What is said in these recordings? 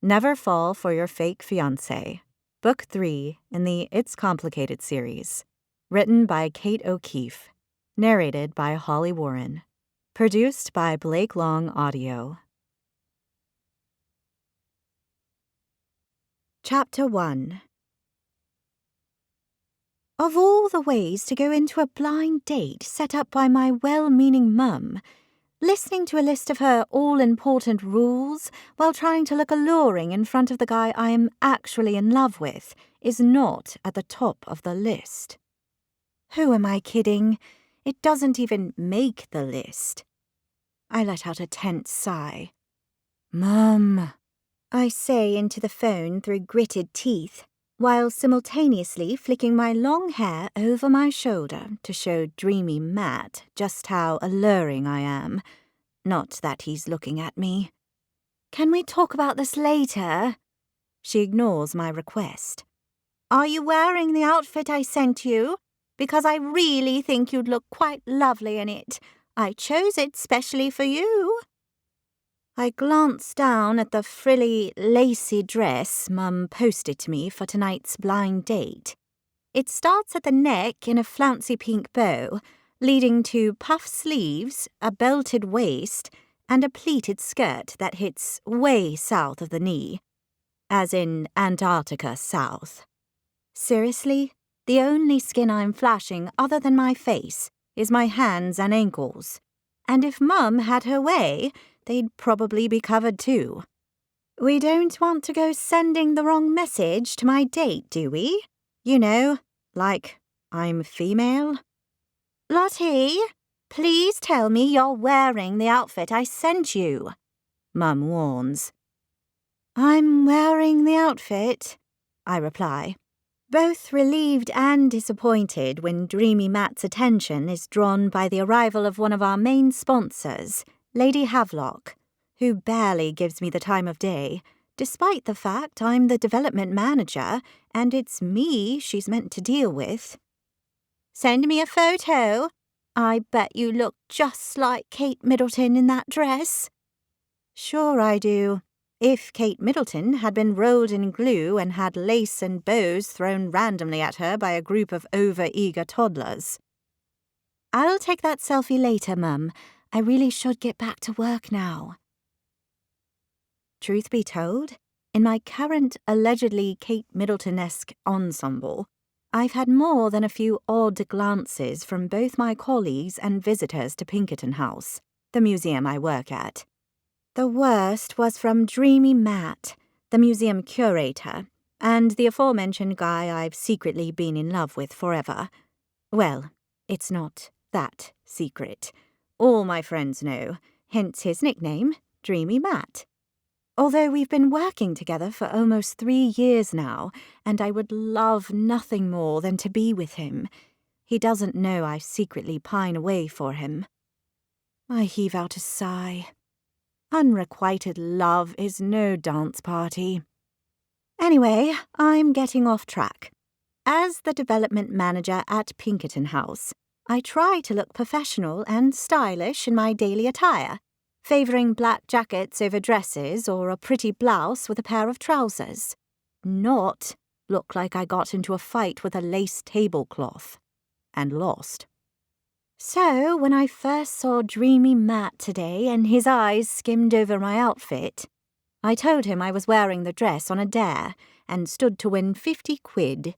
Never Fall for Your Fake Fiancé, Book 3 in the It's Complicated series. Written by Kate O'Keefe. Narrated by Holly Warren. Produced by Blake Long Audio. Chapter 1. Of all the ways to go into a blind date set up by my well-meaning mum, listening to a list of her all-important rules while trying to look alluring in front of the guy I am actually in love with is not at the top of the list. Who am I kidding? It doesn't even make the list. I let out a tense sigh. Mum, I say into the phone through gritted teeth, while simultaneously flicking my long hair over my shoulder to show dreamy Matt just how alluring I am. Not that he's looking at me. Can we talk about this later? She ignores my request. Are you wearing the outfit I sent you? Because I really think you'd look quite lovely in it. I chose it specially for you. I glance down at the frilly, lacy dress Mum posted to me for tonight's blind date. It starts at the neck in a flouncy pink bow, leading to puff sleeves, a belted waist, and a pleated skirt that hits way south of the knee. As in Antarctica south. Seriously, the only skin I'm flashing other than my face is my hands and ankles. And if Mum had her way, they'd probably be covered too. We don't want to go sending the wrong message to my date, do we? You know, like, I'm female. Lottie, please tell me you're wearing the outfit I sent you, Mum warns. I'm wearing the outfit, I reply, both relieved and disappointed when dreamy Matt's attention is drawn by the arrival of one of our main sponsors, Lady Havelock, who barely gives me the time of day, despite the fact I'm the development manager and it's me she's meant to deal with. Send me a photo. I bet you look just like Kate Middleton in that dress. Sure I do. If Kate Middleton had been rolled in glue and had lace and bows thrown randomly at her by a group of over-eager toddlers. I'll take that selfie later, Mum. I really should get back to work now. Truth be told, in my current allegedly Kate Middleton-esque ensemble, I've had more than a few odd glances from both my colleagues and visitors to Pinkerton House, the museum I work at. The worst was from dreamy Matt, the museum curator, and the aforementioned guy I've secretly been in love with forever. Well, it's not that secret. All my friends know, hence his nickname, Dreamy Matt. Although we've been working together for almost 3 years now, and I would love nothing more than to be with him, he doesn't know I secretly pine away for him. I heave out a sigh. Unrequited love is no dance party. Anyway, I'm getting off track. As the development manager at Pinkerton House, I try to look professional and stylish in my daily attire, favouring black jackets over dresses or a pretty blouse with a pair of trousers. Not look like I got into a fight with a lace tablecloth. And lost. So, when I first saw dreamy Matt today and his eyes skimmed over my outfit, I told him I was wearing the dress on a dare and stood to win 50 quid.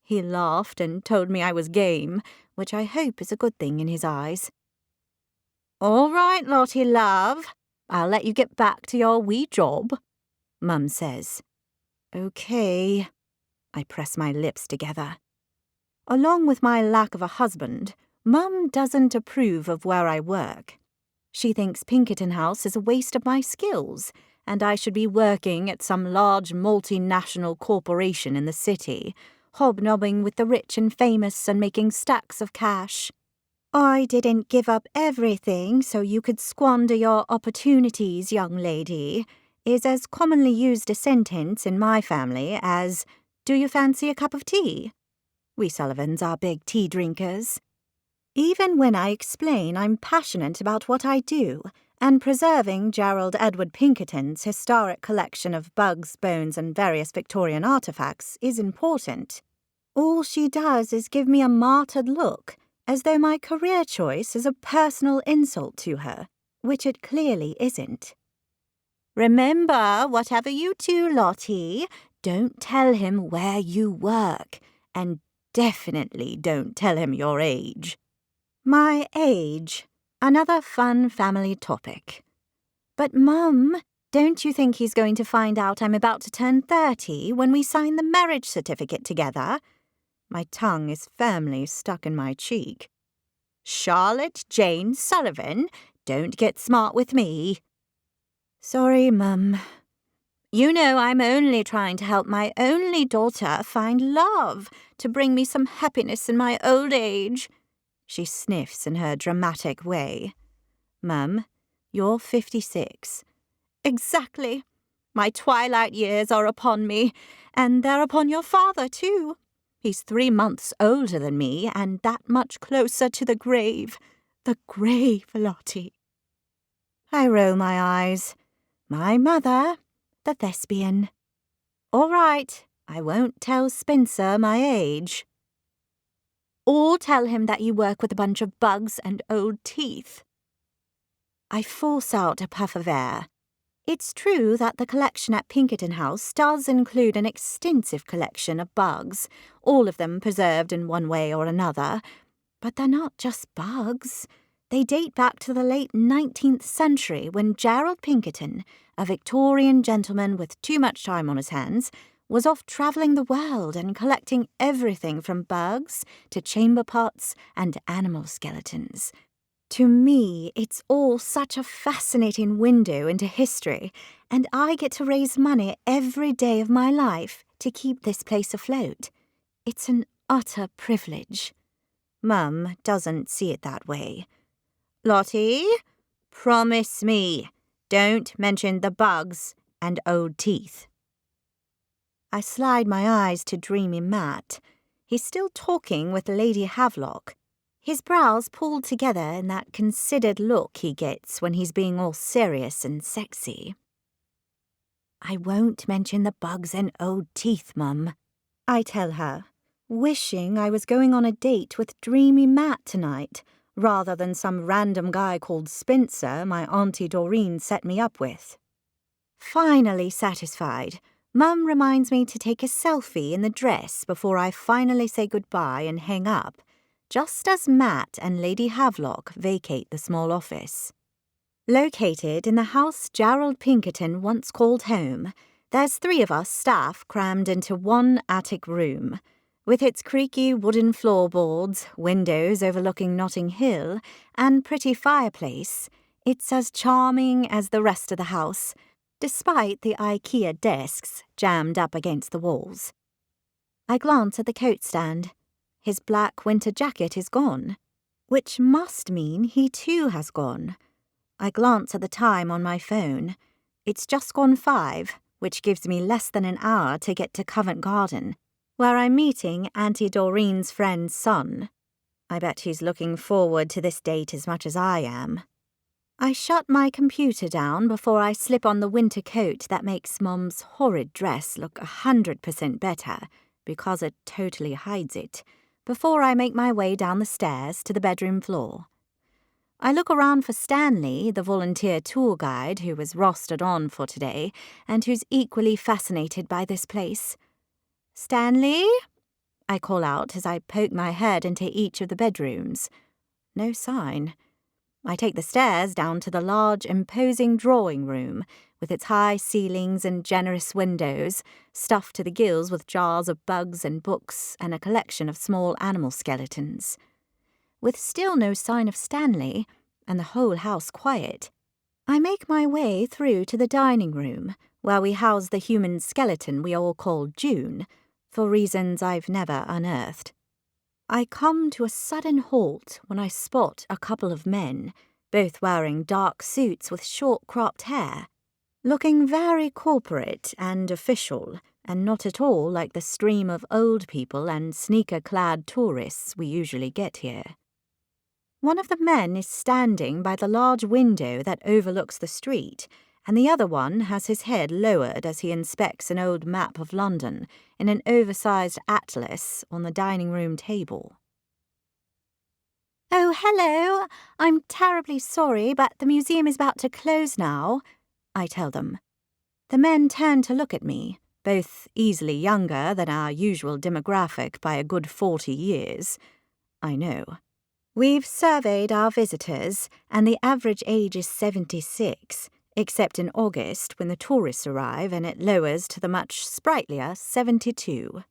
He laughed and told me I was game, which I hope is a good thing in his eyes. All right, Lottie, love. I'll let you get back to your wee job, Mum says. Okay. I press my lips together. Along with my lack of a husband, Mum doesn't approve of where I work. She thinks Pinkerton House is a waste of my skills, and I should be working at some large multinational corporation in the city, hobnobbing with the rich and famous and making stacks of cash. I didn't give up everything so you could squander your opportunities, young lady, is as commonly used a sentence in my family as, do you fancy a cup of tea? We Sullivans are big tea drinkers. Even when I explain I'm passionate about what I do and preserving Gerald Edward Pinkerton's historic collection of bugs, bones, and various Victorian artefacts is important. All she does is give me a martyred look, as though my career choice is a personal insult to her, which it clearly isn't. Remember, whatever you do, Lottie, don't tell him where you work, and definitely don't tell him your age. My age. Another fun family topic. But, Mum, don't you think he's going to find out I'm about to turn 30 when we sign the marriage certificate together? My tongue is firmly stuck in my cheek. Charlotte Jane Sullivan, don't get smart with me. Sorry, Mum. You know I'm only trying to help my only daughter find love to bring me some happiness in my old age. She sniffs in her dramatic way. Mum, you're 56. Exactly. My twilight years are upon me, and they're upon your father, too. He's 3 months older than me, and that much closer to the grave. The grave, Lottie. I roll my eyes. My mother, the thespian. All right, I won't tell Spencer my age. Or tell him that you work with a bunch of bugs and old teeth. I force out a puff of air. It's true that the collection at Pinkerton House does include an extensive collection of bugs, all of them preserved in one way or another. But they're not just bugs. They date back to the late 19th century when Gerald Pinkerton, a Victorian gentleman with too much time on his hands, was off travelling the world and collecting everything from bugs to chamber pots and animal skeletons. To me, it's all such a fascinating window into history, and I get to raise money every day of my life to keep this place afloat. It's an utter privilege. Mum doesn't see it that way. Lottie, promise me, don't mention the bugs and old teeth. I slide my eyes to dreamy Matt. He's still talking with Lady Havelock. His brows pulled together in that considered look he gets when he's being all serious and sexy. I won't mention the bugs and old teeth, Mum, I tell her, wishing I was going on a date with dreamy Matt tonight, rather than some random guy called Spencer my Auntie Doreen set me up with. Finally satisfied, Mum reminds me to take a selfie in the dress before I finally say goodbye and hang up, just as Matt and Lady Havelock vacate the small office. Located in the house Gerald Pinkerton once called home, there's 3 of us staff crammed into one attic room. With its creaky wooden floorboards, windows overlooking Notting Hill, and pretty fireplace, it's as charming as the rest of the house, despite the IKEA desks jammed up against the walls. I glance at the coat stand. His black winter jacket is gone, which must mean he too has gone. I glance at the time on my phone. It's just gone 5, which gives me less than an hour to get to Covent Garden, where I'm meeting Auntie Doreen's friend's son. I bet he's looking forward to this date as much as I am. I shut my computer down before I slip on the winter coat that makes Mum's horrid dress look 100% better, because it totally hides it, before I make my way down the stairs to the bedroom floor. I look around for Stanley, the volunteer tour guide who was rostered on for today, and who's equally fascinated by this place. Stanley? I call out as I poke my head into each of the bedrooms. No sign. I take the stairs down to the large, imposing drawing room, with its high ceilings and generous windows, stuffed to the gills with jars of bugs and books and a collection of small animal skeletons. With still no sign of Stanley, and the whole house quiet, I make my way through to the dining room, where we house the human skeleton we all call June, for reasons I've never unearthed. I come to a sudden halt when I spot a couple of men, both wearing dark suits with short cropped hair, looking very corporate and official, and not at all like the stream of old people and sneaker-clad tourists we usually get here. One of the men is standing by the large window that overlooks the street, and the other one has his head lowered as he inspects an old map of London in an oversized atlas on the dining room table. "Oh, hello. I'm terribly sorry, but the museum is about to close now," I tell them. The men turn to look at me, both easily younger than our usual demographic by a good 40 years. I know. We've surveyed our visitors, and the average age is 76, except in August when the tourists arrive and it lowers to the much sprightlier 72.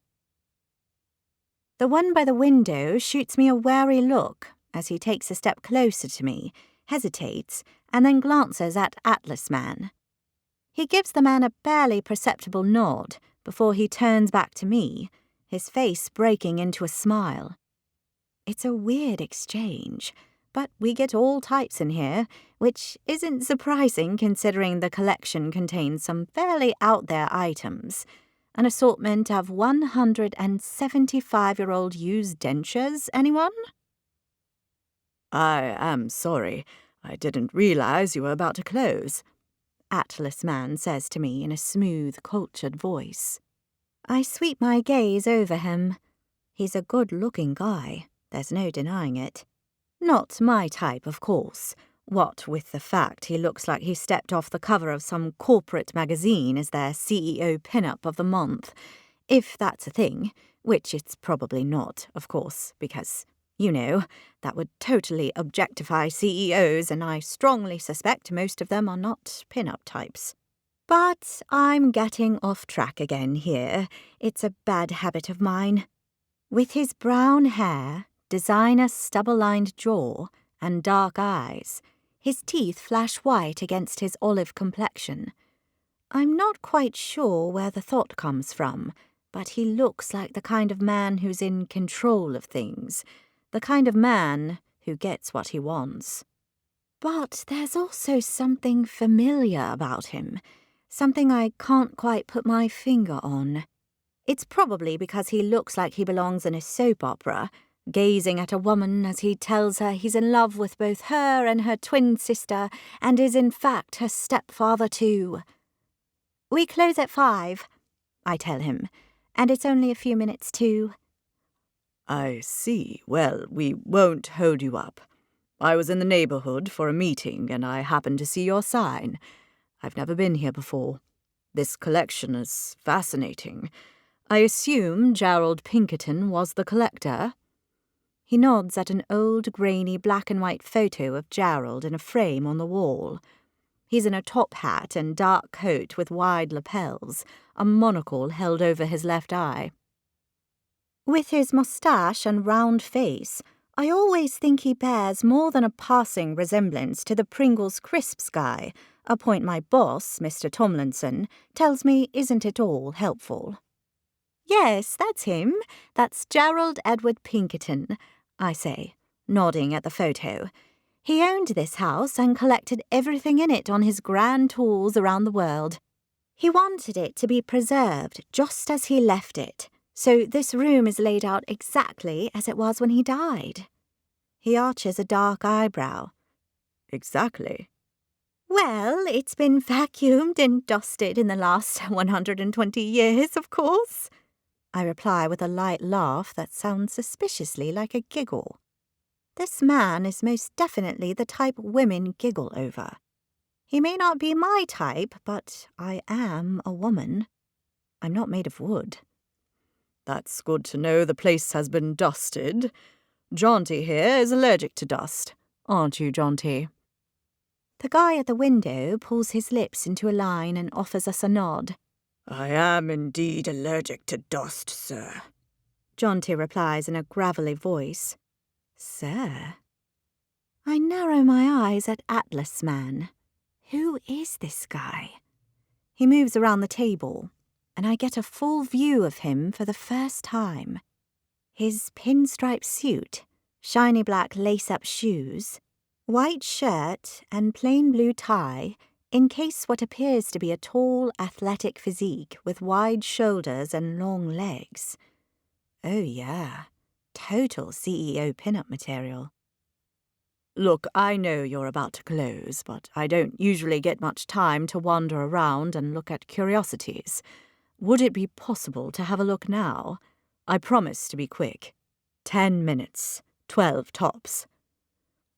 The one by the window shoots me a wary look as he takes a step closer to me, hesitates, and then glances at Atlas Man. He gives the man a barely perceptible nod before he turns back to me, his face breaking into a smile. It's a weird exchange, but we get all types in here, which isn't surprising considering the collection contains some fairly out-there items. An assortment of 175-year-old used dentures, anyone? "I am sorry. I didn't realize you were about to close," Atlas Man says to me in a smooth, cultured voice. I sweep my gaze over him. He's a good-looking guy. There's no denying it. Not my type, of course. What with the fact he looks like he stepped off the cover of some corporate magazine as their CEO pin-up of the month, if that's a thing, which it's probably not, of course, because, you know, that would totally objectify CEOs, and I strongly suspect most of them are not pin-up types. But I'm getting off track again here. It's a bad habit of mine. With his brown hair, designer stubble-lined jaw, and dark eyes, his teeth flash white against his olive complexion. I'm not quite sure where the thought comes from, but he looks like the kind of man who's in control of things, the kind of man who gets what he wants. But there's also something familiar about him, something I can't quite put my finger on. It's probably because he looks like he belongs in a soap opera, gazing at a woman as he tells her he's in love with both her and her twin sister, and is in fact her stepfather too. "We close at 5, I tell him, and it's only a few minutes to. "I see. Well, we won't hold you up. I was in the neighborhood for a meeting, and I happened to see your sign. I've never been here before. This collection is fascinating. I assume Gerald Pinkerton was the collector?" He nods at an old, grainy black-and-white photo of Gerald in a frame on the wall. He's in a top hat and dark coat with wide lapels, a monocle held over his left eye. With his moustache and round face, I always think he bears more than a passing resemblance to the Pringles Crisps guy, a point my boss, Mr. Tomlinson, tells me isn't at all helpful. "Yes, that's him. That's Gerald Edward Pinkerton," I say, nodding at the photo. "He owned this house and collected everything in it on his grand tours around the world. He wanted it to be preserved just as he left it, so this room is laid out exactly as it was when he died." He arches a dark eyebrow. "Exactly." "Well, it's been vacuumed and dusted in the last 120 years, of course," I reply with a light laugh that sounds suspiciously like a giggle. This man is most definitely the type women giggle over. He may not be my type, but I am a woman. I'm not made of wood. "That's good to know the place has been dusted. Jaunty here is allergic to dust, aren't you, Jaunty?" The guy at the window pulls his lips into a line and offers us a nod. "I am indeed allergic to dust, sir," Jaunty replies in a gravelly voice. "Sir?" I narrow my eyes at Atlas Man. Who is this guy? He moves around the table, and I get a full view of him for the first time. His pinstripe suit, shiny black lace-up shoes, white shirt and plain blue tie encase what appears to be a tall, athletic physique with wide shoulders and long legs. Oh yeah, total CEO pin-up material. Look, I know you're about to close, but I don't usually get much time to wander around and look at curiosities. Would it be possible to have a look now? I promise to be quick. 10 minutes. 12 tops.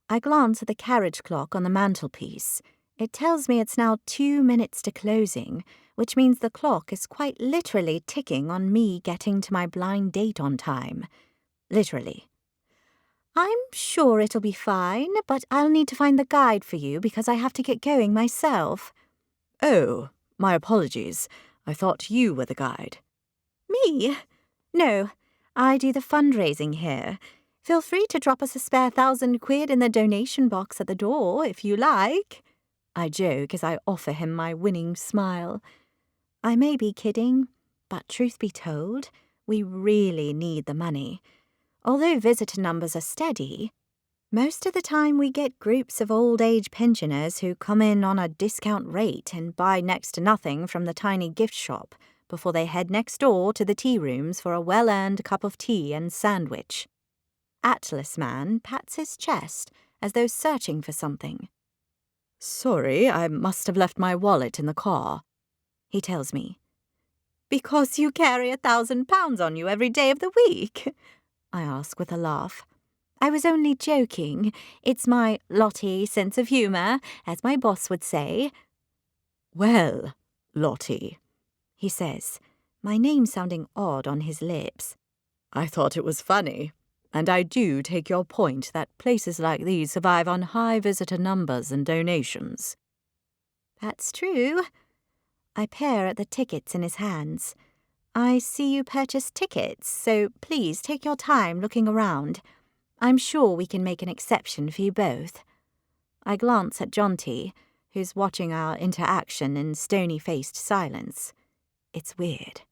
I glance at the carriage clock on the mantelpiece. It tells me it's now 2 minutes to closing, which means the clock is quite literally ticking on me getting to my blind date on time. Literally. I'm sure it'll be fine, but I'll need to find the guide for you because I have to get going myself. Oh, my apologies. I thought you were the guide. Me? No, I do the fundraising here. Feel free to drop us a spare £1,000 in the donation box at the door, if you like. I joke as I offer him my winning smile. I may be kidding, but truth be told, we really need the money. Although visitor numbers are steady, most of the time we get groups of old-age pensioners who come in on a discount rate and buy next to nothing from the tiny gift shop before they head next door to the tea rooms for a well-earned cup of tea and sandwich. Atlas Man pats his chest as though searching for something. Sorry, I must have left my wallet in the car, he tells me. Because you carry £1,000 on you every day of the week? I ask with a laugh. I was only joking. It's my Lottie sense of humour, as my boss would say. Well, Lottie, he says, my name sounding odd on his lips. I thought it was funny, and I do take your point that places like these survive on high visitor numbers and donations. That's true. I peer at the tickets in his hands. I see you purchased tickets, so please take your time looking around. I'm sure we can make an exception for you both. I glance at Jonty, who's watching our interaction in stony-faced silence. It's weird.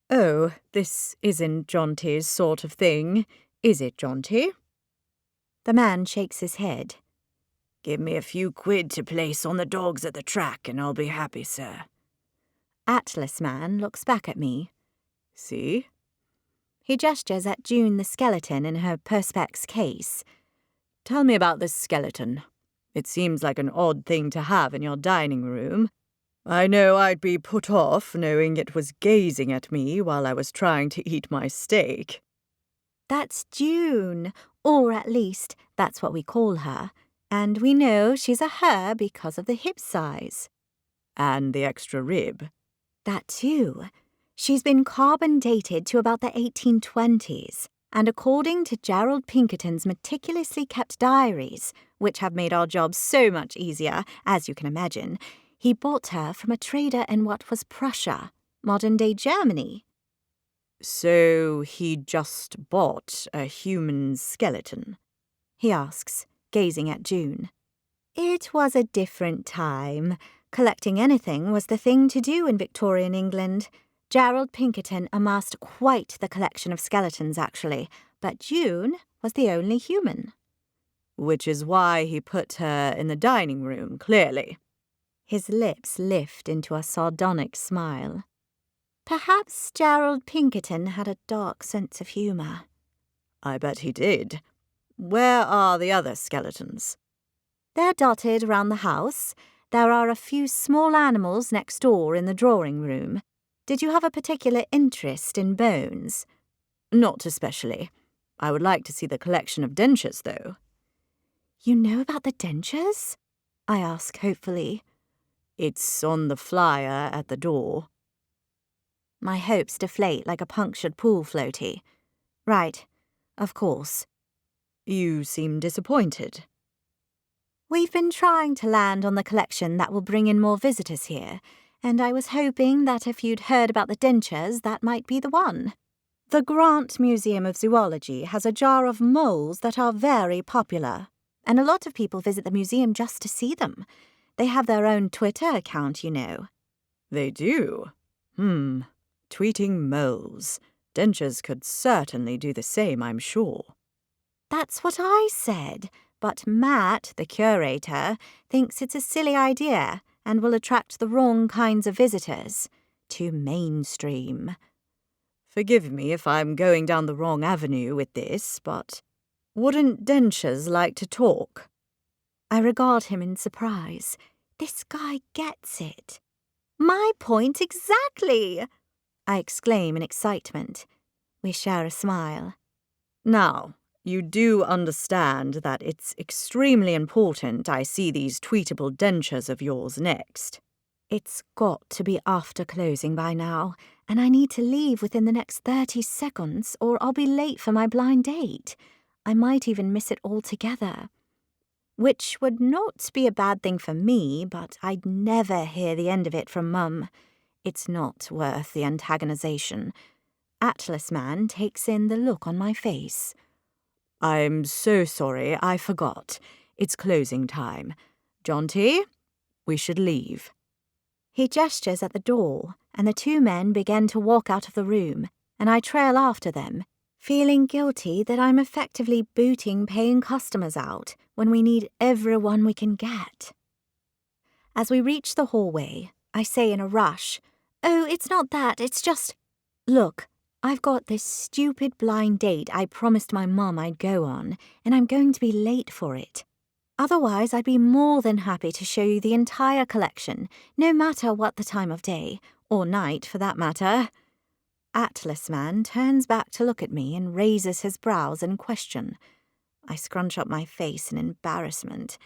Oh, this isn't Jonty's sort of thing, is it, Jonty? The man shakes his head. Give me a few quid to place on the dogs at the track and I'll be happy, sir. Atlas Man looks back at me. See? He gestures at June the skeleton in her Perspex case. Tell me about this skeleton. It seems like an odd thing to have in your dining room. I know I'd be put off knowing it was gazing at me while I was trying to eat my steak. That's June, or at least that's what we call her. And we know she's a her because of the hip size. And the extra rib. That too. She's been carbon dated to about the 1820s, and according to Gerald Pinkerton's meticulously kept diaries, which have made our job so much easier, as you can imagine, he bought her from a trader in what was Prussia, modern-day Germany. So he just bought a human skeleton? He asks, gazing at June. It was a different time. Collecting anything was the thing to do in Victorian England. Gerald Pinkerton amassed quite the collection of skeletons, actually, but June was the only human. Which is why he put her in the dining room, clearly. His lips lift into a sardonic smile. Perhaps Gerald Pinkerton had a dark sense of humour. I bet he did. Where are the other skeletons? They're dotted around the house. There are a few small animals next door in the drawing room. Did you have a particular interest in bones? Not especially. I would like to see the collection of dentures, though. You know about the dentures? I ask hopefully. It's on the flyer at the door. My hopes deflate like a punctured pool floaty. Right, of course. You seem disappointed. We've been trying to land on the collection that will bring in more visitors here, and I was hoping that if you'd heard about the dentures, that might be the one. The Grant Museum of Zoology has a jar of moles that are very popular, and a lot of people visit the museum just to see them. They have their own Twitter account, you know. They do? Tweeting moles. Dentures could certainly do the same, I'm sure. That's what I said. But Matt, the curator, thinks it's a silly idea and will attract the wrong kinds of visitors. Too mainstream. Forgive me if I'm going down the wrong avenue with this, but wouldn't dentures like to talk? I regard him in surprise. This guy gets it. My point exactly! I exclaim in excitement. We share a smile. Now, you do understand that it's extremely important I see these tweetable dentures of yours next. It's got to be after closing by now, and I need to leave within the next 30 seconds or I'll be late for my blind date. I might even miss it altogether. Which would not be a bad thing for me, but I'd never hear the end of it from Mum. It's not worth the antagonization. Atlas Man takes in the look on my face. I'm so sorry, I forgot. It's closing time. Jonty, we should leave. He gestures at the door, and the two men begin to walk out of the room, and I trail after them, feeling guilty that I'm effectively booting paying customers out when we need everyone we can get. As we reach the hallway, I say in a rush, "Oh, it's not that, it's just... Look, I've got this stupid blind date I promised my mum I'd go on, and I'm going to be late for it. Otherwise, I'd be more than happy to show you the entire collection, no matter what the time of day, or night for that matter." Atlas Man turns back to look at me and raises his brows in question. I scrunch up my face in embarrassment.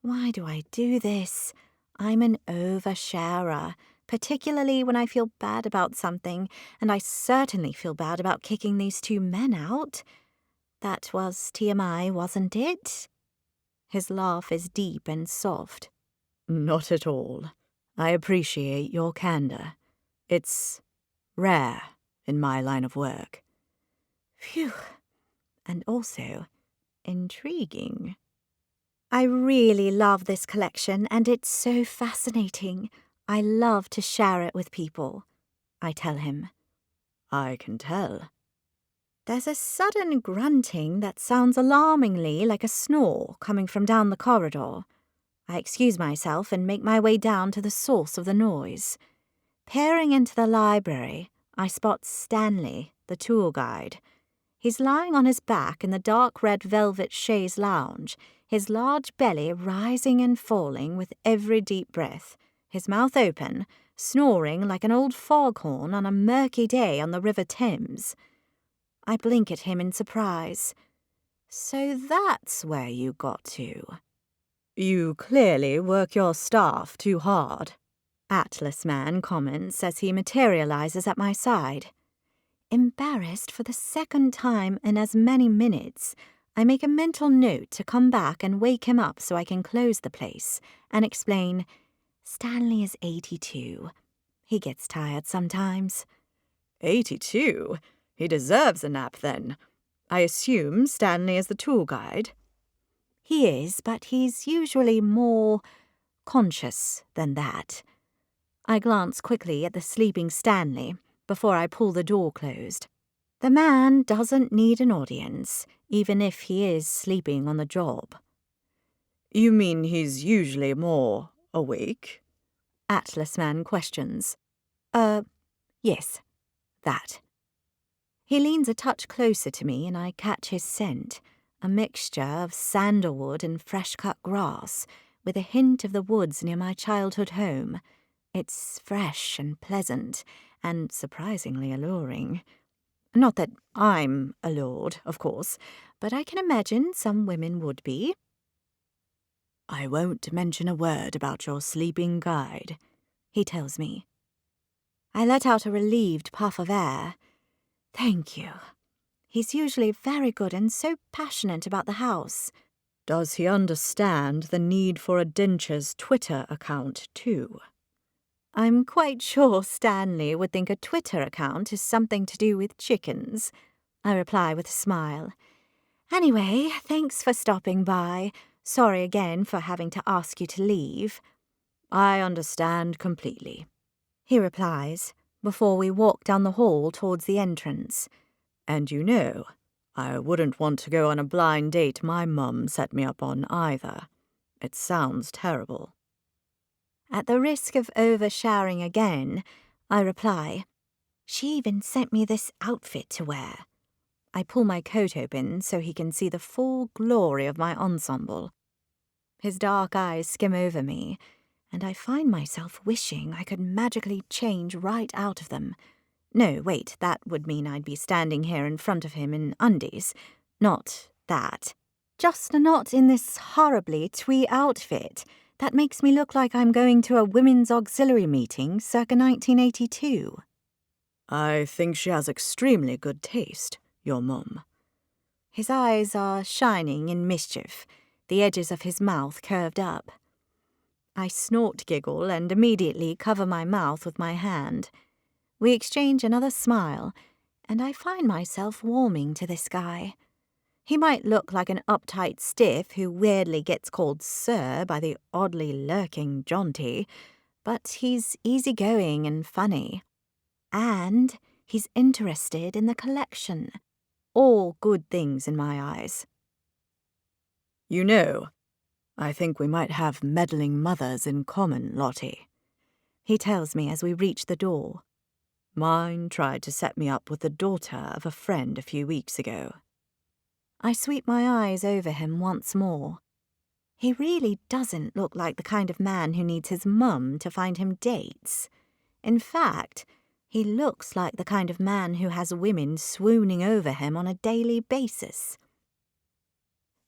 Why do I do this? I'm an oversharer, particularly when I feel bad about something, and I certainly feel bad about kicking these two men out. That was TMI, wasn't it? His laugh is deep and soft. Not at all. I appreciate your candor. It's rare in my line of work. Phew. And also intriguing. I really love this collection, and it's so fascinating. I love to share it with people, I tell him. I can tell. There's a sudden grunting that sounds alarmingly like a snore coming from down the corridor. I excuse myself and make my way down to the source of the noise. Peering into the library, I spot Stanley, the tour guide. He's lying on his back in the dark red velvet chaise lounge, his large belly rising and falling with every deep breath, his mouth open, snoring like an old foghorn on a murky day on the River Thames. I blink at him in surprise. So that's where you got to. You clearly work your staff too hard, Atlas Man comments as he materializes at my side. Embarrassed for the second time in as many minutes, I make a mental note to come back and wake him up so I can close the place and explain, Stanley is 82. He gets tired sometimes. 82? He deserves a nap then. I assume Stanley is the tour guide. He is, but he's usually more conscious than that. I glance quickly at the sleeping Stanley before I pull the door closed. The man doesn't need an audience, even if he is sleeping on the job. You mean he's usually more awake? Atlas Man questions. Yes, that. He leans a touch closer to me and I catch his scent, a mixture of sandalwood and fresh-cut grass, with a hint of the woods near my childhood home. It's fresh and pleasant, and surprisingly alluring. Not that I'm allured, of course, but I can imagine some women would be. I won't mention a word about your sleeping guide, he tells me. I let out a relieved puff of air. Thank you. He's usually very good and so passionate about the house. Does he understand the need for a denture's Twitter account, too? I'm quite sure Stanley would think a Twitter account is something to do with chickens, I reply with a smile. Anyway, thanks for stopping by. Sorry again for having to ask you to leave. I understand completely, he replies, before we walk down the hall towards the entrance. And you know, I wouldn't want to go on a blind date my mum set me up on either. It sounds terrible. At the risk of oversharing again, I reply, She even sent me this outfit to wear. I pull my coat open so he can see the full glory of my ensemble. His dark eyes skim over me, and I find myself wishing I could magically change right out of them. No, wait, that would mean I'd be standing here in front of him in undies. Not that. Just not in this horribly twee outfit that makes me look like I'm going to a women's auxiliary meeting circa 1982. I think she has extremely good taste, your mum. His eyes are shining in mischief, the edges of his mouth curved up. I snort giggle and immediately cover my mouth with my hand. We exchange another smile, and I find myself warming to this guy. He might look like an uptight stiff who weirdly gets called sir by the oddly lurking Jaunty, but he's easygoing and funny. And he's interested in the collection. All good things in my eyes. You know, I think we might have meddling mothers in common, Lottie, he tells me as we reach the door. Mine tried to set me up with the daughter of a friend a few weeks ago. I sweep my eyes over him once more. He really doesn't look like the kind of man who needs his mum to find him dates. In fact, he looks like the kind of man who has women swooning over him on a daily basis.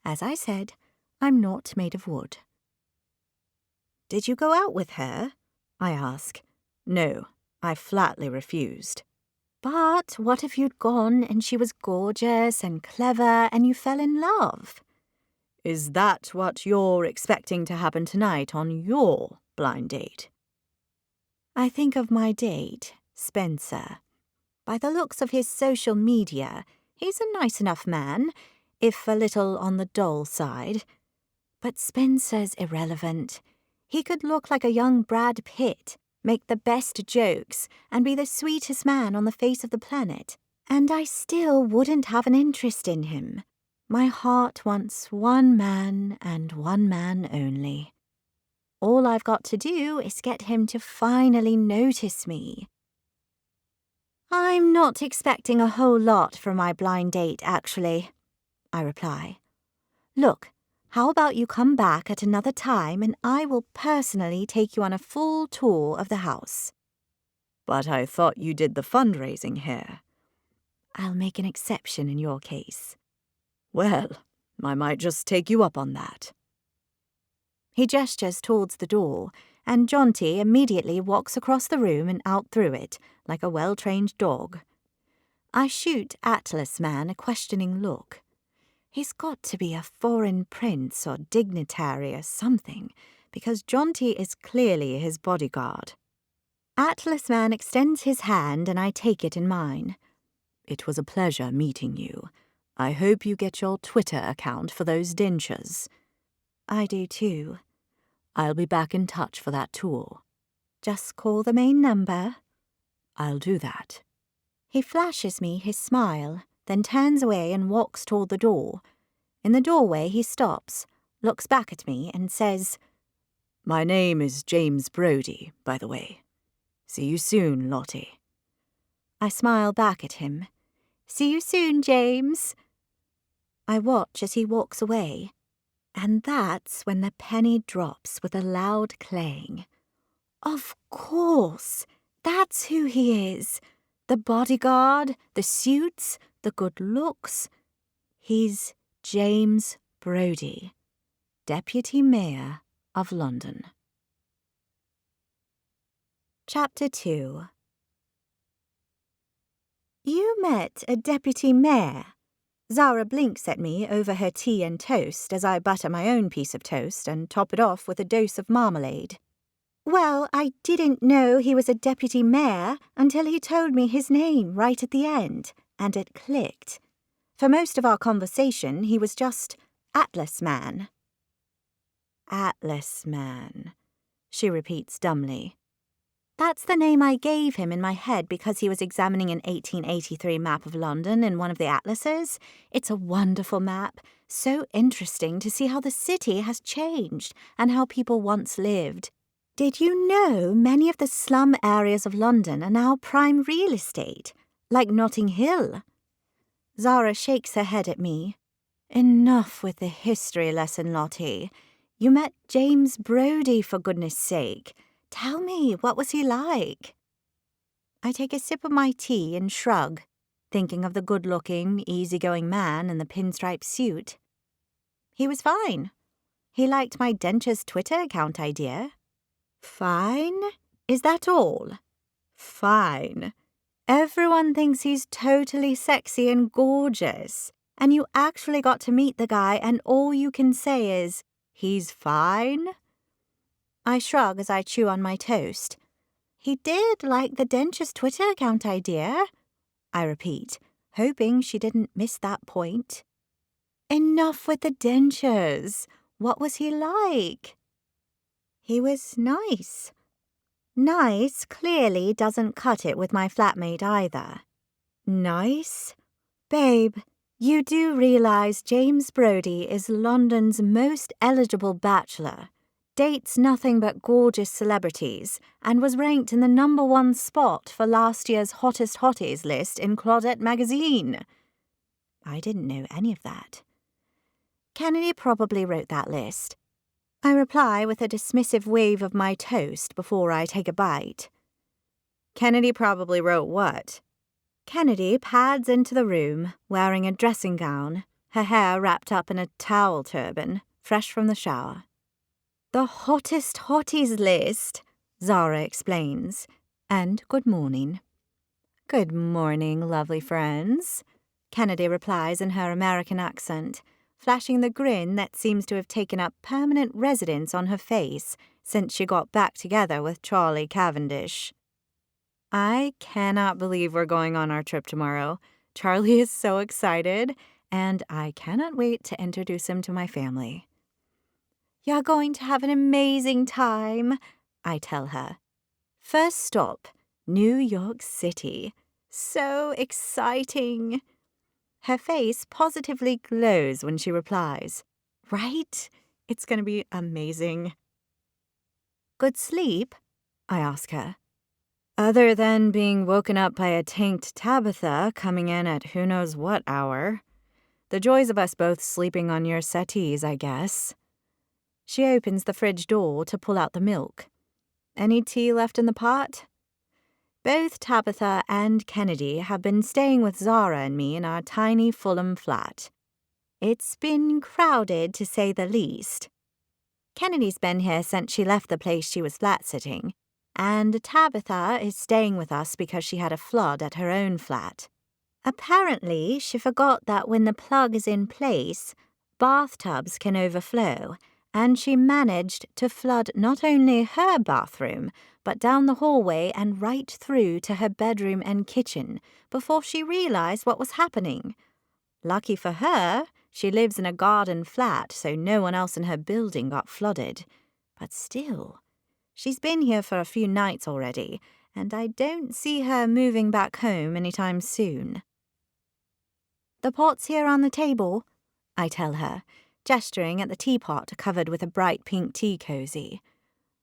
As I said, I'm not made of wood. Did you go out with her? I ask. No, I flatly refused. But what if you'd gone and she was gorgeous and clever and you fell in love? Is that what you're expecting to happen tonight on your blind date? I think of my date, Spencer. By the looks of his social media, he's a nice enough man, if a little on the dull side. But Spencer's irrelevant. He could look like a young Brad Pitt, make the best jokes, and be the sweetest man on the face of the planet, and I still wouldn't have an interest in him. My heart wants one man and one man only. All I've got to do is get him to finally notice me. I'm not expecting a whole lot from my blind date, actually, I reply. Look, how about you come back at another time and I will personally take you on a full tour of the house. But I thought you did the fundraising here. I'll make an exception in your case. Well, I might just take you up on that. He gestures towards the door, and Jaunty immediately walks across the room and out through it, like a well-trained dog. I shoot Atlas Man a questioning look. He's got to be a foreign prince or dignitary or something, because Jaunty is clearly his bodyguard. Atlas Man extends his hand and I take it in mine. It was a pleasure meeting you. I hope you get your Twitter account for those dentures. I do too. I'll be back in touch for that tour. Just call the main number. I'll do that. He flashes me his smile, then turns away and walks toward the door. In the doorway he stops, looks back at me and says, My name is James Brody, by the way. See you soon, Lottie. I smile back at him. See you soon, James. I watch as he walks away, and that's when the penny drops with a loud clang. Of course, that's who he is. The bodyguard, the suits, the good looks. He's James Brody, Deputy Mayor of London. Chapter 2. You met a deputy mayor. Zara blinks at me over her tea and toast as I butter my own piece of toast and top it off with a dose of marmalade. Well, I didn't know he was a deputy mayor until he told me his name right at the end, and it clicked. For most of our conversation, he was just Atlas Man. Atlas Man, she repeats dumbly. That's the name I gave him in my head because he was examining an 1883 map of London in one of the atlases. It's a wonderful map, so interesting to see how the city has changed and how people once lived. Did you know many of the slum areas of London are now prime real estate, like Notting Hill? Zara shakes her head at me. Enough with the history lesson, Lottie. You met James Brody, for goodness sake. Tell me, what was he like? I take a sip of my tea and shrug, thinking of the good-looking, easygoing man in the pinstripe suit. He was fine. He liked my dentures Twitter account idea. Fine? Is that all? Fine. Everyone thinks he's totally sexy and gorgeous, and you actually got to meet the guy and all you can say is, he's fine? I shrug as I chew on my toast. He did like the dentures Twitter account idea, I repeat, hoping she didn't miss that point. Enough with the dentures. What was he like? He was nice. Nice clearly doesn't cut it with my flatmate either. Nice? Babe, you do realize James Brody is London's most eligible bachelor, dates nothing but gorgeous celebrities, and was ranked in the #1 spot for last year's Hottest Hotties list in Claudette magazine. I didn't know any of that. Kennedy probably wrote that list. I reply with a dismissive wave of my toast before I take a bite. Kennedy probably wrote what? Kennedy pads into the room, wearing a dressing gown, her hair wrapped up in a towel turban, fresh from the shower. The Hottest Hotties list, Zara explains, and good morning. Good morning, lovely friends, Kennedy replies in her American accent, flashing the grin that seems to have taken up permanent residence on her face since she got back together with Charlie Cavendish. I cannot believe we're going on our trip tomorrow. Charlie is so excited, and I cannot wait to introduce him to my family. You're going to have an amazing time, I tell her. First stop, New York City. So exciting. Her face positively glows when she replies, right? It's going to be amazing. Good sleep? I ask her. Other than being woken up by a tanked Tabitha coming in at who knows what hour. The joys of us both sleeping on your settees, I guess. She opens the fridge door to pull out the milk. Any tea left in the pot? Both Tabitha and Kennedy have been staying with Zara and me in our tiny Fulham flat. It's been crowded, to say the least. Kennedy's been here since she left the place she was flat-sitting, and Tabitha is staying with us because she had a flood at her own flat. Apparently, she forgot that when the plug is in place, bathtubs can overflow, and she managed to flood not only her bathroom, but down the hallway and right through to her bedroom and kitchen before she realized what was happening. Lucky for her, she lives in a garden flat, so no one else in her building got flooded. But still, she's been here for a few nights already, and I don't see her moving back home anytime soon. The pot's here on the table, I tell her, gesturing at the teapot covered with a bright pink tea cozy.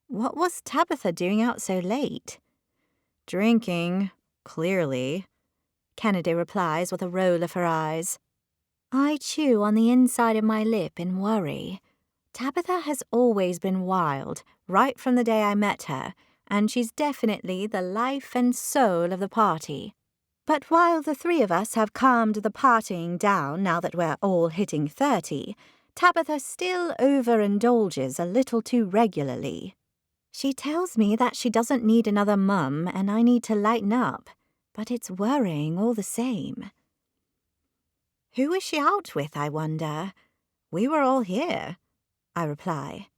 What was Tabitha doing out so late? Drinking, clearly, Kennedy replies with a roll of her eyes. I chew on the inside of my lip in worry. Tabitha has always been wild, right from the day I met her, and she's definitely the life and soul of the party. But while the three of us have calmed the partying down now that we're all hitting 30, Tabitha still overindulges a little too regularly. She tells me that she doesn't need another mum and I need to lighten up, but it's worrying all the same. Who is she out with, I wonder? We were all here, I reply.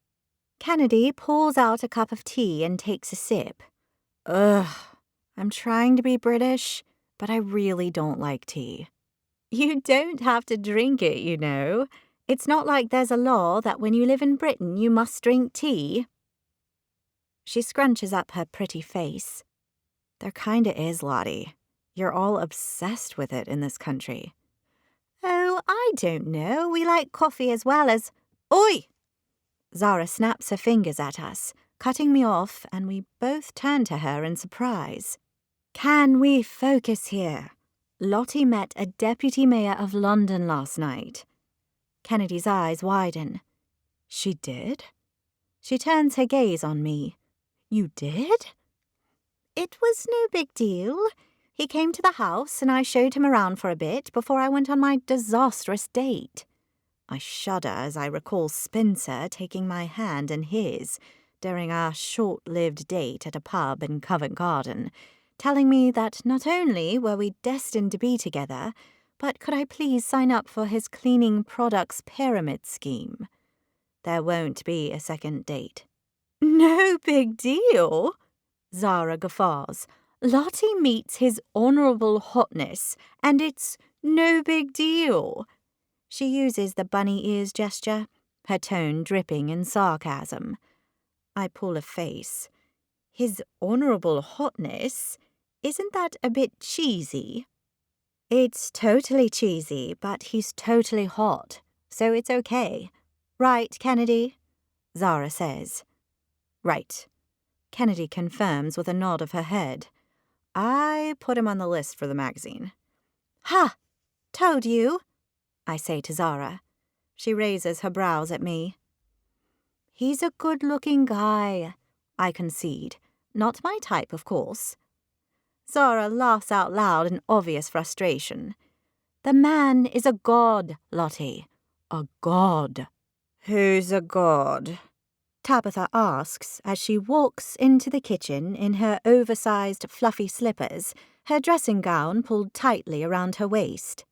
Kennedy pours out a cup of tea and takes a sip. Ugh, I'm trying to be British, but I really don't like tea. You don't have to drink it, you know. It's not like there's a law that when you live in Britain you must drink tea. She scrunches up her pretty face. There kinda is, Lottie. You're all obsessed with it in this country. Oh, I don't know. We like coffee as well as... Oi! Zara snaps her fingers at us, cutting me off, and we both turn to her in surprise. Can we focus here? Lottie met a deputy mayor of London last night. Kennedy's eyes widen. She did? She turns her gaze on me. You did? It was no big deal. He came to the house and I showed him around for a bit before I went on my disastrous date. I shudder as I recall Spencer taking my hand in his during our short-lived date at a pub in Covent Garden, telling me that not only were we destined to be together, but could I please sign up for his cleaning products pyramid scheme. There won't be a second date. No big deal, Zara guffaws. Lottie meets his honourable hotness, and it's no big deal. She uses the bunny ears gesture, her tone dripping in sarcasm. I pull a face. His honourable hotness? Isn't that a bit cheesy? It's totally cheesy, but he's totally hot, so it's okay. Right, Kennedy? Zara says. Right. Kennedy confirms with a nod of her head. I put him on the list for the magazine. Ha! Told you, I say to Zara. She raises her brows at me. He's a good-looking guy, I concede. Not my type, of course. Zara laughs out loud in obvious frustration. The man is a god, Lottie. A god. Who's a god? Tabitha asks as she walks into the kitchen in her oversized fluffy slippers, her dressing gown pulled tightly around her waist.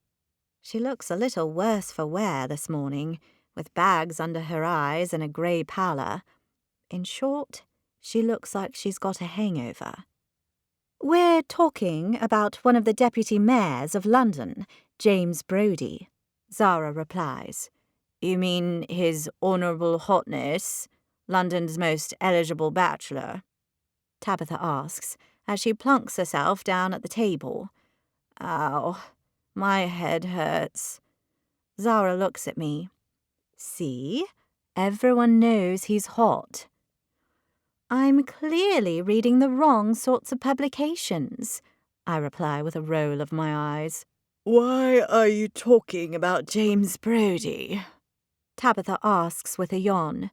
She looks a little worse for wear this morning, with bags under her eyes and a grey pallor. In short, she looks like she's got a hangover. We're talking about one of the deputy mayors of London, James Brody, Zara replies. You mean his honourable hotness, London's most eligible bachelor? Tabitha asks, as she plunks herself down at the table. Ow, my head hurts. Zara looks at me. See? Everyone knows he's hot. I'm clearly reading the wrong sorts of publications, I reply with a roll of my eyes. Why are you talking about James Brody? Tabitha asks with a yawn.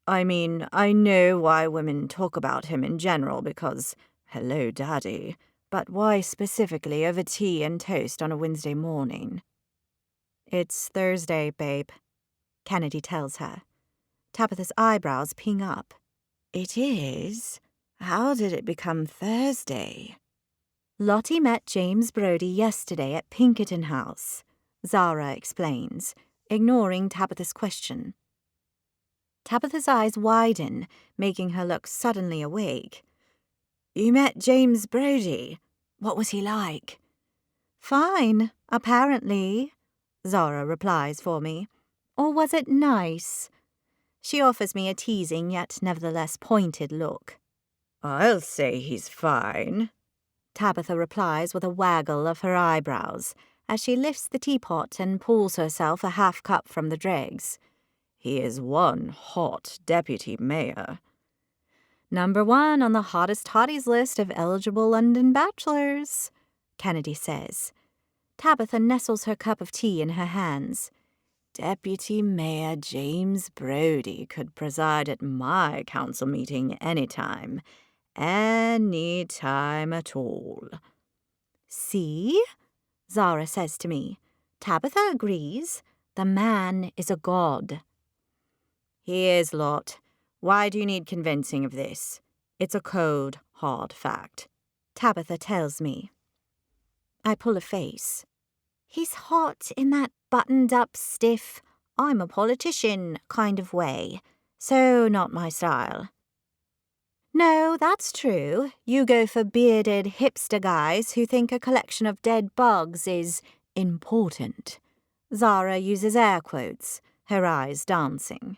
I mean, I know why women talk about him in general because, hello, Daddy, but why specifically over tea and toast on a Wednesday morning? It's Thursday, babe, Kennedy tells her. Tabitha's eyebrows ping up. It is? How did it become Thursday? Lottie met James Brody yesterday at Pinkerton House, Zara explains, ignoring Tabitha's question. Tabitha's eyes widen, making her look suddenly awake. You met James Brody? What was he like? Fine, apparently, Zara replies for me. Or was it nice? She offers me a teasing yet nevertheless pointed look. I'll say he's fine, Tabitha replies with a waggle of her eyebrows as she lifts the teapot and pulls herself a half-cup from the dregs. He is one hot deputy mayor. Number 1 on the hottest hotties list of eligible London bachelors, Kennedy says. Tabitha nestles her cup of tea in her hands. Deputy Mayor James Brody could preside at my council meeting anytime. Any time at all. See? Zara says to me. Tabitha agrees. The man is a god. He is, Lot. Why do you need convincing of this? It's a cold, hard fact. Tabitha tells me. I pull a face. He's hot in that buttoned-up, stiff, I'm a politician kind of way, so not my style. No, that's true. You go for bearded hipster guys who think a collection of dead bugs is important. Zara uses air quotes, her eyes dancing.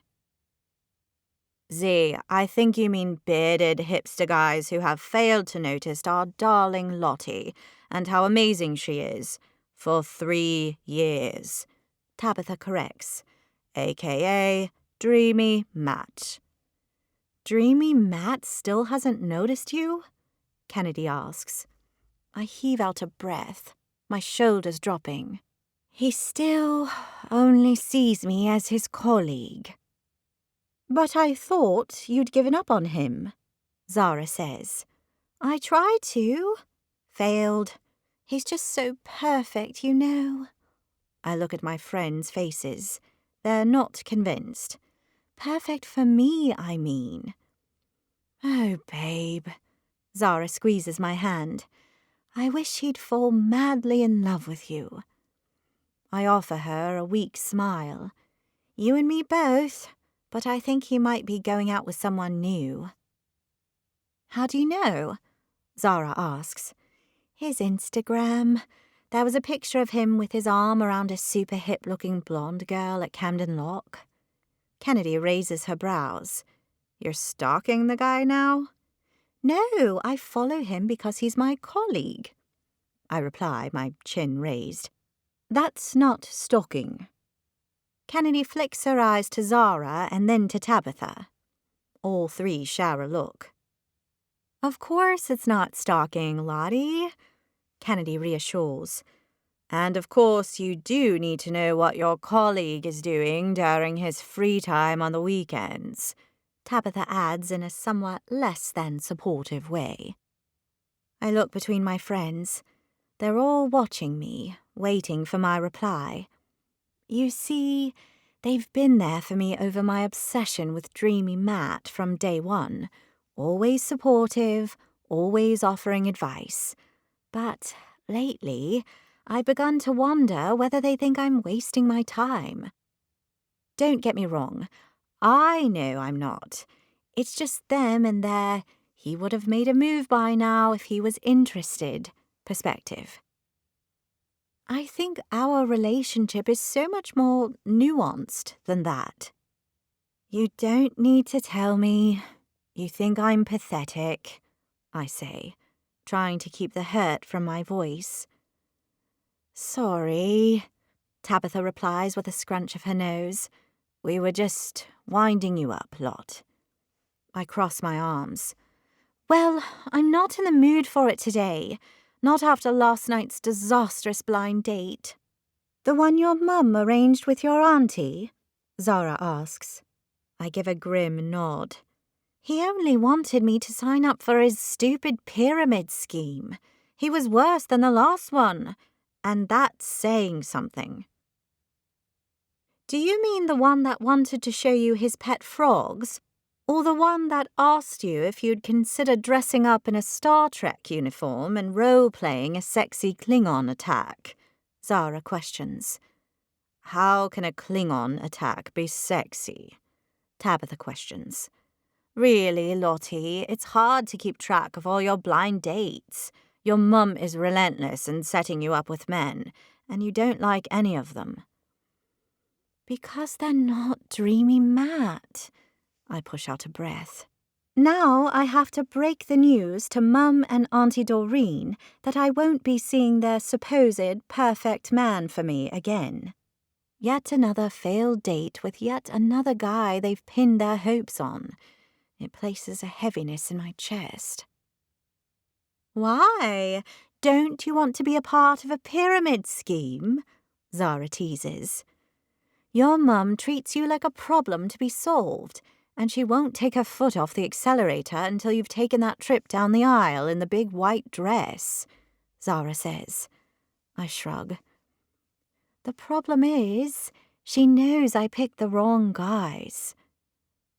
Z, I think you mean bearded hipster guys who have failed to notice our darling Lottie and how amazing she is for 3 years. Tabitha corrects. A.k.a. Dreamy Matt. Dreamy Matt still hasn't noticed you? Kennedy asks. I heave out a breath, my shoulders dropping. He still only sees me as his colleague. But I thought you'd given up on him, Zara says. I tried to. Failed. He's just so perfect, you know. I look at my friends' faces. They're not convinced. Perfect for me, I mean. Oh, babe. Zara squeezes my hand. I wish he'd fall madly in love with you. I offer her a weak smile. You and me both, but I think he might be going out with someone new. How do you know? Zara asks. His Instagram. There was a picture of him with his arm around a super hip-looking blonde girl at Camden Lock. Kennedy raises her brows. You're stalking the guy now? No, I follow him because he's my colleague. I reply, my chin raised. That's not stalking. Kennedy flicks her eyes to Zara and then to Tabitha. All three share a look. Of course it's not stalking, Lottie, Kennedy reassures. And of course you do need to know what your colleague is doing during his free time on the weekends, Tabitha adds in a somewhat less than supportive way. I look between my friends. They're all watching me, waiting for my reply. You see, they've been there for me over my obsession with Dreamy Matt from day one. Always supportive, always offering advice. But lately, I've begun to wonder whether they think I'm wasting my time. Don't get me wrong. I know I'm not. It's just them and their he would have made a move by now if he was interested perspective. I think our relationship is so much more nuanced than that. You don't need to tell me. You think I'm pathetic, I say, trying to keep the hurt from my voice. Sorry, Tabitha replies with a scrunch of her nose. We were just winding you up, Lot. I cross my arms. Well, I'm not in the mood for it today. Not after last night's disastrous blind date. The one your mum arranged with your auntie? Zara asks. I give a grim nod. He only wanted me to sign up for his stupid pyramid scheme. He was worse than the last one, and that's saying something. Do you mean the one that wanted to show you his pet frogs? Or the one that asked you if you'd consider dressing up in a Star Trek uniform and role-playing a sexy Klingon attack? Zara questions. How can a Klingon attack be sexy? Tabitha questions. Really, Lottie, it's hard to keep track of all your blind dates. Your mum is relentless in setting you up with men, and you don't like any of them. Because they're not Dreamy Matt. I push out a breath. Now I have to break the news to Mum and Auntie Doreen that I won't be seeing their supposed perfect man for me again. Yet another failed date with yet another guy they've pinned their hopes on. It places a heaviness in my chest. Why? Don't you want to be a part of a pyramid scheme? Zara teases. Your mum treats you like a problem to be solved, and she won't take her foot off the accelerator until you've taken that trip down the aisle in the big white dress, Zara says. I shrug. The problem is, she knows I picked the wrong guys.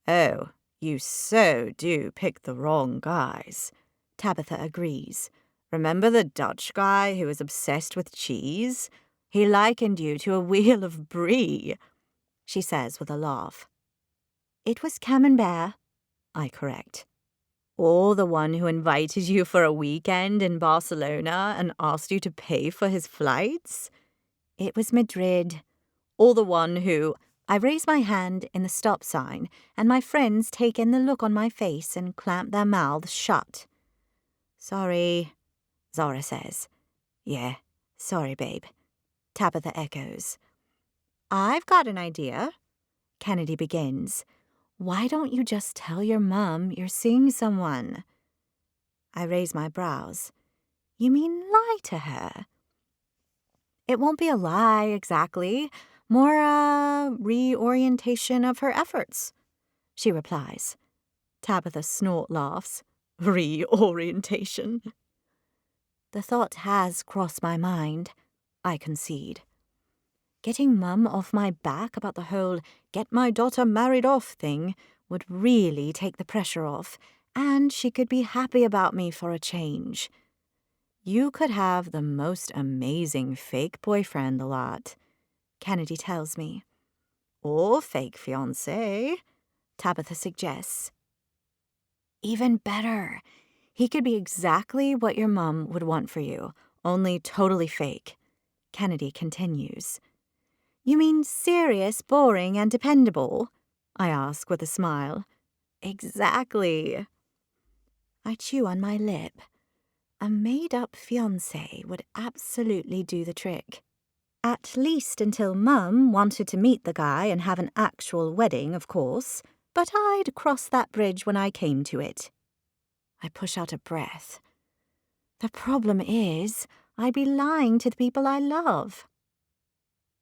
Oh, you so do pick the wrong guys, Tabitha agrees. Remember the Dutch guy who was obsessed with cheese? He likened you to a wheel of brie, she says with a laugh. It was Camembert, I correct. Or the one who invited you for a weekend in Barcelona and asked you to pay for his flights? It was Madrid. Or the one who... I raise my hand in the stop sign, and my friends take in the look on my face and clamp their mouths shut. Sorry, Zara says. Yeah, sorry, babe. Tabitha echoes. I've got an idea, Kennedy begins. Why don't you just tell your mum you're seeing someone? I raise my brows. You mean lie to her? It won't be a lie, exactly. More a reorientation of her efforts. she replies. Tabitha snort laughs. Reorientation. The thought has crossed my mind, I concede. Getting Mum off my back about the whole get my daughter married off thing would really take the pressure off, and she could be happy about me for a change. You could have the most amazing fake boyfriend, lot, Kennedy tells me. Or fake fiancé, Tabitha suggests. Even better. He could be exactly what your mum would want for you, only totally fake, Kennedy continues. You mean serious, boring, and dependable? I ask with a smile. Exactly. I chew on my lip. A made-up fiancé would absolutely do the trick. At least until Mum wanted to meet the guy and have an actual wedding, of course, but I'd cross that bridge when I came to it. I push out a breath. The problem is, I'd be lying to the people I love.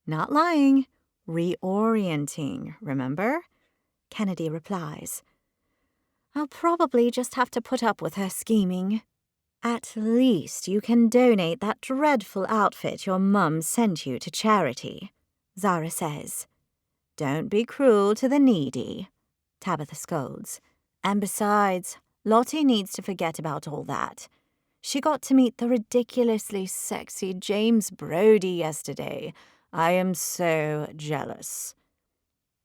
Not lying, reorienting, remember? Kennedy replies. I'll probably just have to put up with her scheming. At least you can donate that dreadful outfit your mum sent you to charity, Zara says. Don't be cruel to the needy, Tabitha scolds. And besides, Lottie needs to forget about all that. She got to meet the ridiculously sexy James Brody yesterday. I am so jealous.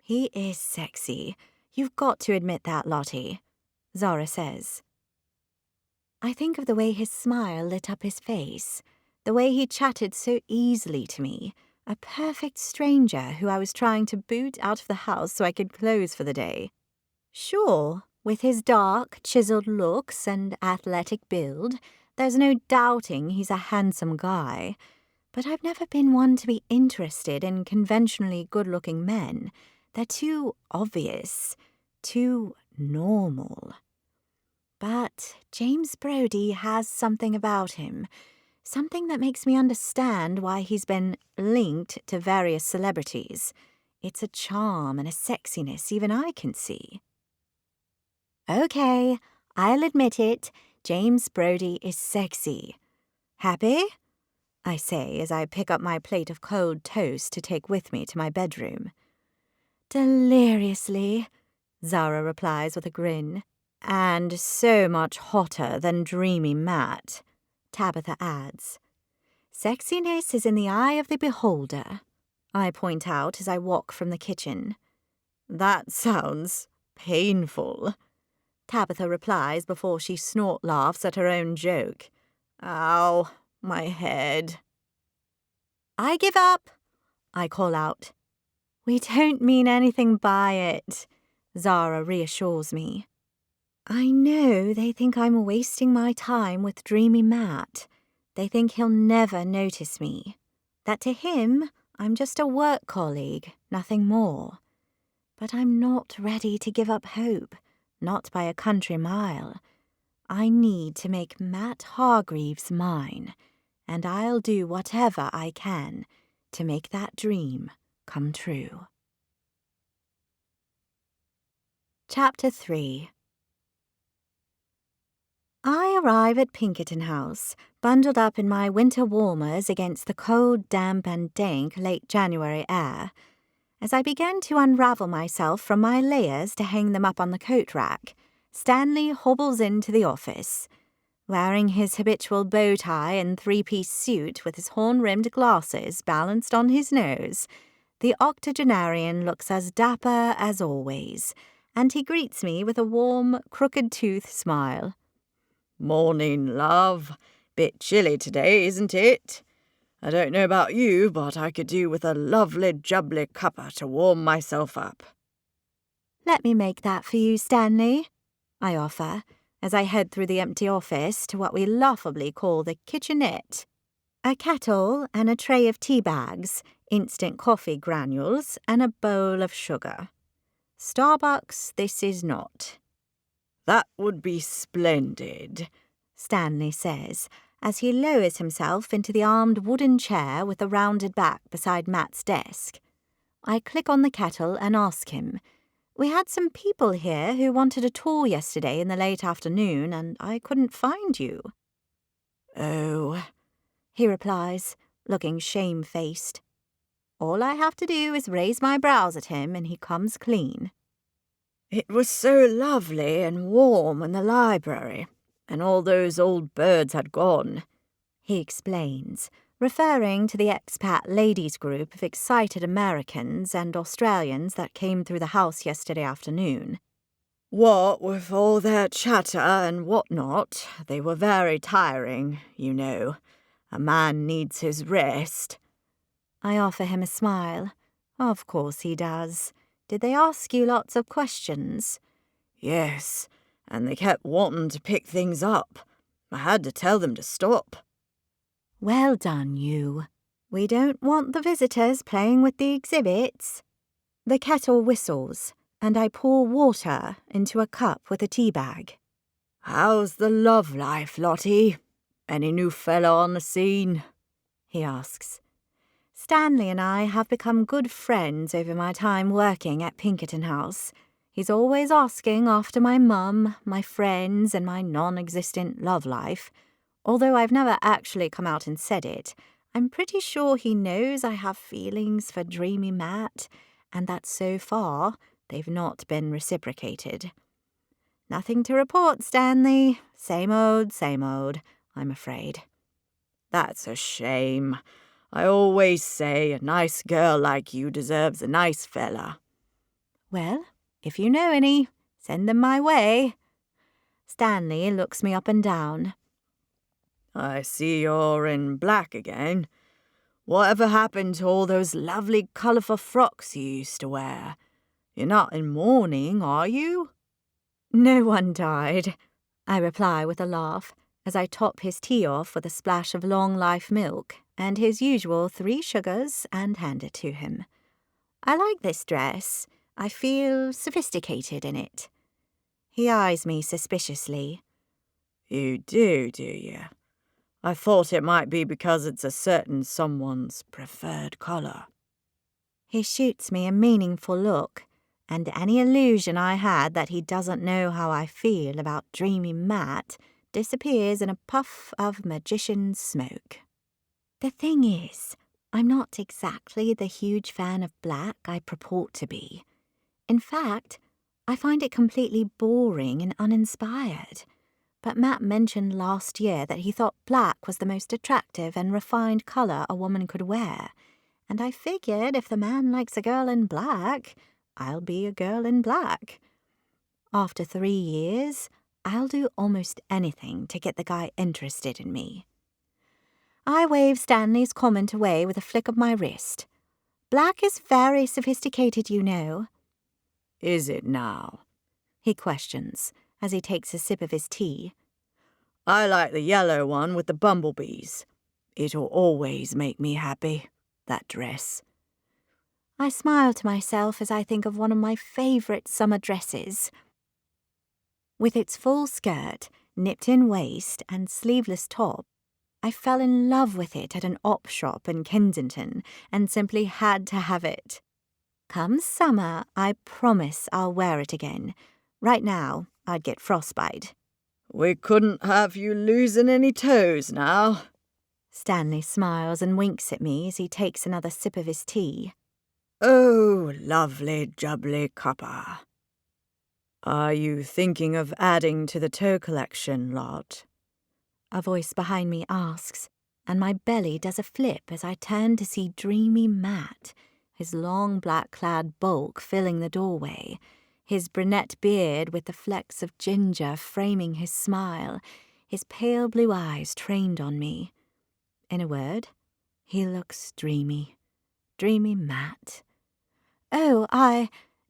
He is sexy. You've got to admit that, Lottie, Zara says. I think of the way his smile lit up his face, the way he chatted so easily to me, a perfect stranger who I was trying to boot out of the house so I could close for the day. Sure, with his dark, chiseled looks and athletic build, there's no doubting he's a handsome guy, but I've never been one to be interested in conventionally good-looking men. They're too obvious, too normal. But James Brody has something about him, something that makes me understand why he's been linked to various celebrities. It's a charm and a sexiness even I can see. Okay, I'll admit it, James Brody is sexy. Happy? I say as I pick up my plate of cold toast to take with me to my bedroom. Deliriously, Zara replies with a grin. And so much hotter than dreamy Matt, Tabitha adds. Sexiness is in the eye of the beholder, I point out as I walk from the kitchen. That sounds painful, Tabitha replies before she snort laughs at her own joke. Ow, my head. I give up, I call out. We don't mean anything by it, Zara reassures me. I know they think I'm wasting my time with dreamy Matt. They think he'll never notice me. That to him, I'm just a work colleague, nothing more. But I'm not ready to give up hope, not by a country mile. I need to make Matt Hargreaves mine, and I'll do whatever I can to make that dream come true. Chapter 3. I arrive at Pinkerton House, bundled up in my winter warmers against the cold, damp and dank late January air. As I begin to unravel myself from my layers to hang them up on the coat rack, Stanley hobbles into the office. Wearing his habitual bow tie and three-piece suit with his horn-rimmed glasses balanced on his nose, the octogenarian looks as dapper as always, and he greets me with a warm, crooked-tooth smile. Morning, love. Bit chilly today, isn't it? I don't know about you, but I could do with a lovely jubbly cuppa to warm myself up. Let me make that for you, Stanley, I offer, as I head through the empty office to what we laughably call the kitchenette. A kettle and a tray of tea bags, instant coffee granules, and a bowl of sugar. Starbucks this is not. That would be splendid, Stanley says, as he lowers himself into the armed wooden chair with the rounded back beside Matt's desk. I click on the kettle and ask him, We had some people here who wanted a tour yesterday in the late afternoon, and I couldn't find you." "Oh," he replies, looking shamefaced. All I have to do is raise my brows at him and he comes clean. "It was so lovely and warm in the library, and all those old birds had gone," he explains, referring to the expat ladies group of excited Americans and Australians that came through the house yesterday afternoon. "What with all their chatter and whatnot, they were very tiring, you know. A man needs his rest." I offer him a smile. Of course he does. Did they ask you lots of questions? "Yes, and they kept wanting to pick things up. I had to tell them to stop." Well done, you. We don't want the visitors playing with the exhibits. The kettle whistles, and I pour water into a cup with a tea bag. "How's the love life, Lottie? Any new fella on the scene?" he asks. Stanley and I have become good friends over my time working at Pinkerton House. He's always asking after my mum, my friends, and my non-existent love life. Although I've never actually come out and said it, I'm pretty sure he knows I have feelings for Dreamy Matt, and that so far they've not been reciprocated. Nothing to report, Stanley. Same old, I'm afraid. "That's a shame. I always say a nice girl like you deserves a nice fella." Well, if you know any, send them my way. Stanley looks me up and down. "I see you're in black again. Whatever happened to all those lovely colourful frocks you used to wear? You're not in mourning, are you?" No one died, I reply with a laugh, as I top his tea off with a splash of long life milk and his usual 3 sugars and hand it to him. I like this dress. I feel sophisticated in it. He eyes me suspiciously. "You do you? I thought it might be because it's a certain someone's preferred colour." He shoots me a meaningful look, and any illusion I had that he doesn't know how I feel about Dreamy Matt disappears in a puff of magician's smoke. The thing is, I'm not exactly the huge fan of black I purport to be. In fact, I find it completely boring and uninspired. But Matt mentioned last year that he thought black was the most attractive and refined colour a woman could wear, and I figured if the man likes a girl in black, I'll be a girl in black. After 3 years, I'll do almost anything to get the guy interested in me. I wave Stanley's comment away with a flick of my wrist. Black is very sophisticated, you know. "Is it now?" he questions, as he takes a sip of his tea. "I like the yellow one with the bumblebees. It'll always make me happy, that dress." I smile to myself as I think of one of my favourite summer dresses. With its full skirt, nipped-in waist, and sleeveless top, I fell in love with it at an op shop in Kensington and simply had to have it. Come summer, I promise I'll wear it again. Right now, I'd get frostbite. "We couldn't have you losing any toes now." Stanley smiles and winks at me as he takes another sip of his tea. "Oh, lovely jubbly cuppa. Are you thinking of adding to the toe collection, Lot?" A voice behind me asks, and my belly does a flip as I turn to see Dreamy Matt, his long black-clad bulk filling the doorway, his brunette beard with the flecks of ginger framing his smile, his pale blue eyes trained on me. In a word, he looks dreamy. Dreamy Matt. Oh,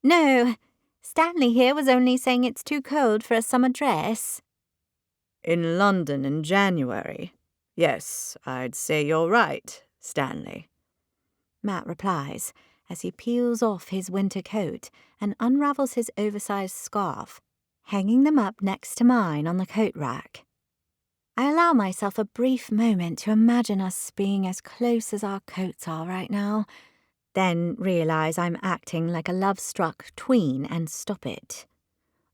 no, Stanley here was only saying it's too cold for a summer dress. "In London in January? Yes, I'd say you're right, Stanley," Matt replies, as he peels off his winter coat and unravels his oversized scarf, hanging them up next to mine on the coat rack. I allow myself a brief moment to imagine us being as close as our coats are right now. then realise I'm acting like a love-struck tween and stop it.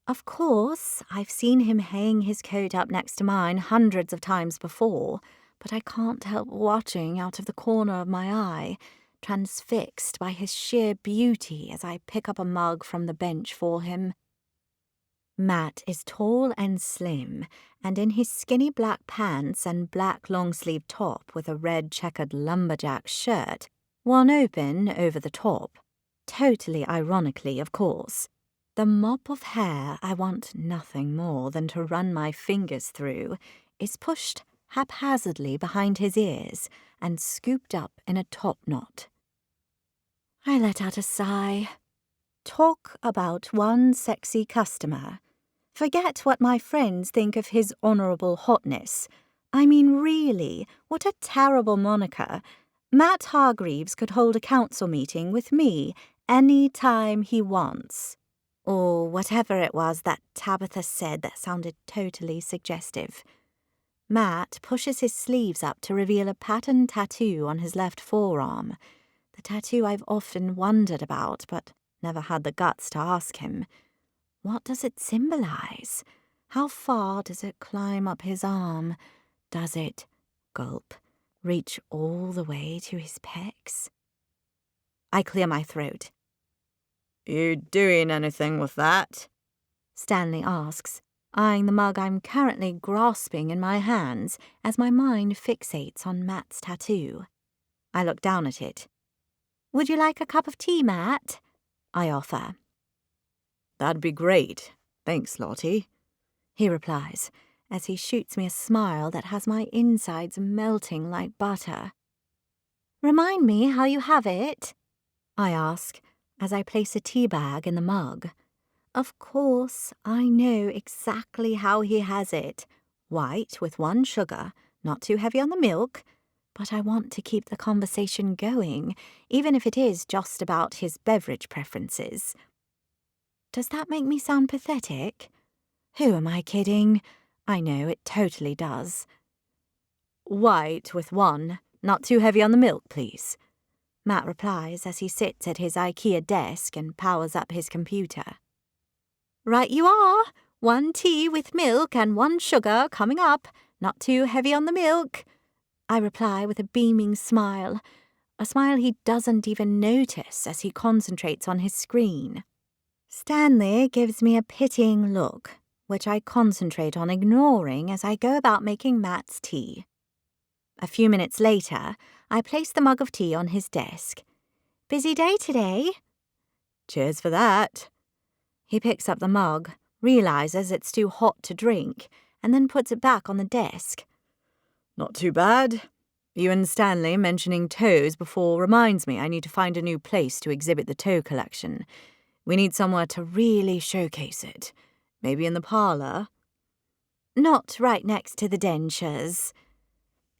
Of course, I've seen him hang his coat up next to mine hundreds of times before, but I can't help watching out of the corner of my eye, transfixed by his sheer beauty as I pick up a mug from the bench for him. Matt is tall and slim, and in his skinny black pants and black long-sleeved top with a red checkered lumberjack shirt, one open over the top. Totally ironically, of course. The mop of hair I want nothing more than to run my fingers through is pushed haphazardly behind his ears and scooped up in a top knot. I let out a sigh. Talk about one sexy customer. Forget what my friends think of his honourable hotness. I mean, really, what a terrible moniker. Matt Hargreaves could hold a council meeting with me any time he wants. Or whatever it was that Tabitha said that sounded totally suggestive. Matt pushes his sleeves up to reveal a patterned tattoo on his left forearm. The tattoo I've often wondered about, but never had the guts to ask him. What does it symbolize? How far does it climb up his arm? Does it, gulp, reach all the way to his pecs? I clear my throat. You doing anything with that? Stanley asks, eyeing the mug I'm currently grasping in my hands as my mind fixates on Matt's tattoo. I look down at it. Would you like a cup of tea, Matt? I offer. That'd be great. Thanks, Lottie, he replies, as he shoots me a smile that has my insides melting like butter. Remind me how you have it? I ask, as I place a tea bag in the mug. Of course, I know exactly how he has it. White with 1 sugar, not too heavy on the milk, but I want to keep the conversation going, even if it is just about his beverage preferences. Does that make me sound pathetic? Who am I kidding? I know it totally does. White with 1, not too heavy on the milk, please, Matt replies as he sits at his IKEA desk and powers up his computer. Right you are. 1 tea with milk and 1 sugar coming up, not too heavy on the milk, I reply with a beaming smile, a smile he doesn't even notice as he concentrates on his screen. Stanley gives me a pitying look, which I concentrate on ignoring as I go about making Matt's tea. A few minutes later, I place the mug of tea on his desk. Busy day today? Cheers for that. He picks up the mug, realizes it's too hot to drink, and then puts it back on the desk. Not too bad. You and Stanley mentioning toes before reminds me I need to find a new place to exhibit the toe collection. We need somewhere to really showcase it. Maybe in the parlour? Not right next to the dentures.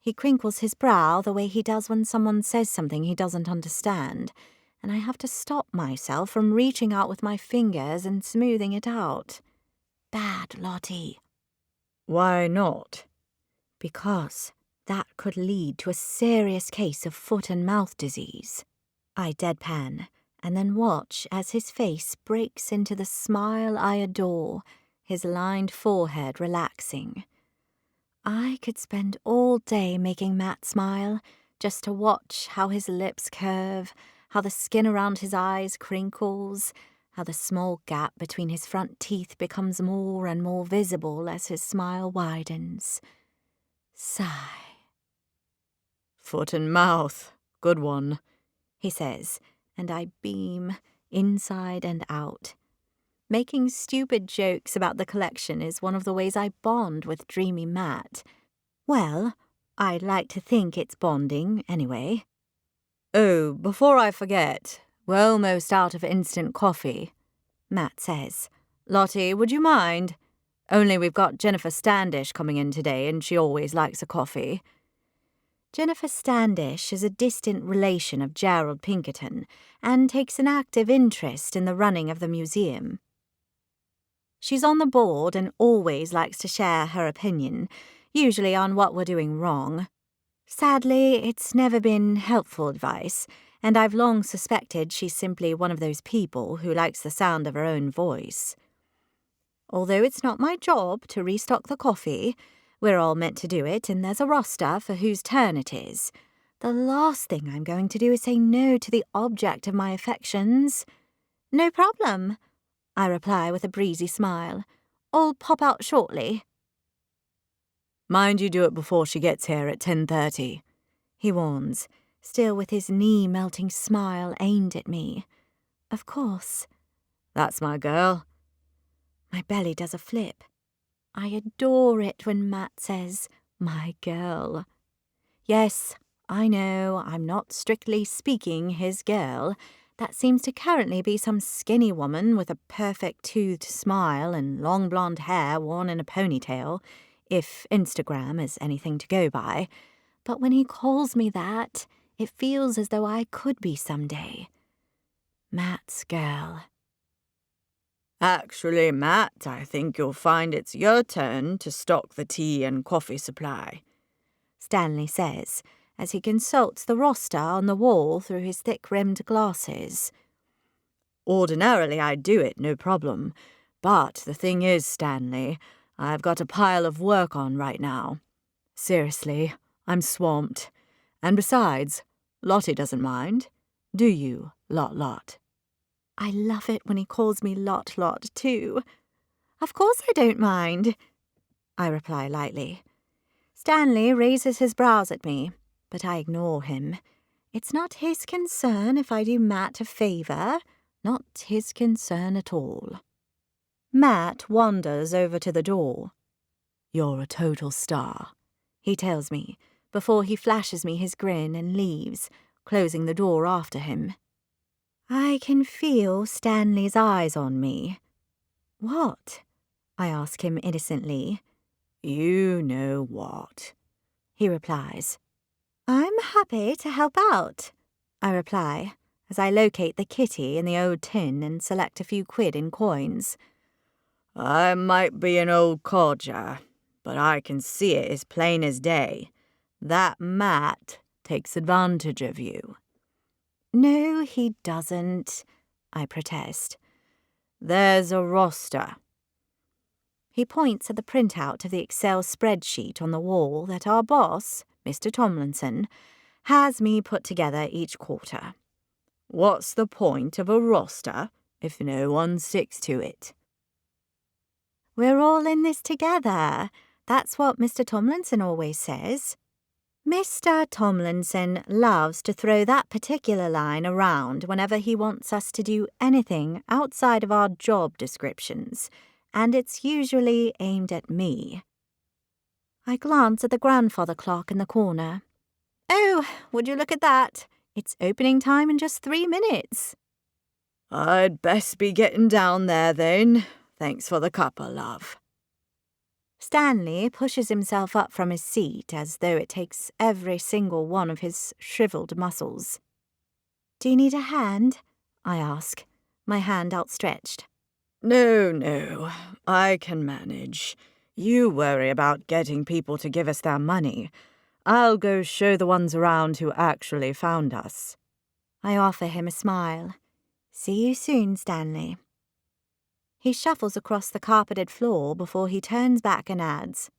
He crinkles his brow the way he does when someone says something he doesn't understand, and I have to stop myself from reaching out with my fingers and smoothing it out. Bad, Lottie. Why not? Because that could lead to a serious case of foot and mouth disease. I deadpan, and then watch as his face breaks into the smile I adore, his lined forehead relaxing. I could spend all day making Matt smile, just to watch how his lips curve, how the skin around his eyes crinkles, how the small gap between his front teeth becomes more and more visible as his smile widens. Sigh. Foot and mouth. Good one, he says, and I beam, inside and out. Making stupid jokes about the collection is one of the ways I bond with dreamy Matt. Well, I'd like to think it's bonding, anyway. Oh, before I forget, we're almost out of instant coffee, Matt says. Lottie, would you mind? Only we've got Jennifer Standish coming in today, and she always likes a coffee. Jennifer Standish is a distant relation of Gerald Pinkerton and takes an active interest in the running of the museum. She's on the board and always likes to share her opinion, usually on what we're doing wrong. Sadly, it's never been helpful advice, and I've long suspected she's simply one of those people who likes the sound of her own voice. Although it's not my job to restock the coffee, we're all meant to do it, and there's a roster for whose turn it is. The last thing I'm going to do is say no to the object of my affections. No problem, I reply with a breezy smile. I'll pop out shortly. Mind you do it before she gets here at 10:30, he warns, still with his knee-melting smile aimed at me. Of course. That's my girl. My belly does a flip. I adore it when Matt says, my girl. Yes, I know, I'm not strictly speaking his girl. That seems to currently be some skinny woman with a perfect toothed smile and long blonde hair worn in a ponytail, if Instagram is anything to go by. But when he calls me that, it feels as though I could be someday. Matt's girl. Actually, Matt, I think you'll find it's your turn to stock the tea and coffee supply, Stanley says, as he consults the roster on the wall through his thick-rimmed glasses. Ordinarily I'd do it, no problem. But the thing is, Stanley, I've got a pile of work on right now. Seriously, I'm swamped. And besides, Lottie doesn't mind. Do you, Lot? I love it when he calls me Lot, too. Of course I don't mind, I reply lightly. Stanley raises his brows at me, but I ignore him. It's not his concern if I do Matt a favour, not his concern at all. Matt wanders over to the door. You're a total star, he tells me, before he flashes me his grin and leaves, closing the door after him. I can feel Stanley's eyes on me. What? I ask him innocently. You know what, he replies. I'm happy to help out, I reply, as I locate the kitty in the old tin and select a few quid in coins. I might be an old codger, but I can see it as plain as day. That Matt takes advantage of you. No, he doesn't, I protest. There's a roster. He points at the printout of the Excel spreadsheet on the wall that our boss, Mr. Tomlinson, has me put together each quarter. What's the point of a roster if no one sticks to it? We're all in this together. That's what Mr. Tomlinson always says. Mr. Tomlinson loves to throw that particular line around whenever he wants us to do anything outside of our job descriptions, and it's usually aimed at me. I glance at the grandfather clock in the corner. Oh, would you look at that? It's opening time in just 3 minutes. I'd best be getting down there then. Thanks for the cuppa, love. Stanley pushes himself up from his seat as though it takes every single one of his shriveled muscles. Do you need a hand? I ask, my hand outstretched. No, I can manage. You worry about getting people to give us their money. I'll go show the ones around who actually found us. I offer him a smile. See you soon, Stanley. He shuffles across the carpeted floor before he turns back and adds,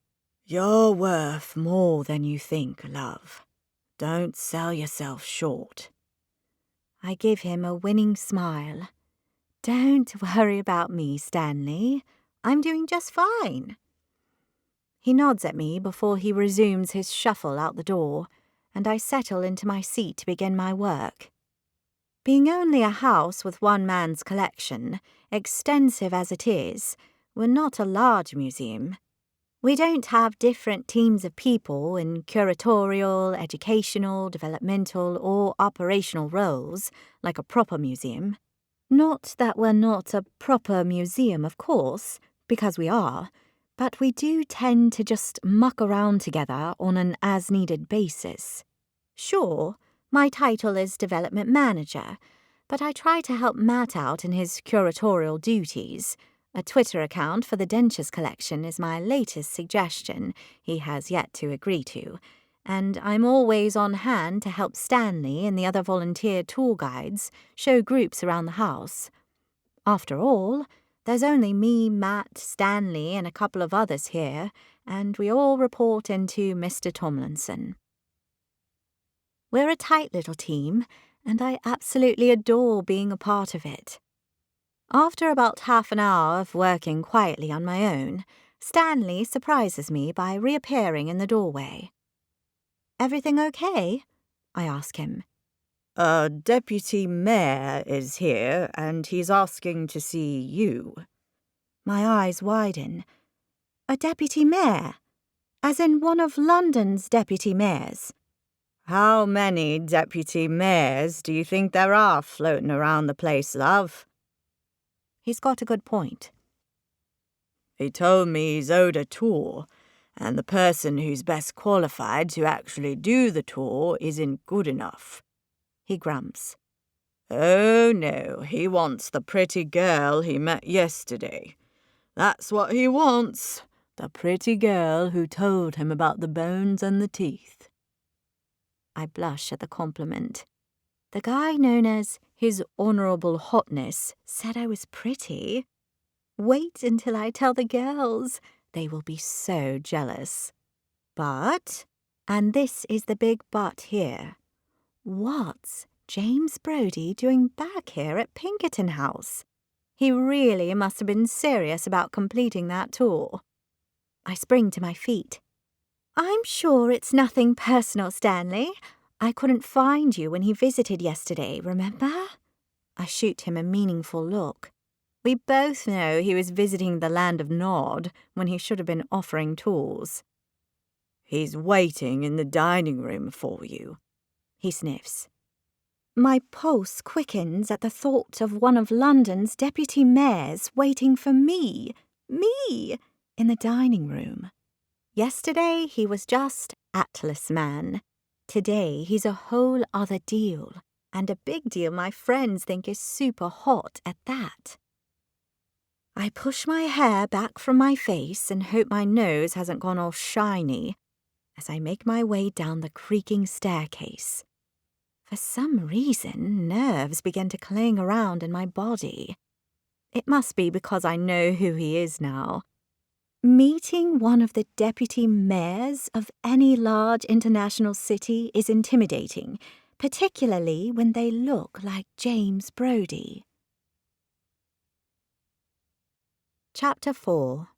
You're worth more than you think, love. Don't sell yourself short. I give him a winning smile. Don't worry about me, Stanley. I'm doing just fine. He nods at me before he resumes his shuffle out the door, and I settle into my seat to begin my work. Being only a house with one man's collection, extensive as it is, we're not a large museum. We don't have different teams of people in curatorial, educational, developmental, or operational roles like a proper museum. Not that we're not a proper museum, of course, because we are, but we do tend to just muck around together on an as-needed basis. Sure, my title is Development Manager, but I try to help Matt out in his curatorial duties. A Twitter account for the Dentures collection is my latest suggestion he has yet to agree to, and I'm always on hand to help Stanley and the other volunteer tour guides show groups around the house. After all, there's only me, Matt, Stanley, and a couple of others here, and we all report into Mr. Tomlinson. We're a tight little team, and I absolutely adore being a part of it. After about half an hour of working quietly on my own, Stanley surprises me by reappearing in the doorway. "Everything okay?" I ask him. A deputy mayor is here, and he's asking to see you." My eyes widen. A deputy mayor? As in one of London's deputy mayors? "How many deputy mayors do you think there are floating around the place, love?" He's got a good point. "He told me he's owed a tour, and the person who's best qualified to actually do the tour isn't good enough," he grumps. "Oh no, he wants the pretty girl he met yesterday. That's what he wants, the pretty girl who told him about the bones and the teeth." I blush at the compliment. The guy known as His Honourable Hotness said I was pretty. Wait until I tell the girls. They will be so jealous. But, and this is the big but here, what's James Brody doing back here at Pinkerton House? He really must have been serious about completing that tour. I spring to my feet. "I'm sure it's nothing personal, Stanley. I couldn't find you when he visited yesterday, remember?" I shoot him a meaningful look. We both know he was visiting the land of Nod when he should have been offering tours. "He's waiting in the dining room for you," he sniffs. My pulse quickens at the thought of one of London's deputy mayors waiting for me, in the dining room. Yesterday he was just Atlas Man. Today he's a whole other deal, and a big deal my friends think is super hot at that. I push my hair back from my face and hope my nose hasn't gone all shiny as I make my way down the creaking staircase. For some reason, nerves begin to cling around in my body. It must be because I know who he is now. Meeting one of the deputy mayors of any large international city is intimidating, particularly when they look like James Brody. Chapter 4.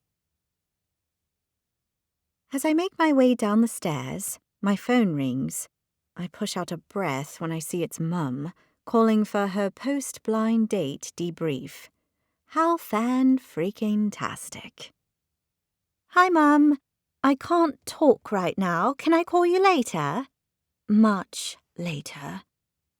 As I make my way down the stairs, my phone rings. I push out a breath when I see it's Mum, calling for her post-blind date debrief. How fan-freaking-tastic. "Hi, Mum. I can't talk right now. Can I call you later?" "Much later."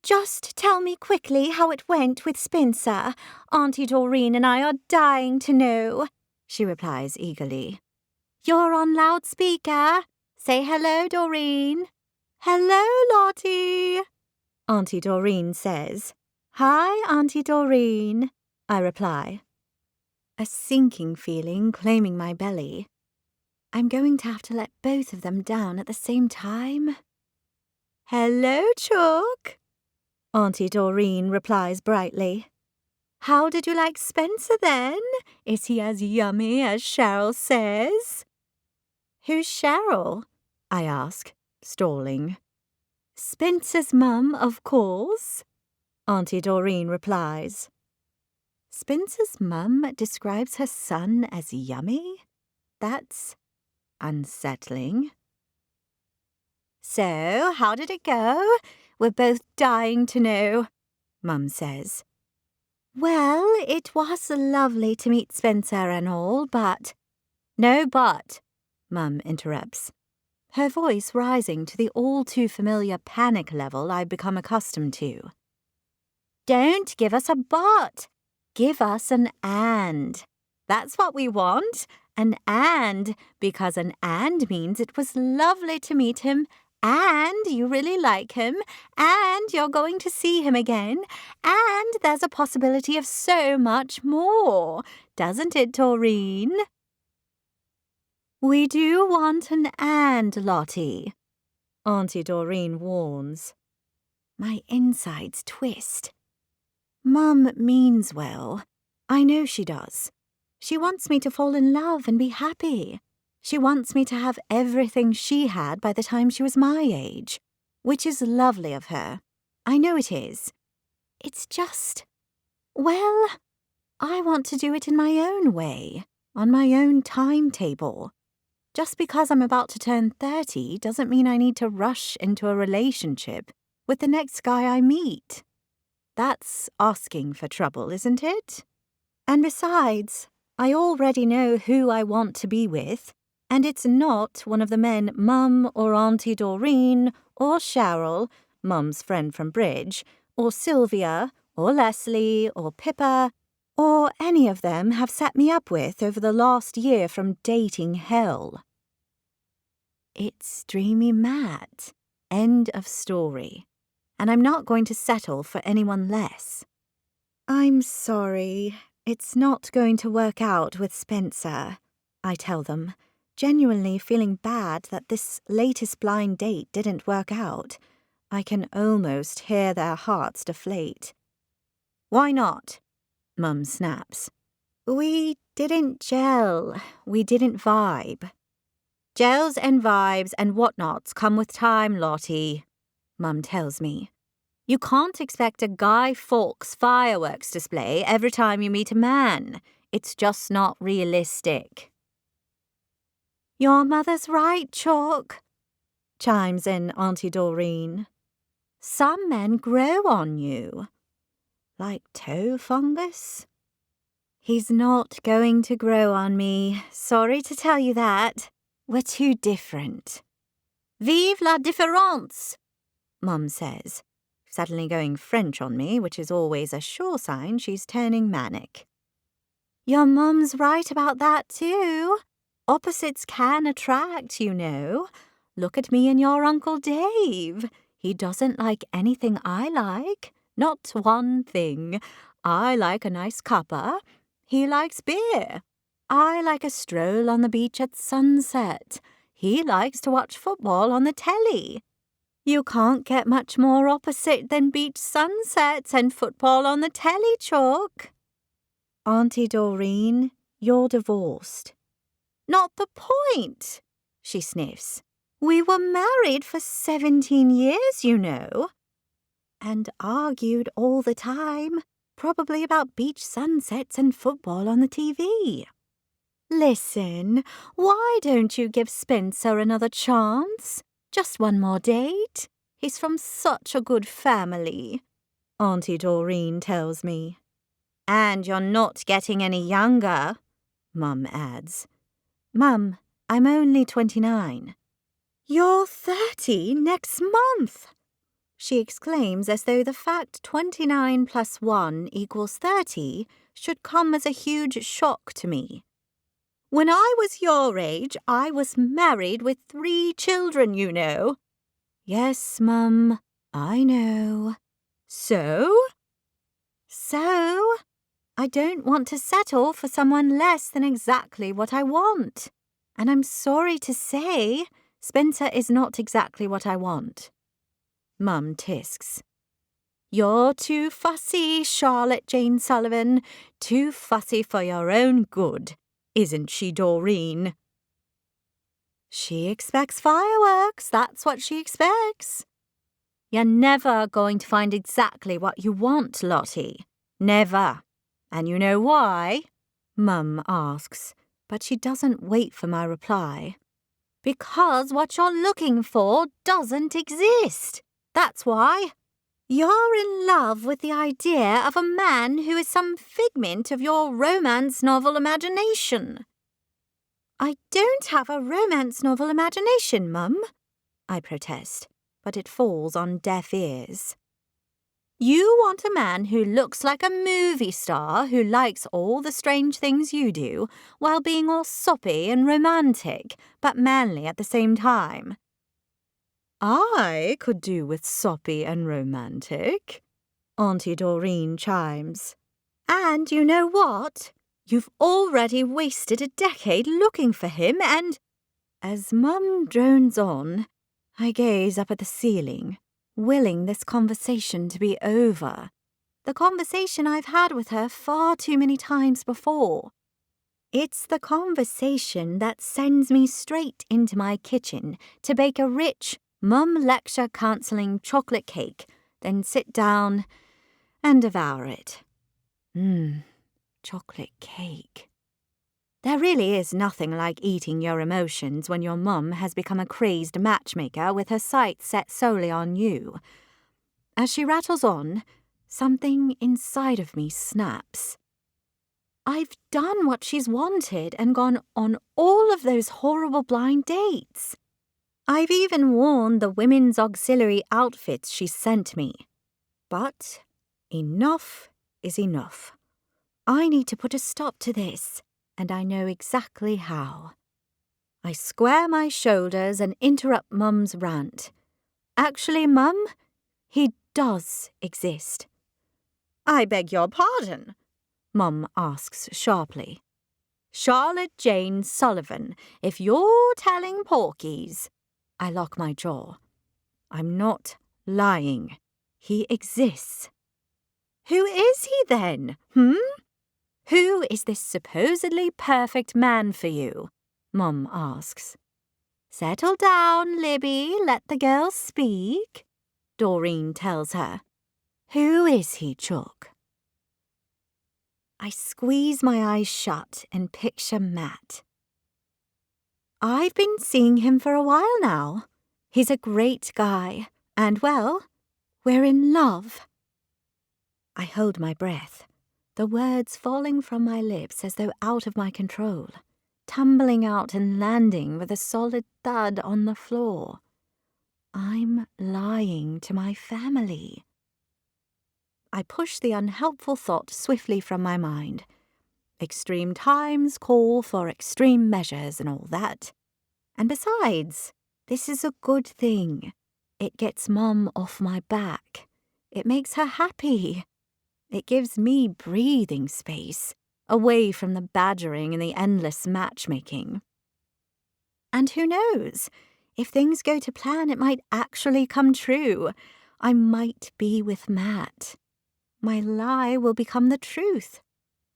"Just tell me quickly how it went with Spencer. Auntie Doreen and I are dying to know," she replies eagerly. "You're on loudspeaker. Say hello, Doreen." "Hello, Lottie," Auntie Doreen says. "Hi, Auntie Doreen," I reply. A sinking feeling claiming my belly. I'm going to have to let both of them down at the same time. "Hello, Chuck," Auntie Doreen replies brightly. "How did you like Spencer then? Is he as yummy as Cheryl says?" "Who's Cheryl?" I ask, stalling. "Spencer's mum, of course," Auntie Doreen replies. Spencer's mum describes her son as yummy? That's unsettling. "So, how did it go? We're both dying to know," Mum says. "Well, it was lovely to meet Spencer and all, but—" "No but," Mum interrupts, her voice rising to the all-too-familiar panic level I'd become accustomed to. "Don't give us a but. Give us an and. That's what we want, an and, because an and means it was lovely to meet him, and you really like him, and you're going to see him again, and there's a possibility of so much more. Doesn't it, Doreen?" "We do want an and, Lottie," Auntie Doreen warns. My insides twist. Mum means well. I know she does. She wants me to fall in love and be happy. She wants me to have everything she had by the time she was my age, which is lovely of her. I know it is. It's just, well, I want to do it in my own way, on my own timetable. Just because I'm about to turn 30 doesn't mean I need to rush into a relationship with the next guy I meet. That's asking for trouble, isn't it? And besides, I already know who I want to be with, and it's not one of the men Mum or Auntie Doreen or Cheryl, Mum's friend from Bridge, or Sylvia or Leslie or Pippa, or any of them have set me up with over the last year from dating hell. It's Dreamy Matt. End of story. And I'm not going to settle for anyone less. I'm sorry. It's not going to work out with Spencer, I tell them, genuinely feeling bad that this latest blind date didn't work out. I can almost hear their hearts deflate. Why not? Mum snaps. We didn't gel. We didn't vibe. Gels and vibes and whatnots come with time, Lottie, Mum tells me. You can't expect a Guy Fawkes fireworks display every time you meet a man. It's just not realistic. Your mother's right, Chalk, chimes in Auntie Doreen. Some men grow on you. Like toe fungus? He's not going to grow on me. Sorry to tell you that. We're too different. Vive la différence, Mum says, suddenly going French on me, which is always a sure sign she's turning manic. Your mum's right about that too. Opposites can attract, you know. Look at me and your Uncle Dave. He doesn't like anything I like. Not one thing. I like a nice cuppa. He likes beer. I like a stroll on the beach at sunset. He likes to watch football on the telly. You can't get much more opposite than beach sunsets and football on the telly, Chalk. Auntie Doreen, you're divorced. Not the point, she sniffs. We were married for 17 years, you know. And argued all the time, probably about beach sunsets and football on the TV. Listen, why don't you give Spencer another chance? Just one more date. He's from such a good family, Auntie Doreen tells me. And you're not getting any younger, Mum adds. Mum, I'm only 29. You're 30 next month, she exclaims as though the fact 29 plus 1 equals 30 should come as a huge shock to me. When I was your age, I was married with 3 children, you know. Yes, Mum, I know. So? So, I don't want to settle for someone less than exactly what I want. And I'm sorry to say, Spencer is not exactly what I want. Mum tisks. You're too fussy, Charlotte Jane Sullivan. Too fussy for your own good. Isn't she, Doreen? She expects fireworks, that's what she expects. You're never going to find exactly what you want, Lottie. Never. And you know why? Mum asks, but she doesn't wait for my reply. Because what you're looking for doesn't exist. That's why. You're in love with the idea of a man who is some figment of your romance novel imagination. I don't have a romance novel imagination, Mum, I protest, but it falls on deaf ears. You want a man who looks like a movie star who likes all the strange things you do while being all soppy and romantic, but manly at the same time. I could do with soppy and romantic, Auntie Doreen chimes. And you know what? You've already wasted a decade looking for him and... As Mum drones on, I gaze up at the ceiling, willing this conversation to be over. The conversation I've had with her far too many times before. It's the conversation that sends me straight into my kitchen to bake a rich, mum lecture cancelling chocolate cake, then sit down and devour it. Chocolate cake. There really is nothing like eating your emotions when your mum has become a crazed matchmaker with her sights set solely on you. As she rattles on, something inside of me snaps. I've done what she's wanted and gone on all of those horrible blind dates. I've even worn the women's auxiliary outfits she sent me. But enough is enough. I need to put a stop to this, and I know exactly how. I square my shoulders and interrupt Mum's rant. Actually, Mum, he does exist. I beg your pardon, Mum asks sharply. Charlotte Jane Sullivan, if you're telling porkies. I lock my jaw. I'm not lying. He exists. Who is he then, Who is this supposedly perfect man for you? Mum asks. Settle down, Libby, let the girl speak, Doreen tells her. Who is he, Chuck? I squeeze my eyes shut and picture Matt. I've been seeing him for a while now. He's a great guy, and well, we're in love. I hold my breath, the words falling from my lips as though out of my control, tumbling out and landing with a solid thud on the floor. I'm lying to my family. I push the unhelpful thought swiftly from my mind. Extreme times call for extreme measures and all that. And besides, this is a good thing. It gets Mum off my back. It makes her happy. It gives me breathing space, away from the badgering and the endless matchmaking. And who knows? If things go to plan, it might actually come true. I might be with Matt. My lie will become the truth.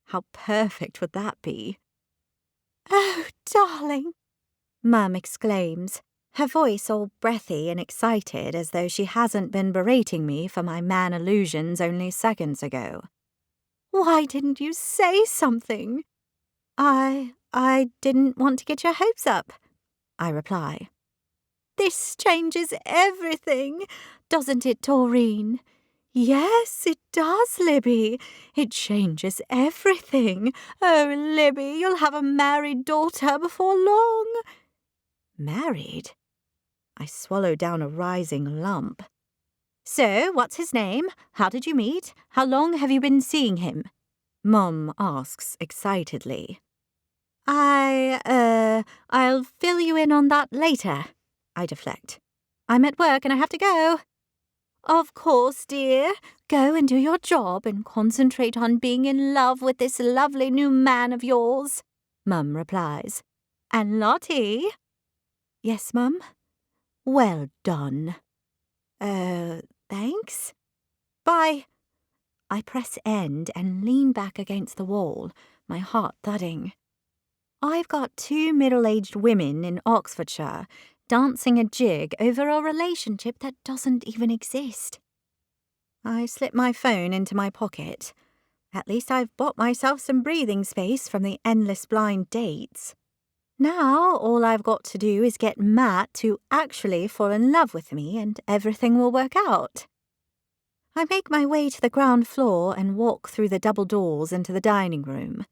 How perfect would that be? Oh, darling, Mum exclaims, her voice all breathy and excited as though she hasn't been berating me for my man illusions only seconds ago. Why didn't you say something? I didn't want to get your hopes up, I reply. This changes everything, doesn't it, Doreen? Yes, it does, Libby. It changes everything. Oh, Libby, you'll have a married daughter before long. Married? I swallow down a rising lump. So, what's his name? How did you meet? How long have you been seeing him? Mum asks excitedly. I'll fill you in on that later, I deflect. I'm at work and I have to go. Of course, dear. Go and do your job and concentrate on being in love with this lovely new man of yours, Mum replies. And Lottie? Yes, Mum? Well done. Thanks. Bye. I press end and lean back against the wall, my heart thudding. I've got two middle-aged women in Oxfordshire dancing a jig over a relationship that doesn't even exist. I slip my phone into my pocket. At least I've bought myself some breathing space from the endless blind dates. Now all I've got to do is get Matt to actually fall in love with me and everything will work out. I make my way to the ground floor and walk through the double doors into the dining room.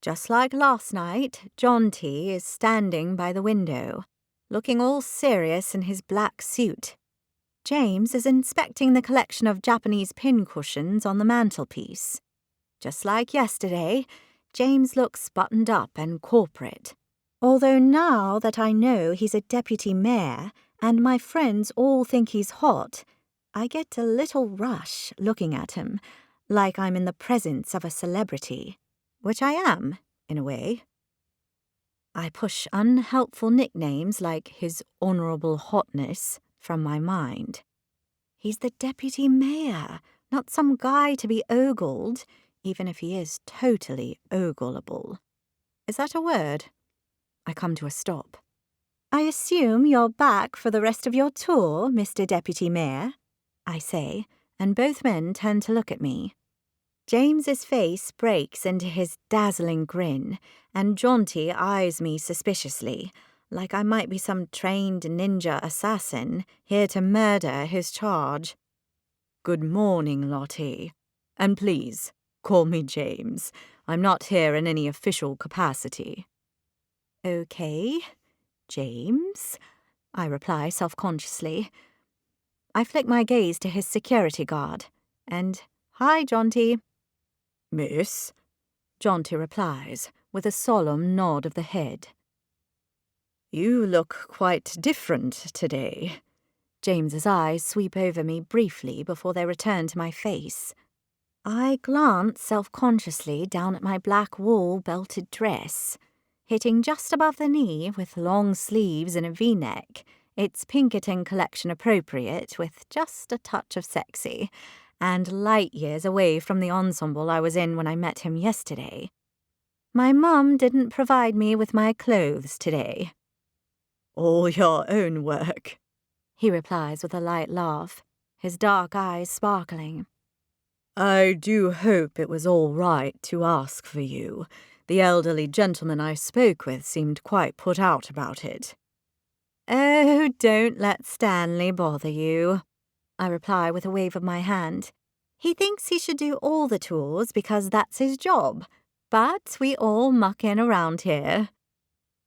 Just like last night, John T. is standing by the window, looking all serious in his black suit. James is inspecting the collection of Japanese pincushions on the mantelpiece. Just like yesterday, James looks buttoned up and corporate. Although now that I know he's a deputy mayor and my friends all think he's hot, I get a little rush looking at him, like I'm in the presence of a celebrity, which I am, in a way. I push unhelpful nicknames like His Honourable Hotness from my mind. He's the deputy mayor, not some guy to be ogled, even if he is totally ogleable. Is that a word? I come to a stop. I assume you're back for the rest of your tour, Mr. Deputy Mayor, I say, and both men turn to look at me. James's face breaks into his dazzling grin, and Jaunty eyes me suspiciously, like I might be some trained ninja assassin here to murder his charge. Good morning, Lottie. And please, call me James. I'm not here in any official capacity. Okay, James, I reply self-consciously. I flick my gaze to his security guard, and, hi, Jaunty. Miss? Jaunty replies, with a solemn nod of the head. You look quite different today. James's eyes sweep over me briefly before they return to my face. I glance self-consciously down at my black wool-belted dress, hitting just above the knee with long sleeves and a V-neck, its Pinkerton collection appropriate with just a touch of sexy, and light years away from the ensemble I was in when I met him yesterday. My mum didn't provide me with my clothes today. All your own work, he replies with a light laugh, his dark eyes sparkling. I do hope it was all right to ask for you. The elderly gentleman I spoke with seemed quite put out about it. Oh, don't let Stanley bother you, I reply with a wave of my hand. He thinks he should do all the tours because that's his job, but we all muck in around here.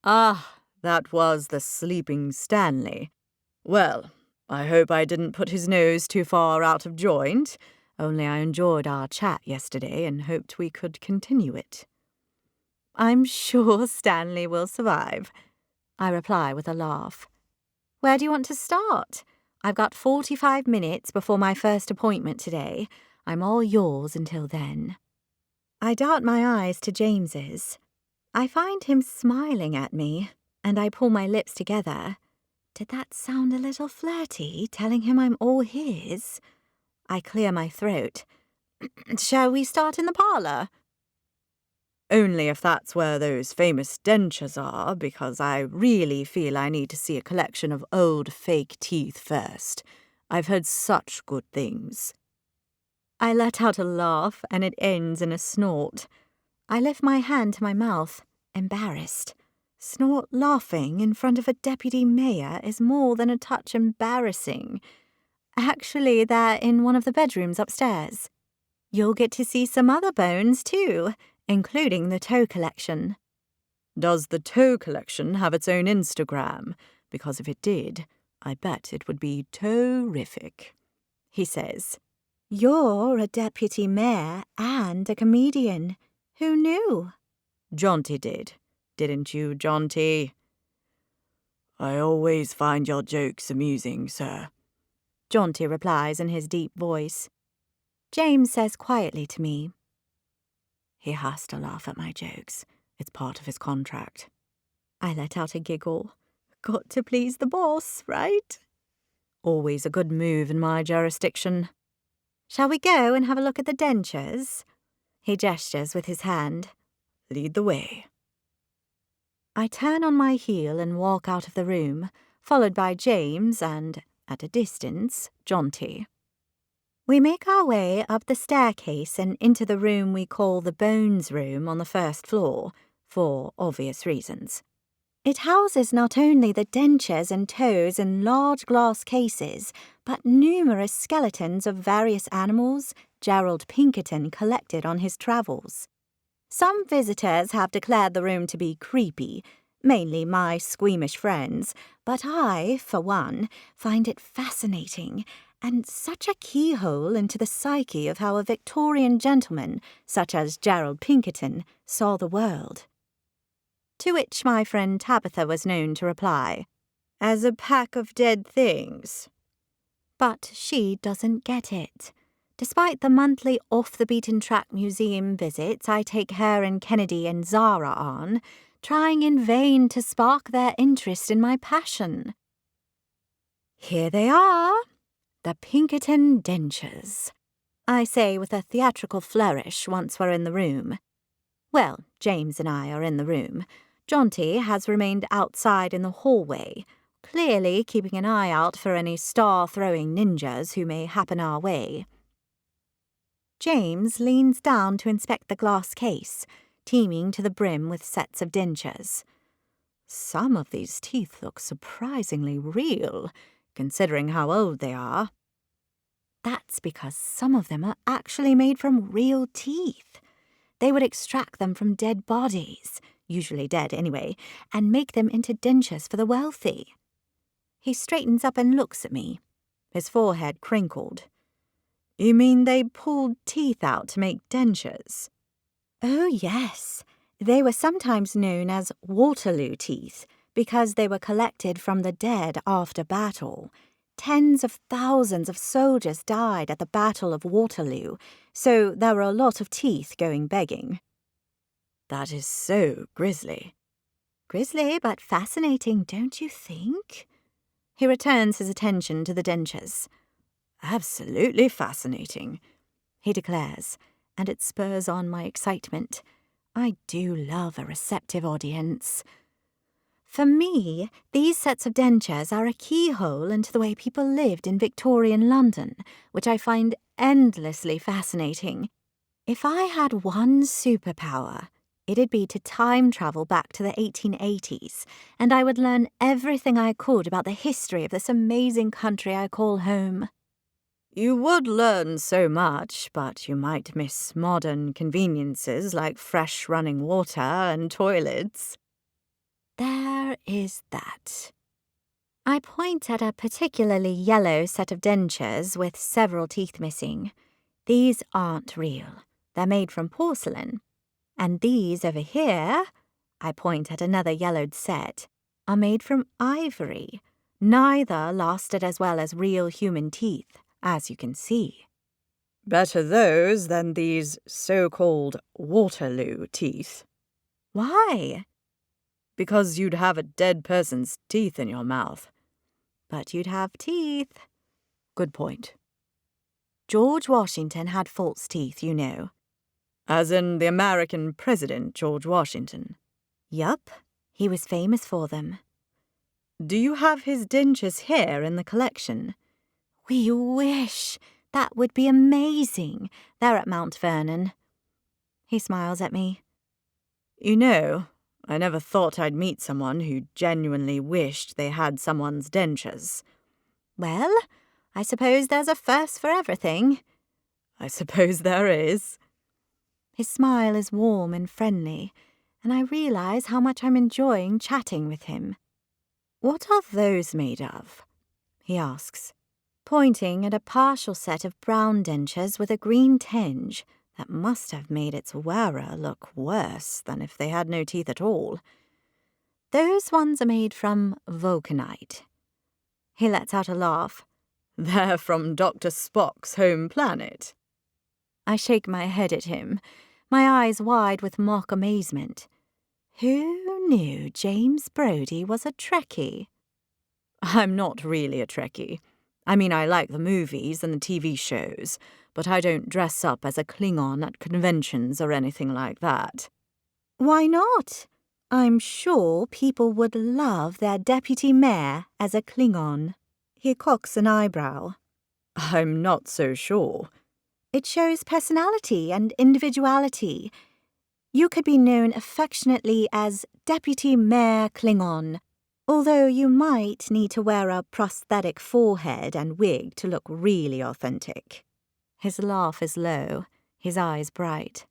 Ah, that was the sleeping Stanley. Well, I hope I didn't put his nose too far out of joint, only I enjoyed our chat yesterday and hoped we could continue it. I'm sure Stanley will survive, I reply with a laugh. Where do you want to start? I've got 45 minutes before my first appointment today. I'm all yours until then. I dart my eyes to James's. I find him smiling at me, and I pull my lips together. Did that sound a little flirty, telling him I'm all his? I clear my throat. Shall we start in the parlour? Only if that's where those famous dentures are, because I really feel I need to see a collection of old fake teeth first. I've heard such good things. I let out a laugh, and it ends in a snort. I lift my hand to my mouth, embarrassed. Snort laughing in front of a deputy mayor is more than a touch embarrassing. Actually, they're in one of the bedrooms upstairs. You'll get to see some other bones, too, including the toe collection. Does the toe collection have its own Instagram? Because if it did, I bet it would be terrific, he says. You're a deputy mayor and a comedian. Who knew? Jaunty did. Didn't you, Jaunty? I always find your jokes amusing, sir, Jaunty replies in his deep voice. James says quietly to me, he has to laugh at my jokes. It's part of his contract. I let out a giggle. Got to please the boss, right? Always a good move in my jurisdiction. Shall we go and have a look at the dentures? He gestures with his hand. Lead the way. I turn on my heel and walk out of the room, followed by James and, at a distance, Jaunty. We make our way up the staircase and into the room we call the Bones Room on the first floor, for obvious reasons. It houses not only the dentures and toes in large glass cases, but numerous skeletons of various animals Gerald Pinkerton collected on his travels. Some visitors have declared the room to be creepy, mainly my squeamish friends, but I, for one, find it fascinating and such a keyhole into the psyche of how a Victorian gentleman, such as Gerald Pinkerton, saw the world. To which my friend Tabitha was known to reply, as a pack of dead things. But she doesn't get it. Despite the monthly off-the-beaten-track museum visits I take her and Kennedy and Zara on, trying in vain to spark their interest in my passion. Here they are, the Pinkerton dentures, I say with a theatrical flourish once we're in the room. Well, James and I are in the room. Jaunty has remained outside in the hallway, clearly keeping an eye out for any star-throwing ninjas who may happen our way. James leans down to inspect the glass case, teeming to the brim with sets of dentures. Some of these teeth look surprisingly real, considering how old they are. That's because some of them are actually made from real teeth. They would extract them from dead bodies, usually dead anyway, and make them into dentures for the wealthy. He straightens up and looks at me, his forehead crinkled. You mean they pulled teeth out to make dentures? Oh, yes. They were sometimes known as Waterloo teeth because they were collected from the dead after battle. Tens of thousands of soldiers died at the Battle of Waterloo, so there were a lot of teeth going begging. That is so grisly. Grisly, but fascinating, don't you think? He returns his attention to the dentures. Absolutely fascinating, he declares, and it spurs on my excitement. I do love a receptive audience. For me, these sets of dentures are a keyhole into the way people lived in Victorian London, which I find endlessly fascinating. If I had one superpower, it'd be to time travel back to the 1880s, and I would learn everything I could about the history of this amazing country I call home. You would learn so much, but you might miss modern conveniences like fresh running water and toilets. There is that. I point at a particularly yellow set of dentures with several teeth missing. These aren't real. They're made from porcelain. And these over here, I point at another yellowed set, are made from ivory. Neither lasted as well as real human teeth, as you can see. Better those than these so-called Waterloo teeth. Why? Because you'd have a dead person's teeth in your mouth. But you'd have teeth. Good point. George Washington had false teeth, you know. As in the American president, George Washington. Yup, he was famous for them. Do you have his dentures here in the collection? We wish. That would be amazing. They're at Mount Vernon. He smiles at me. You know, I never thought I'd meet someone who genuinely wished they had someone's dentures. Well, I suppose there's a first for everything. I suppose there is. His smile is warm and friendly, and I realize how much I'm enjoying chatting with him. What are those made of? He asks, pointing at a partial set of brown dentures with a green tinge that must have made its wearer look worse than if they had no teeth at all. Those ones are made from vulcanite. He lets out a laugh. They're from Dr. Spock's home planet. I shake my head at him, my eyes wide with mock amazement. Who knew James Brody was a Trekkie? I'm not really a Trekkie. I mean, I like the movies and the TV shows, but I don't dress up as a Klingon at conventions or anything like that. Why not? I'm sure people would love their deputy mayor as a Klingon. He cocks an eyebrow. I'm not so sure. It shows personality and individuality. You could be known affectionately as Deputy Mayor Klingon, although you might need to wear a prosthetic forehead and wig to look really authentic. His laugh is low, his eyes bright.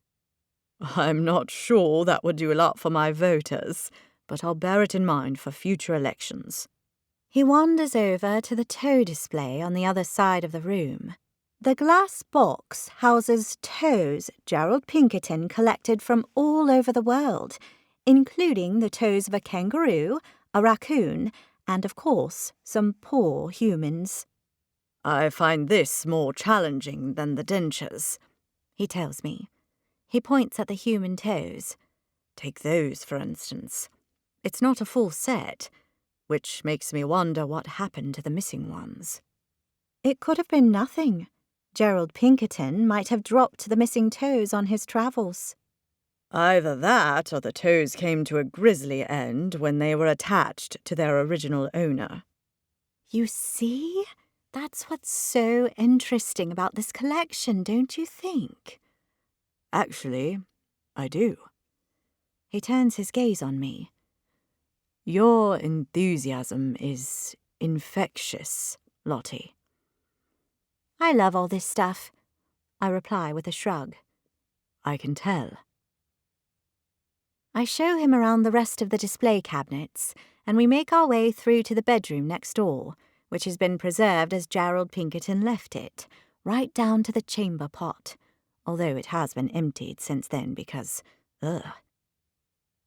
I'm not sure that would do a lot for my voters, but I'll bear it in mind for future elections. He wanders over to the toe display on the other side of the room. The glass box houses toes Gerald Pinkerton collected from all over the world, including the toes of a kangaroo, a raccoon, and, of course, some poor humans. I find this more challenging than the dentures, he tells me. He points at the human toes. Take those, for instance. It's not a full set, which makes me wonder what happened to the missing ones. It could have been nothing. Gerald Pinkerton might have dropped the missing toes on his travels. Either that or the toes came to a grisly end when they were attached to their original owner. You see? That's what's so interesting about this collection, don't you think? Actually, I do. He turns his gaze on me. Your enthusiasm is infectious, Lottie. I love all this stuff, I reply with a shrug. I can tell. I show him around the rest of the display cabinets, and we make our way through to the bedroom next door, which has been preserved as Gerald Pinkerton left it, right down to the chamber pot, although it has been emptied since then because, ugh.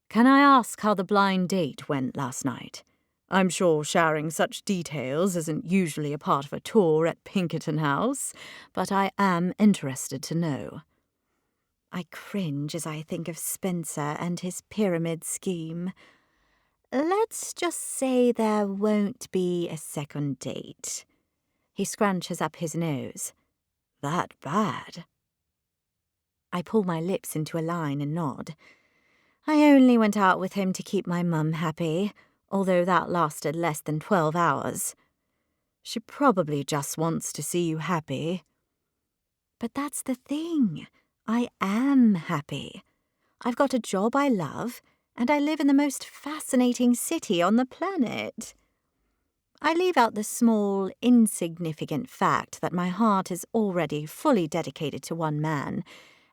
Can I ask how the blind date went last night? I'm sure sharing such details isn't usually a part of a tour at Pinkerton House, but I am interested to know. I cringe as I think of Spencer and his pyramid scheme. Let's just say there won't be a second date. He scrunches up his nose. That bad? I pull my lips into a line and nod. I only went out with him to keep my mum happy, although that lasted less than 12 hours. She probably just wants to see you happy. But that's the thing. I am happy. I've got a job I love, and I live in the most fascinating city on the planet. I leave out the small, insignificant fact that my heart is already fully dedicated to one man,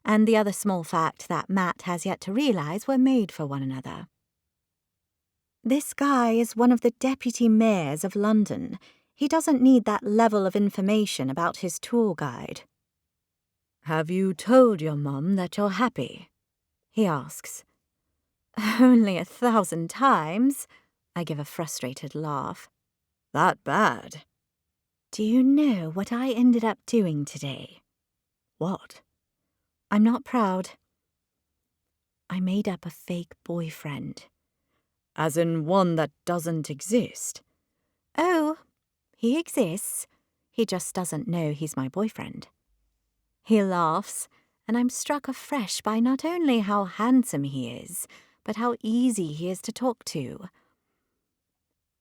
and the other small fact that Matt has yet to realise we're made for one another. This guy is one of the deputy mayors of London. He doesn't need that level of information about his tour guide. Have you told your mum that you're happy? He asks. Only 1,000 times. I give a frustrated laugh. That bad? Do you know what I ended up doing today? What? I'm not proud. I made up a fake boyfriend. As in one that doesn't exist? Oh, he exists. He just doesn't know he's my boyfriend. He laughs, and I'm struck afresh by not only how handsome he is, but how easy he is to talk to.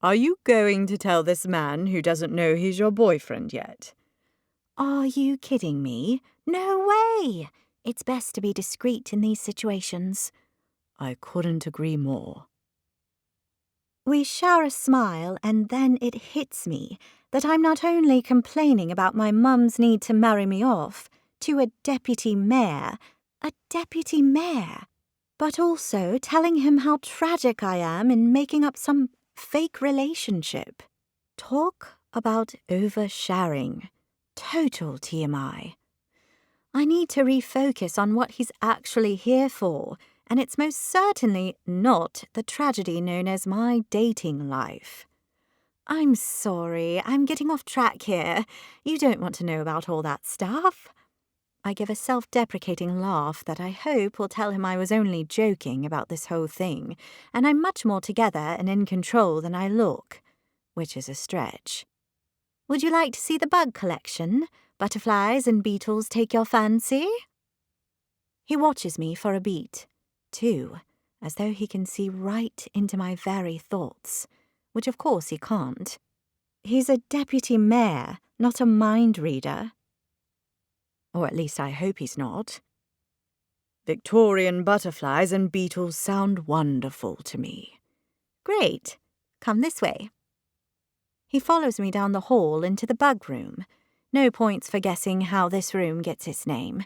Are you going to tell this man who doesn't know he's your boyfriend yet? Are you kidding me? No way! It's best to be discreet in these situations. I couldn't agree more. We share a smile, and then it hits me that I'm not only complaining about my mum's need to marry me off to a deputy mayor, but also telling him how tragic I am in making up some fake relationship. Talk about oversharing. Total TMI. I need to refocus on what he's actually here for, and it's most certainly not the tragedy known as my dating life. I'm sorry, I'm getting off track here. You don't want to know about all that stuff. I give a self-deprecating laugh that I hope will tell him I was only joking about this whole thing, and I'm much more together and in control than I look, which is a stretch. Would you like to see the bug collection? Butterflies and beetles take your fancy? He watches me for a beat, too, as though he can see right into my very thoughts, which of course he can't. He's a deputy mayor, not a mind reader. Or at least I hope he's not. Victorian butterflies and beetles sound wonderful to me. Great. Come this way. He follows me down the hall into the bug room. No points for guessing how this room gets its name.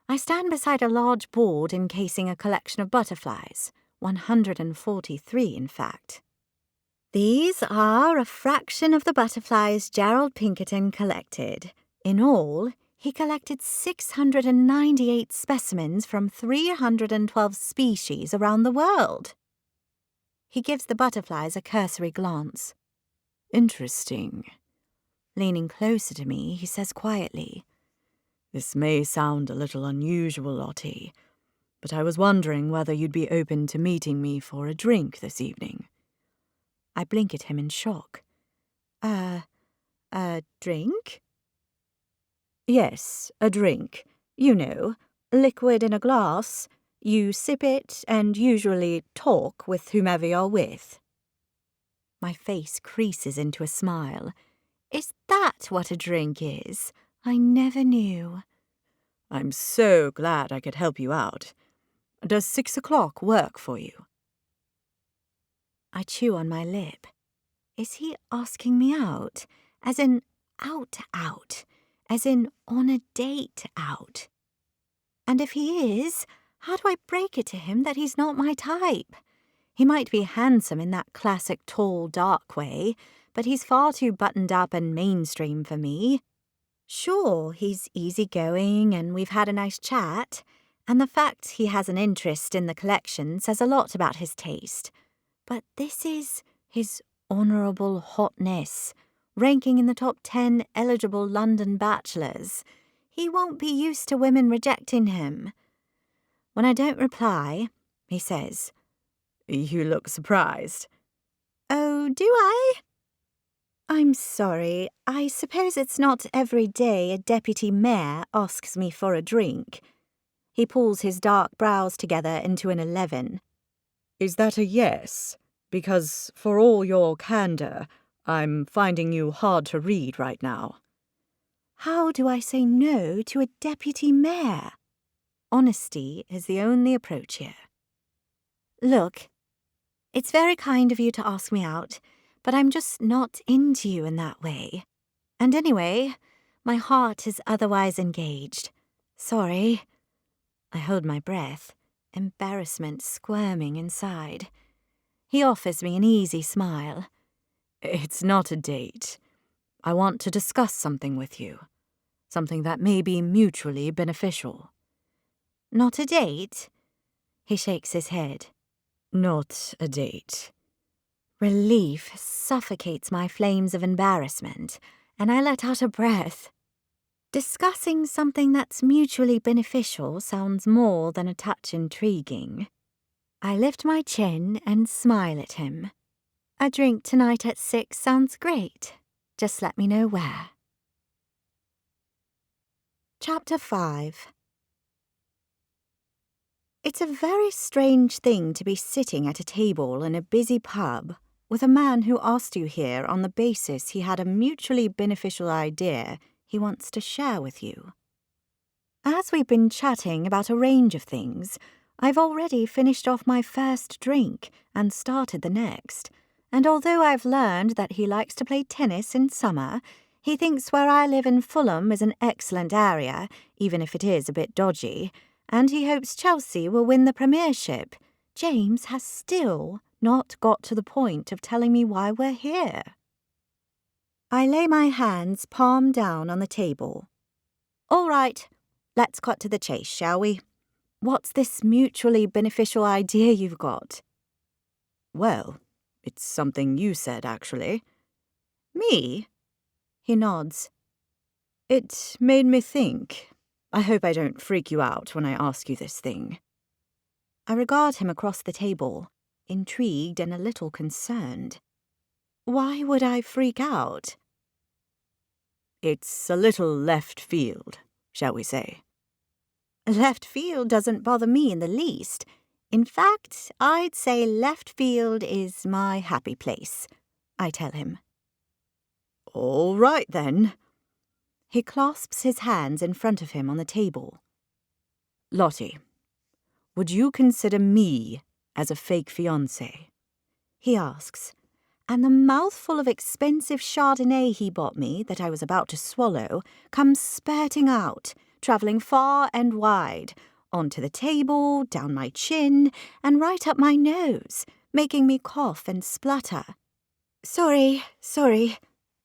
I stand beside a large board encasing a collection of butterflies, 143 in fact. These are a fraction of the butterflies Gerald Pinkerton collected. In all, he collected 698 specimens from 312 species around the world. He gives the butterflies a cursory glance. Interesting. Leaning closer to me, he says quietly, This may sound a little unusual, Lottie, but I was wondering whether you'd be open to meeting me for a drink this evening. I blink at him in shock. A drink? Yes, a drink. You know, liquid in a glass. You sip it and usually talk with whomever you're with. My face creases into a smile. Is that what a drink is? I never knew. I'm so glad I could help you out. Does 6 o'clock work for you? I chew on my lip. Is he asking me out? As in out? As in on a date out? And if he is, how do I break it to him that he's not my type? He might be handsome in that classic tall, dark way, but he's far too buttoned up and mainstream for me. Sure, he's easygoing and we've had a nice chat, and the fact he has an interest in the collection says a lot about his taste. But this is his honourable hotness, ranking in the top 10 eligible London bachelors. He won't be used to women rejecting him. When I don't reply, he says, You look surprised. Oh, do I? I'm sorry. I suppose it's not every day a deputy mayor asks me for a drink. He pulls his dark brows together into an 11. Is that a yes? Because for all your candour, I'm finding you hard to read right now. How do I say no to a deputy mayor? Honesty is the only approach here. Look, it's very kind of you to ask me out, but I'm just not into you in that way. And anyway, my heart is otherwise engaged. Sorry. I hold my breath, embarrassment squirming inside. He offers me an easy smile. It's not a date. I want to discuss something with you. Something that may be mutually beneficial. Not a date? He shakes his head. Not a date. Relief suffocates my flames of embarrassment, and I let out a breath. Discussing something that's mutually beneficial sounds more than a touch intriguing. I lift my chin and smile at him. A drink tonight at 6 sounds great. Just let me know where. Chapter 5. It's a very strange thing to be sitting at a table in a busy pub with a man who asked you here on the basis he had a mutually beneficial idea he wants to share with you. As we've been chatting about a range of things, I've already finished off my first drink and started the next, and although I've learned that he likes to play tennis in summer, he thinks where I live in Fulham is an excellent area, even if it is a bit dodgy, and he hopes Chelsea will win the Premiership. James has still not got to the point of telling me why we're here. I lay my hands palm down on the table. All right, let's cut to the chase, shall we? What's this mutually beneficial idea you've got? Well, it's something you said, actually. Me? He nods. It made me think. I hope I don't freak you out when I ask you this thing. I regard him across the table, intrigued and a little concerned. Why would I freak out? It's a little left field, shall we say. Left field doesn't bother me in the least. In fact, I'd say left field is my happy place, I tell him. All right, then. He clasps his hands in front of him on the table. Lottie, would you consider me as a fake fiancé? He asks, and the mouthful of expensive Chardonnay he bought me that I was about to swallow comes spurting out, travelling far and wide, onto the table, down my chin, and right up my nose, making me cough and splutter. Sorry,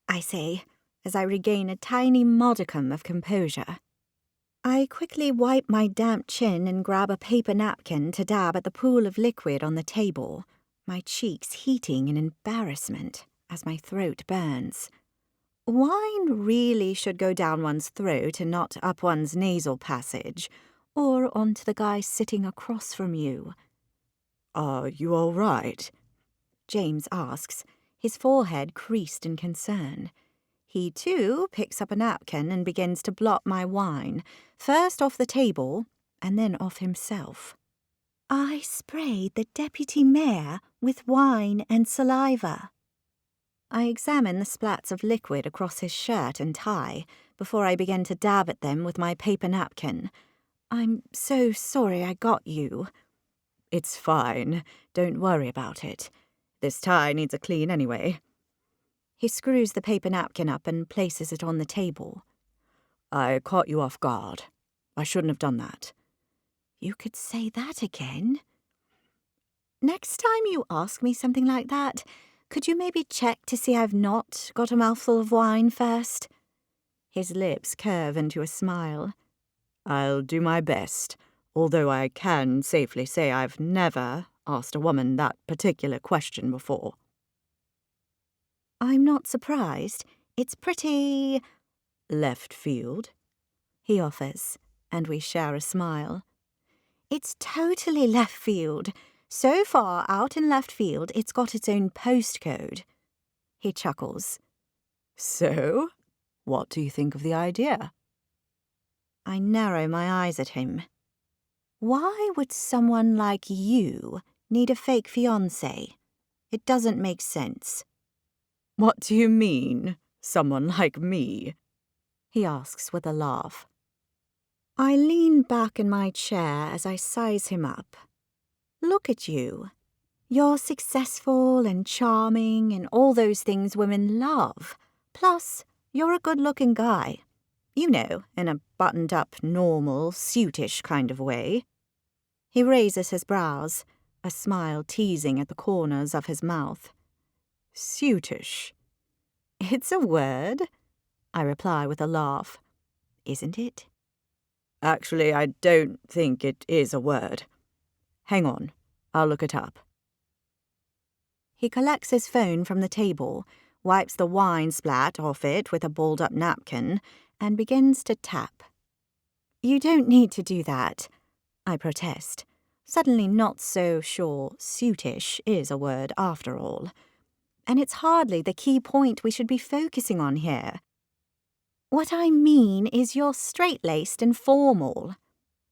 I say, as I regain a tiny modicum of composure. I quickly wipe my damp chin and grab a paper napkin to dab at the pool of liquid on the table, my cheeks heating in embarrassment as my throat burns. Wine really should go down one's throat and not up one's nasal passage, or onto the guy sitting across from you? Are you all right? James asks, his forehead creased in concern. He, too, picks up a napkin and begins to blot my wine, first off the table and then off himself. I sprayed the deputy mayor with wine and saliva. I examine the splats of liquid across his shirt and tie before I begin to dab at them with my paper napkin. I'm so sorry I got you. It's fine. Don't worry about it. This tie needs a clean anyway. He screws the paper napkin up and places it on the table. I caught you off guard. I shouldn't have done that. You could say that again. Next time you ask me something like that, could you maybe check to see I've not got a mouthful of wine first? His lips curve into a smile. I'll do my best, although I can safely say I've never asked a woman that particular question before. I'm not surprised. It's pretty left field, he offers, and we share a smile. It's totally left field. So far out in left field, it's got its own postcode. He chuckles. So, what do you think of the idea? I narrow my eyes at him. Why would someone like you need a fake fiancé? It doesn't make sense. What do you mean, someone like me? He asks with a laugh. I lean back in my chair as I size him up. Look at you. You're successful and charming and all those things women love. Plus, you're a good-looking guy. You know, in a buttoned-up, normal, suitish kind of way. He raises his brows, a smile teasing at the corners of his mouth. Suitish. It's a word, I reply with a laugh. Isn't it? Actually, I don't think it is a word. Hang on, I'll look it up. He collects his phone from the table, wipes the wine splat off it with a balled-up napkin, and begins to tap. You don't need to do that, I protest, suddenly not so sure suitish is a word after all. And it's hardly the key point we should be focusing on here. What I mean is you're straight-laced and formal,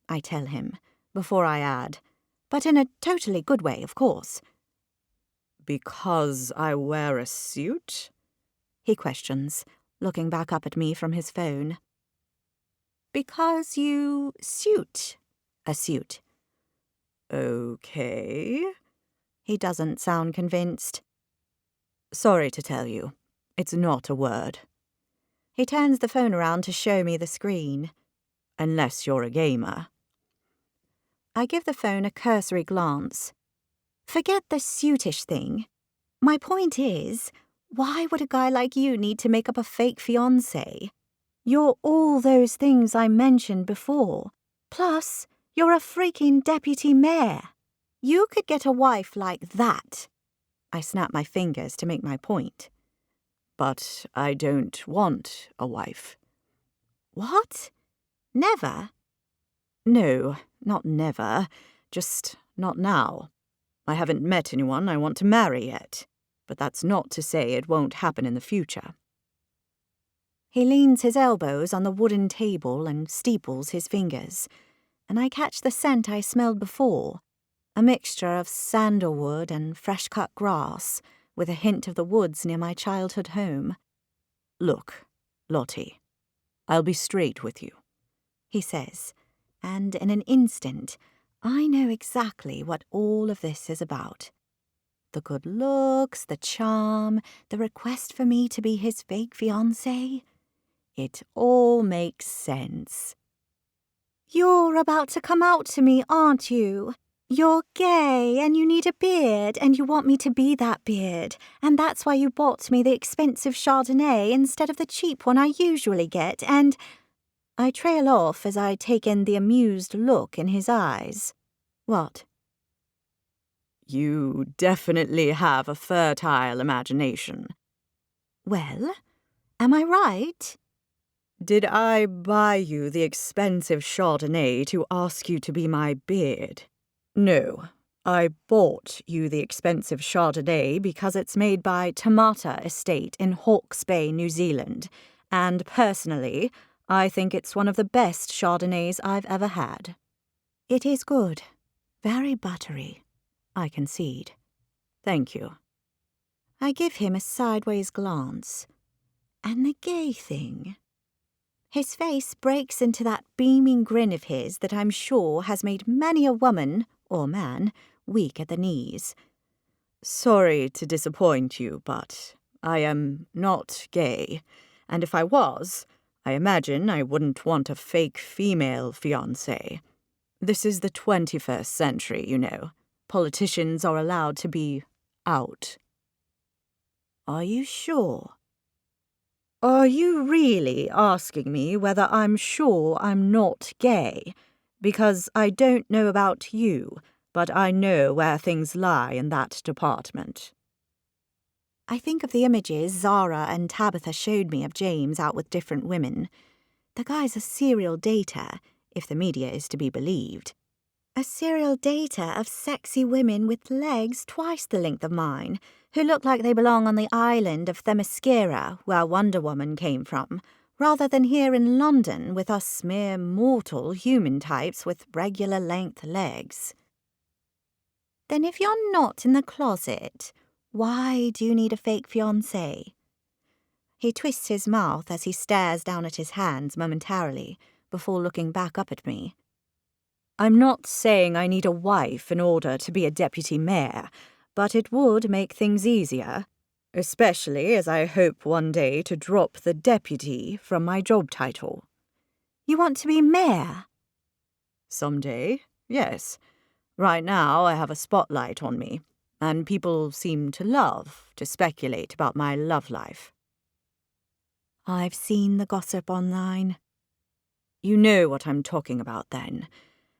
I tell him, before I add, but in a totally good way, of course. Because I wear a suit? He questions, looking back up at me from his phone. Because you suit a suit. Okay. He doesn't sound convinced. Sorry to tell you, it's not a word. He turns the phone around to show me the screen. Unless you're a gamer. I give the phone a cursory glance. Forget the suitish thing. My point is, why would a guy like you need to make up a fake fiancé? You're all those things I mentioned before. Plus, you're a freaking deputy mayor. You could get a wife like that. I snap my fingers to make my point. But I don't want a wife. What? Never? No, not never. Just not now. I haven't met anyone I want to marry yet. But that's not to say it won't happen in the future. He leans his elbows on the wooden table and steeples his fingers, and I catch the scent I smelled before, a mixture of sandalwood and fresh-cut grass, with a hint of the woods near my childhood home. Look, Lottie, I'll be straight with you, he says, and in an instant, I know exactly what all of this is about. The good looks, the charm, the request for me to be his fake fiancé. It all makes sense. You're about to come out to me, aren't you? You're gay and you need a beard and you want me to be that beard, and that's why you bought me the expensive Chardonnay instead of the cheap one I usually get, and... I trail off as I take in the amused look in his eyes. What? You definitely have a fertile imagination. Well, am I right? Did I buy you the expensive Chardonnay to ask you to be my beard? No, I bought you the expensive Chardonnay because it's made by Tamata Estate in Hawke's Bay, New Zealand, and personally, I think it's one of the best Chardonnays I've ever had. It is good. Very buttery, I concede. Thank you. I give him a sideways glance. And the gay thing? His face breaks into that beaming grin of his that I'm sure has made many a woman, or man, weak at the knees. Sorry to disappoint you, but I am not gay, and if I was, I imagine I wouldn't want a fake female fiancé. This is the 21st century, you know. Politicians are allowed to be out. Are you sure? Are you really asking me whether I'm sure I'm not gay? Because I don't know about you, but I know where things lie in that department. I think of the images Zara and Tabitha showed me of James out with different women. The guy's a serial dater, if the media is to be believed. A serial dater of sexy women with legs twice the length of mine, who look like they belong on the island of Themyscira, where Wonder Woman came from, rather than here in London with us mere mortal human types with regular-length legs. Then if you're not in the closet, why do you need a fake fiancé? He twists his mouth as he stares down at his hands momentarily, before looking back up at me. I'm not saying I need a wife in order to be a deputy mayor, but it would make things easier, especially as I hope one day to drop the deputy from my job title. You want to be mayor? Someday, yes. Right now I have a spotlight on me, and people seem to love to speculate about my love life. I've seen the gossip online. You know what I'm talking about then.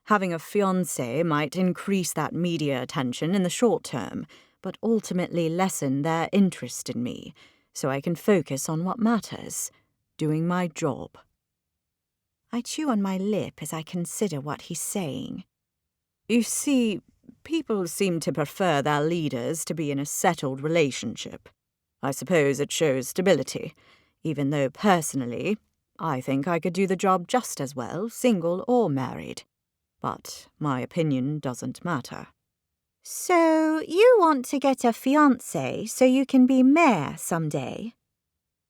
Having a fiancé might increase that media attention in the short term, but ultimately lessen their interest in me, so I can focus on what matters, doing my job. I chew on my lip as I consider what he's saying. You see, people seem to prefer their leaders to be in a settled relationship. I suppose it shows stability, even though personally, I think I could do the job just as well, single or married. But my opinion doesn't matter. So you want to get a fiancé so you can be mayor someday?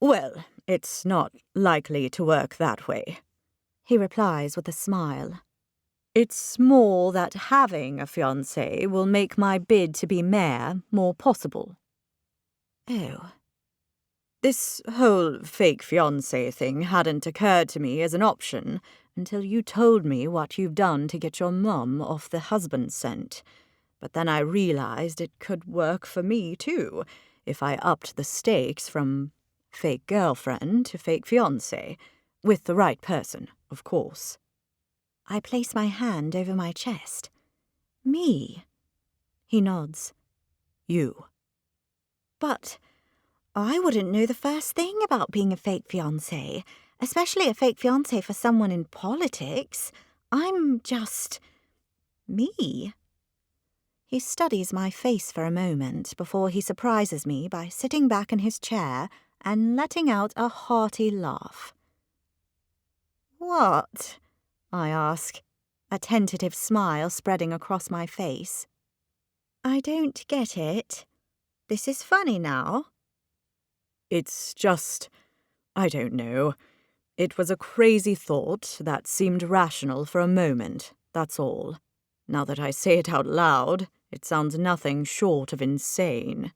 Well, it's not likely to work that way, he replies with a smile. It's more that having a fiancé will make my bid to be mayor more possible. Oh. This whole fake fiancé thing hadn't occurred to me as an option until you told me what you've done to get your mum off the husband scent. But then I realized it could work for me too, if I upped the stakes from fake girlfriend to fake fiancé, with the right person, of course. I place my hand over my chest. Me? He nods. You. But I wouldn't know the first thing about being a fake fiancé, especially a fake fiancé for someone in politics. I'm just me. He studies my face for a moment before he surprises me by sitting back in his chair and letting out a hearty laugh. What? I ask, a tentative smile spreading across my face. I don't get it. This is funny now. It's just, I don't know. It was a crazy thought that seemed rational for a moment, that's all. Now that I say it out loud, it sounds nothing short of insane.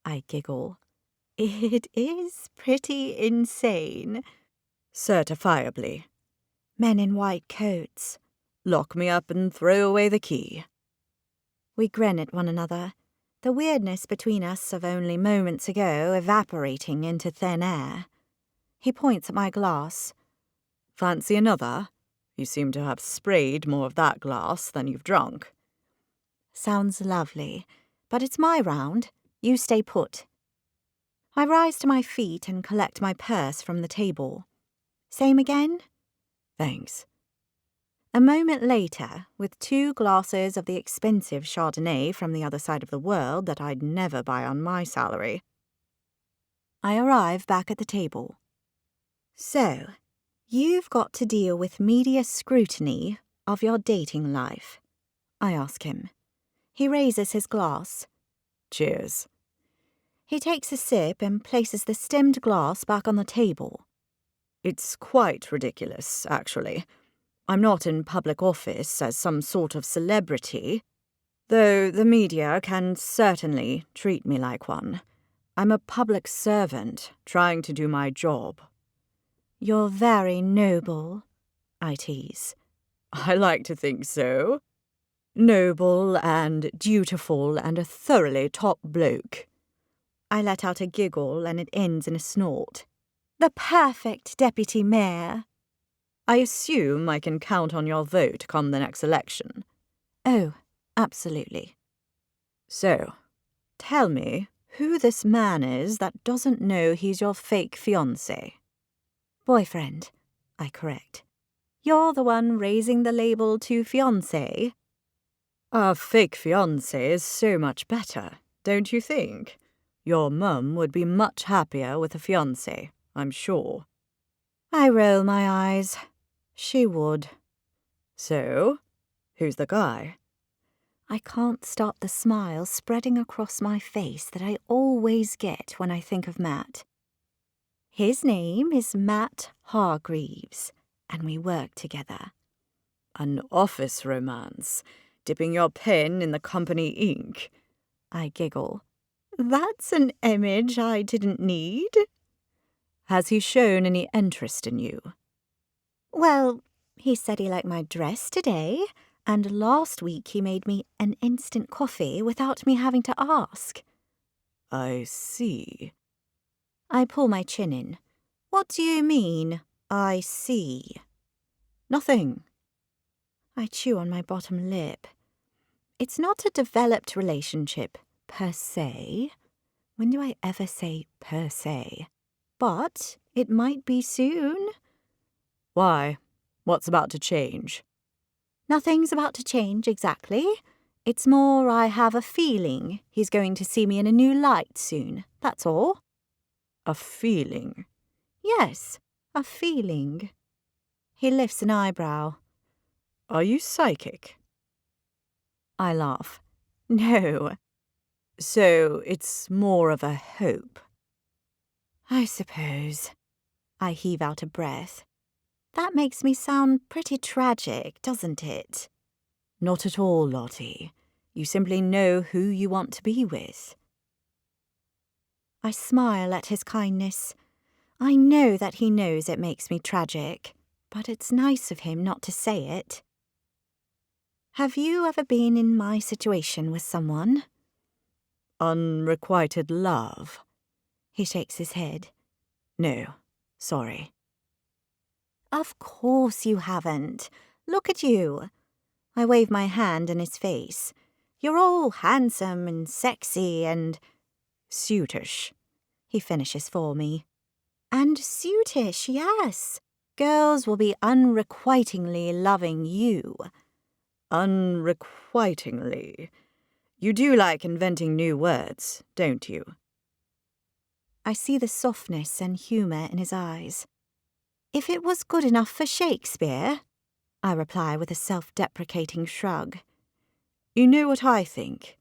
I giggle. It is pretty insane. Certifiably. Men in white coats. Lock me up and throw away the key. We grin at one another, the weirdness between us of only moments ago evaporating into thin air. He points at my glass. Fancy another? You seem to have sprayed more of that glass than you've drunk. Sounds lovely, but it's my round. You stay put. I rise to my feet and collect my purse from the table. Same again? Thanks. A moment later, with 2 glasses of the expensive Chardonnay from the other side of the world that I'd never buy on my salary, I arrive back at the table. So, you've got to deal with media scrutiny of your dating life, I ask him. He raises his glass. Cheers. He takes a sip and places the stemmed glass back on the table. It's quite ridiculous, actually. I'm not in public office as some sort of celebrity, though the media can certainly treat me like one. I'm a public servant trying to do my job. You're very noble, I tease. I like to think so. Noble and dutiful and a thoroughly top bloke. I let out a giggle and it ends in a snort. The perfect deputy mayor. I assume I can count on your vote come the next election. Oh, absolutely. So, tell me who this man is that doesn't know he's your fake fiancé. Boyfriend, I correct. You're the one raising the label to fiancé. A fake fiancé is so much better, don't you think? Your mum would be much happier with a fiancé, I'm sure. I roll my eyes. She would. So, who's the guy? I can't stop the smile spreading across my face that I always get when I think of Matt. His name is Matt Hargreaves, and we work together. An office romance, dipping your pen in the company ink. I giggle. That's an image I didn't need. Has he shown any interest in you? Well, he said he liked my dress today, and last week he made me an instant coffee without me having to ask. I see. I pull my chin in. What do you mean, I see? Nothing. I chew on my bottom lip. It's not a developed relationship, per se. When do I ever say per se? But it might be soon. Why? What's about to change? Nothing's about to change exactly. It's more I have a feeling he's going to see me in a new light soon, that's all. A feeling? Yes, a feeling. He lifts an eyebrow. Are you psychic? I laugh. No. So it's more of a hope. I suppose. I heave out a breath. That makes me sound pretty tragic, doesn't it? Not at all, Lottie. You simply know who you want to be with. I smile at his kindness. I know that he knows it makes me tragic, but it's nice of him not to say it. Have you ever been in my situation with someone? Unrequited love? He shakes his head. No, sorry. Of course you haven't. Look at you. I wave my hand in his face. You're all handsome and sexy and Suitish. He finishes for me. And suitish, yes. Girls will be unrequitingly loving you. Unrequitingly. You do like inventing new words, don't you? I see the softness and humour in his eyes. If it was good enough for Shakespeare, I reply with a self-deprecating shrug. You know what I think?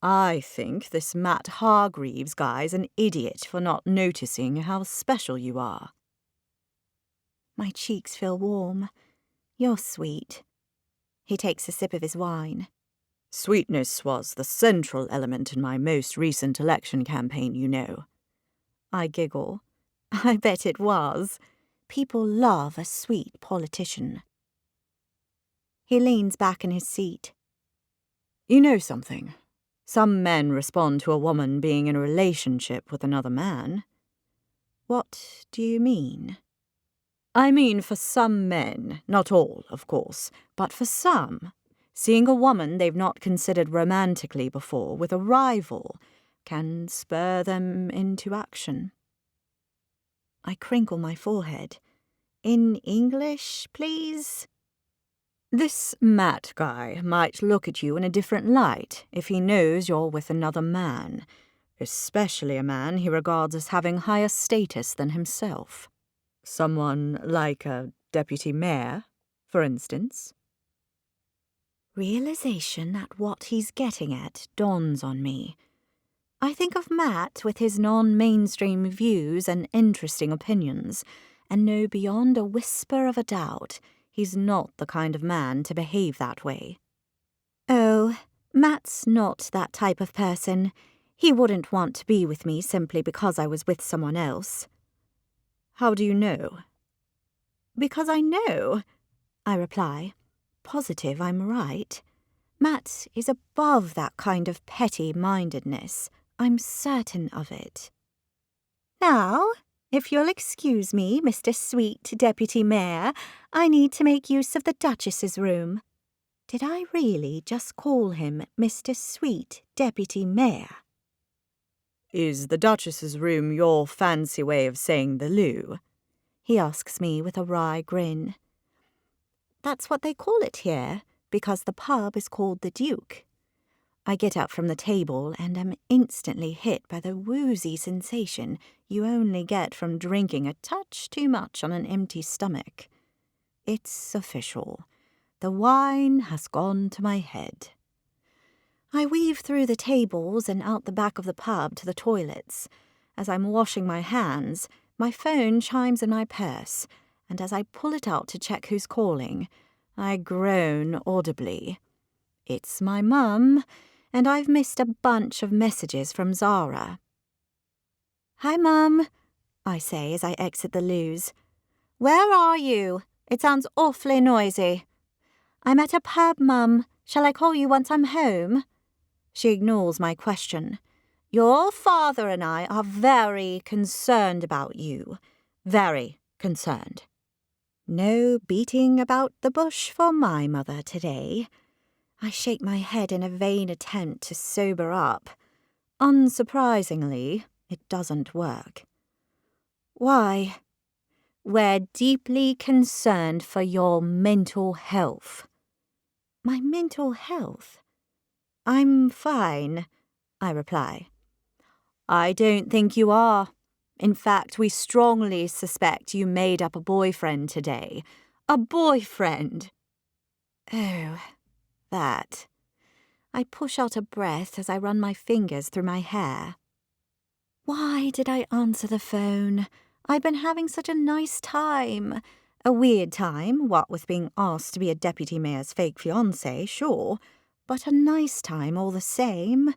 I think this Matt Hargreaves guy's an idiot for not noticing how special you are. My cheeks feel warm. You're sweet. He takes a sip of his wine. Sweetness was the central element in my most recent election campaign, you know. I giggle. I bet it was. People love a sweet politician. He leans back in his seat. You know something? Some men respond to a woman being in a relationship with another man. What do you mean? I mean for some men, not all, of course, but for some, seeing a woman they've not considered romantically before with a rival can spur them into action. I crinkle my forehead. In English, please? This Matt guy might look at you in a different light if he knows you're with another man, especially a man he regards as having higher status than himself. Someone like a deputy mayor, for instance. Realization at what he's getting at dawns on me. I think of Matt with his non-mainstream views and interesting opinions, and know beyond a whisper of a doubt he's not the kind of man to behave that way. Oh, Matt's not that type of person. He wouldn't want to be with me simply because I was with someone else. How do you know? Because I know, I reply. Positive I'm right. Matt is above that kind of petty-mindedness. I'm certain of it. Now, if you'll excuse me, Mr. Sweet Deputy Mayor, I need to make use of the Duchess's room. Did I really just call him Mr. Sweet Deputy Mayor? Is the Duchess's room your fancy way of saying the loo? He asks me with a wry grin. That's what they call it here, because the pub is called the Duke. I get up from the table and am instantly hit by the woozy sensation you only get from drinking a touch too much on an empty stomach. It's official. The wine has gone to my head. I weave through the tables and out the back of the pub to the toilets. As I'm washing my hands, my phone chimes in my purse, and as I pull it out to check who's calling, I groan audibly. It's my mum, and I've missed a bunch of messages from Zara. Hi, Mum, I say as I exit the loos. Where are you? It sounds awfully noisy. I'm at a pub, Mum. Shall I call you once I'm home? She ignores my question. Your father and I are very concerned about you. Very concerned. No beating about the bush for my mother today. I shake my head in a vain attempt to sober up. Unsurprisingly, it doesn't work. Why? We're deeply concerned for your mental health. My mental health? I'm fine, I reply. I don't think you are. In fact, we strongly suspect you made up a boyfriend today. A boyfriend! Oh, that. I push out a breath as I run my fingers through my hair. Why did I answer the phone? I've been having such a nice time. A weird time, what with being asked to be a deputy mayor's fake fiancé, sure, but a nice time all the same.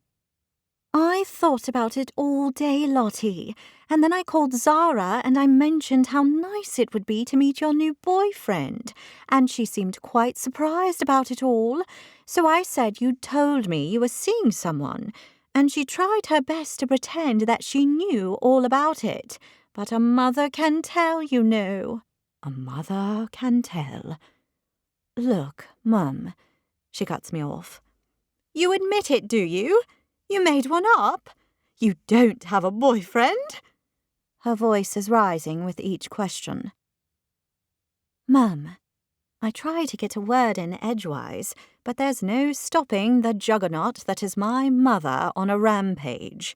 I thought about it all day, Lottie, and then I called Zara and I mentioned how nice it would be to meet your new boyfriend, and she seemed quite surprised about it all, so I said you'd told me you were seeing someone, and she tried her best to pretend that she knew all about it, but a mother can tell, you know. A mother can tell. Look, Mum, she cuts me off. You admit it, do you? You made one up? You don't have a boyfriend? Her voice is rising with each question. Mum, I try to get a word in edgewise, but there's no stopping the juggernaut that is my mother on a rampage.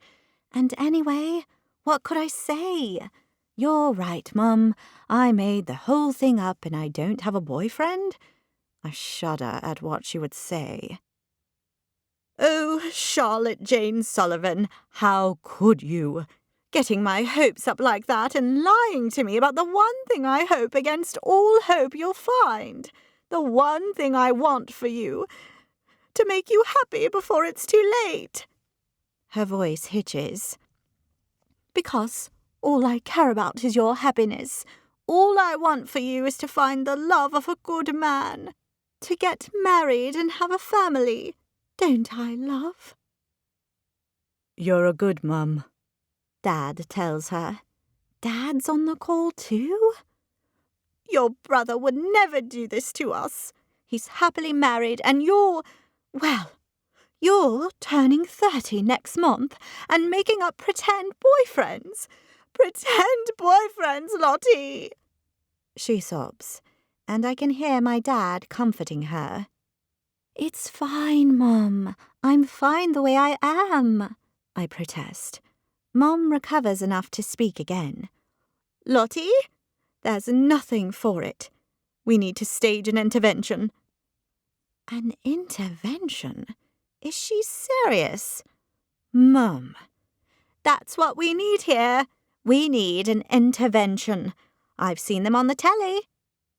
And anyway, what could I say? You're right, Mum. I made the whole thing up and I don't have a boyfriend? I shudder at what she would say. Oh, Charlotte Jane Sullivan, how could you? Getting my hopes up like that and lying to me about the one thing I hope against all hope you'll find. The one thing I want for you. To make you happy before it's too late. Her voice hitches. Because all I care about is your happiness. All I want for you is to find the love of a good man. To get married and have a family. Don't I, love? You're a good mum, Dad tells her. Dad's on the call too? Your brother would never do this to us. He's happily married and you're turning 30 next month and making up pretend boyfriends. Pretend boyfriends, Lottie. she sobs, and I can hear my dad comforting her. It's fine, Mum. I'm fine the way I am, I protest. Mum recovers enough to speak again. Lottie, there's nothing for it. We need to stage an intervention. An intervention? Is she serious? Mum, that's what we need here. We need an intervention. I've seen them on the telly.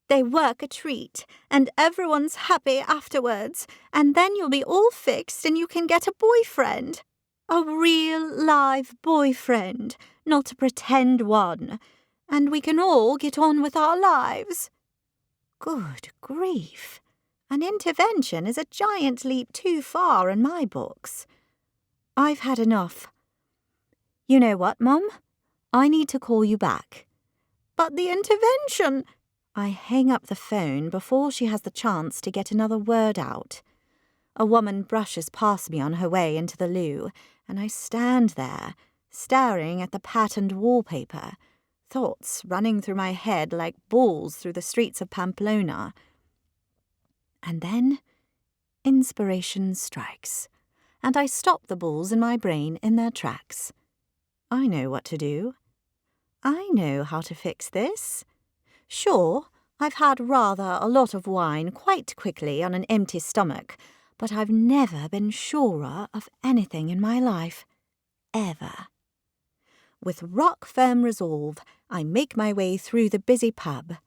They work a treat, and everyone's happy afterwards, and then you'll be all fixed and you can get a boyfriend. A real, live boyfriend, not a pretend one. And we can all get on with our lives. Good grief. An intervention is a giant leap too far in my books. I've had enough. You know what, Mum? I need to call you back. But the intervention... I hang up the phone before she has the chance to get another word out. A woman brushes past me on her way into the loo, and I stand there, staring at the patterned wallpaper, thoughts running through my head like balls through the streets of Pamplona. And then inspiration strikes, and I stop the balls in my brain in their tracks. I know what to do. I know how to fix this. Sure, I've had rather a lot of wine quite quickly on an empty stomach, but I've never been surer of anything in my life. Ever. With rock-firm resolve, I make my way through the busy pub.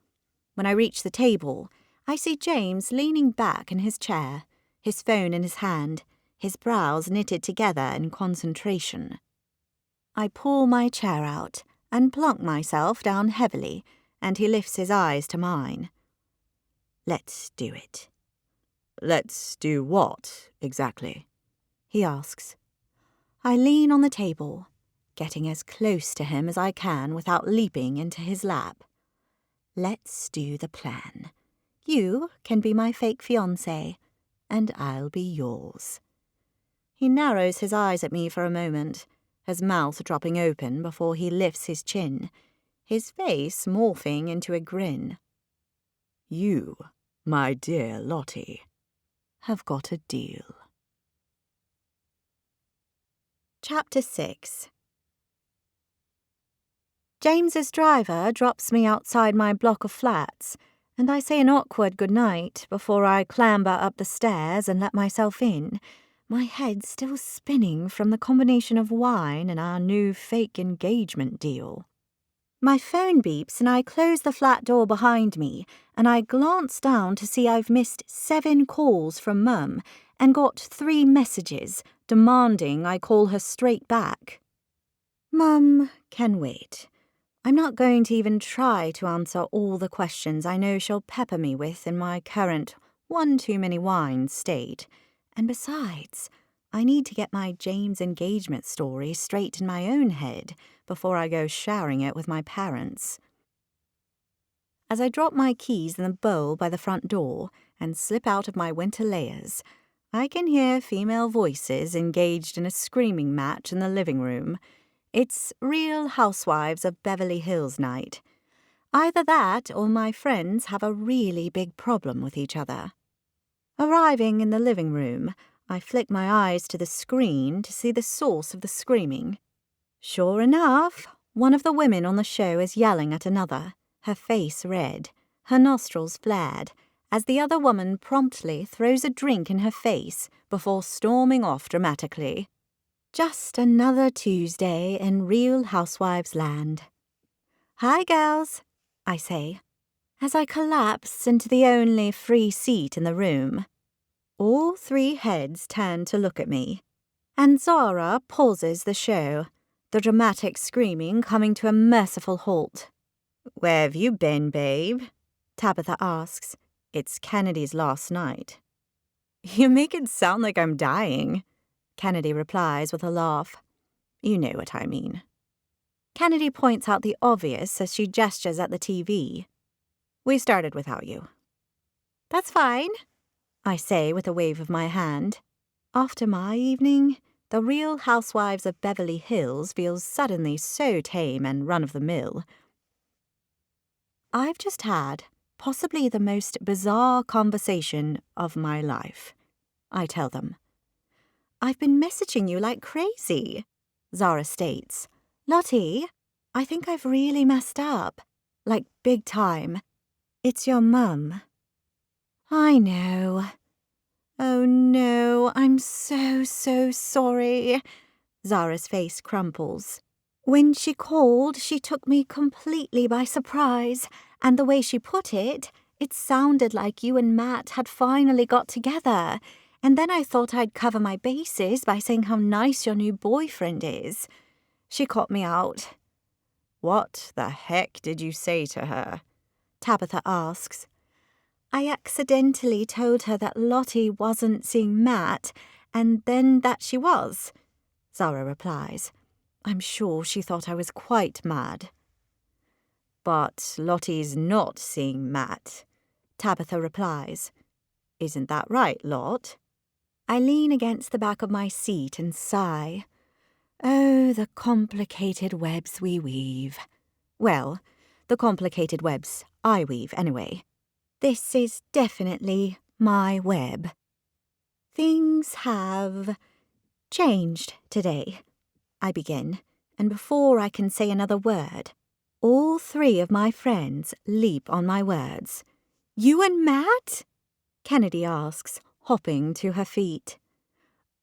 When I reach the table, I see James leaning back in his chair, his phone in his hand, his brows knitted together in concentration. I pull my chair out and plonk myself down heavily, and he lifts his eyes to mine. Let's do it. Let's do what, exactly? He asks. I lean on the table, getting as close to him as I can without leaping into his lap. Let's do the plan. You can be my fake fiancé, and I'll be yours. He narrows his eyes at me for a moment, his mouth dropping open before he lifts his chin, his face morphing into a grin. You, my dear Lottie, have got a deal. Chapter 6. James's driver drops me outside my block of flats, and I say an awkward goodnight before I clamber up the stairs and let myself in, my head still spinning from the combination of wine and our new fake engagement deal. My phone beeps and I close the flat door behind me, and I glance down to see I've missed 7 calls from Mum and got 3 messages demanding I call her straight back. Mum can wait. I'm not going to even try to answer all the questions I know she'll pepper me with in my current one-too-many-wine state. And besides, I need to get my James engagement story straight in my own head before I go sharing it with my parents. As I drop my keys in the bowl by the front door and slip out of my winter layers, I can hear female voices engaged in a screaming match in the living room. It's Real Housewives of Beverly Hills night. Either that or my friends have a really big problem with each other. Arriving in the living room, I flick my eyes to the screen to see the source of the screaming. Sure enough, one of the women on the show is yelling at another, her face red, her nostrils flared, as the other woman promptly throws a drink in her face before storming off dramatically. Just another Tuesday in Real Housewives land. Hi, girls, I say, as I collapse into the only free seat in the room. All 3 heads turn to look at me, and Zara pauses the show, the dramatic screaming coming to a merciful halt. "Where have you been, babe?" Tabitha asks. It's Kennedy's last night. "You make it sound like I'm dying," Kennedy replies with a laugh. "You know what I mean." Kennedy points out the obvious as she gestures at the TV. "We started without you." "That's fine," I say with a wave of my hand. After my evening, the Real Housewives of Beverly Hills feels suddenly so tame and run-of-the-mill. I've just had possibly the most bizarre conversation of my life, I tell them. I've been messaging you like crazy, Zara states. Lottie, I think I've really messed up. Like big time. It's your mum. I know. Oh no, I'm so sorry. Zara's face crumples. When she called, she took me completely by surprise, and the way she put it, it sounded like you and Matt had finally got together, and then I thought I'd cover my bases by saying how nice your new boyfriend is. She caught me out. What the heck did you say to her? Tabitha asks. I accidentally told her that Lottie wasn't seeing Matt, and then that she was, Zara replies. I'm sure she thought I was quite mad. But Lottie's not seeing Matt, Tabitha replies. Isn't that right, Lot? I lean against the back of my seat and sigh. Oh, the complicated webs we weave. Well, the complicated webs I weave, anyway. This is definitely my web. Things have changed today, I begin, and before I can say another word, all three of my friends leap on my words. You and Matt? Kennedy asks, hopping to her feet.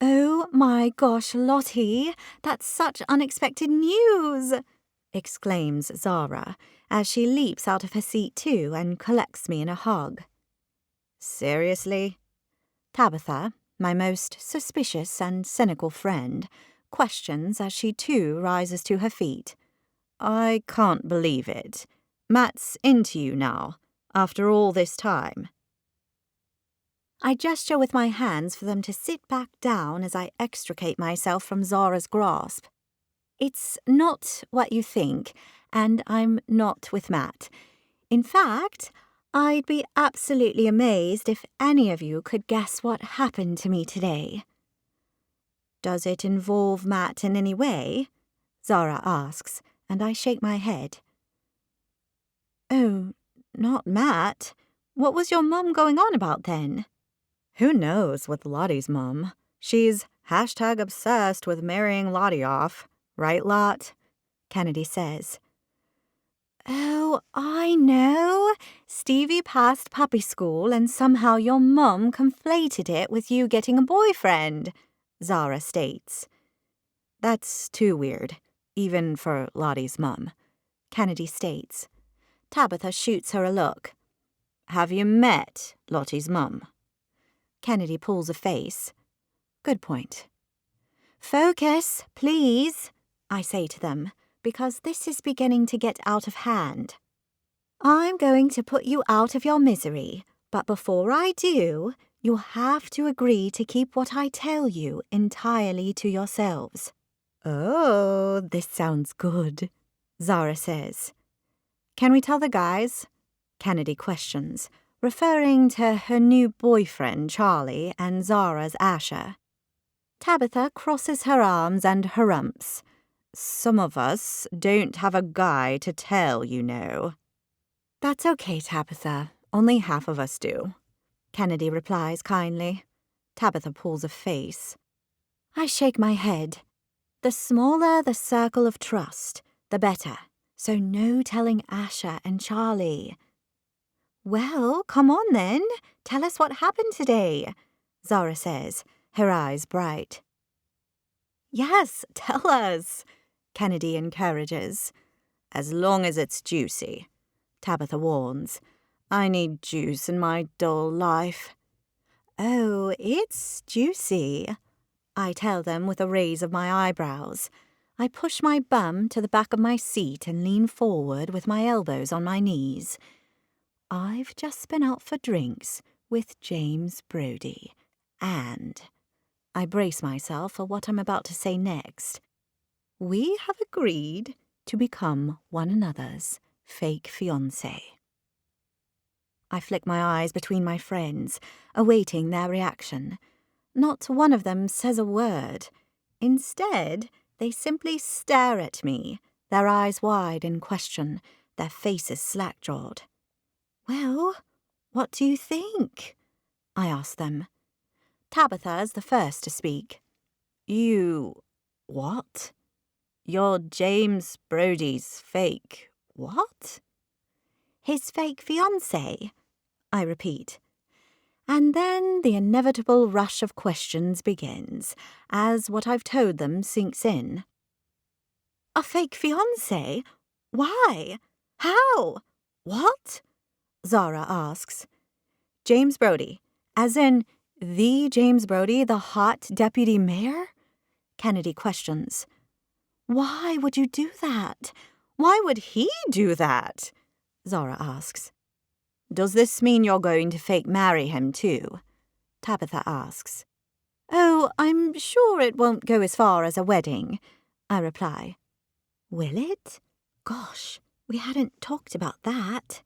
Oh my gosh, Lottie, that's such unexpected news, exclaims Zara, as she leaps out of her seat too and collects me in a hug. Seriously? Tabitha, my most suspicious and cynical friend, questions as she too rises to her feet. I can't believe it. Matt's into you now, after all this time. I gesture with my hands for them to sit back down as I extricate myself from Zara's grasp. It's not what you think, and I'm not with Matt. In fact, I'd be absolutely amazed if any of you could guess what happened to me today. Does it involve Matt in any way? Zara asks, and I shake my head. Oh, not Matt. What was your mum going on about then? Who knows with Lottie's mum? She's #obsessed with marrying Lottie off. Right, Lot? Kennedy says. Oh, I know. Stevie passed puppy school and somehow your mum conflated it with you getting a boyfriend, Zara states. That's too weird, even for Lottie's mum, Kennedy states. Tabitha shoots her a look. Have you met Lottie's mum? Kennedy pulls a face. Good point. Focus, please, I say to them, because this is beginning to get out of hand. I'm going to put you out of your misery, but before I do, you'll have to agree to keep what I tell you entirely to yourselves. Oh, this sounds good, Zara says. Can we tell the guys? Kennedy questions, referring to her new boyfriend, Charlie, and Zara's Asher. Tabitha crosses her arms and harumphs. Some of us don't have a guy to tell, you know. That's okay, Tabitha. Only half of us do. Kennedy replies kindly. Tabitha pulls a face. I shake my head. The smaller the circle of trust, the better. So no telling Asher and Charlie. Well, come on then. Tell us what happened today, Zara says, her eyes bright. Yes, tell us, Kennedy encourages. As long as it's juicy, Tabitha warns. I need juice in my dull life. Oh, it's juicy, I tell them with a raise of my eyebrows. I push my bum to the back of my seat and lean forward with my elbows on my knees. I've just been out for drinks with James Brody, and I brace myself for what I'm about to say next. We have agreed to become one another's fake fiancé. I flick my eyes between my friends, awaiting their reaction. Not one of them says a word. Instead, they simply stare at me, their eyes wide in question, their faces slack-jawed. "Well, what do you think?" I asked them. Tabitha is the first to speak. You... what? You're James Brody's fake... what? "His fake fiancé," I repeat. And then the inevitable rush of questions begins, as what I've told them sinks in. "A fake fiancé? Why? How? What?" Zara asks. "James Brody, as in the James Brody, the hot deputy mayor?" Kennedy questions. "Why would you do that? Why would he do that?" Zara asks. "Does this mean you're going to fake marry him too?" Tabitha asks. "Oh, I'm sure it won't go as far as a wedding," I reply. "Will it? Gosh, we hadn't talked about that."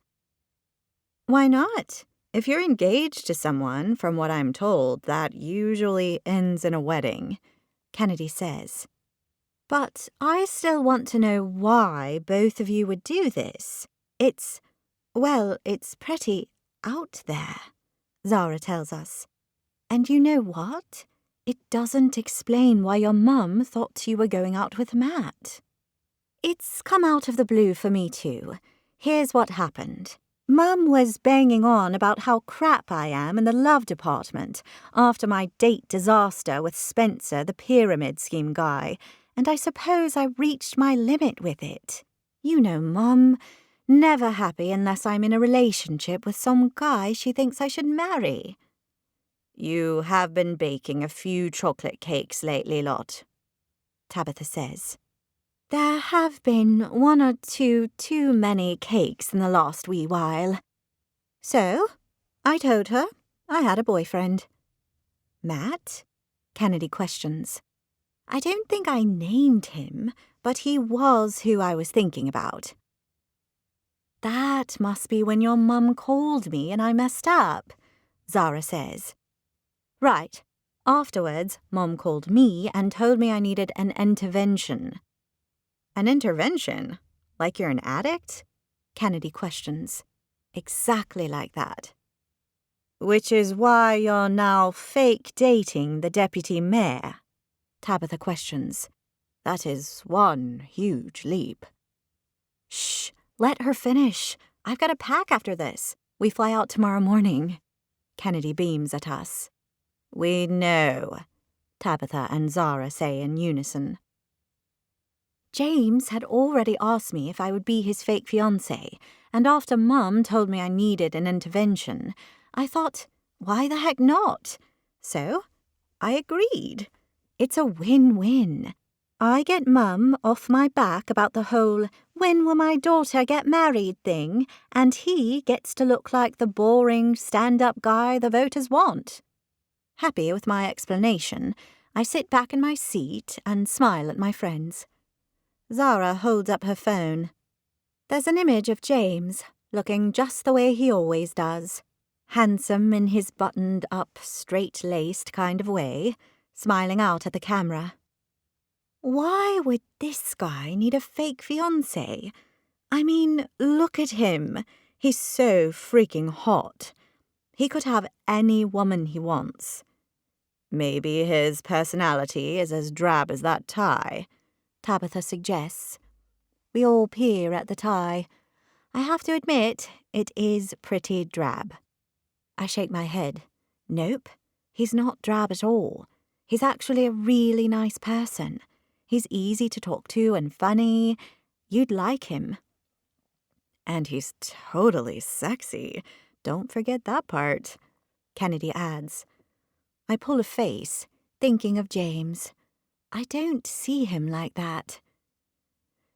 "Why not? If you're engaged to someone, from what I'm told, that usually ends in a wedding," Kennedy says. "But I still want to know why both of you would do this. It's pretty out there," Zara tells us. "And you know what? It doesn't explain why your mum thought you were going out with Matt." It's come out of the blue for me too. Here's what happened. Mum was banging on about how crap I am in the love department after my date disaster with Spencer, the pyramid scheme guy, and I suppose I reached my limit with it. You know, Mum, never happy unless I'm in a relationship with some guy she thinks I should marry. "You have been baking a few chocolate cakes lately, Lot," Tabitha says. "There have been one or two too many cakes in the last wee while." So, I told her I had a boyfriend. "Matt?" Kennedy questions. "I don't think I named him, but he was who I was thinking about." "That must be when your mum called me and I messed up," Zara says. "Right. Afterwards, Mum called me and told me I needed an intervention." "An intervention? Like you're an addict?" Kennedy questions. "Exactly like that." "Which is why you're now fake dating the deputy mayor?" Tabitha questions. "That is one huge leap." "Shh, let her finish. I've got to pack after this. We fly out tomorrow morning." Kennedy beams at us. "We know," Tabitha and Zara say in unison. James had already asked me if I would be his fake fiancé, and after Mum told me I needed an intervention, I thought, why the heck not? So, I agreed. It's a win-win. I get Mum off my back about the whole "when will my daughter get married" thing, and he gets to look like the boring, stand-up guy the voters want. Happy with my explanation, I sit back in my seat and smile at my friends. Zara holds up her phone. There's an image of James, looking just the way he always does. Handsome in his buttoned-up, straight-laced kind of way, smiling out at the camera. Why would this guy need a fake fiancé? I mean, look at him. He's so freaking hot. He could have any woman he wants. "Maybe his personality is as drab as that tie," Tabitha suggests. We all peer at the tie. I have to admit, it is pretty drab. I shake my head. Nope, he's not drab at all. He's actually a really nice person. He's easy to talk to and funny. You'd like him. "And he's totally sexy. Don't forget that part," Kennedy adds. I pull a face, thinking of James. I don't see him like that.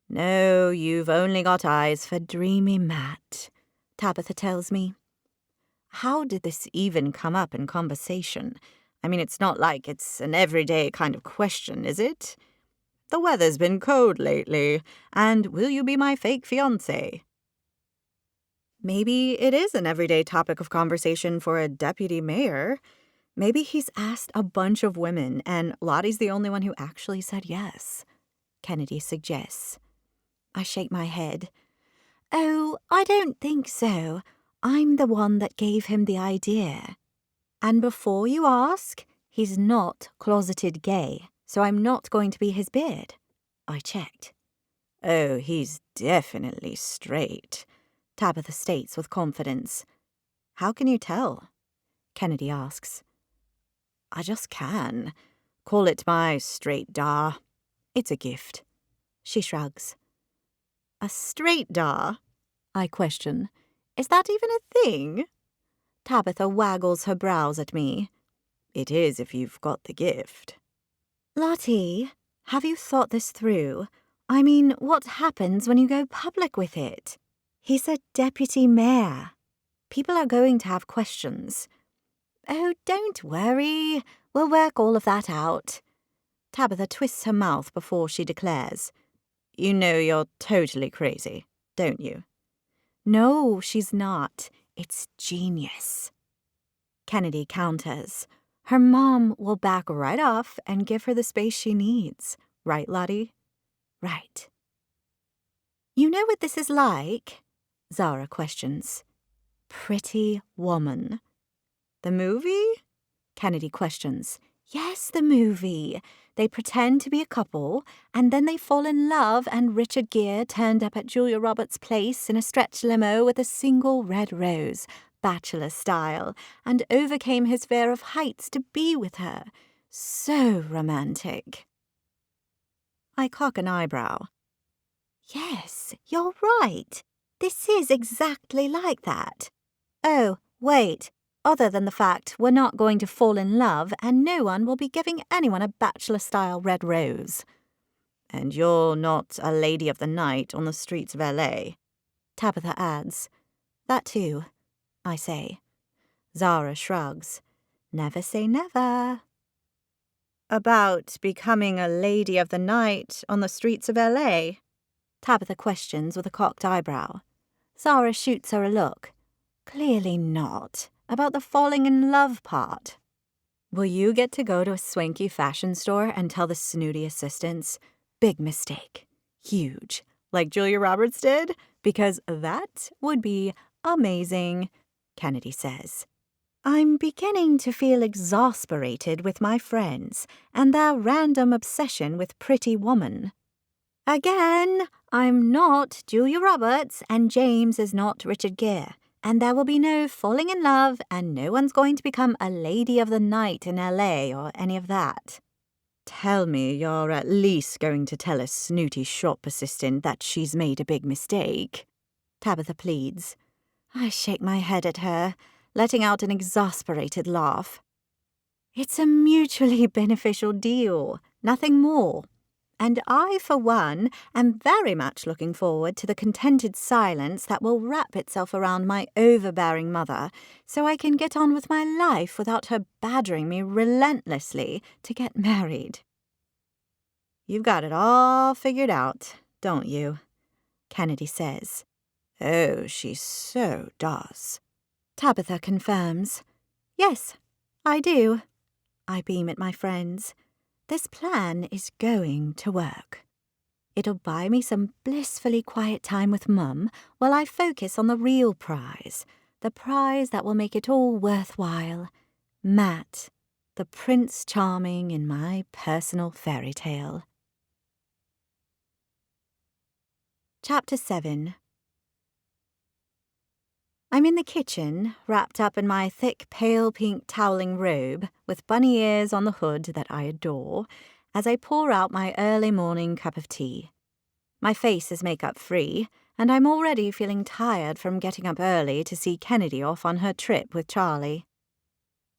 "No, you've only got eyes for dreamy Matt," Tabitha tells me. "How did this even come up in conversation? I mean, it's not like it's an everyday kind of question, is it? The weather's been cold lately, and will you be my fake fiancé?" Maybe it is an everyday topic of conversation for a deputy mayor. Maybe he's asked a bunch of women, and Lottie's the only one who actually said yes, Kennedy suggests. I shake my head. Oh, I don't think so. I'm the one that gave him the idea. And before you ask, he's not closeted gay, so I'm not going to be his beard. I checked. Oh, he's definitely straight, Tabitha states with confidence. How can you tell? Kennedy asks. I just can. Call it my straight dar. It's a gift. She shrugs. A straight dar? I question. Is that even a thing? Tabitha waggles her brows at me. It is if you've got the gift. Lottie, have you thought this through? I mean, what happens when you go public with it? He's a deputy mayor. People are going to have questions. Oh, don't worry. We'll work all of that out. Tabitha twists her mouth before she declares. You know you're totally crazy, don't you? No, she's not. It's genius. Kennedy counters. Her mom will back right off and give her the space she needs. Right, Lottie? Right. You know what this is like? Zara questions. Pretty Woman. The movie? Kennedy questions. Yes, the movie. They pretend to be a couple, and then they fall in love, and Richard Gere turned up at Julia Roberts' place in a stretch limo with a single red rose, bachelor style, and overcame his fear of heights to be with her. So romantic. I cock an eyebrow. Yes, you're right. This is exactly like that. Oh, wait. Other than the fact we're not going to fall in love and no one will be giving anyone a bachelor-style red rose. And you're not a lady of the night on the streets of L.A., Tabitha adds. That too, I say. Zara shrugs. Never say never. About becoming a lady of the night on the streets of L.A.? Tabitha questions with a cocked eyebrow. Zara shoots her a look. Clearly not. About the falling in love part. Will you get to go to a swanky fashion store and tell the snooty assistants? Big mistake. Huge. Like Julia Roberts did? Because that would be amazing, Kennedy says. I'm beginning to feel exasperated with my friends and their random obsession with Pretty Woman. Again, I'm not Julia Roberts and James is not Richard Gere. And there will be no falling in love, and no one's going to become a lady of the night in L.A. or any of that. Tell me you're at least going to tell a snooty shop assistant that she's made a big mistake, Tabitha pleads. I shake my head at her, letting out an exasperated laugh. It's a mutually beneficial deal, nothing more. And I, for one, am very much looking forward to the contented silence that will wrap itself around my overbearing mother, so I can get on with my life without her badgering me relentlessly to get married. You've got it all figured out, don't you? Kennedy says. Oh, she so does. Tabitha confirms. Yes, I do. I beam at my friends. This plan is going to work. It'll buy me some blissfully quiet time with Mum while I focus on the real prize, the prize that will make it all worthwhile. Matt, the Prince Charming in my personal fairy tale. Chapter 7. I'm in the kitchen, wrapped up in my thick pale pink toweling robe, with bunny ears on the hood that I adore, as I pour out my early morning cup of tea. My face is makeup-free, and I'm already feeling tired from getting up early to see Kennedy off on her trip with Charlie.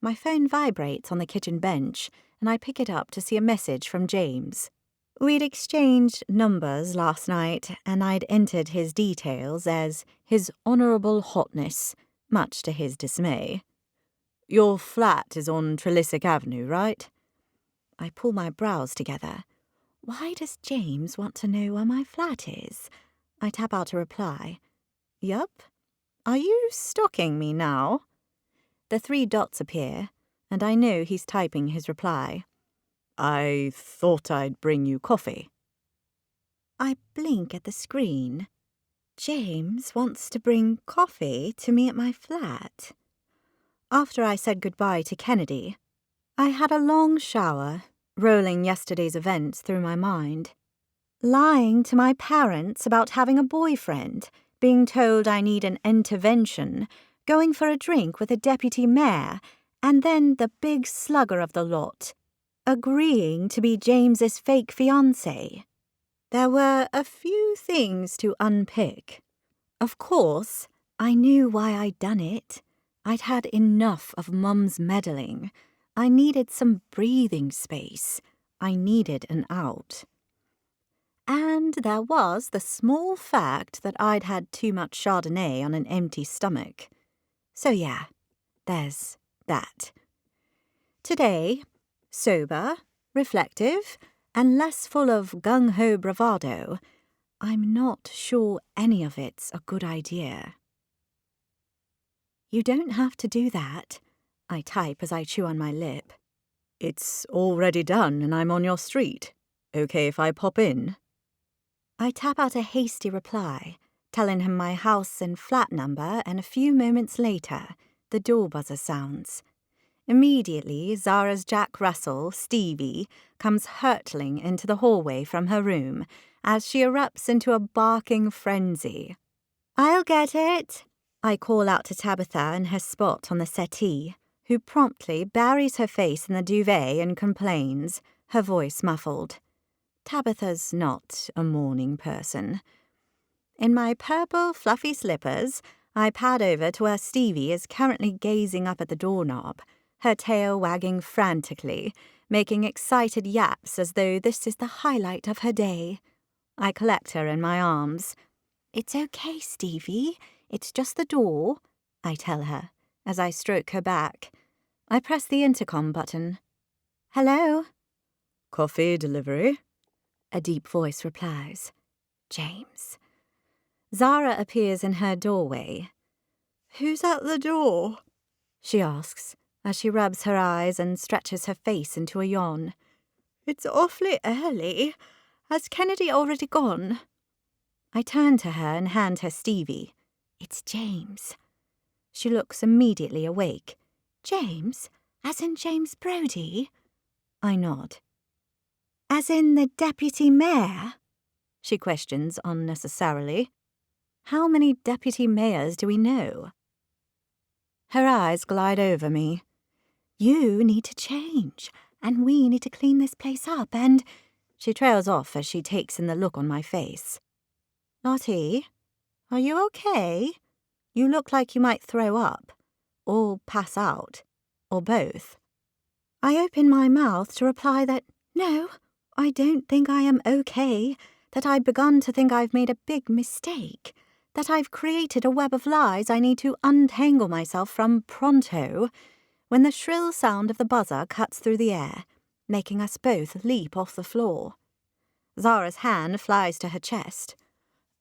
My phone vibrates on the kitchen bench, and I pick it up to see a message from James. We'd exchanged numbers last night, and I'd entered his details as His Honourable Hotness, much to his dismay. Your flat is on Trelissick Avenue, right? I pull my brows together. Why does James want to know where my flat is? I tap out a reply. Yup. Are you stalking me now? The 3 dots appear, and I know he's typing his reply. I thought I'd bring you coffee. I blink at the screen. James wants to bring coffee to me at my flat. After I said goodbye to Kennedy, I had a long shower, rolling yesterday's events through my mind. Lying to my parents about having a boyfriend, being told I need an intervention, going for a drink with a deputy mayor, and then the big slugger of the lot, agreeing to be James's fake fiancé. There were a few things to unpick. Of course, I knew why I'd done it. I'd had enough of Mum's meddling. I needed some breathing space. I needed an out. And there was the small fact that I'd had too much Chardonnay on an empty stomach. So yeah, there's that. Today, sober, reflective, and less full of gung-ho bravado, I'm not sure any of it's a good idea. You don't have to do that, I type as I chew on my lip. It's already done and I'm on your street. Okay if I pop in? I tap out a hasty reply, telling him my house and flat number, and a few moments later, the door buzzer sounds. Immediately, Zara's Jack Russell, Stevie, comes hurtling into the hallway from her room as she erupts into a barking frenzy. "I'll get it," I call out to Tabitha in her spot on the settee, who promptly buries her face in the duvet and complains, her voice muffled. Tabitha's not a morning person. In my purple fluffy slippers, I pad over to where Stevie is currently gazing up at the doorknob, her tail wagging frantically, making excited yaps as though this is the highlight of her day. I collect her in my arms. "It's okay, Stevie. It's just the door," I tell her, as I stroke her back. I press the intercom button. "Hello?" "Coffee delivery?" A deep voice replies. "James." Zara appears in her doorway. "Who's at the door?" she asks, as she rubs her eyes and stretches her face into a yawn. "It's awfully early. Has Kennedy already gone?" I turn to her and hand her Stevie. "It's James." She looks immediately awake. "James? As in James Brody?" I nod. "As in the deputy mayor?" she questions unnecessarily. How many deputy mayors do we know? Her eyes glide over me. "You need to change, and we need to clean this place up, and—" She trails off as she takes in the look on my face. "Lottie, are you okay? You look like you might throw up, or pass out, or both." I open my mouth to reply that, no, I don't think I am okay, that I've begun to think I've made a big mistake, that I've created a web of lies I need to untangle myself from pronto, when the shrill sound of the buzzer cuts through the air, making us both leap off the floor. Zara's hand flies to her chest.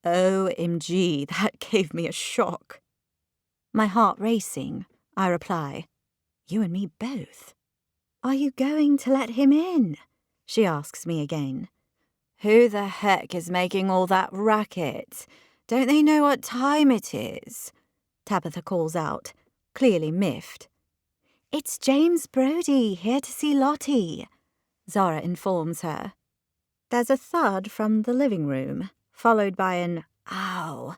OMG, that gave me a shock. My heart racing, I reply, "You and me both." "Are you going to let him in?" she asks me again. "Who the heck is making all that racket? Don't they know what time it is?" Tabitha calls out, clearly miffed. "It's James Brody, here to see Lottie," Zara informs her. There's a thud from the living room, followed by an "ow,"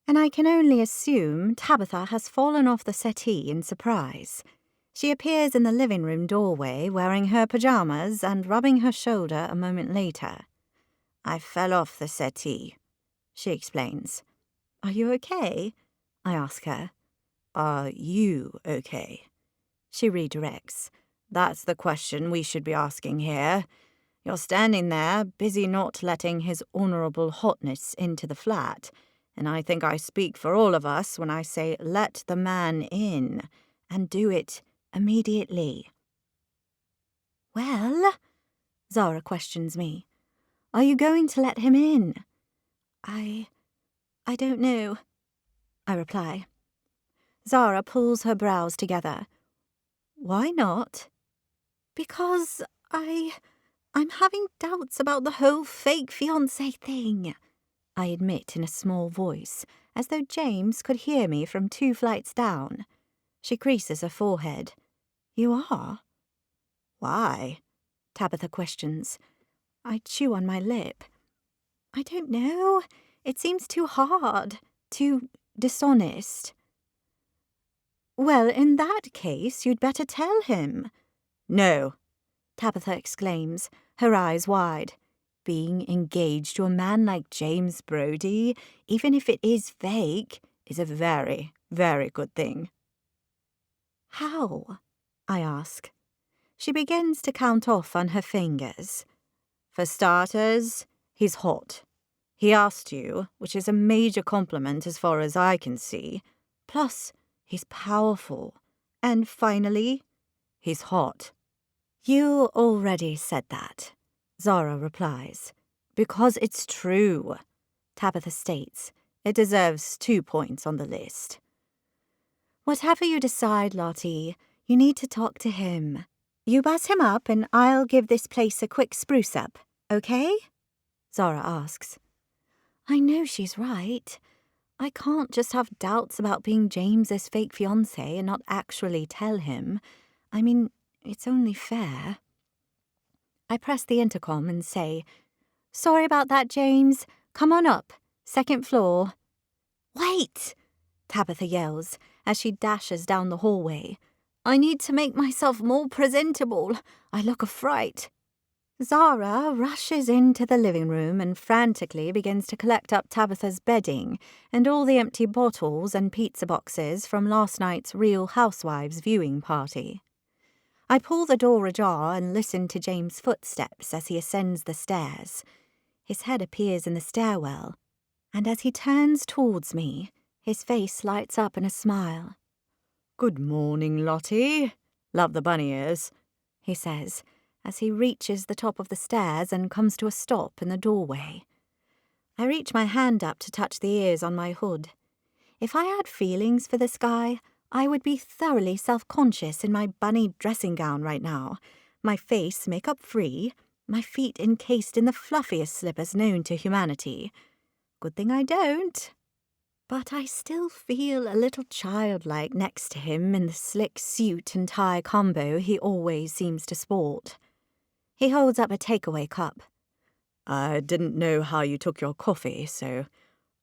and I can only assume Tabitha has fallen off the settee in surprise. She appears in the living room doorway wearing her pajamas and rubbing her shoulder a moment later. "I fell off the settee," she explains. "Are you okay?" I ask her. "Are you okay?" She redirects. "That's the question we should be asking here. You're standing there, busy not letting his honourable hotness into the flat, and I think I speak for all of us when I say let the man in, and do it immediately." "Well," Zara questions me, "are you going to let him in?" I don't know," I reply. Zara pulls her brows together. "Why not?" "Because I'm having doubts about the whole fake fiancé thing," I admit in a small voice, as though James could hear me from 2 flights down. She creases her forehead. You are? Why? Tabitha questions. I chew on my lip. I don't know. It seems too hard, too dishonest. Well, in that case, you'd better tell him. No, Tabitha exclaims, her eyes wide. Being engaged to a man like James Brody, even if it is fake, is a very, very good thing. How? I ask. She begins to count off on her fingers. For starters, he's hot. He asked you, which is a major compliment as far as I can see. Plus, he's powerful. And finally, he's hot. You already said that, Zara replies. Because it's true, Tabitha states. It deserves 2 points on the list. Whatever you decide, Lottie, you need to talk to him. You buzz him up and I'll give this place a quick spruce up, okay? Zara asks. I know she's right. I can't just have doubts about being James's fake fiancé and not actually tell him. I mean, it's only fair. I press the intercom and say, Sorry about that, James. Come on up. 2nd floor. Wait! Tabitha yells as she dashes down the hallway. I need to make myself more presentable. I look a fright. Zara rushes into the living room and frantically begins to collect up Tabitha's bedding and all the empty bottles and pizza boxes from last night's Real Housewives viewing party. I pull the door ajar and listen to James' footsteps as he ascends the stairs. His head appears in the stairwell, and as he turns towards me, his face lights up in a smile. Good morning, Lottie. Love the bunny ears, he says, as he reaches the top of the stairs and comes to a stop in the doorway. I reach my hand up to touch the ears on my hood. If I had feelings for this guy, I would be thoroughly self-conscious in my bunny dressing gown right now, my face makeup-free, my feet encased in the fluffiest slippers known to humanity. Good thing I don't. But I still feel a little childlike next to him in the slick suit and tie combo he always seems to sport. He holds up a takeaway cup. I didn't know how you took your coffee, so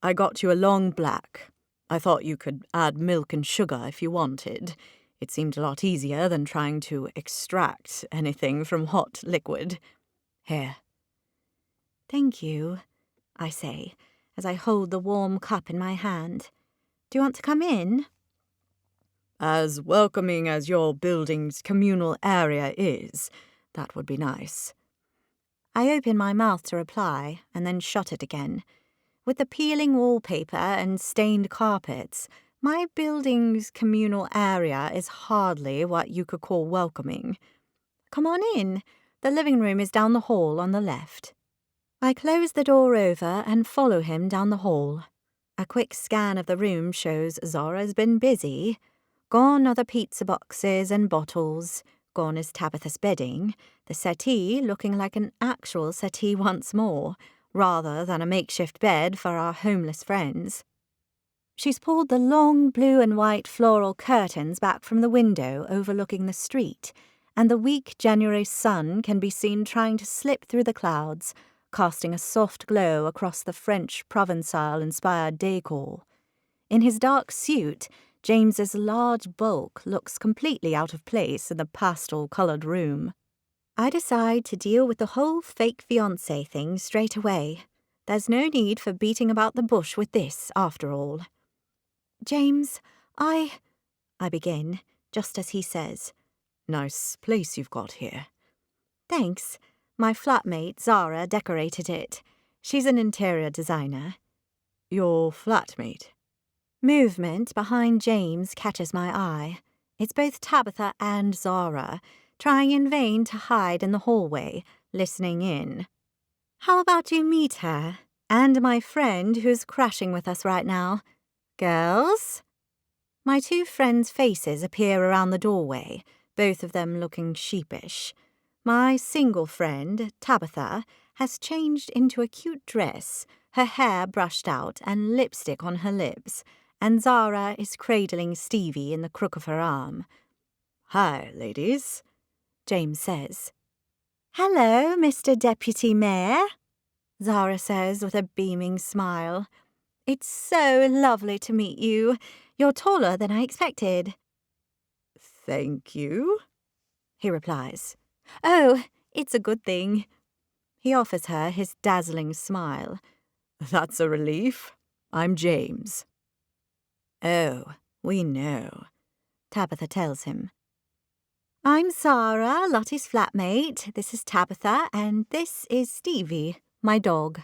I got you a long black. I thought you could add milk and sugar if you wanted. It seemed a lot easier than trying to extract anything from hot liquid. Here. Thank you, I say, as I hold the warm cup in my hand. Do you want to come in? As welcoming as your building's communal area is, that would be nice. I open my mouth to reply and then shut it again. With the peeling wallpaper and stained carpets, my building's communal area is hardly what you could call welcoming. Come on in. The living room is down the hall on the left. I close the door over and follow him down the hall. A quick scan of the room shows Zara's been busy. Gone are the pizza boxes and bottles. Gone is Tabitha's bedding, the settee looking like an actual settee once more, rather than a makeshift bed for our homeless friends. She's pulled the long blue and white floral curtains back from the window overlooking the street, and the weak January sun can be seen trying to slip through the clouds, casting a soft glow across the French Provençal-inspired decor. In his dark suit, James's large bulk looks completely out of place in the pastel-coloured room. I decide to deal with the whole fake fiancé thing straight away. There's no need for beating about the bush with this, after all. James, I begin, just as he says. Nice place you've got here. Thanks. My flatmate, Zara, decorated it. She's an interior designer. Your flatmate? Movement behind James catches my eye. It's both Tabitha and Zara, trying in vain to hide in the hallway, listening in. How about you meet her? And my friend who's crashing with us right now. Girls? My two friends' faces appear around the doorway, both of them looking sheepish. My single friend, Tabitha, has changed into a cute dress, her hair brushed out and lipstick on her lips, and Zara is cradling Stevie in the crook of her arm. "Hi, ladies," James says. "Hello, Mr. Deputy Mayor," Zara says with a beaming smile. "It's so lovely to meet you. You're taller than I expected." "Thank you," he replies. "Oh, it's a good thing." He offers her his dazzling smile. "That's a relief. I'm James." "Oh, we know," Tabitha tells him. "I'm Zara, Lottie's flatmate. This is Tabitha, and this is Stevie, my dog."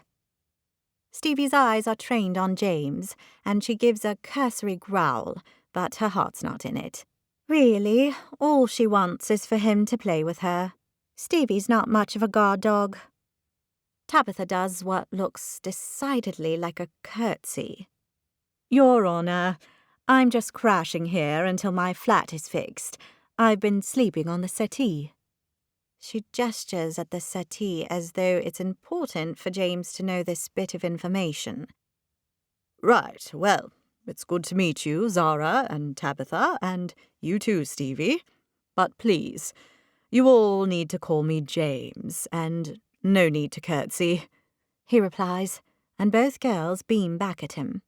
Stevie's eyes are trained on James, and she gives a cursory growl, but her heart's not in it. Really, all she wants is for him to play with her. Stevie's not much of a guard dog. Tabitha does what looks decidedly like a curtsy. "Your Honour, I'm just crashing here until my flat is fixed. I've been sleeping on the settee." She gestures at the settee as though it's important for James to know this bit of information. "Right, well, it's good to meet you, Zara and Tabitha, and you too, Stevie. But please, you all need to call me James, and no need to curtsy," he replies, and both girls beam back at him.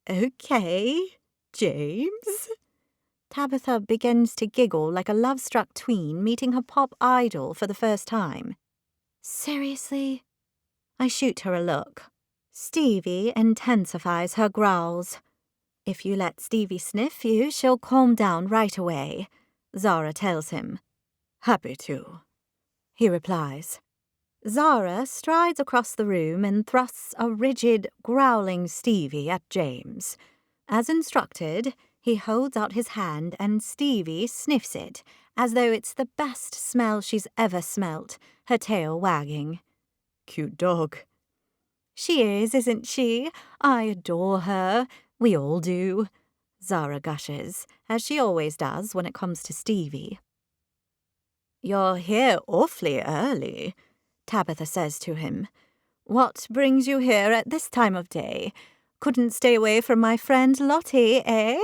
"Okay, James." Tabitha begins to giggle like a love-struck tween meeting her pop idol for the first time. "Seriously?" I shoot her a look. Stevie intensifies her growls. "If you let Stevie sniff you, she'll calm down right away," Zara tells him. "Happy to," he replies. Zara strides across the room and thrusts a rigid, growling Stevie at James. As instructed, he holds out his hand and Stevie sniffs it, as though it's the best smell she's ever smelt, her tail wagging. "Cute dog." "She is, isn't she? I adore her. We all do," Zara gushes, as she always does when it comes to Stevie. "You're here awfully early," Tabitha says to him. "What brings you here at this time of day? Couldn't stay away from my friend Lottie, eh?"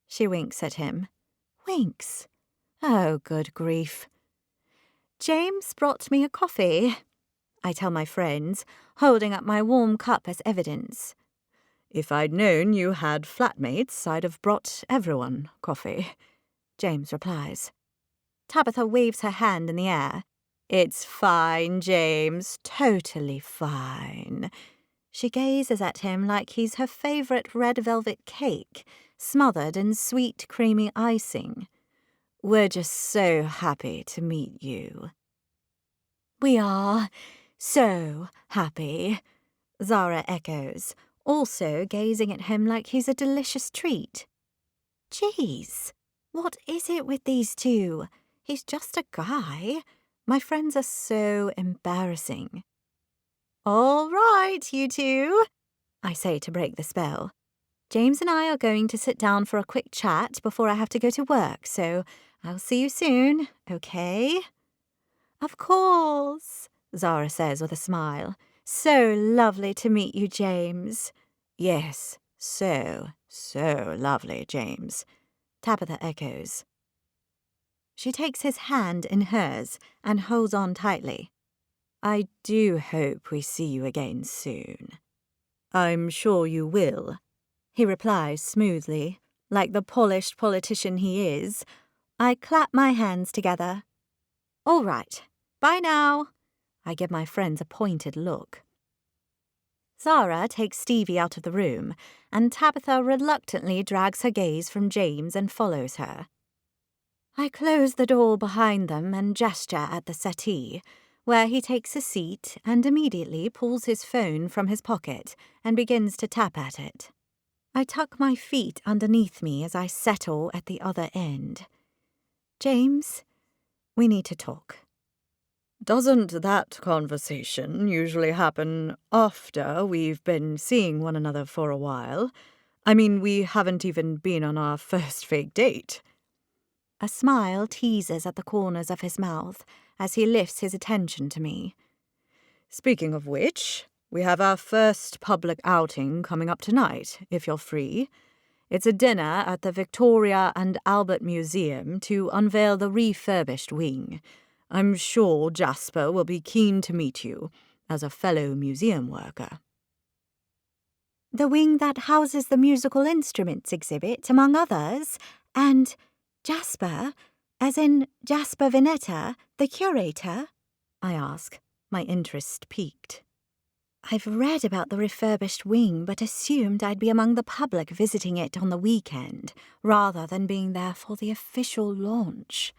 She winks at him. Winks? Oh, good grief. "James brought me a coffee," I tell my friends, holding up my warm cup as evidence. "If I'd known you had flatmates, I'd have brought everyone coffee," James replies. Tabitha waves her hand in the air. "It's fine, James, totally fine." She gazes at him like he's her favourite red velvet cake, smothered in sweet, creamy icing. "We're just so happy to meet you." "We are so happy," Zara echoes, also gazing at him like he's a delicious treat. Geez, what is it with these two? He's just a guy. My friends are so embarrassing. "All right, you two," I say to break the spell. "James and I are going to sit down for a quick chat before I have to go to work, so I'll see you soon, okay?" "Of course," Zara says with a smile. "So lovely to meet you, James." "Yes, so lovely, James," Tabitha echoes. She takes his hand in hers and holds on tightly. "I do hope we see you again soon." "I'm sure you will," he replies smoothly, like the polished politician he is. I clap my hands together. "All right, bye now." I give my friends a pointed look. Zara takes Stevie out of the room, and Tabitha reluctantly drags her gaze from James and follows her. I close the door behind them and gesture at the settee, where he takes a seat and immediately pulls his phone from his pocket and begins to tap at it. I tuck my feet underneath me as I settle at the other end. "James, we need to talk." "Doesn't that conversation usually happen after we've been seeing one another for a while? I mean, we haven't even been on our first fake date." A smile teases at the corners of his mouth as he lifts his attention to me. "Speaking of which, We have our first public outing coming up tonight, if you're free. It's a dinner at the Victoria and Albert Museum to unveil the refurbished wing. I'm sure Jasper will be keen to meet you as a fellow museum worker. The wing that houses the musical instruments exhibit, among others, and Jasper, as in Jasper Vinetta, the curator? I ask, my interest piqued. I've read about the refurbished wing, but assumed I'd be among the public visiting it on the weekend, rather than being there for the official launch.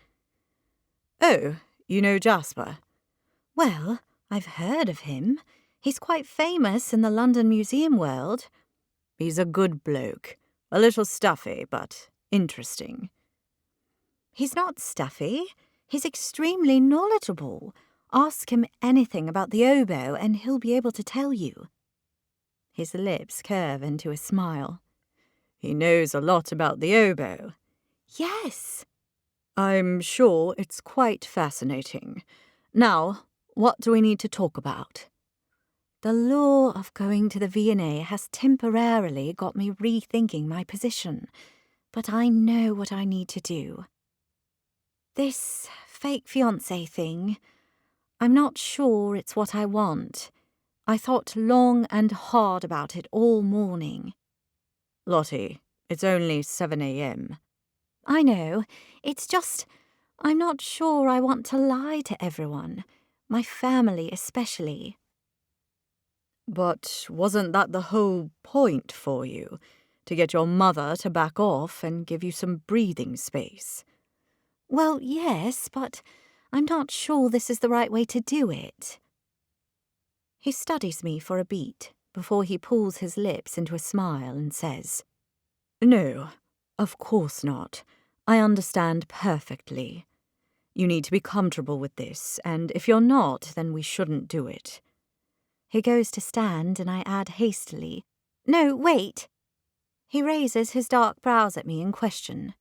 Oh, you know Jasper? Well, I've heard of him. He's quite famous in the London museum world. He's a good bloke. A little stuffy, but interesting. He's not stuffy. He's extremely knowledgeable. Ask him anything about the oboe and he'll be able to tell you. His lips curve into a smile. He knows a lot about the oboe. Yes. I'm sure it's quite fascinating. Now, what do we need to talk about? The lure of going to the V&A has temporarily got me rethinking my position, but I know what I need to do. This fake fiancé thing, I'm not sure it's what I want. I thought long and hard about it all morning. Lottie, it's only 7 a.m. I know, it's just, I'm not sure I want to lie to everyone, my family especially. But wasn't that the whole point for you? To get your mother to back off and give you some breathing space? Well, yes, but I'm not sure this is the right way to do it. He studies me for a beat before he pulls his lips into a smile and says, No, of course not. I understand perfectly. You need to be comfortable with this, and if you're not, then we shouldn't do it. He goes to stand, and I add hastily, No, wait. He raises his dark brows at me in question.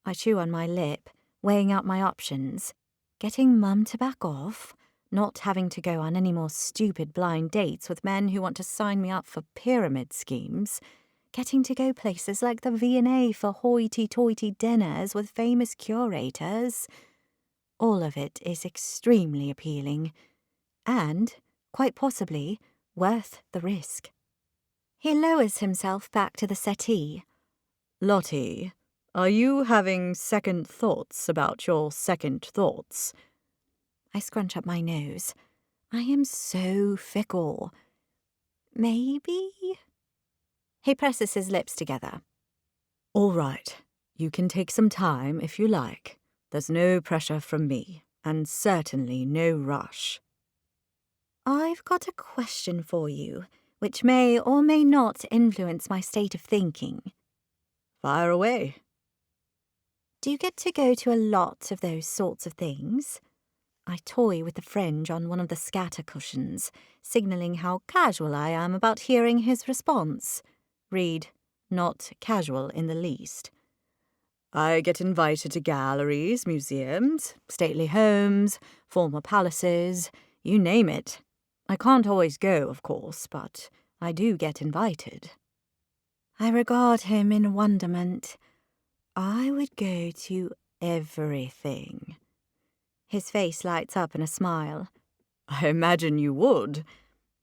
I chew on my lip, weighing out my options. Getting Mum to back off, not having to go on any more stupid blind dates with men who want to sign me up for pyramid schemes, getting to go places like the V&A for hoity-toity dinners with famous curators. All of it is extremely appealing, and, quite possibly, worth the risk. He lowers himself back to the settee. Lottie, are you having second thoughts about your second thoughts? I scrunch up my nose. I am so fickle. Maybe? He presses his lips together. All right, you can take some time if you like. There's no pressure from me, and certainly no rush. I've got a question for you, which may or may not influence my state of thinking. Fire away. Do you get to go to a lot of those sorts of things? I toy with the fringe on one of the scatter cushions, signalling how casual I am about hearing his response. Read, not casual in the least. I get invited to galleries, museums, stately homes, former palaces, you name it. I can't always go, of course, but I do get invited. I regard him in wonderment. I would go to everything. His face lights up in a smile. I imagine you would.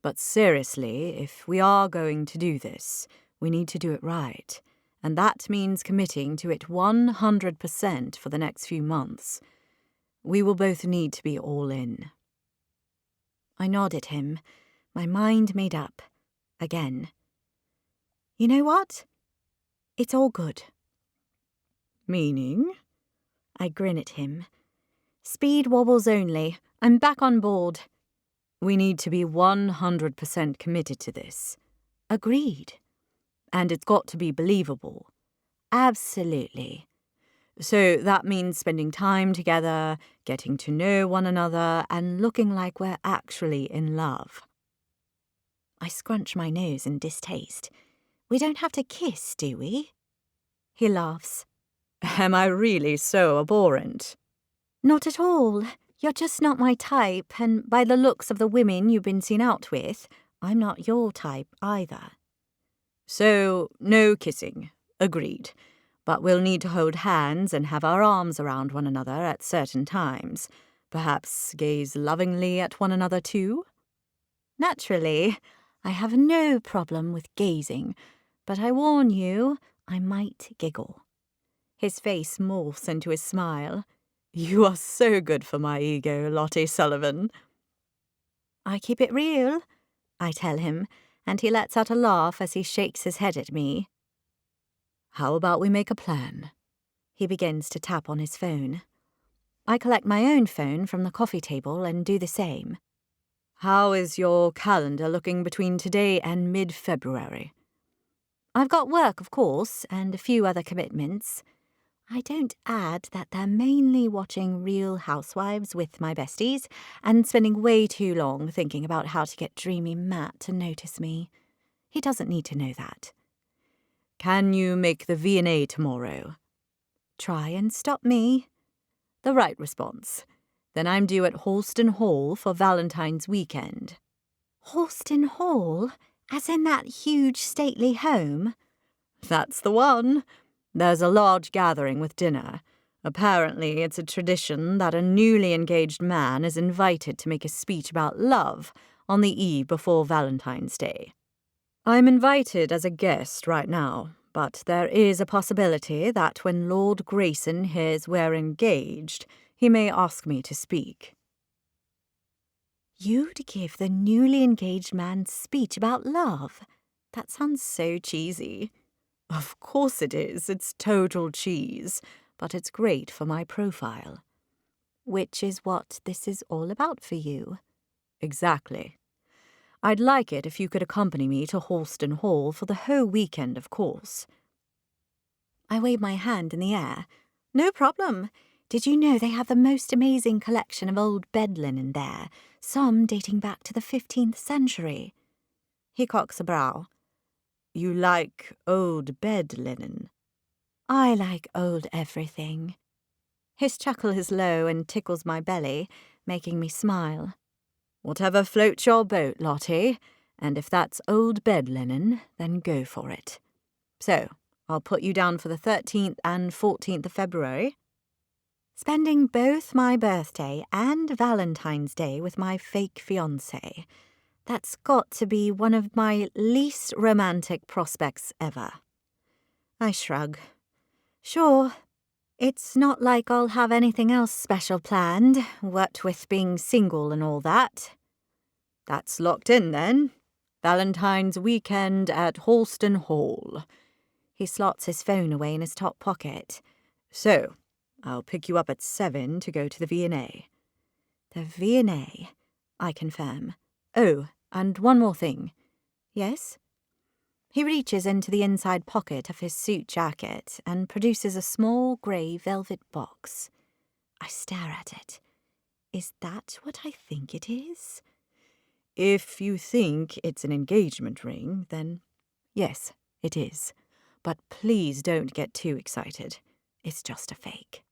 But seriously, if we are going to do this, we need to do it right. And that means committing to it 100% for the next few months. We will both need to be all in. I nod at him, my mind made up. Again. You know what? It's all good. Meaning? I grin at him. Speed wobbles only. I'm back on board. We need to be 100% committed to this. Agreed. And it's got to be believable. Absolutely. So that means spending time together, getting to know one another, and looking like we're actually in love. I scrunch my nose in distaste. We don't have to kiss, do we? He laughs. Am I really so abhorrent? Not at all. You're just not my type, and by the looks of the women you've been seen out with, I'm not your type either. So, no kissing. Agreed. But we'll need to hold hands and have our arms around one another at certain times. Perhaps gaze lovingly at one another too? Naturally, I have no problem with gazing, but I warn you, I might giggle. His face morphs into a smile. You are so good for my ego, Lottie Sullivan. I keep it real, I tell him, and he lets out a laugh as he shakes his head at me. How about we make a plan? He begins to tap on his phone. I collect my own phone from the coffee table and do the same. How is your calendar looking between today and mid-February? I've got work, of course, and a few other commitments. I don't add that they're mainly watching Real Housewives with my besties and spending way too long thinking about how to get dreamy Matt to notice me. He doesn't need to know that. Can you make the V&A tomorrow? Try and stop me. The right response. Then I'm due at Halston Hall for Valentine's weekend. Halston Hall? As in that huge stately home? That's the one. There's a large gathering with dinner. Apparently, it's a tradition that a newly engaged man is invited to make a speech about love on the eve before Valentine's Day. I'm invited as a guest right now, but there is a possibility that when Lord Grayson hears we're engaged, he may ask me to speak. You'd give the newly engaged man speech about love? That sounds so cheesy. Of course it is. It's total cheese. But it's great for my profile. Which is what this is all about for you. Exactly. I'd like it if you could accompany me to Halston Hall for the whole weekend, of course. I wave my hand in the air. No problem. Did you know they have the most amazing collection of old bed linen there, some dating back to the 15th century? He cocks a brow. You like old bed linen? I like old everything. His chuckle is low and tickles my belly, making me smile. Whatever floats your boat, Lottie, and if that's old bed linen, then go for it. So, I'll put you down for the 13th and 14th of February. Spending both my birthday and Valentine's Day with my fake fiancé. That's got to be one of my least romantic prospects ever. I shrug. Sure, it's not like I'll have anything else special planned, what with being single and all that. That's locked in then. Valentine's weekend at Halston Hall. He slots his phone away in his top pocket. So, I'll pick you up at 7 to go to the V&A. The V&A, I confirm. Oh, and one more thing. Yes? He reaches into the inside pocket of his suit jacket and produces a small grey velvet box. I stare at it. Is that what I think it is? If you think it's an engagement ring, then yes, it is. But please don't get too excited. It's just a fake.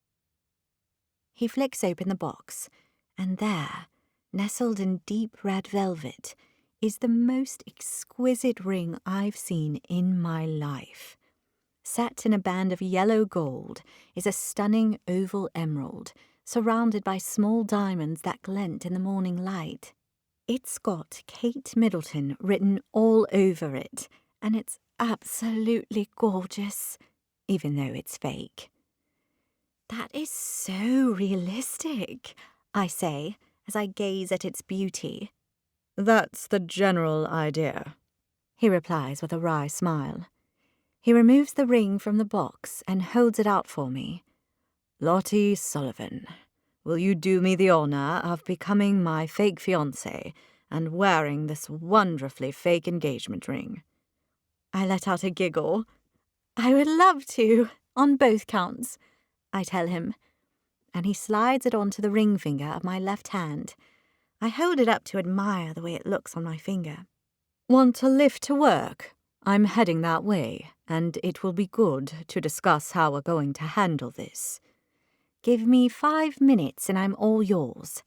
He flicks open the box, and there, nestled in deep red velvet, is the most exquisite ring I've seen in my life. Set in a band of yellow gold is a stunning oval emerald, surrounded by small diamonds that glint in the morning light. It's got Kate Middleton written all over it, and it's absolutely gorgeous, even though it's fake. That is so realistic, I say, as I gaze at its beauty. That's the general idea, he replies with a wry smile. He removes the ring from the box and holds it out for me. Lottie Sullivan, will you do me the honour of becoming my fake fiancé and wearing this wonderfully fake engagement ring? I let out a giggle. I would love to, on both counts, I tell him, and he slides it onto the ring finger of my left hand. I hold it up to admire the way it looks on my finger. Want a lift to work? I'm heading that way, and it will be good to discuss how we're going to handle this. Give me 5 minutes and I'm all yours.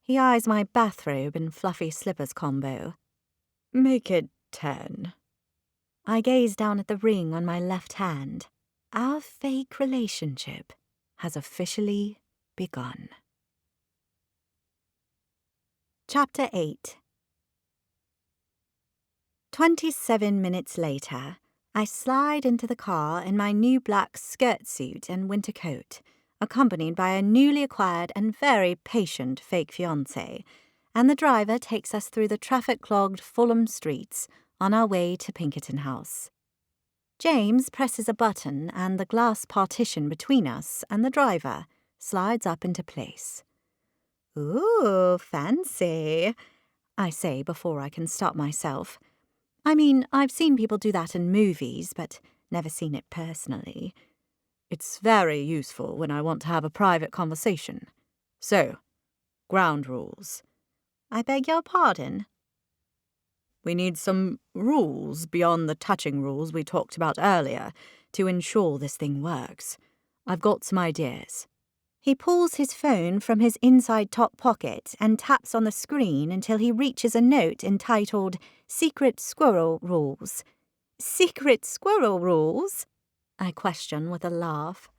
He eyes my bathrobe and fluffy slippers combo. Make it 10. I gaze down at the ring on my left hand. Our fake relationship has officially begun. Chapter 8. 27 minutes later, I slide into the car in my new black skirt suit and winter coat, accompanied by a newly acquired and very patient fake fiancé, and the driver takes us through the traffic-clogged Fulham streets on our way to Pinkerton House. James presses a button and the glass partition between us and the driver slides up into place. "Ooh, fancy," I say before I can stop myself. I mean, I've seen people do that in movies, but never seen it personally. It's very useful when I want to have a private conversation. So, ground rules. I beg your pardon? We need some rules beyond the touching rules we talked about earlier to ensure this thing works. I've got some ideas. He pulls his phone from his inside top pocket and taps on the screen until he reaches a note entitled Secret Squirrel Rules. Secret Squirrel Rules? I question with a laugh.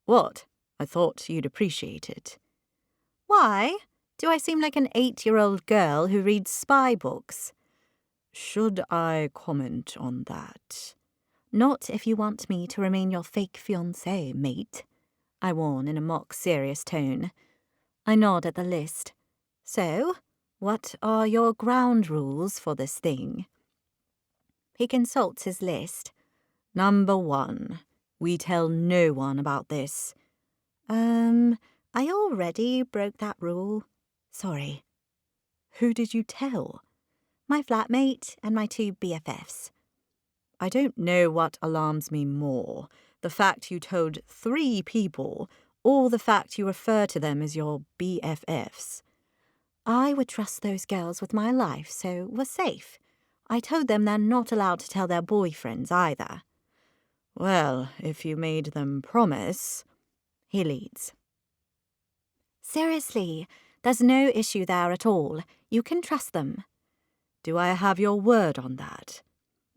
What? I thought you'd appreciate it. Why? Do I seem like an 8-year-old girl who reads spy books? Should I comment on that? Not if you want me to remain your fake fiancé, mate, I warn in a mock serious tone. I nod at the list. So, what are your ground rules for this thing? He consults his list. Number 1. We tell no one about this. I already broke that rule. Sorry. Who did you tell? My flatmate and my 2 BFFs. I don't know what alarms me more, the fact you told 3 people, or the fact you refer to them as your BFFs. I would trust those girls with my life, so we're safe. I told them they're not allowed to tell their boyfriends either. Well, if you made them promise... He leads. Seriously, there's no issue there at all. You can trust them. Do I have your word on that?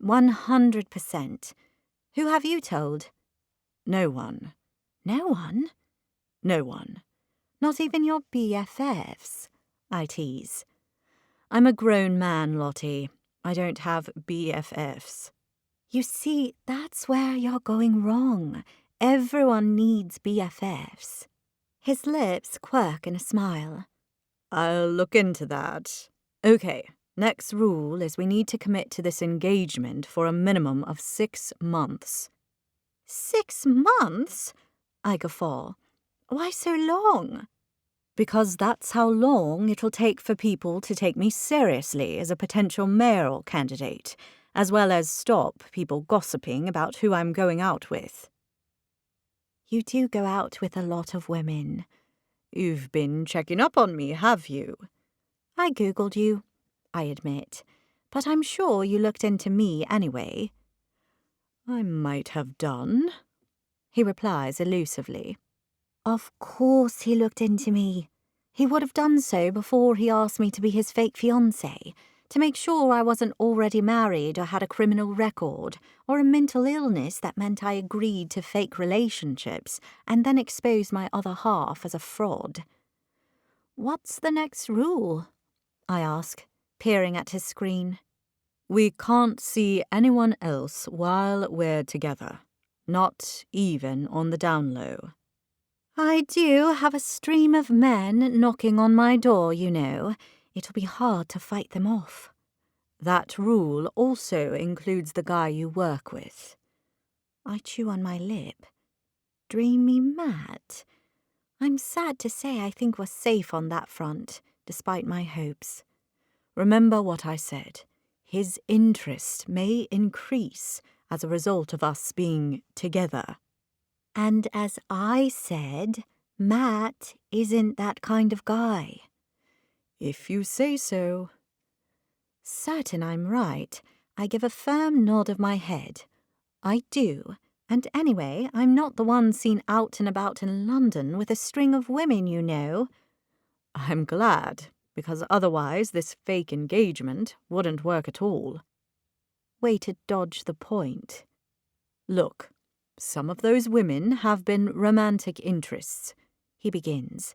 100%. Who have you told? No one. No one? No one. Not even your BFFs, I tease. I'm a grown man, Lottie. I don't have BFFs. You see, that's where you're going wrong. Everyone needs BFFs. His lips quirk in a smile. I'll look into that. Okay, next rule is we need to commit to this engagement for a minimum of 6 months. 6 months? I guffaw. Why so long? Because that's how long it'll take for people to take me seriously as a potential mayoral candidate, as well as stop people gossiping about who I'm going out with. You do go out with a lot of women. You've been checking up on me, have you? I Googled you, I admit, but I'm sure you looked into me anyway. I might have done, he replies elusively. Of course he looked into me. He would have done so before he asked me to be his fake fiancé, to make sure I wasn't already married or had a criminal record, or a mental illness that meant I agreed to fake relationships and then exposed my other half as a fraud. What's the next rule? I ask, peering at his screen. We can't see anyone else while we're together, not even on the down low. I do have a stream of men knocking on my door, you know. It'll be hard to fight them off. That rule also includes the guy you work with. I chew on my lip. Dream me mad. I'm sad to say I think we're safe on that front, despite my hopes. Remember what I said. His interest may increase as a result of us being together. And as I said, Matt isn't that kind of guy. If you say so. Certain I'm right, I give a firm nod of my head. I do, and anyway, I'm not the one seen out and about in London with a string of women, you know. I'm glad. because otherwise this fake engagement wouldn't work at all. Way to dodge the point. Look, some of those women have been romantic interests, he begins.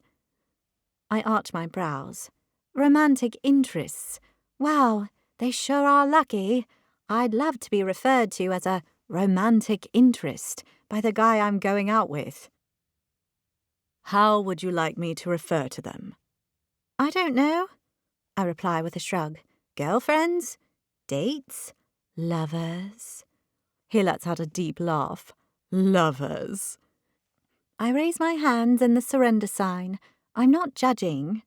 I arch my brows. Romantic interests. Wow, they sure are lucky. I'd love to be referred to as a romantic interest by the guy I'm going out with. How would you like me to refer to them? I don't know, I reply with a shrug. Girlfriends? Dates? Lovers? He lets out a deep laugh. Lovers. I raise my hands in the surrender sign. I'm not judging.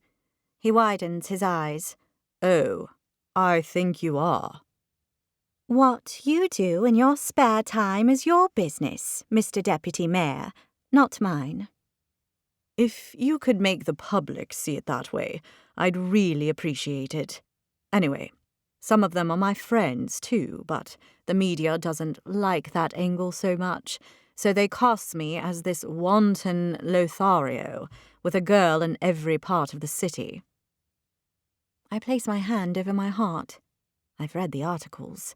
He widens his eyes. Oh, I think you are. What you do in your spare time is your business, Mr. Deputy Mayor, not mine. If you could make the public see it that way, I'd really appreciate it. Anyway, some of them are my friends too, but the media doesn't like that angle so much, so they cast me as this wanton Lothario with a girl in every part of the city. I place my hand over my heart. I've read the articles.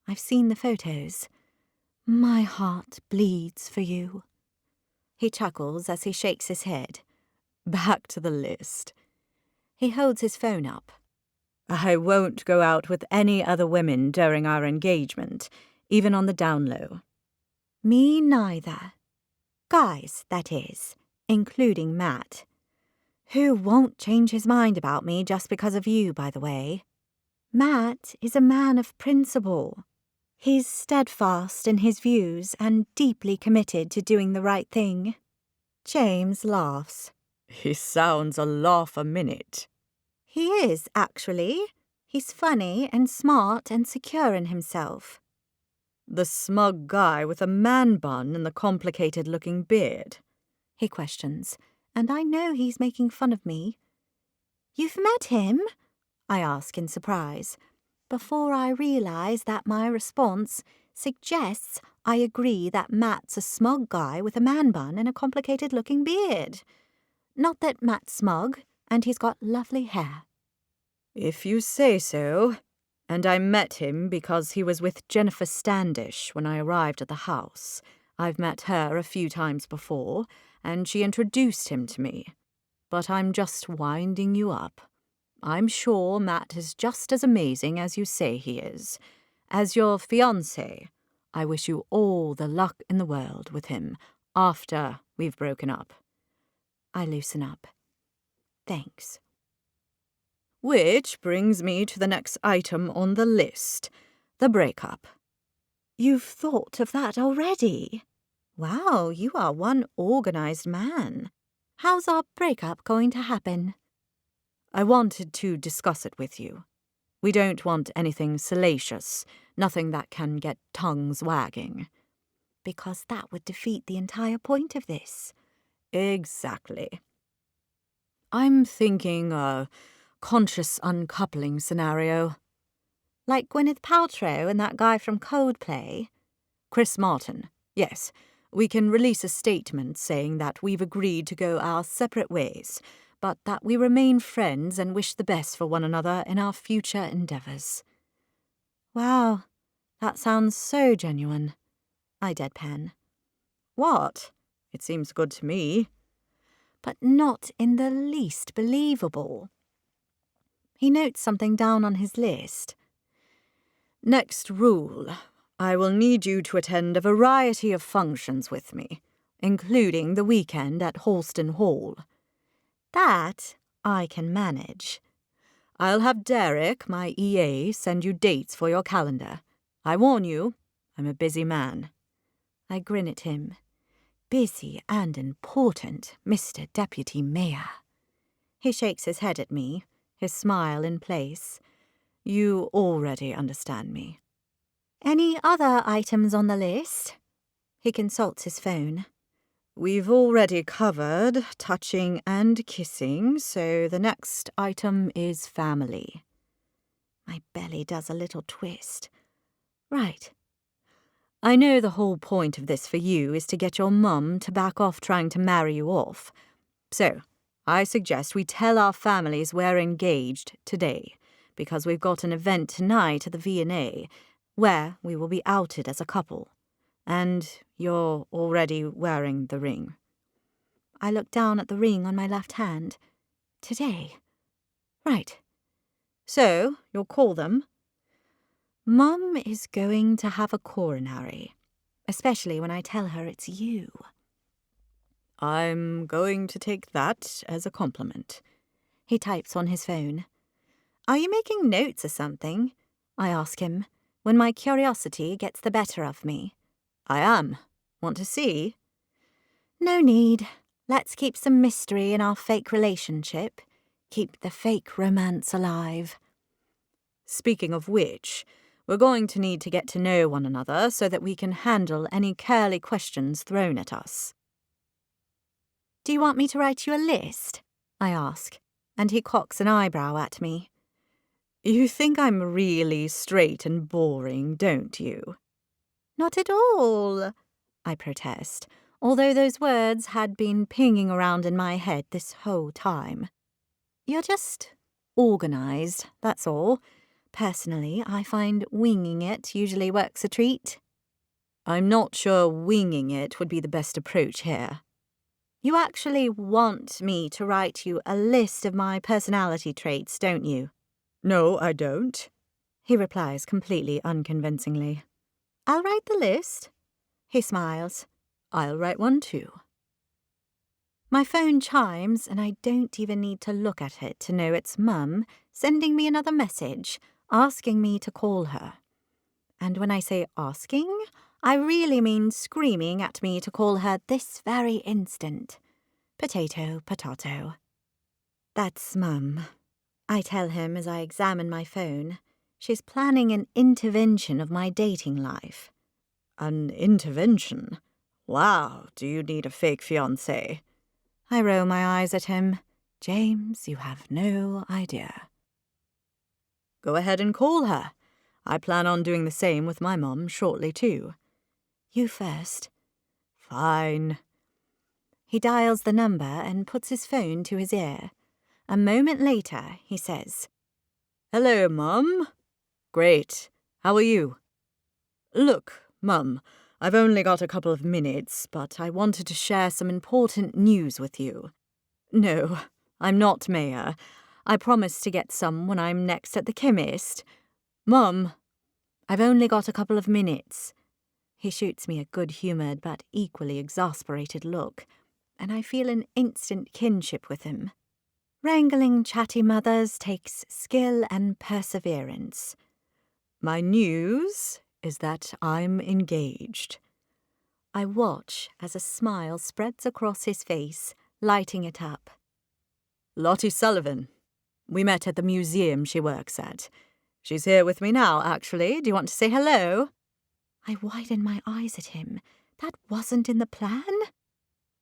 I've seen the photos. My heart bleeds for you. He chuckles as he shakes his head. Back to the list. He holds his phone up. I won't go out with any other women during our engagement, even on the down low. Me neither. Guys, that is, including Matt. Who won't change his mind about me just because of you, by the way. Matt is a man of principle. He's steadfast in his views and deeply committed to doing the right thing. James laughs. He sounds a laugh a minute. He is, actually. He's funny and smart and secure in himself. The smug guy with a man bun and the complicated-looking beard? He questions, and I know he's making fun of me. You've met him? I ask in surprise, before I realise that my response suggests I agree that Matt's a smug guy with a man bun and a complicated-looking beard. Not that Matt's smug, and he's got lovely hair. If you say so. And I met him because he was with Jennifer Standish when I arrived at the house. I've met her a few times before, and she introduced him to me. But I'm just winding you up. I'm sure Matt is just as amazing as you say he is. As your fiancé, I wish you all the luck in the world with him after we've broken up. I loosen up. Thanks. Which brings me to the next item on the list, the breakup. You've thought of that already? Wow, you are one organised man. How's our breakup going to happen? I wanted to discuss it with you. We don't want anything salacious, nothing that can get tongues wagging. Because that would defeat the entire point of this. Exactly. I'm thinking a conscious uncoupling scenario. Like Gwyneth Paltrow and that guy from Coldplay? Chris Martin, yes. We can release a statement saying that we've agreed to go our separate ways, but that we remain friends and wish the best for one another in our future endeavours. Wow, that sounds so genuine. I deadpan. What? It seems good to me. But not in the least believable. He notes something down on his list. Next rule. I will need you to attend a variety of functions with me, including the weekend at Halston Hall. That I can manage. I'll have Derek, my EA, send you dates for your calendar. I warn you, I'm a busy man. I grin at him. Busy and important, Mr. Deputy Mayor. He shakes his head at me, his smile in place. You already understand me. Any other items on the list? He consults his phone. We've already covered touching and kissing, so the next item is family. My belly does a little twist. Right. I know the whole point of this for you is to get your mum to back off trying to marry you off. So, I suggest we tell our families we're engaged today, because we've got an event tonight at the V&A where we will be outed as a couple. And you're already wearing the ring. I looked down at the ring on my left hand. Today. Right. So, you'll call them? Mum is going to have a coronary, especially when I tell her it's you. I'm going to take that as a compliment. He types on his phone. Are you making notes or something? I ask him, when my curiosity gets the better of me. I am. Want to see? No need. Let's keep some mystery in our fake relationship. Keep the fake romance alive. Speaking of which, we're going to need to get to know one another so that we can handle any curly questions thrown at us. Do you want me to write you a list? I ask, and he cocks an eyebrow at me. You think I'm really straight and boring, don't you? Not at all, I protest, although those words had been pinging around in my head this whole time. You're just organised, that's all. Personally, I find winging it usually works a treat. I'm not sure winging it would be the best approach here. You actually want me to write you a list of my personality traits, don't you? No, I don't, he replies completely unconvincingly. I'll write the list. He smiles. I'll write one too. My phone chimes, and I don't even need to look at it to know it's Mum sending me another message, asking me to call her. And when I say asking, I really mean screaming at me to call her this very instant. Potato, potato. That's Mum. I tell him as I examine my phone. She's planning an intervention of my dating life. An intervention? Wow, do you need a fake fiancé? I roll my eyes at him. James, you have no idea. Go ahead and call her. I plan on doing the same with my mum shortly too. You first. Fine. He dials the number and puts his phone to his ear. A moment later, he says, Hello, Mum. Great. How are you? Look, Mum, I've only got a couple of minutes, but I wanted to share some important news with you. No, I'm not Mayor. I promised to get some when I'm next at the chemist. Mum, I've only got a couple of minutes. He shoots me a good-humoured but equally exasperated look, and I feel an instant kinship with him. Wrangling chatty mothers takes skill and perseverance. My news is that I'm engaged. I watch as a smile spreads across his face, lighting it up. Lottie Sullivan. We met at the museum she works at. She's here with me now, actually. Do you want to say hello? I widen my eyes at him. That wasn't in the plan.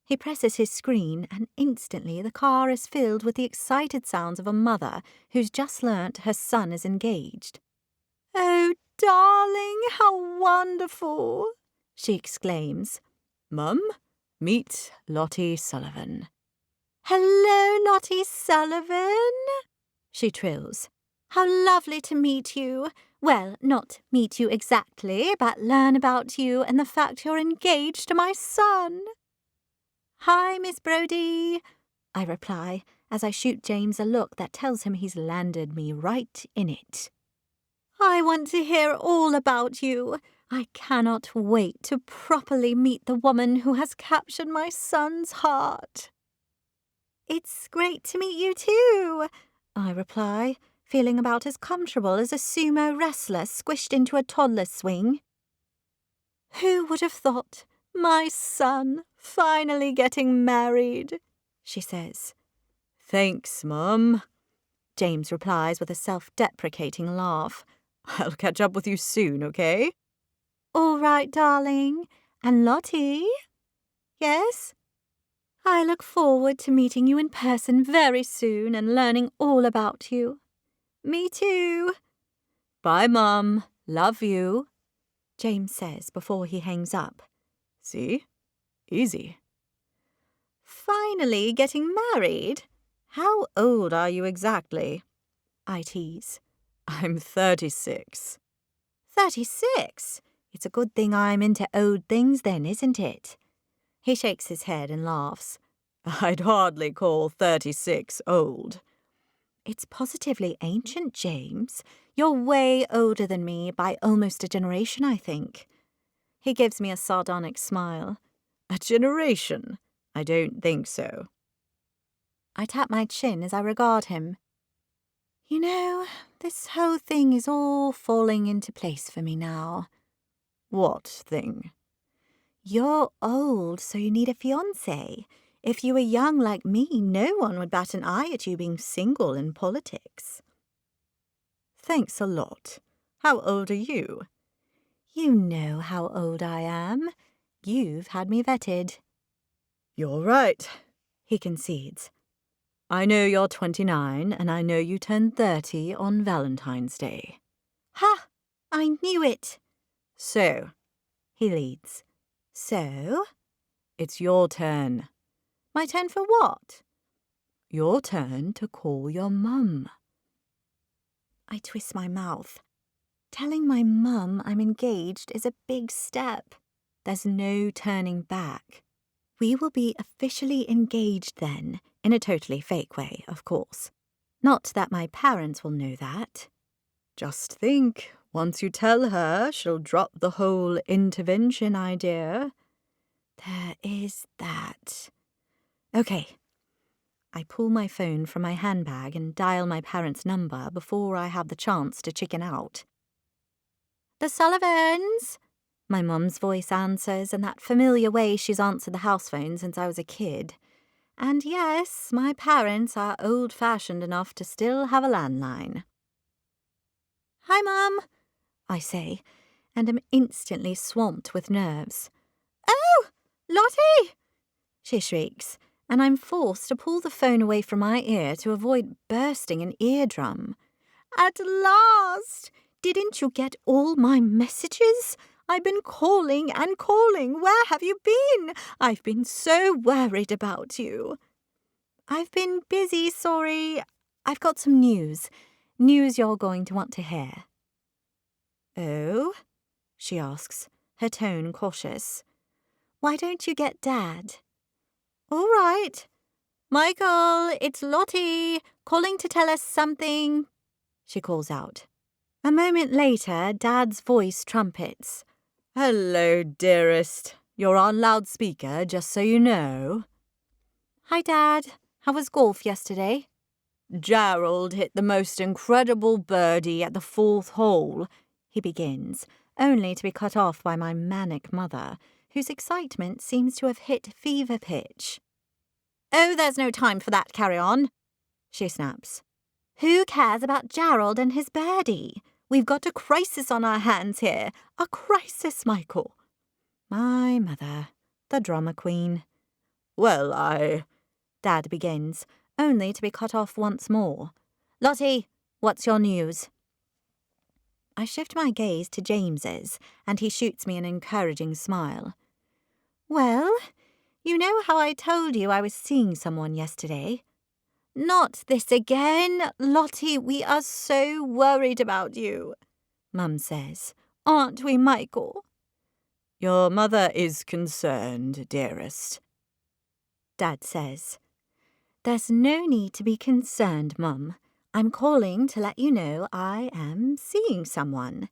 He presses his screen, and instantly the car is filled with the excited sounds of a mother who's just learnt her son is engaged. Oh, darling, how wonderful! She exclaims. Mum, meet Lottie Sullivan. Hello, Lottie Sullivan, she trills. How lovely to meet you. Well, not meet you exactly, but learn about you and the fact you're engaged to my son. Hi, Miss Brody, I reply as I shoot James a look that tells him he's landed me right in it. I want to hear all about you. I cannot wait to properly meet the woman who has captured my son's heart. It's great to meet you too, I reply, feeling about as comfortable as a sumo wrestler squished into a toddler's swing. Who would have thought? My son finally getting married, she says. Thanks, Mum, James replies with a self-deprecating laugh. I'll catch up with you soon, okay? All right, darling. And Lottie? Yes? I look forward to meeting you in person very soon and learning all about you. Me too. Bye, Mum. Love you, James says before he hangs up. See? Easy. Finally getting married? How old are you exactly? I tease. I'm 36. 36? It's a good thing I'm into old things then, isn't it? He shakes his head and laughs. I'd hardly call 36 old. It's positively ancient, James. You're way older than me by almost a generation, I think. He gives me a sardonic smile. A generation? I don't think so. I tap my chin as I regard him. You know, this whole thing is all falling into place for me now. What thing? You're old, so you need a fiancé. If you were young like me, no one would bat an eye at you being single in politics. Thanks a lot. How old are you? You know how old I am. You've had me vetted. You're right, He concedes. I know you're 29, and I know you turned 30 on Valentine's Day. Ha! I knew it. So, He leads. So? it's your turn. My turn for what? Your turn to call your mum. I twist my mouth. Telling my mum I'm engaged is a big step. There's no turning back. We will be officially engaged then, in a totally fake way, of course. Not that my parents will know that. Just think, once you tell her, she'll drop the whole intervention idea. There is that. Okay. I pull my phone from my handbag and dial my parents' number before I have the chance to chicken out. The Sullivans! My mum's voice answers in that familiar way she's answered the house phone since I was a kid. And yes, my parents are old-fashioned enough to still have a landline. Hi, Mum, I say, and am instantly swamped with nerves. Oh, Lottie! She shrieks, and I'm forced to pull the phone away from my ear to avoid bursting an eardrum. At last! Didn't you get all my messages? I've been calling and calling. Where have you been? I've been so worried about you. I've been busy, sorry. I've got some news. News you're going to want to hear. Oh? She asks, her tone cautious. Why don't you get Dad? All right. Michael, it's Lottie, calling to tell us something, she calls out. A moment later, Dad's voice trumpets. Hello, dearest. You're on loudspeaker, just so you know. Hi, Dad. How was golf yesterday? Gerald hit the most incredible birdie at the 4th hole, He begins, only to be cut off by my manic mother, whose excitement seems to have hit fever pitch. Oh, there's no time for that, carry on, she snaps. Who cares about Gerald and his birdie? We've got a crisis on our hands here. A crisis, Michael. My mother, the drama queen. Well, Dad begins, only to be cut off once more. Lottie, what's your news? I shift my gaze to James's, and he shoots me an encouraging smile. Well, you know how I told you I was seeing someone yesterday? Not this again, Lottie, we are so worried about you, Mum says. Aren't we, Michael? Your mother is concerned, dearest, Dad says. There's no need to be concerned, Mum. I'm calling to let you know I am seeing someone.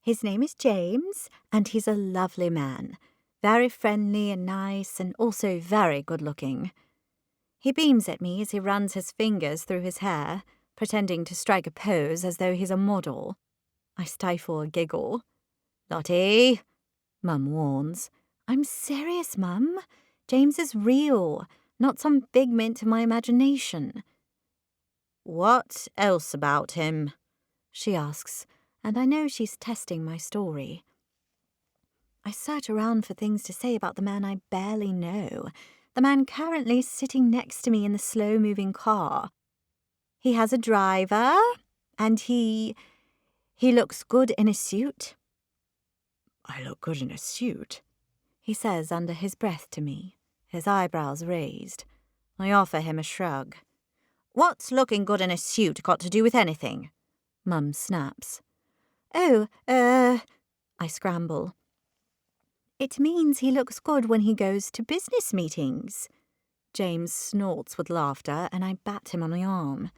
His name is James, and he's a lovely man. Very friendly and nice, and also very good-looking. He beams at me as he runs his fingers through his hair, pretending to strike a pose as though he's a model. I stifle a giggle. Lottie, Mum warns. I'm serious, Mum. James is real, not some figment of my imagination. What else about him? She asks, and I know she's testing my story. I search around for things to say about the man I barely know, the man currently sitting next to me in the slow-moving car. He has a driver, and he looks good in a suit. I look good in a suit, he says under his breath to me, his eyebrows raised. I offer him a shrug. What's looking good in a suit got to do with anything? Mum snaps. Oh, I scramble. It means he looks good when he goes to business meetings. James snorts with laughter and I bat him on the arm.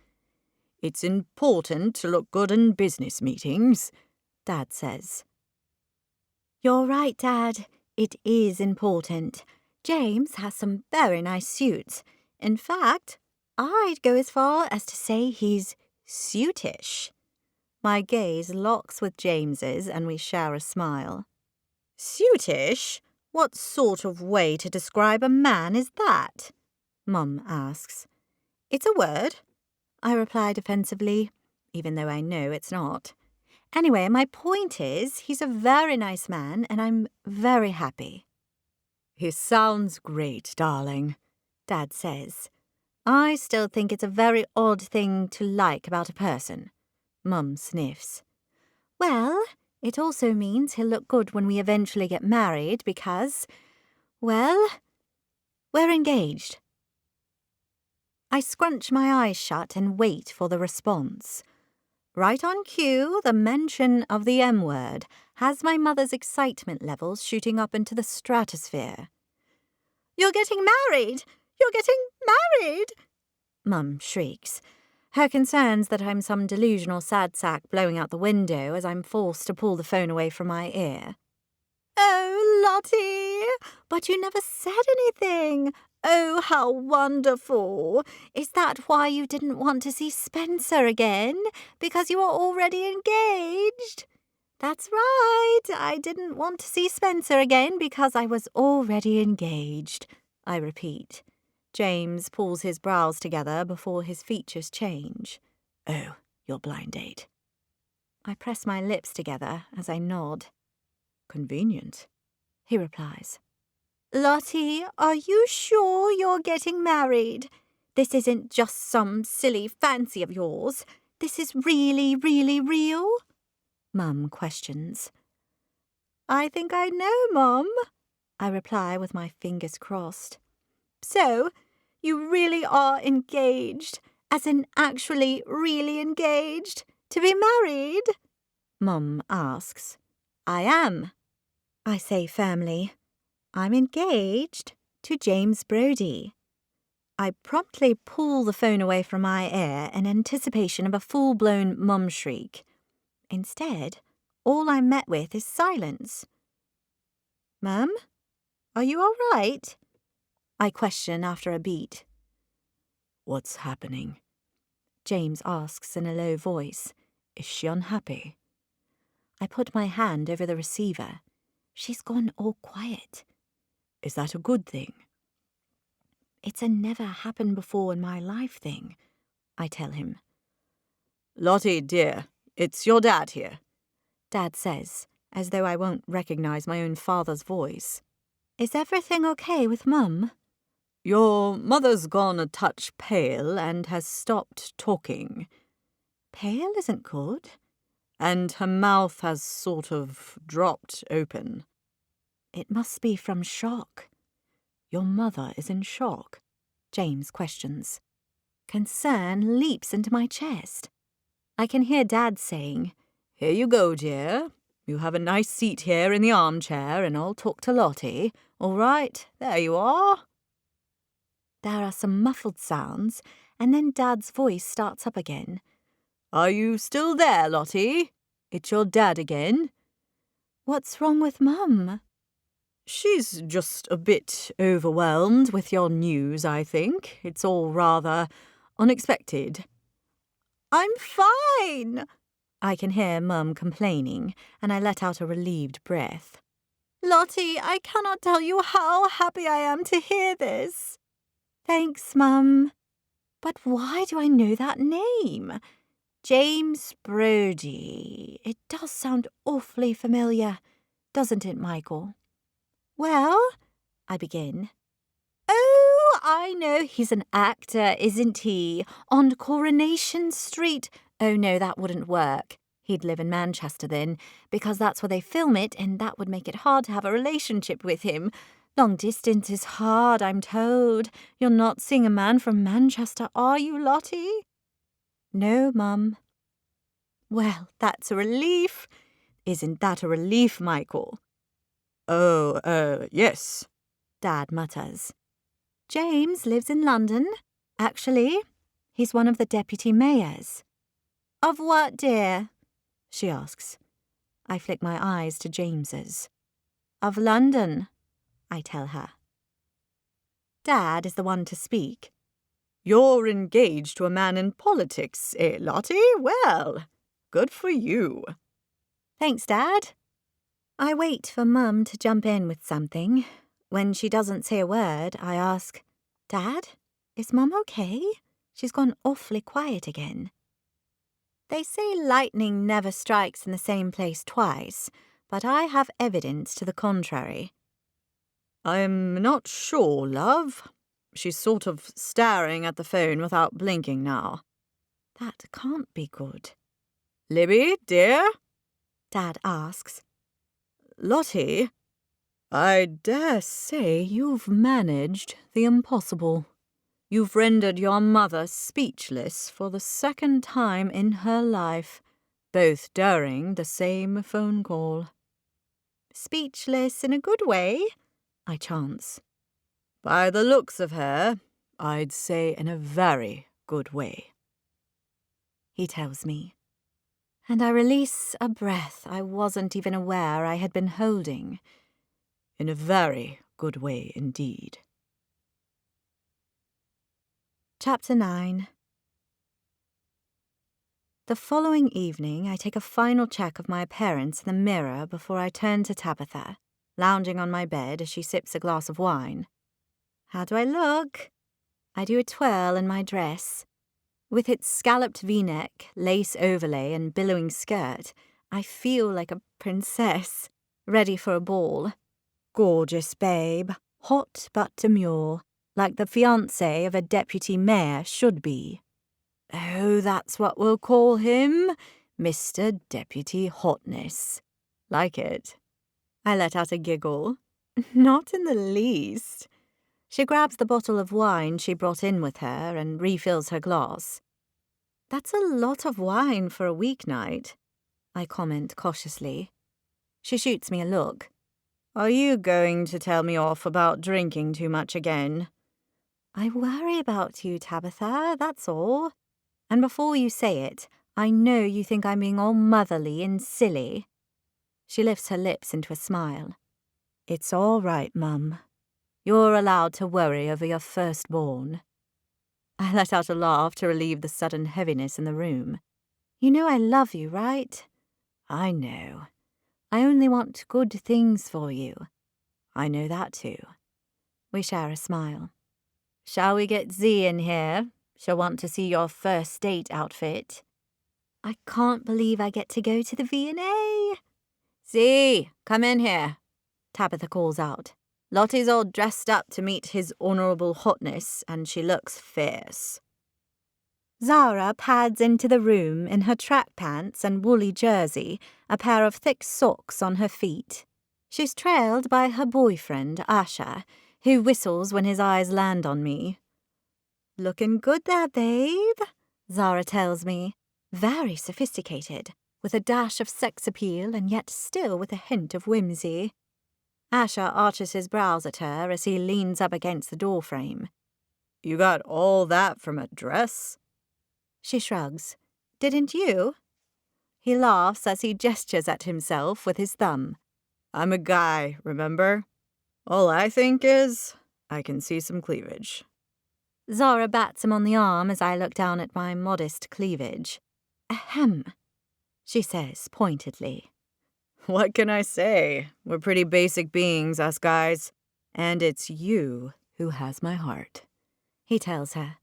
It's important to look good in business meetings, Dad says. You're right, Dad. It is important. James has some very nice suits. In fact, I'd go as far as to say he's suitish. My gaze locks with James's and we share a smile. Suitish? What sort of way to describe a man is that? Mum asks. It's a word, I reply defensively, even though I know it's not. Anyway, my point is, he's a very nice man and I'm very happy. He sounds great, darling, Dad says. I still think it's a very odd thing to like about a person. Mum sniffs. Well, it also means he'll look good when we eventually get married because, well, we're engaged. I scrunch my eyes shut and wait for the response. Right on cue, the mention of the M word has my mother's excitement levels shooting up into the stratosphere. You're getting married! You're getting married! Mum shrieks. Her concerns that I'm some delusional sad sack blowing out the window as I'm forced to pull the phone away from my ear. Oh, Lottie! But you never said anything! Oh, how wonderful! Is that why you didn't want to see Spencer again? Because you were already engaged? That's right, I didn't want to see Spencer again because I was already engaged, I repeat. James pulls his brows together before his features change. Oh, your blind date. I press my lips together as I nod. Convenient, he replies. Lottie, are you sure you're getting married? This isn't just some silly fancy of yours. This is really, really real? Mum questions. I think I know, Mum, I reply with my fingers crossed. So, you really are engaged, as in actually really engaged, to be married? Mum asks. I am, I say firmly. I'm engaged to James Brody. I promptly pull the phone away from my ear in anticipation of a full-blown mum shriek. Instead, all I'm met with is silence. Mum, are you all right? I question after a beat. What's happening? James asks in a low voice. Is she unhappy? I put my hand over the receiver. She's gone all quiet. Is that a good thing? It's a never happened before in my life thing, I tell him. Lottie, dear, it's your dad here, Dad says, as though I won't recognise my own father's voice. Is everything okay with Mum? Your mother's gone a touch pale and has stopped talking. Pale isn't good. And her mouth has sort of dropped open. It must be from shock. Your mother is in shock? James questions. Concern leaps into my chest. I can hear Dad saying, Here you go, dear. You have a nice seat here in the armchair and I'll talk to Lottie. All right, there you are. There are some muffled sounds, and then Dad's voice starts up again. Are you still there, Lottie? It's your dad again. What's wrong with Mum? She's just a bit overwhelmed with your news, I think. It's all rather unexpected. I'm fine, I can hear Mum complaining, and I let out a relieved breath. Lottie, I cannot tell you how happy I am to hear this. Thanks, Mum. But why do I know that name? James Brody. It does sound awfully familiar, doesn't it, Michael? Well, I begin. Oh, I know he's an actor, isn't he? On Coronation Street. Oh, no, that wouldn't work. He'd live in Manchester then, because that's where they film it, and that would make it hard to have a relationship with him. Long distance is hard, I'm told. You're not seeing a man from Manchester, are you, Lottie? No, Mum. Well, that's a relief. Isn't that a relief, Michael? Oh, yes, Dad mutters. James lives in London. Actually, he's one of the deputy mayors. Of what, dear? She asks. I flick my eyes to James's. Of London, I tell her. Dad is the one to speak. You're engaged to a man in politics, eh, Lottie? Well, good for you. Thanks, Dad. I wait for Mum to jump in with something. When she doesn't say a word, I ask, Dad, is Mum okay? She's gone awfully quiet again. They say lightning never strikes in the same place twice, but I have evidence to the contrary. I'm not sure, love. She's sort of staring at the phone without blinking now. That can't be good. Libby, dear? Dad asks. Lottie, I dare say you've managed the impossible. You've rendered your mother speechless for the second time in her life, both during the same phone call. Speechless in a good way, I chance. By the looks of her, I'd say in a very good way. He tells me. And I release a breath I wasn't even aware I had been holding. In a very good way indeed. Chapter 9. The following evening, I take a final check of my appearance in the mirror before I turn to Tabitha, lounging on my bed as she sips a glass of wine. How do I look? I do a twirl in my dress. With its scalloped V-neck, lace overlay and billowing skirt, I feel like a princess, ready for a ball. Gorgeous babe, hot but demure, like the fiancé of a deputy mayor should be. Oh, that's what we'll call him, Mr. Deputy Hotness. Like it? I let out a giggle. Not in the least. She grabs the bottle of wine she brought in with her and refills her glass. That's a lot of wine for a weeknight, I comment cautiously. She shoots me a look. Are you going to tell me off about drinking too much again? I worry about you, Tabitha, that's all. And before you say it, I know you think I'm being all motherly and silly. She lifts her lips into a smile. It's all right, Mum. You're allowed to worry over your firstborn. I let out a laugh to relieve the sudden heaviness in the room. You know I love you, right? I know. I only want good things for you. I know that too. We share a smile. Shall we get Z in here? She'll want to see your first date outfit. I can't believe I get to go to the V&A. Z, come in here, Tabitha calls out. Lottie's all dressed up to meet his honourable hotness, and she looks fierce. Zara pads into the room in her track pants and woolly jersey, a pair of thick socks on her feet. She's trailed by her boyfriend, Asha, who whistles when his eyes land on me. Looking good there, babe, Zara tells me. Very sophisticated, with a dash of sex appeal and yet still with a hint of whimsy. Asha arches his brows at her as he leans up against the doorframe. You got all that from a dress? She shrugs. Didn't you? He laughs as he gestures at himself with his thumb. I'm a guy, remember? All I think is, I can see some cleavage. Zara bats him on the arm as I look down at my modest cleavage. Ahem, she says pointedly. What can I say? We're pretty basic beings, us guys. And it's you who has my heart, he tells her.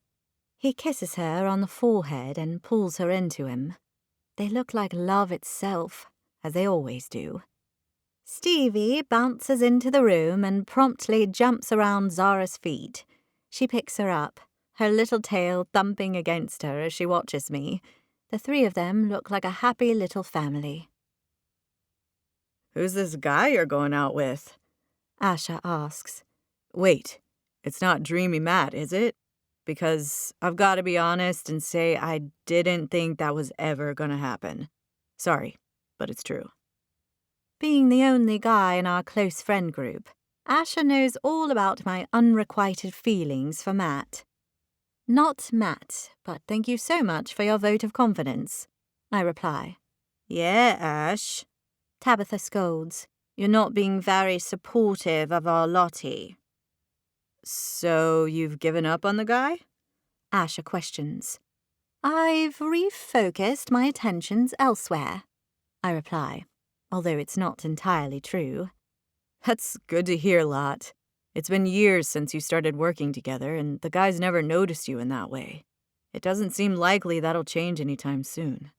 He kisses her on the forehead and pulls her into him. They look like love itself, as they always do. Stevie bounces into the room and promptly jumps around Zara's feet. She picks her up, her little tail thumping against her as she watches me. The three of them look like a happy little family. Who's this guy you're going out with? Asha asks. Wait, it's not Dreamy Matt, is it? Because I've got to be honest and say I didn't think that was ever gonna happen. Sorry, but it's true. Being the only guy in our close friend group, Asher knows all about my unrequited feelings for Matt. Not Matt, but thank you so much for your vote of confidence, I reply. Yeah, Ash. Tabitha scolds. You're not being very supportive of our Lottie. So you've given up on the guy? Asher questions. I've refocused my attentions elsewhere, I reply, although it's not entirely true. That's good to hear, Lot. It's been years since you started working together, and the guy's never noticed you in that way. It doesn't seem likely that'll change anytime soon.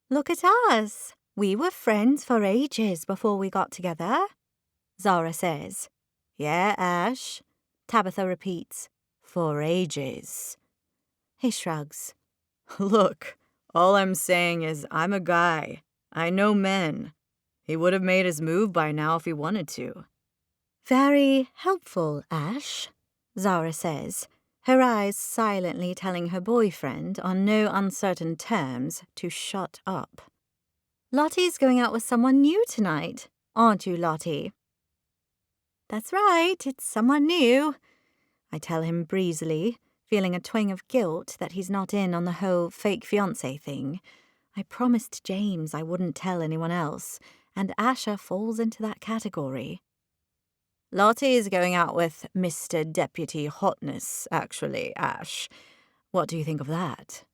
Look at us. We were friends for ages before we got together, Zara says. Yeah, Ash, Tabitha repeats. For ages. He shrugs. Look, all I'm saying is I'm a guy. I know men. He would have made his move by now if he wanted to. Very helpful, Ash, Zara says, her eyes silently telling her boyfriend on no uncertain terms to shut up. Lottie's going out with someone new tonight, aren't you, Lottie? That's right, it's someone new, I tell him breezily, feeling a twinge of guilt that he's not in on the whole fake fiancé thing. I promised James I wouldn't tell anyone else, and Asher falls into that category. Lottie is going out with Mr. Deputy Hotness, actually, Ash. What do you think of that?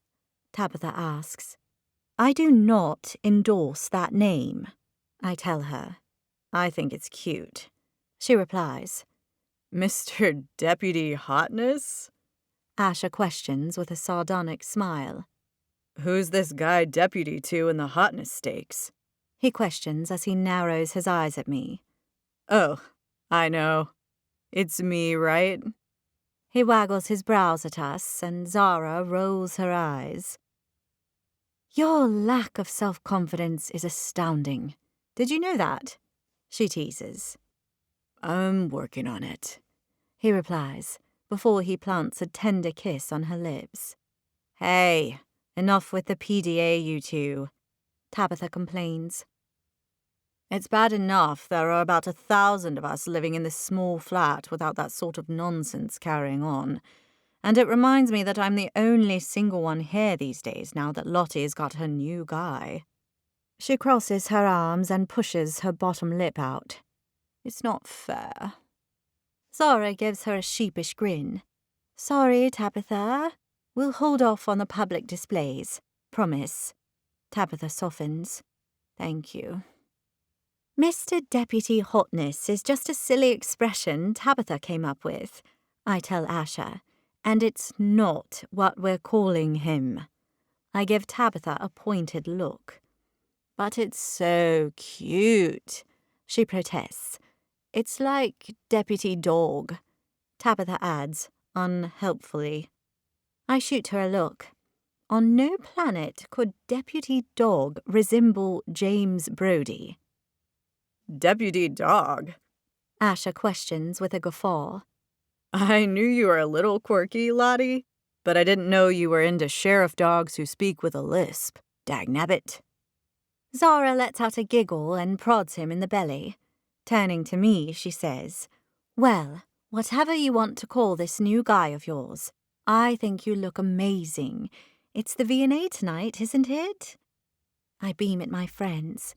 Tabitha asks. I do not endorse that name, I tell her. I think it's cute, she replies. Mr. Deputy Hotness? Asher questions with a sardonic smile. Who's this guy deputy to in the hotness stakes? He questions as he narrows his eyes at me. Oh, I know. It's me, right? He waggles his brows at us, and Zara rolls her eyes. Your lack of self-confidence is astounding. Did you know that? She teases. I'm working on it, he replies, before he plants a tender kiss on her lips. Hey, enough with the PDA, you two, Tabitha complains. It's bad enough there are about 1,000 of us living in this small flat without that sort of nonsense carrying on. And it reminds me that I'm the only single one here these days now that Lottie's got her new guy. She crosses her arms and pushes her bottom lip out. It's not fair. Zara gives her a sheepish grin. Sorry, Tabitha. We'll hold off on the public displays. Promise. Tabitha softens. Thank you. Mr. Deputy Hotness is just a silly expression Tabitha came up with, I tell Asher, and it's not what we're calling him. I give Tabitha a pointed look. But it's so cute, she protests. It's like Deputy Dog, Tabitha adds, unhelpfully. I shoot her a look. On no planet could Deputy Dog resemble James Brody. Deputy Dog? Asher questions with a guffaw. I knew you were a little quirky, Lottie, but I didn't know you were into sheriff dogs who speak with a lisp. Dagnabbit. Zara lets out a giggle and prods him in the belly. Turning to me, she says, Well, whatever you want to call this new guy of yours, I think you look amazing. It's the V&A tonight, isn't it? I beam at my friends.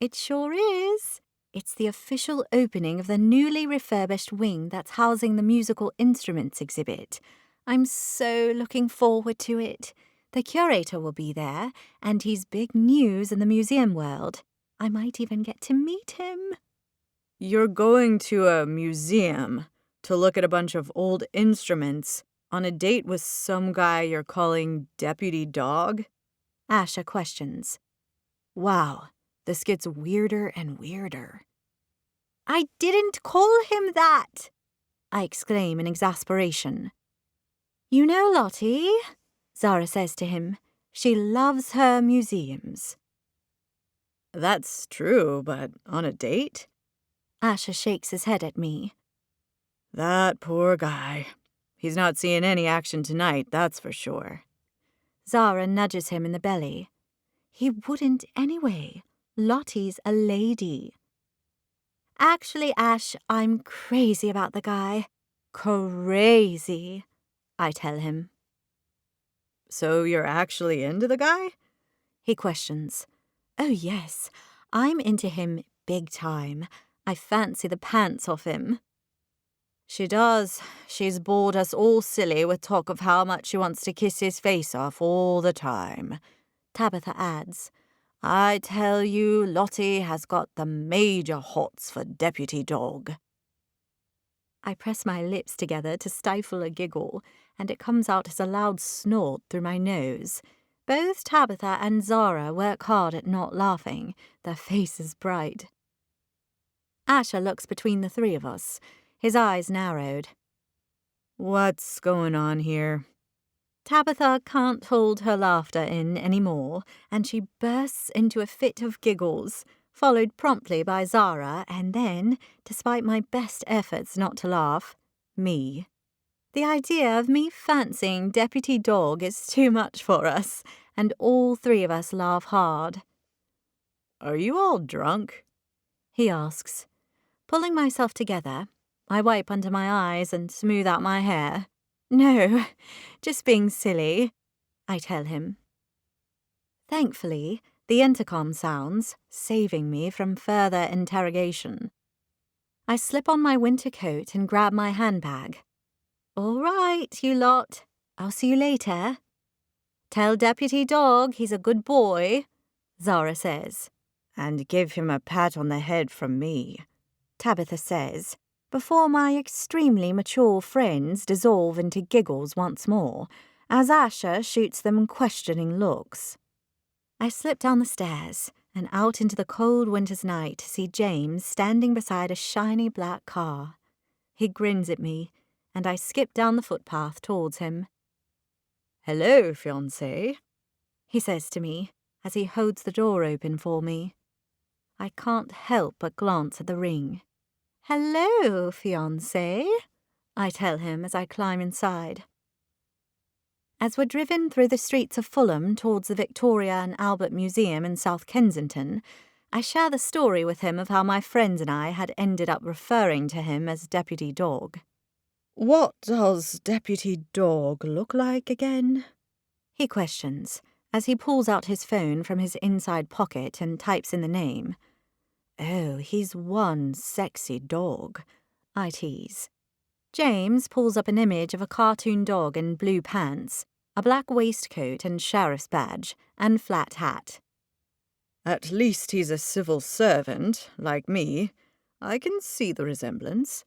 It sure is. It's the official opening of the newly refurbished wing that's housing the musical instruments exhibit. I'm so looking forward to it. The curator will be there, and he's big news in the museum world. I might even get to meet him. You're going to a museum to look at a bunch of old instruments on a date with some guy you're calling Deputy Dog? Asher questions. Wow, this gets weirder and weirder. I didn't call him that, I exclaim in exasperation. You know, Lottie, Zara says to him, she loves her museums. That's true, but on a date? Asher shakes his head at me. That poor guy. He's not seeing any action tonight, that's for sure. Zara nudges him in the belly. He wouldn't anyway. Lottie's a lady. Actually, Ash, I'm crazy about the guy. Crazy, I tell him. So you're actually into the guy? He questions. Oh, yes, I'm into him big time. I fancy the pants off him. She does. She's bored us all silly with talk of how much she wants to kiss his face off all the time. Tabitha adds. I tell you, Lottie has got the major hots for Deputy Dog. I press my lips together to stifle a giggle, and it comes out as a loud snort through my nose. Both Tabitha and Zara work hard at not laughing, their faces bright. Asher looks between the three of us, his eyes narrowed. What's going on here? Tabitha can't hold her laughter in any more, and she bursts into a fit of giggles, followed promptly by Zara, and then, despite my best efforts not to laugh, me. The idea of me fancying Deputy Dog is too much for us, and all three of us laugh hard. Are you all drunk? He asks. Pulling myself together, I wipe under my eyes and smooth out my hair. No, just being silly, I tell him. Thankfully, the intercom sounds, saving me from further interrogation. I slip on my winter coat and grab my handbag. All right, you lot. I'll see you later. Tell Deputy Dog he's a good boy, Zara says. And give him a pat on the head from me, Tabitha says, before my extremely mature friends dissolve into giggles once more, as Asher shoots them questioning looks. I slip down the stairs and out into the cold winter's night to see James standing beside a shiny black car. He grins at me, and I skip down the footpath towards him. Hello, fiancé, he says to me as he holds the door open for me. I can't help but glance at the ring. Hello, fiancé, I tell him as I climb inside. As we're driven through the streets of Fulham towards the Victoria and Albert Museum in South Kensington, I share the story with him of how my friends and I had ended up referring to him as Deputy Dog. What does Deputy Dog look like again? He questions, as he pulls out his phone from his inside pocket and types in the name. Oh, he's one sexy dog, I tease. James pulls up an image of a cartoon dog in blue pants, a black waistcoat and sheriff's badge, and flat hat. At least he's a civil servant, like me. I can see the resemblance.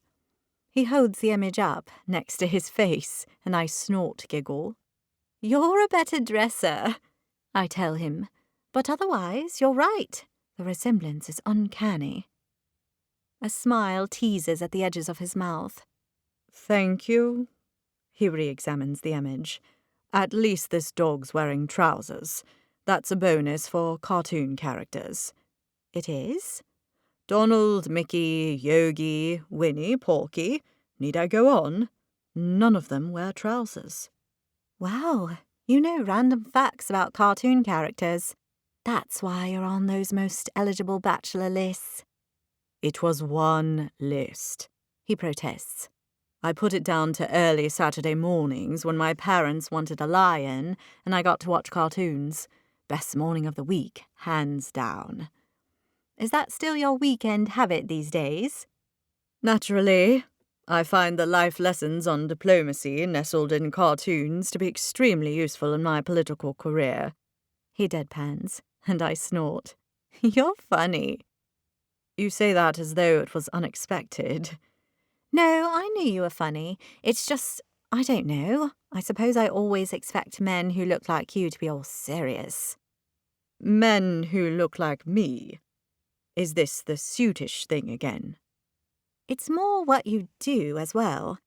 He holds the image up next to his face, and I snort giggle. You're a better dresser, I tell him, but otherwise you're right. The resemblance is uncanny. A smile teases at the edges of his mouth. Thank you. He re-examines the image. At least this dog's wearing trousers. That's a bonus for cartoon characters. It is? Donald, Mickey, Yogi, Winnie, Porky. Need I go on? None of them wear trousers. Wow, you know random facts about cartoon characters. That's why you're on those most eligible bachelor lists. It was one list, he protests. I put it down to early Saturday mornings when my parents wanted a lie-in and I got to watch cartoons. Best morning of the week, hands down. Is that still your weekend habit these days? Naturally. I find the life lessons on diplomacy nestled in cartoons to be extremely useful in my political career. He deadpans, and I snort. You're funny. You say that as though it was unexpected. No, I knew you were funny. It's just, I don't know. I suppose I always expect men who look like you to be all serious. Men who look like me? Is this the suitish thing again? It's more what you do as well.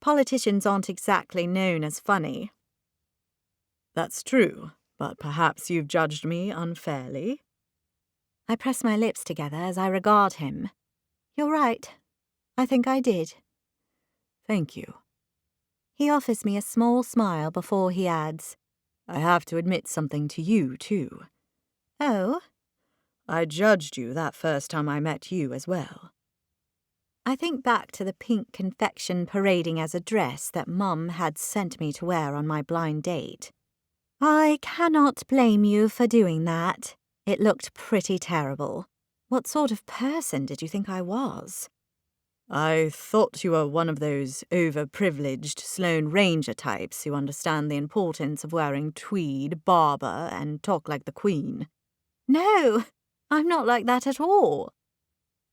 Politicians aren't exactly known as funny. That's true, but perhaps you've judged me unfairly. I press my lips together as I regard him. You're right. I think I did. Thank you. He offers me a small smile before he adds, I have to admit something to you, too. Oh? I judged you that first time I met you as well. I think back to the pink confection parading as a dress that Mum had sent me to wear on my blind date. I cannot blame you for doing that. It looked pretty terrible. What sort of person did you think I was? I thought you were one of those overprivileged Sloane Ranger types who understand the importance of wearing tweed, barber, and talk like the Queen. No, I'm not like that at all.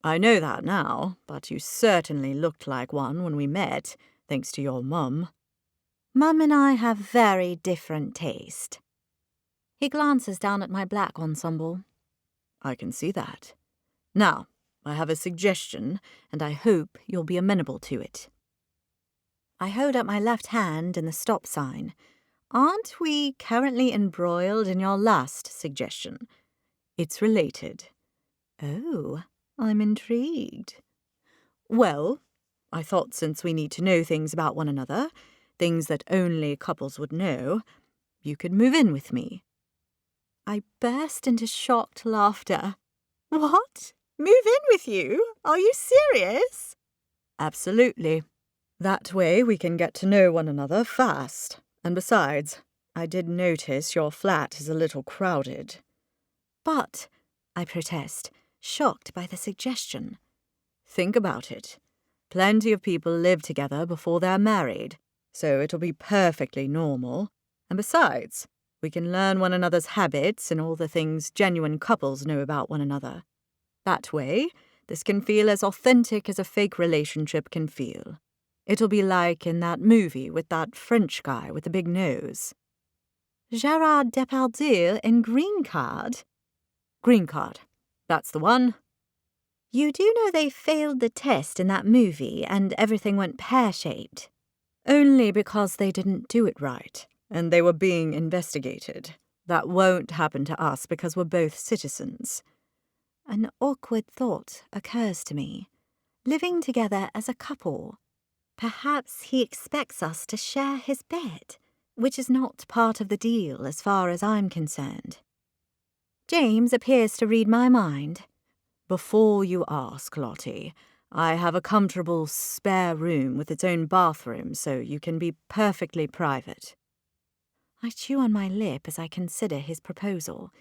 I know that now, but you certainly looked like one when we met, thanks to your mum. Mum and I have very different taste. He glances down at my black ensemble. I can see that. Now, I have a suggestion, and I hope you'll be amenable to it. I hold up my left hand in the stop sign. Aren't we currently embroiled in your last suggestion? It's related. Oh, I'm intrigued. Well, I thought since we need to know things about one another, things that only couples would know, you could move in with me. I burst into shocked laughter. What? Move in with you? Are you serious? Absolutely. That way we can get to know one another fast. And besides, I did notice your flat is a little crowded. But, I protest, shocked by the suggestion. Think about it. Plenty of people live together before they're married, so it'll be perfectly normal. And besides, we can learn one another's habits and all the things genuine couples know about one another. That way, this can feel as authentic as a fake relationship can feel. It'll be like in that movie with that French guy with the big nose. Gerard Depardieu in Green Card? Green Card. That's the one. You do know they failed the test in that movie and everything went pear-shaped? Only because they didn't do it right, and they were being investigated. That won't happen to us because we're both citizens. An awkward thought occurs to me. Living together as a couple. Perhaps he expects us to share his bed, which is not part of the deal as far as I'm concerned. James appears to read my mind. Before you ask, Lottie, I have a comfortable spare room with its own bathroom, so you can be perfectly private. I chew on my lip as I consider his proposal.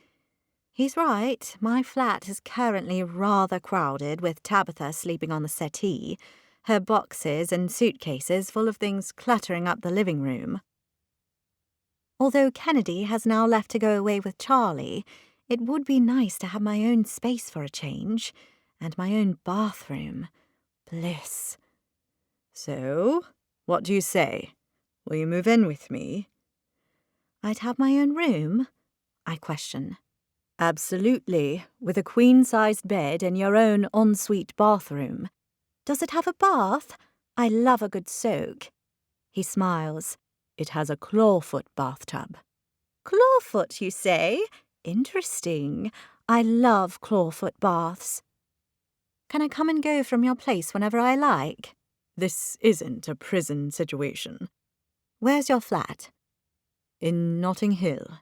He's right, my flat is currently rather crowded with Tabitha sleeping on the settee, her boxes and suitcases full of things cluttering up the living room. Although Kennedy has now left to go away with Charlie, it would be nice to have my own space for a change, and my own bathroom. Bliss. So, what do you say? Will you move in with me? I'd have my own room? I question. Absolutely, with a queen-sized bed and your own ensuite bathroom. Does it have a bath? I love a good soak. He smiles. It has a clawfoot bathtub. Clawfoot, you say? Interesting. I love clawfoot baths. Can I come and go from your place whenever I like? This isn't a prison situation. Where's your flat? In Notting Hill,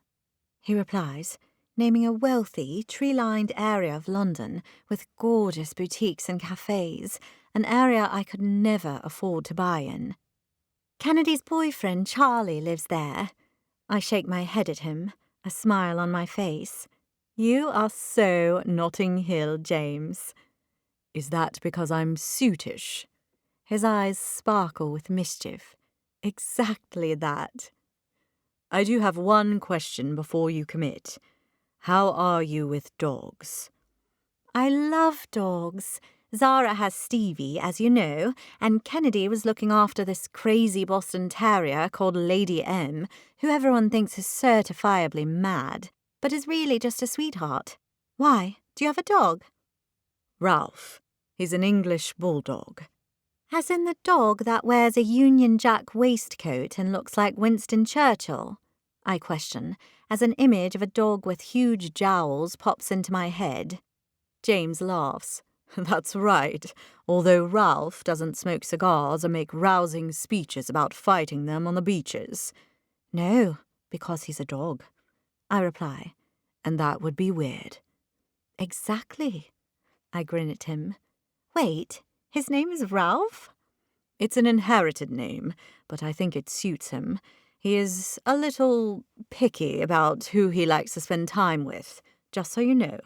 he replies, naming a wealthy, tree-lined area of London with gorgeous boutiques and cafes, an area I could never afford to buy in. Kennedy's boyfriend, Charlie, lives there. I shake my head at him, a smile on my face. You are so Notting Hill, James. Is that because I'm suitish? His eyes sparkle with mischief. Exactly that. I do have one question before you commit. How are you with dogs? I love dogs. Zara has Stevie, as you know, and Kennedy was looking after this crazy Boston Terrier called Lady M, who everyone thinks is certifiably mad, but is really just a sweetheart. Why? Do you have a dog? Ralph. He's an English bulldog. As in the dog that wears a Union Jack waistcoat and looks like Winston Churchill? I question, as an image of a dog with huge jowls pops into my head. James laughs. That's right, although Ralph doesn't smoke cigars or make rousing speeches about fighting them on the beaches. No, because he's a dog, I reply. And that would be weird. Exactly. I grin at him. Wait, his name is Ralph? It's an inherited name, but I think it suits him. He is a little picky about who he likes to spend time with, just so you know.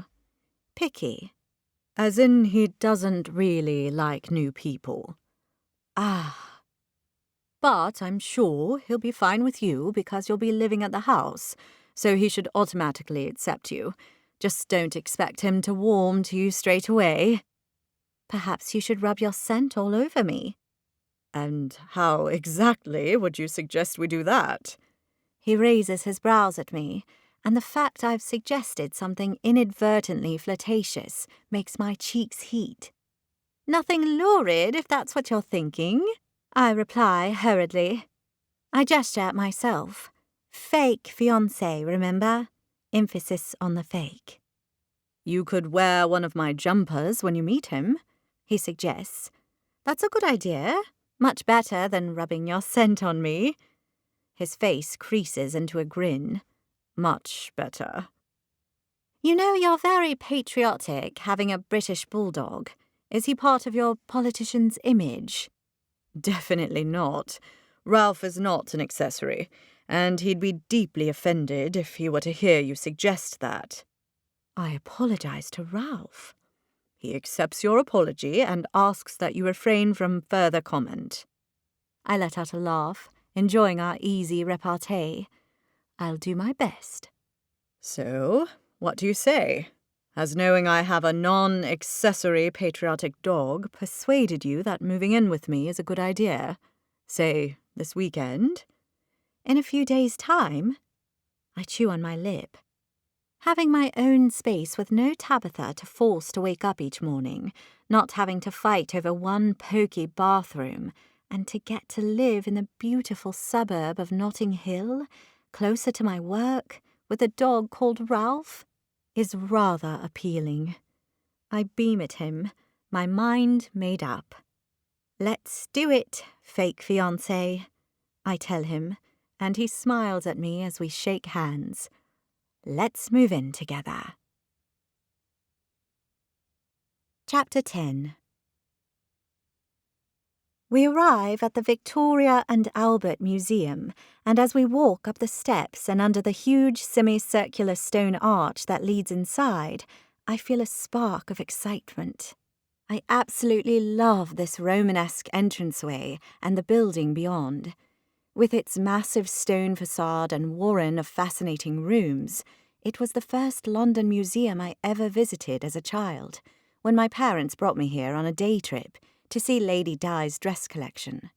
Picky? As in he doesn't really like new people. Ah. But I'm sure he'll be fine with you because you'll be living at the house, so he should automatically accept you. Just don't expect him to warm to you straight away. Perhaps you should rub your scent all over me. And how exactly would you suggest we do that? He raises his brows at me, and the fact I've suggested something inadvertently flirtatious makes my cheeks heat. Nothing lurid, if that's what you're thinking, I reply hurriedly. I gesture at myself. Fake fiancé, remember? Emphasis on the fake. You could wear one of my jumpers when you meet him, he suggests. That's a good idea. Much better than rubbing your scent on me. His face creases into a grin. Much better. You know, you're very patriotic, having a British bulldog. Is he part of your politician's image? Definitely not. Ralph is not an accessory, and he'd be deeply offended if he were to hear you suggest that. I apologize to Ralph. He accepts your apology and asks that you refrain from further comment. I let out a laugh, enjoying our easy repartee. I'll do my best. So, what do you say? Has knowing I have a non-accessory patriotic dog persuaded you that moving in with me is a good idea? Say, this weekend? In a few days' time? I chew on my lip. Having my own space with no Tabitha to force to wake up each morning, not having to fight over one poky bathroom, and to get to live in the beautiful suburb of Notting Hill, closer to my work, with a dog called Ralph, is rather appealing. I beam at him, my mind made up. Let's do it, fake fiancé, I tell him, and he smiles at me as we shake hands. Let's move in together. Chapter 10. We arrive at the Victoria and Albert Museum, and as we walk up the steps and under the huge semicircular stone arch that leads inside, I feel a spark of excitement. I absolutely love this Romanesque entranceway and the building beyond. With its massive stone facade and warren of fascinating rooms, it was the first London museum I ever visited as a child, when my parents brought me here on a day trip to see Lady Di's dress collection.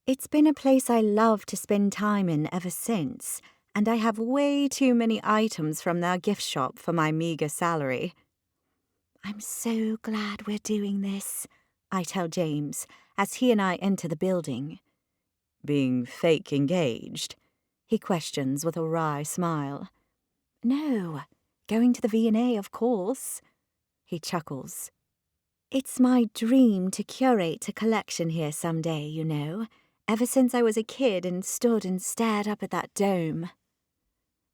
It's been a place I love to spend time in ever since, and I have way too many items from their gift shop for my meagre salary. I'm so glad we're doing this, I tell James, as he and I enter the building. Being fake engaged? He questions with a wry smile. No, going to the V&A, of course. He chuckles. It's my dream to curate a collection here someday, you know, ever since I was a kid and stood and stared up at that dome.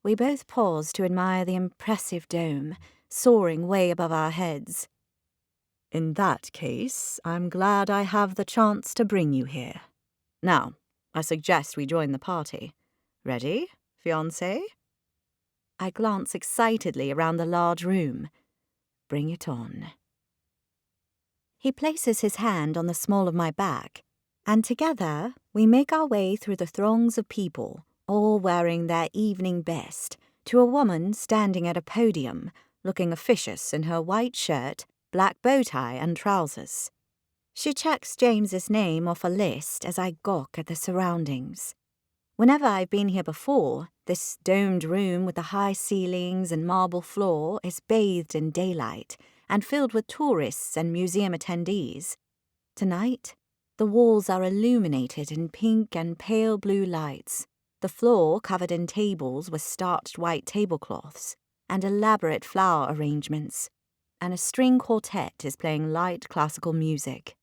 We both pause to admire the impressive dome, soaring way above our heads. In that case, I'm glad I have the chance to bring you here. Now, I suggest we join the party. Ready, fiancé? I glance excitedly around the large room. Bring it on. He places his hand on the small of my back, and together we make our way through the throngs of people, all wearing their evening best, to a woman standing at a podium, looking officious in her white shirt, black bow tie and trousers. She checks James's name off a list as I gawk at the surroundings. Whenever I've been here before, this domed room with the high ceilings and marble floor is bathed in daylight and filled with tourists and museum attendees. Tonight, the walls are illuminated in pink and pale blue lights, the floor covered in tables with starched white tablecloths and elaborate flower arrangements. and a string quartet is playing light classical music,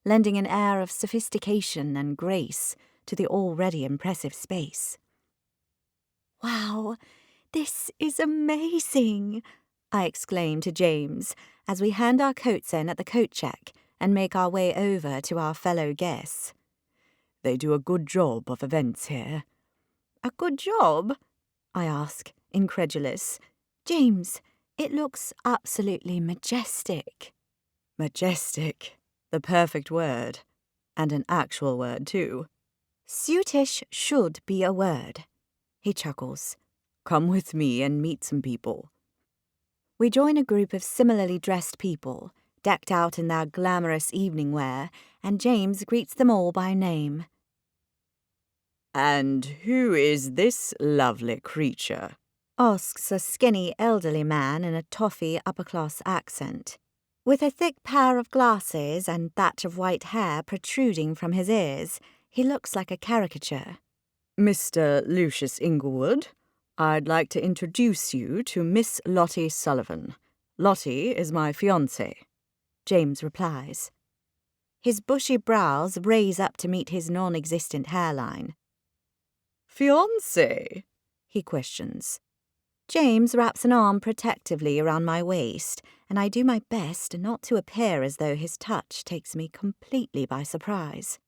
lending an air of sophistication and grace to the already impressive space. "Wow, this is amazing!" I exclaim to James as we hand our coats in at the coat check and make our way over to our fellow guests. They do a good job of events here. "A good job?" I ask, incredulous. "James, it looks absolutely majestic." Majestic, the perfect word, and an actual word too. "Suitish should be a word," he chuckles. Come with me and meet some people. We join a group of similarly dressed people, decked out in their glamorous evening wear, and James greets them all by name. "And who is this lovely creature?" asks a skinny elderly man in a toffee upper-class accent. With a thick pair of glasses and thatch of white hair protruding from his ears, he looks like a caricature. "Mr. Lucius Inglewood, I'd like to introduce you to Miss Lottie Sullivan. Lottie is my fiancée," James replies. His bushy brows raise up to meet his non-existent hairline. "Fiancée?" he questions. James wraps an arm protectively around my waist, and I do my best not to appear as though his touch takes me completely by surprise.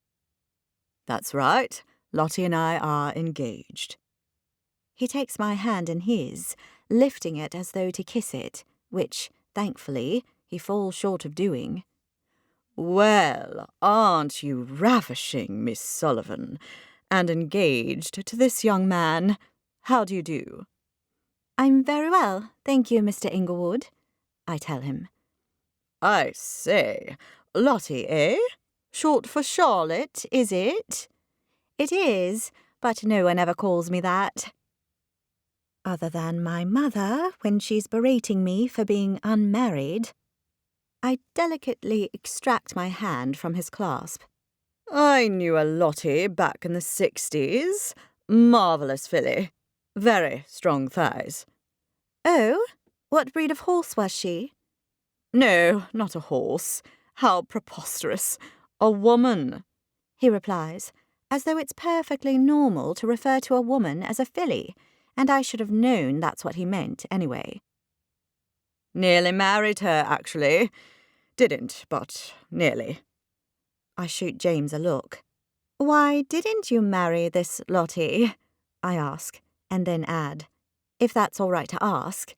"That's right. Lottie and I are engaged." He takes my hand in his, lifting it as though to kiss it, which, thankfully, he falls short of doing. "Well, aren't you ravishing, Miss Sullivan? And engaged to this young man. How do you do?" "I'm very well, thank you, Mr. Inglewood," I tell him. "I say, Lottie, eh? Short for Charlotte, is it?" "It is, but no one ever calls me that. Other than my mother when she's berating me for being unmarried." I delicately extract my hand from his clasp. "I knew a Lottie back in the 60s. Marvellous filly. Very strong thighs." "Oh, what breed of horse was she?" "No, not a horse. How preposterous. A woman," he replies, as though it's perfectly normal to refer to a woman as a filly, and I should have known that's what he meant anyway. "Nearly married her, actually. Didn't, but nearly." I shoot James a look. "Why didn't you marry this Lottie?" I ask, and then add, "if that's all right to ask."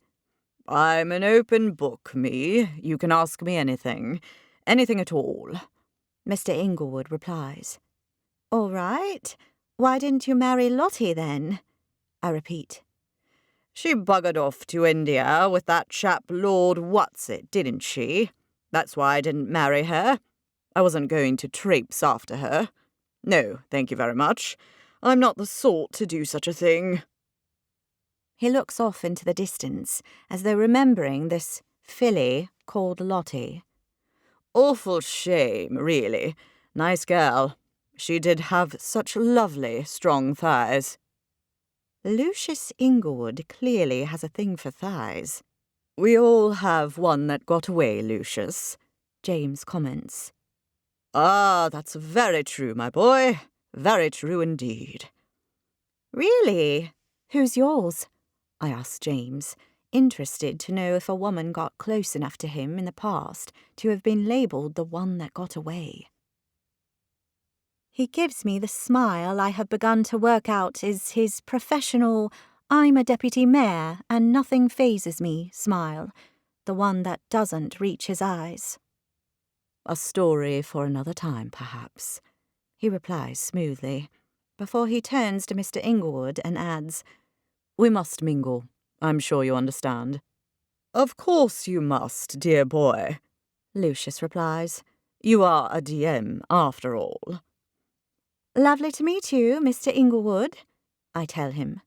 "I'm an open book, me. You can ask me anything. Anything at all," Mr. Inglewood replies. "All right. Why didn't you marry Lottie then?" I repeat. "She buggered off to India with that chap Lord What's-it, didn't she? That's why I didn't marry her. I wasn't going to traipse after her. No, thank you very much. I'm not the sort to do such a thing." He looks off into the distance, as though remembering this filly called Lottie. "Awful shame, really. Nice girl. She did have such lovely, strong thighs." Lucius Inglewood clearly has a thing for thighs. "We all have one that got away, Lucius," James comments. "Ah, that's very true, my boy. Very true indeed." "Really? Who's yours?" I asked James, interested to know if a woman got close enough to him in the past to have been labelled the one that got away. He gives me the smile I have begun to work out is his professional "I'm a deputy mayor and nothing phases me" smile, the one that doesn't reach his eyes. "A story for another time, perhaps," he replies smoothly, before he turns to Mr. Inglewood and adds, "We must mingle. I'm sure you understand." "Of course you must, dear boy," Lucius replies. "You are a DM, after all." "Lovely to meet you, Mr. Inglewood," I tell him.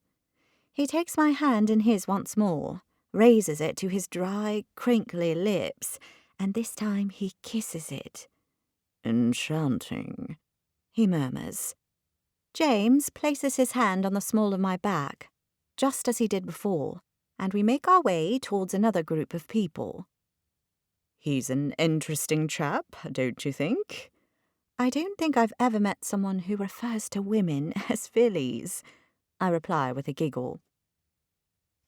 He takes my hand in his once more, raises it to his dry, crinkly lips, and this time he kisses it. "Enchanting," he murmurs. James places his hand on the small of my back, just as he did before, and we make our way towards another group of people. He's an interesting chap, don't you think? I don't think I've ever met someone who refers to women as fillies, I reply with a giggle.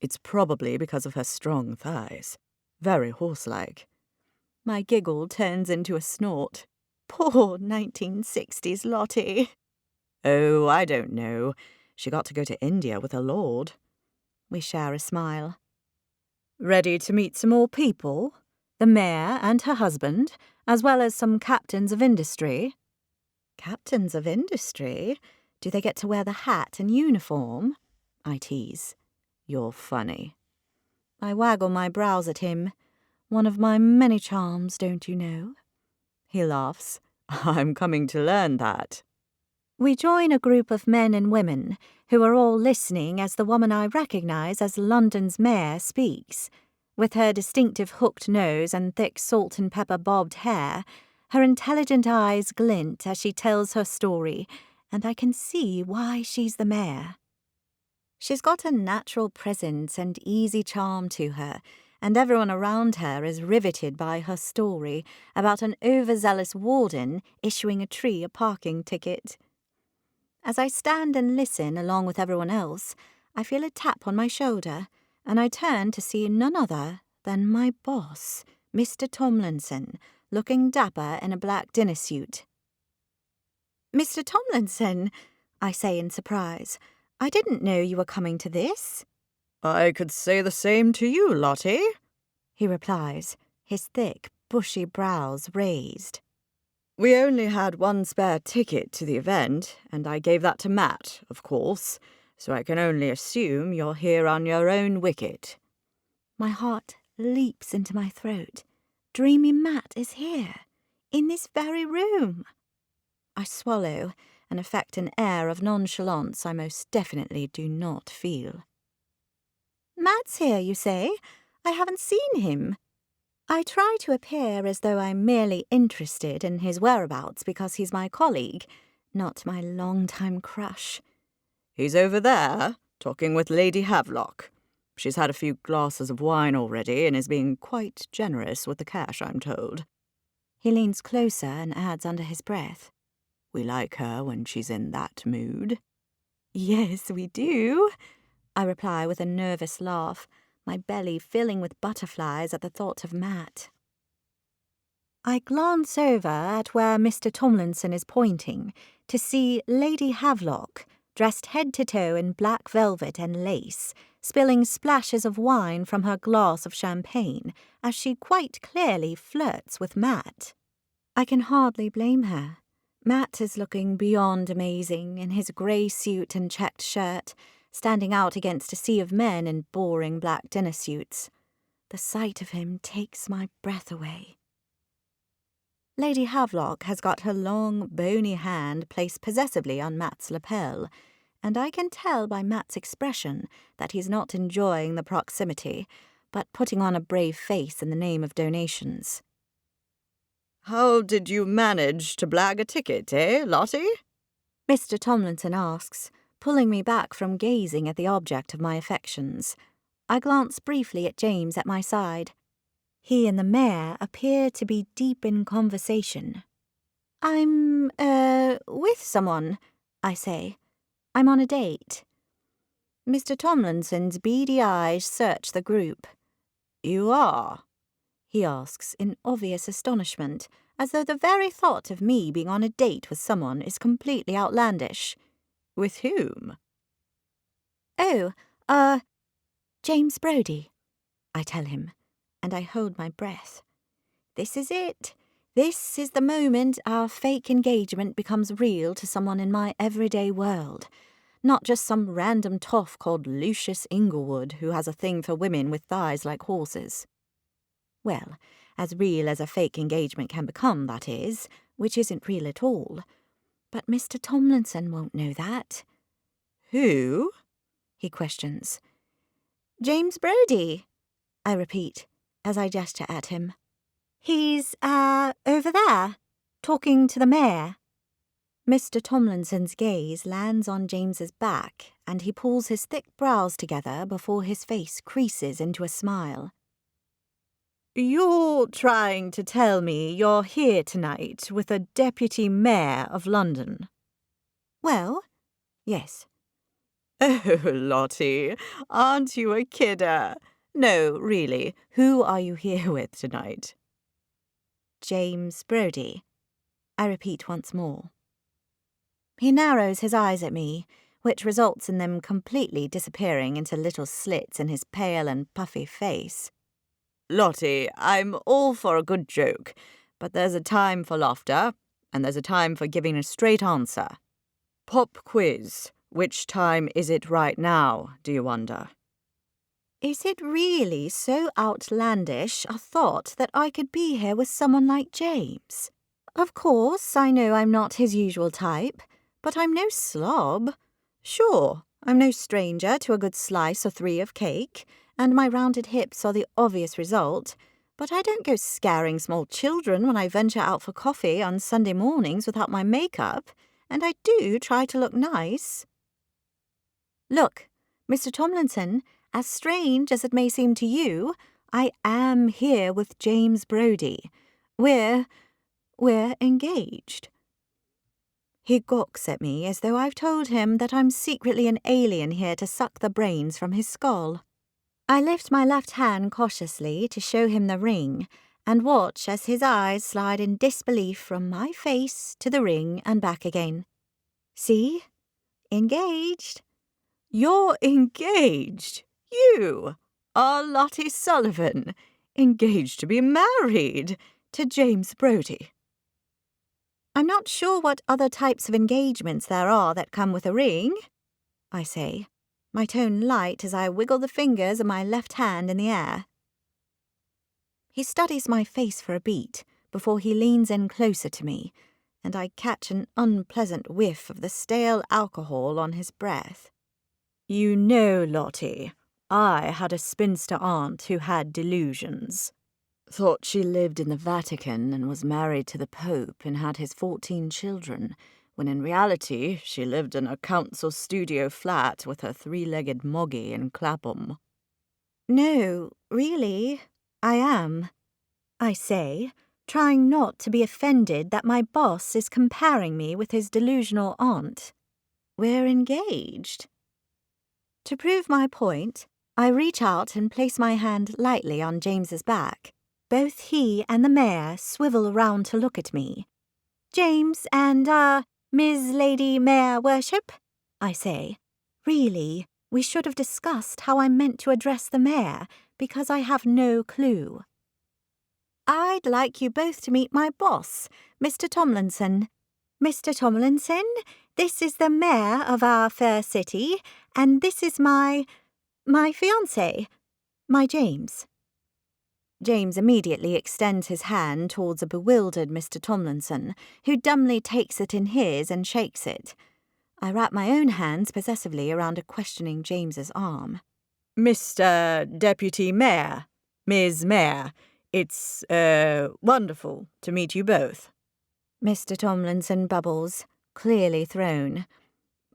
It's probably because of her strong thighs. Very horse-like. My giggle turns into a snort. Poor 1960s Lottie. Oh, I don't know. She got to go to India with her lord. We share a smile. Ready to meet some more people? The mayor and her husband, as well as some captains of industry. Captains of industry? Do they get to wear the hat and uniform? I tease. You're funny. I waggle my brows at him. One of my many charms, don't you know? He laughs. I'm coming to learn that. We join a group of men and women who are all listening as the woman I recognise as London's mayor speaks. With her distinctive hooked nose and thick salt and pepper bobbed hair, her intelligent eyes glint as she tells her story, and I can see why she's the mayor. She's got a natural presence and easy charm to her, and everyone around her is riveted by her story about an overzealous warden issuing a tree a parking ticket. As I stand and listen along with everyone else, I feel a tap on my shoulder, and I turn to see none other than my boss, Mr. Tomlinson, looking dapper in a black dinner suit. Mr. Tomlinson, I say in surprise, I didn't know you were coming to this. I could say the same to you, Lottie, he replies, his thick, bushy brows raised. We only had one spare ticket to the event, and I gave that to Matt, of course, so I can only assume you're here on your own wicket. My heart leaps into my throat. Dreamy Matt is here, in this very room. I swallow and affect an air of nonchalance I most definitely do not feel. Matt's here, you say? I haven't seen him. I try to appear as though I'm merely interested in his whereabouts because he's my colleague, not my long-time crush. He's over there, talking with Lady Havelock. She's had a few glasses of wine already and is being quite generous with the cash, I'm told. He leans closer and adds under his breath. We like her when she's in that mood. Yes, we do, I reply with a nervous laugh, my belly filling with butterflies at the thought of Matt. I glance over at where Mr. Tomlinson is pointing to see Lady Havelock, dressed head to toe in black velvet and lace, spilling splashes of wine from her glass of champagne as she quite clearly flirts with Matt. I can hardly blame her. Matt is looking beyond amazing in his grey suit and checked shirt, standing out against a sea of men in boring black dinner suits. The sight of him takes my breath away. Lady Havelock has got her long, bony hand placed possessively on Matt's lapel, and I can tell by Matt's expression that he's not enjoying the proximity, but putting on a brave face in the name of donations. How did you manage to blag a ticket, Lottie? Mr. Tomlinson asks, pulling me back from gazing at the object of my affections. I glance briefly at James at my side. He and the mayor appear to be deep in conversation. I'm, with someone, I say. I'm on a date. Mr. Tomlinson's beady eyes search the group. You are? He asks in obvious astonishment, as though the very thought of me being on a date with someone is completely outlandish. With whom? Oh, James Brody, I tell him, and I hold my breath. This is it. This is the moment our fake engagement becomes real to someone in my everyday world. Not just some random toff called Lucius Inglewood who has a thing for women with thighs like horses. Well, as real as a fake engagement can become, that is, which isn't real at all. But Mr. Tomlinson won't know that. Who? He questions. James Brody, I repeat, as I gesture at him. He's, over there, talking to the mayor. Mr. Tomlinson's gaze lands on James's back, and he pulls his thick brows together before his face creases into a smile. You're trying to tell me you're here tonight with a deputy mayor of London? Well, yes. Oh, Lottie, aren't you a kidder? No, really, who are you here with tonight? James Brody. I repeat once more. He narrows his eyes at me, which results in them completely disappearing into little slits in his pale and puffy face. Lottie, I'm all for a good joke, but there's a time for laughter, and there's a time for giving a straight answer. Pop quiz. Which time is it right now, do you wonder? Is it really so outlandish a thought that I could be here with someone like James? Of course, I know I'm not his usual type, but I'm no slob. Sure, I'm no stranger to a good slice or three of cake, and my rounded hips are the obvious result, but I don't go scaring small children when I venture out for coffee on Sunday mornings without my makeup, and I do try to look nice. Look, Mr. Tomlinson, as strange as it may seem to you, I am here with James Brody. We're engaged. He gawks at me as though I've told him that I'm secretly an alien here to suck the brains from his skull. I lift my left hand cautiously to show him the ring and watch as his eyes slide in disbelief from my face to the ring and back again. See? Engaged. You're engaged? You are Lottie Sullivan, engaged to be married to James Brody. I'm not sure what other types of engagements there are that come with a ring, I say, my tone light as I wiggle the fingers of my left hand in the air. He studies my face for a beat before he leans in closer to me, and I catch an unpleasant whiff of the stale alcohol on his breath. You know, Lottie, I had a spinster aunt who had delusions. Thought she lived in the Vatican and was married to the Pope and had his 14 children, when in reality she lived in a council studio flat with her 3-legged moggy in Clapham. No, really, I am, I say, trying not to be offended that my boss is comparing me with his delusional aunt. We're engaged. To prove my point, I reach out and place my hand lightly on James's back. Both he and the mayor swivel around to look at me. James and, Ms. Lady Mayor Worship, I say. Really, we should have discussed how I meant to address the mayor, because I have no clue. I'd like you both to meet my boss, Mr. Tomlinson. Mr. Tomlinson, this is the mayor of our fair city, and this is my fiancé, my James. James immediately extends his hand towards a bewildered Mr. Tomlinson, who dumbly takes it in his and shakes it. I wrap my own hands possessively around a questioning James's arm. Mr. Deputy Mayor, Ms. Mayor, it's, wonderful to meet you both. Mr. Tomlinson bubbles, clearly thrown.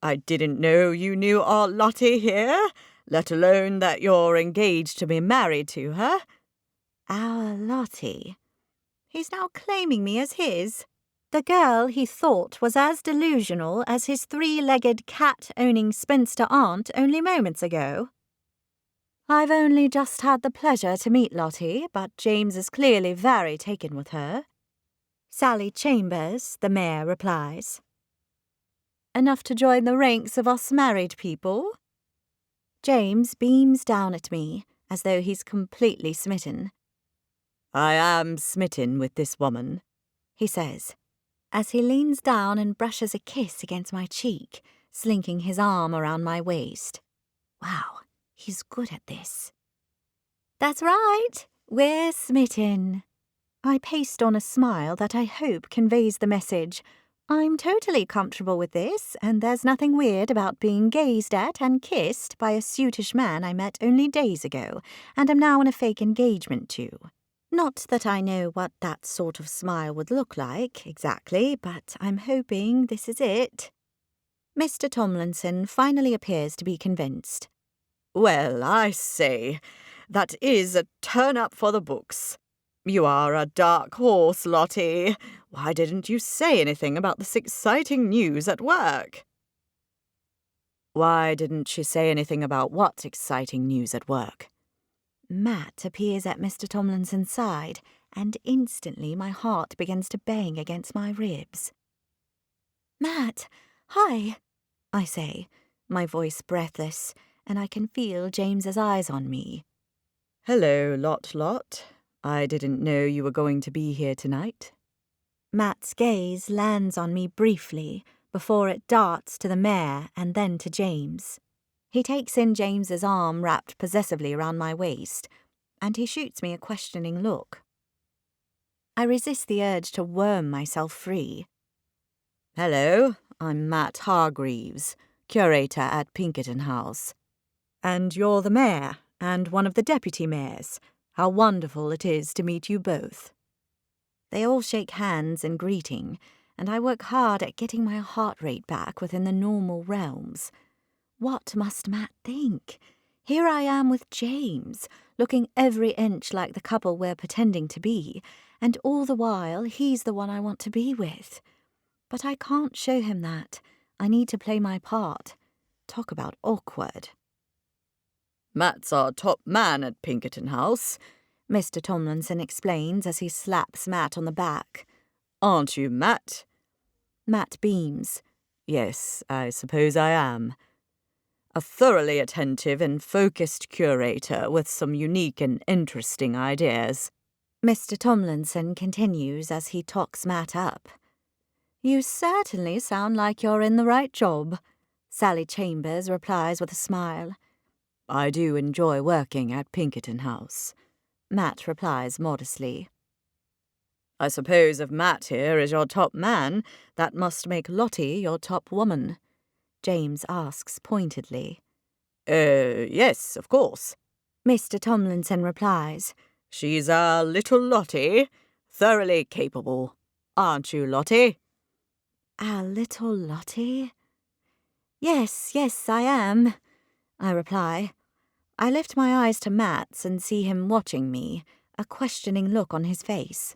I didn't know you knew our Lottie here, let alone that you're engaged to be married to her. Our Lottie. He's now claiming me as his. The girl he thought was as delusional as his 3-legged cat-owning spinster aunt only moments ago. I've only just had the pleasure to meet Lottie, but James is clearly very taken with her. Sally Chambers, the mayor replies. Enough to join the ranks of us married people? James beams down at me, as though he's completely smitten. I am smitten with this woman, he says, as he leans down and brushes a kiss against my cheek, slinking his arm around my waist. Wow, he's good at this. That's right, we're smitten. I paste on a smile that I hope conveys the message. I'm totally comfortable with this, and there's nothing weird about being gazed at and kissed by a suitish man I met only days ago, and am now in a fake engagement to. Not that I know what that sort of smile would look like, exactly, but I'm hoping this is it. Mr. Tomlinson finally appears to be convinced. Well, I say, that is a turn-up for the books. You are a dark horse, Lottie. Why didn't you say anything about this exciting news at work? Why didn't she say anything about what exciting news at work? Matt appears at Mr. Tomlinson's side, and instantly my heart begins to bang against my ribs. "Matt, hi," I say, my voice breathless, and I can feel James's eyes on me. Hello, Lot. I didn't know you were going to be here tonight. Matt's gaze lands on me briefly before it darts to the mare and then to James. He takes in James's arm wrapped possessively around my waist, and he shoots me a questioning look. I resist the urge to worm myself free. Hello, I'm Matt Hargreaves, curator at Pinkerton House. And you're the mayor and one of the deputy mayors. How wonderful it is to meet you both. They all shake hands in greeting, and I work hard at getting my heart rate back within the normal realms. What must Matt think? Here I am with James, looking every inch like the couple we're pretending to be, and all the while he's the one I want to be with. But I can't show him that. I need to play my part. Talk about awkward. Matt's our top man at Pinkerton House, Mr. Tomlinson explains as he slaps Matt on the back. Aren't you, Matt? Matt beams. Yes, I suppose I am. A thoroughly attentive and focused curator with some unique and interesting ideas. Mr. Tomlinson continues as he talks Matt up. You certainly sound like you're in the right job, Sally Chambers replies with a smile. I do enjoy working at Pinkerton House, Matt replies modestly. I suppose if Matt here is your top man, that must make Lottie your top woman, James asks pointedly. Yes, of course, Mr. Tomlinson replies. She's our little Lottie, thoroughly capable. Aren't you, Lottie? Our little Lottie? Yes, I am, I reply. I lift my eyes to Matt's and see him watching me, a questioning look on his face.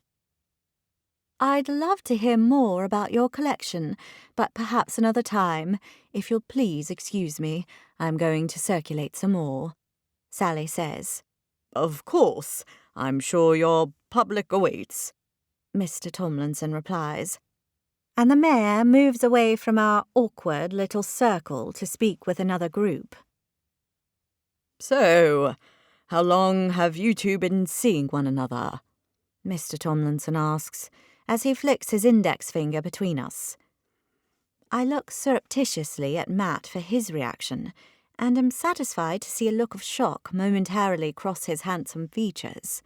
I'd love to hear more about your collection, but perhaps another time. If you'll please excuse me, I'm going to circulate some more, Sally says. Of course. I'm sure your public awaits, Mr. Tomlinson replies. And the mayor moves away from our awkward little circle to speak with another group. So, how long have you two been seeing one another? Mr. Tomlinson asks, as he flicks his index finger between us. I look surreptitiously at Matt for his reaction, and am satisfied to see a look of shock momentarily cross his handsome features.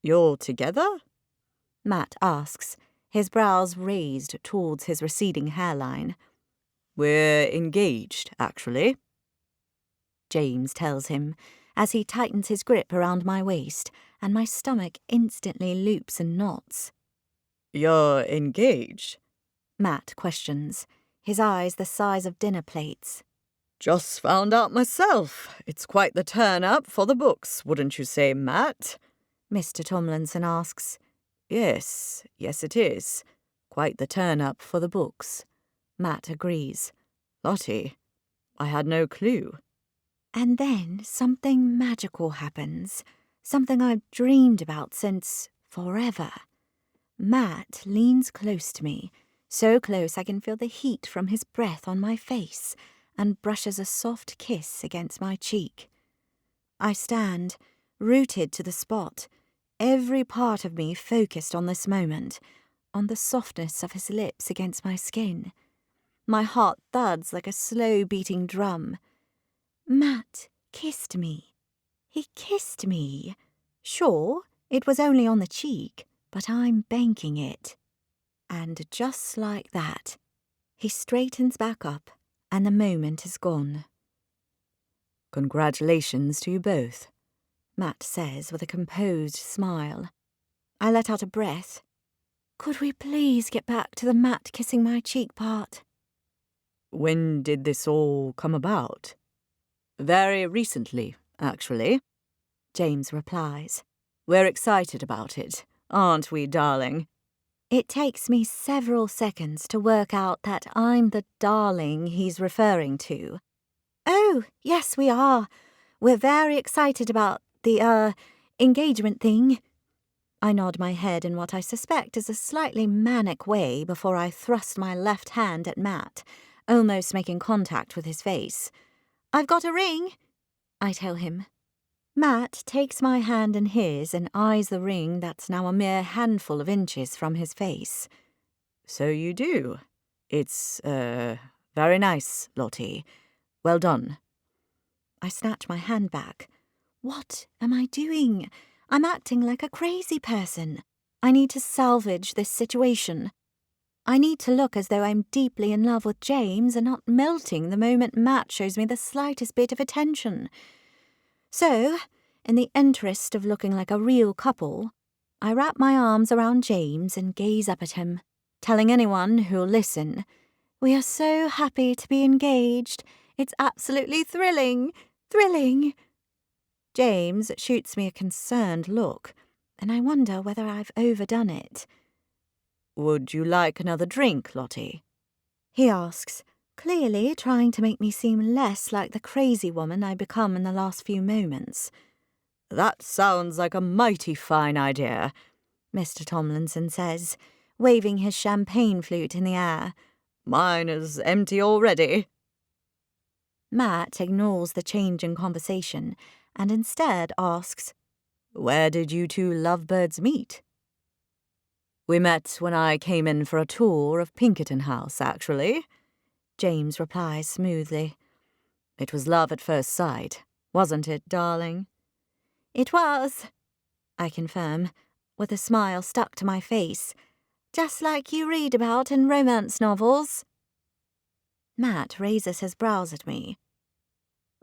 You're together? Matt asks, his brows raised towards his receding hairline. We're engaged, actually, James tells him, as he tightens his grip around my waist, and my stomach instantly loops and knots. You're engaged? Matt questions, his eyes the size of dinner plates. Just found out myself. It's quite the turn-up for the books, wouldn't you say, Matt? Mr. Tomlinson asks. Yes, it is. Quite the turn-up for the books. Matt agrees. Lottie, I had no clue. And then something magical happens, something I've dreamed about since forever. Matt leans close to me, so close I can feel the heat from his breath on my face, and brushes a soft kiss against my cheek. I stand, rooted to the spot, every part of me focused on this moment, on the softness of his lips against my skin. My heart thuds like a slow-beating drum. Matt kissed me. He kissed me. Sure, it was only on the cheek, but I'm banking it. And just like that, he straightens back up, and the moment is gone. Congratulations to you both, Matt says with a composed smile. I let out a breath. Could we please get back to the Matt kissing my cheek part? When did this all come about? Very recently, actually, James replies. We're excited about it, aren't we, darling? It takes me several seconds to work out that I'm the darling he's referring to. Oh, yes, we are. We're very excited about the, engagement thing. I nod my head in what I suspect is a slightly manic way before I thrust my left hand at Matt, almost making contact with his face. I've got a ring, I tell him. Matt takes my hand in his and eyes the ring that's now a mere handful of inches from his face. So you do. It's, very nice, Lottie. Well done. I snatch my hand back. What am I doing? I'm acting like a crazy person. I need to salvage this situation. I need to look as though I'm deeply in love with James and not melting the moment Matt shows me the slightest bit of attention. So, in the interest of looking like a real couple, I wrap my arms around James and gaze up at him, telling anyone who'll listen, "We are so happy to be engaged. It's absolutely thrilling, thrilling." James shoots me a concerned look, and I wonder whether I've overdone it. Would you like another drink, Lottie? He asks, clearly trying to make me seem less like the crazy woman I've become in the last few moments. That sounds like a mighty fine idea, Mr. Tomlinson says, waving his champagne flute in the air. Mine is empty already. Matt ignores the change in conversation and instead asks, Where did you two lovebirds meet? We met when I came in for a tour of Pinkerton House, actually, James replies smoothly. It was love at first sight, wasn't it, darling? It was, I confirm, with a smile stuck to my face, just like you read about in romance novels. Matt raises his brows at me.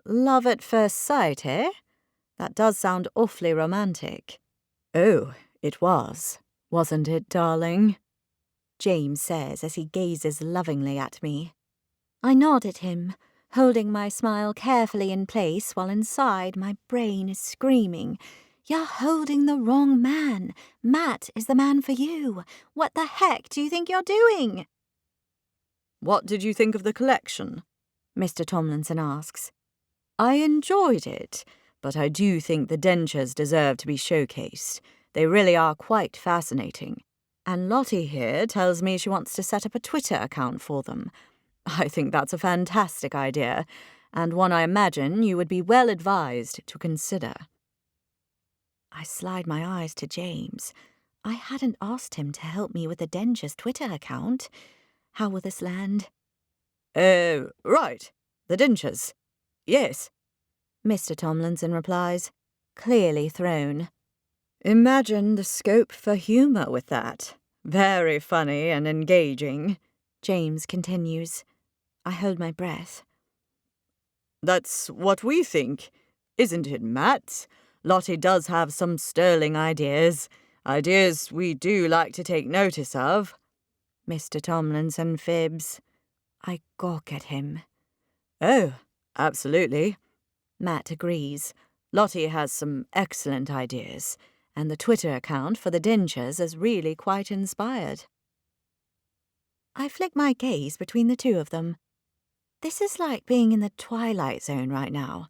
Love at first sight, eh? That does sound awfully romantic. Oh, it was, wasn't it, darling? James says as he gazes lovingly at me. I nod at him, holding my smile carefully in place while inside my brain is screaming, "You're holding the wrong man. Matt is the man for you. What the heck do you think you're doing?" What did you think of the collection? Mr. Tomlinson asks. I enjoyed it, but I do think the dentures deserve to be showcased. They really are quite fascinating. And Lottie here tells me she wants to set up a Twitter account for them. I think that's a fantastic idea, and one I imagine you would be well advised to consider. I slide my eyes to James. I hadn't asked him to help me with the dentures' Twitter account. How will this land? Right. The dentures. Yes, Mr. Tomlinson replies, clearly thrown. Imagine the scope for humour with that. Very funny and engaging, James continues. I hold my breath. That's what we think, isn't it, Matt? Lottie does have some sterling ideas. Ideas we do like to take notice of. Mr. Tomlinson fibs. I gawk at him. Oh, absolutely. Matt agrees. Lottie has some excellent ideas, and the Twitter account for the dentures is really quite inspired. I flick my gaze between the two of them. This is like being in the Twilight Zone right now.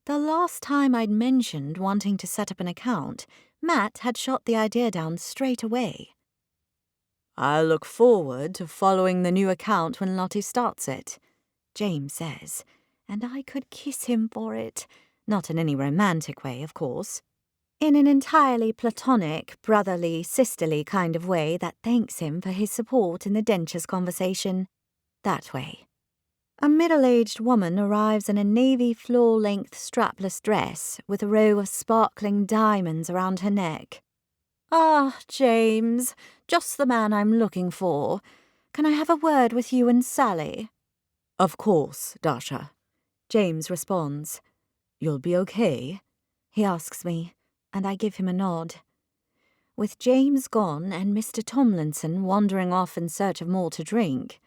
The last time I'd mentioned wanting to set up an account, Matt had shot the idea down straight away. I look forward to following the new account when Lottie starts it, James says, and I could kiss him for it. Not in any romantic way, of course. In an entirely platonic, brotherly, sisterly kind of way that thanks him for his support in the dentures conversation. That way. A middle-aged woman arrives in a navy floor-length strapless dress with a row of sparkling diamonds around her neck. Ah, James, just the man I'm looking for. Can I have a word with you and Sally? Of course, Dasha. James responds. You'll be okay? He asks me, and I give him a nod. With James gone and Mr. Tomlinson wandering off in search of more to drink,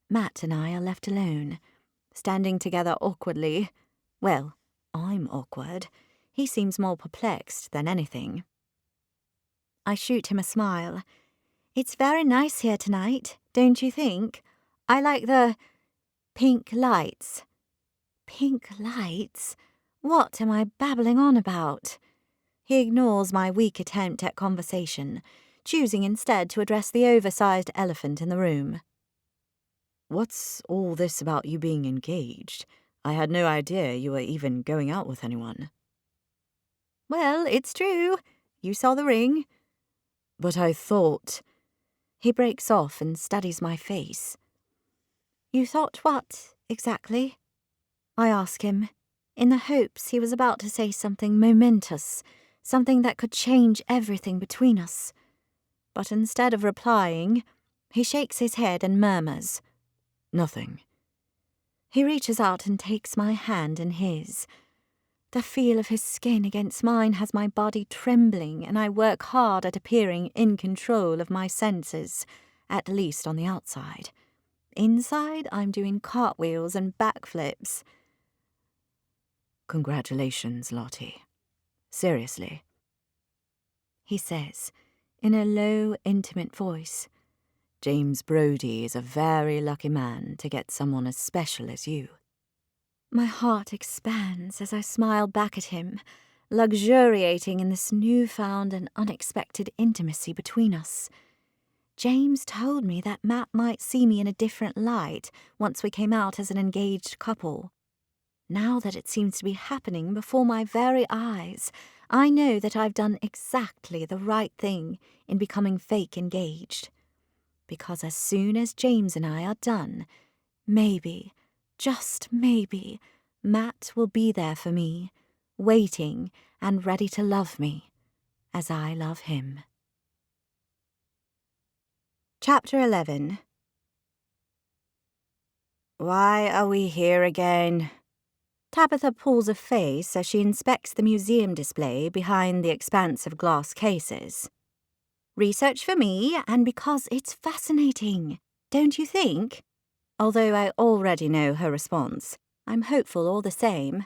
Matt and I are left alone, standing together awkwardly. Well, I'm awkward. He seems more perplexed than anything. I shoot him a smile. It's very nice here tonight, don't you think? I like the pink lights. Pink lights? What am I babbling on about? He ignores my weak attempt at conversation, choosing instead to address the oversized elephant in the room. What's all this about you being engaged? I had no idea you were even going out with anyone. Well, it's true. You saw the ring. But I thought... He breaks off and studies my face. You thought what, exactly? I ask him, in the hopes he was about to say something momentous, something that could change everything between us. But instead of replying, he shakes his head and murmurs, Nothing. He reaches out and takes my hand in his. The feel of his skin against mine has my body trembling, and I work hard at appearing in control of my senses, at least on the outside. Inside, I'm doing cartwheels and backflips. Congratulations, Lottie. Seriously. He says, in a low, intimate voice. James Brody is a very lucky man to get someone as special as you. My heart expands as I smile back at him, luxuriating in this newfound and unexpected intimacy between us. James told me that Matt might see me in a different light once we came out as an engaged couple. Now that it seems to be happening before my very eyes, I know that I've done exactly the right thing in becoming fake engaged. Because as soon as James and I are done, maybe, just maybe, Matt will be there for me, waiting and ready to love me, as I love him. Chapter 11. Why are we here again? Tabitha pulls a face as she inspects the museum display behind the expansive glass cases. Research for me, and because it's fascinating, don't you think? Although I already know her response, I'm hopeful all the same.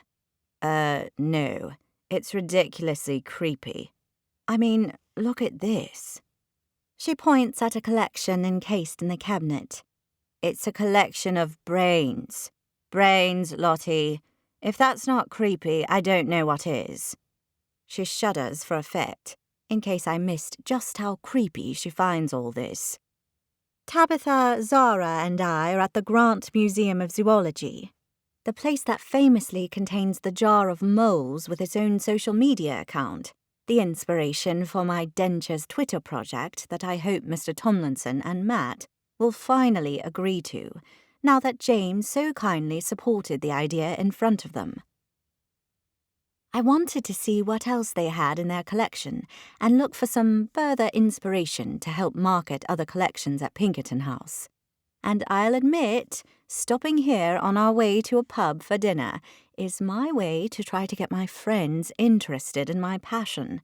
No. It's ridiculously creepy. I mean, look at this. She points at a collection encased in the cabinet. It's a collection of brains. Brains, Lottie. If that's not creepy, I don't know what is. She shudders for effect, in case I missed just how creepy she finds all this. Tabitha, Zara, and I are at the Grant Museum of Zoology, the place that famously contains the jar of moles with its own social media account, the inspiration for my Dentures Twitter project that I hope Mr. Tomlinson and Matt will finally agree to, now that James so kindly supported the idea in front of them. I wanted to see what else they had in their collection and look for some further inspiration to help market other collections at Pinkerton House. And I'll admit, stopping here on our way to a pub for dinner is my way to try to get my friends interested in my passion.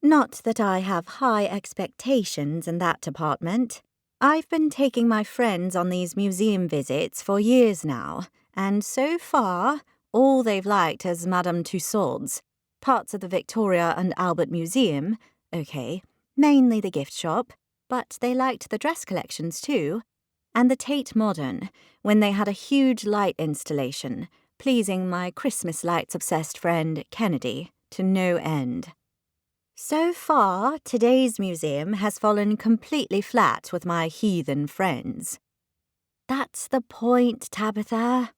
Not that I have high expectations in that department. I've been taking my friends on these museum visits for years now, and so far, all they've liked is Madame Tussauds, parts of the Victoria and Albert Museum, okay, mainly the gift shop, but they liked the dress collections too, and the Tate Modern, when they had a huge light installation, pleasing my Christmas lights-obsessed friend Kennedy to no end. So far, today's museum has fallen completely flat with my heathen friends. That's the point, Tabitha,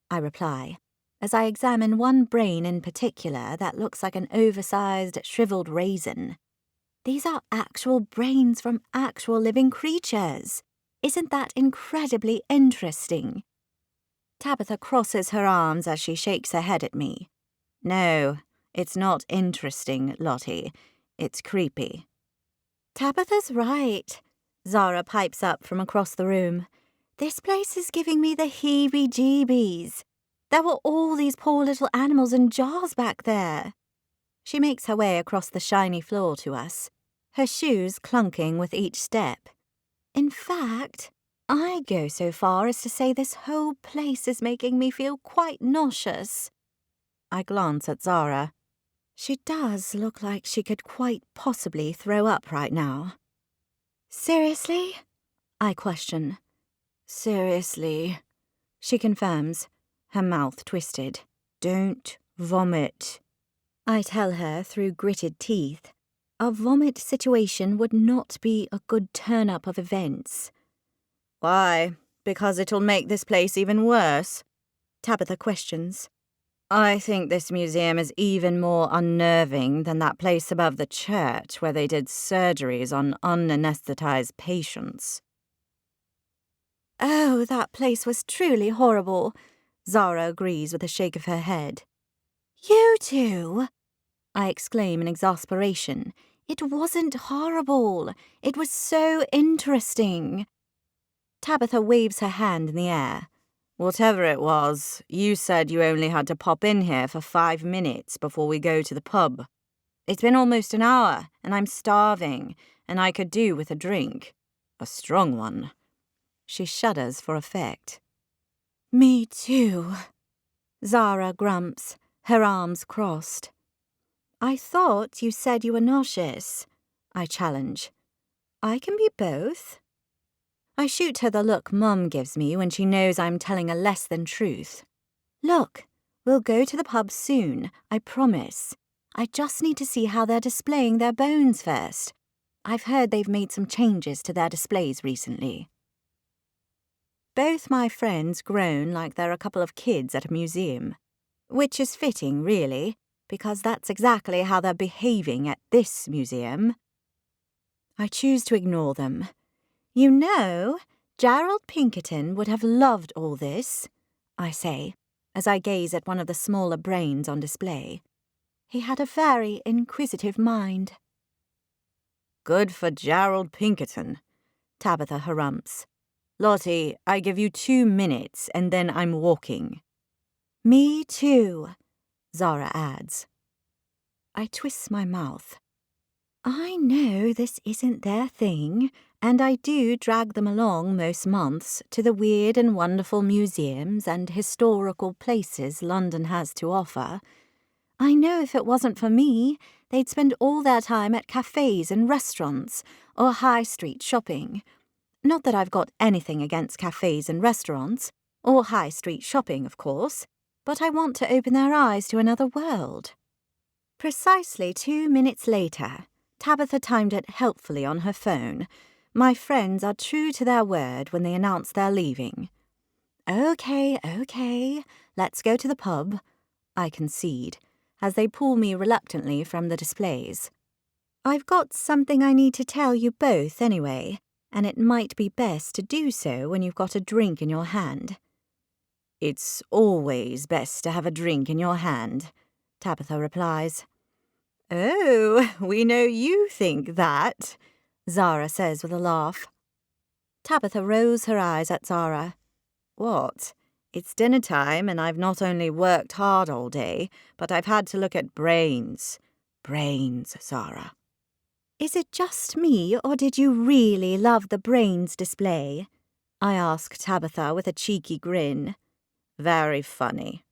I reply, as I examine one brain in particular that looks like an oversized, shriveled raisin. These are actual brains from actual living creatures. Isn't that incredibly interesting? Tabitha crosses her arms as she shakes her head at me. No, it's not interesting, Lottie. It's creepy. Tabitha's right, Zara pipes up from across the room. This place is giving me the heebie-jeebies. There were all these poor little animals in jars back there. She makes her way across the shiny floor to us, her shoes clunking with each step. In fact, I go so far as to say this whole place is making me feel quite nauseous. I glance at Zara. She does look like she could quite possibly throw up right now. Seriously? I question. Seriously, she confirms, her mouth twisted. Don't vomit. I tell her through gritted teeth. A vomit situation would not be a good turn-up of events. Why? Because it'll make this place even worse? Tabitha questions. I think this museum is even more unnerving than that place above the church where they did surgeries on unanesthetized patients. Oh, that place was truly horrible, Zara agrees with a shake of her head. You two! I exclaim in exasperation. It wasn't horrible. It was so interesting. Tabitha waves her hand in the air. Whatever it was, you said you only had to pop in here for 5 minutes before we go to the pub. It's been almost an hour, and I'm starving, and I could do with a drink. A strong one. She shudders for effect. Me too. Zara grumps, her arms crossed. I thought you said you were nauseous, I challenge. I can be both. I shoot her the look Mum gives me when she knows I'm telling a less than truth. Look, we'll go to the pub soon, I promise. I just need to see how they're displaying their bones first. I've heard they've made some changes to their displays recently. Both my friends groan like they're a couple of kids at a museum. Which is fitting, really, because that's exactly how they're behaving at this museum. I choose to ignore them. You know, Gerald Pinkerton would have loved all this, I say, as I gaze at one of the smaller brains on display. He had a very inquisitive mind. Good for Gerald Pinkerton, Tabitha harumphs. Lottie, I give you 2 minutes and then I'm walking. Me too, Zara adds. I twist my mouth. I know this isn't their thing, and I do drag them along most months to the weird and wonderful museums and historical places London has to offer. I know if it wasn't for me, they'd spend all their time at cafes and restaurants or high street shopping. Not that I've got anything against cafes and restaurants, or high street shopping, of course, but I want to open their eyes to another world. Precisely 2 minutes later, Tabitha timed it helpfully on her phone. My friends are true to their word when they announce they're leaving. Okay, let's go to the pub, I concede, as they pull me reluctantly from the displays. I've got something I need to tell you both anyway, and it might be best to do so when you've got a drink in your hand. It's always best to have a drink in your hand, Tabitha replies. Oh, we know you think that, Zara says with a laugh. Tabitha rolls her eyes at Zara. What? It's dinner time and I've not only worked hard all day, but I've had to look at brains. Brains, Zara. Is it just me, or did you really love the brains display? I ask Tabitha with a cheeky grin. Very funny,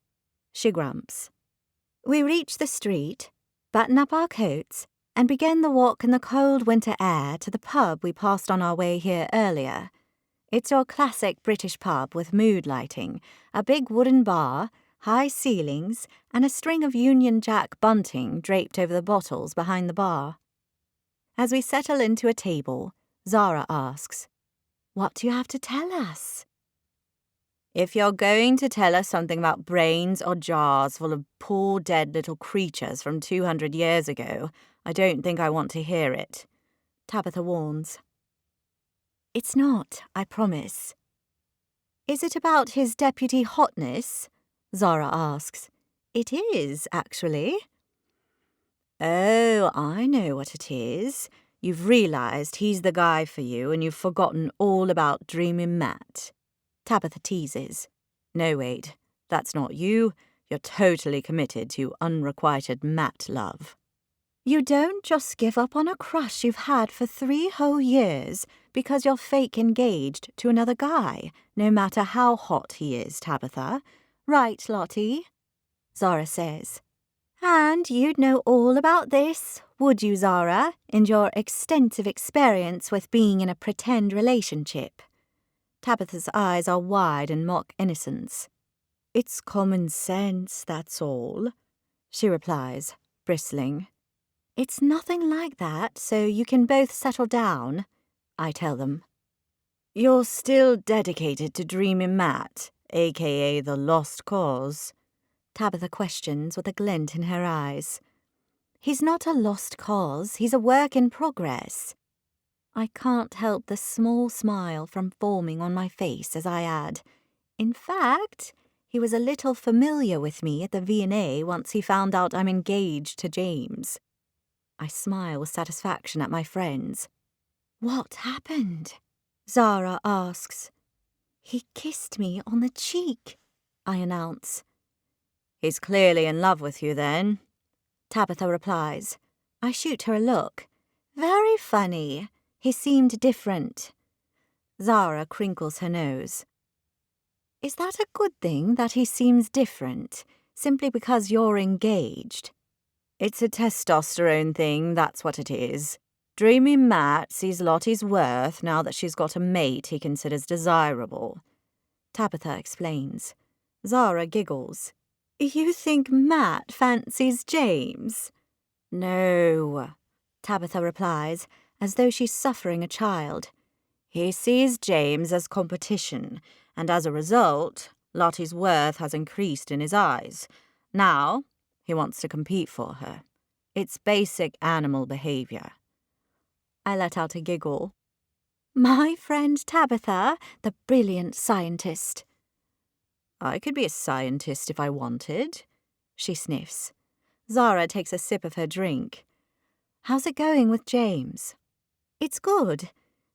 she grumps. We reach the street, button up our coats, and begin the walk in the cold winter air to the pub we passed on our way here earlier. It's your classic British pub with mood lighting, a big wooden bar, high ceilings, and a string of Union Jack bunting draped over the bottles behind the bar. As we settle into a table, Zara asks, "What do you have to tell us?" If you're going to tell us something about brains or jars full of poor dead little creatures from 200 years ago, I don't think I want to hear it, Tabitha warns. It's not, I promise. Is it about his deputy hotness? Zara asks. It is, actually. Oh, I know what it is. You've realised he's the guy for you and you've forgotten all about Dreaming Matt. Tabitha teases. No, wait, that's not you. You're totally committed to unrequited Matt love. You don't just give up on a crush you've had for 3 whole years because you're fake engaged to another guy, no matter how hot he is, Tabitha. Right, Lottie? Zara says. And you'd know all about this, would you, Zara, in your extensive experience with being in a pretend relationship? Tabitha's eyes are wide in mock innocence. It's common sense, that's all, she replies, bristling. It's nothing like that, so you can both settle down, I tell them. You're still dedicated to Dreamy Matt, aka the Lost Cause? Tabitha questions with a glint in her eyes. He's not a lost cause, he's a work in progress. I can't help the small smile from forming on my face as I add, in fact, he was a little familiar with me at the V&A once he found out I'm engaged to James. I smile with satisfaction at my friends. What happened? Zara asks. He kissed me on the cheek, I announce. He's clearly in love with you then, Tabitha replies. I shoot her a look. Very funny. He seemed different. Zara crinkles her nose. Is that a good thing that he seems different, simply because you're engaged? It's a testosterone thing, that's what it is. Dreamy Matt sees Lottie's worth now that she's got a mate he considers desirable. Tabitha explains. Zara giggles. You think Matt fancies James? No, Tabitha replies, as though she's suffering a child. He sees James as competition, and as a result, Lottie's worth has increased in his eyes. Now, he wants to compete for her. It's basic animal behavior. I let out a giggle. My friend Tabitha, the brilliant scientist. I could be a scientist if I wanted, she sniffs. Zara takes a sip of her drink. How's it going with James? It's good.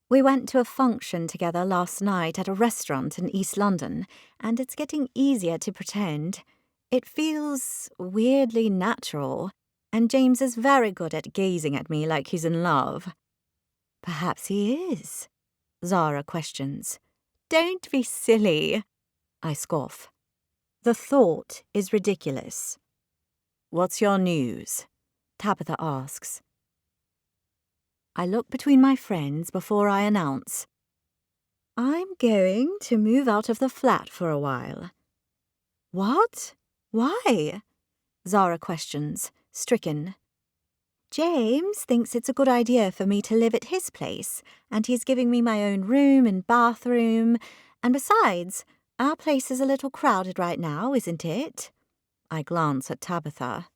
We went to a function together last night at a restaurant in East London, and it's getting easier to pretend. It feels weirdly natural, and James is very good at gazing at me like he's in love. Perhaps he is, Zara questions. Don't be silly, I scoff. The thought is ridiculous. What's your news? Tabitha asks. I look between my friends before I announce. I'm going to move out of the flat for a while. What? Why? Zara questions, stricken. James thinks it's a good idea for me to live at his place, and he's giving me my own room and bathroom, and besides, our place is a little crowded right now, isn't it? I glance at Tabitha.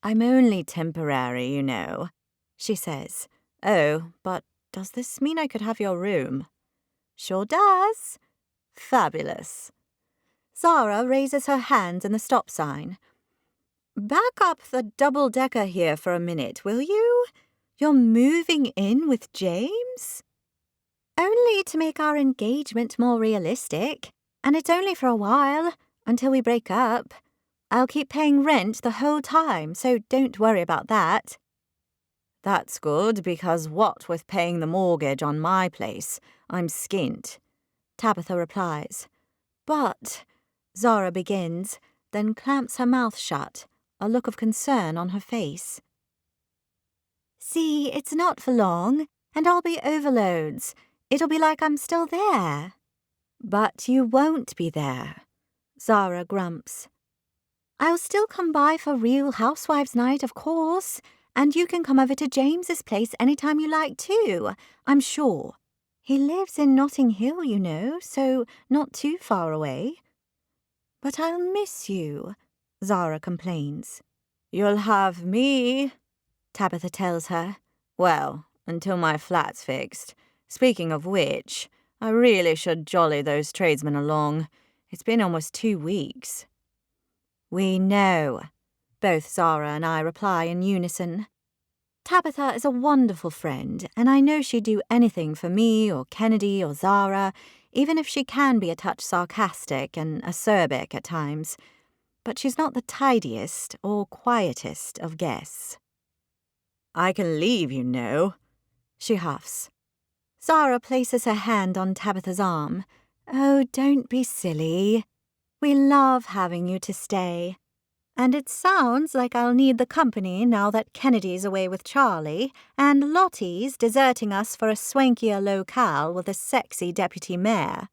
I'm only temporary, you know, she says. Oh, but does this mean I could have your room? Sure does. Fabulous. Zara raises her hands in the stop sign. Back up the double-decker here for a minute, will you? You're moving in with James? Only to make our engagement more realistic, and it's only for a while, until we break up. I'll keep paying rent the whole time, so don't worry about that. That's good, because what with paying the mortgage on my place, I'm skint, Tabitha replies. But, Zara begins, then clamps her mouth shut, a look of concern on her face. See, it's not for long, and I'll be overloads. It'll be like I'm still there. But you won't be there, Zara grumps. I'll still come by for Real Housewives Night, of course, and you can come over to James's place anytime you like too, I'm sure. He lives in Notting Hill, you know, so not too far away. But I'll miss you, Zara complains. You'll have me, Tabitha tells her. Well, until my flat's fixed. Speaking of which, I really should jolly those tradesmen along. It's been almost 2 weeks. We know, both Zara and I reply in unison. Tabitha is a wonderful friend, and I know she'd do anything for me or Kennedy or Zara, even if she can be a touch sarcastic and acerbic at times. But she's not the tidiest or quietest of guests. I can leave, you know, she huffs. Zara places her hand on Tabitha's arm. Oh, don't be silly. We love having you to stay. And it sounds like I'll need the company now that Kennedy's away with Charlie, and Lottie's deserting us for a swankier locale with a sexy deputy mayor.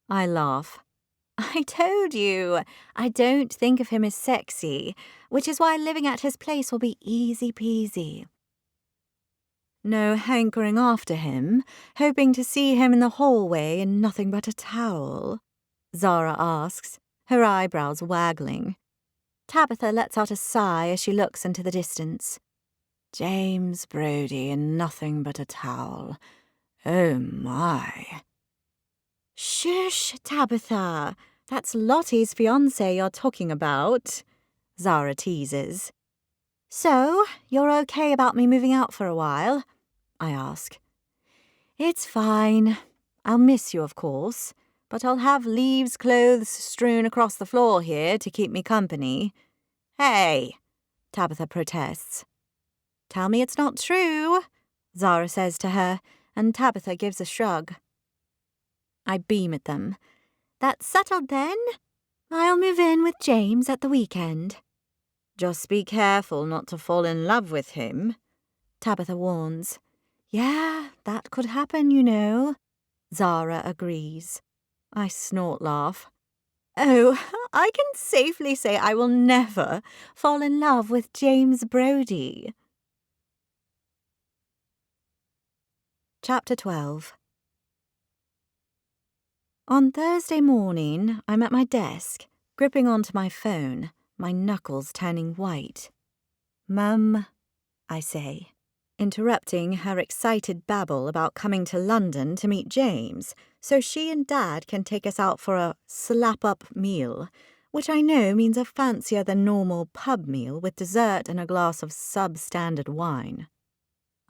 I laugh. I told you, I don't think of him as sexy, which is why living at his place will be easy peasy. No hankering after him, hoping to see him in the hallway in nothing but a towel? Zara asks, her eyebrows waggling. Tabitha lets out a sigh as she looks into the distance. James Brody in nothing but a towel. Oh my. Shush, Tabitha. That's Lottie's fiancé you're talking about, Zara teases. So, you're okay about me moving out for a while? I ask. It's fine. I'll miss you, of course, but I'll have Leave's clothes strewn across the floor here to keep me company. Hey, Tabitha protests. Tell me it's not true, Zara says to her, and Tabitha gives a shrug. I beam at them. That's settled then. I'll move in with James at the weekend. Just be careful not to fall in love with him, Tabitha warns. Yeah, that could happen, you know. Zara agrees. I snort laugh. Oh, I can safely say I will never fall in love with James Brody. Chapter 12. On Thursday morning, I'm at my desk, gripping onto my phone, my knuckles turning white. Mum, I say, interrupting her excited babble about coming to London to meet James, so she and Dad can take us out for a slap-up meal, which I know means a fancier-than-normal pub meal with dessert and a glass of substandard wine.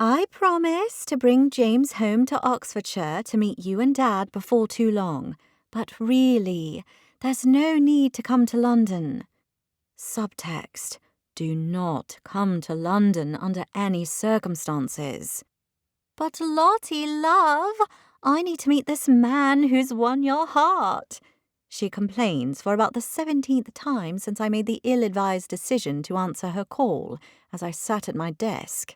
I promise to bring James home to Oxfordshire to meet you and Dad before too long, but really, there's no need to come to London. Subtext, do not come to London under any circumstances. But Lottie, love, I need to meet this man who's won your heart, she complains for about the 17th time since I made the ill-advised decision to answer her call as I sat at my desk.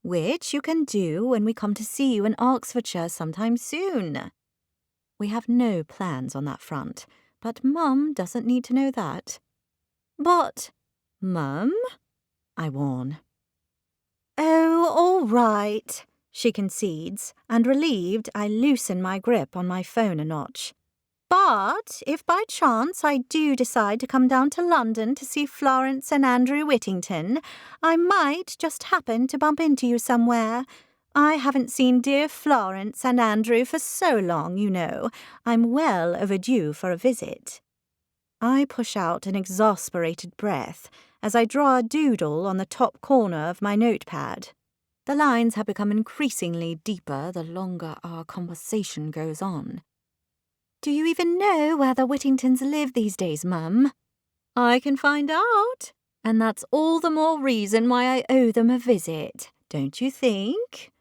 Which you can do when we come to see you in Oxfordshire sometime soon. We have no plans on that front, but Mum doesn't need to know that. But, Mum? I warn. Oh, all right, she concedes, and relieved I loosen my grip on my phone a notch. But if by chance I do decide to come down to London to see Florence and Andrew Whittington, I might just happen to bump into you somewhere. I haven't seen dear Florence and Andrew for so long, you know. I'm well overdue for a visit. I push out an exasperated breath as I draw a doodle on the top corner of my notepad. The lines have become increasingly deeper the longer our conversation goes on. Do you even know where the Whittingtons live these days, Mum? I can find out, and that's all the more reason why I owe them a visit, don't you think?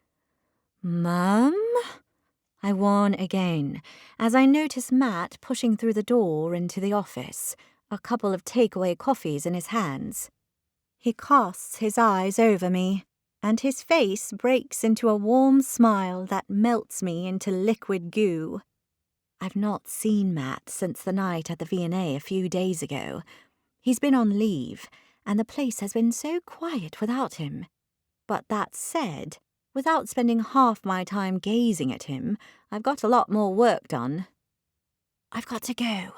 Mum? I warn again, as I notice Matt pushing through the door into the office, a couple of takeaway coffees in his hands. He casts his eyes over me, and his face breaks into a warm smile that melts me into liquid goo. I've not seen Matt since the night at the V&A a few days ago. He's been on leave, and the place has been so quiet without him. But that said, without spending half my time gazing at him, I've got a lot more work done. I've got to go,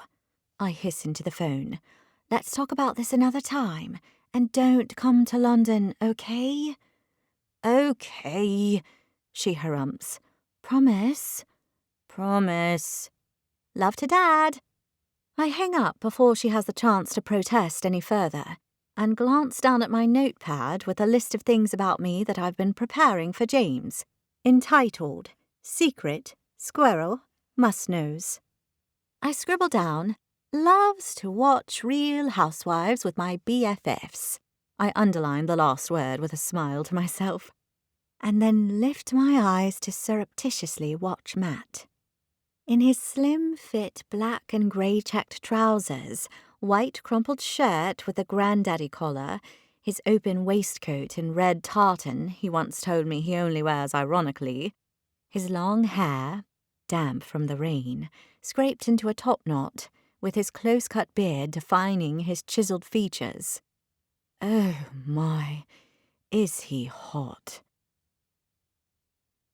I hiss into the phone. Let's talk about this another time, and don't come to London, okay? Okay, she harumps. Promise? Promise. Love to Dad. I hang up before she has the chance to protest any further, and glance down at my notepad with a list of things about me that I've been preparing for James, entitled Secret, Squirrel, Must-Knows. I scribble down, loves to watch Real Housewives with my BFFs. I underline the last word with a smile to myself, and then lift my eyes to surreptitiously watch Matt. In his slim-fit black and grey checked trousers, white crumpled shirt with a granddaddy collar, his open waistcoat in red tartan he once told me he only wears ironically, his long hair, damp from the rain, scraped into a top knot, with his close-cut beard defining his chiseled features. Oh my, is he hot?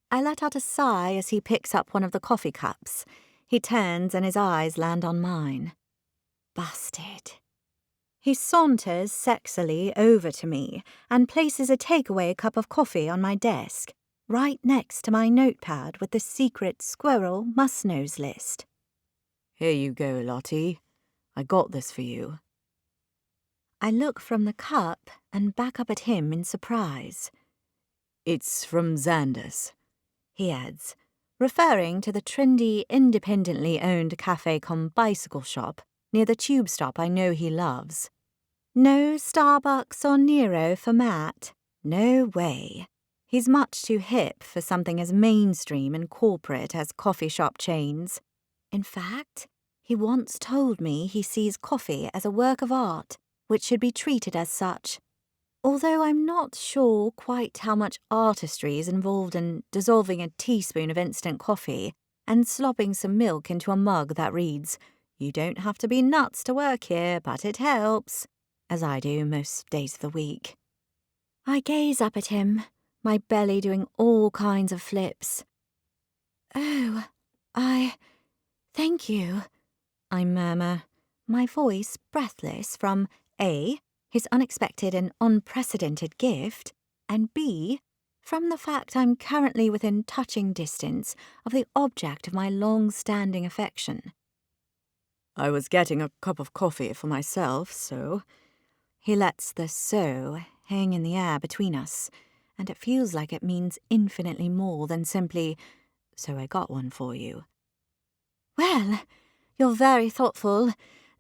I let out a sigh as he picks up one of the coffee cups. He turns and his eyes land on mine. Bastard. He saunters sexily over to me and places a takeaway cup of coffee on my desk, right next to my notepad with the secret squirrel must-knows list. Here you go, Lottie. I got this for you. I look from the cup and back up at him in surprise. It's from Xander's, he adds, referring to the trendy, independently owned cafe-cum-bicycle shop near the tube stop I know he loves. No Starbucks or Nero for Matt. No way. He's much too hip for something as mainstream and corporate as coffee shop chains. In fact, he once told me he sees coffee as a work of art, which should be treated as such. Although I'm not sure quite how much artistry is involved in dissolving a teaspoon of instant coffee and slopping some milk into a mug that reads, "You don't have to be nuts to work here, but it helps," as I do most days of the week. I gaze up at him, my belly doing all kinds of flips. "Oh, thank you," I murmur, my voice breathless from A, his unexpected and unprecedented gift, and B, from the fact I'm currently within touching distance of the object of my long-standing affection. I was getting a cup of coffee for myself, so... He lets the "so" hang in the air between us, and it feels like it means infinitely more than simply, "So I got one for you." Well, you're very thoughtful.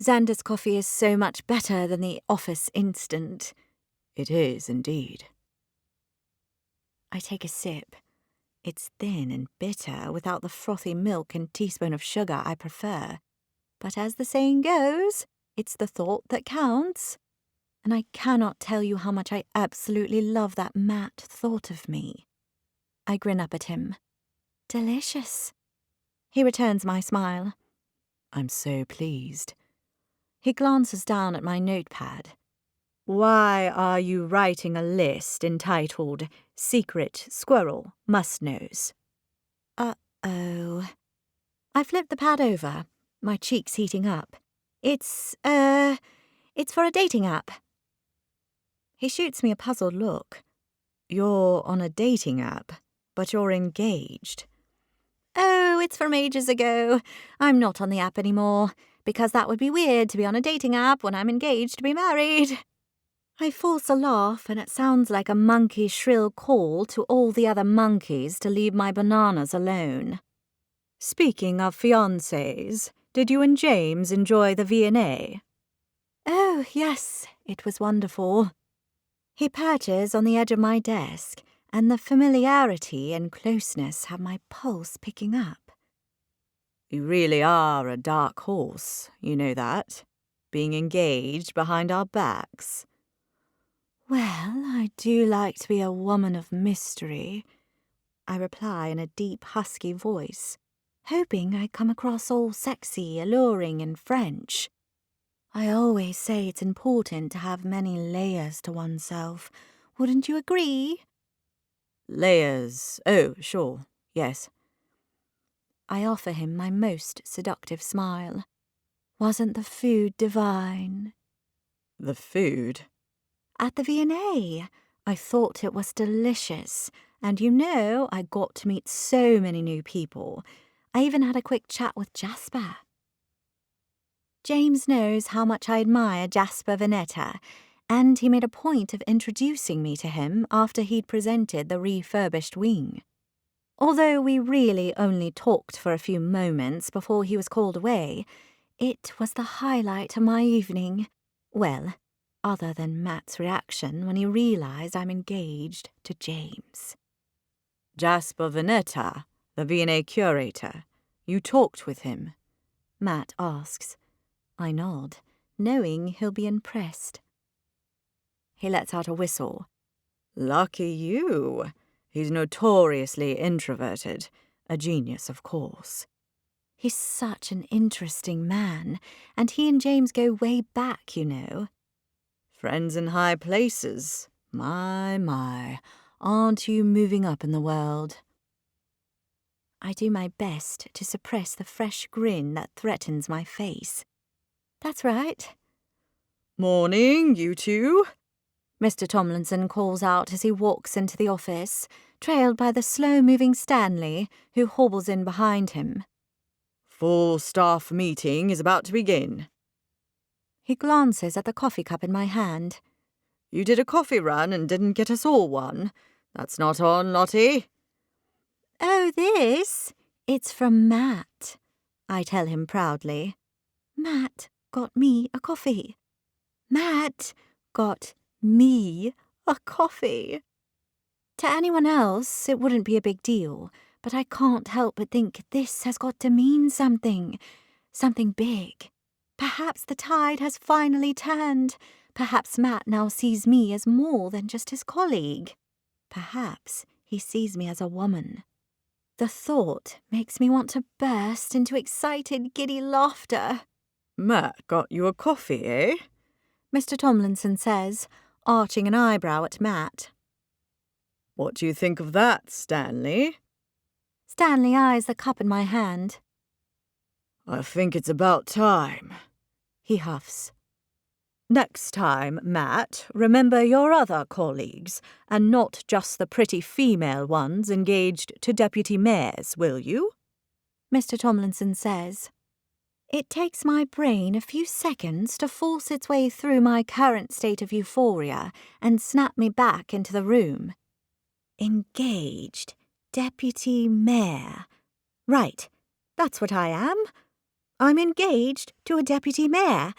Xander's coffee is so much better than the office instant. It is, indeed. I take a sip. It's thin and bitter without the frothy milk and teaspoon of sugar I prefer. But as the saying goes, it's the thought that counts. And I cannot tell you how much I absolutely love that Matt thought of me. I grin up at him. Delicious. He returns my smile. I'm so pleased. He glances down at my notepad. Why are you writing a list entitled Secret Squirrel Must-Knows? Uh-oh. I flip the pad over, my cheeks heating up. It's for a dating app. He shoots me a puzzled look. You're on a dating app, but you're engaged. Oh, it's from ages ago. I'm not on the app anymore, because that would be weird to be on a dating app when I'm engaged to be married. I force a laugh, and it sounds like a monkey's shrill call to all the other monkeys to leave my bananas alone. Speaking of fiancés, did you and James enjoy the V&A? Oh, yes, it was wonderful. He perches on the edge of my desk, and the familiarity and closeness have my pulse picking up. You really are a dark horse, you know that, being engaged behind our backs. Well, I do like to be a woman of mystery, I reply in a deep, husky voice, hoping I come across all sexy, alluring, and French. I always say it's important to have many layers to oneself. Wouldn't you agree? Layers. Oh, sure. Yes. I offer him my most seductive smile. Wasn't the food divine? The food? At the V&A. I thought it was delicious. And you know, I got to meet so many new people. I even had a quick chat with Jasper. James knows how much I admire Jasper Veneta, and he made a point of introducing me to him after he'd presented the refurbished wing. Although we really only talked for a few moments before he was called away, it was the highlight of my evening. Well, other than Matt's reaction when he realized I'm engaged to James. Jasper Veneta, the V&A curator. You talked with him? Matt asks. I nod. knowing he'll be impressed. He lets out a whistle. Lucky you. He's notoriously introverted. A genius, of course. He's such an interesting man, and he and James go way back, you know. Friends in high places. My. Aren't you moving up in the world? I do my best to suppress the fresh grin that threatens my face. That's right. Morning, you two. Mr. Tomlinson calls out as he walks into the office, trailed by the slow-moving Stanley, who hobbles in behind him. Full staff meeting is about to begin. He glances at the coffee cup in my hand. You did a coffee run and didn't get us all one. That's not on, Lottie. Oh, this? It's from Matt, I tell him proudly. Matt got me a coffee. Matt got me a coffee. To anyone else, it wouldn't be a big deal, but I can't help but think this has got to mean something. Something big. Perhaps the tide has finally turned. Perhaps Matt now sees me as more than just his colleague. Perhaps he sees me as a woman. The thought makes me want to burst into excited, giddy laughter. Matt got you a coffee, eh? Mr. Tomlinson says, arching an eyebrow at Matt. What do you think of that, Stanley? Stanley eyes the cup in my hand. I think it's about time. He huffs. Next time, Matt, remember your other colleagues, and not just the pretty female ones engaged to deputy mayors, will you? Mr. Tomlinson says. It takes my brain a few seconds to force its way through my current state of euphoria and snap me back into the room. Engaged deputy mayor. Right, that's what I am. I'm engaged to a deputy mayor,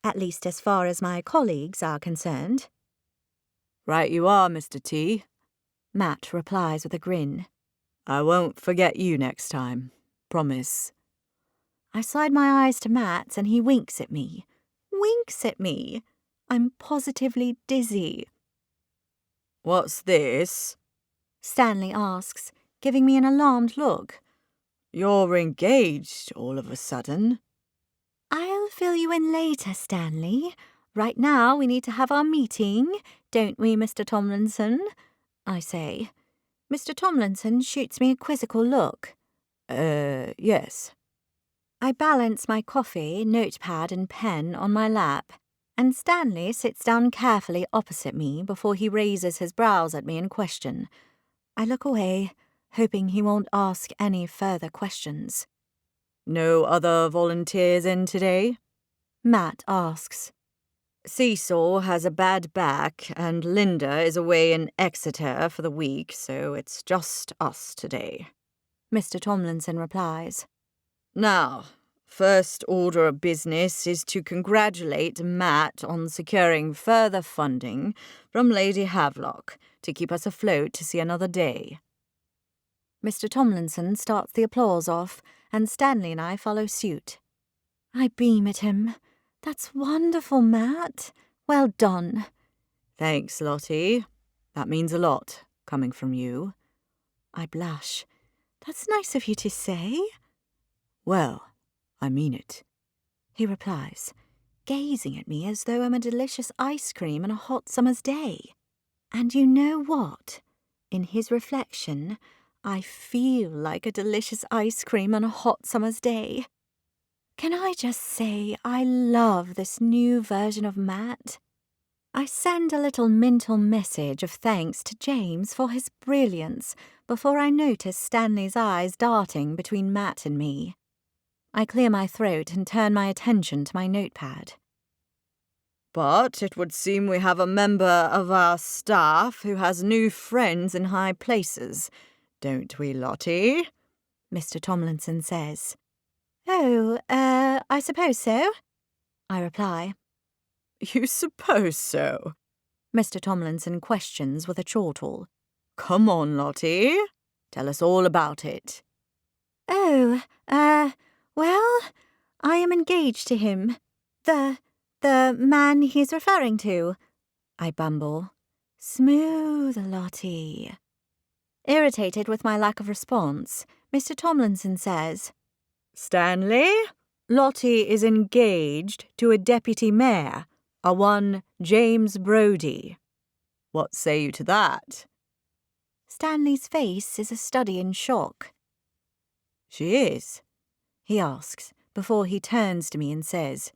at least as far as my colleagues are concerned. Right you are, Mr. T. Matt replies with a grin. I won't forget you next time. Promise. I slide my eyes to Matt's and he winks at me. Winks at me. I'm positively dizzy. What's this? Stanley asks, giving me an alarmed look. You're engaged all of a sudden. I'll fill you in later, Stanley. Right now we need to have our meeting, don't we, Mr. Tomlinson? I say. Mr. Tomlinson shoots me a quizzical look. Yes. I balance my coffee, notepad and pen on my lap, and Stanley sits down carefully opposite me before he raises his brows at me in question. I look away, hoping he won't ask any further questions. No other volunteers in today? Matt asks. Seesaw has a bad back, and Linda is away in Exeter for the week, so it's just us today. Mr. Tomlinson replies. Now, first order of business is to congratulate Matt on securing further funding from Lady Havelock to keep us afloat to see another day. Mr. Tomlinson starts the applause off, and Stanley and I follow suit. I beam at him. That's wonderful, Matt. Well done. Thanks, Lottie. That means a lot, coming from you. I blush. That's nice of you to say. Well, I mean it. He replies, gazing at me as though I'm a delicious ice cream on a hot summer's day. And you know what? In his reflection, I feel like a delicious ice cream on a hot summer's day. Can I just say I love this new version of Matt? I send a little mental message of thanks to James for his brilliance before I notice Stanley's eyes darting between Matt and me. I clear my throat and turn my attention to my notepad. But it would seem we have a member of our staff who has new friends in high places, don't we, Lottie? Mr. Tomlinson says. Oh, I suppose so, I reply. You suppose so? Mr. Tomlinson questions with a chortle. Come on, Lottie. Tell us all about it. Oh, well, I am engaged to him. The The man he's referring to, I bumble. Smooth, Lottie. Irritated with my lack of response, Mr. Tomlinson says, Stanley, Lottie is engaged to a deputy mayor, a one James Brody. What say you to that? Stanley's face is a study in shock. She is, he asks, before he turns to me and says,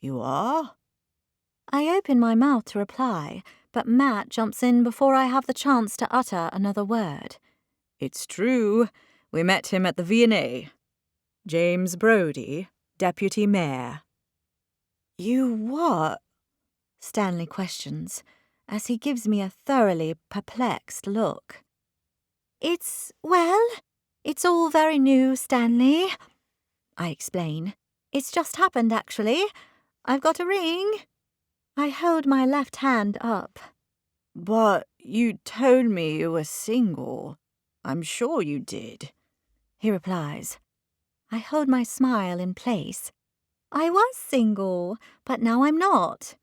You are? I open my mouth to reply, but Matt jumps in before I have the chance to utter another word. It's true. We met him at the V&A. James Brody, deputy mayor. You what? Stanley questions, as he gives me a thoroughly perplexed look. It's all very new, Stanley, I explain. It's just happened, actually. I've got a ring. I hold my left hand up. But you told me you were single. I'm sure you did, he replies. I hold my smile in place. I was single, but now I'm not.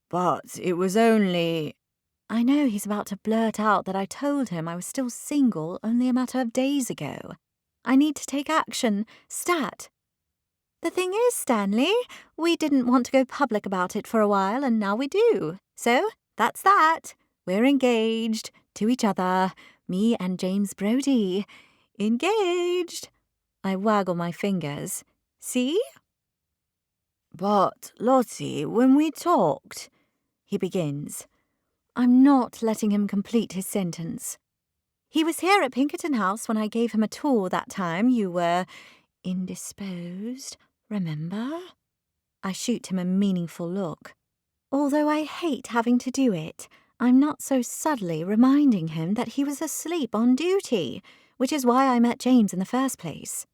But it was only... I know he's about to blurt out that I told him I was still single only a matter of days ago. I need to take action, stat. The thing is, Stanley, we didn't want to go public about it for a while, and now we do. So, that's that. We're engaged to each other, me and James Brody. Engaged. I waggle my fingers. See? But, Lottie, when we talked, he begins. I'm not letting him complete his sentence. He was here at Pinkerton House when I gave him a tour that time. You were indisposed, remember? I shoot him a meaningful look. Although I hate having to do it, I'm not so subtly reminding him that he was asleep on duty, which is why I met James in the first place.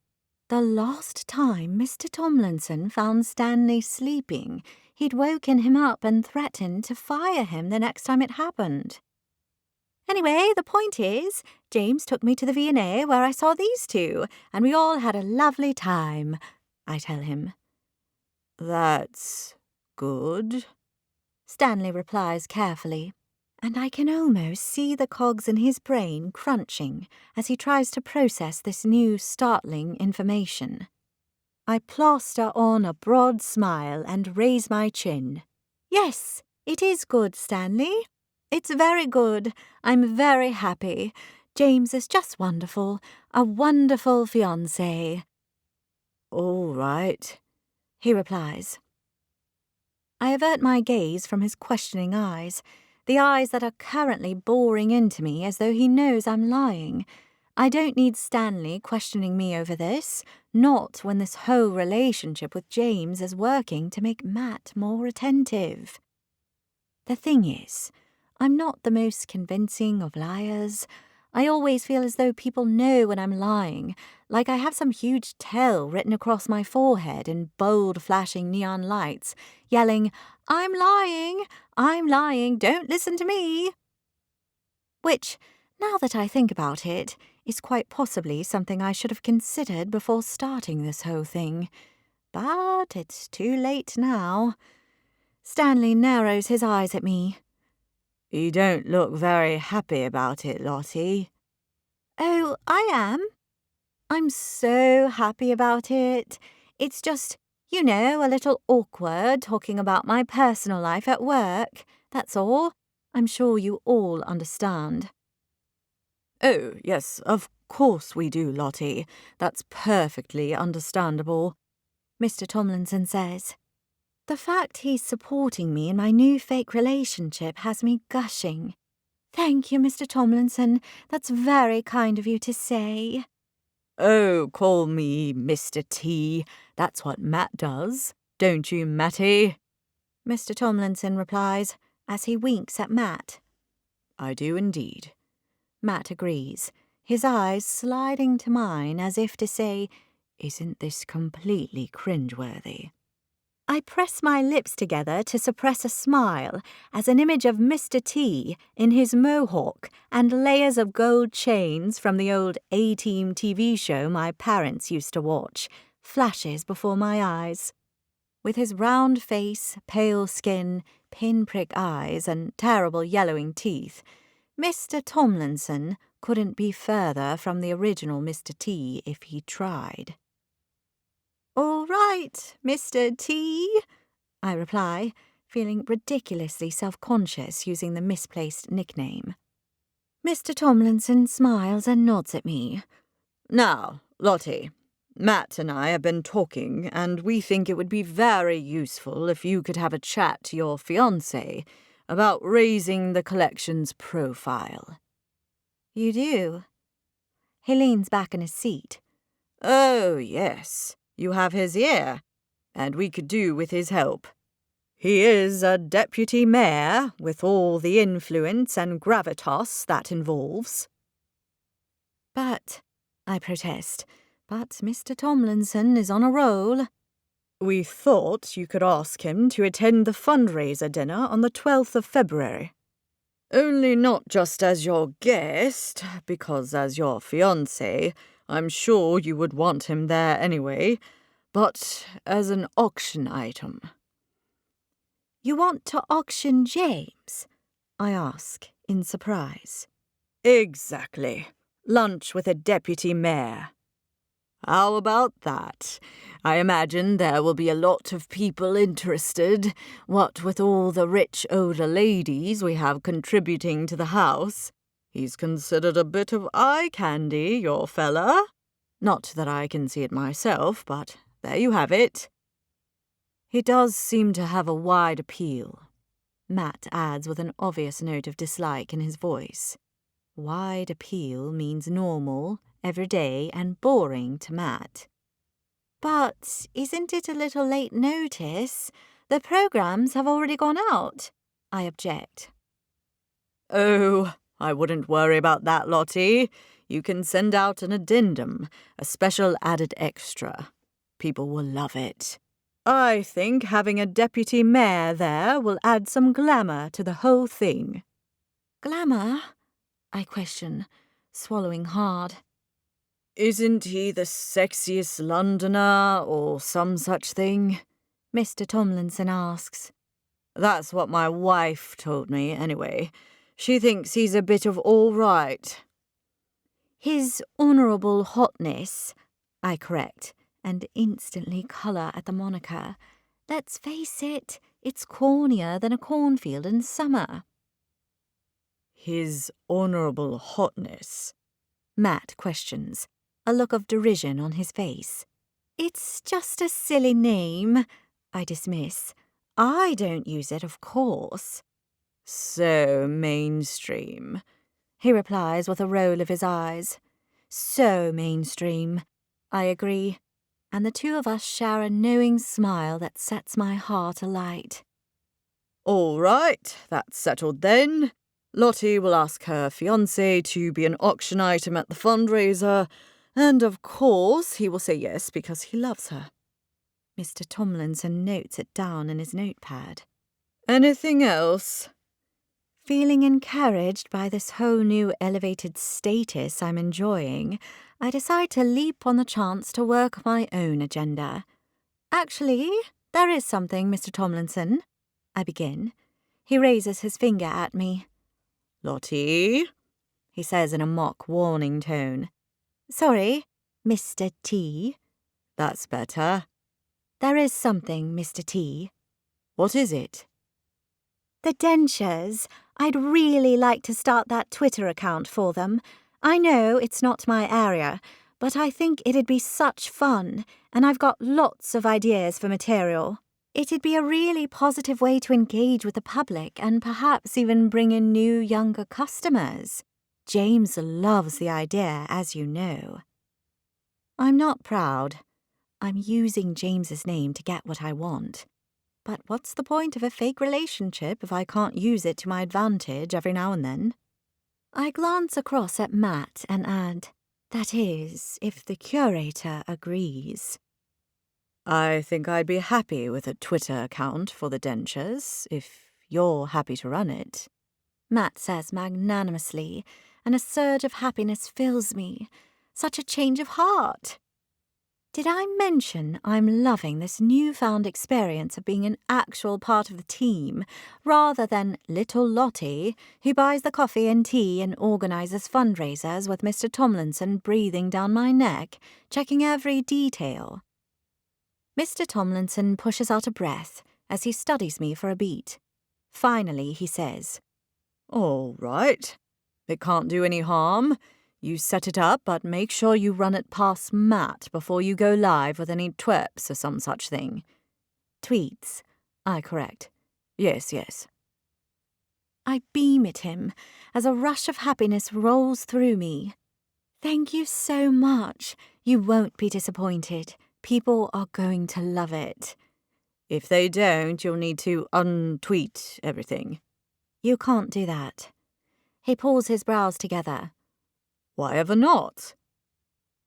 The last time Mr. Tomlinson found Stanley sleeping, he'd woken him up and threatened to fire him the next time it happened. Anyway, the point is, James took me to the V&A where I saw these two, and we all had a lovely time, I tell him. That's good, Stanley replies carefully, and I can almost see the cogs in his brain crunching as he tries to process this new startling information. I plaster on a broad smile and raise my chin. Yes, it is good, Stanley. It's very good. I'm very happy. James is just wonderful. A wonderful fiancé. All right, he replies. I avert my gaze from his questioning eyes, the eyes that are currently boring into me as though he knows I'm lying. I don't need Stanley questioning me over this, not when this whole relationship with James is working to make Matt more attentive. The thing is, I'm not the most convincing of liars. I always feel as though people know when I'm lying, like I have some huge tell written across my forehead in bold flashing neon lights, yelling, I'm lying, don't listen to me. Which, now that I think about it, is quite possibly something I should have considered before starting this whole thing. But it's too late now. Stanley narrows his eyes at me. You don't look very happy about it, Lottie. Oh, I am. I'm so happy about it. It's just, a little awkward talking about my personal life at work. That's all. I'm sure you all understand. Oh, yes, of course we do, Lottie. That's perfectly understandable, Mr. Tomlinson says. The fact he's supporting me in my new fake relationship has me gushing. Thank you, Mr. Tomlinson. That's very kind of you to say. Oh, call me Mr. T. That's what Matt does. Don't you, Matty? Mr. Tomlinson replies, as he winks at Matt. I do indeed. Matt agrees, his eyes sliding to mine as if to say, Isn't this completely cringeworthy? I press my lips together to suppress a smile as an image of Mr. T in his mohawk and layers of gold chains from the old A-Team TV show my parents used to watch flashes before my eyes. With his round face, pale skin, pinprick eyes, and terrible yellowing teeth, Mr. Tomlinson couldn't be further from the original Mr. T if he tried. "All right, Mr. T," I reply, feeling ridiculously self-conscious using the misplaced nickname. Mr. Tomlinson smiles and nods at me. Now, Lottie, Matt and I have been talking, and we think it would be very useful if you could have a chat to your fiancé about raising the collection's profile. You do? He leans back in his seat. Oh, yes, you have his ear, and we could do with his help. He is a deputy mayor, with all the influence and gravitas that involves. But, I protest, Mr. Tomlinson is on a roll. We thought you could ask him to attend the fundraiser dinner on the 12th of February. Only not just as your guest, because as your fiancé, I'm sure you would want him there anyway, but as an auction item. You want to auction James? I ask, in surprise. Exactly. Lunch with a deputy mayor. How about that? I imagine there will be a lot of people interested, what with all the rich older ladies we have contributing to the house. He's considered a bit of eye candy, your fella. Not that I can see it myself, but there you have it. He does seem to have a wide appeal, Matt adds with an obvious note of dislike in his voice. Wide appeal means normal, everyday, and boring to Matt. But isn't it a little late notice? The programs have already gone out, I object. Oh, I wouldn't worry about that, Lottie. You can send out an addendum, a special added extra. People will love it. I think having a deputy mayor there will add some glamour to the whole thing. Glamour? I question, swallowing hard. Isn't he the sexiest Londoner, or some such thing? Mr. Tomlinson asks. That's what my wife told me, anyway. She thinks he's a bit of all right. His honourable hotness, I correct, and instantly colour at the moniker. Let's face it, it's cornier than a cornfield in summer. His honourable hotness? Matt questions, a look of derision on his face. It's just a silly name, I dismiss. I don't use it, of course. So mainstream, he replies with a roll of his eyes. So mainstream, I agree, and the two of us share a knowing smile that sets my heart alight. All right, that's settled then. Lottie will ask her fiancé to be an auction item at the fundraiser, and of course he will say yes because he loves her. Mr. Tomlinson notes it down in his notepad. Anything else? Feeling encouraged by this whole new elevated status I'm enjoying, I decide to leap on the chance to work my own agenda. Actually, there is something, Mr. Tomlinson, I begin. He raises his finger at me. Lottie, he says in a mock warning tone. Sorry, Mr. T. That's better. There is something, Mr. T. What is it? The dentures. I'd really like to start that Twitter account for them. I know it's not my area, but I think it'd be such fun, and I've got lots of ideas for material. It'd be a really positive way to engage with the public and perhaps even bring in new, younger customers. James loves the idea, as you know. I'm not proud. I'm using James's name to get what I want. But what's the point of a fake relationship if I can't use it to my advantage every now and then? I glance across at Matt and add, that is, if the curator agrees. I think I'd be happy with a Twitter account for the dentures, if you're happy to run it. Matt says magnanimously, and a surge of happiness fills me. Such a change of heart. Did I mention I'm loving this newfound experience of being an actual part of the team, rather than little Lottie, who buys the coffee and tea and organises fundraisers with Mr. Tomlinson breathing down my neck, checking every detail? Mr. Tomlinson pushes out a breath as he studies me for a beat. Finally, he says, All right. It can't do any harm. You set it up, but make sure you run it past Matt before you go live with any twerps or some such thing. Tweets, I correct. Yes. I beam at him as a rush of happiness rolls through me. Thank you so much. You won't be disappointed. People are going to love it. If they don't, you'll need to untweet everything. You can't do that. He pulls his brows together. Why ever not?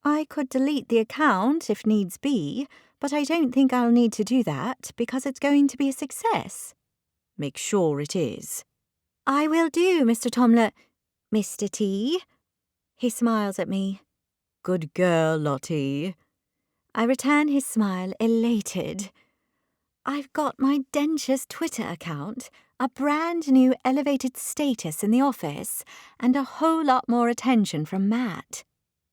I could delete the account if needs be, but I don't think I'll need to do that because it's going to be a success. Make sure it is. I will do, Mr. Mr. T. He smiles at me. Good girl, Lottie. I return his smile, elated. I've got my Dentures Twitter account, a brand new elevated status in the office, and a whole lot more attention from Matt.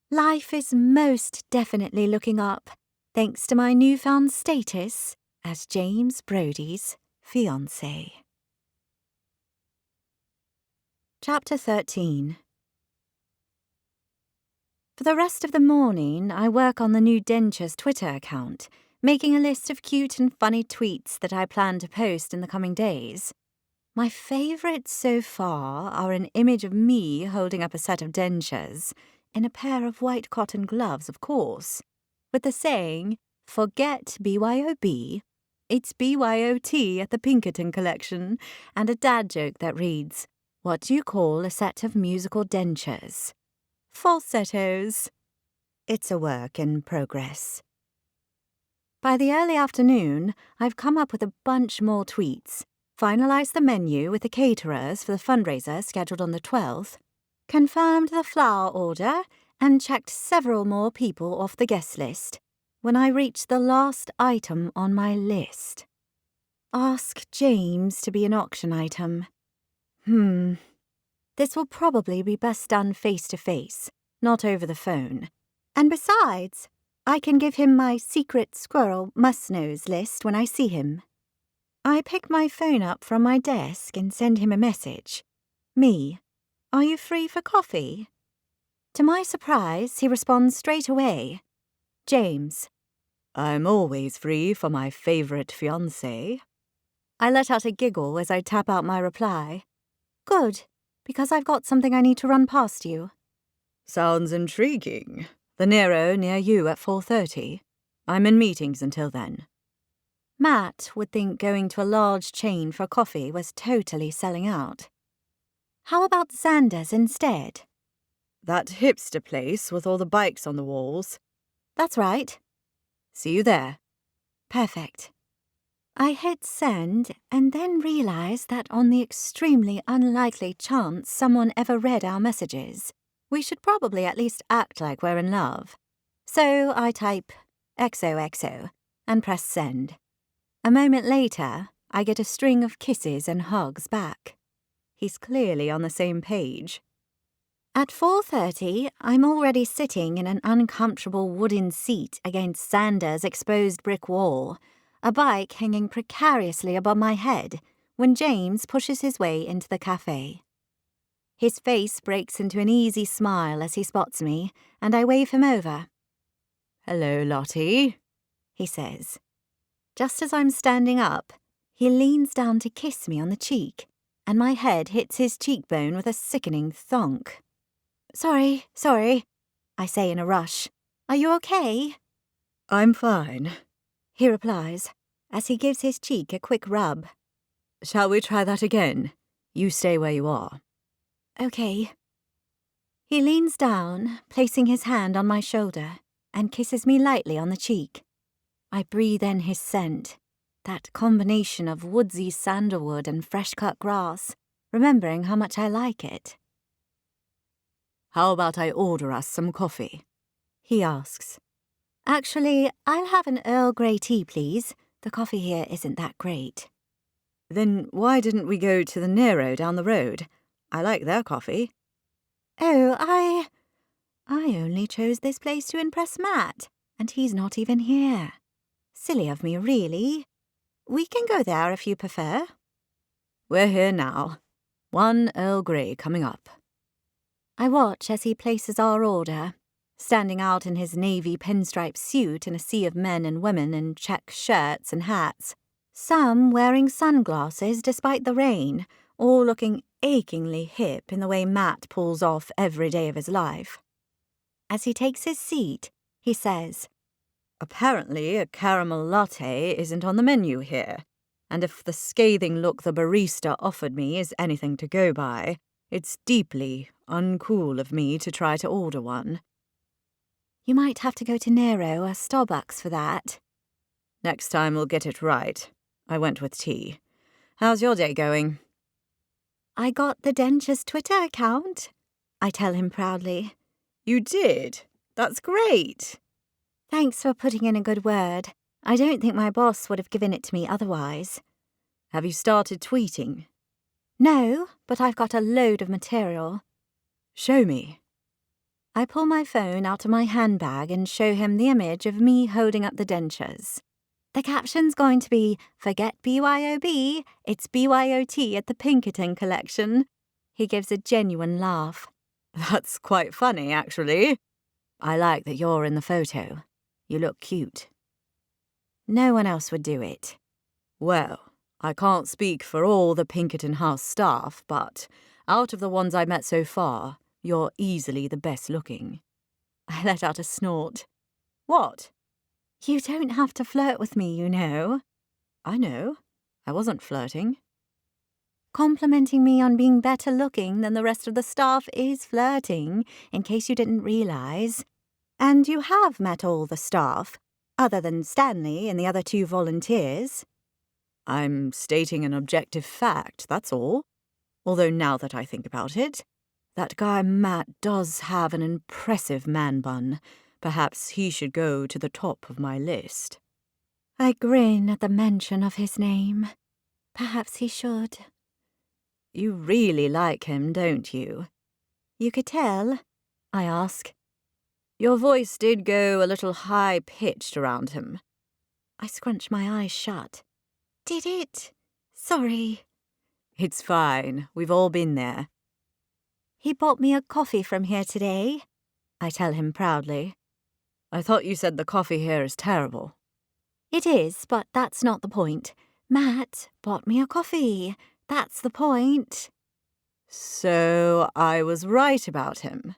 Life is most definitely looking up, thanks to my newfound status as James Brody's fiancé. Chapter 13. For the rest of the morning, I work on the new Dentures Twitter account, making a list of cute and funny tweets that I plan to post in the coming days. My favourites so far are an image of me holding up a set of dentures, in a pair of white cotton gloves, of course, with the saying, "Forget BYOB, it's BYOT at the Pinkerton collection," and a dad joke that reads, "What do you call a set of musical dentures?" Falsettos. It's a work in progress. By the early afternoon, I've come up with a bunch more tweets, finalised the menu with the caterers for the fundraiser scheduled on the 12th, confirmed the flower order, and checked several more people off the guest list when I reached the last item on my list. Ask James to be an auction item. This will probably be best done face-to-face, not over the phone. And besides, I can give him my secret squirrel must-knows list when I see him. I pick my phone up from my desk and send him a message. Me, are you free for coffee? To my surprise, he responds straight away. James, I'm always free for my favourite fiancé. I let out a giggle as I tap out my reply. Good, because I've got something I need to run past you. Sounds intriguing. The Nero near you at 4:30. I'm in meetings until then. Matt would think going to a large chain for coffee was totally selling out. How about Xander's instead? That hipster place with all the bikes on the walls. That's right. See you there. Perfect. I hit send and then realised that on the extremely unlikely chance someone ever read our messages, we should probably at least act like we're in love. So I type XOXO and press send. A moment later, I get a string of kisses and hugs back. He's clearly on the same page. At 4:30, I'm already sitting in an uncomfortable wooden seat against Xander's exposed brick wall, a bike hanging precariously above my head, when James pushes his way into the cafe. His face breaks into an easy smile as he spots me, and I wave him over. Hello, Lottie, he says. Just as I'm standing up, he leans down to kiss me on the cheek, and my head hits his cheekbone with a sickening thonk. Sorry, I say in a rush. Are you okay? I'm fine, he replies, as he gives his cheek a quick rub. Shall we try that again? You stay where you are. Okay. He leans down, placing his hand on my shoulder, and kisses me lightly on the cheek. I breathe in his scent, that combination of woodsy sandalwood and fresh-cut grass, remembering how much I like it. How about I order us some coffee? He asks. Actually, I'll have an Earl Grey tea, please. The coffee here isn't that great. Then why didn't we go to the Nero down the road? I like their coffee. Oh, I only chose this place to impress Matt, and he's not even here. Silly of me, really. We can go there if you prefer. We're here now. 1 Earl Grey coming up. I watch as he places our order, standing out in his navy pinstripe suit in a sea of men and women in check shirts and hats, some wearing sunglasses despite the rain, all looking achingly hip in the way Matt pulls off every day of his life. As he takes his seat, he says, Apparently a caramel latte isn't on the menu here, and if the scathing look the barista offered me is anything to go by, it's deeply uncool of me to try to order one. You might have to go to Nero or Starbucks for that. Next time we'll get it right. I went with tea. How's your day going? I got the Dentures Twitter account, I tell him proudly. You did? That's great. Thanks for putting in a good word. I don't think my boss would have given it to me otherwise. Have you started tweeting? No, but I've got a load of material. Show me. I pull my phone out of my handbag and show him the image of me holding up the dentures. The caption's going to be, "Forget BYOB, it's BYOT at the Pinkerton collection." He gives a genuine laugh. That's quite funny, actually. I like that you're in the photo. You look cute. No one else would do it. Well, I can't speak for all the Pinkerton House staff, but out of the ones I've met so far, you're easily the best looking. I let out a snort. What? You don't have to flirt with me, you know. I know. I wasn't flirting. Complimenting me on being better looking than the rest of the staff is flirting, in case you didn't realise. And you have met all the staff, other than Stanley and the other 2 volunteers. I'm stating an objective fact, that's all. Although now that I think about it, that guy Matt does have an impressive man bun. Perhaps he should go to the top of my list. I grin at the mention of his name. Perhaps he should. You really like him, don't you? You could tell, I ask. Your voice did go a little high-pitched around him. I scrunch my eyes shut. Did it? Sorry. It's fine. We've all been there. He bought me a coffee from here today, I tell him proudly. I thought you said the coffee here is terrible. It is, but that's not the point. Matt bought me a coffee. That's the point. So I was right about him.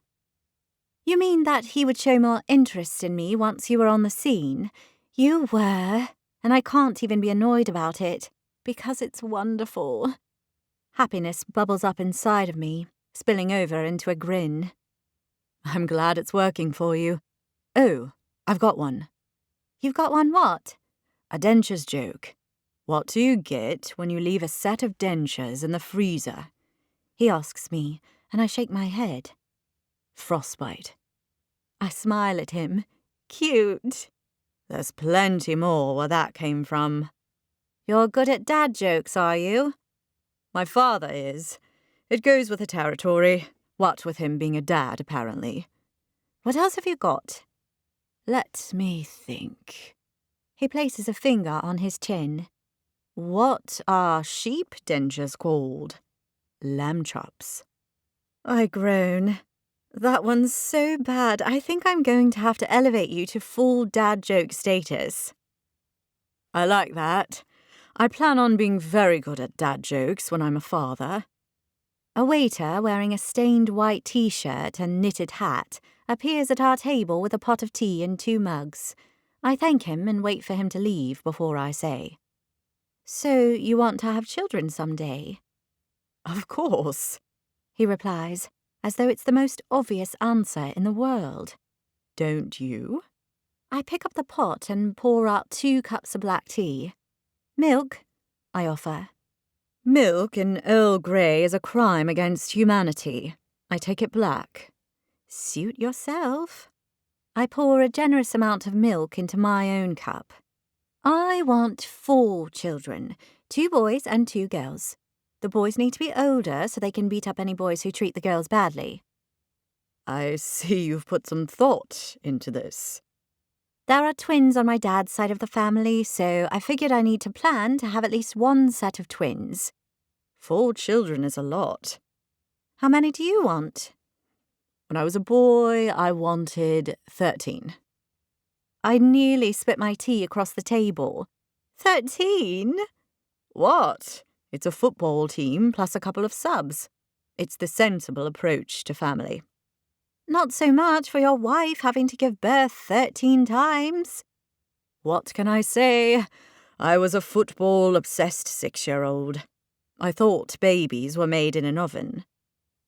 You mean that he would show more interest in me once you were on the scene? You were, and I can't even be annoyed about it, because it's wonderful. Happiness bubbles up inside of me, spilling over into a grin. I'm glad it's working for you. Oh, I've got one. You've got one what? A dentures joke. What do you get when you leave a set of dentures in the freezer? He asks me, and I shake my head. Frostbite. I smile at him. Cute. There's plenty more where that came from. You're good at dad jokes, are you? My father is. It goes with the territory. What with him being a dad, apparently. What else have you got? Let me think. He places a finger on his chin. What are sheep dentures called? Lamb chops. I groan. That one's so bad, I think I'm going to have to elevate you to full dad joke status. I like that. I plan on being very good at dad jokes when I'm a father. A waiter wearing a stained white t-shirt and knitted hat appears at our table with a pot of tea and 2 mugs. I thank him and wait for him to leave before I say, "So you want to have children someday?" Of course, he replies, as though it's the most obvious answer in the world. Don't you? I pick up the pot and pour out 2 cups of black tea. Milk, I offer. Milk in Earl Grey is a crime against humanity. I take it black. Suit yourself. I pour a generous amount of milk into my own cup. I want 4 children, 2 boys and 2 girls. The boys need to be older so they can beat up any boys who treat the girls badly. I see you've put some thought into this. There are twins on my dad's side of the family, so I figured I need to plan to have at least 1 set of twins. 4 children is a lot. How many do you want? When I was a boy, I wanted 13. I nearly spit my tea across the table. 13? What? It's a football team plus a couple of subs. It's the sensible approach to family. Not so much for your wife having to give birth 13 times. What can I say? I was a football-obsessed 6-year-old. I thought babies were made in an oven.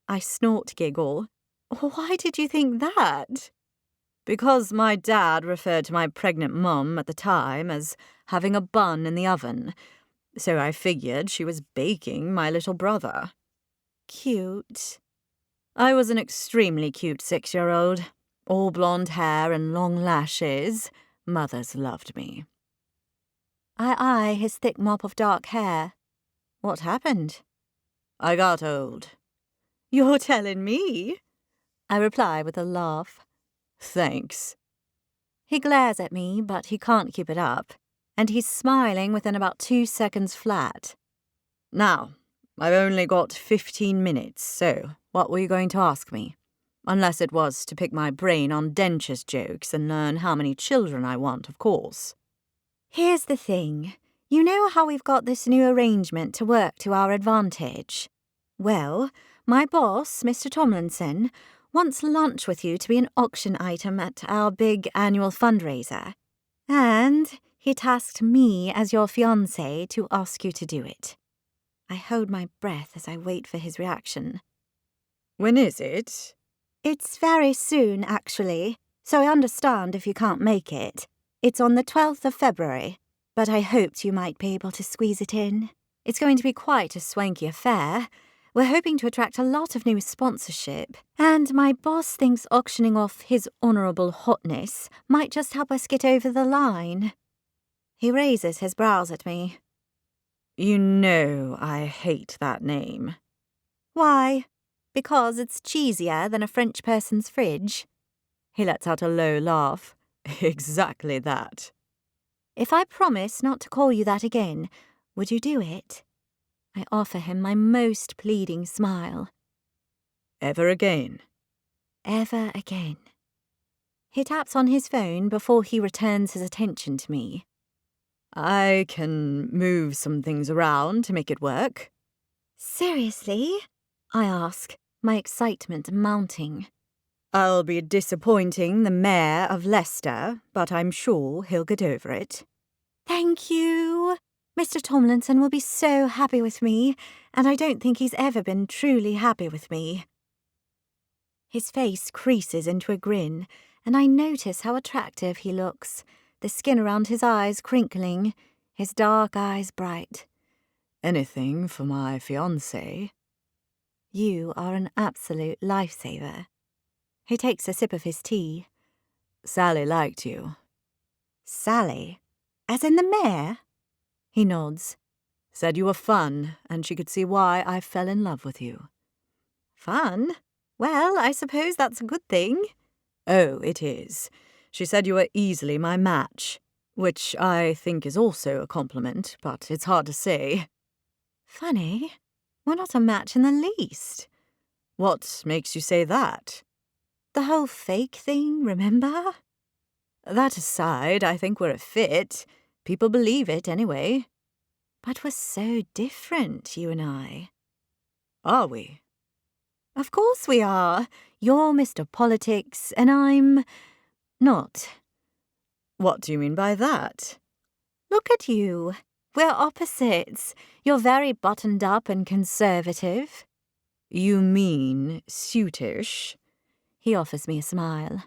I snort giggle. Why did you think that? Because my dad referred to my pregnant mum at the time as having a bun in the oven, so I figured she was baking my little brother. Cute. I was an extremely cute 6-year-old. All blonde hair and long lashes. Mothers loved me. I eye his thick mop of dark hair. What happened? I got old. You're telling me? I reply with a laugh. Thanks. He glares at me, but he can't keep it up, and he's smiling within about 2 seconds flat. Now, I've only got 15 minutes, so what were you going to ask me? Unless it was to pick my brain on dentures jokes and learn how many children I want, of course. Here's the thing. You know how we've got this new arrangement to work to our advantage? Well, my boss, Mr. Tomlinson, wants lunch with you to be an auction item at our big annual fundraiser. And he tasked me as your fiancé to ask you to do it. I hold my breath as I wait for his reaction. When is it? It's very soon, actually, so I understand if you can't make it. It's on the 12th of February, but I hoped you might be able to squeeze it in. It's going to be quite a swanky affair. We're hoping to attract a lot of new sponsorship, and my boss thinks auctioning off his honourable hotness might just help us get over the line. He raises his brows at me. You know I hate that name. Why? Because it's cheesier than a French person's fridge? He lets out a low laugh. Exactly that. If I promise not to call you that again, would you do it? I offer him my most pleading smile. Ever again? Ever again. He taps on his phone before he returns his attention to me. I can move some things around to make it work. Seriously? I ask, my excitement mounting. I'll be disappointing the mayor of Leicester, but I'm sure he'll get over it. Thank you. Mr. Tomlinson will be so happy with me, and I don't think he's ever been truly happy with me. His face creases into a grin, and I notice how attractive he looks, the skin around his eyes crinkling, his dark eyes bright. Anything for my fiancé? You are an absolute lifesaver. He takes a sip of his tea. Sally liked you. Sally? As in the mayor? He nods. Said you were fun, and she could see why I fell in love with you. Fun? Well, I suppose that's a good thing. Oh, it is. She said you were easily my match, which I think is also a compliment, but it's hard to say. Funny. We're not a match in the least. What makes you say that? The whole fake thing, remember? That aside, I think we're a fit. People believe it anyway. But we're so different, you and I. Are we? Of course we are. You're Mr. Politics, and I'm not. What do you mean by that? Look at you. We're opposites. You're very buttoned up and conservative. You mean suitish? He offers me a smile.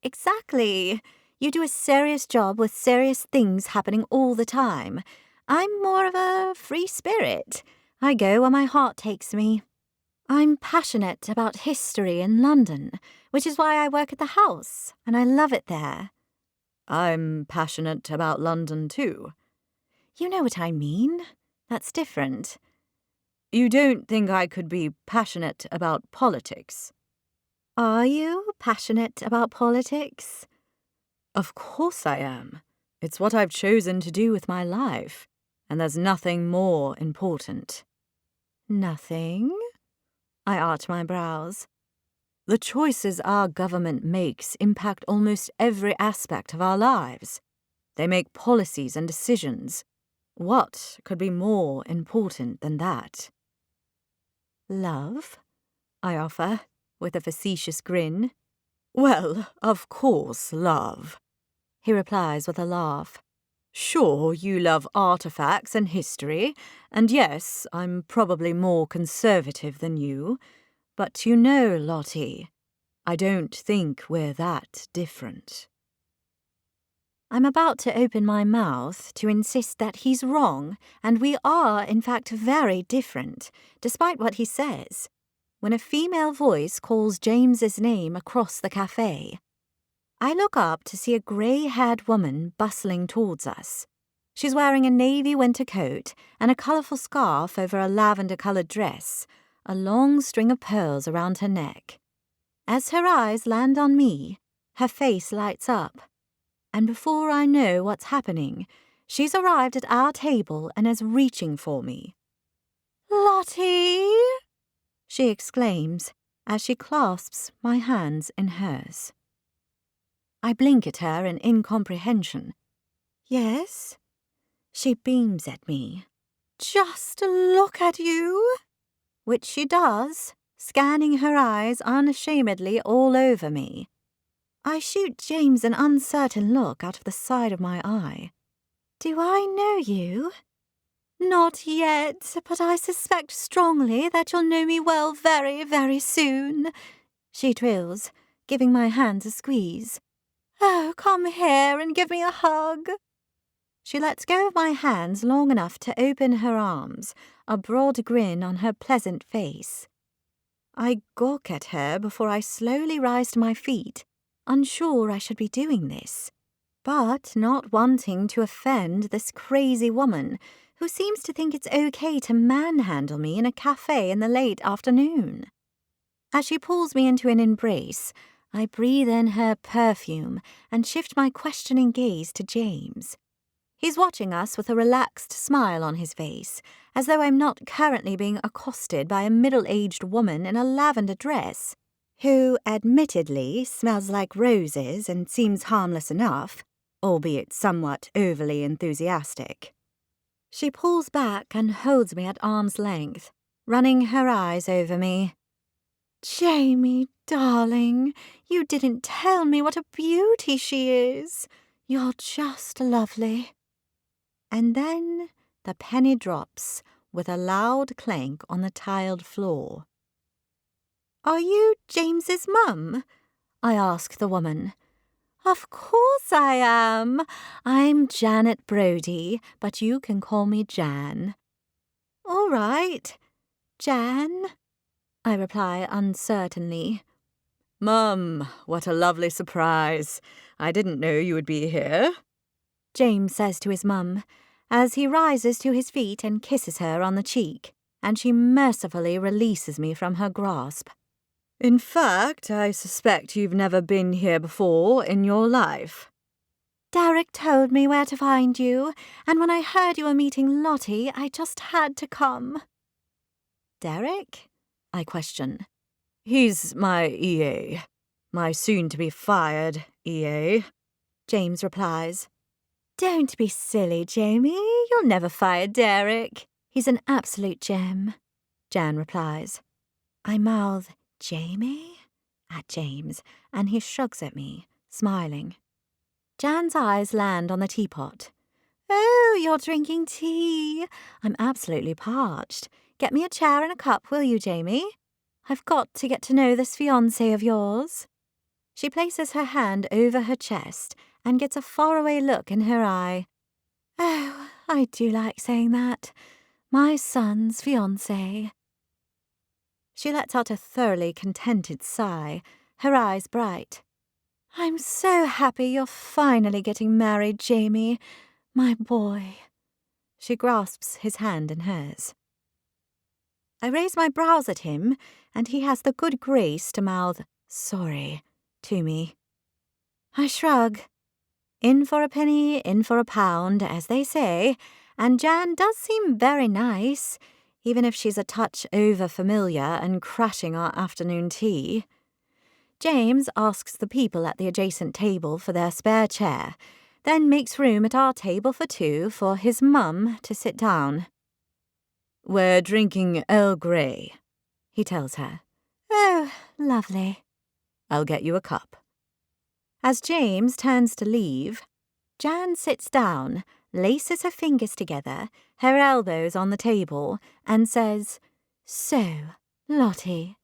Exactly. You do a serious job with serious things happening all the time. I'm more of a free spirit. I go where my heart takes me. I'm passionate about history in London, which is why I work at the house, and I love it there. I'm passionate about London too. You know what I mean? That's different. You don't think I could be passionate about politics? Are you passionate about politics? Of course I am. It's what I've chosen to do with my life, and there's nothing more important. Nothing? I arch my brows. The choices our government makes impact almost every aspect of our lives. They make policies and decisions. What could be more important than that? Love? I offer, with a facetious grin. Well, of course, love, he replies with a laugh. Sure, you love artifacts and history, and yes, I'm probably more conservative than you, but you know, Lottie, I don't think we're that different. I'm about to open my mouth to insist that he's wrong, and we are, in fact, very different, despite what he says, when a female voice calls James's name across the cafe. I look up to see a grey-haired woman bustling towards us. She's wearing a navy winter coat and a colourful scarf over a lavender-coloured dress, a long string of pearls around her neck. As her eyes land on me, her face lights up. And before I know what's happening, she's arrived at our table and is reaching for me. "Lottie!" she exclaims as she clasps my hands in hers. I blink at her in incomprehension. "Yes?" She beams at me. "Just look at you!" Which she does, scanning her eyes unashamedly all over me. I shoot James an uncertain look out of the side of my eye. "Do I know you?" "Not yet, but I suspect strongly that you'll know me well very, very soon," she trills, giving my hands a squeeze. "Oh, come here and give me a hug." She lets go of my hands long enough to open her arms, a broad grin on her pleasant face. I gawk at her before I slowly rise to my feet, unsure I should be doing this, but not wanting to offend this crazy woman who seems to think it's okay to manhandle me in a cafe in the late afternoon. As she pulls me into an embrace, I breathe in her perfume and shift my questioning gaze to James. He's watching us with a relaxed smile on his face, as though I'm not currently being accosted by a middle-aged woman in a lavender dress, who admittedly smells like roses and seems harmless enough, albeit somewhat overly enthusiastic. She pulls back and holds me at arm's length, running her eyes over me. "Jamie, darling, you didn't tell me what a beauty she is. You're just lovely." And then the penny drops with a loud clank on the tiled floor. "Are you James's mum?" I ask the woman. "Of course I am. I'm Janet Brody, but you can call me Jan." "All right, Jan," I reply uncertainly. Mum, what a lovely surprise. I didn't know you would be here. James says to his mum, as he rises to his feet and kisses her on the cheek, and she mercifully releases me from her grasp. In fact, I suspect you've never been here before in your life. Derek told me where to find you, and when I heard you were meeting Lottie, I just had to come. Derek? I question. He's my EA. My soon-to-be-fired EA. James replies. Don't be silly, Jamie. You'll never fire Derek. He's an absolute gem. Jan replies. I mouth, Jamie? At James, and he shrugs at me, smiling. Jan's eyes land on the teapot. Oh, you're drinking tea. I'm absolutely parched. Get me a chair and a cup, will you, Jamie? I've got to get to know this fiancé of yours. She places her hand over her chest and gets a faraway look in her eye. Oh, I do like saying that. My son's fiancé. She lets out a thoroughly contented sigh, her eyes bright. I'm so happy you're finally getting married, Jamie, my boy. She grasps his hand in hers. I raise my brows at him, and he has the good grace to mouth, sorry, to me. I shrug. In for a penny, in for a pound, as they say, and Jan does seem very nice, even if she's a touch over-familiar and crashing our afternoon tea. James asks the people at the adjacent table for their spare chair, then makes room at our table for two for his mum to sit down. We're drinking Earl Grey, he tells her. Oh, lovely. I'll get you a cup. As James turns to leave, Jan sits down, laces her fingers together, her elbows on the table, and says, So, Lottie,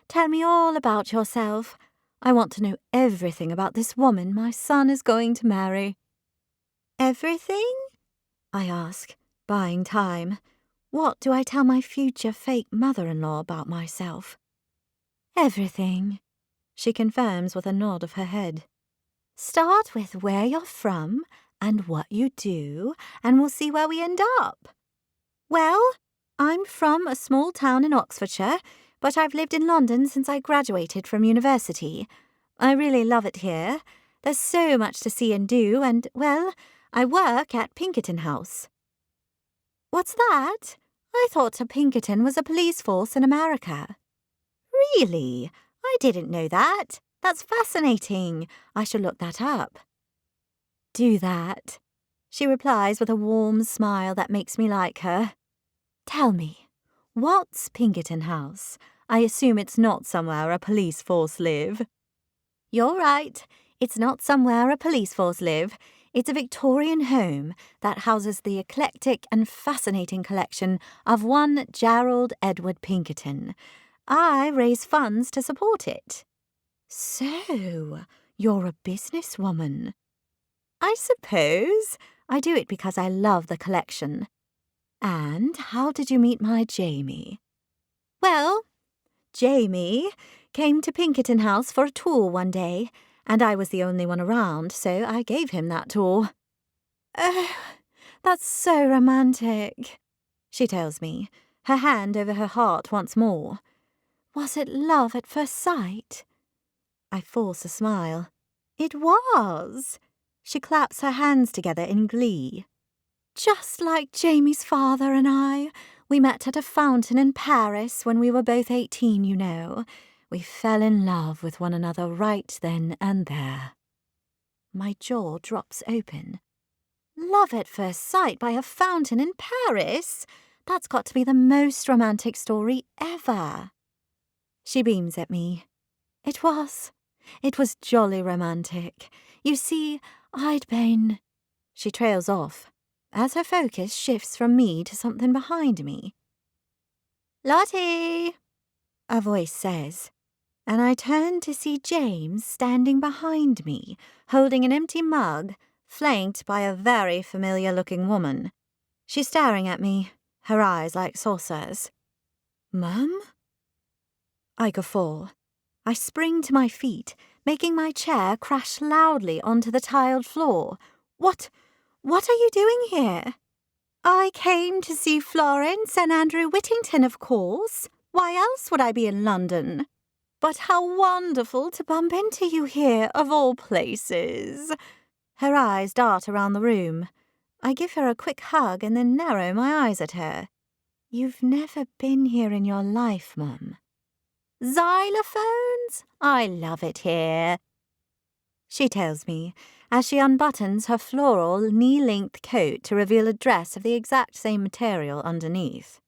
tell me all about yourself. I want to know everything about this woman my son is going to marry. Everything? I ask, buying time. What do I tell my future fake mother-in-law about myself? Everything, she confirms with a nod of her head. Start with where you're from and what you do, and we'll see where we end up. Well, I'm from a small town in Oxfordshire, but I've lived in London since I graduated from university. I really love it here. There's so much to see and do, and, well, I work at Pinkerton House. What's that? I thought a Pinkerton was a police force in America. Really? I didn't know that. That's fascinating. I shall look that up. Do that, she replies with a warm smile that makes me like her. Tell me, what's Pinkerton House? I assume it's not somewhere a police force live. You're right. It's not somewhere a police force live. It's a Victorian home that houses the eclectic and fascinating collection of one Gerald Edward Pinkerton. I raise funds to support it. So, you're a businesswoman. I suppose. I do it because I love the collection. And how did you meet my Jamie? Well, Jamie came to Pinkerton House for a tour one day, and I was the only one around, so I gave him that tour. Oh, that's so romantic, she tells me, her hand over her heart once more. Was it love at first sight? I force a smile. It was. She claps her hands together in glee. Just like Jamie's father and I. We met at a fountain in Paris when we were both 18, you know. We fell in love with one another right then and there. My jaw drops open. Love at first sight by a fountain in Paris? That's got to be the most romantic story ever. She beams at me. It was. It was jolly romantic. You see, I'd been... She trails off, as her focus shifts from me to something behind me. Lottie, a voice says, and I turn to see James standing behind me, holding an empty mug, flanked by a very familiar-looking woman. She's staring at me, her eyes like saucers. Mum? I guffaw. I spring to my feet, making my chair crash loudly onto the tiled floor. What are you doing here? I came to see Florence and Andrew Whittington, of course. Why else would I be in London? But how wonderful to bump into you here, of all places. Her eyes dart around the room. I give her a quick hug and then narrow my eyes at her. You've never been here in your life, Mum. Xylophones? I love it here, she tells me, as she unbuttons her floral knee-length coat to reveal a dress of the exact same material underneath.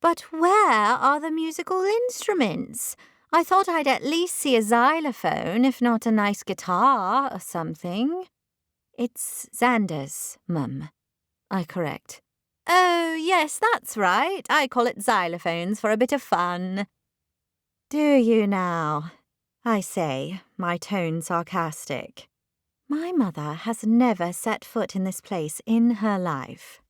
But where are the musical instruments? I thought I'd at least see a xylophone, if not a nice guitar or something. It's Xander's, Mum, I correct. Oh, yes, that's right. I call it xylophones for a bit of fun. Do you now? I say, my tone sarcastic. My mother has never set foot in this place in her life.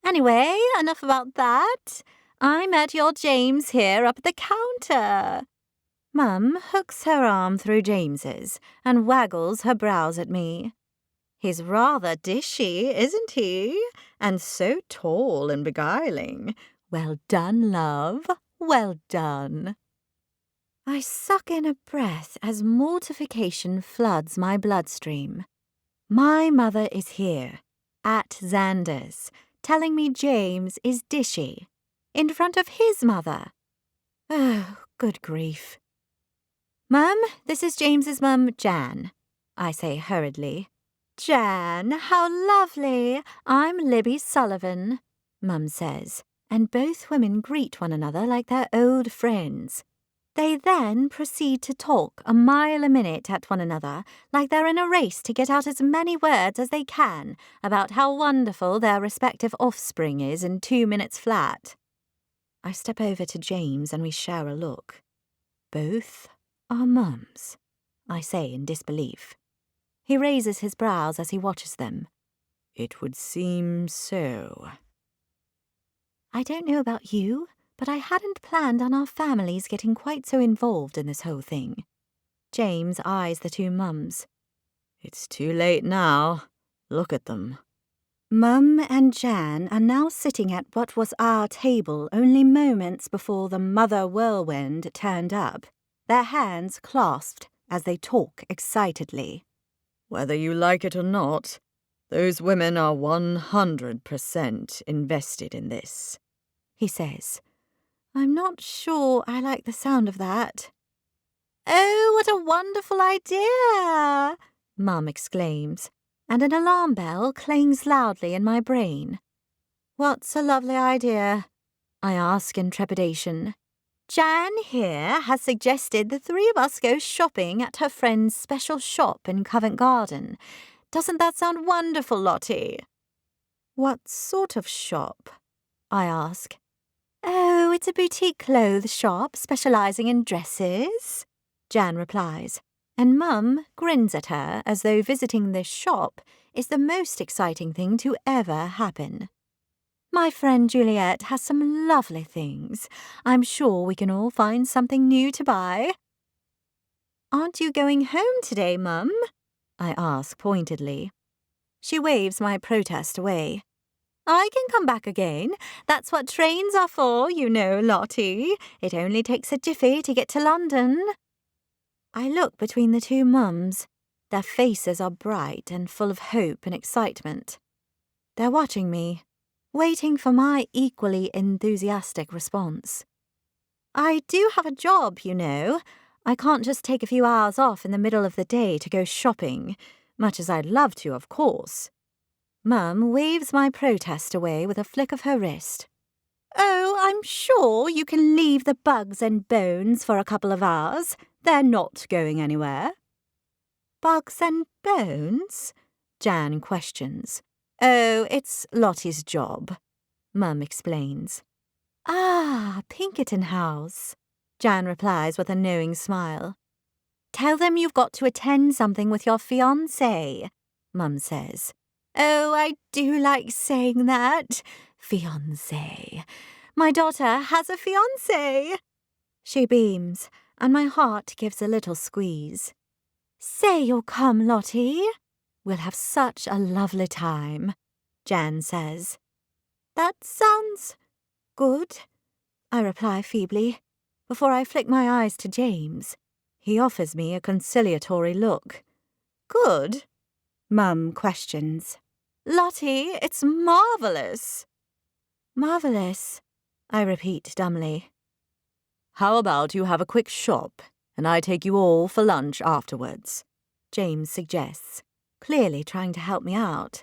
Anyway, enough about that. I met your James here up at the counter. Mum hooks her arm through James's and waggles her brows at me. He's rather dishy, isn't he? And so tall and beguiling. Well done, love. Well done. I suck in a breath as mortification floods my bloodstream. My mother is here, at Xander's, telling me James is dishy, in front of his mother. Oh, good grief. Mum, this is James's mum, Jan, I say hurriedly. Jan, how lovely! I'm Libby Sullivan, Mum says, and both women greet one another like they're old friends. They then proceed to talk a mile a minute at one another like they're in a race to get out as many words as they can about how wonderful their respective offspring is in 2 minutes flat. I step over to James and we share a look. Both are mums, I say in disbelief. He raises his brows as he watches them. It would seem so. I don't know about you, but I hadn't planned on our families getting quite so involved in this whole thing. James eyes the two mums. It's too late now. Look at them. Mum and Jan are now sitting at what was our table only moments before the mother whirlwind turned up, their hands clasped as they talk excitedly. Whether you like it or not, those women are 100% invested in this, he says. I'm not sure I like the sound of that. Oh, what a wonderful idea! Mum exclaims, and an alarm bell clangs loudly in my brain. What's a lovely idea? I ask in trepidation. Jan here has suggested the three of us go shopping at her friend's special shop in Covent Garden. Doesn't that sound wonderful, Lottie? What sort of shop? I ask. Oh, it's a boutique clothes shop specialising in dresses, Jan replies, and Mum grins at her as though visiting this shop is the most exciting thing to ever happen. My friend Juliet has some lovely things. I'm sure we can all find something new to buy. Aren't you going home today, Mum? I ask pointedly. She waves my protest away. I can come back again. That's what trains are for, you know, Lottie. It only takes a jiffy to get to London. I look between the two mums. Their faces are bright and full of hope and excitement. They're watching me, waiting for my equally enthusiastic response. I do have a job, you know. I can't just take a few hours off in the middle of the day to go shopping, much as I'd love to, of course. Mum waves my protest away with a flick of her wrist. Oh, I'm sure you can leave the bugs and bones for a couple of hours. They're not going anywhere. Bugs and bones? Jan questions. Oh, it's Lottie's job, Mum explains. Ah, Pinkerton House, Jan replies with a knowing smile. Tell them you've got to attend something with your fiancé, Mum says. Oh, I do like saying that. Fiancé. My daughter has a fiancé. She beams, and my heart gives a little squeeze. Say you'll come, Lottie. We'll have such a lovely time, Jan says. That sounds good, I reply feebly, before I flick my eyes to James. He offers me a conciliatory look. Good? Mum questions. Lottie, it's marvellous. Marvellous, I repeat dumbly. How about you have a quick shop, and I take you all for lunch afterwards, James suggests, clearly trying to help me out.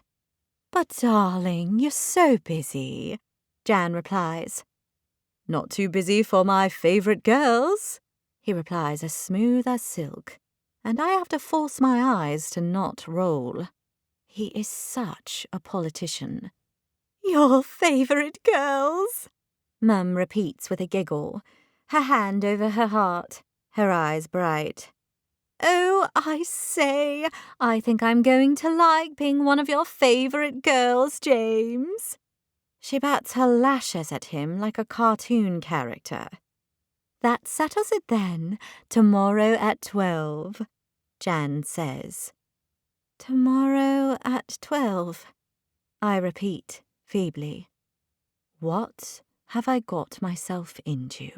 But darling, you're so busy, Jan replies. Not too busy for my favourite girls, he replies as smooth as silk, and I have to force my eyes to not roll. He is such a politician. Your favourite girls, Mum repeats with a giggle, her hand over her heart, her eyes bright. Oh, I say, I think I'm going to like being one of your favourite girls, James. She bats her lashes at him like a cartoon character. That settles it then. Tomorrow at 12, Jan says. Tomorrow at 12, I repeat feebly. What have I got myself into?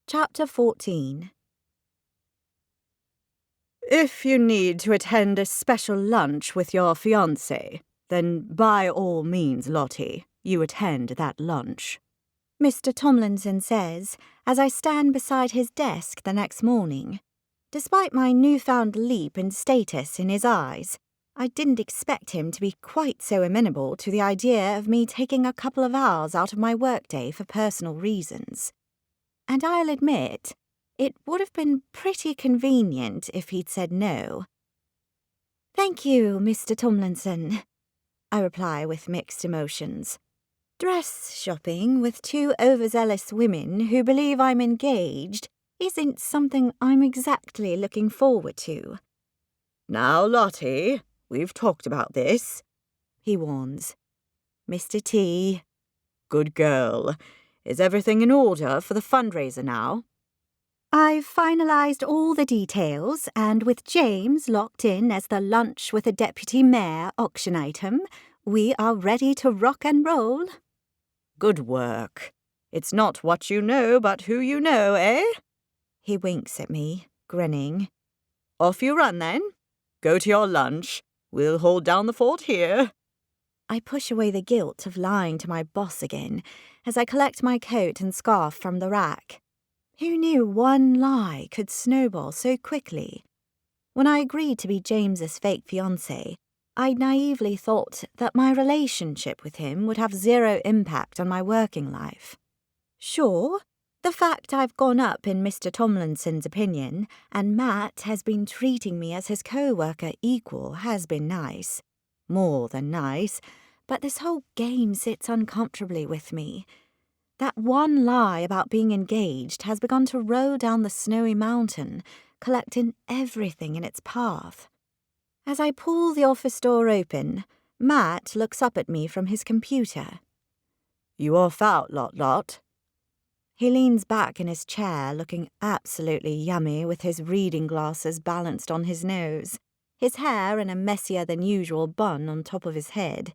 Chapter 14. If you need to attend a special lunch with your fiancé, then by all means, Lottie, you attend that lunch. Mr. Tomlinson says, as I stand beside his desk the next morning. Despite my newfound leap in status in his eyes, I didn't expect him to be quite so amenable to the idea of me taking a couple of hours out of my workday for personal reasons. And I'll admit, it would have been pretty convenient if he'd said no. Thank you, Mr. Tomlinson, I reply with mixed emotions. Dress shopping with two overzealous women who believe I'm engaged isn't something I'm exactly looking forward to. Now, Lottie, we've talked about this, he warns. Mr. T. Good girl. Is everything in order for the fundraiser now? I've finalised all the details, and with James locked in as the lunch with a deputy mayor auction item, we are ready to rock and roll. Good work. It's not what you know, but who you know, eh? He winks at me, grinning. Off you run, then. Go to your lunch. We'll hold down the fort here. I push away the guilt of lying to my boss again as I collect my coat and scarf from the rack. Who knew one lie could snowball so quickly? When I agreed to be James's fake fiancé, I naively thought that my relationship with him would have zero impact on my working life. Sure, the fact I've gone up in Mr. Tomlinson's opinion and Matt has been treating me as his co-worker equal has been nice. More than nice, but this whole game sits uncomfortably with me. That one lie about being engaged has begun to roll down the snowy mountain, collecting everything in its path. As I pull the office door open, Matt looks up at me from his computer. You off out, Lot? He leans back in his chair, looking absolutely yummy with his reading glasses balanced on his nose, his hair in a messier-than-usual bun on top of his head.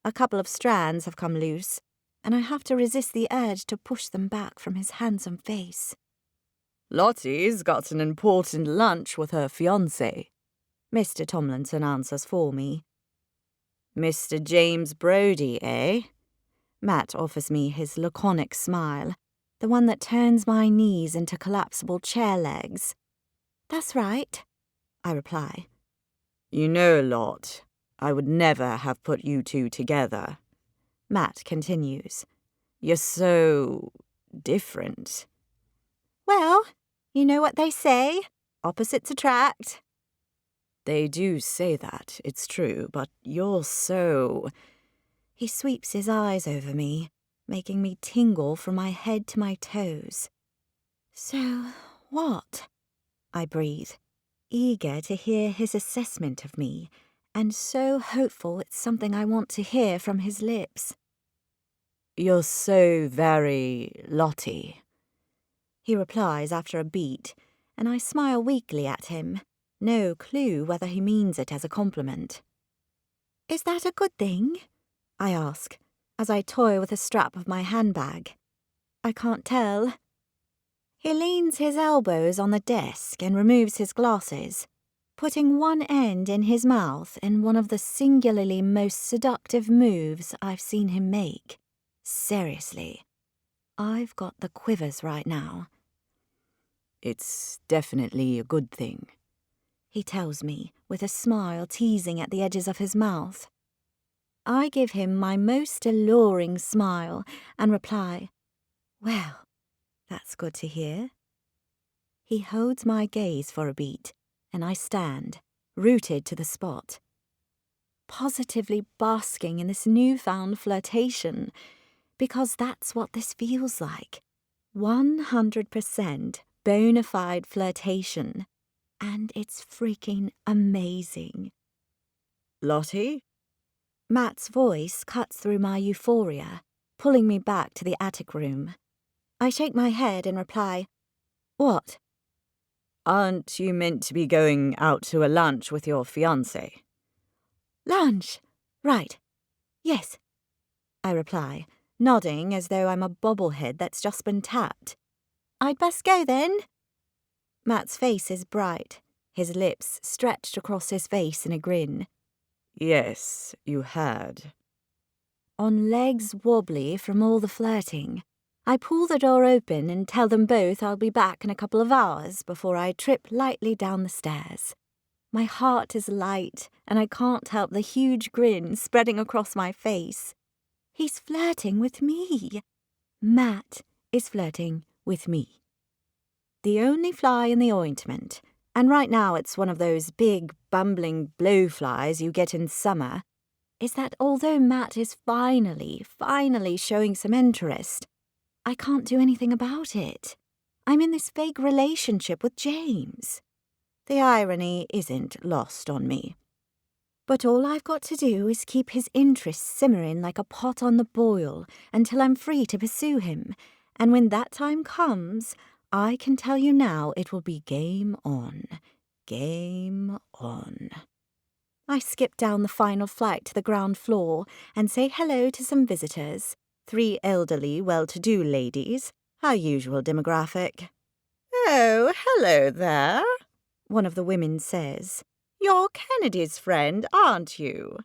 A couple of strands have come loose, and I have to resist the urge to push them back from his handsome face. Lottie's got an important lunch with her fiancé, Mr. Tomlinson answers for me. Mr. James Brody, eh? Matt offers me his laconic smile, the one that turns my knees into collapsible chair legs. That's right, I reply. You know, Lot, I would never have put you two together. Matt continues. You're so different. Well, you know what they say, opposites attract. They do say that, it's true, but you're so... He sweeps his eyes over me, making me tingle from my head to my toes. So, what? I breathe, eager to hear his assessment of me, and so hopeful it's something I want to hear from his lips. You're so very Lottie, he replies after a beat, and I smile weakly at him. No clue whether he means it as a compliment. Is that a good thing? I ask, as I toy with the strap of my handbag. I can't tell. He leans his elbows on the desk and removes his glasses, putting one end in his mouth in one of the singularly most seductive moves I've seen him make. Seriously, I've got the quivers right now. It's definitely a good thing, he tells me, with a smile teasing at the edges of his mouth. I give him my most alluring smile and reply, well, that's good to hear. He holds my gaze for a beat, and I stand, rooted to the spot, positively basking in this newfound flirtation, because that's what this feels like. 100% bona fide flirtation. And it's freaking amazing. Lottie? Matt's voice cuts through my euphoria, pulling me back to the attic room. I shake my head and reply, "What?" Aren't you meant to be going out to a lunch with your fiancé? "Lunch. Right. Yes," I reply, nodding as though I'm a bobblehead that's just been tapped. "I'd best go then." Matt's face is bright, his lips stretched across his face in a grin. Yes, you had. On legs wobbly from all the flirting, I pull the door open and tell them both I'll be back in a couple of hours before I trip lightly down the stairs. My heart is light, and I can't help the huge grin spreading across my face. He's flirting with me. Matt is flirting with me. The only fly in the ointment, and right now it's one of those big, bumbling blowflies you get in summer, is that although Matt is finally showing some interest, I can't do anything about it. I'm in this fake relationship with James. The irony isn't lost on me. But all I've got to do is keep his interest simmering like a pot on the boil until I'm free to pursue him, and when that time comes, I can tell you now it will be game on. Game on. I skip down the final flight to the ground floor and say hello to some visitors. 3 elderly, well-to-do ladies, our usual demographic. Oh, hello there, one of the women says. You're Kennedy's friend, aren't you?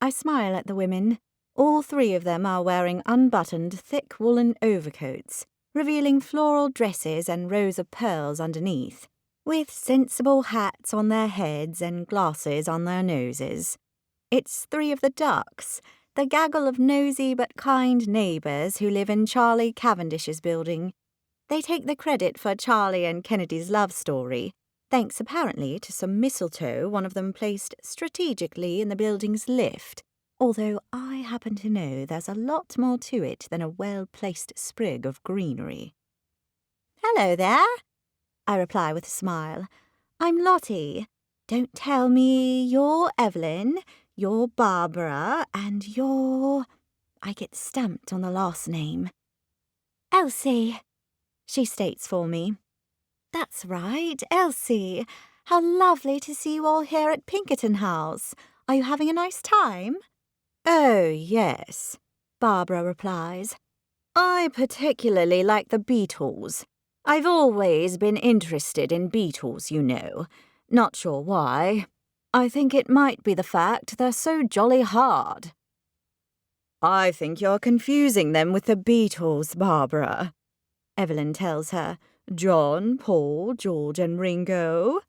I smile at the women. All 3 of them are wearing unbuttoned, thick woolen overcoats, revealing floral dresses and rows of pearls underneath, with sensible hats on their heads and glasses on their noses. It's 3 of the ducks, the gaggle of nosy but kind neighbours who live in Charlie Cavendish's building. They take the credit for Charlie and Kennedy's love story, thanks apparently to some mistletoe one of them placed strategically in the building's lift, although I happen to know there's a lot more to it than a well-placed sprig of greenery. "Hello there," I reply with a smile. "I'm Lottie. Don't tell me you're Evelyn, you're Barbara, and you're—" I get stamped on the last name. "Elsie," she states for me. "That's right, Elsie. How lovely to see you all here at Pinkerton House. Are you having a nice time?" Oh, yes, Barbara replies. I particularly like the Beatles. I've always been interested in Beatles, you know. Not sure why. I think it might be the fact they're so jolly hard. I think you're confusing them with the Beatles, Barbara, Evelyn tells her. John, Paul, George and Ringo.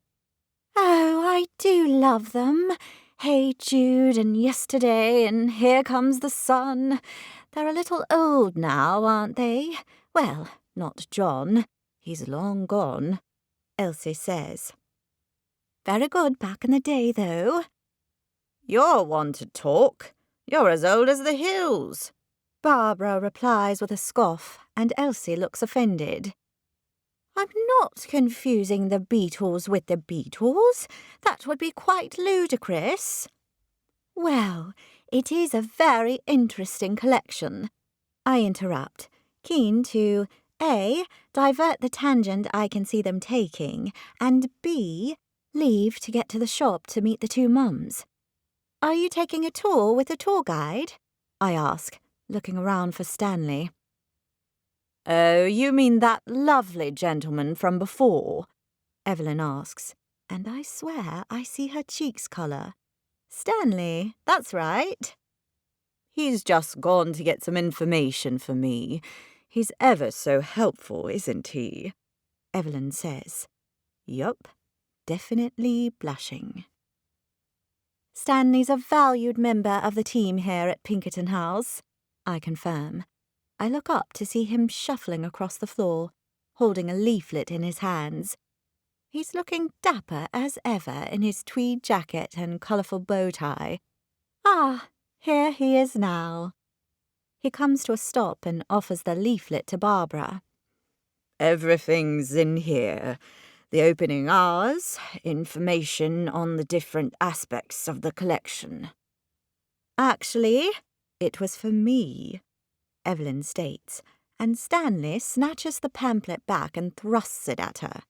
Oh, I do love them. Hey Jude and Yesterday and Here Comes the Sun. They're a little old now, aren't they? Well, not John. He's long gone, Elsie says. Very good back in the day, though. You're one to talk. You're as old as the hills, Barbara replies with a scoff, and Elsie looks offended. I'm not confusing the Beatles with the Beatles. That would be quite ludicrous. Well, it is a very interesting collection, I interrupt, keen to A, divert the tangent I can see them taking, and B, leave to get to the shop to meet the 2 mums. Are you taking a tour with a tour guide? I ask, looking around for Stanley. Oh, you mean that lovely gentleman from before? Evelyn asks, and I swear I see her cheeks colour. Stanley, that's right. He's just gone to get some information for me. He's ever so helpful, isn't he? Evelyn says. Yup, definitely blushing. Stanley's a valued member of the team here at Pinkerton House, I confirm. I look up to see him shuffling across the floor, holding a leaflet in his hands. He's looking dapper as ever in his tweed jacket and colourful bow tie. Ah, here he is now. He comes to a stop and offers the leaflet to Barbara. Everything's in here. The opening hours, information on the different aspects of the collection. Actually, it was for me, Evelyn states, and Stanley snatches the pamphlet back and thrusts it at her.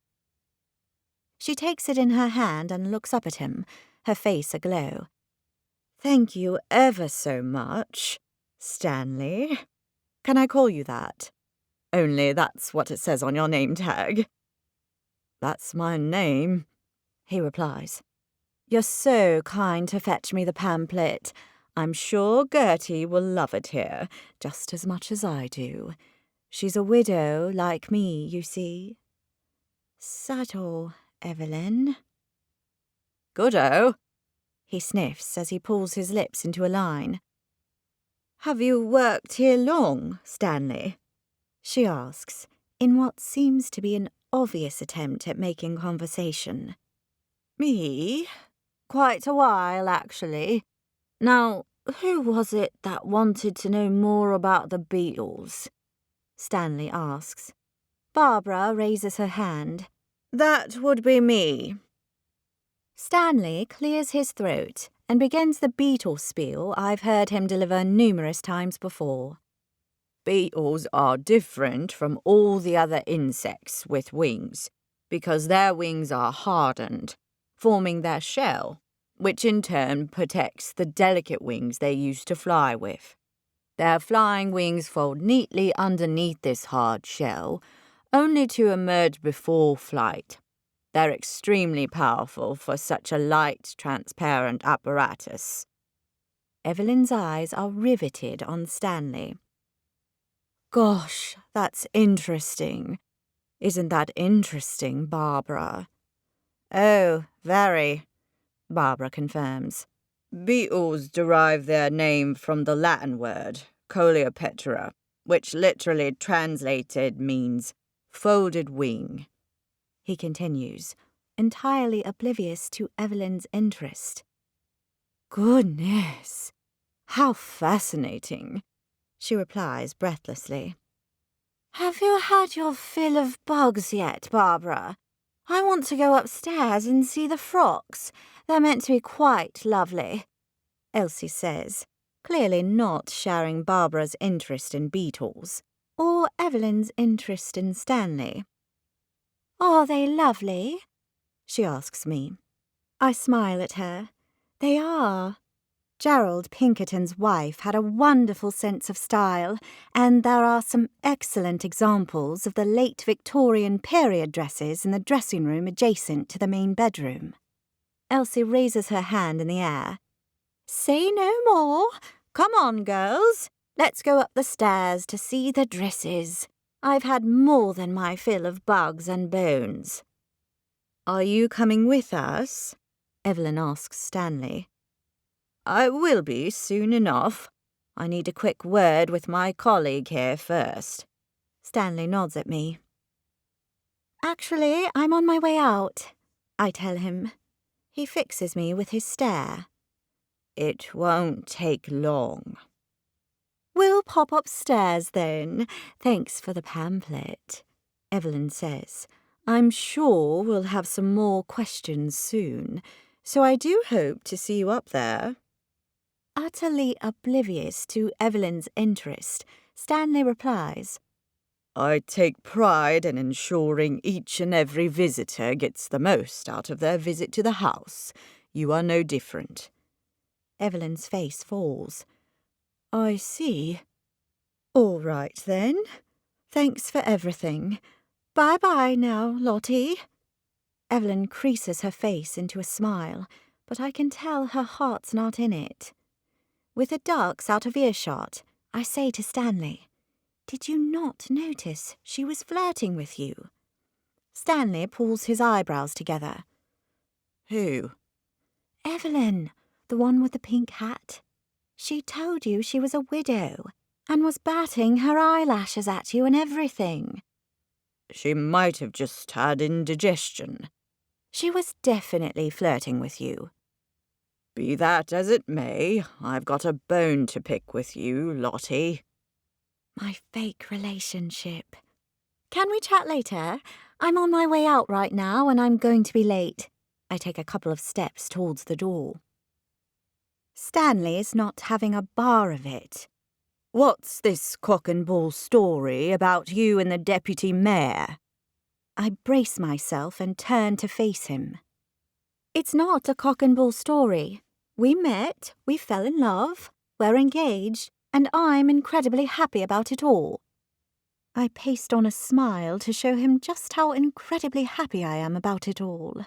She takes it in her hand and looks up at him, her face aglow. Thank you ever so much, Stanley. Can I call you that? Only that's what it says on your name tag. That's my name, he replies. You're so kind to fetch me the pamphlet. I'm sure Gertie will love it here, just as much as I do. She's a widow like me, you see. Subtle, Evelyn. Goodo, He sniffs as he pulls his lips into a line. have you worked here long, Stanley? She asks, in what seems to be an obvious attempt at making conversation. Me? Quite a while, actually. Now, who was it that wanted to know more about the Beatles? Stanley asks. Barbara raises her hand. That would be me. Stanley clears his throat and begins the Beatles spiel I've heard him deliver numerous times before. Beetles are different from all the other insects with wings, because their wings are hardened, forming their shell, which in turn protects the delicate wings they use to fly with. Their flying wings fold neatly underneath this hard shell, only to emerge before flight. They're extremely powerful for such a light, transparent apparatus. Evelyn's eyes are riveted on Stanley. Gosh, that's interesting. Isn't that interesting, Barbara? Oh, very, Barbara confirms. Beetles derive their name from the Latin word, coleoptera, which literally translated means folded wing. He continues, entirely oblivious to Evelyn's interest. Goodness, how fascinating, she replies breathlessly. Have you had your fill of bugs yet, Barbara? I want to go upstairs and see the frocks. They're meant to be quite lovely, Elsie says, clearly not sharing Barbara's interest in beetles, or Evelyn's interest in Stanley. Are they lovely? She asks me. I smile at her. They are. Gerald Pinkerton's wife had a wonderful sense of style, and there are some excellent examples of the late Victorian period dresses in the dressing room adjacent to the main bedroom. Elsie raises her hand in the air. Say no more. Come on, girls. Let's go up the stairs to see the dresses. I've had more than my fill of bugs and bones. Are you coming with us? Evelyn asks Stanley. I will be soon enough. I need a quick word with my colleague here first. Stanley nods at me. Actually, I'm on my way out, I tell him. He fixes me with his stare. It won't take long. We'll pop upstairs then. Thanks for the pamphlet, Evelyn says. I'm sure we'll have some more questions soon, so I do hope to see you up there. Utterly oblivious to Evelyn's interest, Stanley replies, I take pride in ensuring each and every visitor gets the most out of their visit to the house. You are no different. Evelyn's face falls. I see. All right, then. Thanks for everything. Bye-bye now, Lottie. Evelyn creases her face into a smile, but I can tell her heart's not in it. With the ducks out of earshot, I say to Stanley, Did you not notice she was flirting with you? Stanley pulls his eyebrows together. Who? Evelyn, the one with the pink hat. She told you she was a widow and was batting her eyelashes at you and everything. She might have just had indigestion. She was definitely flirting with you. Be that as it may, I've got a bone to pick with you, Lottie. My fake relationship. Can we chat later? I'm on my way out right now and I'm going to be late. I take a couple of steps towards the door. Stanley is not having a bar of it. What's this cock and bull story about you and the deputy mayor? I brace myself and turn to face him. It's not a cock and bull story. We met, we fell in love, we're engaged, and I'm incredibly happy about it all. I paste on a smile to show him just how incredibly happy I am about it all.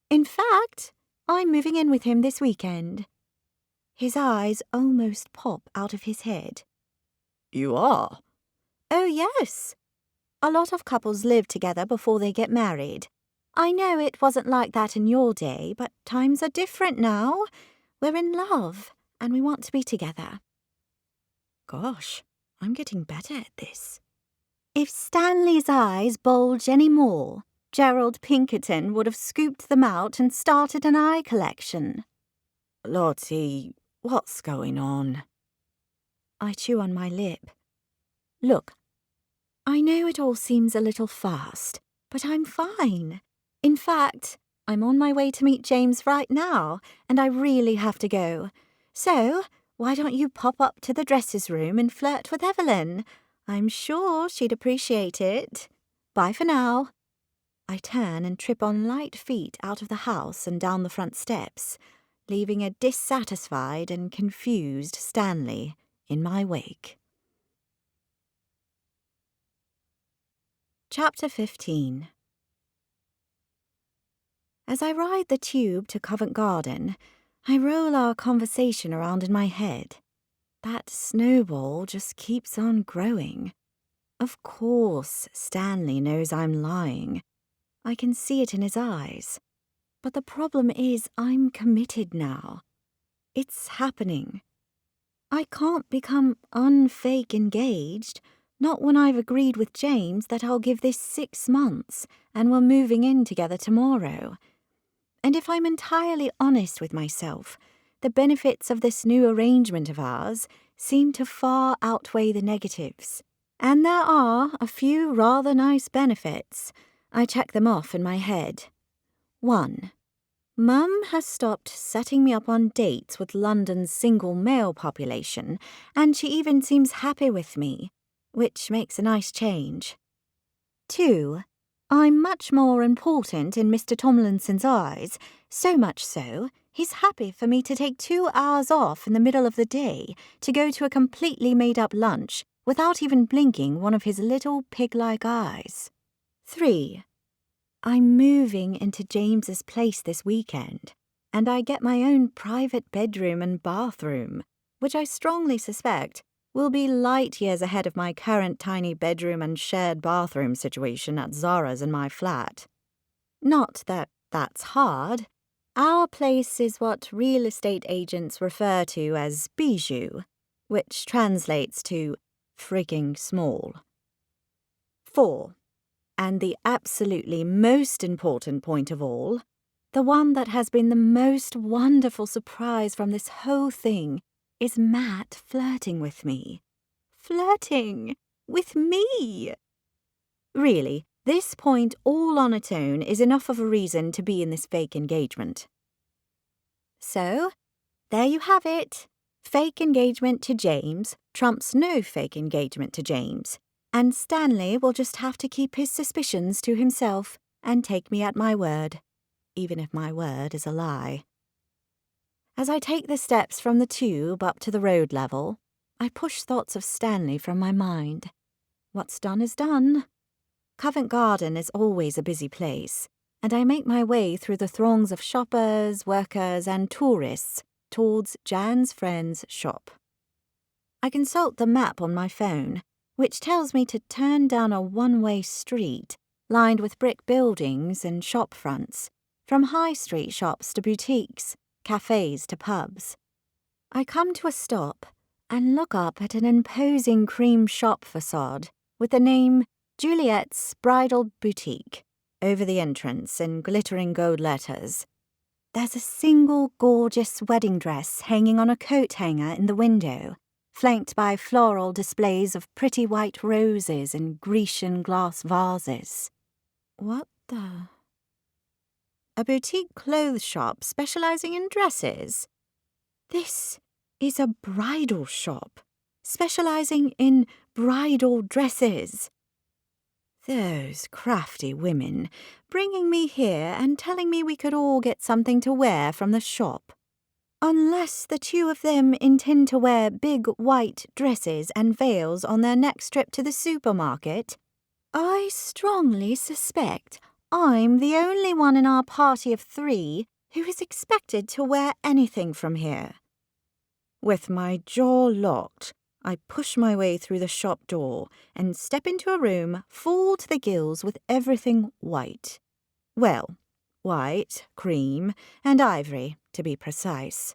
In fact, I'm moving in with him this weekend. His eyes almost pop out of his head. You are? Oh, yes. A lot of couples live together before they get married. I know it wasn't like that in your day, but times are different now. We're in love, and we want to be together. Gosh, I'm getting better at this. If Stanley's eyes bulge any more, Gerald Pinkerton would have scooped them out and started an eye collection. Lottie, what's going on? I chew on my lip. Look, I know it all seems a little fast, but I'm fine. In fact, I'm on my way to meet James right now, and I really have to go. So, why don't you pop up to the dresses room and flirt with Evelyn? I'm sure she'd appreciate it. Bye for now. I turn and trip on light feet out of the house and down the front steps, leaving a dissatisfied and confused Stanley in my wake. Chapter 15. As I ride the tube to Covent Garden, I roll our conversation around in my head. That snowball just keeps on growing. Of course, Stanley knows I'm lying. I can see it in his eyes. But the problem is I'm committed now. It's happening. I can't become unfake engaged, not when I've agreed with James that I'll give this 6 months and we're moving in together tomorrow. And if I'm entirely honest with myself, the benefits of this new arrangement of ours seem to far outweigh the negatives. And there are a few rather nice benefits. I check them off in my head. 1. Mum has stopped setting me up on dates with London's single male population, and she even seems happy with me, which makes a nice change. 2. I'm much more important in Mr. Tomlinson's eyes, so much so, he's happy for me to take 2 hours off in the middle of the day to go to a completely made-up lunch without even blinking one of his little pig-like eyes. 3. I'm moving into James's place this weekend, and I get my own private bedroom and bathroom, which I strongly suspect will be light years ahead of my current tiny bedroom and shared bathroom situation at Zara's in my flat. Not that that's hard. Our place is what real estate agents refer to as bijou, which translates to freaking small. 4. And the absolutely most important point of all, the one that has been the most wonderful surprise from this whole thing, is Matt flirting with me. Flirting with me! Really, this point all on its own is enough of a reason to be in this fake engagement. So, there you have it. Fake engagement to James trumps no fake engagement to James, and Stanley will just have to keep his suspicions to himself and take me at my word, even if my word is a lie. As I take the steps from the tube up to the road level, I push thoughts of Stanley from my mind. What's done is done. Covent Garden is always a busy place, and I make my way through the throngs of shoppers, workers, and tourists towards Jan's friend's shop. I consult the map on my phone, which tells me to turn down a one-way street lined with brick buildings and shop fronts, from high street shops to boutiques, cafes to pubs. I come to a stop and look up at an imposing cream shop facade with the name Juliet's Bridal Boutique over the entrance in glittering gold letters. There's a single gorgeous wedding dress hanging on a coat hanger in the window, flanked by floral displays of pretty white roses in Grecian glass vases. What the? A boutique clothes shop specializing in dresses? This is a bridal shop, specializing in bridal dresses. Those crafty women, bringing me here and telling me we could all get something to wear from the shop. Unless the two of them intend to wear big white dresses and veils on their next trip to the supermarket, I strongly suspect I'm the only one in our party of 3 who is expected to wear anything from here. With my jaw locked, I push my way through the shop door and step into a room full to the gills with everything white. Well, white, cream, and ivory, to be precise.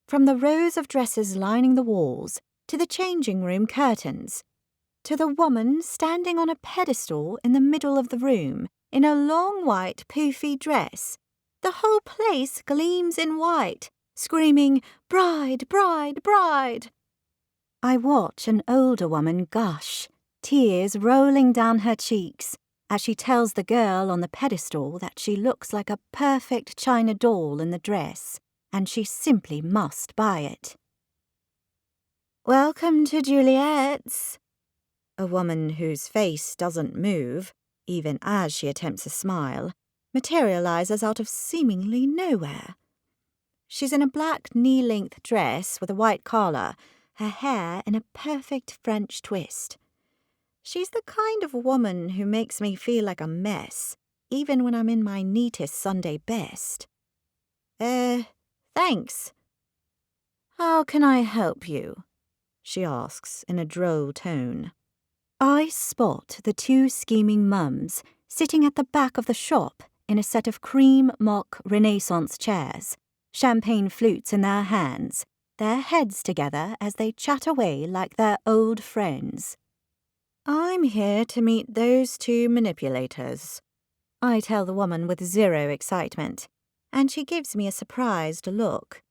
From the rows of dresses lining the walls, to the changing room curtains, to the woman standing on a pedestal in the middle of the room in a long white poofy dress, the whole place gleams in white, screaming, "Bride, bride, bride!" I watch an older woman gush, tears rolling down her cheeks, as she tells the girl on the pedestal that she looks like a perfect china doll in the dress, and she simply must buy it. "Welcome to Juliet's." A woman whose face doesn't move, even as she attempts a smile, materializes out of seemingly nowhere. She's in a black knee-length dress with a white collar, her hair in a perfect French twist. She's the kind of woman who makes me feel like a mess, even when I'm in my neatest Sunday best. Thanks." "How can I help you?" she asks in a droll tone. I spot the 2 scheming mums sitting at the back of the shop in a set of cream mock Renaissance chairs, champagne flutes in their hands, their heads together as they chat away like their old friends. "I'm here to meet those 2 manipulators," I tell the woman with zero excitement, and she gives me a surprised look.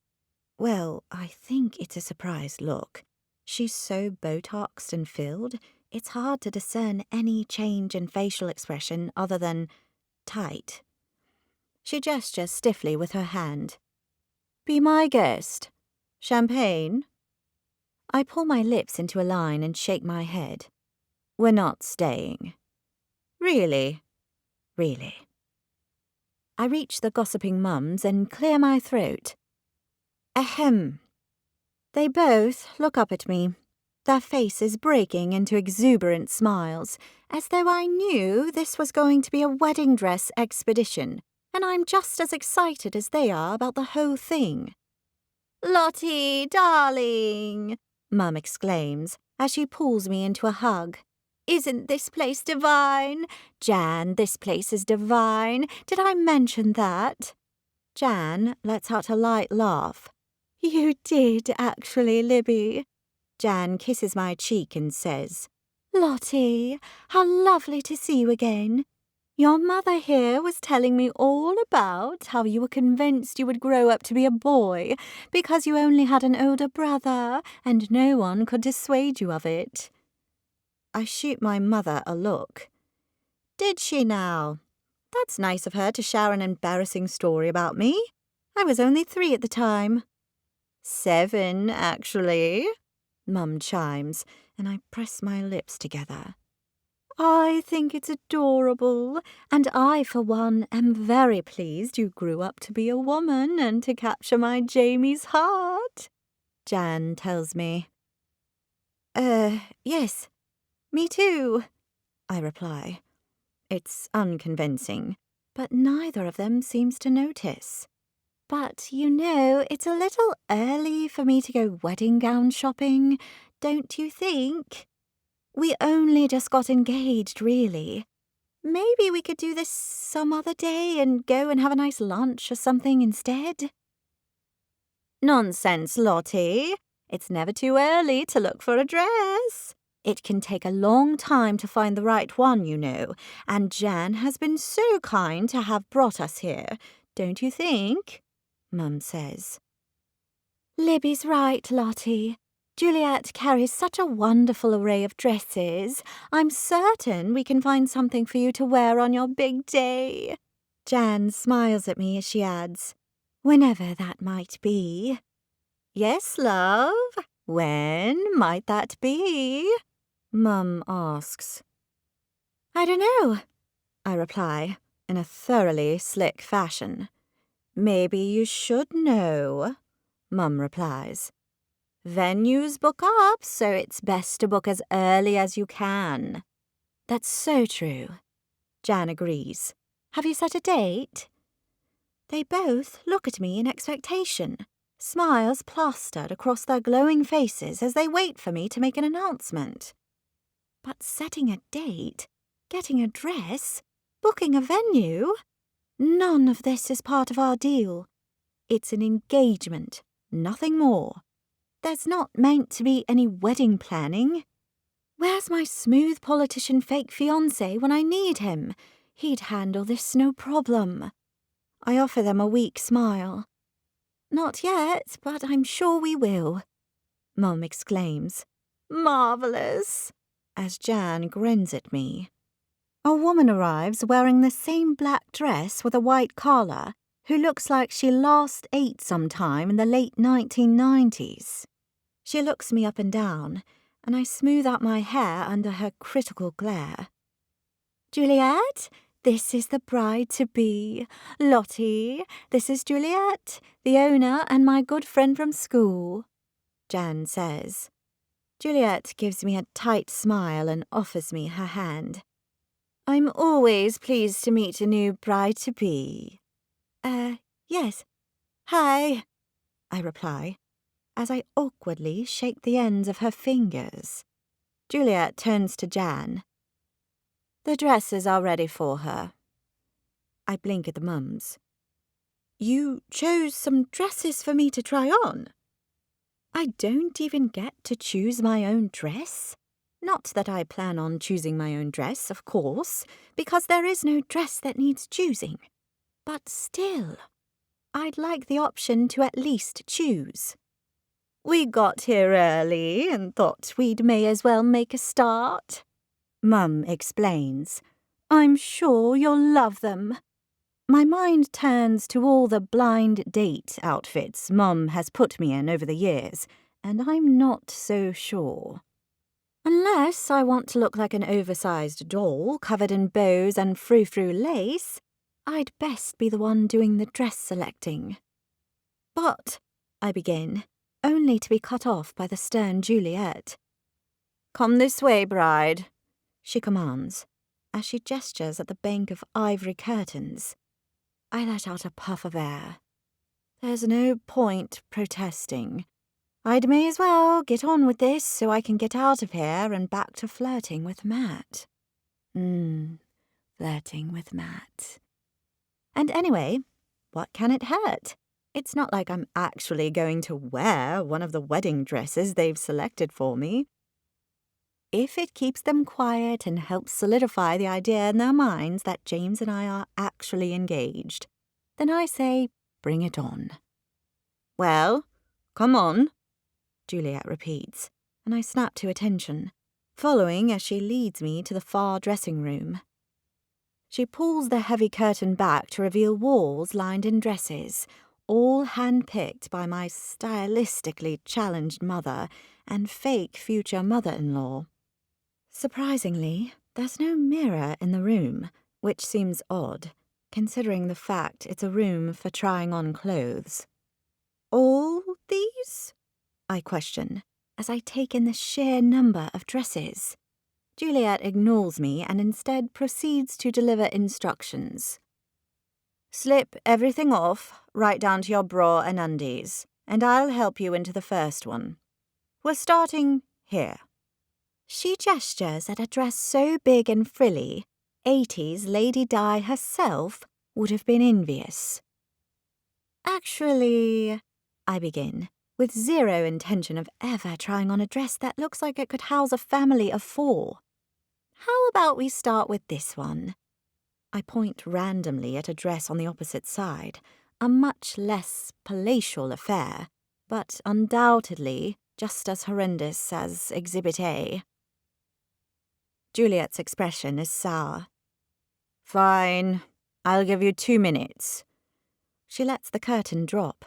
Well, I think it's a surprised look. She's so Botoxed and filled, it's hard to discern any change in facial expression other than tight. She gestures stiffly with her hand. "Be my guest. Champagne?" I pull my lips into a line and shake my head. "We're not staying." "Really?" "Really." I reach the gossiping mums and clear my throat. "Ahem." They both look up at me, their faces breaking into exuberant smiles, as though I knew this was going to be a wedding dress expedition, and I'm just as excited as they are about the whole thing. "Lottie, darling," Mum exclaims as she pulls me into a hug. "Isn't this place divine? Jan, this place is divine. Did I mention that?" Jan lets out a light laugh. "You did, actually, Libby." Jan kisses my cheek and says, "Lottie, how lovely to see you again. Your mother here was telling me all about how you were convinced you would grow up to be a boy because you only had an older brother and no one could dissuade you of it." I shoot my mother a look. "Did she now? That's nice of her to share an embarrassing story about me. I was only 3 at the time." "7, actually," Mum chimes, and I press my lips together. "I think it's adorable, and I, for one, am very pleased you grew up to be a woman and to capture my Jamie's heart," Jan tells me. Yes, me too," I reply. It's unconvincing, but neither of them seems to notice. "But, you know, it's a little early for me to go wedding gown shopping, don't you think? We only just got engaged, really. Maybe we could do this some other day and go and have a nice lunch or something instead." "Nonsense, Lottie. It's never too early to look for a dress. It can take a long time to find the right one, you know, and Jan has been so kind to have brought us here, don't you think?" Mum says. "Libby's right, Lottie. Juliet carries such a wonderful array of dresses. I'm certain we can find something for you to wear on your big day." Jan smiles at me as she adds, "Whenever that might be." Yes, love? When might that be? Mum asks. I don't know, I reply, in a thoroughly slick fashion. Maybe you should know, Mum replies. Venues book up, so it's best to book as early as you can. That's so true. Jan agrees. Have you set a date? They both look at me in expectation, smiles plastered across their glowing faces as they wait for me to make an announcement. But setting a date, getting a dress, booking a venue, none of this is part of our deal. It's an engagement, nothing more. There's not meant to be any wedding planning. Where's my smooth politician fake fiancé when I need him? He'd handle this no problem. I offer them a weak smile. Not yet, but I'm sure we will, Mum exclaims. Marvellous, as Jan grins at me. A woman arrives wearing the same black dress with a white collar, who looks like she last ate sometime in the late 1990s. She looks me up and down, and I smooth out my hair under her critical glare. Juliet, this is the bride-to-be. Lottie, this is Juliet, the owner and my good friend from school, Jan says. Juliet gives me a tight smile and offers me her hand. I'm always pleased to meet a new bride-to-be. Yes. Hi, I reply, as I awkwardly shake the ends of her fingers. Juliet turns to Jan. The dresses are ready for her. I blink at the mums. You chose some dresses for me to try on? I don't even get to choose my own dress. Not that I plan on choosing my own dress, of course, because there is no dress that needs choosing. But still, I'd like the option to at least choose. We got here early and thought we'd may as well make a start, Mum explains. I'm sure you'll love them. My mind turns to all the blind date outfits Mum has put me in over the years, and I'm not so sure. Unless I want to look like an oversized doll covered in bows and frou-frou lace, I'd best be the one doing the dress selecting. But, I begin, only to be cut off by the stern Juliet. Come this way, bride, she commands, as she gestures at the bank of ivory curtains. I let out a puff of air. There's no point protesting. I'd may as well get on with this so I can get out of here and back to flirting with Matt. Flirting with Matt. And anyway, what can it hurt? It's not like I'm actually going to wear one of the wedding dresses they've selected for me. If it keeps them quiet and helps solidify the idea in their minds that James and I are actually engaged, then I say, bring it on. Well, come on, Juliet repeats, and I snap to attention, following as she leads me to the far dressing room. She pulls the heavy curtain back to reveal walls lined in dresses, all hand-picked by my stylistically challenged mother and fake future mother-in-law. Surprisingly, there's no mirror in the room, which seems odd, considering the fact it's a room for trying on clothes. All these? I question, as I take in the sheer number of dresses. Juliet ignores me and instead proceeds to deliver instructions. Slip everything off, right down to your bra and undies, and I'll help you into the first one. We're starting here. She gestures at a dress so big and frilly, 80s Lady Di herself would have been envious. Actually, I begin, with zero intention of ever trying on a dress that looks like it could house a family of 4. How about we start with this one? I point randomly at a dress on the opposite side, a much less palatial affair, but undoubtedly just as horrendous as Exhibit A. Juliet's expression is sour. Fine, I'll give you 2 minutes. She lets the curtain drop.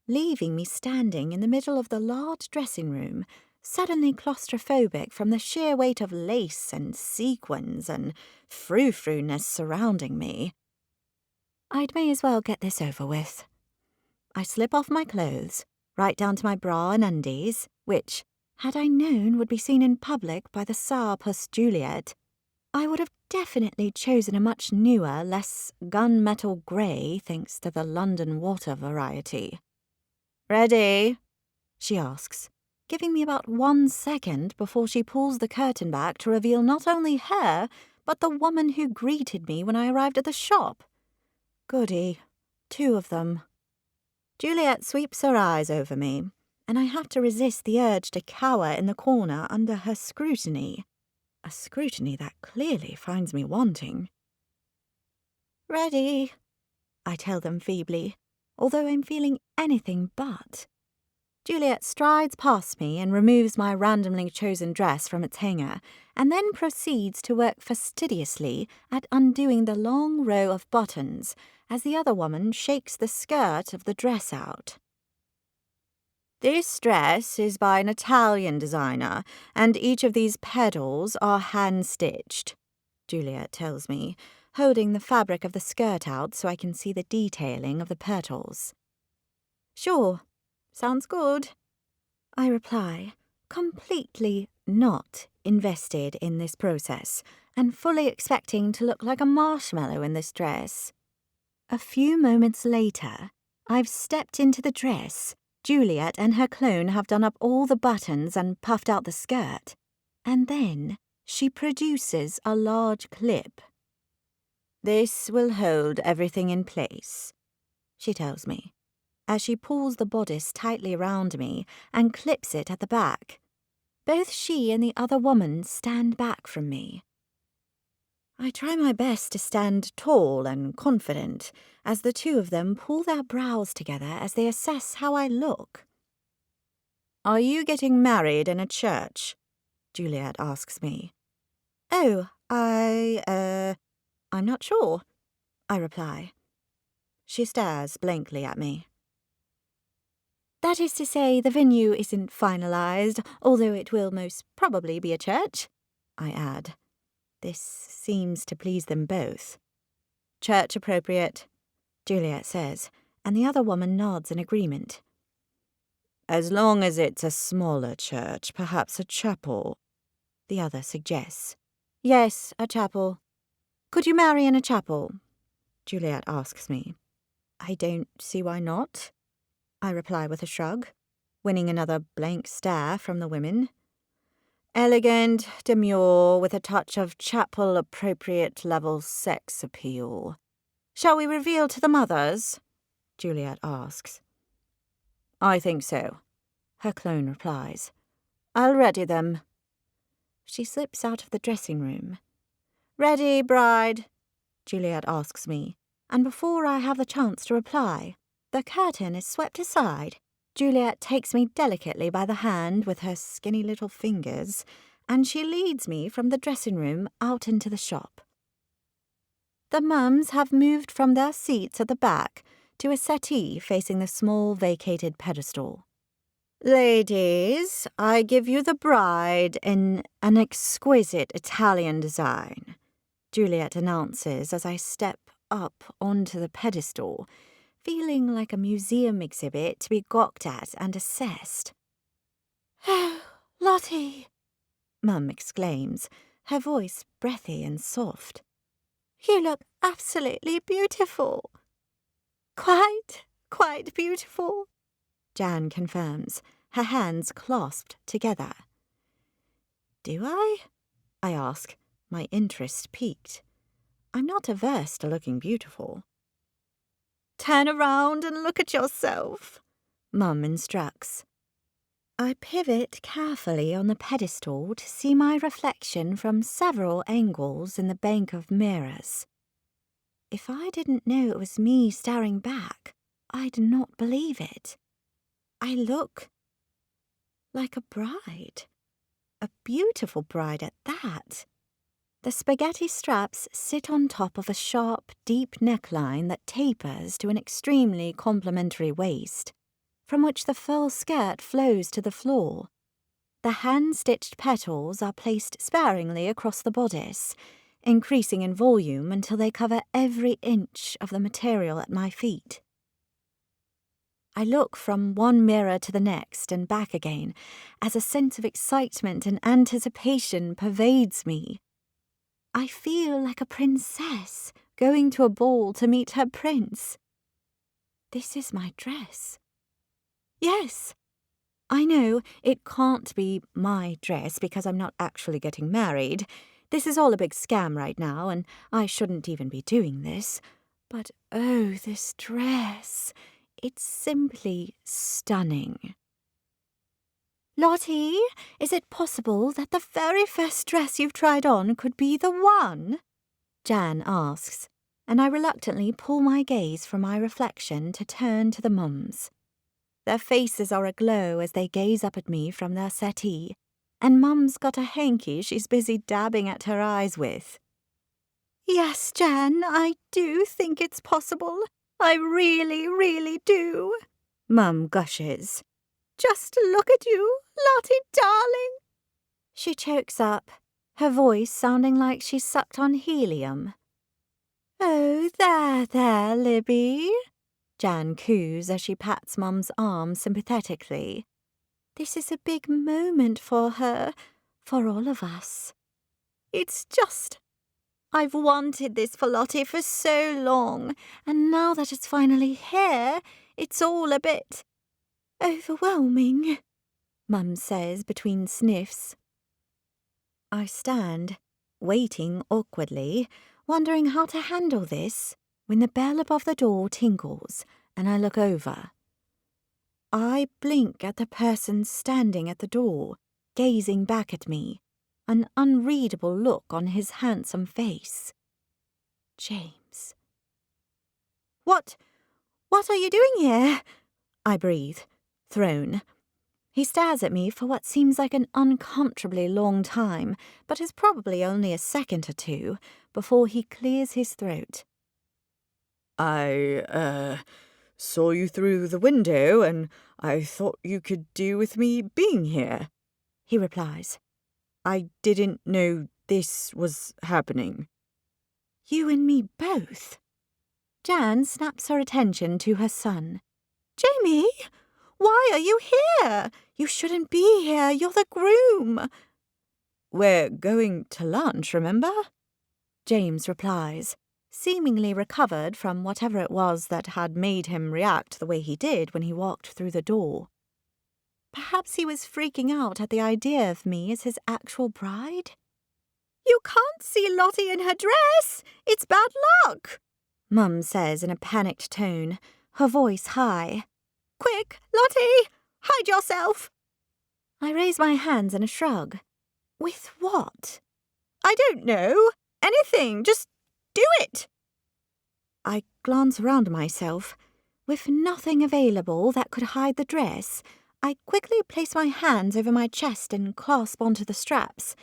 leaving me standing in the middle of the large dressing room, suddenly claustrophobic from the sheer weight of lace and sequins and frou-frou-ness surrounding me. I'd may as well get this over with. I slip off my clothes, right down to my bra and undies, which, had I known, would be seen in public by the sour puss Juliet, I would have definitely chosen a much newer, less gunmetal grey thanks to the London water variety. "Ready?" she asks, giving me about 1 second before she pulls the curtain back to reveal not only her, but the woman who greeted me when I arrived at the shop. Goody, 2 of them. Juliet sweeps her eyes over me, and I have to resist the urge to cower in the corner under her scrutiny, a scrutiny that clearly finds me wanting. "Ready," I tell them feebly, although I'm feeling anything but. Juliet strides past me and removes my randomly chosen dress from its hanger, and then proceeds to work fastidiously at undoing the long row of buttons as the other woman shakes the skirt of the dress out. "This dress is by an Italian designer, and each of these petals are hand-stitched," Juliet tells me, holding the fabric of the skirt out so I can see the detailing of the petals. "Sure. Sounds good," I reply, completely not invested in this process and fully expecting to look like a marshmallow in this dress. A few moments later, I've stepped into the dress, Juliet and her clone have done up all the buttons and puffed out the skirt, and then she produces a large clip. "This will hold everything in place," she tells me, as she pulls the bodice tightly around me and clips it at the back. Both she and the other woman stand back from me. I try my best to stand tall and confident as the 2 of them pull their brows together as they assess how I look. "Are you getting married in a church?" Juliet asks me. "Oh, I'm not sure," I reply. She stares blankly at me. "That is to say, the venue isn't finalised, although it will most probably be a church," I add. This seems to please them both. "Church appropriate," Juliet says, and the other woman nods in agreement. "As long as it's a smaller church, perhaps a chapel," the other suggests. "Yes, a chapel. Could you marry in a chapel?" Juliet asks me. "I don't see why not," I reply with a shrug, winning another blank stare from the women. "Elegant, demure, with a touch of chapel-appropriate level sex appeal. Shall we reveal to the mothers?" Juliet asks. "I think so," her clone replies. "I'll ready them." She slips out of the dressing room. "Ready, bride?" Juliet asks me, and before I have the chance to reply, the curtain is swept aside. Juliet takes me delicately by the hand with her skinny little fingers, and she leads me from the dressing room out into the shop. The mums have moved from their seats at the back to a settee facing the small vacated pedestal. "Ladies, I give you the bride in an exquisite Italian design," Juliet announces as I step up onto the pedestal, feeling like a museum exhibit to be gawked at and assessed. "Oh, Lottie," Mum exclaims, her voice breathy and soft. "You look absolutely beautiful." Quite beautiful," Jan confirms, her hands clasped together. "Do I?" I ask, my interest piqued. I'm not averse to looking beautiful. "Turn around and look at yourself," Mum instructs. I pivot carefully on the pedestal to see my reflection from several angles in the bank of mirrors. If I didn't know it was me staring back, I'd not believe it. I look like a bride. A beautiful bride at that. The spaghetti straps sit on top of a sharp, deep neckline that tapers to an extremely complimentary waist. from which the full skirt flows to the floor. The hand-stitched petals are placed sparingly across the bodice, increasing in volume until they cover every inch of the material at my feet. I look from one mirror to the next and back again, as a sense of excitement and anticipation pervades me. I feel like a princess going to a ball to meet her prince. This is my dress. Yes, I know it can't be my dress because I'm not actually getting married. This is all a big scam right now, and I shouldn't even be doing this. But oh, this dress. It's simply stunning. Lottie, is it possible that the very first dress you've tried on could be the one? Jan asks, and I reluctantly pull my gaze from my reflection to turn to the mums. Their faces are aglow as they gaze up at me from their settee, and Mum's got a hanky she's busy dabbing at her eyes with. Yes, Jan, I do think it's possible. I really, really do, Mum gushes. Just look at you, Lottie darling. She chokes up, her voice sounding like she's sucked on helium. Oh, there, Libby, Jan coos as she pats Mum's arm sympathetically. This is a big moment for her, for all of us. It's just... I've wanted this for Lottie for so long, and now that it's finally here, it's all a bit overwhelming, Mum says between sniffs. I stand, waiting awkwardly, wondering how to handle this, when the bell above the door tinkles, and I look over. I blink at the person standing at the door, gazing back at me, an unreadable look on his handsome face. James. What are you doing here? I breathe, thrown. He stares at me for what seems like an uncomfortably long time, but is probably only a second or two, before he clears his throat. I saw you through the window, and I thought you could do with me being here, he replies. I didn't know this was happening. You and me both. Jan snaps her attention to her son. Jamie, why are you here? You shouldn't be here. You're the groom. We're going to lunch, remember? James replies, seemingly recovered from whatever it was that had made him react the way he did when he walked through the door. Perhaps he was freaking out at the idea of me as his actual bride? You can't see Lottie in her dress! It's bad luck! Mum says in a panicked tone, her voice high. Quick, Lottie! Hide yourself! I raise my hands in a shrug. With what? I don't know. Anything. Just do it! I glance around myself. With nothing available that could hide the dress, I quickly place my hands over my chest and clasp onto the straps.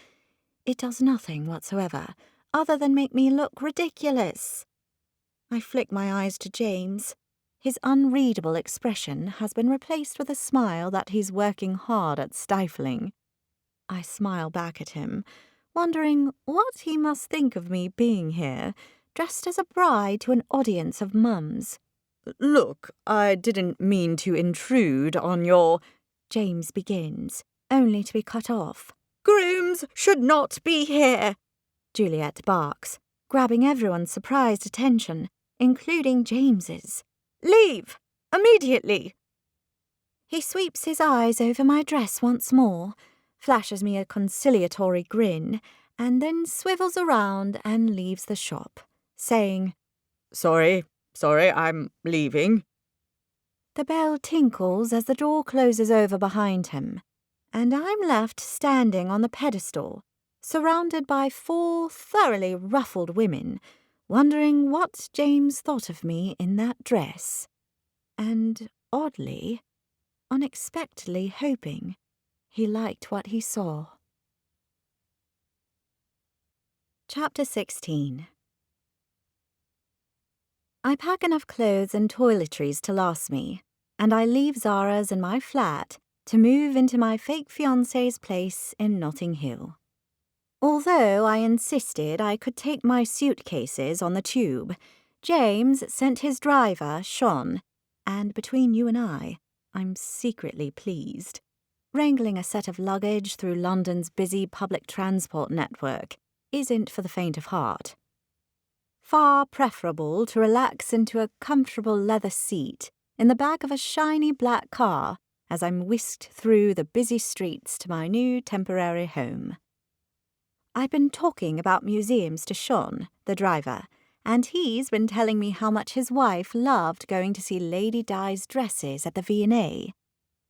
It does nothing whatsoever, other than make me look ridiculous. I flick my eyes to James. His unreadable expression has been replaced with a smile that he's working hard at stifling. I smile back at him, wondering what he must think of me being here, dressed as a bride to an audience of mums. Look, I didn't mean to intrude on your... James begins, only to be cut off. Grooms should not be here, Juliet barks, grabbing everyone's surprised attention, including James's. Leave! Immediately! He sweeps his eyes over my dress once more, flashes me a conciliatory grin, and then swivels around and leaves the shop, saying, Sorry, I'm leaving. The bell tinkles as the door closes over behind him, and I'm left standing on the pedestal, surrounded by 4 thoroughly ruffled women, wondering what James thought of me in that dress, and, oddly, unexpectedly hoping he liked what he saw. Chapter 16. I pack enough clothes and toiletries to last me, and I leave Zara's and my flat to move into my fake fiancé's place in Notting Hill. Although I insisted I could take my suitcases on the tube, James sent his driver, Sean, and between you and I'm secretly pleased. Wrangling a set of luggage through London's busy public transport network isn't for the faint of heart. Far preferable to relax into a comfortable leather seat in the back of a shiny black car as I'm whisked through the busy streets to my new temporary home. I've been talking about museums to Sean, the driver, and he's been telling me how much his wife loved going to see Lady Di's dresses at the V&A.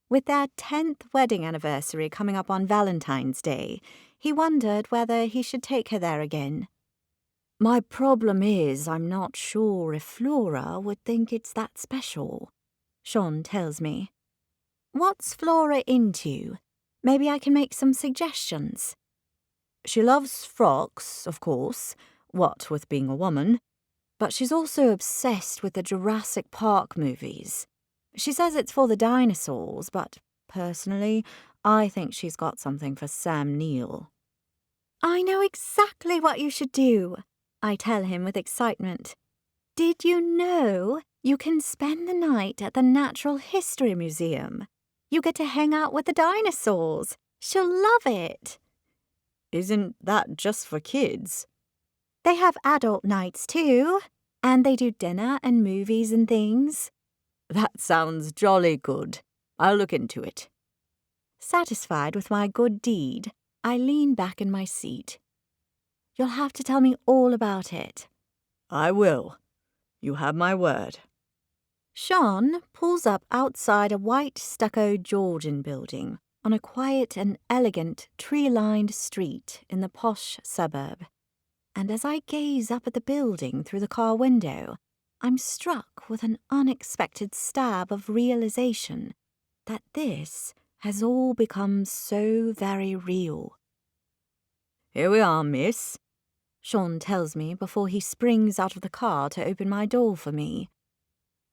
With their 10th wedding anniversary coming up on Valentine's Day, he wondered whether he should take her there again. My problem is I'm not sure if Flora would think it's that special, Sean tells me. What's Flora into? Maybe I can make some suggestions. She loves frocks, of course, what with being a woman, but she's also obsessed with the Jurassic Park movies. She says it's for the dinosaurs, but personally, I think she's got something for Sam Neill. I know exactly what you should do, I tell him with excitement. Did you know you can spend the night at the Natural History Museum? You get to hang out with the dinosaurs. She'll love it. Isn't that just for kids? They have adult nights too, and they do dinner and movies and things. That sounds jolly good. I'll look into it. Satisfied with my good deed, I lean back in my seat. You'll have to tell me all about it. I will. You have my word. Sean pulls up outside a white stucco Georgian building on a quiet and elegant tree-lined street in the posh suburb. And as I gaze up at the building through the car window, I'm struck with an unexpected stab of realization that this has all become so very real. Here we are, miss, Sean tells me before he springs out of the car to open my door for me.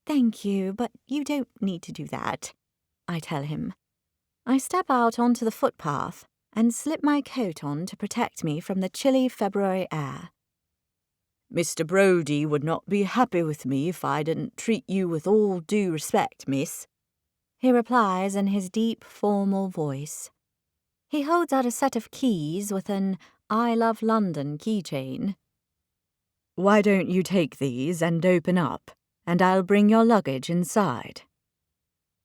Thank you, but you don't need to do that, I tell him. I step out onto the footpath and slip my coat on to protect me from the chilly February air. Mr. Brody would not be happy with me if I didn't treat you with all due respect, miss, he replies in his deep, formal voice. He holds out a set of keys with an I Love London keychain. Why don't you take these and open up, and I'll bring your luggage inside.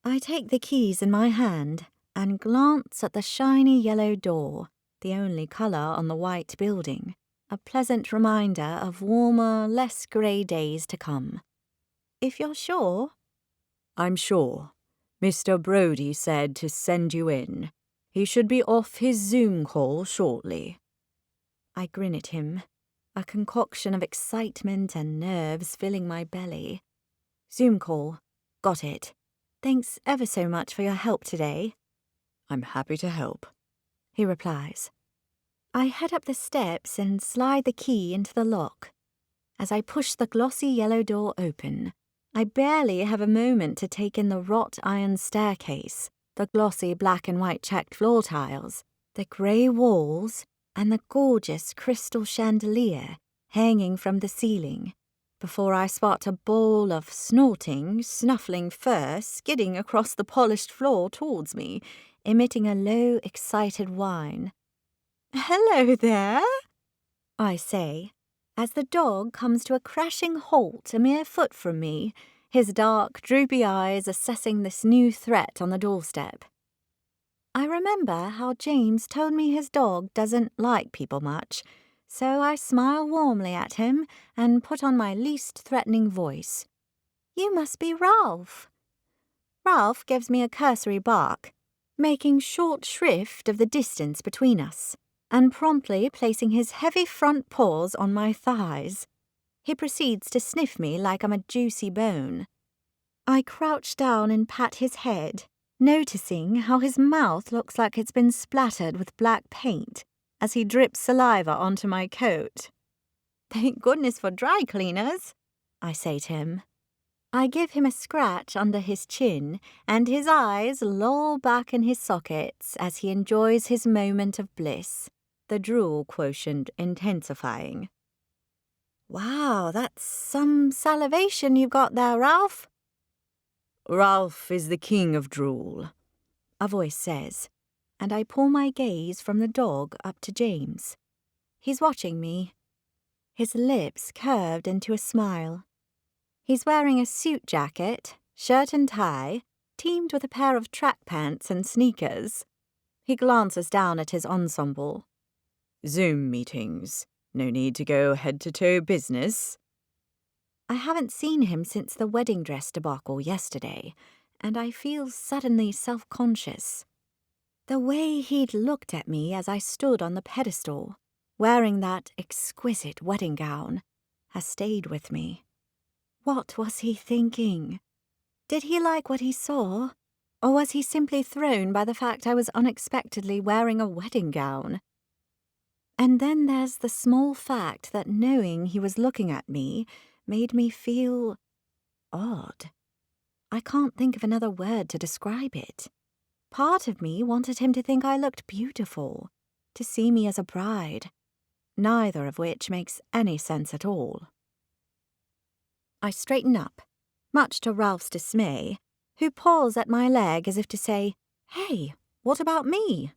I take the keys in my hand and glance at the shiny yellow door, the only colour on the white building, a pleasant reminder of warmer, less grey days to come. If you're sure. I'm sure. Mr. Brody said to send you in. He should be off his Zoom call shortly. I grin at him, a concoction of excitement and nerves filling my belly. Zoom call. Got it. Thanks ever so much for your help today. I'm happy to help, he replies. I head up the steps and slide the key into the lock. As I push the glossy yellow door open, I barely have a moment to take in the wrought iron staircase, the glossy black and white checked floor tiles, the grey walls, and the gorgeous crystal chandelier hanging from the ceiling, before I spot a ball of snorting, snuffling fur skidding across the polished floor towards me, emitting a low, excited whine. Hello there, I say, as the dog comes to a crashing halt a mere foot from me, his dark, droopy eyes assessing this new threat on the doorstep. I remember how James told me his dog doesn't like people much, so I smile warmly at him and put on my least threatening voice. You must be Ralph. Ralph gives me a cursory bark, making short shrift of the distance between us, and promptly placing his heavy front paws on my thighs. He proceeds to sniff me like I'm a juicy bone. I crouch down and pat his head, noticing how his mouth looks like it's been splattered with black paint as he drips saliva onto my coat. Thank goodness for dry cleaners, I say to him. I give him a scratch under his chin, and his eyes loll back in his sockets as he enjoys his moment of bliss, the drool quotient intensifying. Wow, that's some salivation you've got there, Ralph. Ralph is the king of drool, a voice says, and I pull my gaze from the dog up to James. He's watching me, his lips curved into a smile. He's wearing a suit jacket, shirt and tie, teamed with a pair of track pants and sneakers. He glances down at his ensemble. Zoom meetings. No need to go head-to-toe business. I haven't seen him since the wedding dress debacle yesterday, and I feel suddenly self-conscious. The way he'd looked at me as I stood on the pedestal, wearing that exquisite wedding gown, has stayed with me. What was he thinking? Did he like what he saw, or was he simply thrown by the fact I was unexpectedly wearing a wedding gown? And then there's the small fact that knowing he was looking at me made me feel odd. I can't think of another word to describe it. Part of me wanted him to think I looked beautiful, to see me as a bride, neither of which makes any sense at all. I straighten up, much to Ralph's dismay, who paws at my leg as if to say, "Hey, what about me?"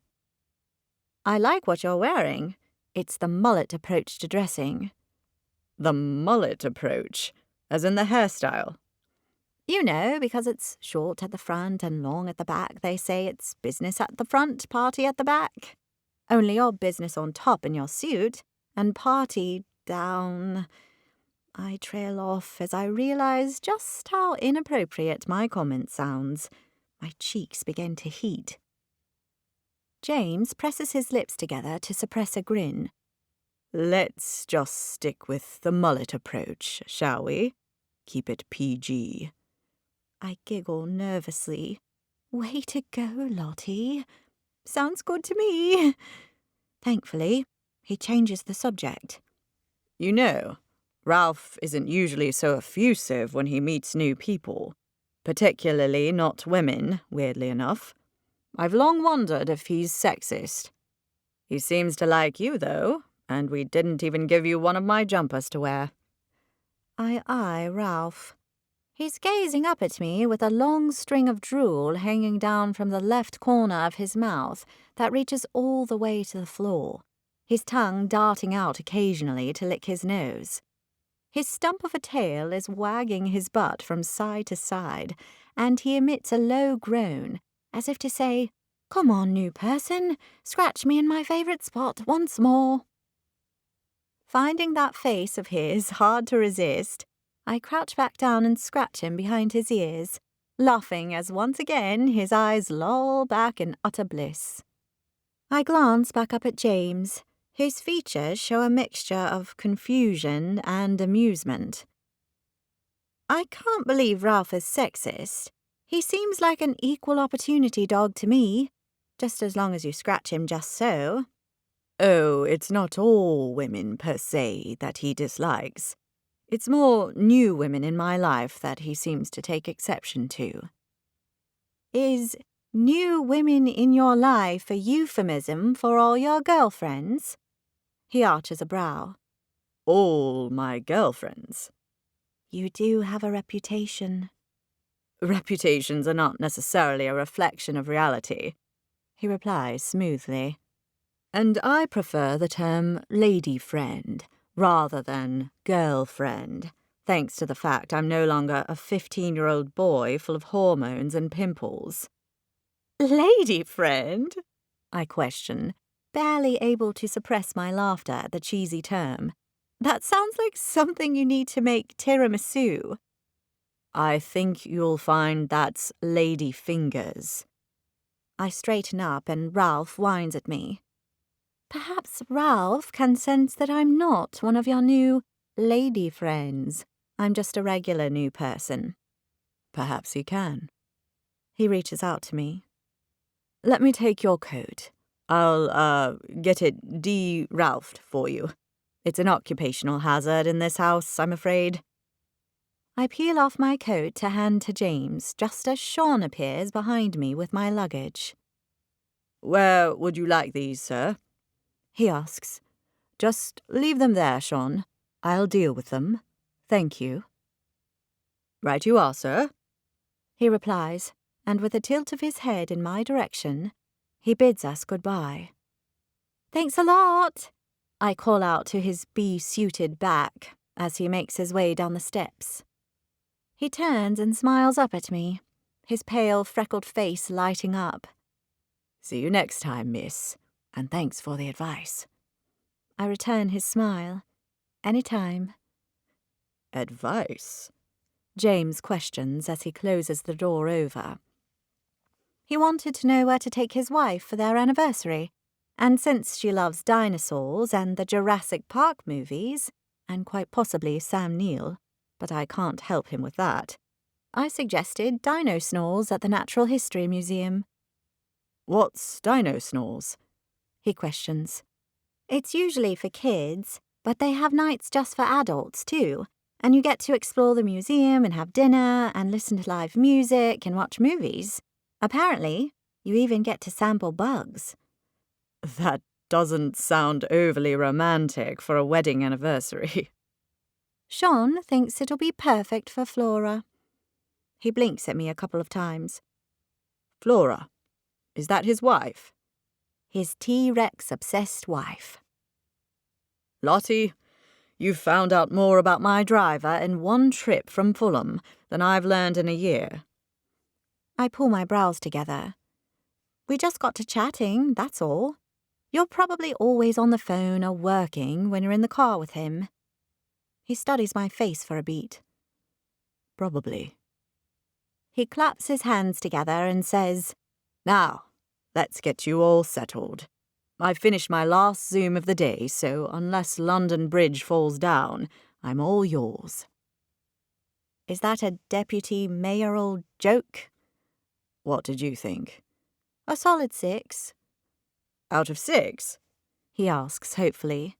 I like what you're wearing. It's the mullet approach to dressing. The mullet approach, as in the hairstyle. You know, because it's short at the front and long at the back, they say it's business at the front, party at the back. Only you're business on top in your suit, and party down. I trail off as I realize just how inappropriate my comment sounds. My cheeks begin to heat. James presses his lips together to suppress a grin. Let's just stick with the mullet approach, shall we? Keep it PG. I giggle nervously. Way to go, Lottie. Sounds good to me. Thankfully, he changes the subject. You know, Ralph isn't usually so effusive when he meets new people, particularly not women, weirdly enough. I've long wondered if he's sexist. He seems to like you, though, and we didn't even give you one of my jumpers to wear. I eye Ralph. He's gazing up at me with a long string of drool hanging down from the left corner of his mouth that reaches all the way to the floor, his tongue darting out occasionally to lick his nose. His stump of a tail is wagging his butt from side to side, and he emits a low groan, as if to say, "Come on, new person, scratch me in my favourite spot once more." Finding that face of his hard to resist, I crouch back down and scratch him behind his ears, laughing as once again his eyes loll back in utter bliss. I glance back up at James, whose features show a mixture of confusion and amusement. I can't believe Ralph is sexist. He seems like an equal opportunity dog to me, just as long as you scratch him just so. Oh, it's not all women per se that he dislikes. It's more new women in my life that he seems to take exception to. Is new women in your life a euphemism for all your girlfriends? He arches a brow. All my girlfriends. You do have a reputation. Reputations are not necessarily a reflection of reality, he replies smoothly. And I prefer the term lady friend rather than girlfriend, thanks to the fact I'm no longer a 15-year-old boy full of hormones and pimples. Lady friend? I question, barely able to suppress my laughter at the cheesy term. That sounds like something you need to make tiramisu. I think you'll find that's lady fingers. I straighten up and Ralph whines at me. Perhaps Ralph can sense that I'm not one of your new lady friends. I'm just a regular new person. Perhaps he can. He reaches out to me. Let me take your coat. I'll, get it de-Ralphed for you. It's an occupational hazard in this house, I'm afraid. I peel off my coat to hand to James just as Sean appears behind me with my luggage. "Where would you like these, sir?" he asks. "Just leave them there, Sean. I'll deal with them. Thank you." "Right you are, sir," he replies, and with a tilt of his head in my direction, he bids us goodbye. "Thanks a lot," I call out to his bee-suited back as he makes his way down the steps. He turns and smiles up at me, his pale, freckled face lighting up. "See you next time, miss, and thanks for the advice." I return his smile. Anytime. "Advice?" James questions as he closes the door over. He wanted to know where to take his wife for their anniversary, and since she loves dinosaurs and the Jurassic Park movies, and quite possibly Sam Neill, but I can't help him with that, I suggested Dino Snores at the Natural History Museum. "What's Dino Snores?" he questions. It's usually for kids, but they have nights just for adults too, and you get to explore the museum and have dinner and listen to live music and watch movies. Apparently, you even get to sample bugs. That doesn't sound overly romantic for a wedding anniversary. Sean thinks it'll be perfect for Flora. He blinks at me a couple of times. "Flora? Is that his wife?" His T-Rex-obsessed wife. "Lottie, you've found out more about my driver in one trip from Fulham than I've learned in a year." I pull my brows together. We just got to chatting, that's all. You're probably always on the phone or working when you're in the car with him. He studies my face for a beat. "Probably." He claps his hands together and says, "Now, let's get you all settled. I've finished my last Zoom of the day, so unless London Bridge falls down, I'm all yours." Is that a deputy mayoral joke? What did you think? A solid 6. Out of 6? He asks hopefully.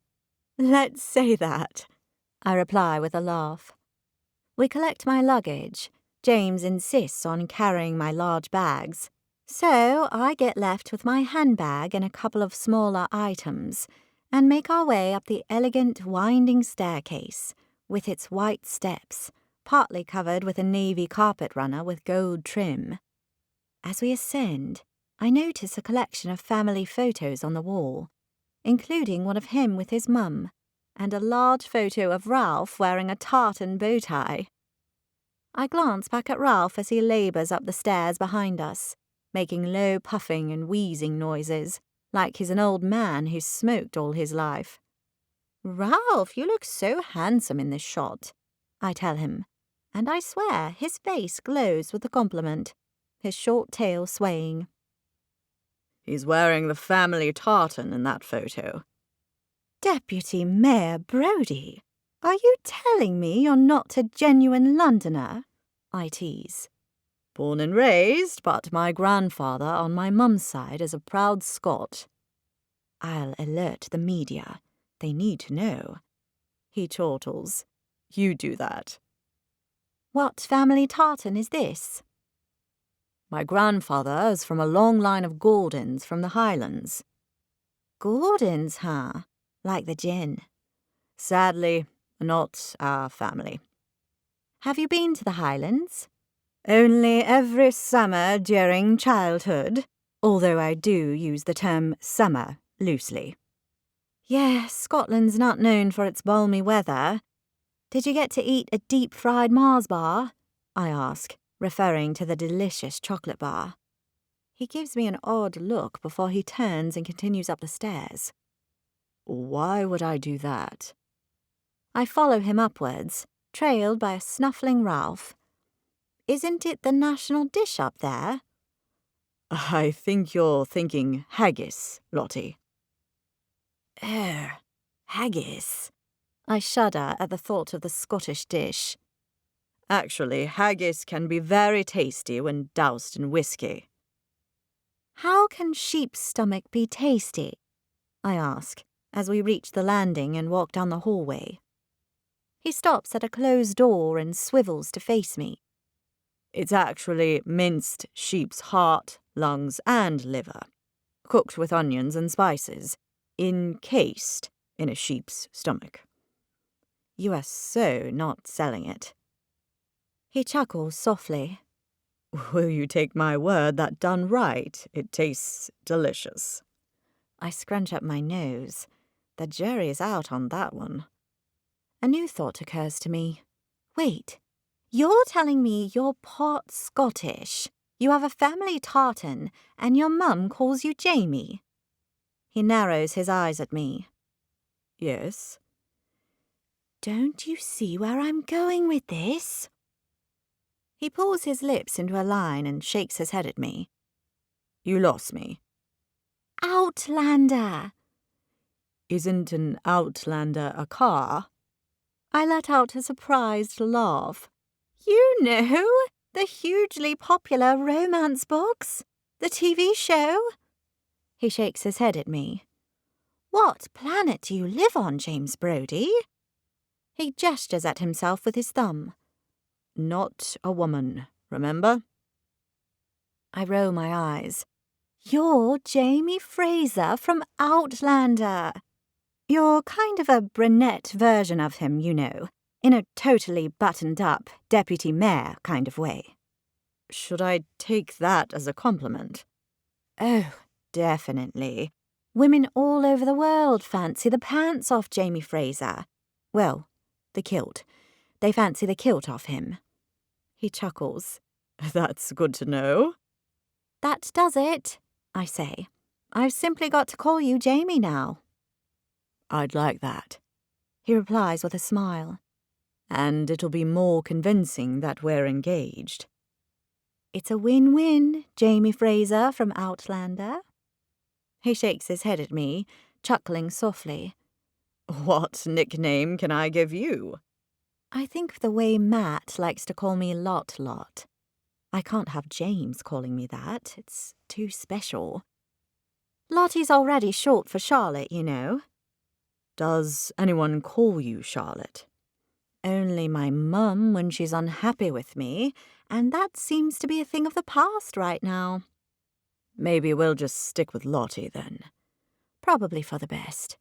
Let's say that, I reply with a laugh. We collect my luggage. James insists on carrying my large bags. So I get left with my handbag and a couple of smaller items, and make our way up the elegant winding staircase, with its white steps, partly covered with a navy carpet runner with gold trim. As we ascend, I notice a collection of family photos on the wall, including one of him with his mum, and a large photo of Ralph wearing a tartan bow tie. I glance back at Ralph as he labours up the stairs behind us, making low puffing and wheezing noises, like he's an old man who's smoked all his life. "Ralph, you look so handsome in this shot," I tell him, and I swear his face glows with the compliment, his short tail swaying. "He's wearing the family tartan in that photo." Deputy Mayor Brody, are you telling me you're not a genuine Londoner? I tease. "Born and raised, but my grandfather on my mum's side is a proud Scot." I'll alert the media. They need to know. He chortles. "You do that." What family tartan is this? "My grandfather is from a long line of Gordons from the Highlands." Gordons, huh? Like the gin. "Sadly, not our family." Have you been to the Highlands? "Only every summer during childhood, although I do use the term summer loosely." Yeah, Scotland's not known for its balmy weather. Did you get to eat a deep-fried Mars bar? I ask, referring to the delicious chocolate bar. He gives me an odd look before he turns and continues up the stairs. "Why would I do that?" I follow him upwards, trailed by a snuffling Ralph. Isn't it the national dish up there? "I think you're thinking haggis, Lottie." Haggis. I shudder at the thought of the Scottish dish. "Actually, haggis can be very tasty when doused in whiskey." How can sheep's stomach be tasty? I ask, as we reach the landing and walk down the hallway. He stops at a closed door and swivels to face me. It's actually minced sheep's heart, lungs, and liver, cooked with onions and spices, encased in a sheep's stomach. You are so not selling it. He chuckles softly. Will you take my word that done right, it tastes delicious? I scrunch up my nose. The jury's out on that one. A new thought occurs to me. Wait, you're telling me you're part Scottish, you have a family tartan, and your mum calls you Jamie? He narrows his eyes at me. Yes. Don't you see where I'm going with this? He pulls his lips into a line and shakes his head at me. You lost me. Outlander! Isn't an Outlander a car? I let out a surprised laugh. You know, the hugely popular romance books, the TV show. He shakes his head at me. What planet do you live on, James Brody? He gestures at himself with his thumb. Not a woman, remember? I roll my eyes. You're Jamie Fraser from Outlander. You're kind of a brunette version of him, you know, in a totally buttoned-up deputy mayor kind of way. Should I take that as a compliment? Oh, definitely. Women all over the world fancy the pants off Jamie Fraser. Well, the kilt. They fancy the kilt off him. He chuckles. That's good to know. That does it, I say. I've simply got to call you Jamie now. I'd like that, he replies with a smile. And it'll be more convincing that we're engaged. It's a win-win, Jamie Fraser from Outlander. He shakes his head at me, chuckling softly. What nickname can I give you? I think of the way Matt likes to call me Lot Lot. I can't have James calling me that. It's too special. Lottie's already short for Charlotte, you know. Does anyone call you Charlotte? Only my mum when she's unhappy with me, and that seems to be a thing of the past right now. Maybe we'll just stick with Lottie then. Probably for the best.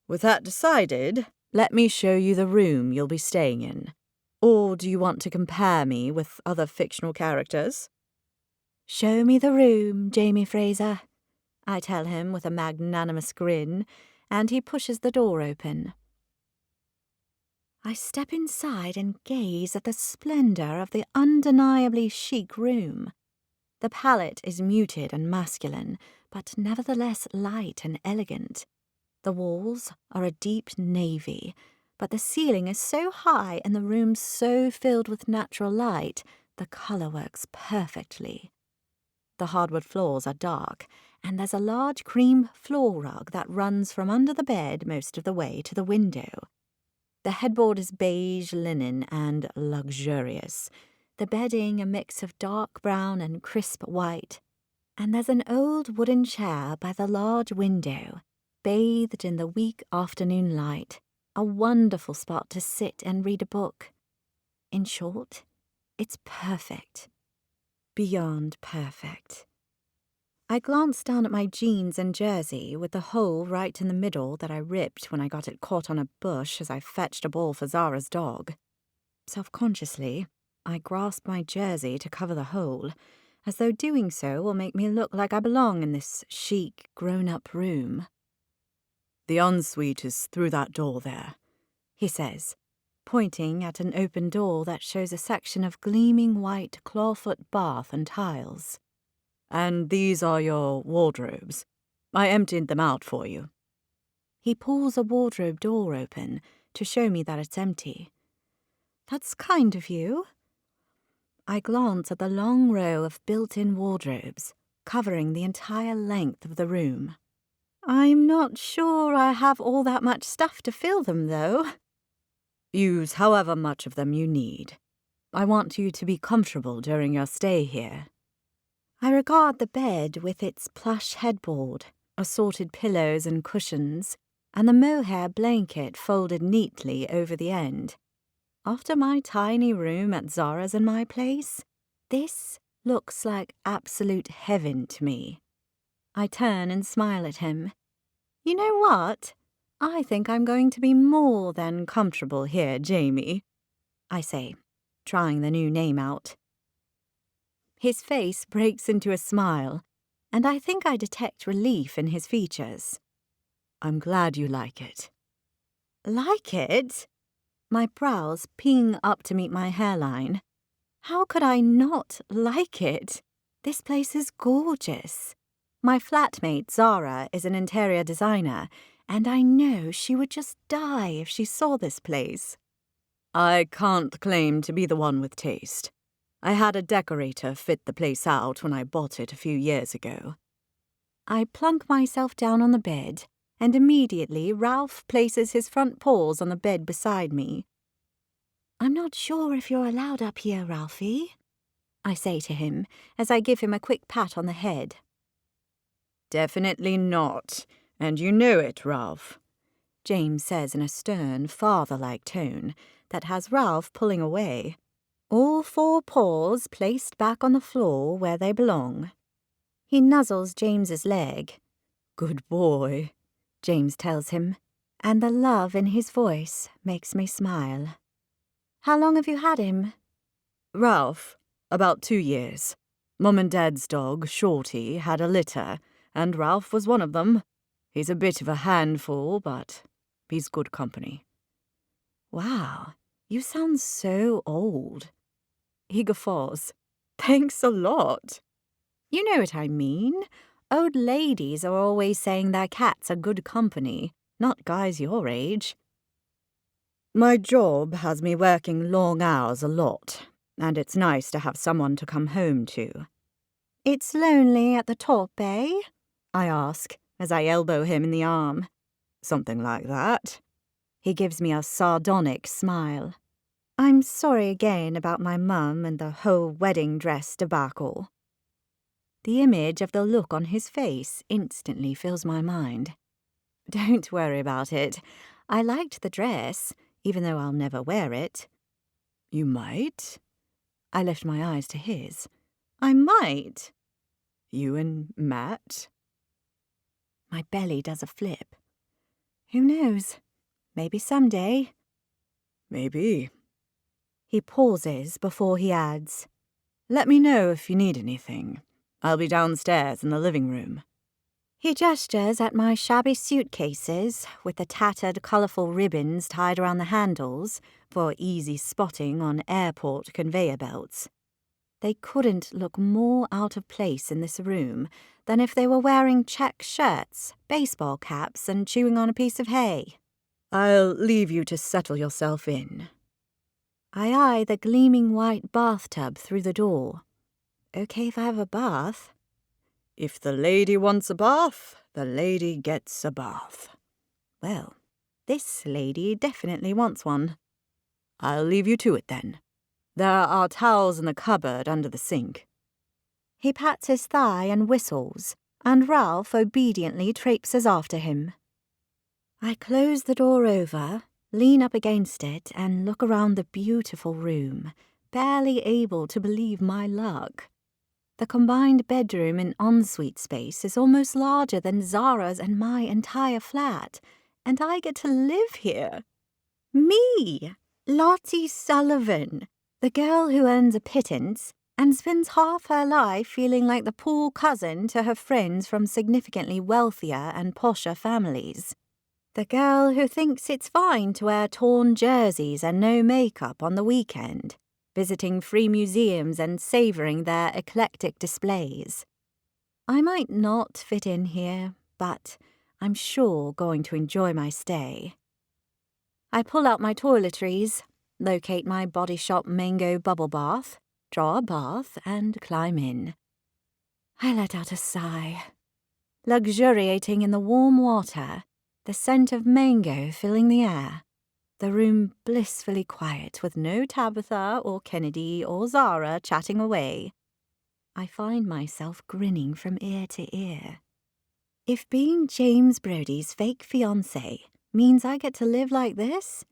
With that decided, let me show you the room you'll be staying in. Or do you want to compare me with other fictional characters? Show me the room, Jamie Fraser, I tell him with a magnanimous grin, and he pushes the door open. I step inside and gaze at the splendor of the undeniably chic room. The palette is muted and masculine, but nevertheless light and elegant. The walls are a deep navy, but the ceiling is so high and the room so filled with natural light, the colour works perfectly. The hardwood floors are dark, and there's a large cream floor rug that runs from under the bed most of the way to the window. The headboard is beige linen and luxurious, the bedding a mix of dark brown and crisp white, and there's an old wooden chair by the large window, bathed in the weak afternoon light, a wonderful spot to sit and read a book. In short, it's perfect. Beyond perfect. I glance down at my jeans and jersey with the hole right in the middle that I ripped when I got it caught on a bush as I fetched a ball for Zara's dog. Self-consciously, I grasp my jersey to cover the hole, as though doing so will make me look like I belong in this chic, grown-up room. The ensuite is through that door there, he says, pointing at an open door that shows a section of gleaming white clawfoot bath and tiles. And these are your wardrobes. I emptied them out for you. He pulls a wardrobe door open to show me that it's empty. That's kind of you. I glance at the long row of built-in wardrobes, covering the entire length of the room. I'm not sure I have all that much stuff to fill them, though. Use however much of them you need. I want you to be comfortable during your stay here. I regard the bed with its plush headboard, assorted pillows and cushions, and the mohair blanket folded neatly over the end. After my tiny room at Zara's and my place, this looks like absolute heaven to me. I turn and smile at him. You know what? I think I'm going to be more than comfortable here, Jamie, I say, trying the new name out. His face breaks into a smile, and I think I detect relief in his features. I'm glad you like it. Like it? My brows ping up to meet my hairline. How could I not like it? This place is gorgeous. My flatmate, Zara, is an interior designer, and I know she would just die if she saw this place. I can't claim to be the one with taste. I had a decorator fit the place out when I bought it a few years ago. I plunk myself down on the bed, and immediately Ralph places his front paws on the bed beside me. I'm not sure if you're allowed up here, Ralphie, I say to him as I give him a quick pat on the head. Definitely not, and you know it, Ralph, James says in a stern, father-like tone that has Ralph pulling away. All 4 paws placed back on the floor where they belong. He nuzzles James's leg. Good boy, James tells him, and the love in his voice makes me smile. How long have you had him? Ralph, about 2 years. Mum and Dad's dog, Shorty, had a litter, and Ralph was one of them. He's a bit of a handful, but he's good company. Wow, you sound so old. He guffaws. Thanks a lot. You know what I mean. Old ladies are always saying their cats are good company, not guys your age. My job has me working long hours a lot, and it's nice to have someone to come home to. It's lonely at the top, eh? I ask, as I elbow him in the arm. Something like that. He gives me a sardonic smile. I'm sorry again about my mum and the whole wedding dress debacle. The image of the look on his face instantly fills my mind. Don't worry about it. I liked the dress, even though I'll never wear it. You might? I lift my eyes to his. I might. You and Matt? My belly does a flip. Who knows? Maybe someday. Maybe. He pauses before he adds, Let me know if you need anything. I'll be downstairs in the living room. He gestures at my shabby suitcases with the tattered, colourful ribbons tied around the handles for easy spotting on airport conveyor belts. They couldn't look more out of place in this room than if they were wearing check shirts, baseball caps, and chewing on a piece of hay. I'll leave you to settle yourself in. I eye the gleaming white bathtub through the door. Okay if I have a bath? If the lady wants a bath, the lady gets a bath. Well, this lady definitely wants one. I'll leave you to it then. There are towels in the cupboard under the sink. He pats his thigh and whistles, and Ralph obediently traipses after him. I close the door over, lean up against it, and look around the beautiful room, barely able to believe my luck. The combined bedroom and ensuite space is almost larger than Zara's and my entire flat, and I get to live here. Me, Lottie Sullivan, the girl who earns a pittance and spends half her life feeling like the poor cousin to her friends from significantly wealthier and posher families. The girl who thinks it's fine to wear torn jerseys and no makeup on the weekend, visiting free museums and savouring their eclectic displays. I might not fit in here, but I'm sure going to enjoy my stay. I pull out my toiletries, locate my Body Shop mango bubble bath, draw a bath, and climb in. I let out a sigh. Luxuriating in the warm water, the scent of mango filling the air, the room blissfully quiet with no Tabitha or Kennedy or Zara chatting away, I find myself grinning from ear to ear. If being James Brody's fake fiancé means I get to live like this,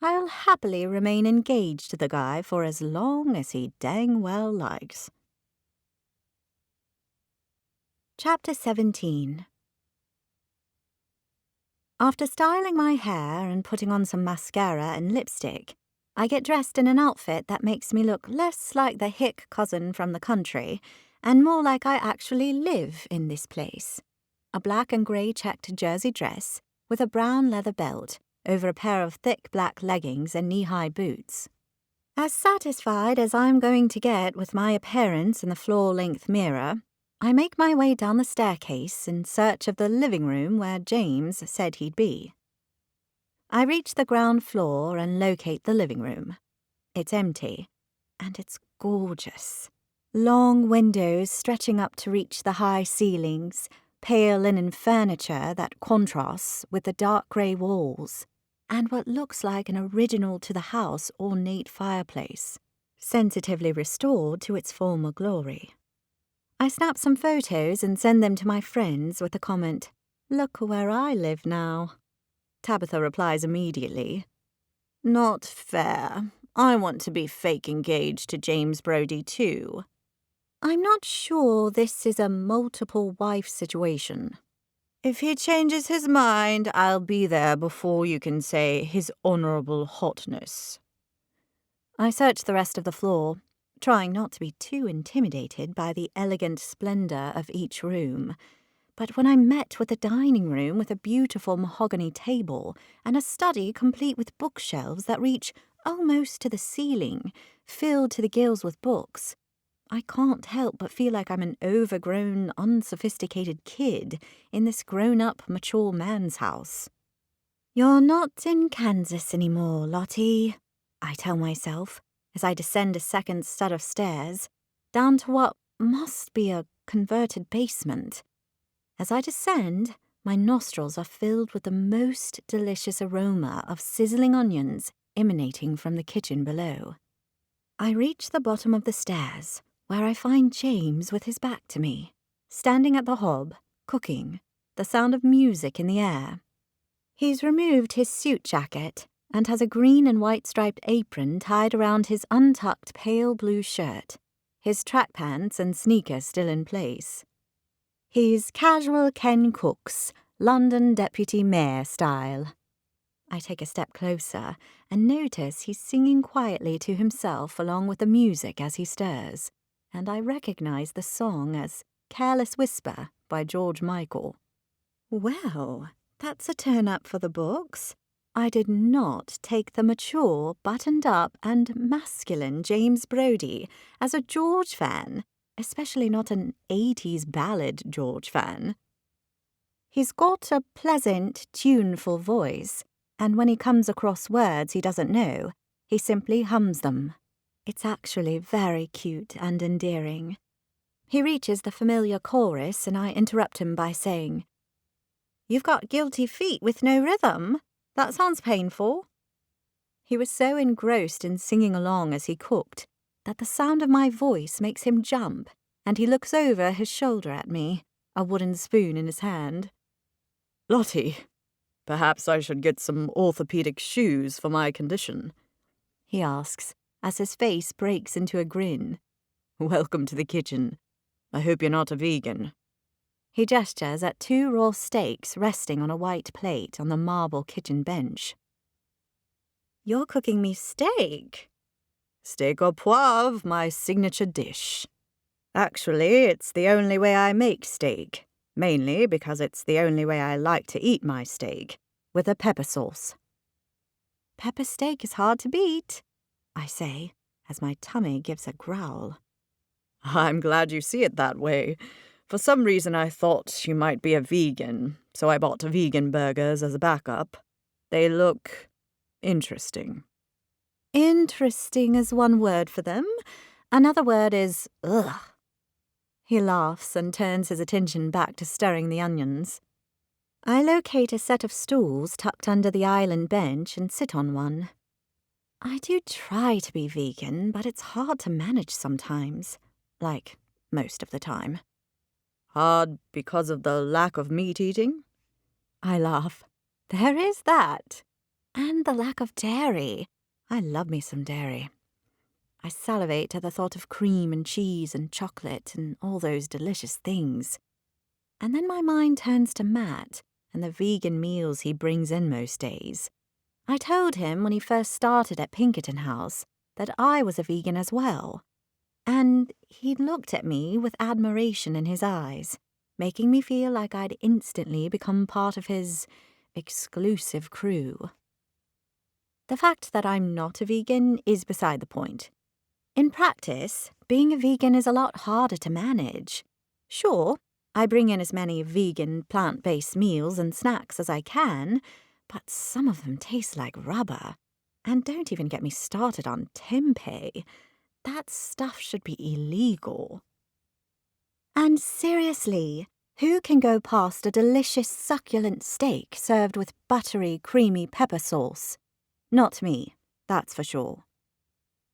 I'll happily remain engaged to the guy for as long as he dang well likes. Chapter 17. After styling my hair and putting on some mascara and lipstick, I get dressed in an outfit that makes me look less like the hick cousin from the country and more like I actually live in this place. A black and grey checked jersey dress with a brown leather belt over a pair of thick black leggings and knee-high boots. As satisfied as I'm going to get with my appearance in the floor-length mirror, I make my way down the staircase in search of the living room where James said he'd be. I reach the ground floor and locate the living room. It's empty, and it's gorgeous. Long windows stretching up to reach the high ceilings, pale linen furniture that contrasts with the dark grey walls, and what looks like an original to the house ornate fireplace, sensitively restored to its former glory. I snap some photos and send them to my friends with the comment, "Look where I live now." Tabitha replies immediately, "Not fair. I want to be fake engaged to James Brody too." I'm not sure this is a multiple wife situation. If he changes his mind, I'll be there before you can say his honourable hotness. I search the rest of the floor, trying not to be too intimidated by the elegant splendour of each room. But when I'm met with a dining room with a beautiful mahogany table and a study complete with bookshelves that reach almost to the ceiling, filled to the gills with books, I can't help but feel like I'm an overgrown, unsophisticated kid in this grown-up, mature man's house. "You're not in Kansas anymore, Lottie," I tell myself as I descend a second set of stairs, down to what must be a converted basement. As I descend, my nostrils are filled with the most delicious aroma of sizzling onions emanating from the kitchen below. I reach the bottom of the stairs, where I find James with his back to me, standing at the hob, cooking, the sound of music in the air. He's removed his suit jacket and has a green and white striped apron tied around his untucked pale blue shirt, his track pants and sneakers still in place. He's casual Ken Cook's London Deputy Mayor style. I take a step closer and notice he's singing quietly to himself along with the music as he stirs, and I recognize the song as Careless Whisper by George Michael. Well, that's a turn-up for the books. I did not take the mature, buttoned-up and masculine James Brody as a George fan, especially not an 80s ballad George fan. He's got a pleasant, tuneful voice, and when he comes across words he doesn't know, he simply hums them. It's actually very cute and endearing. He reaches the familiar chorus and I interrupt him by saying, "You've got guilty feet with no rhythm. That sounds painful." He was so engrossed in singing along as he cooked that the sound of my voice makes him jump, and he looks over his shoulder at me, a wooden spoon in his hand. "Lottie, perhaps I should get some orthopedic shoes for my condition," he asks, as his face breaks into a grin. "Welcome to the kitchen. I hope you're not a vegan." He gestures at 2 raw steaks resting on a white plate on the marble kitchen bench. "You're cooking me steak?" "Steak au poivre, my signature dish. Actually, it's the only way I make steak, mainly because it's the only way I like to eat my steak, with a pepper sauce." "Pepper steak is hard to beat," I say, as my tummy gives a growl. "I'm glad you see it that way. For some reason I thought you might be a vegan, so I bought vegan burgers as a backup. They look interesting." Interesting is one word for them. Another word is ugh. He laughs and turns his attention back to stirring the onions. I locate a set of stools tucked under the island bench and sit on one. I do try to be vegan, but it's hard to manage sometimes. Like, most of the time. Hard because of the lack of meat eating? I laugh. There is that. And the lack of dairy. I love me some dairy. I salivate at the thought of cream and cheese and chocolate and all those delicious things. And then my mind turns to Matt and the vegan meals he brings in most days. I told him when he first started at Pinkerton House that I was a vegan as well. And he looked at me with admiration in his eyes, making me feel like I'd instantly become part of his exclusive crew. The fact that I'm not a vegan is beside the point. In practice, being a vegan is a lot harder to manage. Sure, I bring in as many vegan, plant-based meals and snacks as I can, but some of them taste like rubber. And don't even get me started on tempeh. That stuff should be illegal. And seriously, who can go past a delicious succulent steak served with buttery, creamy pepper sauce? Not me, that's for sure.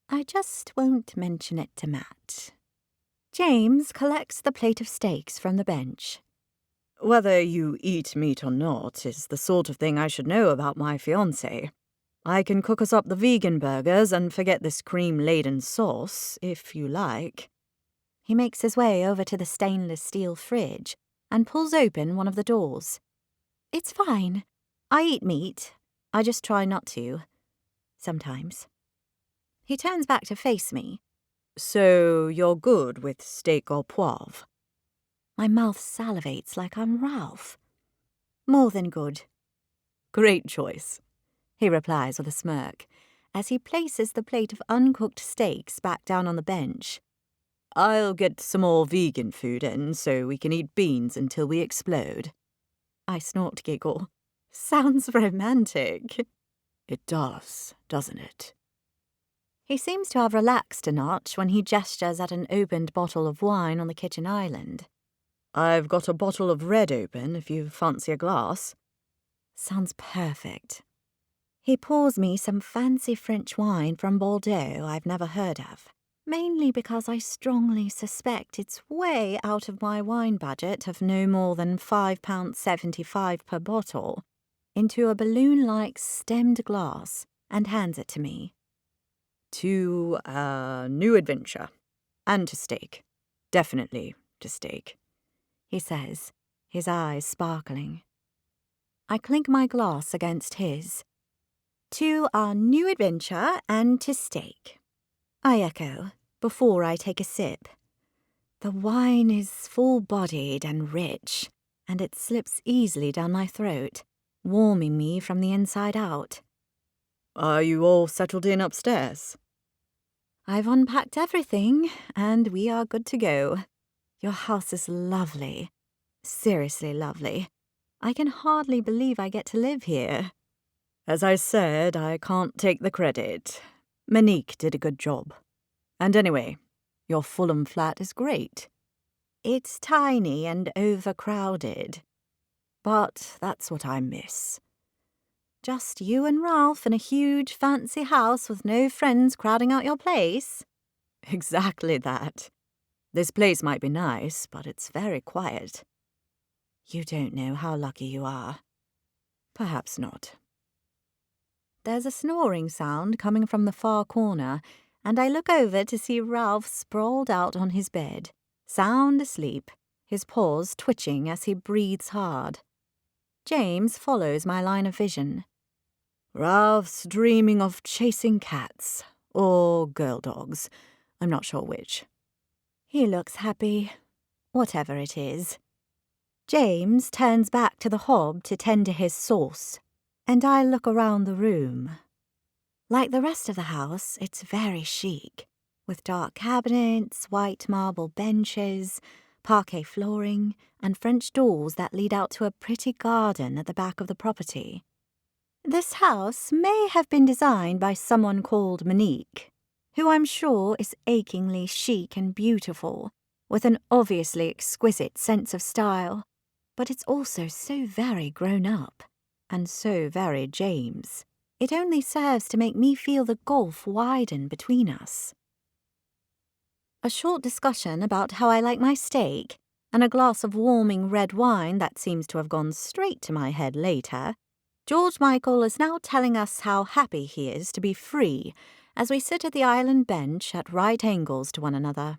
I just won't mention it to Matt. James collects the plate of steaks from the bench. Whether you eat meat or not is the sort of thing I should know about my fiancé. I can cook us up the vegan burgers and forget this cream-laden sauce, if you like. He makes his way over to the stainless steel fridge and pulls open one of the doors. It's fine. I eat meat. I just try not to. Sometimes. He turns back to face me. So you're good with steak au poivre? My mouth salivates like I'm Ralph. More than good. Great choice, he replies with a smirk, as he places the plate of uncooked steaks back down on the bench. I'll get some more vegan food in so we can eat beans until we explode. I snort giggle. Sounds romantic. It does, doesn't it? He seems to have relaxed a notch when he gestures at an opened bottle of wine on the kitchen island. I've got a bottle of red open if you fancy a glass. Sounds perfect. He pours me some fancy French wine from Bordeaux I've never heard of, mainly because I strongly suspect it's way out of my wine budget of no more than £5.75 per bottle, into a balloon-like stemmed glass, and hands it to me. To a new adventure. And to steak. Definitely to steak, he says, his eyes sparkling. I clink my glass against his. To our new adventure and to steak, I echo, before I take a sip. The wine is full-bodied and rich, and it slips easily down my throat, warming me from the inside out. Are you all settled in upstairs? I've unpacked everything, and we are good to go. Your house is lovely. Seriously lovely. I can hardly believe I get to live here. As I said, I can't take the credit. Monique did a good job. And anyway, your Fulham flat is great. It's tiny and overcrowded. But that's what I miss. Just you and Ralph in a huge fancy house with no friends crowding out your place? Exactly that. This place might be nice, but it's very quiet. You don't know how lucky you are. Perhaps not. There's a snoring sound coming from the far corner, and I look over to see Ralph sprawled out on his bed, sound asleep, his paws twitching as he breathes hard. James follows my line of vision. Ralph's dreaming of chasing cats, or girl dogs. I'm not sure which. He looks happy, whatever it is. James turns back to the hob to tend to his sauce, and I look around the room. Like the rest of the house, it's very chic, with dark cabinets, white marble benches, parquet flooring, and French doors that lead out to a pretty garden at the back of the property. This house may have been designed by someone called Monique, who I'm sure is achingly chic and beautiful, with an obviously exquisite sense of style, but it's also so very grown up, and so very James. It only serves to make me feel the gulf widen between us. A short discussion about how I like my steak, and a glass of warming red wine that seems to have gone straight to my head later, George Michael is now telling us how happy he is to be free as we sit at the island bench at right angles to one another.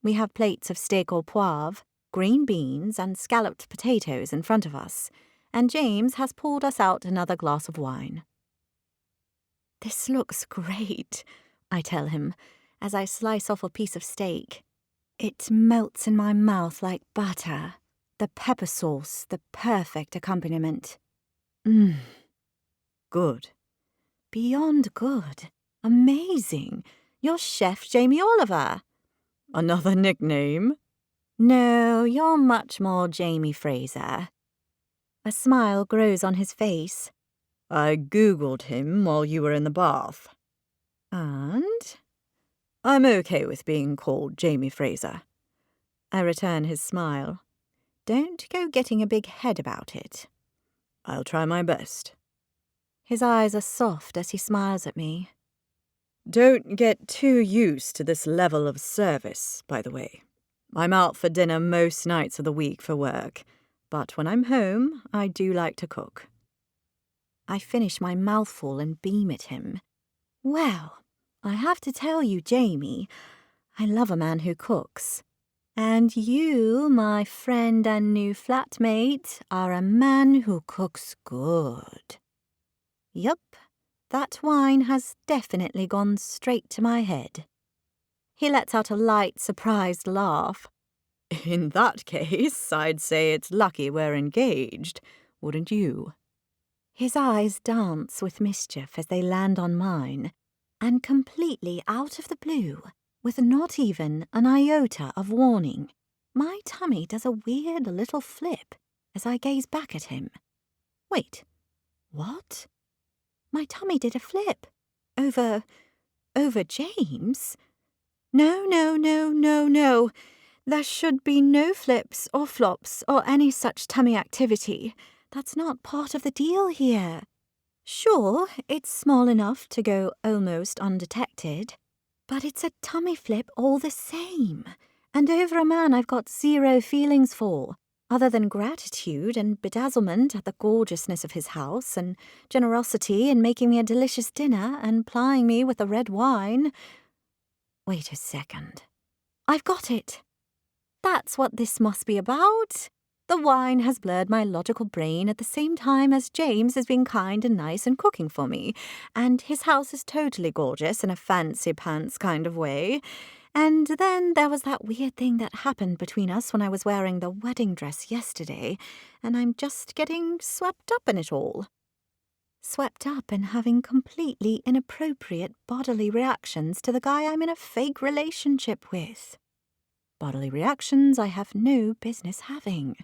We have plates of steak au poivre, green beans, and scalloped potatoes in front of us, and James has poured us out another glass of wine. "This looks great," I tell him, as I slice off a piece of steak. It melts in my mouth like butter, the pepper sauce the perfect accompaniment. Good. Beyond good. Amazing. You're Chef Jamie Oliver. Another nickname? No, you're much more Jamie Fraser. A smile grows on his face. I Googled him while you were in the bath. And? I'm okay with being called Jamie Fraser. I return his smile. Don't go getting a big head about it. I'll try my best. His eyes are soft as he smiles at me. Don't get too used to this level of service, by the way. I'm out for dinner most nights of the week for work, but when I'm home, I do like to cook. I finish my mouthful and beam at him. Well, I have to tell you, Jamie, I love a man who cooks. And you, my friend and new flatmate, are a man who cooks good. Yup, that wine has definitely gone straight to my head. He lets out a light, surprised laugh. In that case, I'd say it's lucky we're engaged, wouldn't you? His eyes dance with mischief as they land on mine, and completely out of the blue, with not even an iota of warning, my tummy does a weird little flip as I gaze back at him. Wait, what? My tummy did a flip. Over James? No. There should be no flips or flops or any such tummy activity. That's not part of the deal here. Sure, it's small enough to go almost undetected, but it's a tummy flip all the same, and over a man I've got zero feelings for, other than gratitude and bedazzlement at the gorgeousness of his house, and generosity in making me a delicious dinner and plying me with the red wine. Wait a second. I've got it. That's what this must be about. The wine has blurred my logical brain at the same time as James has been kind and nice and cooking for me, and his house is totally gorgeous in a fancy pants kind of way. And then there was that weird thing that happened between us when I was wearing the wedding dress yesterday, and I'm just getting swept up in it all. Swept up in having completely inappropriate bodily reactions to the guy I'm in a fake relationship with. Bodily reactions I have no business having.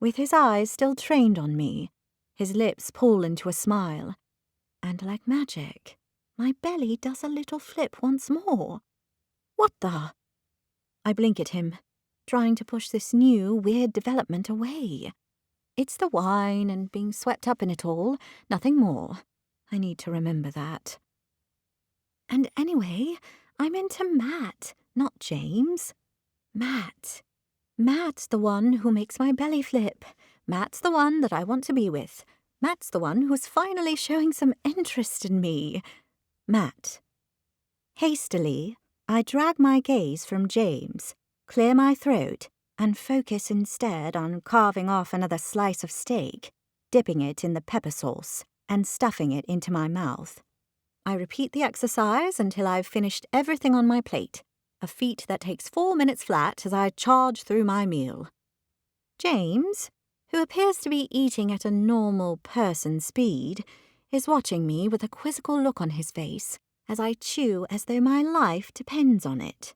With his eyes still trained on me, his lips pull into a smile, and like magic, my belly does a little flip once more. What the? I blink at him, trying to push this new, weird development away. It's the wine and being swept up in it all, nothing more. I need to remember that. And anyway, I'm into Matt, not James. Matt. Matt's the one who makes my belly flip. Matt's the one that I want to be with. Matt's the one who's finally showing some interest in me. Matt. Hastily, I drag my gaze from James, clear my throat, and focus instead on carving off another slice of steak, dipping it in the pepper sauce, and stuffing it into my mouth. I repeat the exercise until I've finished everything on my plate, a feat that takes 4 minutes flat as I charge through my meal. James, who appears to be eating at a normal person speed, is watching me with a quizzical look on his face as I chew as though my life depends on it.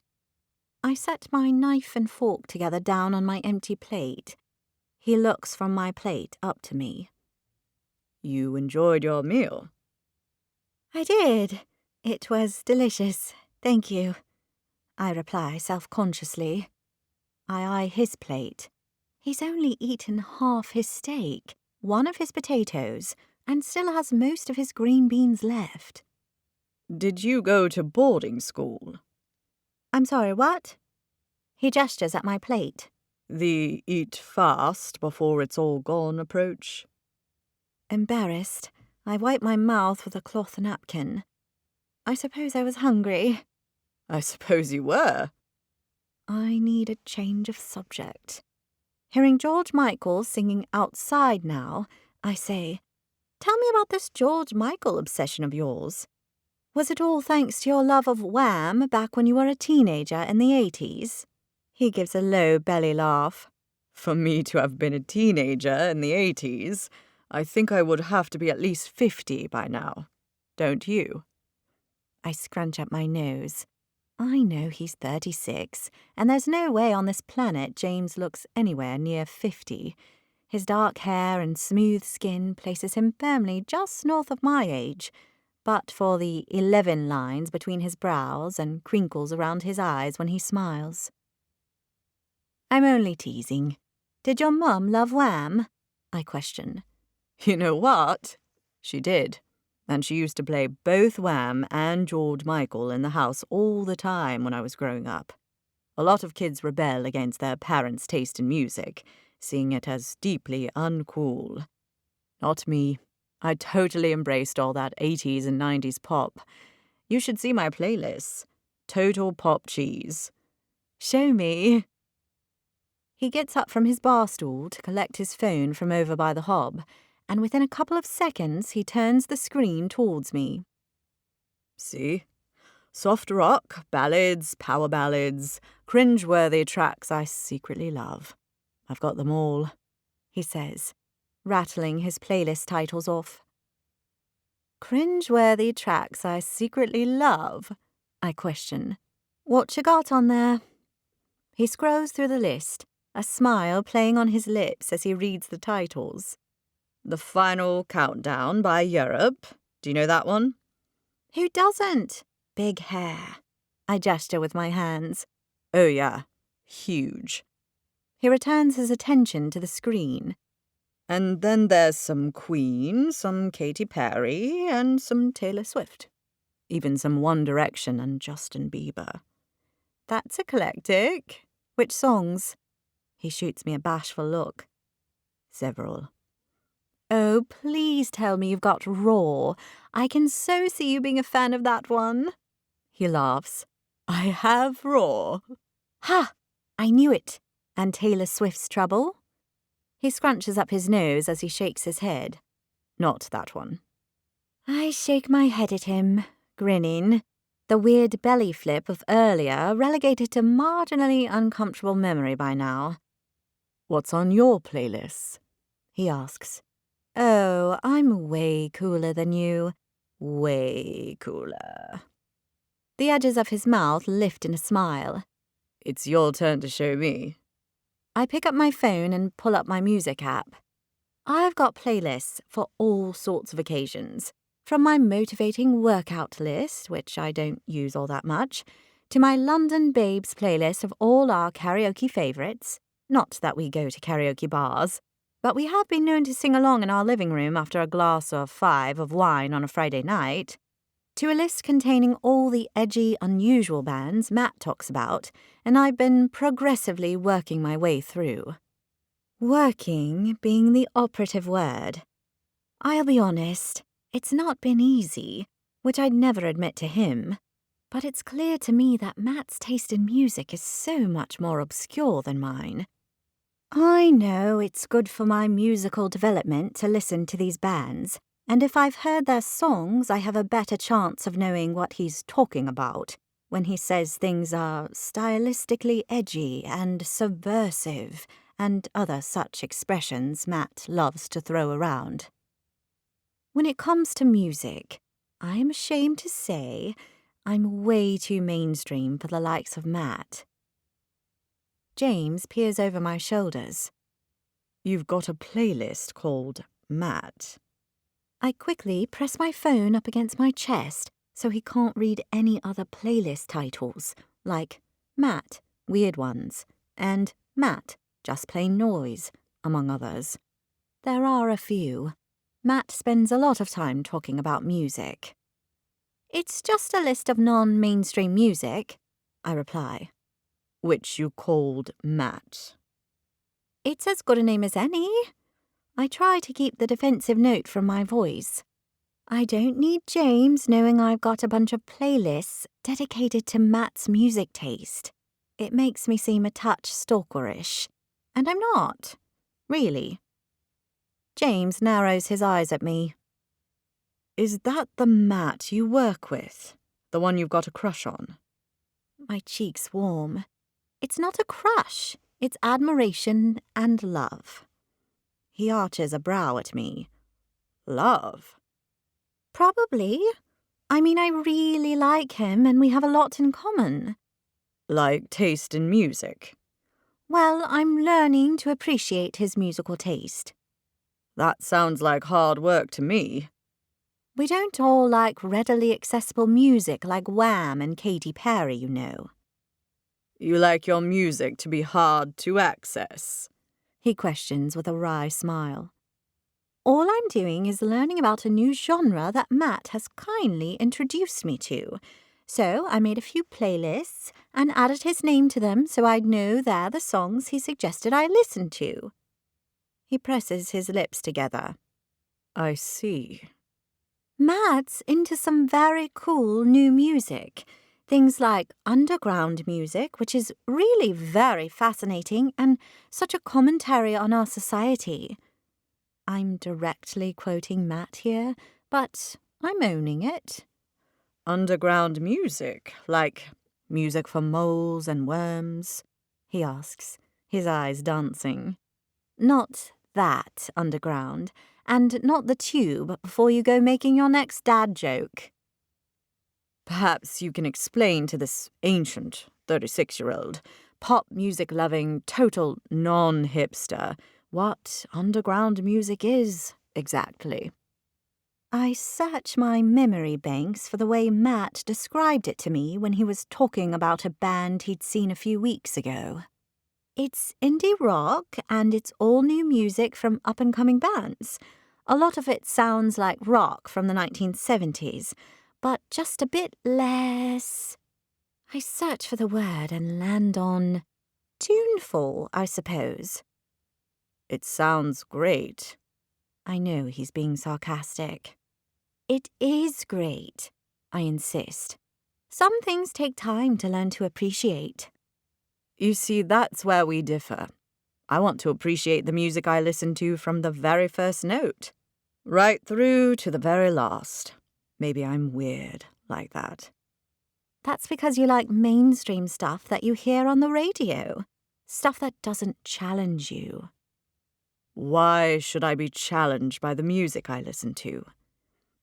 I set my knife and fork together down on my empty plate. He looks from my plate up to me. You enjoyed your meal? I did. It was delicious, thank you. I reply self-consciously. I eye his plate. He's only eaten half his steak, one of his potatoes, and still has most of his green beans left. Did you go to boarding school? I'm sorry, what? He gestures at my plate. The eat fast before it's all gone approach. Embarrassed, I wipe my mouth with a cloth napkin. I suppose I was hungry. I suppose you were. I need a change of subject. Hearing George Michael singing outside now, I say, "Tell me about this George Michael obsession of yours. Was it all thanks to your love of Wham back when you were a teenager in the 80s? He gives a low belly laugh. For me to have been a teenager in the 80s, I think I would have to be at least 50 by now. Don't you? I scrunch up my nose. I know he's 36, and there's no way on this planet James looks anywhere near 50. His dark hair and smooth skin places him firmly just north of my age, but for the 11 lines between his brows and crinkles around his eyes when he smiles. I'm only teasing. Did your mum love Wham? I question. You know what? She did. And she used to play both Wham and George Michael in the house all the time when I was growing up. A lot of kids rebel against their parents' taste in music, seeing it as deeply uncool. Not me. I totally embraced all that 80s and 90s pop. You should see my playlists. Total pop cheese. Show me. He gets up from his bar stool to collect his phone from over by the hob, and within a couple of seconds he turns the screen towards me. See? Soft rock, ballads, power ballads, cringe-worthy tracks I secretly love. I've got them all, he says, rattling his playlist titles off. Cringe-worthy tracks I secretly love? I question. What you got on there? He scrolls through the list, a smile playing on his lips as he reads the titles. The Final Countdown by Europe. Do you know that one? Who doesn't? Big hair. I gesture with my hands. Oh yeah, huge. He returns his attention to the screen. And then there's some Queen, some Katy Perry, and some Taylor Swift. Even some One Direction and Justin Bieber. That's eclectic. Which songs? He shoots me a bashful look. Several. Oh, please tell me you've got Raw. I can so see you being a fan of that one. He laughs. I have Raw. Ha! I knew it. And Taylor Swift's Trouble? He scrunches up his nose as he shakes his head. Not that one. I shake my head at him, grinning. The weird belly flip of earlier relegated to marginally uncomfortable memory by now. What's on your playlist? He asks. Oh, I'm way cooler than you. Way cooler. The edges of his mouth lift in a smile. It's your turn to show me. I pick up my phone and pull up my music app. I've got playlists for all sorts of occasions, from my motivating workout list, which I don't use all that much, to my London Babes playlist of all our karaoke favourites. Not that we go to karaoke bars, but we have been known to sing along in our living room after a glass or 5 of wine on a Friday night, to a list containing all the edgy, unusual bands Matt talks about, and I've been progressively working my way through. Working being the operative word. I'll be honest, it's not been easy, which I'd never admit to him, but it's clear to me that Matt's taste in music is so much more obscure than mine. I know it's good for my musical development to listen to these bands, and if I've heard their songs, I have a better chance of knowing what he's talking about when he says things are stylistically edgy and subversive and other such expressions Matt loves to throw around. When it comes to music, I'm ashamed to say I'm way too mainstream for the likes of Matt. James peers over my shoulders. You've got a playlist called Matt. I quickly press my phone up against my chest so he can't read any other playlist titles, like Matt, Weird Ones, and Matt, Just Plain Noise, among others. There are a few. Matt spends a lot of time talking about music. It's just a list of non-mainstream music, I reply. Which you called Matt. It's as good a name as any. I try to keep the defensive note from my voice. I don't need James knowing I've got a bunch of playlists dedicated to Matt's music taste. It makes me seem a touch stalkerish. And I'm not. Really. James narrows his eyes at me. Is that the Matt you work with? The one you've got a crush on? My cheeks warm. It's not a crush. It's admiration and love. He arches a brow at me. Love? Probably. I mean, I really like him and we have a lot in common. Like taste in music? Well, I'm learning to appreciate his musical taste. That sounds like hard work to me. We don't all like readily accessible music like Wham and Katy Perry, you know. You like your music to be hard to access? He questions with a wry smile. All I'm doing is learning about a new genre that Matt has kindly introduced me to. So I made a few playlists and added his name to them so I'd know they're the songs he suggested I listen to. He presses his lips together. I see. Matt's into some very cool new music. Things like underground music, which is really very fascinating and such a commentary on our society. I'm directly quoting Matt here, but I'm owning it. Underground music? Like music for moles and worms? He asks, his eyes dancing. Not that underground, and not the tube before you go making your next dad joke. Perhaps you can explain to this ancient 36-year-old, pop music-loving, total non-hipster what underground music is exactly. I search my memory banks for the way Matt described it to me when he was talking about a band he'd seen a few weeks ago. It's indie rock and it's all new music from up-and-coming bands. A lot of it sounds like rock from the 1970s, but just a bit less. I search for the word and land on tuneful, I suppose. It sounds great. I know he's being sarcastic. It is great, I insist. Some things take time to learn to appreciate. You see, that's where we differ. I want to appreciate the music I listen to from the very first note, right through to the very last. Maybe I'm weird like that. That's because you like mainstream stuff that you hear on the radio. Stuff that doesn't challenge you. Why should I be challenged by the music I listen to?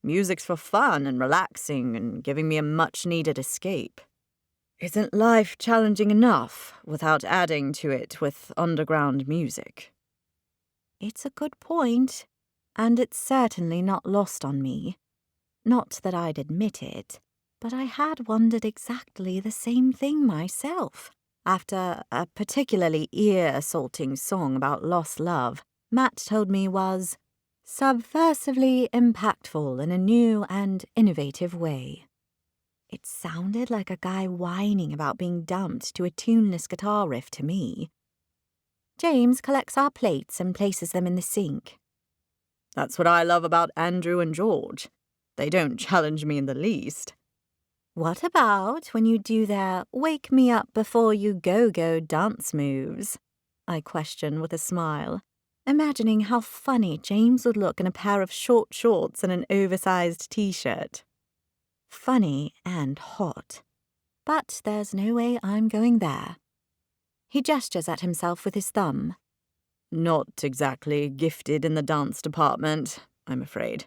Music's for fun and relaxing and giving me a much-needed escape. Isn't life challenging enough without adding to it with underground music? It's a good point, and it's certainly not lost on me. Not that I'd admit it, but I had wondered exactly the same thing myself. After a particularly ear-assaulting song about lost love, Matt told me was subversively impactful in a new and innovative way. It sounded like a guy whining about being dumped to a tuneless guitar riff to me. James collects our plates and places them in the sink. That's what I love about Andrew and George. They don't challenge me in the least. What about when you do their wake me up before you go dance moves? I question with a smile, imagining how funny James would look in a pair of short shorts and an oversized t-shirt. Funny and hot. But there's no way I'm going there. He gestures at himself with his thumb. Not exactly gifted in the dance department, I'm afraid.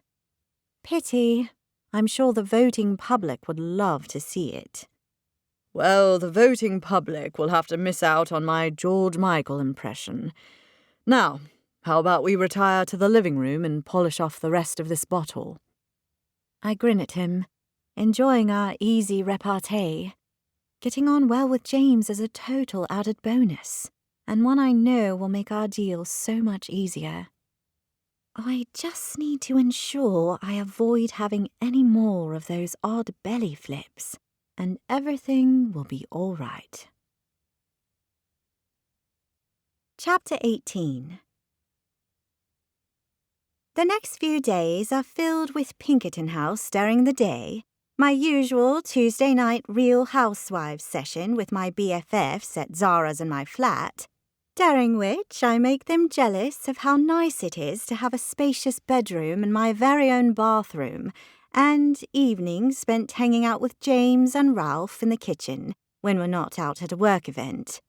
Pity. I'm sure the voting public would love to see it. Well, the voting public will have to miss out on my George Michael impression. Now, how about we retire to the living room and polish off the rest of this bottle? I grin at him, enjoying our easy repartee. Getting on well with James is a total added bonus, and one I know will make our deal so much easier. I just need to ensure I avoid having any more of those odd belly flips, and everything will be all right. Chapter 18. The next few days are filled with Pinkerton House during the day, my usual Tuesday night Real Housewives session with my BFFs at Zara's and my flat, during which I make them jealous of how nice it is to have a spacious bedroom and my very own bathroom, and evenings spent hanging out with James and Ralph in the kitchen when we're not out at a work event.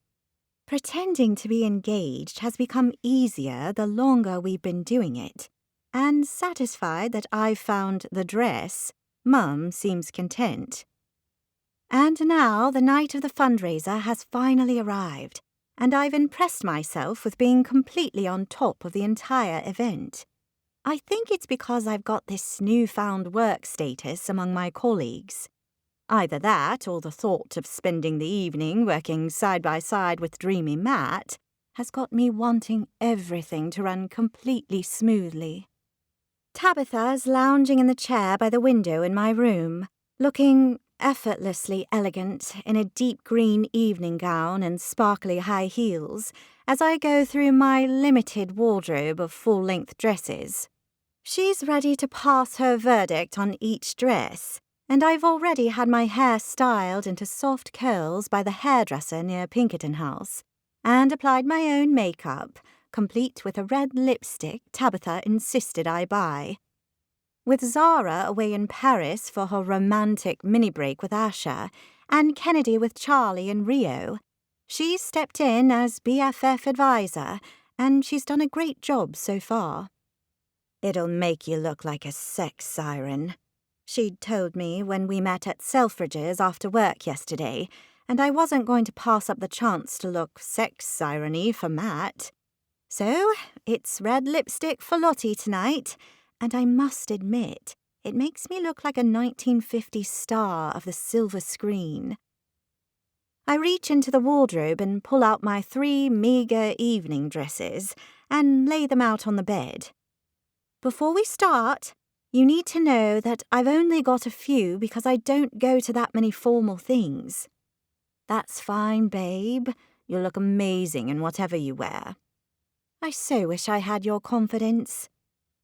Pretending to be engaged has become easier the longer we've been doing it, and satisfied that I've found the dress, Mum seems content. And now the night of the fundraiser has finally arrived, and I've impressed myself with being completely on top of the entire event. I think it's because I've got this newfound work status among my colleagues. Either that, or the thought of spending the evening working side by side with dreamy Matt has got me wanting everything to run completely smoothly. Tabitha's lounging in the chair by the window in my room, looking effortlessly elegant in a deep green evening gown and sparkly high heels as I go through my limited wardrobe of full-length dresses. She's ready to pass her verdict on each dress, and I've already had my hair styled into soft curls by the hairdresser near Pinkerton House, and applied my own makeup, complete with a red lipstick Tabitha insisted I buy. With Zara away in Paris for her romantic mini-break with Asha, and Kennedy with Charlie in Rio, she's stepped in as BFF advisor, and she's done a great job so far. "It'll make you look like a sex siren," she'd told me when we met at Selfridge's after work yesterday, and I wasn't going to pass up the chance to look sex siren-y for Matt. So, it's red lipstick for Lottie tonight, and I must admit, it makes me look like a 1950s star of the silver screen. I reach into the wardrobe and pull out my 3 meagre evening dresses and lay them out on the bed. Before we start, you need to know that I've only got a few because I don't go to that many formal things. That's fine, babe. You'll look amazing in whatever you wear. I so wish I had your confidence.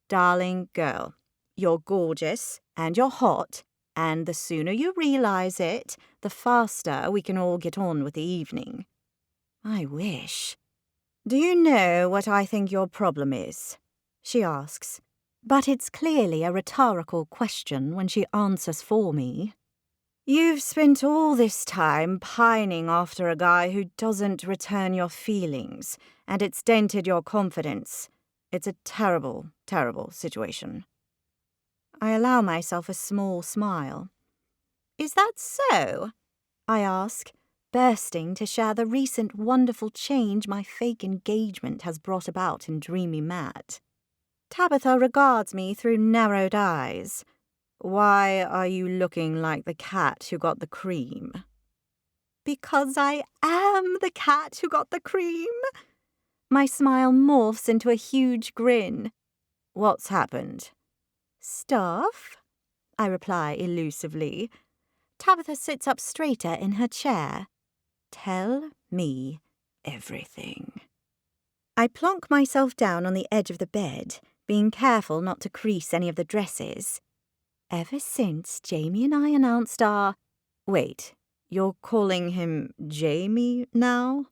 Darling girl, you're gorgeous and you're hot, and the sooner you realize it, the faster we can all get on with the evening. I wish. Do you know what I think your problem is? She asks. But it's clearly a rhetorical question when she answers for me. You've spent all this time pining after a guy who doesn't return your feelings, and it's dented your confidence. It's a terrible, terrible situation. I allow myself a small smile. Is that so? I ask, bursting to share the recent wonderful change my fake engagement has brought about in dreamy Matt. Tabitha regards me through narrowed eyes. Why are you looking like the cat who got the cream? Because I am the cat who got the cream. My smile morphs into a huge grin. What's happened? Stuff, I reply elusively. Tabitha sits up straighter in her chair. Tell me everything. I plonk myself down on the edge of the bed, being careful not to crease any of the dresses. Ever since Jamie and I announced our... Wait, you're calling him Jamie now?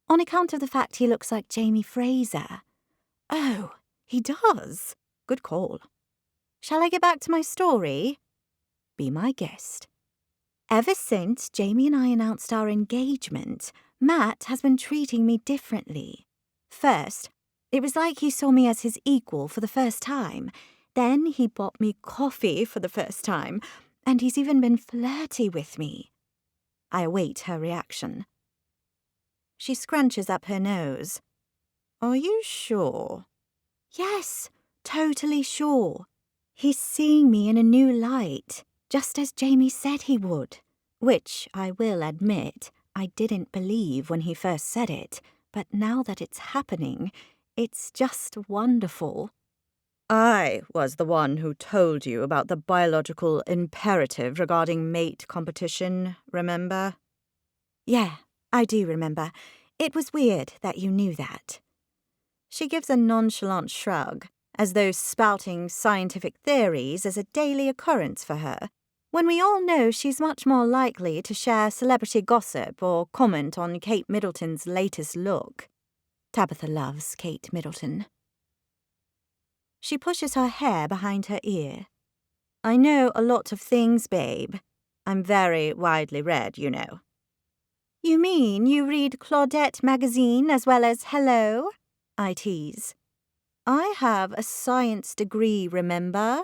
On account of the fact he looks like Jamie Fraser. Oh, he does. Good call. Shall I get back to my story? Be my guest. Ever since Jamie and I announced our engagement, Matt has been treating me differently. First, it was like he saw me as his equal for the first time. Then he bought me coffee for the first time, and he's even been flirty with me. I await her reaction. She scrunches up her nose. Are you sure? Yes, totally sure. He's seeing me in a new light, just as Jamie said he would, which, I will admit, I didn't believe when he first said it, but now that it's happening, it's just wonderful. I was the one who told you about the biological imperative regarding mate competition, remember? Yeah, I do remember. It was weird that you knew that. She gives a nonchalant shrug, as though spouting scientific theories is a daily occurrence for her, when we all know she's much more likely to share celebrity gossip or comment on Kate Middleton's latest look. Tabitha loves Kate Middleton. She pushes her hair behind her ear. I know a lot of things, babe. I'm very widely read, you know. You mean you read Claudette magazine as well as Hello? I tease. I have a science degree, remember?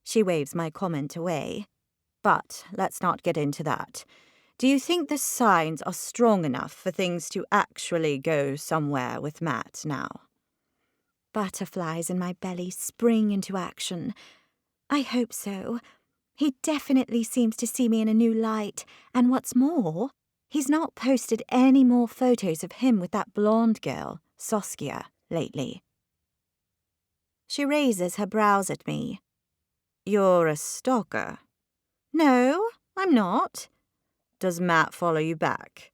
She waves my comment away. But let's not get into that. Do you think the signs are strong enough for things to actually go somewhere with Matt now? Butterflies in my belly spring into action. I hope so. He definitely seems to see me in a new light, and what's more, he's not posted any more photos of him with that blonde girl, Saskia, lately. She raises her brows at me. You're a stalker. No, I'm not. Does Matt follow you back?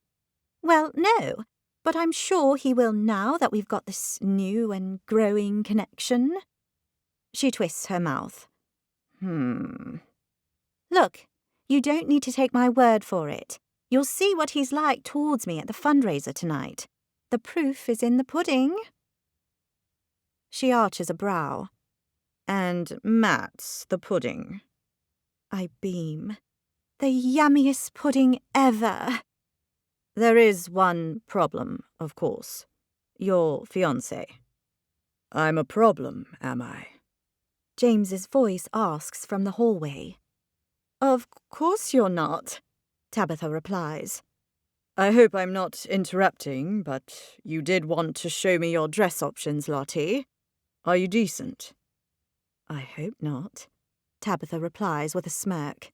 Well, no, but I'm sure he will now that we've got this new and growing connection. She twists her mouth. Look, you don't need to take my word for it. You'll see what he's like towards me at the fundraiser tonight. The proof is in the pudding. She arches a brow. And Matt's the pudding. I beam. The yummiest pudding ever. There is one problem, of course. Your fiancé. I'm a problem, am I? James's voice asks from the hallway. Of course you're not, Tabitha replies. I hope I'm not interrupting, but you did want to show me your dress options, Lottie. Are you decent? I hope not, Tabitha replies with a smirk.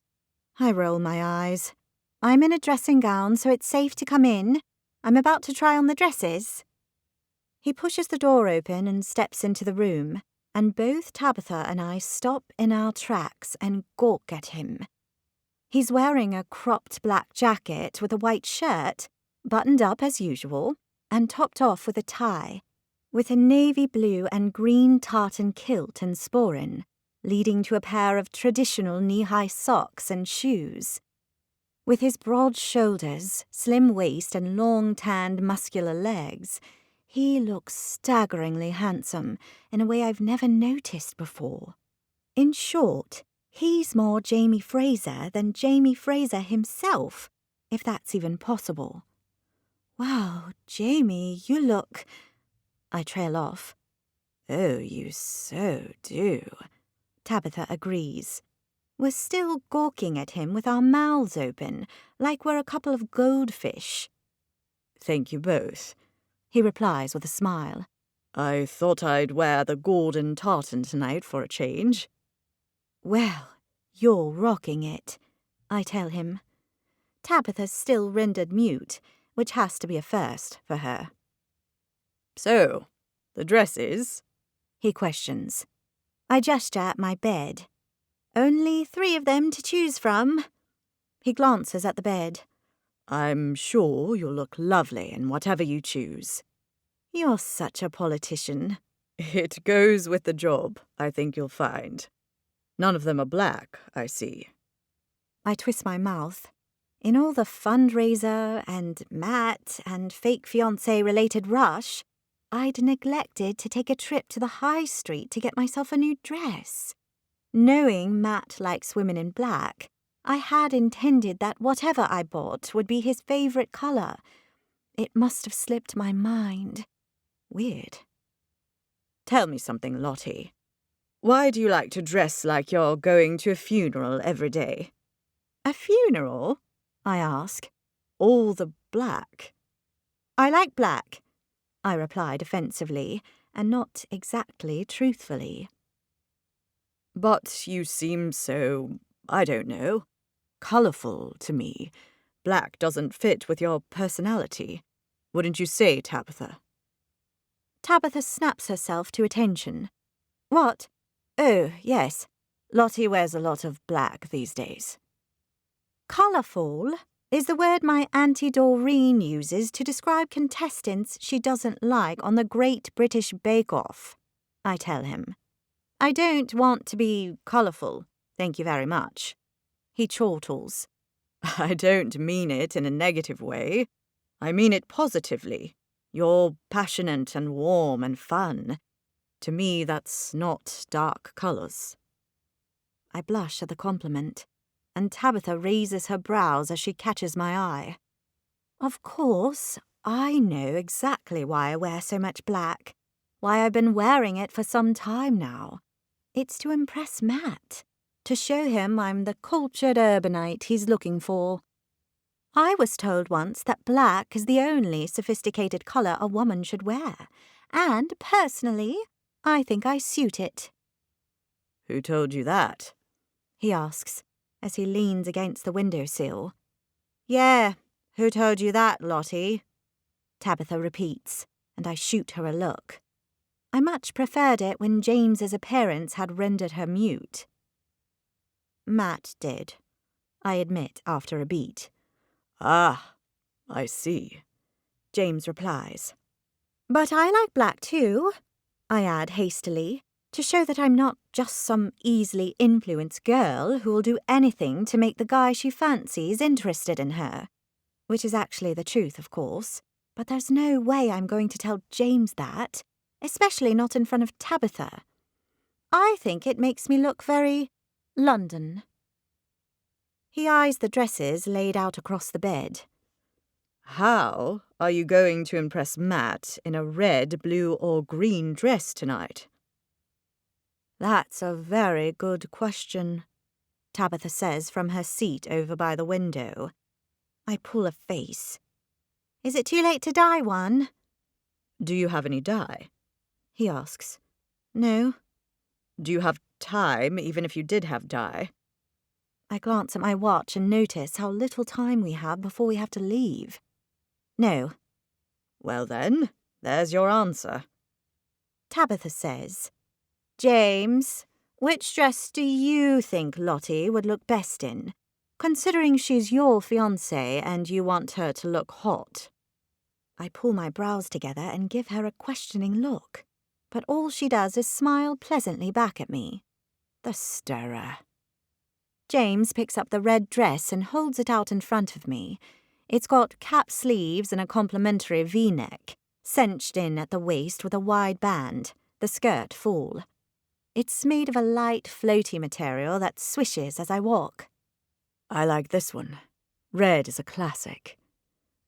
I roll my eyes. I'm in a dressing gown, so it's safe to come in. I'm about to try on the dresses. He pushes the door open and steps into the room, and both Tabitha and I stop in our tracks and gawk at him. He's wearing a cropped black jacket with a white shirt, buttoned up as usual, and topped off with a tie, with a navy blue and green tartan kilt and sporran, leading to a pair of traditional knee-high socks and shoes. With his broad shoulders, slim waist and long tanned muscular legs, he looks staggeringly handsome in a way I've never noticed before. In short, he's more Jamie Fraser than Jamie Fraser himself, if that's even possible. Wow, Jamie, you look... I trail off. Oh, you so do. Tabitha agrees. We're still gawking at him with our mouths open, like we're a couple of goldfish. Thank you both, he replies with a smile. I thought I'd wear the golden tartan tonight for a change. Well, you're rocking it, I tell him. Tabitha's still rendered mute, which has to be a first for her. So, the dresses? He questions. I gesture at my bed. Only 3 of them to choose from. He glances at the bed. I'm sure you'll look lovely in whatever you choose. You're such a politician. It goes with the job, I think you'll find. None of them are black, I see. I twist my mouth. In all the fundraiser and Matt and fake fiancé-related rush, I'd neglected to take a trip to the high street to get myself a new dress. Knowing Matt likes women in black, I had intended that whatever I bought would be his favourite colour. It must have slipped my mind. Weird. Tell me something, Lottie. Why do you like to dress like you're going to a funeral every day? A funeral? I ask. All the black. I like black, I reply defensively, and not exactly truthfully. But you seem so, I don't know, colourful to me. Black doesn't fit with your personality. Wouldn't you say, Tabitha? Tabitha snaps herself to attention. What? Oh, yes. Lottie wears a lot of black these days. Colourful? is the word my Auntie Doreen uses to describe contestants she doesn't like on the Great British Bake Off, I tell him. I don't want to be colourful, thank you very much. He chortles. I don't mean it in a negative way. I mean it positively. You're passionate and warm and fun. To me, that's not dark colours. I blush at the compliment, and Tabitha raises her brows as she catches my eye. Of course, I know exactly why I wear so much black, why I've been wearing it for some time now. It's to impress Matt, to show him I'm the cultured urbanite he's looking for. I was told once that black is the only sophisticated colour a woman should wear, and personally, I think I suit it. Who told you that? He asks, as he leans against the windowsill. Yeah, who told you that, Lottie? Tabitha repeats, and I shoot her a look. I much preferred it when James's appearance had rendered her mute. Matt did, I admit after a beat. Ah, I see, James replies. But I like black too, I add hastily, to show that I'm not just some easily influenced girl who'll do anything to make the guy she fancies interested in her. Which is actually the truth, of course, but there's no way I'm going to tell James that, especially not in front of Tabitha. I think it makes me look very London. He eyes the dresses laid out across the bed. How are you going to impress Matt in a red, blue, or green dress tonight? That's a very good question, Tabitha says from her seat over by the window. I pull a face. Is it too late to dye one? Do you have any dye? He asks. No. Do you have time, even if you did have dye? I glance at my watch and notice how little time we have before we have to leave. No. Well then, there's your answer. Tabitha says, James, which dress do you think Lottie would look best in, considering she's your fiancé and you want her to look hot? I pull my brows together and give her a questioning look, but all she does is smile pleasantly back at me. The stirrer. James picks up the red dress and holds it out in front of me. It's got cap sleeves and a complimentary V-neck, cinched in at the waist with a wide band, the skirt full. It's made of a light, floaty material that swishes as I walk. I like this one. Red is a classic.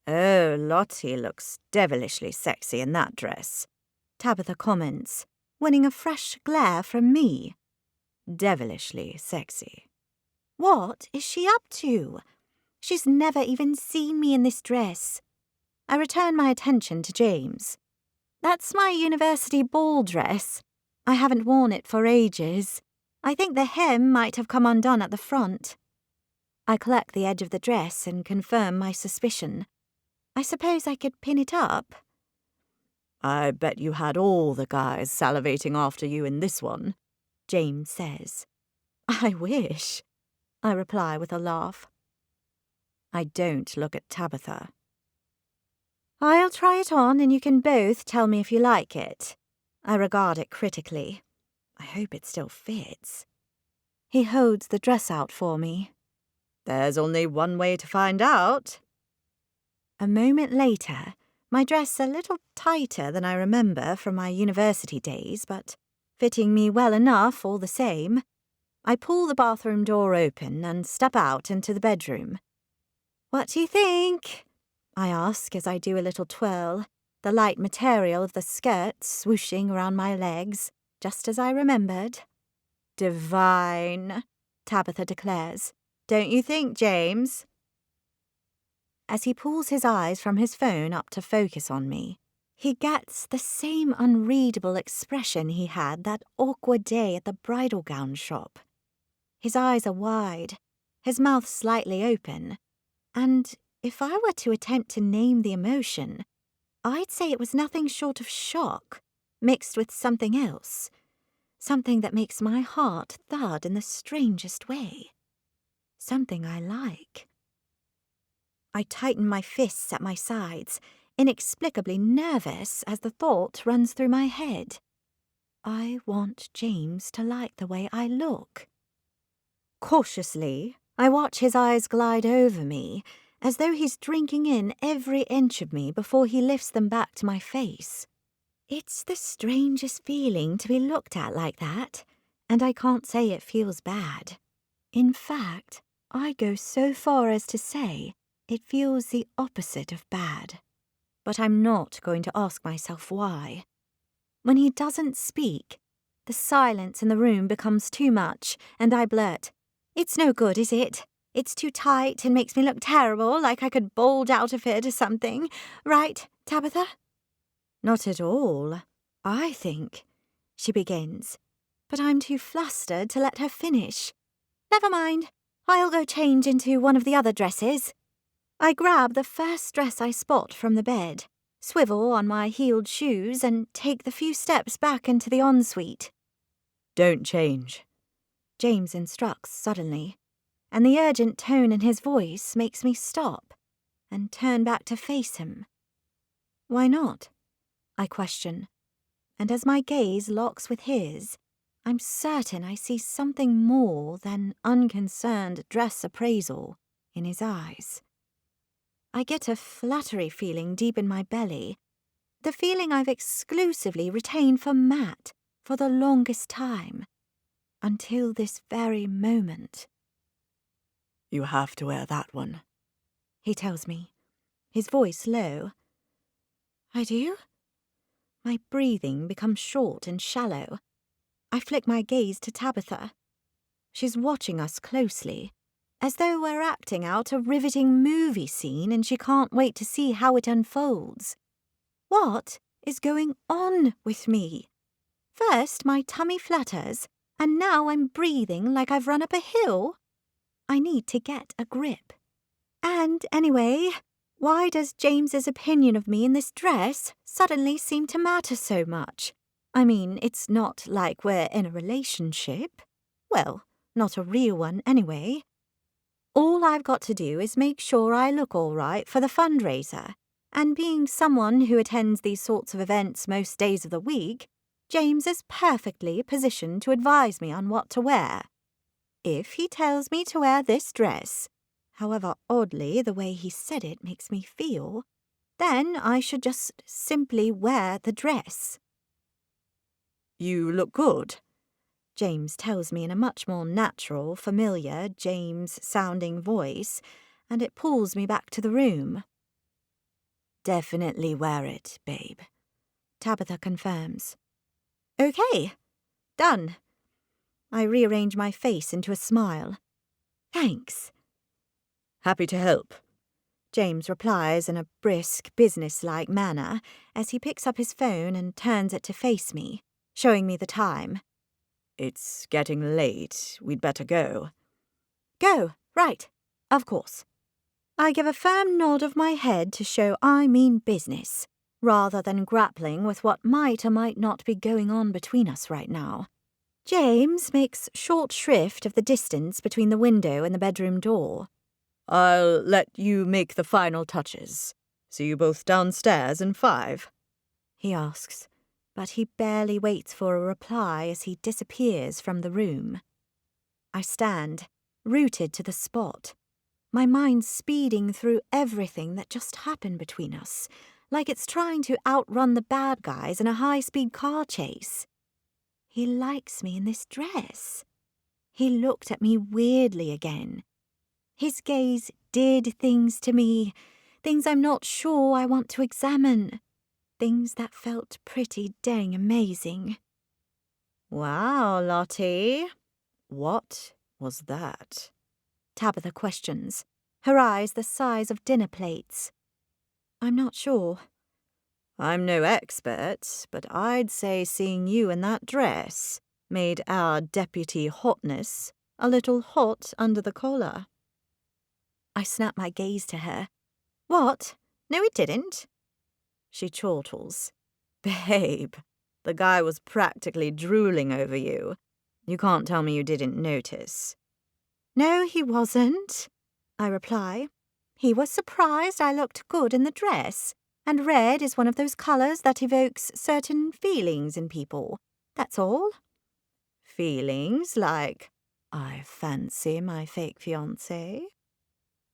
Oh, Lottie looks devilishly sexy in that dress, Tabitha comments, winning a fresh glare from me. Devilishly sexy. What is she up to? She's never even seen me in this dress. I return my attention to James. That's my university ball dress. I haven't worn it for ages. I think the hem might have come undone at the front. I collect the edge of the dress and confirm my suspicion. I suppose I could pin it up. I bet you had all the guys salivating after you in this one, James says. I wish, I reply with a laugh. I don't look at Tabitha. I'll try it on and you can both tell me if you like it. I regard it critically. I hope it still fits. He holds the dress out for me. There's only one way to find out. A moment later, my dress a little tighter than I remember from my university days, but fitting me well enough all the same. I pull the bathroom door open and step out into the bedroom. What do you think? I ask as I do a little twirl, the light material of the skirt swooshing around my legs, just as I remembered. Divine, Tabitha declares. Don't you think, James? As he pulls his eyes from his phone up to focus on me, he gets the same unreadable expression he had that awkward day at the bridal gown shop. His eyes are wide, his mouth slightly open, and if I were to attempt to name the emotion, I'd say it was nothing short of shock, mixed with something else, something that makes my heart thud in the strangest way, something I like. I tighten my fists at my sides, inexplicably nervous as the thought runs through my head. I want James to like the way I look. Cautiously, I watch his eyes glide over me, as though he's drinking in every inch of me before he lifts them back to my face. It's the strangest feeling to be looked at like that, and I can't say it feels bad. In fact, I go so far as to say it feels the opposite of bad. But I'm not going to ask myself why. When he doesn't speak, the silence in the room becomes too much, and I blurt, "It's no good, is it? It's too tight and makes me look terrible, like I could bulge out of it or something. Right, Tabitha?" "Not at all, I think," she begins, but I'm too flustered to let her finish. "Never mind, I'll go change into one of the other dresses." I grab the first dress I spot from the bed, swivel on my heeled shoes, and take the few steps back into the ensuite. "Don't change," James instructs suddenly, and the urgent tone in his voice makes me stop and turn back to face him. "Why not?" I question, and as my gaze locks with his, I'm certain I see something more than unconcerned dress appraisal in his eyes. I get a fluttery feeling deep in my belly, the feeling I've exclusively retained for Matt for the longest time, until this very moment. "You have to wear that one," He tells me, his voice low. I do? My breathing becomes short and shallow. I flick my gaze to Tabitha. She's watching us closely, as though we're acting out a riveting movie scene and she can't wait to see how it unfolds. What is going on with me? First my tummy flutters, and now I'm breathing like I've run up a hill. I need to get a grip. And anyway, why does James's opinion of me in this dress suddenly seem to matter so much? I mean, it's not like we're in a relationship. Well, not a real one anyway. All I've got to do is make sure I look all right for the fundraiser, and being someone who attends these sorts of events most days of the week, James is perfectly positioned to advise me on what to wear. If he tells me to wear this dress, however oddly the way he said it makes me feel, then I should just simply wear the dress. "You look good," James tells me in a much more natural, familiar, James-sounding voice, and it pulls me back to the room. "Definitely wear it, babe," Tabitha confirms. Okay, done. I rearrange my face into a smile. Thanks. "Happy to help," James replies in a brisk, business-like manner as he picks up his phone and turns it to face me, showing me the time. "It's getting late. We'd better go." Go, right, of course. I give a firm nod of my head to show I mean business, rather than grappling with what might or might not be going on between us right now. James makes short shrift of the distance between the window and the bedroom door. "I'll let you make the final touches. See you both downstairs in 5. He asks, but he barely waits for a reply as he disappears from the room. I stand, rooted to the spot, my mind speeding through everything that just happened between us, like it's trying to outrun the bad guys in a high-speed car chase. He likes me in this dress. He looked at me weirdly again. His gaze did things to me, things I'm not sure I want to examine. Things that felt pretty dang amazing. "Wow, Lottie. What was that?" Tabitha questions, her eyes the size of dinner plates. I'm not sure. "I'm no expert, but I'd say seeing you in that dress made our deputy hotness a little hot under the collar." I snap my gaze to her. What? No, it didn't. She chortles. "Babe, the guy was practically drooling over you. You can't tell me you didn't notice." No, he wasn't, I reply. He was surprised I looked good in the dress, and red is one of those colours that evokes certain feelings in people. That's all. Feelings like, I fancy my fake fiancé?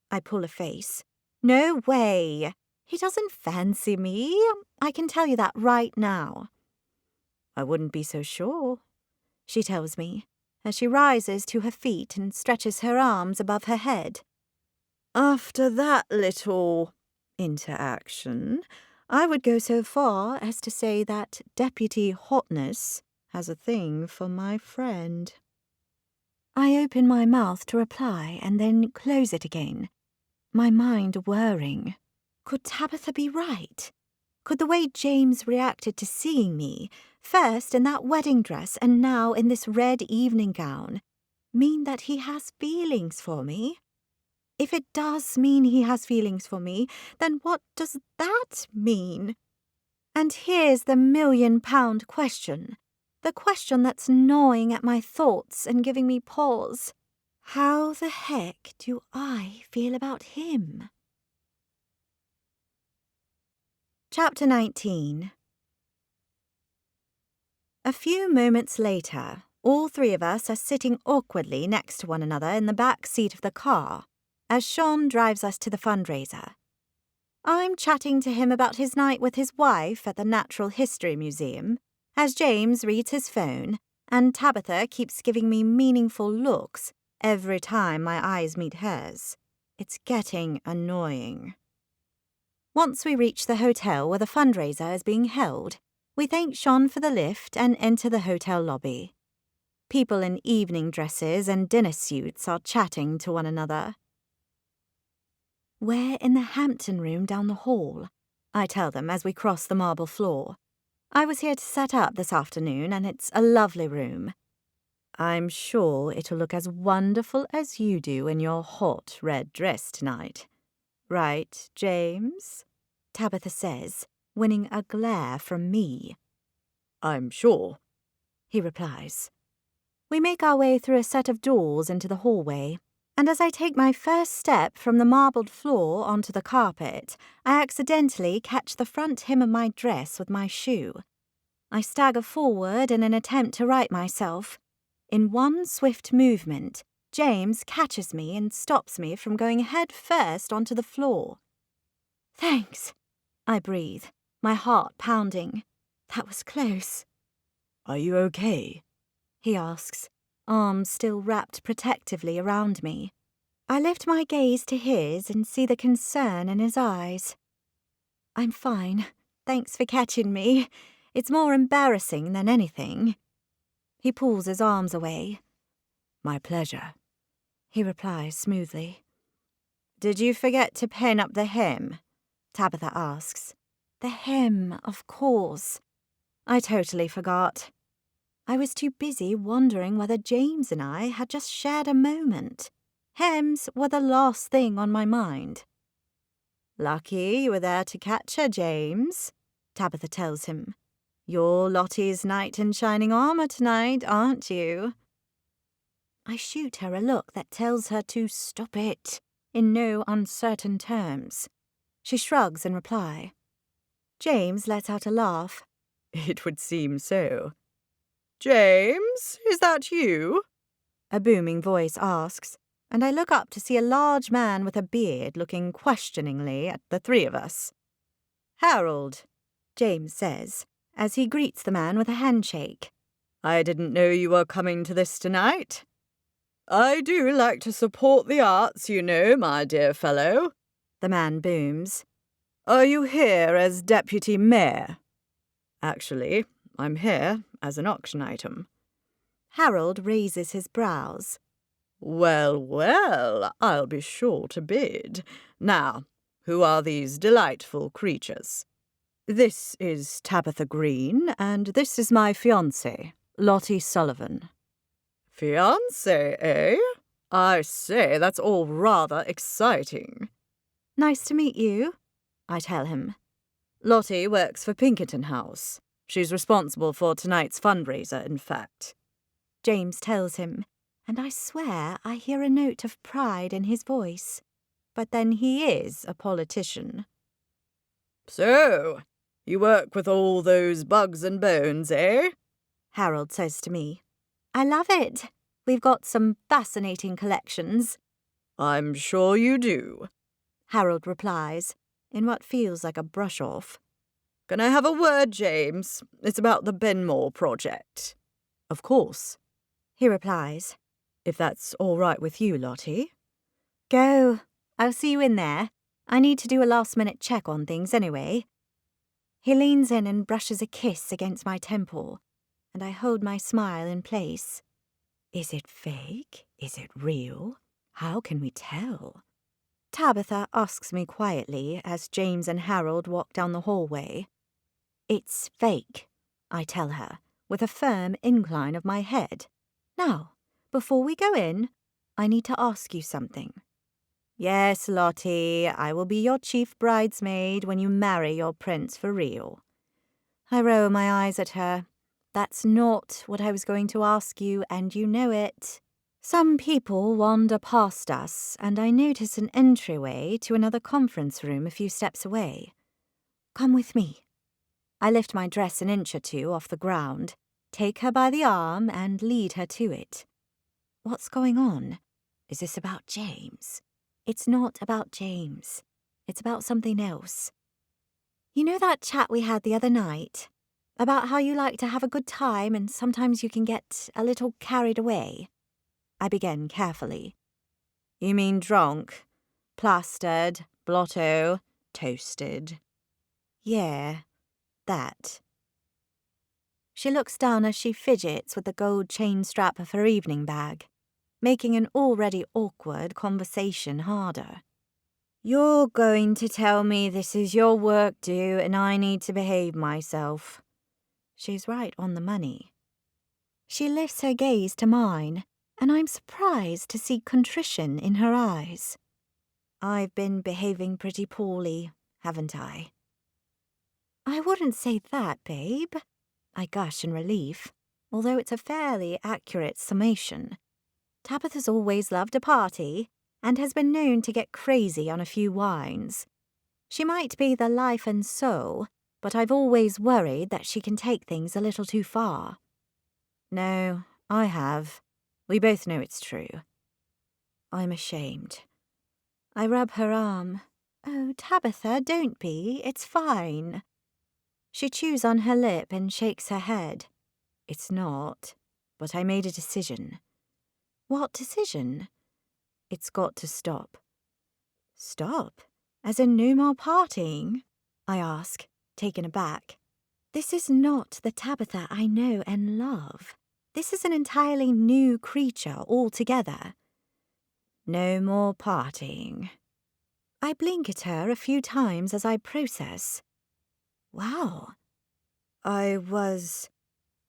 I pull a face. No way. He doesn't fancy me. I can tell you that right now. I wouldn't be so sure, she tells me, as she rises to her feet and stretches her arms above her head. After that little interaction, I would go so far as to say that Deputy Hotness has a thing for my friend. I open my mouth to reply and then close it again, my mind whirring. Could Tabitha be right? Could the way James reacted to seeing me, first in that wedding dress and now in this red evening gown, mean that he has feelings for me? If it does mean he has feelings for me, then what does that mean? And here's the £1,000,000 question, the question that's gnawing at my thoughts and giving me pause. How the heck do I feel about him? Chapter 19. A few moments later, all three of us are sitting awkwardly next to one another in the back seat of the car, as Sean drives us to the fundraiser. I'm chatting to him about his night with his wife at the Natural History Museum, as James reads his phone, and Tabitha keeps giving me meaningful looks every time my eyes meet hers. It's getting annoying. Once we reach the hotel where the fundraiser is being held, we thank Sean for the lift and enter the hotel lobby. People in evening dresses and dinner suits are chatting to one another. We're in the Hampton room down the hall, I tell them as we cross the marble floor. I was here to set up this afternoon, and it's a lovely room. I'm sure it'll look as wonderful as you do in your hot red dress tonight. Right, James? Tabitha says, winning a glare from me. I'm sure, he replies. We make our way through a set of doors into the hallway, and as I take my first step from the marbled floor onto the carpet, I accidentally catch the front hem of my dress with my shoe. I stagger forward in an attempt to right myself. In one swift movement, James catches me and stops me from going head first onto the floor. Thanks, I breathe, my heart pounding. That was close. Are you okay? He asks, arms still wrapped protectively around me. I lift my gaze to his and see the concern in his eyes. I'm fine. Thanks for catching me. It's more embarrassing than anything. He pulls his arms away. My pleasure, he replies smoothly. Did you forget to pin up the hem? Tabitha asks. The hem, of course. I totally forgot. I was too busy wondering whether James and I had just shared a moment. Hems were the last thing on my mind. Lucky you were there to catch her, James, Tabitha tells him. You're Lottie's knight in shining armour tonight, aren't you? I shoot her a look that tells her to stop it, in no uncertain terms. She shrugs in reply. James lets out a laugh. It would seem so. James, is that you? A booming voice asks, and I look up to see a large man with a beard looking questioningly at the three of us. Harold, James says, as he greets the man with a handshake. I didn't know you were coming to this tonight. I do like to support the arts, you know, my dear fellow, the man booms. Are you here as deputy mayor? Actually, I'm here as an auction item. Harold raises his brows. Well, well, I'll be sure to bid. Now, who are these delightful creatures? This is Tabitha Green, and this is my fiancée, Lottie Sullivan. Fiancé, eh? I say, that's all rather exciting. Nice to meet you, I tell him. Lottie works for Pinkerton House. She's responsible for tonight's fundraiser, in fact. James tells him, and I swear I hear a note of pride in his voice. But then he is a politician. So, you work with all those bugs and bones, eh? Harold says to me. I love it. We've got some fascinating collections. I'm sure you do, Harold replies, in what feels like a brush-off. Can I have a word, James? It's about the Benmore project. Of course, he replies. If that's all right with you, Lottie. Go. I'll see you in there. I need to do a last-minute check on things anyway. He leans in and brushes a kiss against my temple, and I hold my smile in place. Is it fake? Is it real? How can we tell? Tabitha asks me quietly as James and Harold walk down the hallway. It's fake, I tell her, with a firm incline of my head. Now, before we go in, I need to ask you something. Yes, Lottie, I will be your chief bridesmaid when you marry your prince for real. I roll my eyes at her. That's not what I was going to ask you, and you know it. Some people wander past us, and I notice an entryway to another conference room a few steps away. Come with me. I lift my dress an inch or two off the ground, take her by the arm, and lead her to it. What's going on? Is this about James? It's not about James. It's about something else. You know that chat we had the other night? About how you like to have a good time and sometimes you can get a little carried away? I begin carefully. You mean drunk? Plastered, blotto, toasted. Yeah, that. She looks down as she fidgets with the gold chain strap of her evening bag, making an already awkward conversation harder. You're going to tell me this is your work due and I need to behave myself. She's right on the money. She lifts her gaze to mine, and I'm surprised to see contrition in her eyes. I've been behaving pretty poorly, haven't I? I wouldn't say that, babe. I gush in relief, although it's a fairly accurate summation. Tabitha's always loved a party and has been known to get crazy on a few wines. She might be the life and soul, but I've always worried that she can take things a little too far. No, I have. We both know it's true. I'm ashamed. I rub her arm. Oh, Tabitha, don't be. It's fine. She chews on her lip and shakes her head. It's not, but I made a decision. What decision? It's got to stop. Stop? As in no more partying? I ask, taken aback. This is not the Tabitha I know and love. This is an entirely new creature altogether. No more partying. I blink at her a few times as I process. Wow. I was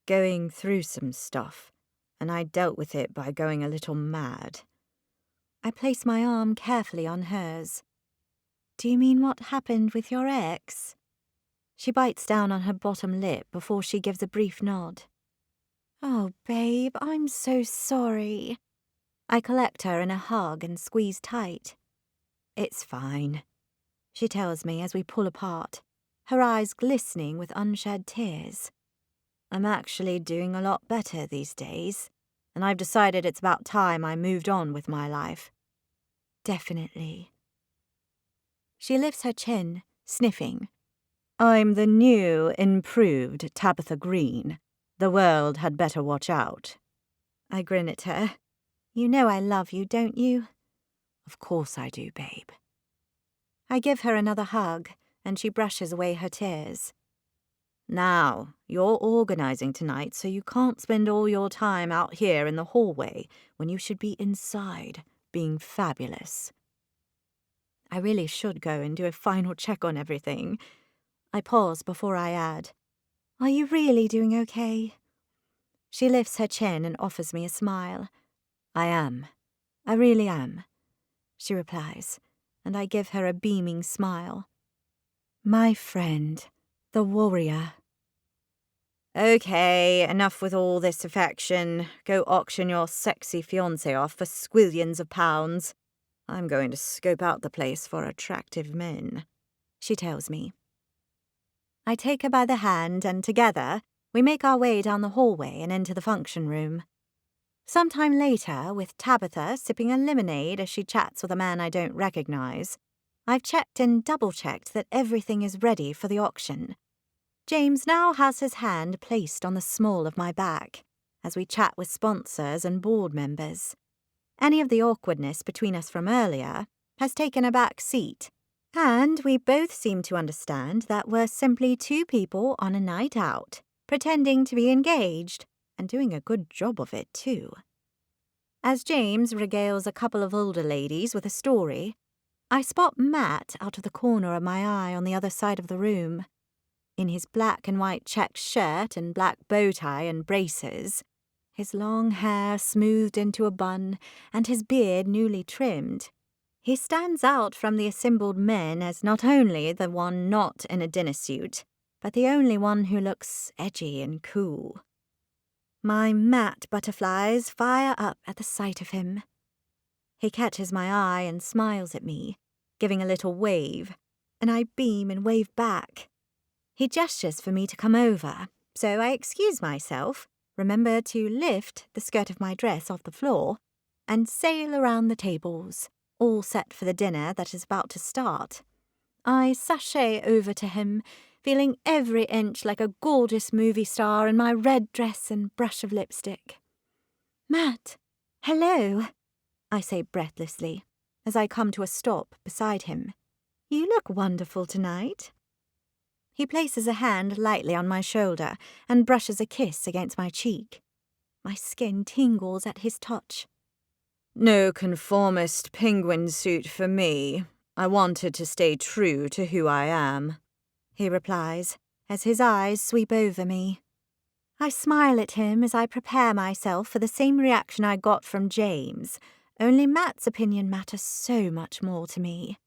going through some stuff, and I dealt with it by going a little mad. I place my arm carefully on hers. Do you mean what happened with your ex? She bites down on her bottom lip before she gives a brief nod. Oh, babe, I'm so sorry. I collect her in a hug and squeeze tight. It's fine, she tells me as we pull apart, her eyes glistening with unshed tears. I'm actually doing a lot better these days, and I've decided it's about time I moved on with my life. Definitely. She lifts her chin, sniffing. I'm the new, improved Tabitha Green. The world had better watch out. I grin at her. You know I love you, don't you? Of course I do, babe. I give her another hug, and she brushes away her tears. Now, you're organising tonight, so you can't spend all your time out here in the hallway when you should be inside, being fabulous. I really should go and do a final check on everything. I pause before I add, Are you really doing okay? She lifts her chin and offers me a smile. I am. I really am, she replies, and I give her a beaming smile. My friend, the warrior. Okay, enough with all this affection. Go auction your sexy fiancé off for squillions of pounds. I'm going to scope out the place for attractive men, she tells me. I take her by the hand and together we make our way down the hallway and into the function room. Sometime later, with Tabitha sipping a lemonade as she chats with a man I don't recognize, I've checked and double-checked that everything is ready for the auction. James now has his hand placed on the small of my back as we chat with sponsors and board members. Any of the awkwardness between us from earlier has taken a back seat, and we both seem to understand that we're simply two people on a night out, pretending to be engaged, and doing a good job of it too. As James regales a couple of older ladies with a story, I spot Matt out of the corner of my eye on the other side of the room. In his black and white checked shirt and black bow tie and braces, his long hair smoothed into a bun and his beard newly trimmed, he stands out from the assembled men as not only the one not in a dinner suit, but the only one who looks edgy and cool. My Matt butterflies fire up at the sight of him. He catches my eye and smiles at me, giving a little wave, and I beam and wave back. He gestures for me to come over, so I excuse myself, remember to lift the skirt of my dress off the floor, and sail around the tables, all set for the dinner that is about to start. I sashay over to him, feeling every inch like a gorgeous movie star in my red dress and brush of lipstick. "Matt, hello," I say breathlessly, as I come to a stop beside him. "You look wonderful tonight." He places a hand lightly on my shoulder and brushes a kiss against my cheek. My skin tingles at his touch. No conformist penguin suit for me. I wanted to stay true to who I am, he replies, as his eyes sweep over me. I smile at him as I prepare myself for the same reaction I got from James, only Matt's opinion matters so much more to me.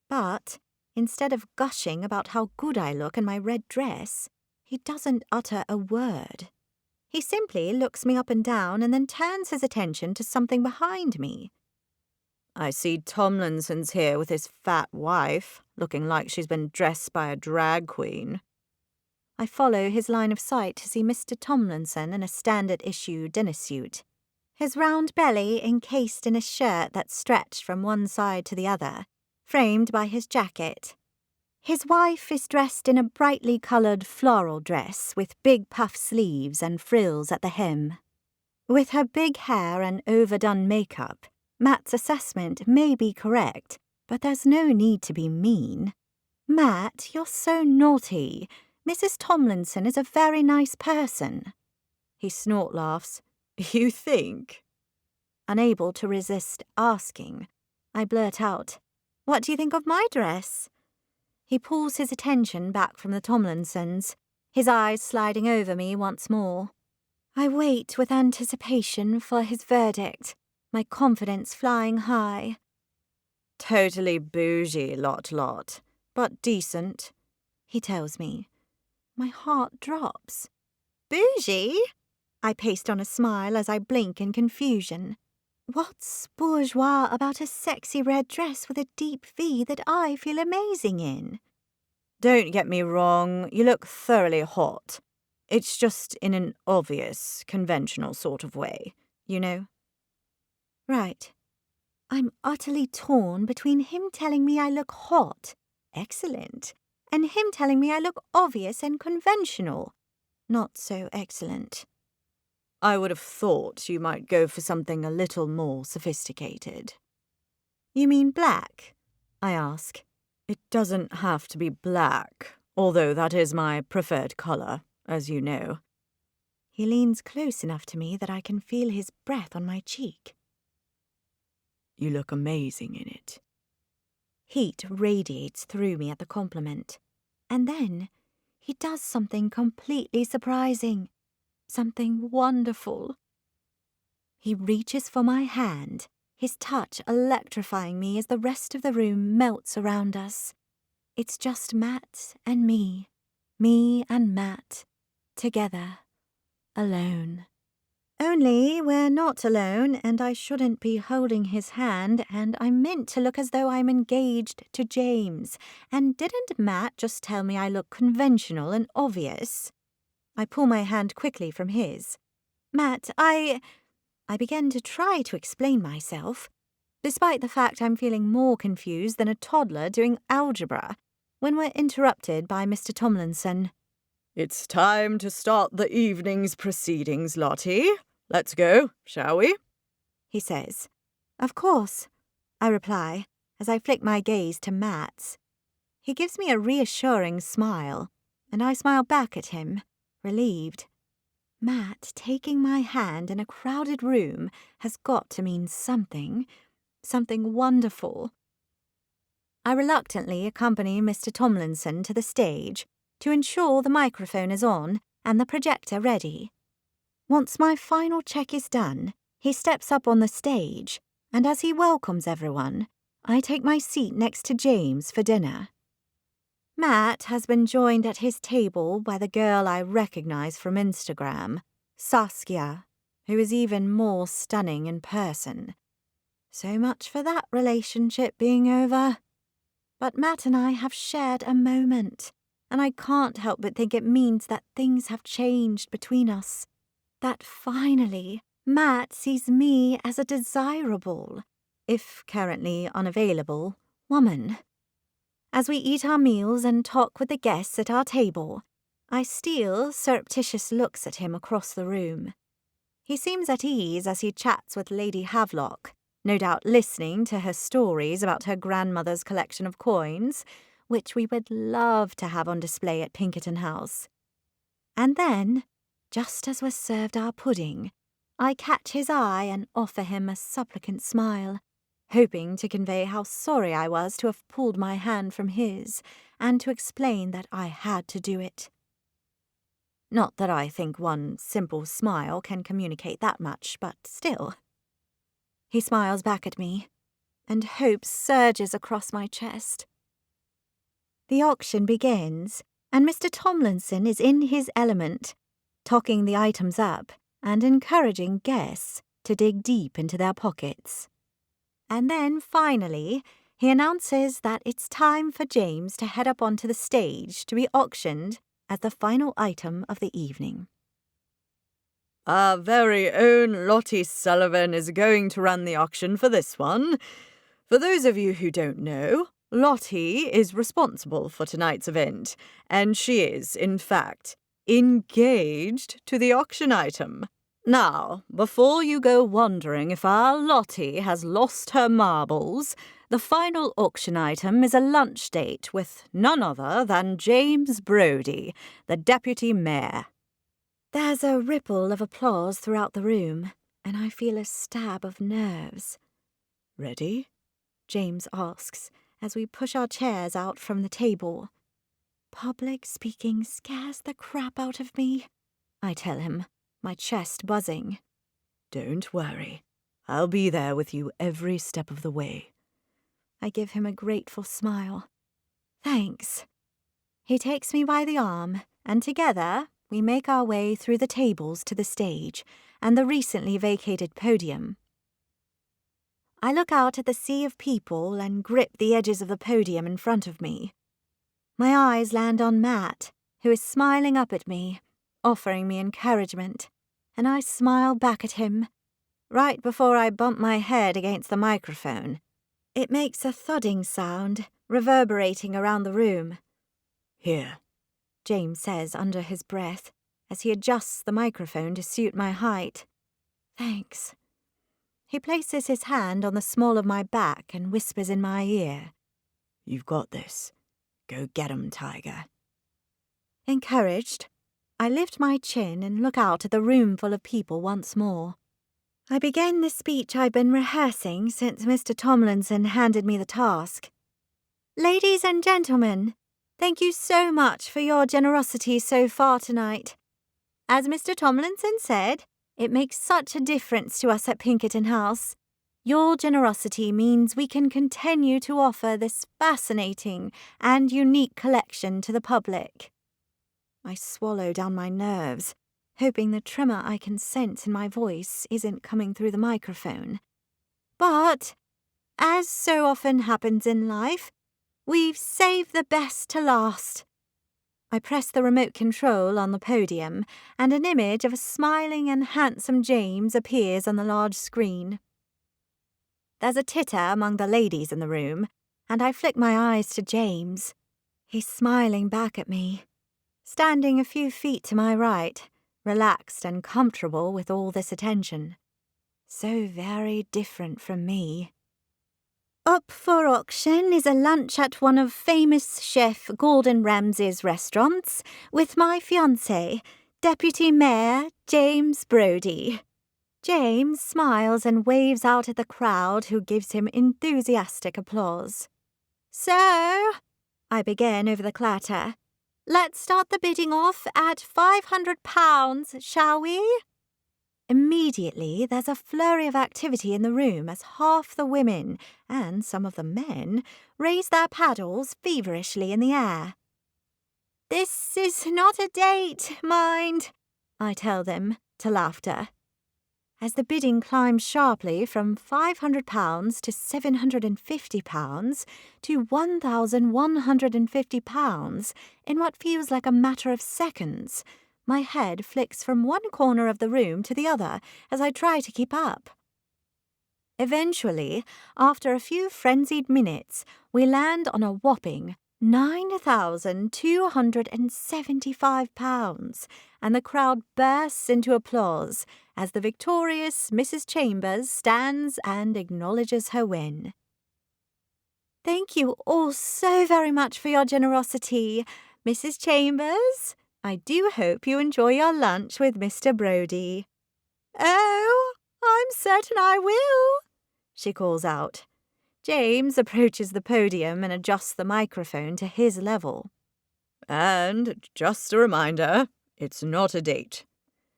But instead of gushing about how good I look in my red dress, he doesn't utter a word. He simply looks me up and down and then turns his attention to something behind me. I see Tomlinson's here with his fat wife, looking like she's been dressed by a drag queen. I follow his line of sight to see Mr. Tomlinson in a standard-issue dinner suit, his round belly encased in a shirt that stretched from one side to the other, framed by his jacket. His wife is dressed in a brightly coloured floral dress with big puff sleeves and frills at the hem. With her big hair and overdone makeup, Matt's assessment may be correct, but there's no need to be mean. "Matt, you're so naughty. Mrs. Tomlinson is a very nice person." He snort laughs. You think? Unable to resist asking, I blurt out, "What do you think of my dress?" He pulls his attention back from the Tomlinsons, his eyes sliding over me once more. I wait with anticipation for his verdict, my confidence flying high. Totally bougie lot, but decent, he tells me. My heart drops. Bougie? I paste on a smile as I blink in confusion. What's bourgeois about a sexy red dress with a deep V that I feel amazing in? Don't get me wrong, you look thoroughly hot. It's just in an obvious, conventional sort of way, you know? Right. I'm utterly torn between him telling me I look hot, excellent, and him telling me I look obvious and conventional, not so excellent. I would have thought you might go for something a little more sophisticated. You mean black? I ask. It doesn't have to be black, although that is my preferred colour, as you know. He leans close enough to me that I can feel his breath on my cheek. You look amazing in it. Heat radiates through me at the compliment. And then he does something completely surprising. Something wonderful. He reaches for my hand, his touch electrifying me as the rest of the room melts around us. It's just Matt and me and Matt, together, alone. Only we're not alone, and I shouldn't be holding his hand, and I meant to look as though I'm engaged to James. And didn't Matt just tell me I look conventional and obvious? I pull my hand quickly from his. Matt, I began to try to explain myself, despite the fact I'm feeling more confused than a toddler doing algebra, when we're interrupted by Mr. Tomlinson. It's time to start the evening's proceedings, Lottie. Let's go, shall we? He says. Of course, I reply, as I flick my gaze to Matt's. He gives me a reassuring smile, and I smile back at him, relieved. Matt taking my hand in a crowded room has got to mean something wonderful. I reluctantly accompany Mr. Tomlinson to the stage to ensure the microphone is on and the projector ready. Once my final check is done, he steps up on the stage, and as he welcomes everyone, I take my seat next to James for dinner. Matt has been joined at his table by the girl I recognize from Instagram, Saskia, who is even more stunning in person. So much for that relationship being over. But Matt and I have shared a moment, and I can't help but think it means that things have changed between us. That finally, Matt sees me as a desirable, if currently unavailable, woman. As we eat our meals and talk with the guests at our table, I steal surreptitious looks at him across the room. He seems at ease as he chats with Lady Havelock, no doubt listening to her stories about her grandmother's collection of coins, which we would love to have on display at Pinkerton House. And then, just as we're served our pudding, I catch his eye and offer him a supplicant smile, hoping to convey how sorry I was to have pulled my hand from his, and to explain that I had to do it. Not that I think one simple smile can communicate that much, but still. He smiles back at me, and hope surges across my chest. The auction begins, and Mr. Tomlinson is in his element, talking the items up and encouraging guests to dig deep into their pockets. And then, finally, he announces that it's time for James to head up onto the stage to be auctioned as the final item of the evening. Our very own Lottie Sullivan is going to run the auction for this one. For those of you who don't know, Lottie is responsible for tonight's event, and she is, in fact, engaged to the auction item. Now, before you go wondering if our Lottie has lost her marbles, the final auction item is a lunch date with none other than James Brody, the Deputy Mayor. There's a ripple of applause throughout the room, and I feel a stab of nerves. Ready? James asks, as we push our chairs out from the table. Public speaking scares the crap out of me, I tell him, my chest buzzing. Don't worry. I'll be there with you every step of the way. I give him a grateful smile. Thanks. He takes me by the arm, and together we make our way through the tables to the stage and the recently vacated podium. I look out at the sea of people and grip the edges of the podium in front of me. My eyes land on Matt, who is smiling up at me, offering me encouragement, and I smile back at him, right before I bump my head against the microphone. It makes a thudding sound, reverberating around the room. Here, James says under his breath, as he adjusts the microphone to suit my height. Thanks. He places his hand on the small of my back and whispers in my ear. You've got this. Go get 'em, Tiger. Encouraged, I lift my chin and look out at the room full of people once more. I begin the speech I've been rehearsing since Mr. Tomlinson handed me the task. Ladies and gentlemen, thank you so much for your generosity so far tonight. As Mr. Tomlinson said, it makes such a difference to us at Pinkerton House. Your generosity means we can continue to offer this fascinating and unique collection to the public. I swallow down my nerves, hoping the tremor I can sense in my voice isn't coming through the microphone. But, as so often happens in life, we've saved the best to last. I press the remote control on the podium, and an image of a smiling and handsome James appears on the large screen. There's a titter among the ladies in the room, and I flick my eyes to James. He's smiling back at me, standing a few feet to my right, relaxed and comfortable with all this attention. So very different from me. Up for auction is a lunch at one of famous chef Gordon Ramsay's restaurants with my fiancé, Deputy Mayor James Brody. James smiles and waves out at the crowd, who gives him enthusiastic applause. So, I begin over the clatter. Let's start the bidding off at £500, shall we? Immediately, there's a flurry of activity in the room as half the women, and some of the men, raise their paddles feverishly in the air. This is not a date, mind, I tell them, to laughter. As the bidding climbs sharply from £500 to £750 to £1,150 in what feels like a matter of seconds, my head flicks from one corner of the room to the other as I try to keep up. Eventually, after a few frenzied minutes, we land on a whopping £9,275, and the crowd bursts into applause as the victorious Mrs. Chambers stands and acknowledges her win. Thank you all so very much for your generosity, Mrs. Chambers. I do hope you enjoy your lunch with Mr. Brody. Oh, I'm certain I will, she calls out. James approaches the podium and adjusts the microphone to his level. And just a reminder, it's not a date.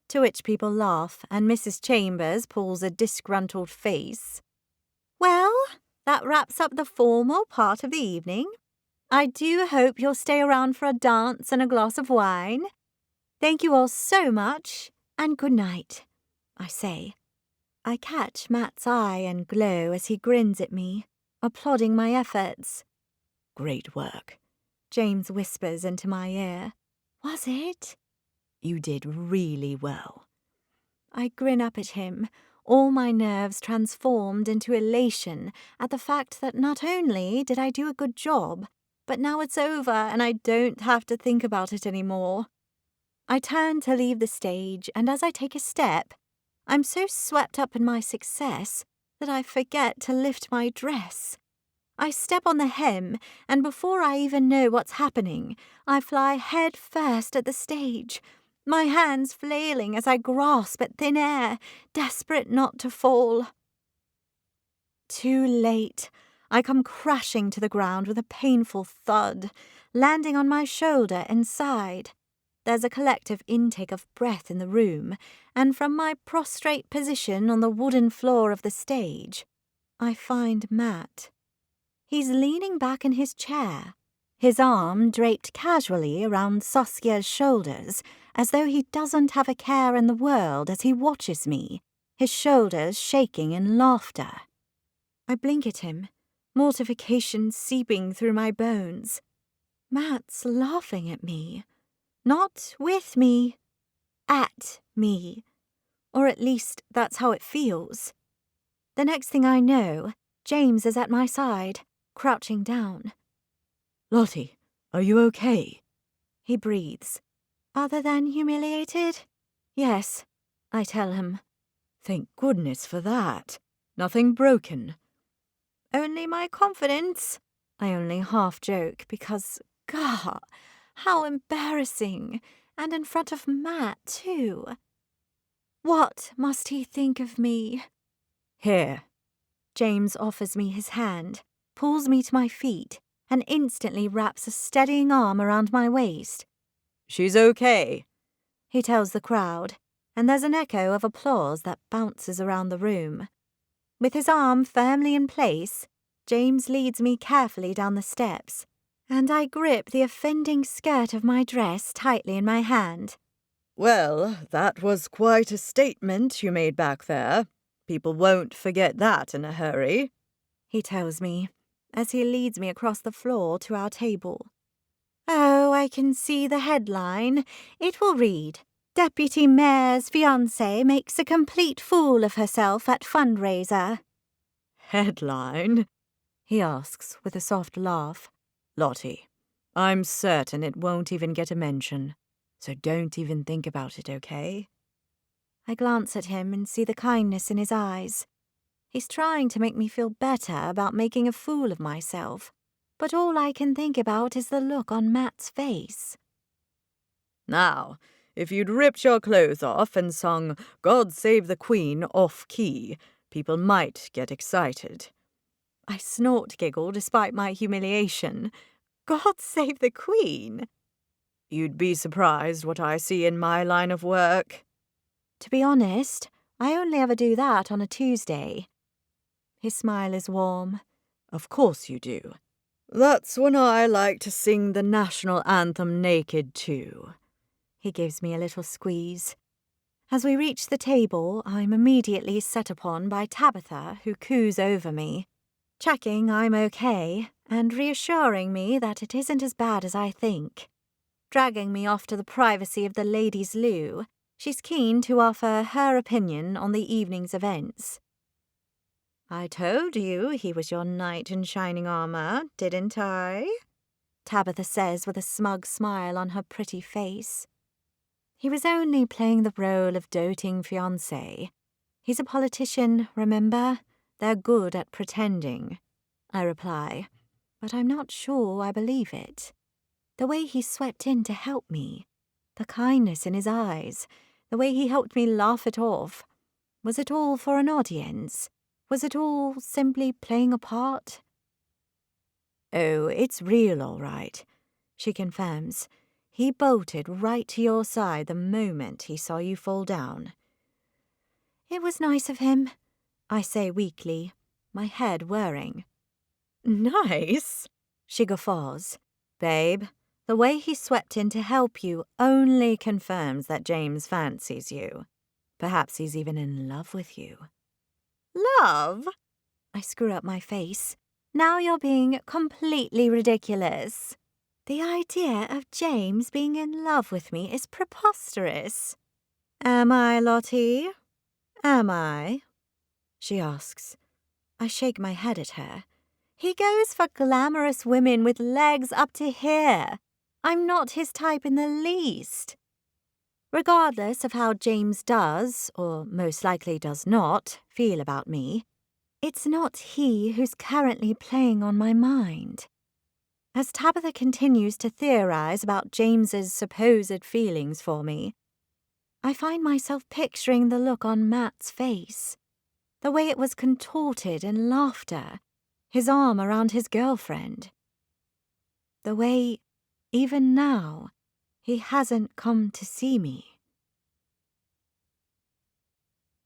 To which people laugh, and Mrs. Chambers pulls a disgruntled face. Well, that wraps up the formal part of the evening. I do hope you'll stay around for a dance and a glass of wine. Thank you all so much, and good night, I say. I catch Matt's eye and glow as he grins at me, applauding my efforts. Great work, James whispers into my ear. Was it? You did really well. I grin up at him, all my nerves transformed into elation at the fact that not only did I do a good job, but now it's over and I don't have to think about it anymore. I turn to leave the stage, and as I take a step, I'm so swept up in my success that I forget to lift my dress. I step on the hem, and before I even know what's happening, I fly head first at the stage, my hands flailing as I grasp at thin air, desperate not to fall. Too late. I come crashing to the ground with a painful thud, landing on my shoulder and side. There's a collective intake of breath in the room, and from my prostrate position on the wooden floor of the stage, I find Matt. He's leaning back in his chair, his arm draped casually around Saskia's shoulders, as though he doesn't have a care in the world as he watches me, his shoulders shaking in laughter. I blink at him, mortification seeping through my bones. Matt's laughing at me. Not with me. At me. Or at least that's how it feels. The next thing I know, James is at my side, crouching down. Lottie, are you okay? He breathes. Other than humiliated? Yes, I tell him. Thank goodness for that. Nothing broken. Only my confidence. I only half joke because, God, how embarrassing. And in front of Matt, too. What must he think of me? Here. James offers me his hand, pulls me to my feet, and instantly wraps a steadying arm around my waist. She's okay, he tells the crowd, and there's an echo of applause that bounces around the room. With his arm firmly in place, James leads me carefully down the steps, and I grip the offending skirt of my dress tightly in my hand. Well, that was quite a statement you made back there. People won't forget that in a hurry, he tells me, as he leads me across the floor to our table. Oh, I can see the headline. It will read, Deputy Mayor's Fiancé makes a complete fool of herself at fundraiser. Headline? He asks with a soft laugh. Lottie, I'm certain it won't even get a mention, so don't even think about it, okay? I glance at him and see the kindness in his eyes. He's trying to make me feel better about making a fool of myself, but all I can think about is the look on Matt's face. Now, if you'd ripped your clothes off and sung God Save the Queen off-key, people might get excited. I snort giggle despite my humiliation. God save the Queen! You'd be surprised what I see in my line of work. To be honest, I only ever do that on a Tuesday. His smile is warm. Of course you do. That's when I like to sing the national anthem naked too. He gives me a little squeeze. As we reach the table, I'm immediately set upon by Tabitha, who coos over me, checking I'm okay and reassuring me that it isn't as bad as I think. Dragging me off to the privacy of the ladies' loo, she's keen to offer her opinion on the evening's events. I told you he was your knight in shining armour, didn't I? Tabitha says with a smug smile on her pretty face. He was only playing the role of doting fiancé. He's a politician, remember? They're good at pretending, I reply, but I'm not sure I believe it. The way he swept in to help me, the kindness in his eyes, the way he helped me laugh it off. Was it all for an audience? Was it all simply playing a part? Oh, it's real, all right, she confirms. He bolted right to your side the moment he saw you fall down. It was nice of him, I say weakly, my head whirring. Nice? She guffaws. Babe, the way he swept in to help you only confirms that James fancies you. Perhaps he's even in love with you. Love? I screw up my face. Now you're being completely ridiculous. The idea of James being in love with me is preposterous. Am I, Lottie? Am I? She asks. I shake my head at her. He goes for glamorous women with legs up to here. I'm not his type in the least. Regardless of how James does, or most likely does not, feel about me, it's not he who's currently playing on my mind. As Tabitha continues to theorize about James's supposed feelings for me, I find myself picturing the look on Matt's face, the way it was contorted in laughter, his arm around his girlfriend. The way, even now, he hasn't come to see me.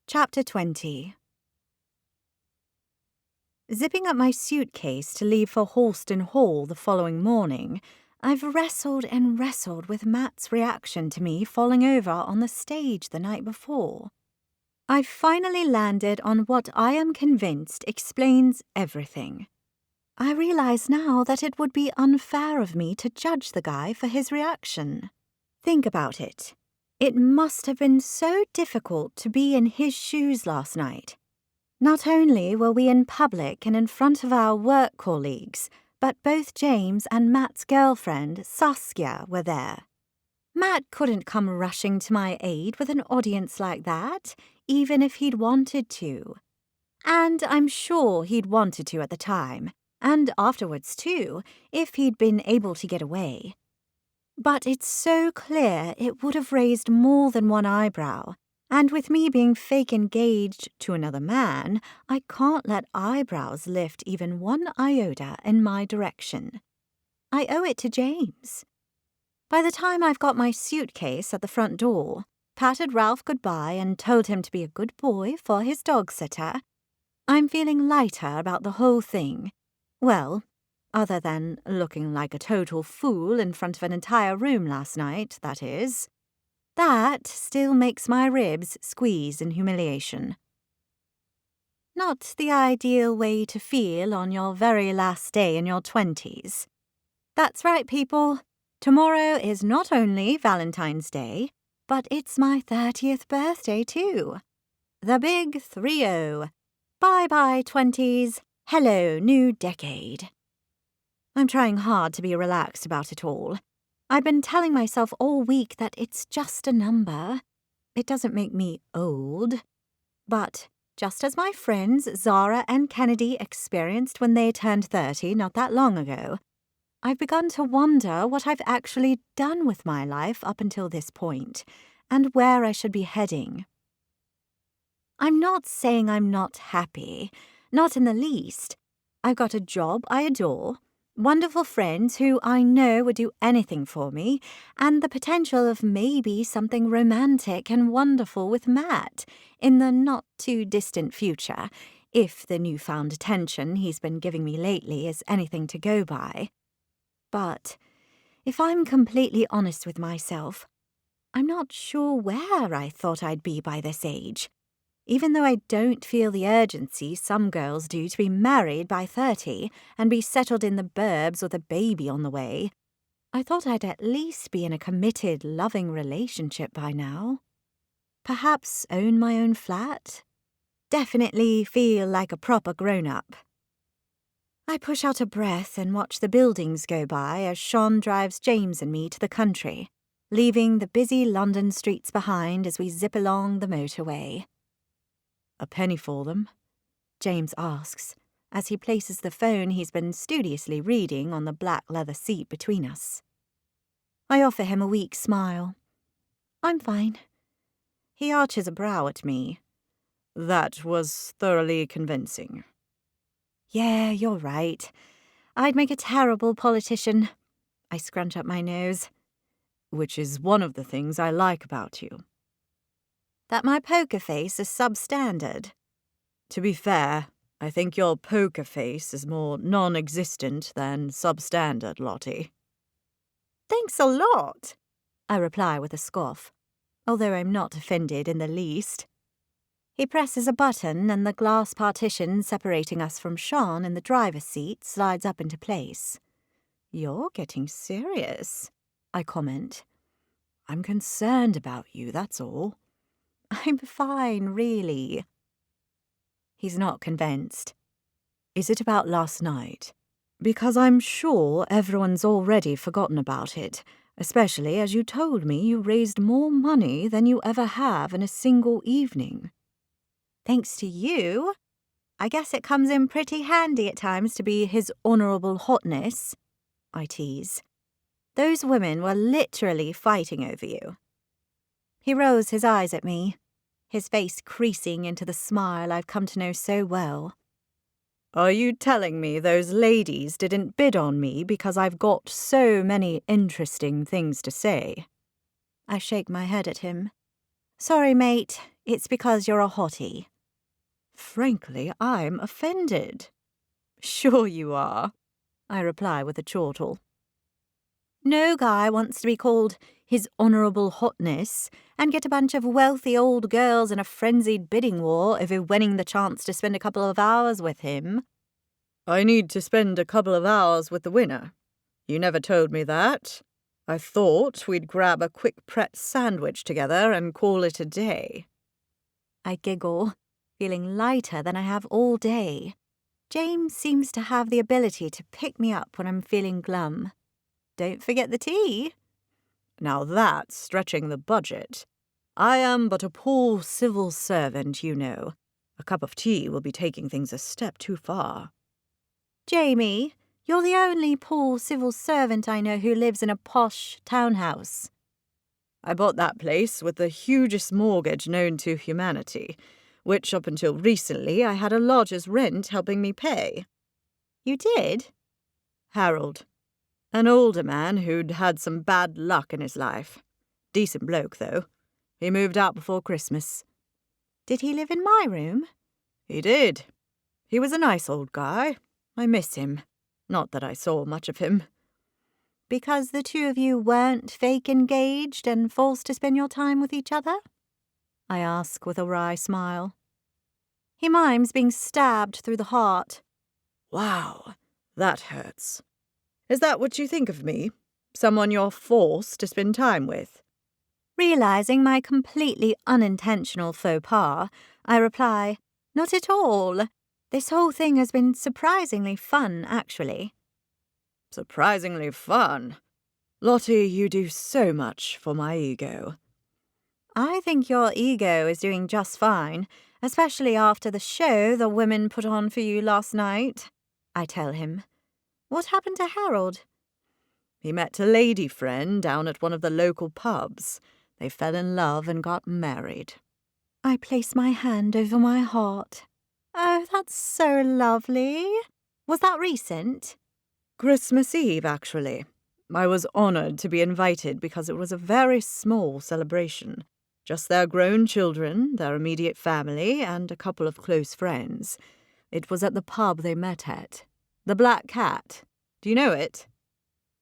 Chapter 20. Zipping up my suitcase to leave for Halston Hall the following morning, I've wrestled and wrestled with Matt's reaction to me falling over on the stage the night before. I've finally landed on what I am convinced explains everything. I realize now that it would be unfair of me to judge the guy for his reaction. Think about it. It must have been so difficult to be in his shoes last night. Not only were we in public and in front of our work colleagues, but both James and Matt's girlfriend, Saskia, were there. Matt couldn't come rushing to my aid with an audience like that, even if he'd wanted to. And I'm sure he'd wanted to at the time, and afterwards too, if he'd been able to get away. But it's so clear it would have raised more than one eyebrow, and with me being fake engaged to another man, I can't let eyebrows lift even one iota in my direction. I owe it to James. By the time I've got my suitcase at the front door, patted Ralph goodbye and told him to be a good boy for his dog sitter, I'm feeling lighter about the whole thing. Well, other than looking like a total fool in front of an entire room last night, that is. That still makes my ribs squeeze in humiliation. Not the ideal way to feel on your very last day in your 20s. That's right, people. Tomorrow is not only Valentine's Day, but it's my 30th birthday too. The big 3-0. Bye-bye, 20s. Hello, new decade. I'm trying hard to be relaxed about it all. I've been telling myself all week that it's just a number. It doesn't make me old. But just as my friends Zara and Kennedy experienced when they turned 30 not that long ago, I've begun to wonder what I've actually done with my life up until this point, and where I should be heading. I'm not saying I'm not happy, not in the least. I've got a job I adore, wonderful friends who I know would do anything for me, and the potential of maybe something romantic and wonderful with Matt in the not-too-distant future, if the newfound attention he's been giving me lately is anything to go by. But if I'm completely honest with myself, I'm not sure where I thought I'd be by this age. Even though I don't feel the urgency some girls do to be married by 30 and be settled in the burbs with a baby on the way, I thought I'd at least be in a committed, loving relationship by now. Perhaps own my own flat? Definitely feel like a proper grown-up. I push out a breath and watch the buildings go by as Sean drives James and me to the country, leaving the busy London streets behind as we zip along the motorway. A penny for them? James asks, as he places the phone he's been studiously reading on the black leather seat between us. I offer him a weak smile. I'm fine. He arches a brow at me. That was thoroughly convincing. Yeah, you're right. I'd make a terrible politician. I scrunch up my nose. Which is one of the things I like about you. That my poker face is substandard. To be fair, I think your poker face is more non-existent than substandard, Lottie. Thanks a lot, I reply with a scoff, although I'm not offended in the least. He presses a button and the glass partition separating us from Sean in the driver's seat slides up into place. You're getting serious, I comment. I'm concerned about you, that's all. I'm fine, really. He's not convinced. Is it about last night? Because I'm sure everyone's already forgotten about it, especially as you told me you raised more money than you ever have in a single evening. Thanks to you. I guess it comes in pretty handy at times to be His Honourable Hotness, I tease. Those women were literally fighting over you. He rolls his eyes at me, his face creasing into the smile I've come to know so well. Are you telling me those ladies didn't bid on me because I've got so many interesting things to say? I shake my head at him. Sorry, mate, it's because you're a hottie. Frankly, I'm offended. Sure you are, I reply with a chortle. No guy wants to be called His Honourable Hotness and get a bunch of wealthy old girls in a frenzied bidding war over winning the chance to spend a couple of hours with him. I need to spend a couple of hours with the winner. You never told me that. I thought we'd grab a quick Pret sandwich together and call it a day. I giggle, feeling lighter than I have all day. James seems to have the ability to pick me up when I'm feeling glum. Don't forget the tea. Now that's stretching the budget. I am but a poor civil servant, you know. A cup of tea will be taking things a step too far. Jamie, you're the only poor civil servant I know who lives in a posh townhouse. I bought that place with the hugest mortgage known to humanity, which up until recently I had a lodger's rent helping me pay. You did? Harold. An older man who'd had some bad luck in his life. Decent bloke, though. He moved out before Christmas. Did he live in my room? He did. He was a nice old guy. I miss him. Not that I saw much of him. Because the two of you weren't fake engaged and forced to spend your time with each other? I ask with a wry smile. He mimes being stabbed through the heart. Wow, that hurts. Is that what you think of me? Someone you're forced to spend time with? Realizing my completely unintentional faux pas, I reply, Not at all. This whole thing has been surprisingly fun, actually. Surprisingly fun. Lottie, you do so much for my ego. I think your ego is doing just fine, especially after the show the women put on for you last night, I tell him. What happened to Harold? He met a lady friend down at one of the local pubs. They fell in love and got married. I place my hand over my heart. Oh, that's so lovely. Was that recent? Christmas Eve, actually. I was honoured to be invited because it was a very small celebration. Just their grown children, their immediate family, and a couple of close friends. It was at the pub they met at. The Black Cat. Do you know it?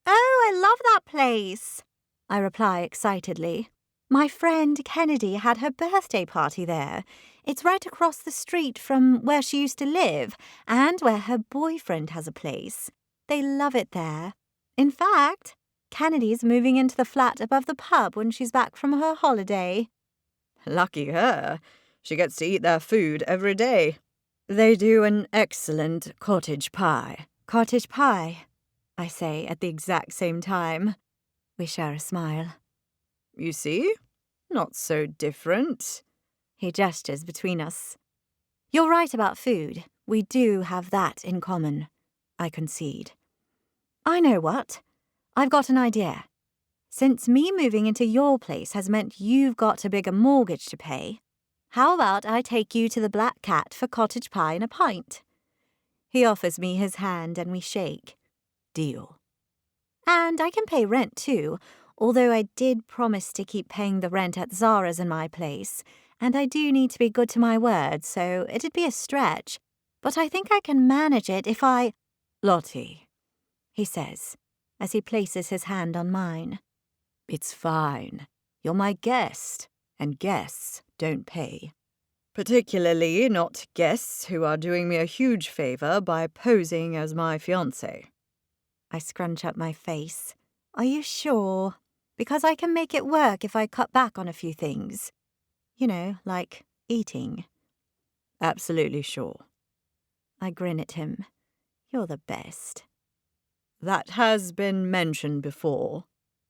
Oh, I love that place, I reply excitedly. My friend Kennedy had her birthday party there. It's right across the street from where she used to live and where her boyfriend has a place. They love it there. In fact, Kennedy's moving into the flat above the pub when she's back from her holiday. Lucky her. She gets to eat their food every day. They do an excellent cottage pie. Cottage pie, I say at the exact same time. We share a smile. You see? Not so different. He gestures between us. You're right about food. We do have that in common, I concede. I know what. I've got an idea. Since me moving into your place has meant you've got a bigger mortgage to pay, how about I take you to the Black Cat for cottage pie and a pint? He offers me his hand and we shake. Deal. And I can pay rent too, although I did promise to keep paying the rent at Zara's in my place, and I do need to be good to my word, so it'd be a stretch. But I think I can manage it if I... Lottie, he says, as he places his hand on mine. It's fine. You're my guest, and guests don't pay. Particularly not guests who are doing me a huge favour by posing as my fiancé. I scrunch up my face. Are you sure? Because I can make it work if I cut back on a few things. You know, like eating. Absolutely sure. I grin at him. You're the best. That has been mentioned before,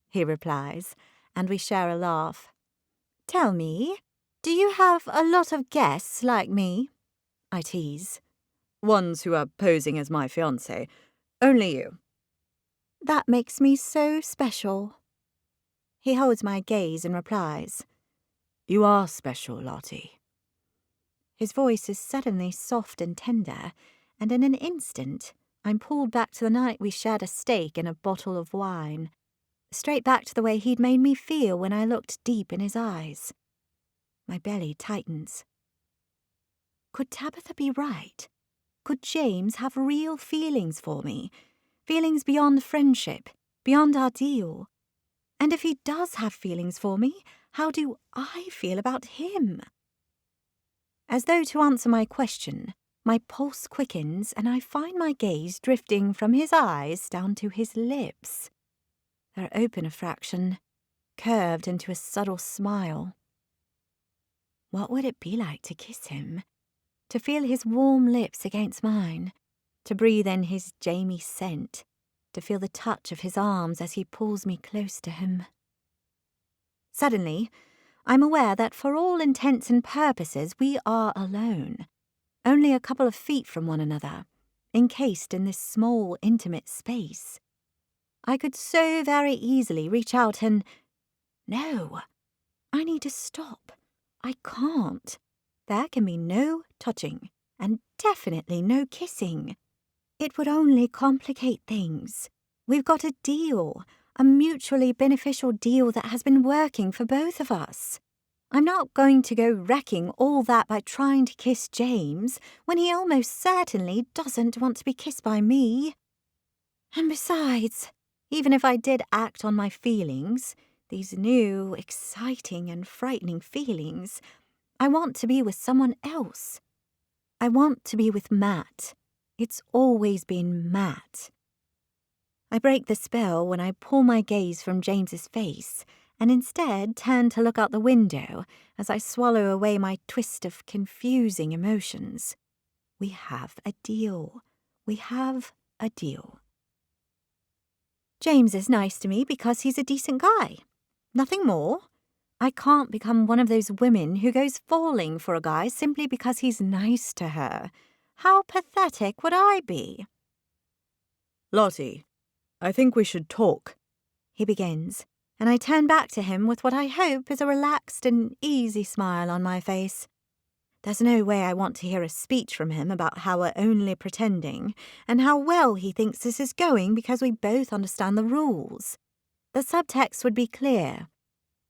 he replies, and we share a laugh. Tell me, do you have a lot of guests like me? I tease. Ones who are posing as my fiancé. Only you. That makes me so special. He holds my gaze and replies. You are special, Lottie. His voice is suddenly soft and tender, and in an instant I'm pulled back to the night we shared a steak and a bottle of wine. Straight back to the way he'd made me feel when I looked deep in his eyes. My belly tightens. Could Tabitha be right? Could James have real feelings for me? Feelings beyond friendship, beyond our deal? And if he does have feelings for me, how do I feel about him? As though to answer my question, my pulse quickens and I find my gaze drifting from his eyes down to his lips. They're open a fraction, curved into a subtle smile. What would it be like to kiss him? To feel his warm lips against mine? To breathe in his Jamie scent? To feel the touch of his arms as he pulls me close to him? Suddenly, I'm aware that for all intents and purposes we are alone, only a couple of feet from one another, encased in this small, intimate space. I could so very easily reach out and... No, I need to stop. I can't. There can be no touching, and definitely no kissing. It would only complicate things. We've got a deal, a mutually beneficial deal that has been working for both of us. I'm not going to go wrecking all that by trying to kiss James when he almost certainly doesn't want to be kissed by me. And besides, Even if I did act on my feelings, these new, exciting and frightening feelings, I want to be with someone else. I want to be with Matt. It's always been Matt. I break the spell when I pull my gaze from James's face and instead turn to look out the window as I swallow away my twist of confusing emotions. We have a deal. We have a deal. James is nice to me because he's a decent guy. Nothing more. I can't become one of those women who goes falling for a guy simply because he's nice to her. How pathetic would I be? Lottie, I think we should talk, he begins, and I turn back to him with what I hope is a relaxed and easy smile on my face. There's no way I want to hear a speech from him about how we're only pretending and how well he thinks this is going because we both understand the rules. The subtext would be clear.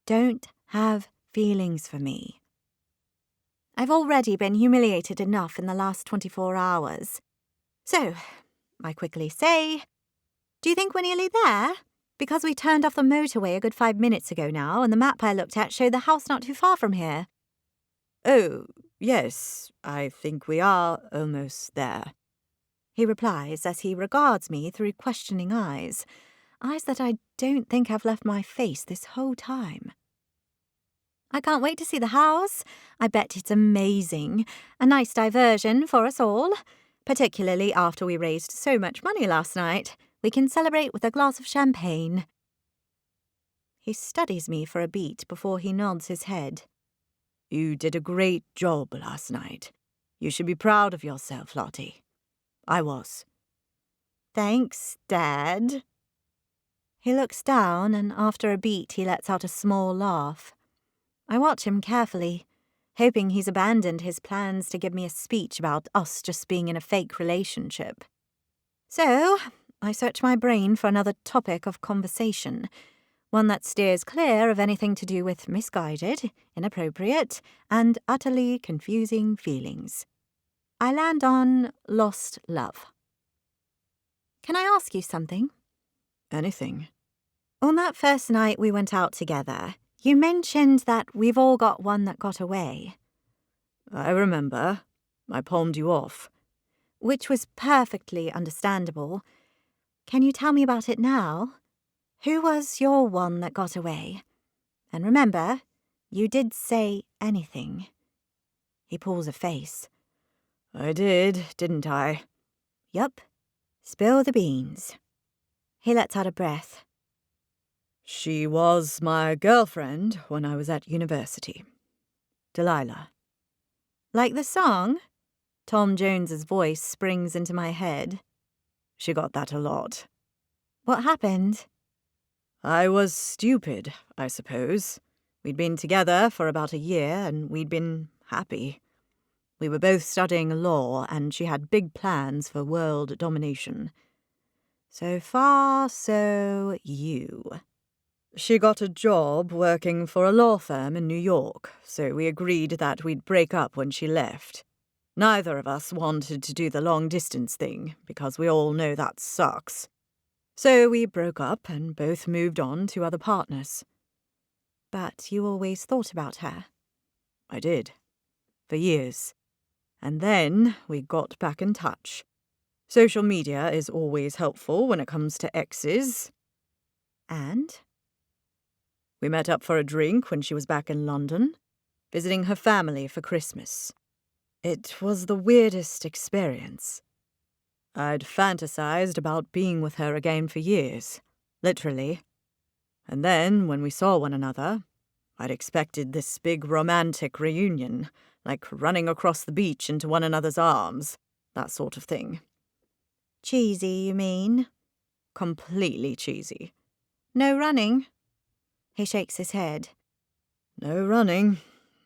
Don't have feelings for me. I've already been humiliated enough in the last 24 hours. So, I quickly say, do you think we're nearly there? Because we turned off the motorway a good 5 minutes ago now, and the map I looked at showed the house not too far from here. Oh, yes, I think we are almost there, he replies as he regards me through questioning eyes that I don't think have left my face this whole time. I can't wait to see the house. I bet it's amazing. A nice diversion for us all, particularly after we raised so much money last night. We can celebrate with a glass of champagne. He studies me for a beat before he nods his head. You did a great job last night. You should be proud of yourself, Lottie. I was. Thanks, Dad. He looks down, and after a beat he lets out a small laugh. I watch him carefully, hoping he's abandoned his plans to give me a speech about us just being in a fake relationship. So, I search my brain for another topic of conversation, one that steers clear of anything to do with misguided, inappropriate, and utterly confusing feelings. I land on lost love. Can I ask you something? Anything. On that first night we went out together, you mentioned that we've all got one that got away. I remember. I palmed you off. Which was perfectly understandable. Can you tell me about it now? Who was your one that got away? And remember, you did say anything. He pulls a face. I did, didn't I? Yup. Spill the beans. He lets out a breath. She was my girlfriend when I was at university. Delilah. Like the song? Tom Jones's voice springs into my head. She got that a lot. What happened? I was stupid, I suppose. We'd been together for about a year, and we'd been happy. We were both studying law, and she had big plans for world domination. So far, so you. She got a job working for a law firm in New York, so we agreed that we'd break up when she left. Neither of us wanted to do the long-distance thing, because we all know that sucks. So we broke up and both moved on to other partners. But you always thought about her. I did. For years. And then we got back in touch. Social media is always helpful when it comes to exes. And? We met up for a drink when she was back in London, visiting her family for Christmas. It was the weirdest experience. I'd fantasized about being with her again for years, literally. And then, when we saw one another, I'd expected this big romantic reunion, like running across the beach into one another's arms, that sort of thing. Cheesy, you mean? Completely cheesy. No running? He shakes his head. No running.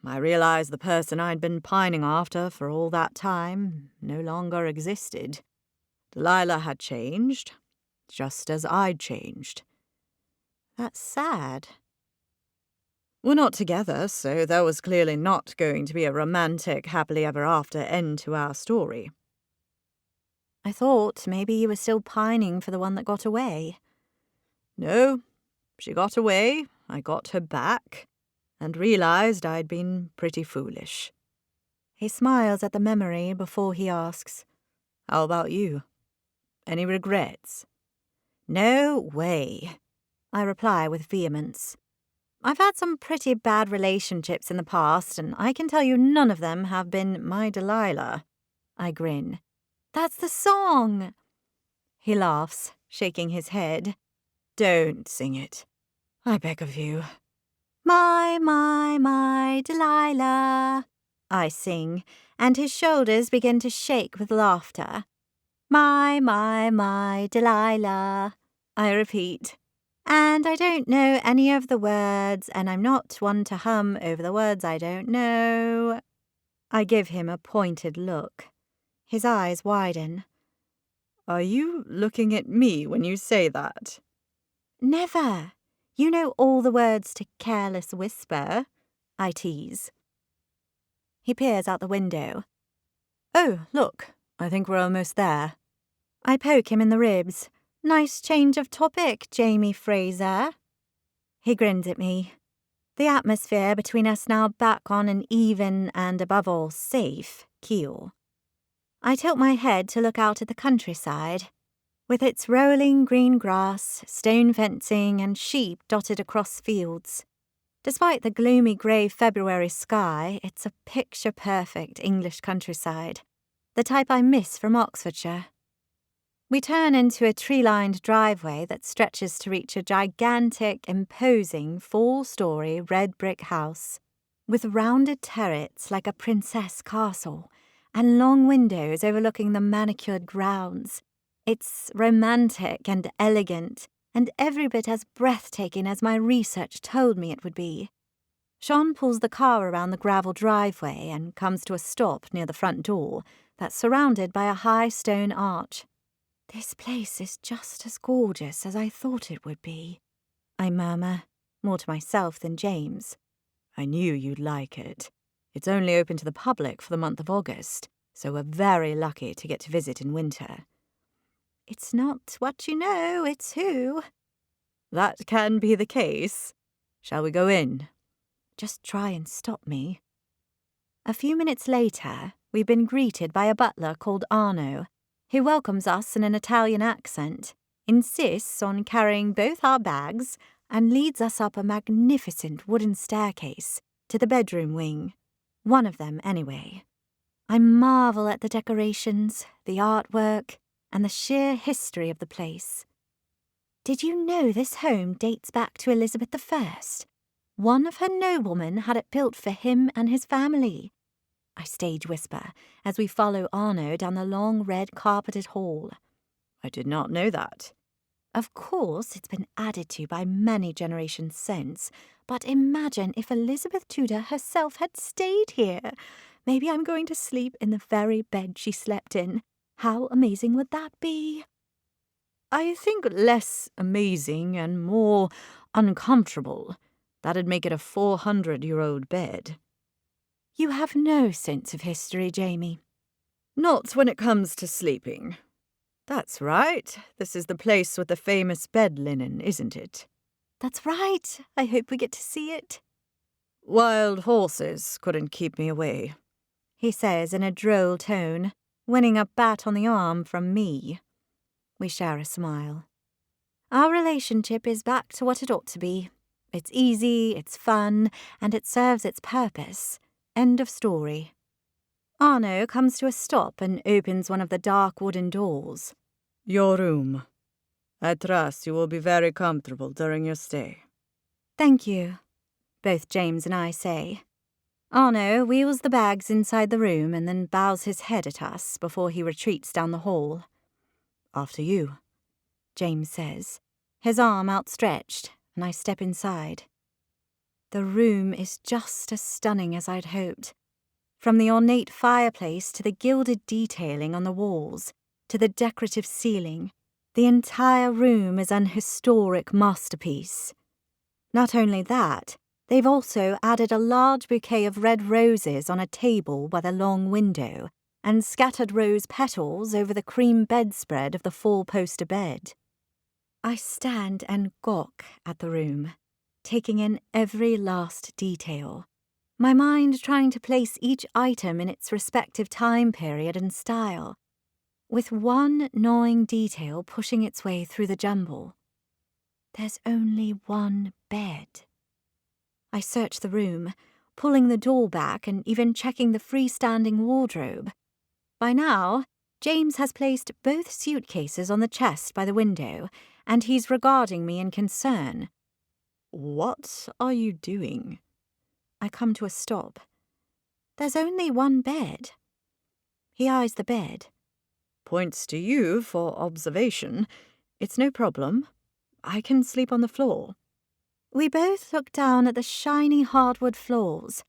I realized the person I'd been pining after for all that time no longer existed. Delilah had changed, just as I'd changed. That's sad. We're not together, so there was clearly not going to be a romantic, happily ever after end to our story. I thought maybe you were still pining for the one that got away. No, she got away, I got her back, and realized I'd been pretty foolish. He smiles at the memory before he asks, How about you? Any regrets? No way, I reply with vehemence. I've had some pretty bad relationships in the past, and I can tell you none of them have been my Delilah. I grin. That's the song! He laughs, shaking his head. Don't sing it, I beg of you. My Delilah, I sing, and his shoulders begin to shake with laughter. My Delilah, I repeat. And I don't know any of the words, and I'm not one to hum over the words I don't know. I give him a pointed look. His eyes widen. Are you looking at me when you say that? Never. You know all the words to Careless Whisper, I tease. He peers out the window. Oh, look, I think we're almost there. I poke him in the ribs. Nice change of topic, Jamie Fraser. He grins at me. The atmosphere between us now back on an even and, above all, safe keel. I tilt my head to look out at the countryside. With its rolling green grass, stone fencing, and sheep dotted across fields. Despite the gloomy grey February sky, it's a picture-perfect English countryside, the type I miss from Oxfordshire. We turn into a tree-lined driveway that stretches to reach a gigantic, imposing, 4-story red brick house, with rounded turrets like a princess castle, and long windows overlooking the manicured grounds. It's romantic and elegant, and every bit as breathtaking as my research told me it would be. Sean pulls the car around the gravel driveway and comes to a stop near the front door that's surrounded by a high stone arch. This place is just as gorgeous as I thought it would be, I murmur, more to myself than James. I knew you'd like it. It's only open to the public for the month of August, so we're very lucky to get to visit in winter. It's not what you know, it's who. That can be the case. Shall we go in? Just try and stop me. A few minutes later, we've been greeted by a butler called Arno, who welcomes us in an Italian accent, insists on carrying both our bags, and leads us up a magnificent wooden staircase to the bedroom wing. One of them, anyway. I marvel at the decorations, the artwork, and the sheer history of the place. Did you know this home dates back to Elizabeth I? One of her noblemen had it built for him and his family. I stage whisper as we follow Arno down the long red carpeted hall. I did not know that. Of course, it's been added to by many generations since, but imagine if Elizabeth Tudor herself had stayed here. Maybe I'm going to sleep in the very bed she slept in. How amazing would that be? I think less amazing and more uncomfortable. That'd make it a 400-year-old bed. You have no sense of history, Jamie. Not when it comes to sleeping. That's right. This is the place with the famous bed linen, isn't it? That's right. I hope we get to see it. Wild horses couldn't keep me away, he says in a droll tone, winning a bat on the arm from me. We share a smile. Our relationship is back to what it ought to be. It's easy, it's fun, and it serves its purpose. End of story. Arno comes to a stop and opens one of the dark wooden doors. Your room. I trust you will be very comfortable during your stay. Thank you, both James and I say. Arno wheels the bags inside the room and then bows his head at us before he retreats down the hall. After you, James says, his arm outstretched, and I step inside. The room is just as stunning as I'd hoped. From the ornate fireplace to the gilded detailing on the walls, to the decorative ceiling, the entire room is an historic masterpiece. Not only that, they've also added a large bouquet of red roses on a table by the long window, and scattered rose petals over the cream bedspread of the four-poster bed. I stand and gawk at the room, taking in every last detail, my mind trying to place each item in its respective time period and style, with one gnawing detail pushing its way through the jumble. There's only one bed. I search the room, pulling the door back and even checking the freestanding wardrobe. By now, James has placed both suitcases on the chest by the window, and he's regarding me in concern. What are you doing? I come to a stop. There's only one bed. He eyes the bed. Points to you for observation. It's no problem. I can sleep on the floor. We both look down at the shiny hardwood floors.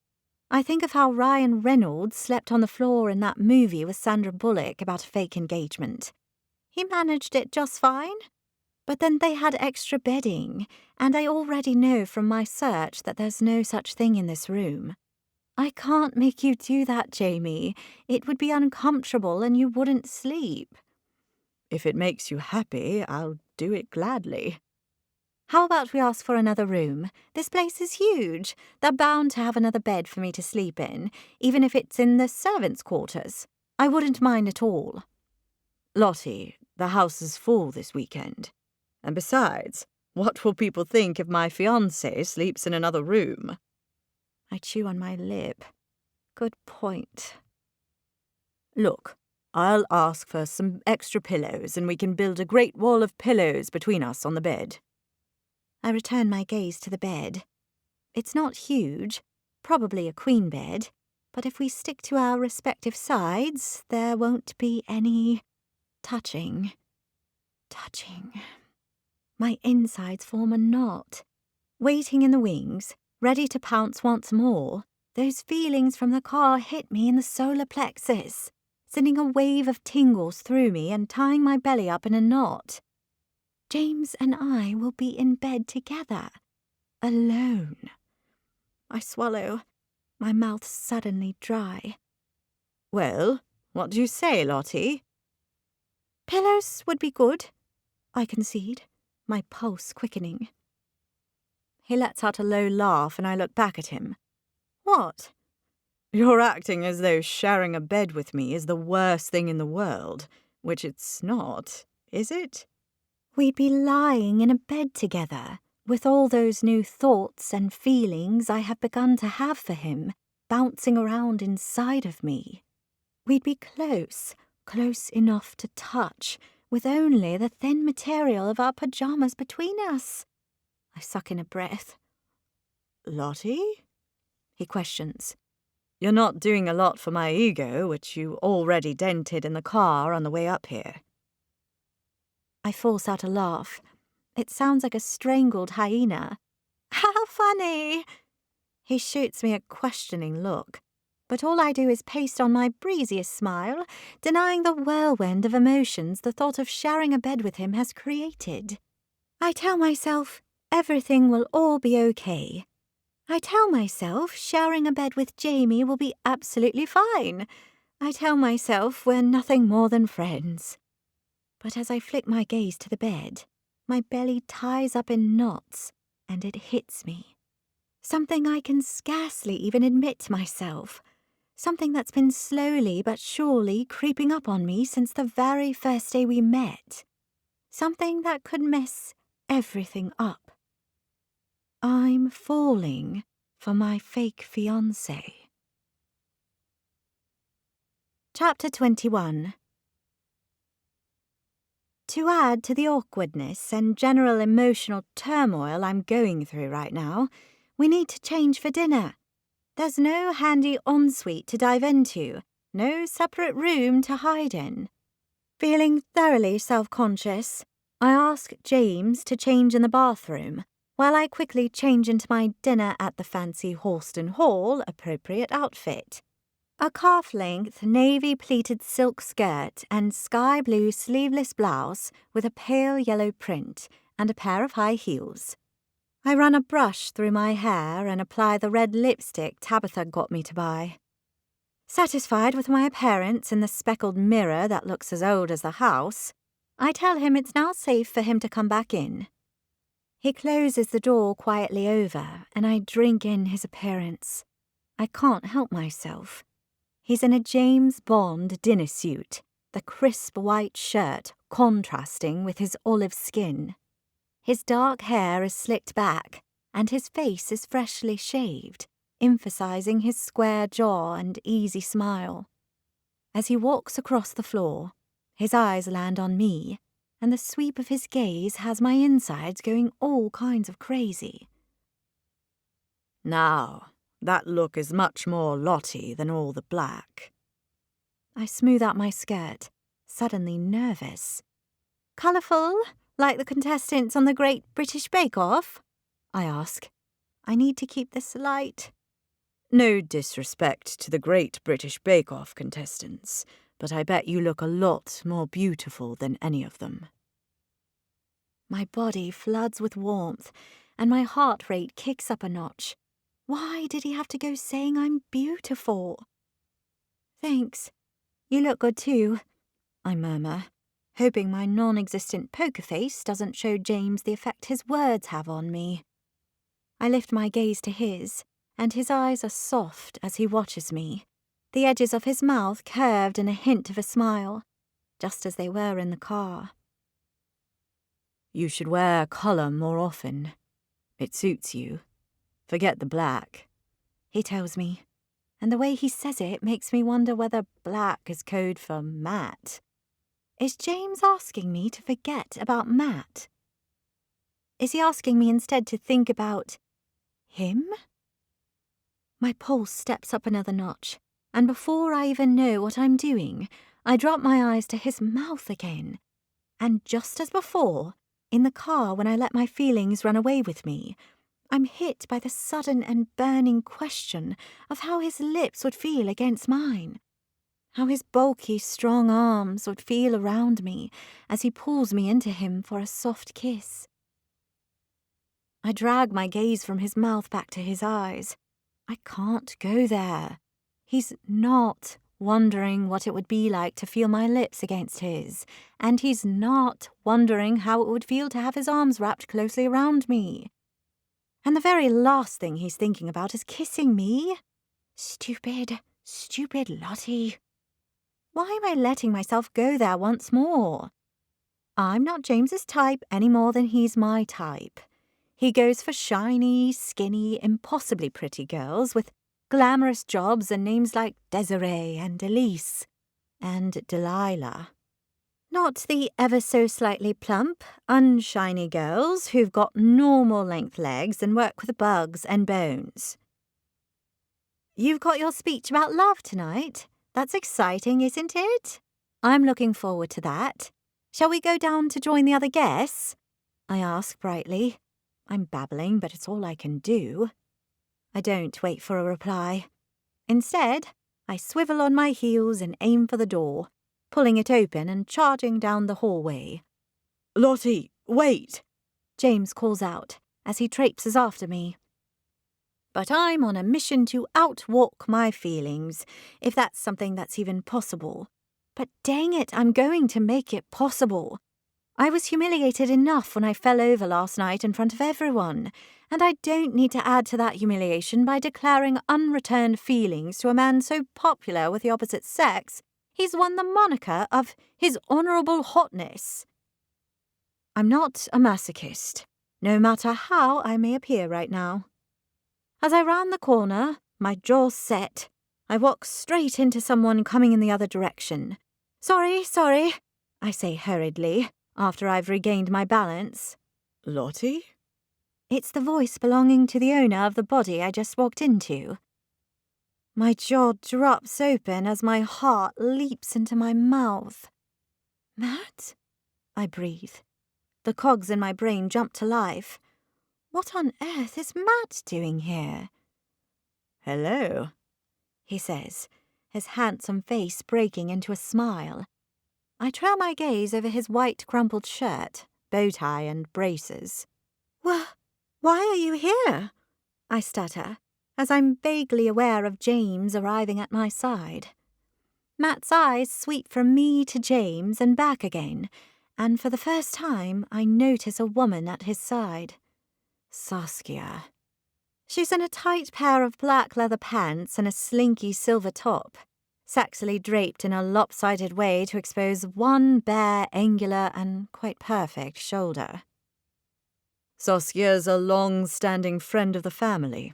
I think of how Ryan Reynolds slept on the floor in that movie with Sandra Bullock about a fake engagement. He managed it just fine. But then they had extra bedding, and I already know from my search that there's no such thing in this room. I can't make you do that, Jamie. It would be uncomfortable and you wouldn't sleep. If it makes you happy, I'll do it gladly. How about we ask for another room? This place is huge. They're bound to have another bed for me to sleep in, even if it's in the servants' quarters. I wouldn't mind at all. Lottie, the house is full this weekend. And besides, what will people think if my fiancé sleeps in another room? I chew on my lip. Good point. Look, I'll ask for some extra pillows and we can build a great wall of pillows between us on the bed. I return my gaze to the bed. It's not huge, probably a queen bed, but if we stick to our respective sides, there won't be any touching. My insides form a knot. Waiting in the wings, ready to pounce once more, those feelings from the car hit me in the solar plexus, sending a wave of tingles through me and tying my belly up in a knot. James and I will be in bed together, alone. I swallow, my mouth suddenly dry. Well, what do you say, Lottie? Pillows would be good, I concede, my pulse quickening. He lets out a low laugh and I look back at him. What? You're acting as though sharing a bed with me is the worst thing in the world, which it's not, is it? We'd be lying in a bed together, with all those new thoughts and feelings I have begun to have for him, bouncing around inside of me. We'd be close enough to touch, with only the thin material of our pajamas between us. I suck in a breath. Lottie? He questions. You're not doing a lot for my ego, which you already dented in the car on the way up here. I force out a laugh. It sounds like a strangled hyena. How funny! He shoots me a questioning look, but all I do is paste on my breeziest smile, denying the whirlwind of emotions the thought of sharing a bed with him has created. I tell myself everything will all be okay. I tell myself sharing a bed with Jamie will be absolutely fine. I tell myself we're nothing more than friends. But as I flick my gaze to the bed, my belly ties up in knots, and it hits me. Something I can scarcely even admit to myself. Something that's been slowly but surely creeping up on me since the very first day we met. Something that could mess everything up. I'm falling for my fake fiancé. Chapter 21. To add to the awkwardness and general emotional turmoil I'm going through right now, we need to change for dinner. There's no handy ensuite to dive into, no separate room to hide in. Feeling thoroughly self-conscious, I ask James to change in the bathroom, while I quickly change into my dinner at the fancy Horston Hall appropriate outfit. A calf-length navy-pleated silk skirt and sky-blue sleeveless blouse with a pale yellow print and a pair of high heels. I run a brush through my hair and apply the red lipstick Tabitha got me to buy. Satisfied with my appearance in the speckled mirror that looks as old as the house, I tell him it's now safe for him to come back in. He closes the door quietly over, and I drink in his appearance. I can't help myself. He's in a James Bond dinner suit, the crisp white shirt contrasting with his olive skin. His dark hair is slicked back, and his face is freshly shaved, emphasizing his square jaw and easy smile. As he walks across the floor, his eyes land on me, and the sweep of his gaze has my insides going all kinds of crazy. Now, that look is much more Lottie than all the black. I smooth out my skirt, suddenly nervous. Colourful, like the contestants on the Great British Bake Off? I ask. I need to keep this light. No disrespect to the Great British Bake Off contestants, but I bet you look a lot more beautiful than any of them. My body floods with warmth, and my heart rate kicks up a notch. Why did he have to go saying I'm beautiful? Thanks. You look good too, I murmur, hoping my non-existent poker face doesn't show James the effect his words have on me. I lift my gaze to his, and his eyes are soft as he watches me, the edges of his mouth curved in a hint of a smile, just as they were in the car. You should wear colour more often. It suits you. Forget the black, he tells me, and the way he says it makes me wonder whether black is code for Matt. Is James asking me to forget about Matt? Is he asking me instead to think about him? My pulse steps up another notch, and before I even know what I'm doing, I drop my eyes to his mouth again. And just as before, in the car when I let my feelings run away with me, I'm hit by the sudden and burning question of how his lips would feel against mine, how his bulky, strong arms would feel around me as he pulls me into him for a soft kiss. I drag my gaze from his mouth back to his eyes. I can't go there. He's not wondering what it would be like to feel my lips against his, and he's not wondering how it would feel to have his arms wrapped closely around me. And the very last thing he's thinking about is kissing me. Stupid, stupid Lottie. Why am I letting myself go there once more? I'm not James's type any more than he's my type. He goes for shiny, skinny, impossibly pretty girls with glamorous jobs and names like Desiree and Elise and Delilah. Not the ever so slightly plump, unshiny girls who've got normal length legs and work with bugs and bones. You've got your speech about love tonight. That's exciting, isn't it? I'm looking forward to that. Shall we go down to join the other guests? I ask brightly. I'm babbling, but it's all I can do. I don't wait for a reply. Instead, I swivel on my heels and aim for the door, pulling it open and charging down the hallway. Lottie, wait! James calls out as he traipses after me. But I'm on a mission to outwalk my feelings, if that's something that's even possible. But dang it, I'm going to make it possible. I was humiliated enough when I fell over last night in front of everyone, and I don't need to add to that humiliation by declaring unreturned feelings to a man so popular with the opposite sex he's won the moniker of His Honourable Hotness. I'm not a masochist, no matter how I may appear right now. As I round the corner, my jaw set, I walk straight into someone coming in the other direction. Sorry, I say hurriedly, after I've regained my balance. Lottie? It's the voice belonging to the owner of the body I just walked into. My jaw drops open as my heart leaps into my mouth. Matt? I breathe. The cogs in my brain jump to life. What on earth is Matt doing here? Hello, he says, his handsome face breaking into a smile. I trail my gaze over his white crumpled shirt, bow tie and braces. Why are you here? I stutter, as I'm vaguely aware of James arriving at my side. Matt's eyes sweep from me to James and back again, and for the first time I notice a woman at his side. Saskia. She's in a tight pair of black leather pants and a slinky silver top, sexily draped in a lopsided way to expose one bare, angular, and quite perfect shoulder. Saskia's a long-standing friend of the family,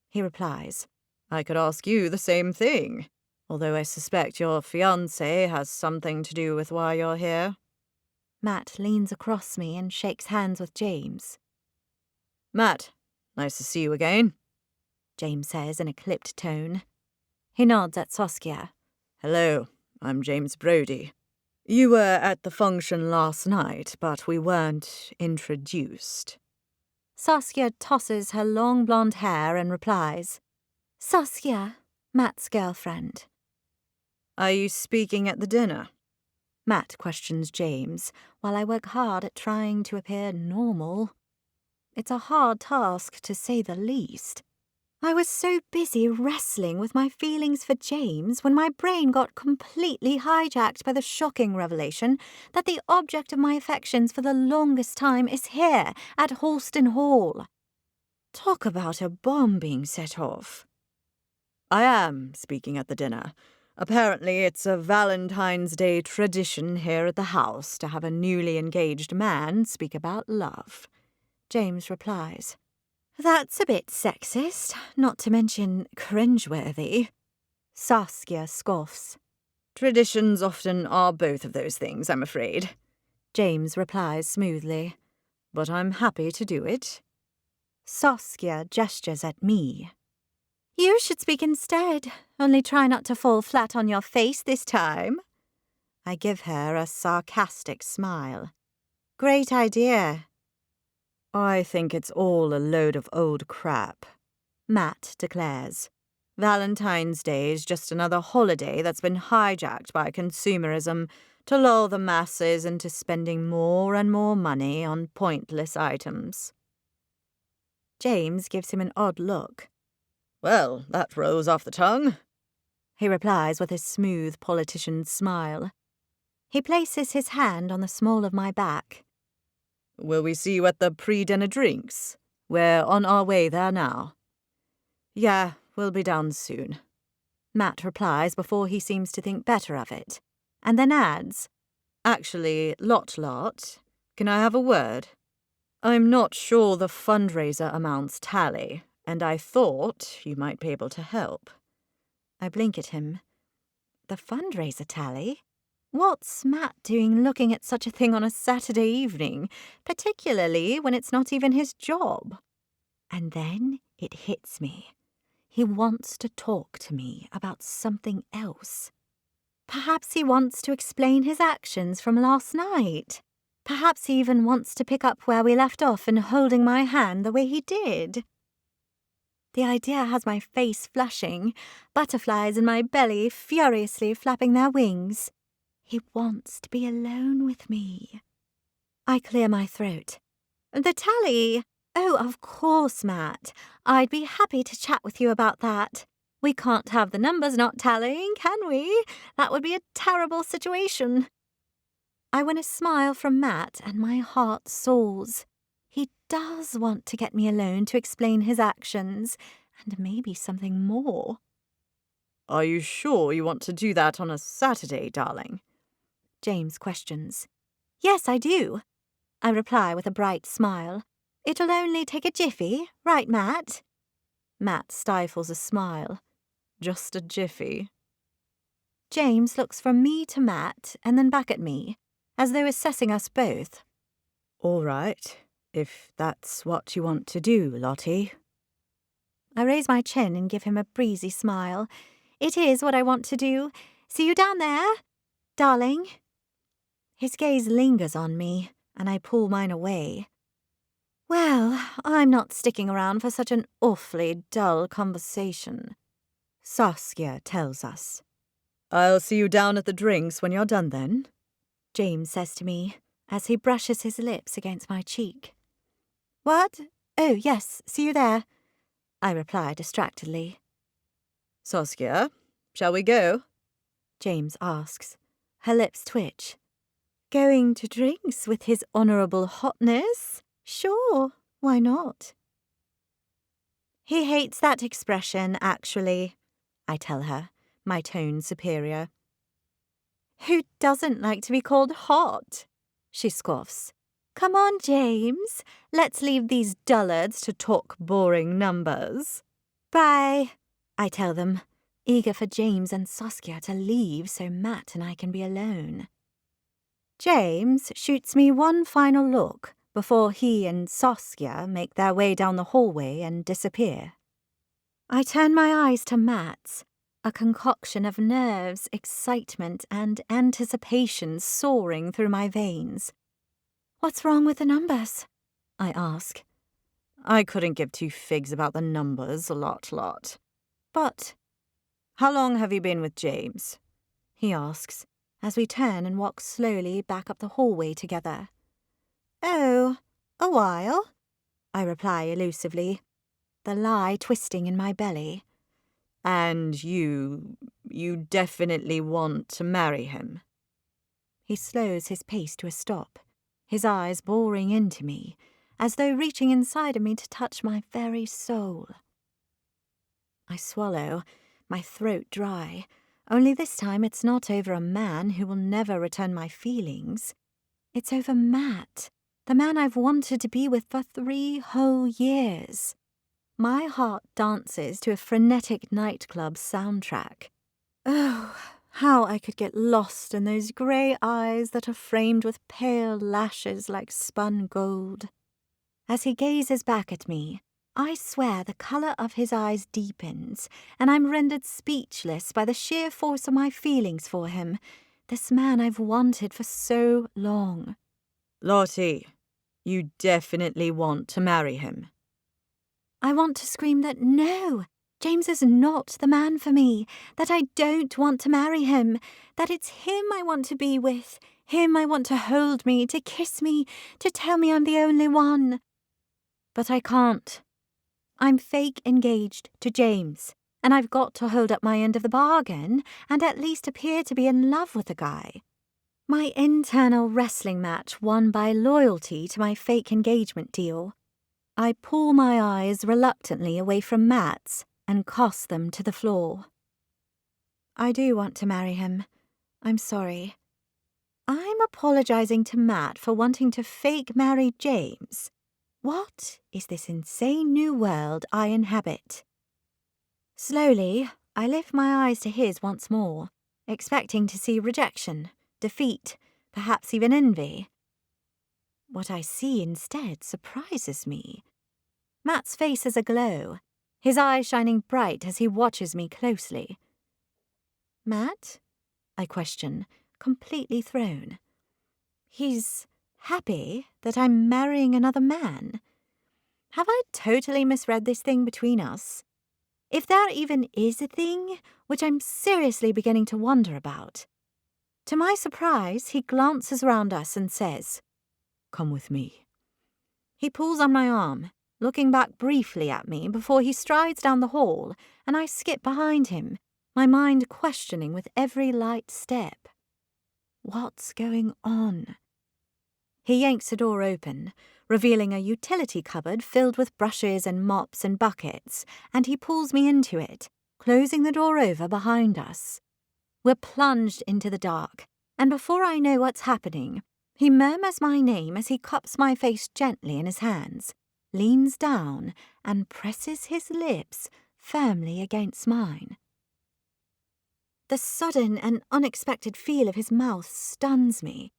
he replies. I could ask you the same thing, although I suspect your fiancé has something to do with why you're here. Matt leans across me and shakes hands with James. Matt, nice to see you again, James says in a clipped tone. He nods at Saskia. Hello, I'm James Brody. You were at the function last night, but we weren't introduced. Saskia tosses her long blonde hair and replies, Saskia, Matt's girlfriend. Are you speaking at the dinner? Matt questions James, while I work hard at trying to appear normal. It's a hard task, to say the least. I was so busy wrestling with my feelings for James when my brain got completely hijacked by the shocking revelation that the object of my affections for the longest time is here at Halston Hall. Talk about a bomb being set off. I am speaking at the dinner. Apparently it's a Valentine's Day tradition here at the house to have a newly engaged man speak about love. James replies. That's a bit sexist, not to mention cringeworthy. Saskia scoffs. Traditions often are both of those things, I'm afraid. James replies smoothly. But I'm happy to do it. Saskia gestures at me. You should speak instead, only try not to fall flat on your face this time. I give her a sarcastic smile. Great idea. I think it's all a load of old crap, Matt declares. Valentine's Day is just another holiday that's been hijacked by consumerism to lull the masses into spending more and more money on pointless items. James gives him an odd look. Well, that rolls off the tongue, he replies with his smooth politician's smile. He places his hand on the small of my back. Will we see you at the pre-dinner drinks? We're on our way there now. Yeah, we'll be down soon, Matt replies before he seems to think better of it, and then adds, Actually, Lot, can I have a word? I'm not sure the fundraiser amounts tally, and I thought you might be able to help. I blink at him. The fundraiser tally? What's Matt doing looking at such a thing on a Saturday evening, particularly when it's not even his job? And then it hits me. He wants to talk to me about something else. Perhaps he wants to explain his actions from last night. Perhaps he even wants to pick up where we left off in holding my hand the way he did. The idea has my face flushing, butterflies in my belly furiously flapping their wings. He wants to be alone with me. I clear my throat. The tally? Oh, of course, Matt. I'd be happy to chat with you about that. We can't have the numbers not tallying, can we? That would be a terrible situation. I win a smile from Matt and my heart soars. He does want to get me alone to explain his actions, and maybe something more. Are you sure you want to do that on a Saturday, darling? James questions. Yes, I do. I reply with a bright smile. It'll only take a jiffy, right, Matt? Matt stifles a smile. Just a jiffy. James looks from me to Matt and then back at me, as though assessing us both. All right, if that's what you want to do, Lottie. I raise my chin and give him a breezy smile. It is what I want to do. See you down there, darling. His gaze lingers on me, and I pull mine away. Well, I'm not sticking around for such an awfully dull conversation, Saskia tells us. I'll see you down at the drinks when you're done then, James says to me, as he brushes his lips against my cheek. What? Oh, yes, see you there, I reply distractedly. Saskia, shall we go? James asks. Her lips twitch. Going to drinks with his honourable hotness? Sure, why not? He hates that expression, actually, I tell her, my tone superior. Who doesn't like to be called hot? She scoffs. Come on, James. Let's leave these dullards to talk boring numbers. Bye, I tell them, eager for James and Saskia to leave so Matt and I can be alone. James shoots me one final look before he and Saskia make their way down the hallway and disappear. I turn my eyes to Matt's, a concoction of nerves, excitement, and anticipation soaring through my veins. What's wrong with the numbers? I ask. I couldn't give two figs about the numbers, lot. But how long have you been with James? He asks, as we turn and walk slowly back up the hallway together. Oh, a while, I reply elusively, the lie twisting in my belly. And you definitely want to marry him? He slows his pace to a stop, his eyes boring into me, as though reaching inside of me to touch my very soul. I swallow, my throat dry, only this time it's not over a man who will never return my feelings. It's over Matt, the man I've wanted to be with for 3 whole years. My heart dances to a frenetic nightclub soundtrack. Oh, how I could get lost in those grey eyes that are framed with pale lashes like spun gold. As he gazes back at me, I swear the colour of his eyes deepens, and I'm rendered speechless by the sheer force of my feelings for him, this man I've wanted for so long. Lottie, you definitely want to marry him? I want to scream that no, James is not the man for me, that I don't want to marry him, that it's him I want to be with, him I want to hold me, to kiss me, to tell me I'm the only one. But I can't. I'm fake engaged to James, and I've got to hold up my end of the bargain and at least appear to be in love with the guy. My internal wrestling match won by loyalty to my fake engagement deal. I pull my eyes reluctantly away from Matt's and cast them to the floor. I do want to marry him. I'm sorry. I'm apologizing to Matt for wanting to fake marry James. What is this insane new world I inhabit? Slowly, I lift my eyes to his once more, expecting to see rejection, defeat, perhaps even envy. What I see instead surprises me. Matt's face is aglow, his eyes shining bright as he watches me closely. Matt? I question, completely thrown. He's happy that I'm marrying another man? Have I totally misread this thing between us? If there even is a thing, which I'm seriously beginning to wonder about. To my surprise, he glances around us and says, "Come with me." He pulls on my arm, looking back briefly at me before he strides down the hall, and I skip behind him, my mind questioning with every light step. What's going on? He yanks the door open, revealing a utility cupboard filled with brushes and mops and buckets, and he pulls me into it, closing the door over behind us. We're plunged into the dark, and before I know what's happening, he murmurs my name as he cups my face gently in his hands, leans down, and presses his lips firmly against mine. The sudden and unexpected feel of his mouth stuns me,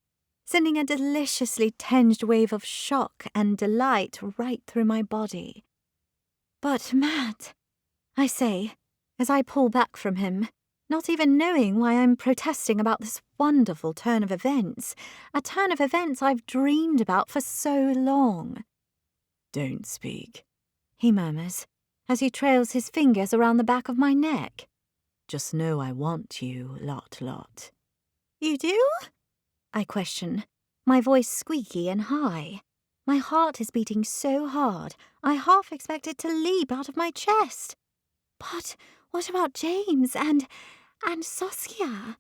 sending a deliciously tinged wave of shock and delight right through my body. But Matt, I say, as I pull back from him, not even knowing why I'm protesting about this wonderful turn of events, a turn of events I've dreamed about for so long. "Don't speak," he murmurs, as he trails his fingers around the back of my neck. "Just know I want you, lot. You do? I question, my voice squeaky and high. My heart is beating so hard, I half expect it to leap out of my chest. But what about James and Saskia?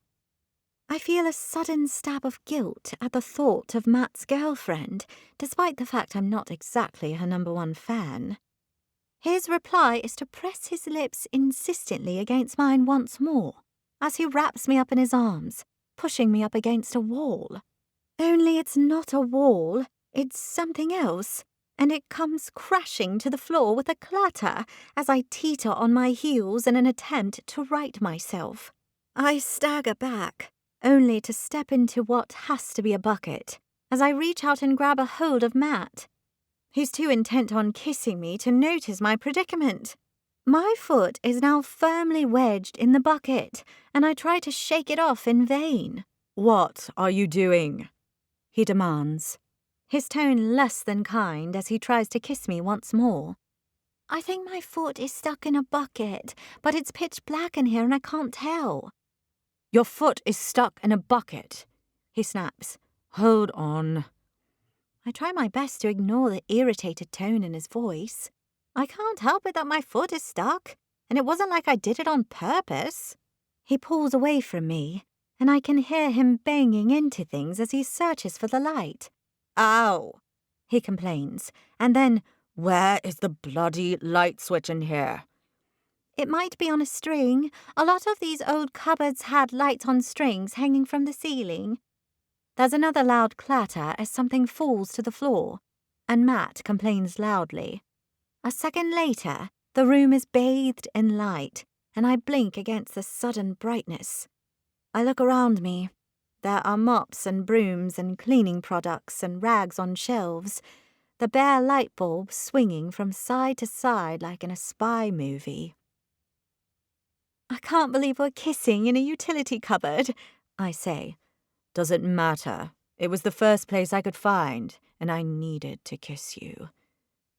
I feel a sudden stab of guilt at the thought of Matt's girlfriend, despite the fact I'm not exactly her #1 fan. His reply is to press his lips insistently against mine once more, as he wraps me up in his arms, pushing me up against a wall. Only it's not a wall, it's something else, and it comes crashing to the floor with a clatter as I teeter on my heels in an attempt to right myself. I stagger back, only to step into what has to be a bucket, as I reach out and grab a hold of Matt. He's too intent on kissing me to notice my predicament. My foot is now firmly wedged in the bucket, and I try to shake it off in vain. What are you doing? He demands, his tone less than kind as he tries to kiss me once more. I think my foot is stuck in a bucket, but it's pitch black in here and I can't tell. Your foot is stuck in a bucket, he snaps. Hold on. I try my best to ignore the irritated tone in his voice. I can't help it that my foot is stuck, and it wasn't like I did it on purpose. He pulls away from me, and I can hear him banging into things as he searches for the light. Ow, he complains, and then, where is the bloody light switch in here? It might be on a string. A lot of these old cupboards had lights on strings hanging from the ceiling. There's another loud clatter as something falls to the floor, and Matt complains loudly. A second later, the room is bathed in light, and I blink against the sudden brightness. I look around me. There are mops and brooms and cleaning products and rags on shelves, the bare light bulb swinging from side to side like in a spy movie. I can't believe we're kissing in a utility cupboard, I say. Does it matter? It was the first place I could find, and I needed to kiss you.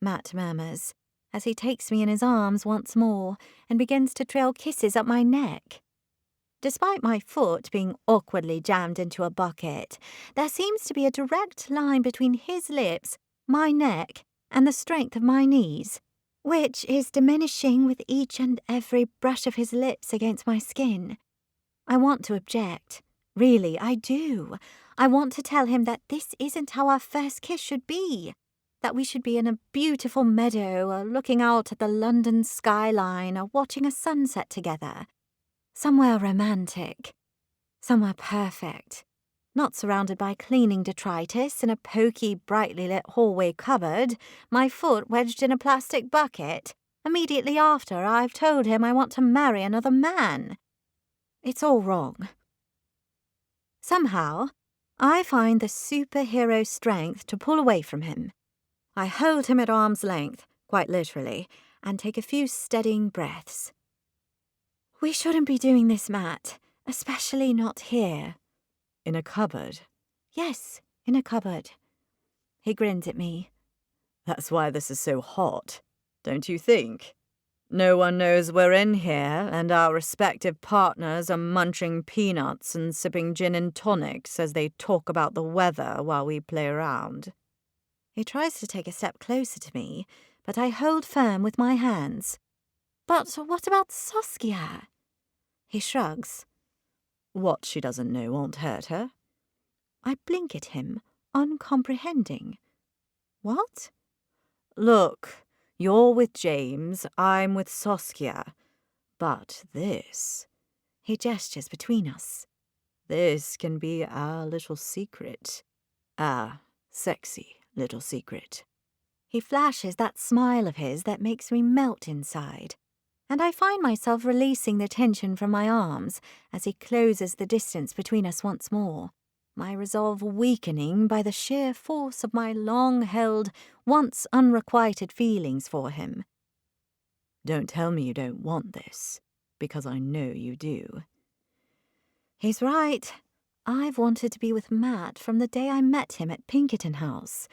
Matt murmurs, as he takes me in his arms once more and begins to trail kisses up my neck. Despite my foot being awkwardly jammed into a bucket, there seems to be a direct line between his lips, my neck, and the strength of my knees, which is diminishing with each and every brush of his lips against my skin. I want to object. Really, I do. I want to tell him that this isn't how our first kiss should be, that we should be in a beautiful meadow or looking out at the London skyline or watching a sunset together. Somewhere romantic. Somewhere perfect. Not surrounded by cleaning detritus in a poky, brightly lit hallway cupboard, my foot wedged in a plastic bucket, immediately after I've told him I want to marry another man. It's all wrong. Somehow, I find the superhero strength to pull away from him. I hold him at arm's length, quite literally, and take a few steadying breaths. We shouldn't be doing this, Matt, especially not here. In a cupboard? Yes, in a cupboard. He grins at me. That's why this is so hot, don't you think? No one knows we're in here, and our respective partners are munching peanuts and sipping gin and tonics as they talk about the weather while we play around. He tries to take a step closer to me, but I hold firm with my hands. But what about Saskia? He shrugs. What she doesn't know won't hurt her. I blink at him, uncomprehending. What? Look, you're with James, I'm with Saskia. But this... He gestures between us. This can be our little secret. Our sexy little secret. He flashes that smile of his that makes me melt inside, and I find myself releasing the tension from my arms as he closes the distance between us once more, my resolve weakening by the sheer force of my long-held, once unrequited feelings for him. Don't tell me you don't want this, because I know you do. He's right. I've wanted to be with Matt from the day I met him at Pinkerton House,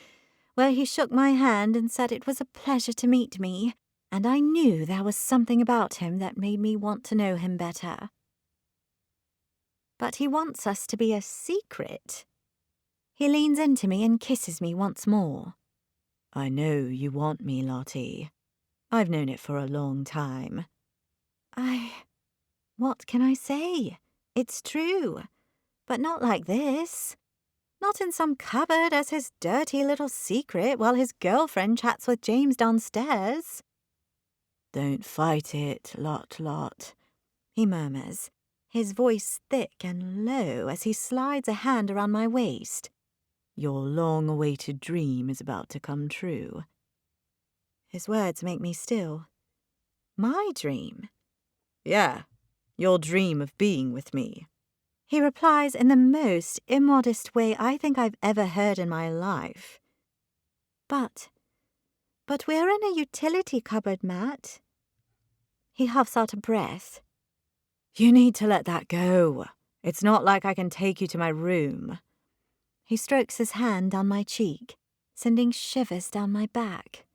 where he shook my hand and said it was a pleasure to meet me, and I knew there was something about him that made me want to know him better. But he wants us to be a secret. He leans into me and kisses me once more. I know you want me, Lottie. I've known it for a long time. What can I say? It's true. But not like this. Not in some cupboard as his dirty little secret while his girlfriend chats with James downstairs. Don't fight it, Lot, he murmurs, his voice thick and low as he slides a hand around my waist. Your long-awaited dream is about to come true. His words make me still. My dream? Yeah, your dream of being with me. He replies in the most immodest way I think I've ever heard in my life. But we're in a utility cupboard, Matt. He huffs out a breath. You need to let that go. It's not like I can take you to my room. He strokes his hand down my cheek, sending shivers down my back.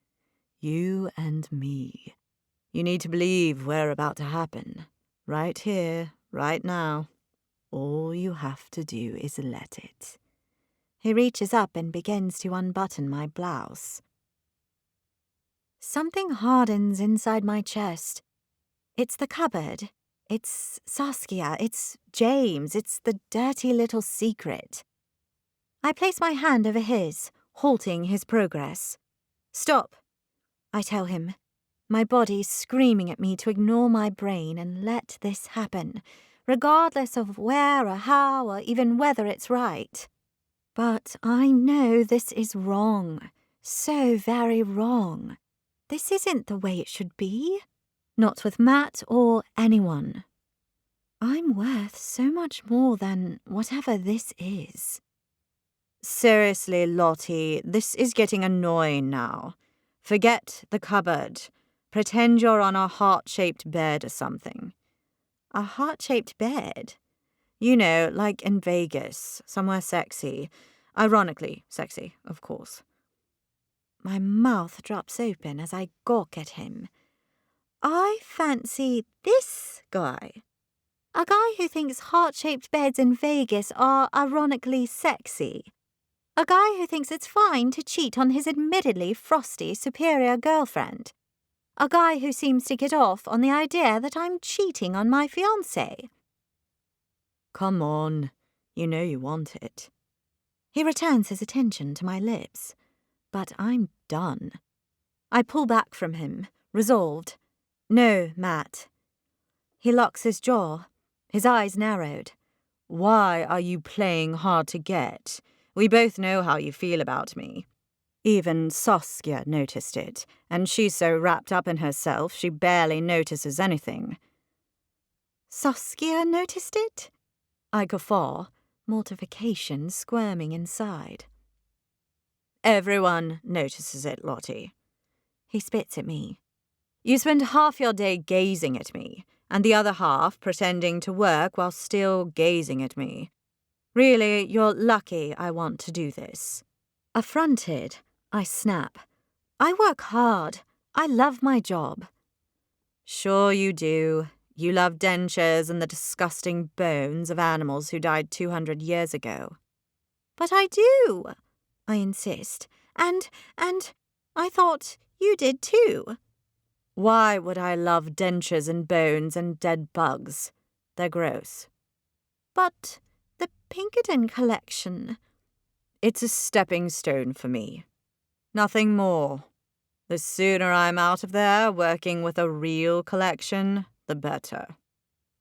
You and me. You need to believe we're about to happen. Right here, right now. All you have to do is let it. He reaches up and begins to unbutton my blouse. Something hardens inside my chest. It's the cupboard. It's Saskia. It's James. It's the dirty little secret. I place my hand over his, halting his progress. Stop, I tell him, my body screaming at me to ignore my brain and let this happen, regardless of where or how or even whether it's right. But I know this is wrong, so very wrong. This isn't the way it should be. Not with Matt or anyone. I'm worth so much more than whatever this is. Seriously, Lottie, this is getting annoying now. Forget the cupboard. Pretend you're on a heart-shaped bed or something. A heart-shaped bed? You know, like in Vegas, somewhere sexy. Ironically sexy, of course. My mouth drops open as I gawk at him. I fancy this guy. A guy who thinks heart-shaped beds in Vegas are ironically sexy. A guy who thinks it's fine to cheat on his admittedly frosty superior girlfriend. A guy who seems to get off on the idea that I'm cheating on my fiancé. Come on, you know you want it. He returns his attention to my lips, but I'm done. I pull back from him, resolved. No, Matt. He locks his jaw, his eyes narrowed. Why are you playing hard to get? We both know how you feel about me. Even Saskia noticed it, and she's so wrapped up in herself she barely notices anything. Saskia noticed it? I guffaw, mortification squirming inside. Everyone notices it, Lottie. He spits at me. You spend half your day gazing at me, and the other half pretending to work while still gazing at me. Really, you're lucky I want to do this. Affronted, I snap. I work hard. I love my job. Sure you do. You love dentures and the disgusting bones of animals who died 200 years ago. But I do, I insist. And I thought you did too. Why would I love dentures and bones and dead bugs? They're gross. But the Pinkerton collection. It's a stepping stone for me. Nothing more. The sooner I'm out of there working with a real collection, the better.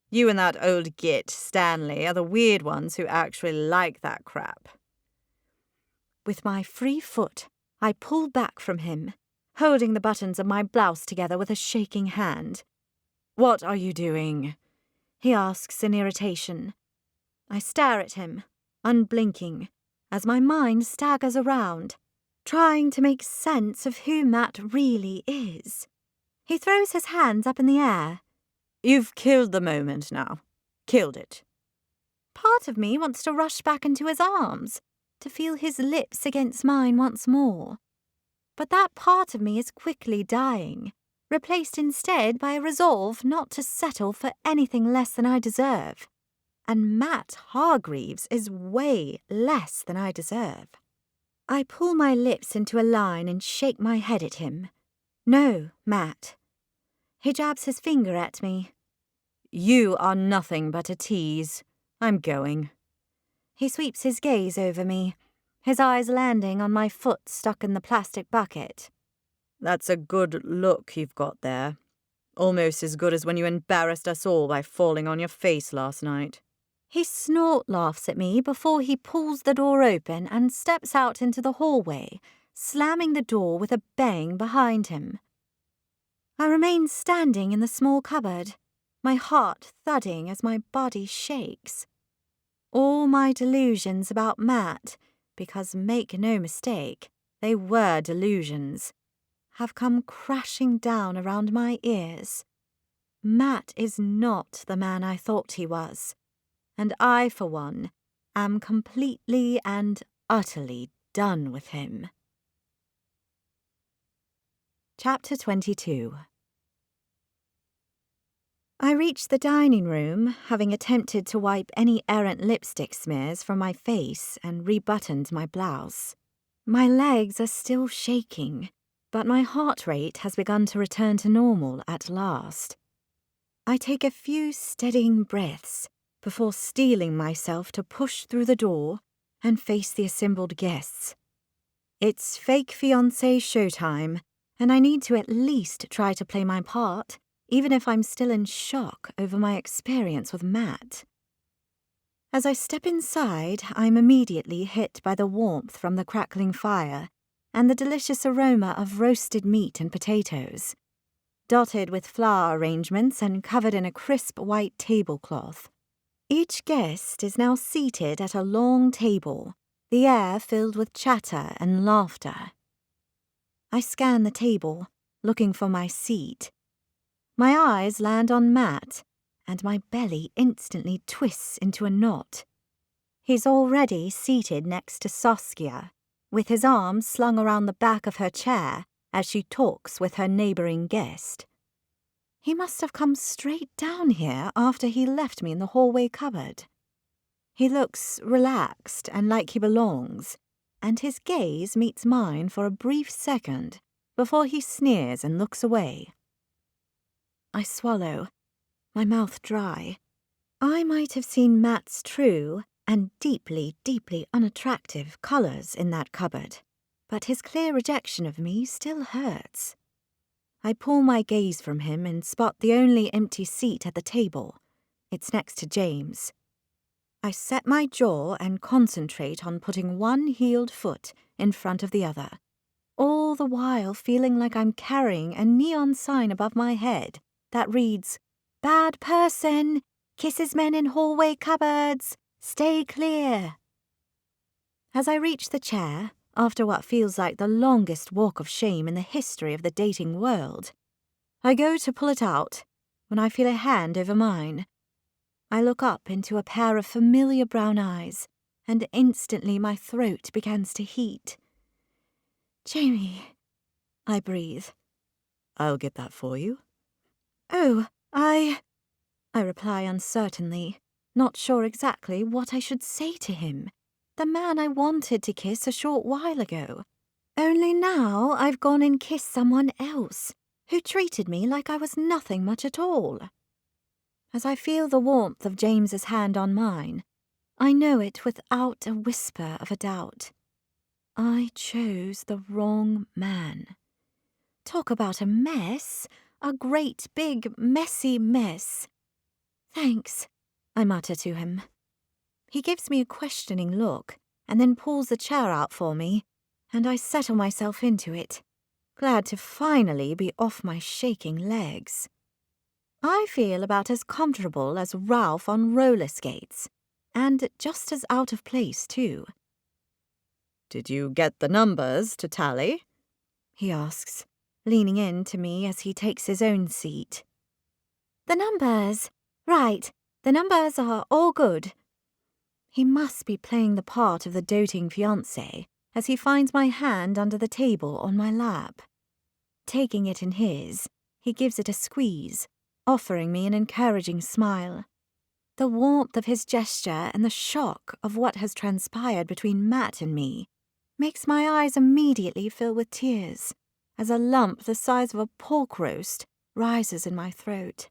You and that old git, Stanley, are the weird ones who actually like that crap. With my free foot, I pull back from him, holding the buttons of my blouse together with a shaking hand. What are you doing? He asks in irritation. I stare at him, unblinking, as my mind staggers around, trying to make sense of who Matt really is. He throws his hands up in the air. You've killed the moment now. Killed it. Part of me wants to rush back into his arms, to feel his lips against mine once more. But that part of me is quickly dying, replaced instead by a resolve not to settle for anything less than I deserve. And Matt Hargreaves is way less than I deserve. I pull my lips into a line and shake my head at him. No, Matt. He jabs his finger at me. You are nothing but a tease. I'm going. He sweeps his gaze over me, his eyes landing on my foot stuck in the plastic bucket. That's a good look you've got there. Almost as good as when you embarrassed us all by falling on your face last night. He snort laughs at me before he pulls the door open and steps out into the hallway, slamming the door with a bang behind him. I remain standing in the small cupboard, my heart thudding as my body shakes. All my delusions about Matt, because make no mistake, they were delusions, have come crashing down around my ears. Matt is not the man I thought he was, and I, for one, am completely and utterly done with him. Chapter 22. I reached the dining room, having attempted to wipe any errant lipstick smears from my face and rebuttoned my blouse. My legs are still shaking, but my heart rate has begun to return to normal at last. I take a few steadying breaths before steeling myself to push through the door and face the assembled guests. It's fake fiancé showtime, and I need to at least try to play my part, even if I'm still in shock over my experience with Matt. As I step inside, I'm immediately hit by the warmth from the crackling fire and the delicious aroma of roasted meat and potatoes, dotted with flower arrangements and covered in a crisp white tablecloth. Each guest is now seated at a long table, the air filled with chatter and laughter. I scan the table, looking for my seat. My eyes land on Matt, and my belly instantly twists into a knot. He's already seated next to Saskia, with his arms slung around the back of her chair as she talks with her neighbouring guest. He must have come straight down here after he left me in the hallway cupboard. He looks relaxed and like he belongs, and his gaze meets mine for a brief second before he sneers and looks away. I swallow, my mouth dry. I might have seen Matt's true and deeply, deeply unattractive colours in that cupboard, but his clear rejection of me still hurts. I pull my gaze from him and spot the only empty seat at the table. It's next to James. I set my jaw and concentrate on putting one heeled foot in front of the other, all the while feeling like I'm carrying a neon sign above my head that reads, "Bad person, kisses men in hallway cupboards, stay clear." As I reach the chair, after what feels like the longest walk of shame in the history of the dating world, I go to pull it out when I feel a hand over mine. I look up into a pair of familiar brown eyes, and instantly my throat begins to heat. "Jamie," I breathe. "I'll get that for you." "Oh, I reply uncertainly, not sure exactly what I should say to him, the man I wanted to kiss a short while ago. Only now I've gone and kissed someone else, who treated me like I was nothing much at all. As I feel the warmth of James's hand on mine, I know it without a whisper of a doubt. I chose the wrong man. Talk about a mess, a great big messy mess. "Thanks," I mutter to him. He gives me a questioning look and then pulls the chair out for me, and I settle myself into it, glad to finally be off my shaking legs. I feel about as comfortable as Ralph on roller skates, and just as out of place too. "Did you get the numbers to tally?" he asks, leaning in to me as he takes his own seat. "The numbers? Right, the numbers are all good." He must be playing the part of the doting fiancé as he finds my hand under the table on my lap. Taking it in his, he gives it a squeeze, offering me an encouraging smile. The warmth of his gesture and the shock of what has transpired between Matt and me makes my eyes immediately fill with tears as a lump the size of a pork roast rises in my throat.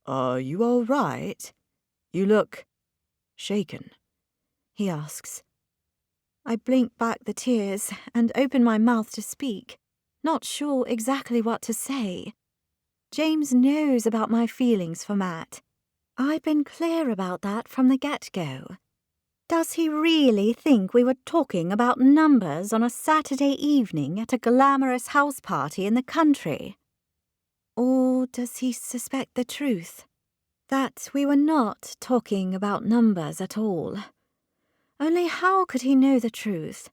"Are you all right? You look shaken." he asks. I blink back the tears and open my mouth to speak, not sure exactly what to say. James knows about my feelings for Matt. I've been clear about that from the get-go. Does he really think we were talking about numbers on a Saturday evening at a glamorous house party in the country? Or does he suspect the truth? That we were not talking about numbers at all. Only how could he know the truth?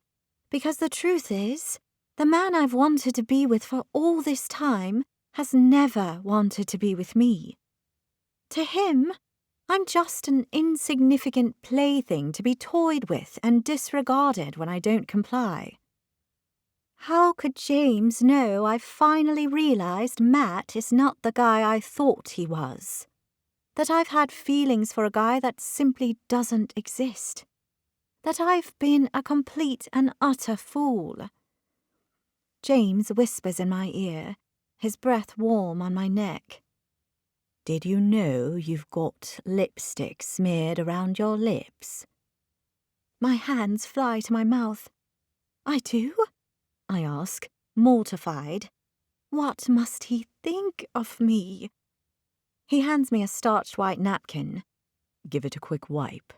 Because the truth is, the man I've wanted to be with for all this time has never wanted to be with me. To him, I'm just an insignificant plaything to be toyed with and disregarded when I don't comply. How could James know I've finally realized Matt is not the guy I thought he was? That I've had feelings for a guy that simply doesn't exist? That I've been a complete and utter fool? James whispers in my ear, his breath warm on my neck. Did you know you've got lipstick smeared around your lips? My hands fly to my mouth. I do? I ask, mortified. What must he think of me? He hands me a starched white napkin. Give it a quick wipe.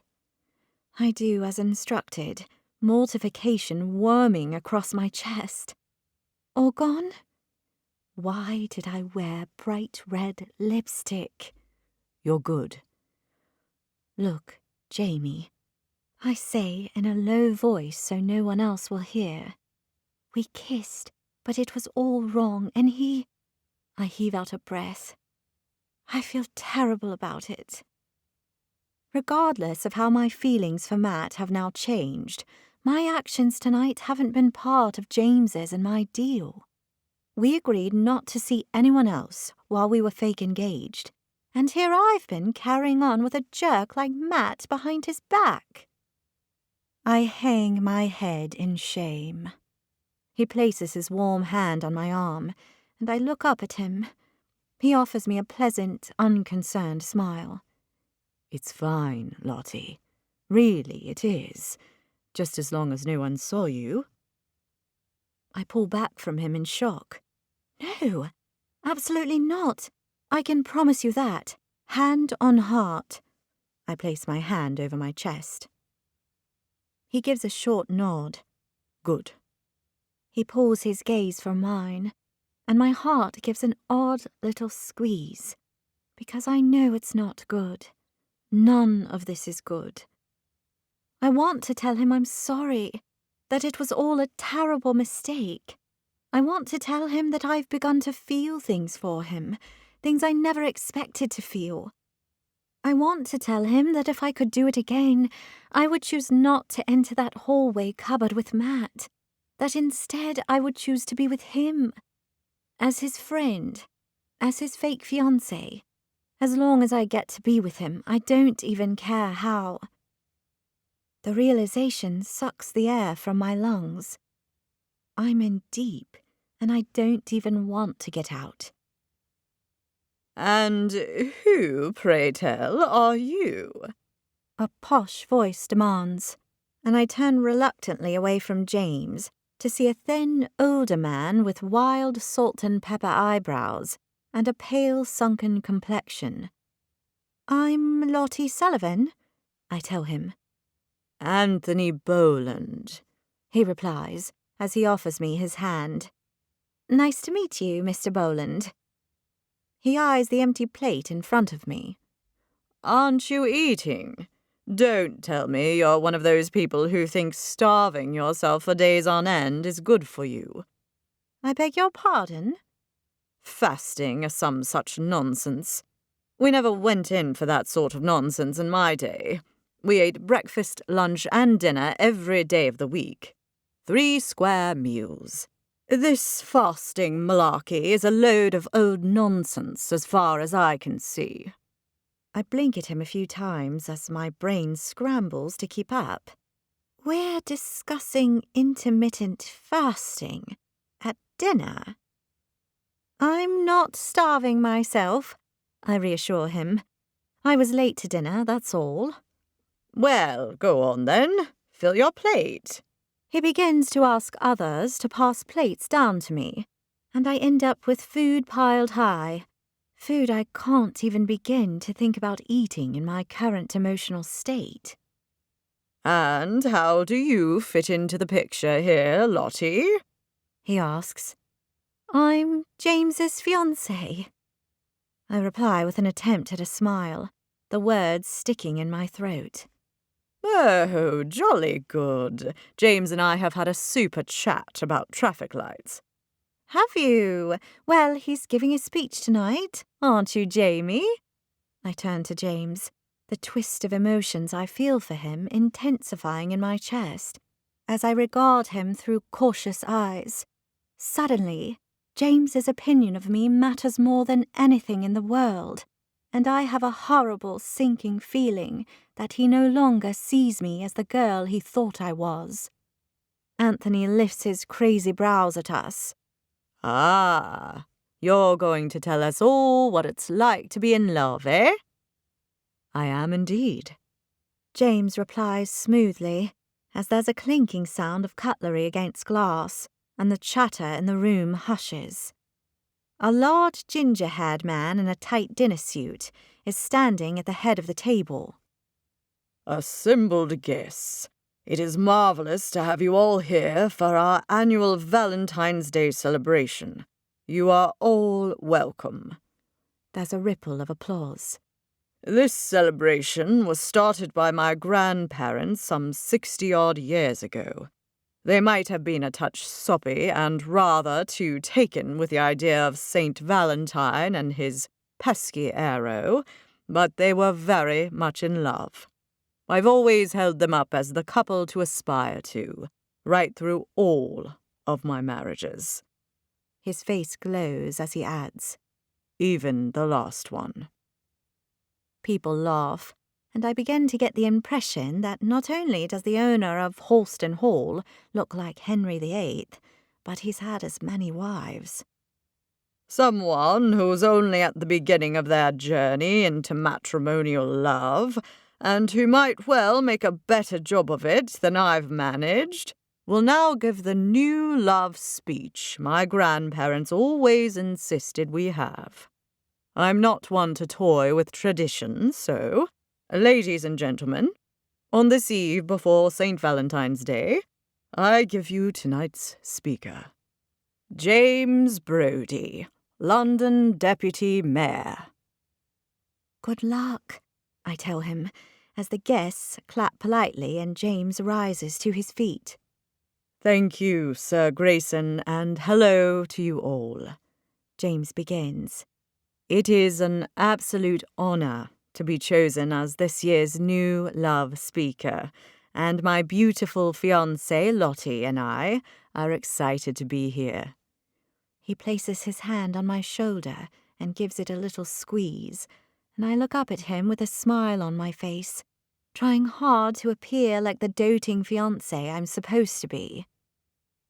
I do as instructed, mortification worming across my chest. All gone? Why did I wear bright red lipstick? You're good. Look, Jamie, I say in a low voice so no one else will hear. We kissed, but it was all wrong, and he... I heave out a breath. I feel terrible about it. Regardless of how my feelings for Matt have now changed, my actions tonight haven't been part of James's and my deal. We agreed not to see anyone else while we were fake engaged, and here I've been carrying on with a jerk like Matt behind his back. I hang my head in shame. He places his warm hand on my arm, and I look up at him. He offers me a pleasant, unconcerned smile. It's fine, Lottie. Really, it is. Just as long as no one saw you. I pull back from him in shock. No, absolutely not. I can promise you that. Hand on heart. I place my hand over my chest. He gives a short nod. Good. He pulls his gaze from mine, and my heart gives an odd little squeeze, because I know it's not good. None of this is good. I want to tell him I'm sorry, that it was all a terrible mistake. I want to tell him that I've begun to feel things for him, things I never expected to feel. I want to tell him that if I could do it again, I would choose not to enter that hallway covered with Matt, that instead I would choose to be with him, as his friend, as his fake fiancé. As long as I get to be with him, I don't even care how. The realization sucks the air from my lungs. I'm in deep, and I don't even want to get out. And who, pray tell, are you? A posh voice demands, and I turn reluctantly away from James to see a thin, older man with wild salt and pepper eyebrows and a pale, sunken complexion. I'm Lottie Sullivan, I tell him. Anthony Boland, he replies as he offers me his hand. Nice to meet you, Mr. Boland. He eyes the empty plate in front of me. Aren't you eating? Don't tell me you're one of those people who think starving yourself for days on end is good for you. I beg your pardon? Fasting or some such nonsense. We never went in for that sort of nonsense in my day. We ate breakfast, lunch, and dinner every day of the week. 3 square meals. This fasting malarkey is a load of old nonsense as far as I can see. I blink at him a few times as my brain scrambles to keep up. We're discussing intermittent fasting at dinner. I'm not starving myself, I reassure him. I was late to dinner, that's all. Well, go on then. Fill your plate. He begins to ask others to pass plates down to me, and I end up with food piled high. Food I can't even begin to think about eating in my current emotional state. And how do you fit into the picture here, Lottie? He asks. I'm James's fiancé. I reply with an attempt at a smile, the words sticking in my throat. Oh, jolly good. James and I have had a super chat about traffic lights. Have you? Well, he's giving a speech tonight, aren't you, Jamie? I turn to James, the twist of emotions I feel for him intensifying in my chest, as I regard him through cautious eyes. Suddenly, James's opinion of me matters more than anything in the world, and I have a horrible sinking feeling that he no longer sees me as the girl he thought I was. Anthony lifts his crazy brows at us. Ah, you're going to tell us all what it's like to be in love, eh? I am indeed. James replies smoothly, as there's a clinking sound of cutlery against glass, and the chatter in the room hushes. A large ginger-haired man in a tight dinner suit is standing at the head of the table. Assembled guests, it is marvelous to have you all here for our annual Valentine's Day celebration. You are all welcome. There's a ripple of applause. This celebration was started by my grandparents some 60-odd years ago. They might have been a touch soppy and rather too taken with the idea of Saint Valentine and his pesky arrow, but they were very much in love. I've always held them up as the couple to aspire to, right through all of my marriages. His face glows as he adds, Even the last one. People laugh, and I begin to get the impression that not only does the owner of Halston Hall look like Henry VIII, but he's had as many wives. Someone who's only at the beginning of their journey into matrimonial love, and who might well make a better job of it than I've managed, will now give the new love speech my grandparents always insisted we have. I'm not one to toy with tradition, so, ladies and gentlemen, on this eve before St. Valentine's Day, I give you tonight's speaker. James Brody, London Deputy Mayor. Good luck, I tell him, as the guests clap politely and James rises to his feet. Thank you, Sir Grayson, and hello to you all. James begins. It is an absolute honour to be chosen as this year's new love speaker, and my beautiful fiancée Lottie and I are excited to be here. He places his hand on my shoulder and gives it a little squeeze, and I look up at him with a smile on my face, trying hard to appear like the doting fiancé I'm supposed to be.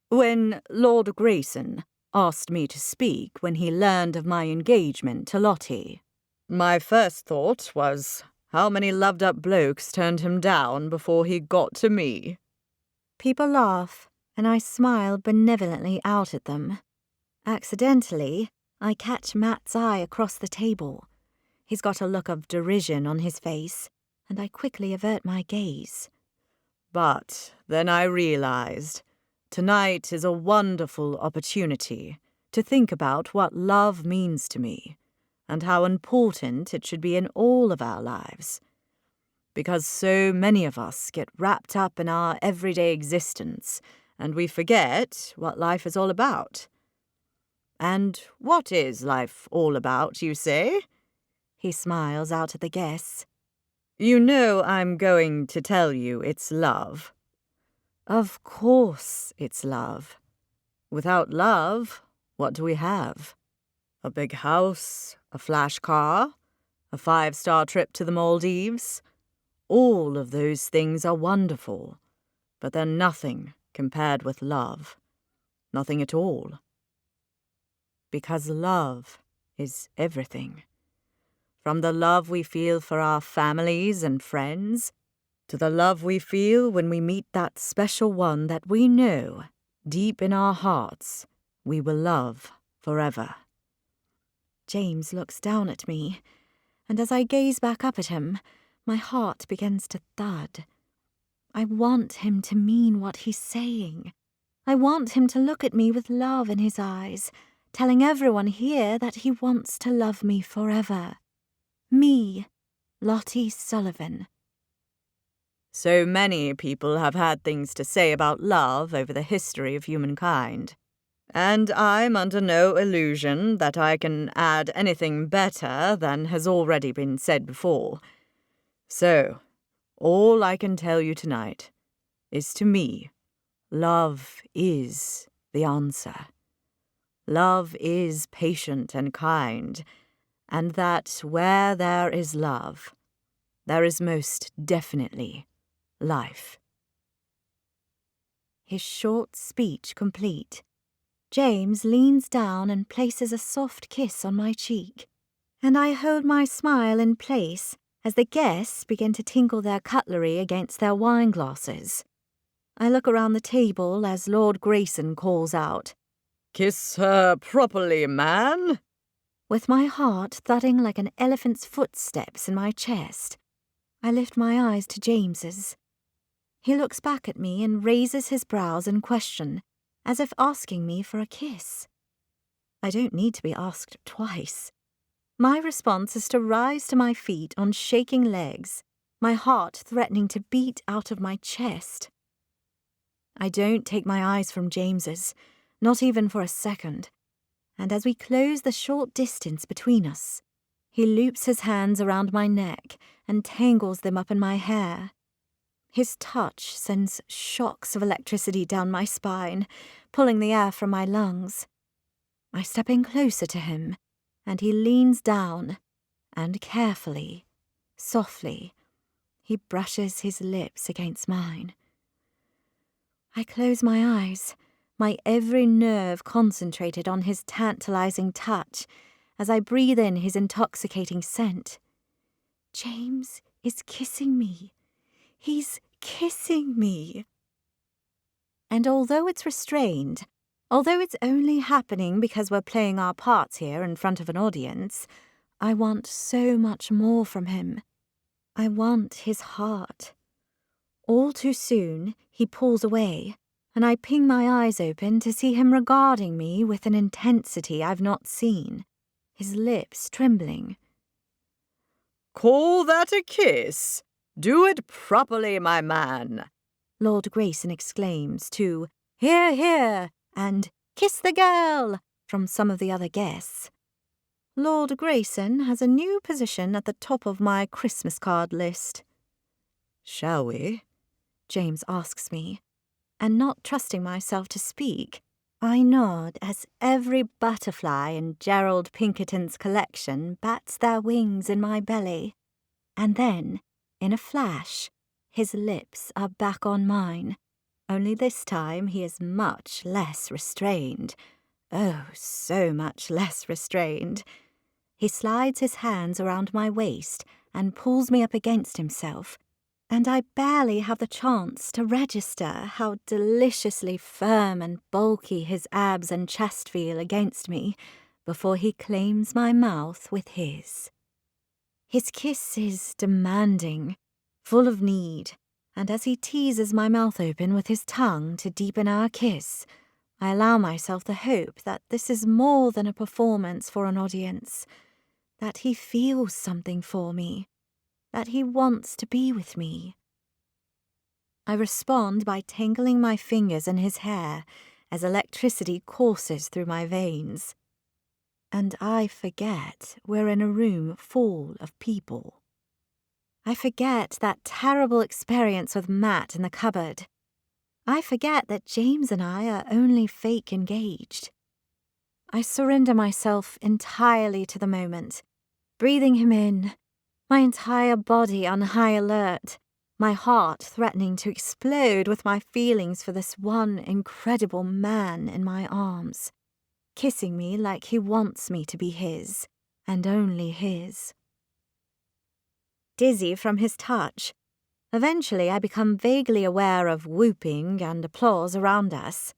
When Lord Grayson asked me to speak when he learned of my engagement to Lottie, my first thought was, how many loved-up blokes turned him down before he got to me? People laugh, and I smile benevolently out at them. Accidentally, I catch Matt's eye across the table. He's got a look of derision on his face, and I quickly avert my gaze. But then I realized, tonight is a wonderful opportunity to think about what love means to me, and how important it should be in all of our lives. Because so many of us get wrapped up in our everyday existence, and we forget what life is all about. And what is life all about, you say? He smiles out at the guests. You know I'm going to tell you it's love. Of course it's love. Without love, what do we have? A big house, a flash car, a 5-star trip to the Maldives? All of those things are wonderful, but they're nothing compared with love. Nothing at all. Because love is everything. From the love we feel for our families and friends, to the love we feel when we meet that special one that we know, deep in our hearts, we will love forever. James looks down at me, and as I gaze back up at him, my heart begins to thud. I want him to mean what he's saying. I want him to look at me with love in his eyes, telling everyone here that he wants to love me forever. Me, Lottie Sullivan. So many people have had things to say about love over the history of humankind, and I'm under no illusion that I can add anything better than has already been said before. So, all I can tell you tonight is, to me, love is the answer. Love is patient and kind, and that where there is love, there is most definitely life. His short speech complete, James leans down and places a soft kiss on my cheek, and I hold my smile in place as the guests begin to tinkle their cutlery against their wine glasses. I look around the table as Lord Grayson calls out, "Kiss her properly, man!" With my heart thudding like an elephant's footsteps in my chest, I lift my eyes to James's. He looks back at me and raises his brows in question, as if asking me for a kiss. I don't need to be asked twice. My response is to rise to my feet on shaking legs, my heart threatening to beat out of my chest. I don't take my eyes from James's, not even for a second, and as we close the short distance between us, he loops his hands around my neck and tangles them up in my hair. His touch sends shocks of electricity down my spine, pulling the air from my lungs. I step in closer to him, and he leans down, and carefully, softly, he brushes his lips against mine. I close my eyes, my every nerve concentrated on his tantalizing touch, as I breathe in his intoxicating scent. James is kissing me. He's kissing me. And although it's restrained, although it's only happening because we're playing our parts here in front of an audience, I want so much more from him. I want his heart. All too soon, he pulls away, and I ping my eyes open to see him regarding me with an intensity I've not seen, his lips trembling. "Call that a kiss? Do it properly, my man," Lord Grayson exclaims to "Hear, hear," and "Kiss the girl" from some of the other guests. Lord Grayson has a new position at the top of my Christmas card list. "Shall we?" James asks me, and not trusting myself to speak, I nod as every butterfly in Gerald Pinkerton's collection bats their wings in my belly. And then, in a flash, his lips are back on mine, only this time he is much less restrained. Oh, so much less restrained. He slides his hands around my waist and pulls me up against himself, and I barely have the chance to register how deliciously firm and bulky his abs and chest feel against me before he claims my mouth with his. His kiss is demanding, full of need, and as he teases my mouth open with his tongue to deepen our kiss, I allow myself the hope that this is more than a performance for an audience, that he feels something for me, that he wants to be with me. I respond by tangling my fingers in his hair as electricity courses through my veins. And I forget we're in a room full of people. I forget that terrible experience with Matt in the cupboard. I forget that James and I are only fake engaged. I surrender myself entirely to the moment, breathing him in, my entire body on high alert, my heart threatening to explode with my feelings for this one incredible man in my arms, kissing me like he wants me to be his, and only his. Dizzy from his touch, Eventually, I become vaguely aware of whooping and applause around us,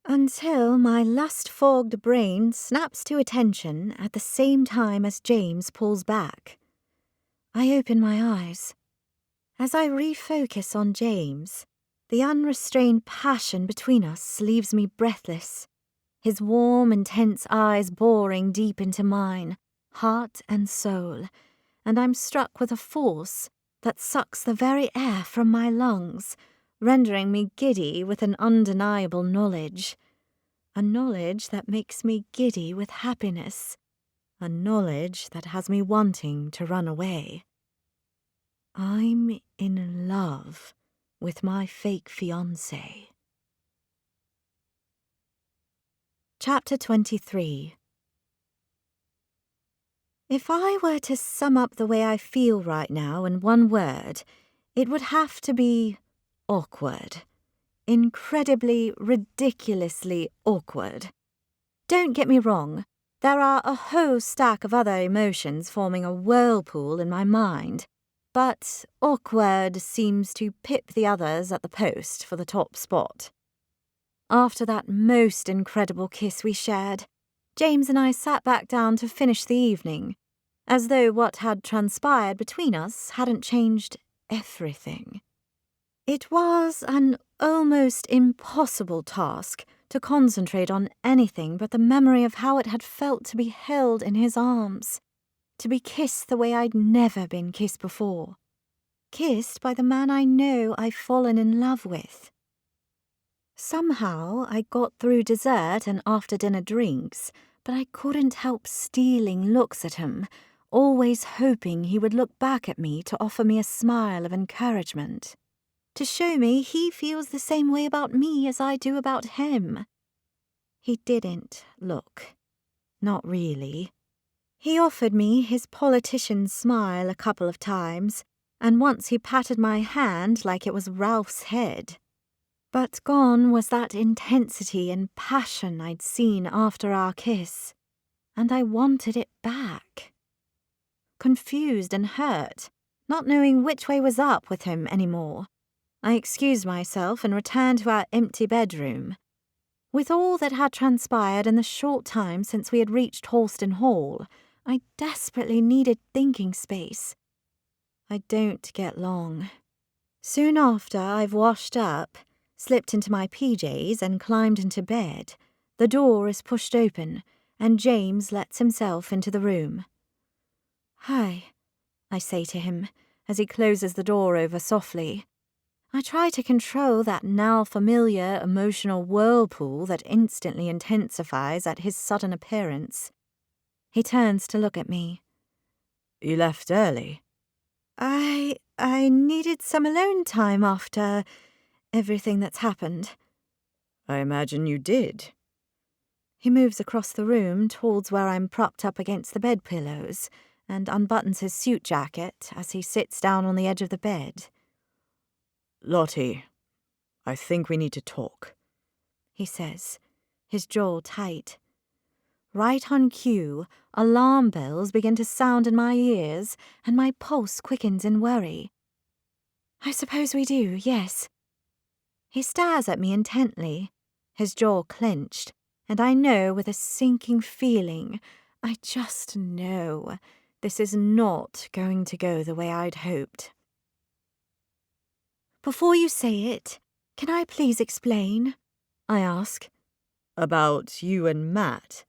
until my lust-fogged brain snaps to attention at the same time as James pulls back. I open my eyes. As I refocus on James, the unrestrained passion between us leaves me breathless, his warm, intense eyes boring deep into mine, heart and soul, and I'm struck with a force that sucks the very air from my lungs, rendering me giddy with an undeniable knowledge. A knowledge that makes me giddy with happiness. A knowledge that has me wanting to run away. I'm in love with my fake fiancé. Chapter 23. If I were to sum up the way I feel right now in one word, it would have to be awkward. Incredibly, ridiculously awkward. Don't get me wrong, there are a whole stack of other emotions forming a whirlpool in my mind, but awkward seems to pip the others at the post for the top spot. After that most incredible kiss we shared, James and I sat back down to finish the evening, as though what had transpired between us hadn't changed everything. It was an almost impossible task to concentrate on anything but the memory of how it had felt to be held in his arms, to be kissed the way I'd never been kissed before, kissed by the man I know I've fallen in love with. Somehow I got through dessert and after-dinner drinks, but I couldn't help stealing looks at him, always hoping he would look back at me to offer me a smile of encouragement, to show me he feels the same way about me as I do about him. He didn't look. Not really. He offered me his politician's smile a couple of times, and once he patted my hand like it was Ralph's head. But gone was that intensity and passion I'd seen after our kiss, and I wanted it back. Confused and hurt, not knowing which way was up with him anymore, I excused myself and returned to our empty bedroom. With all that had transpired in the short time since we had reached Halston Hall, I desperately needed thinking space. I don't get long. Soon after I've washed up, slipped into my PJs and climbed into bed, the door is pushed open and James lets himself into the room. "Hi," I say to him as he closes the door over softly. I try to control that now familiar emotional whirlpool that instantly intensifies at his sudden appearance. He turns to look at me. You left early? I needed some alone time after everything that's happened. I imagine you did. He moves across the room towards where I'm propped up against the bed pillows and unbuttons his suit jacket as he sits down on the edge of the bed. Lottie, I think we need to talk, he says, his jaw tight. Right on cue, alarm bells begin to sound in my ears and my pulse quickens in worry. I suppose we do, yes. He stares at me intently, his jaw clenched, and I know with a sinking feeling, I just know, this is not going to go the way I'd hoped. Before you say it, can I please explain? I ask. About you and Matt?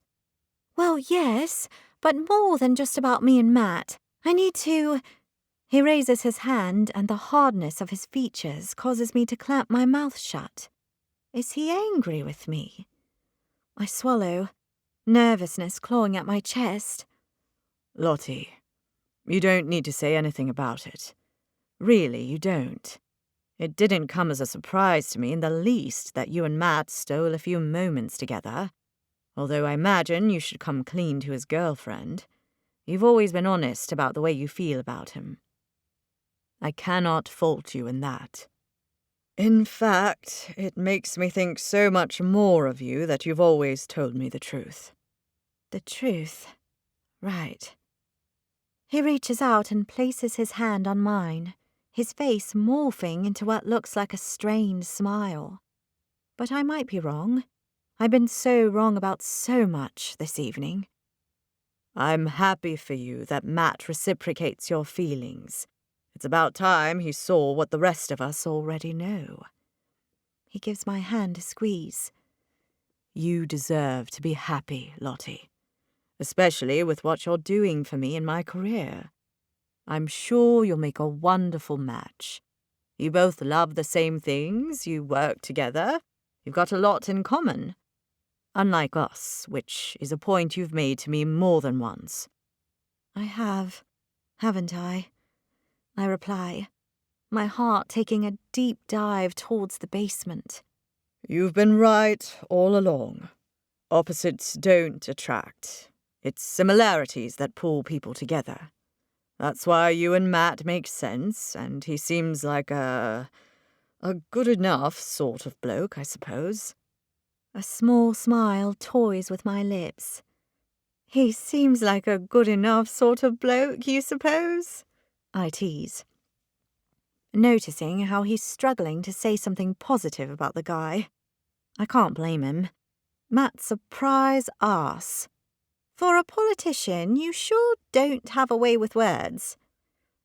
Well, yes, but more than just about me and Matt. I need to... He raises his hand and the hardness of his features causes me to clamp my mouth shut. Is he angry with me? I swallow, nervousness clawing at my chest. Lottie, you don't need to say anything about it. Really, you don't. It didn't come as a surprise to me in the least that you and Matt stole a few moments together. Although I imagine you should come clean to his girlfriend. You've always been honest about the way you feel about him. I cannot fault you in that. In fact, it makes me think so much more of you that you've always told me the truth. The truth. Right. He reaches out and places his hand on mine, his face morphing into what looks like a strained smile. But I might be wrong. I've been so wrong about so much this evening. I'm happy for you that Matt reciprocates your feelings. It's about time he saw what the rest of us already know. He gives my hand a squeeze. You deserve to be happy, Lottie. Especially with what you're doing for me in my career. I'm sure you'll make a wonderful match. You both love the same things, you work together, you've got a lot in common. Unlike us, which is a point you've made to me more than once. I have, haven't I? I reply, my heart taking a deep dive towards the basement. You've been right all along. Opposites don't attract. It's similarities that pull people together. That's why you and Matt make sense, and he seems like a good enough sort of bloke, I suppose. A small smile toys with my lips. He seems like a good enough sort of bloke, you suppose? I tease, noticing how he's struggling to say something positive about the guy. I can't blame him. Matt's a prize ass. For a politician, you sure don't have a way with words.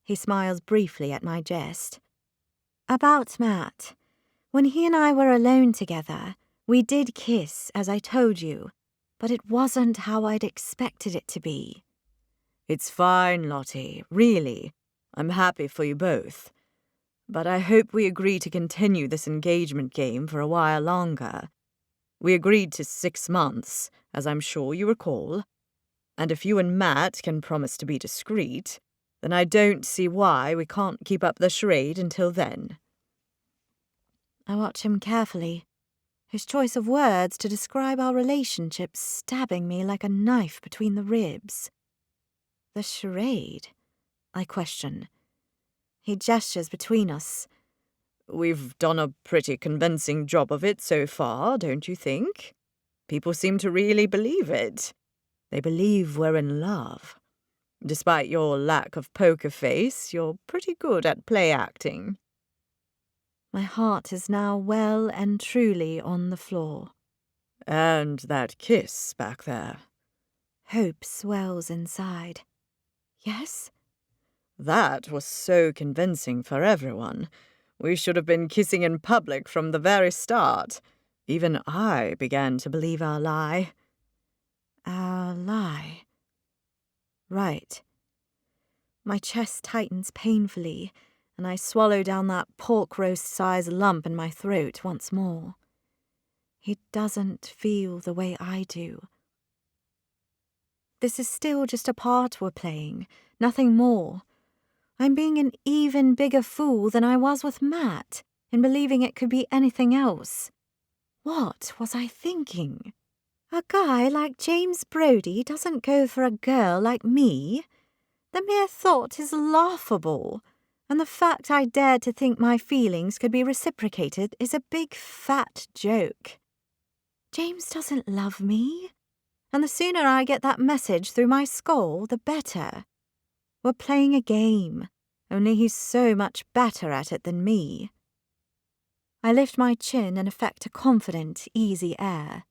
He smiles briefly at my jest. About Matt. When he and I were alone together, we did kiss, as I told you, but it wasn't how I'd expected it to be. It's fine, Lottie, really. I'm happy for you both. But I hope we agree to continue this engagement game for a while longer. We agreed to 6 months, as I'm sure you recall. And if you and Matt can promise to be discreet, then I don't see why we can't keep up the charade until then. I watch him carefully, his choice of words to describe our relationship stabbing me like a knife between the ribs. The charade? I question. He gestures between us. We've done a pretty convincing job of it so far, don't you think? People seem to really believe it. They believe we're in love. Despite your lack of poker face, you're pretty good at play acting. My heart is now well and truly on the floor. And that kiss back there. Hope swells inside. Yes? That was so convincing for everyone. We should have been kissing in public from the very start. Even I began to believe our lie. Our lie. Right. My chest tightens painfully, and I swallow down that pork roast-sized lump in my throat once more. He doesn't feel the way I do. This is still just a part we're playing, nothing more. I'm being an even bigger fool than I was with Matt, in believing it could be anything else. What was I thinking? A guy like James Brody doesn't go for a girl like me? The mere thought is laughable, and the fact I dared to think my feelings could be reciprocated is a big fat joke. James doesn't love me, and the sooner I get that message through my skull, the better. We're playing a game, only he's so much better at it than me. I lift my chin and affect a confident, easy air.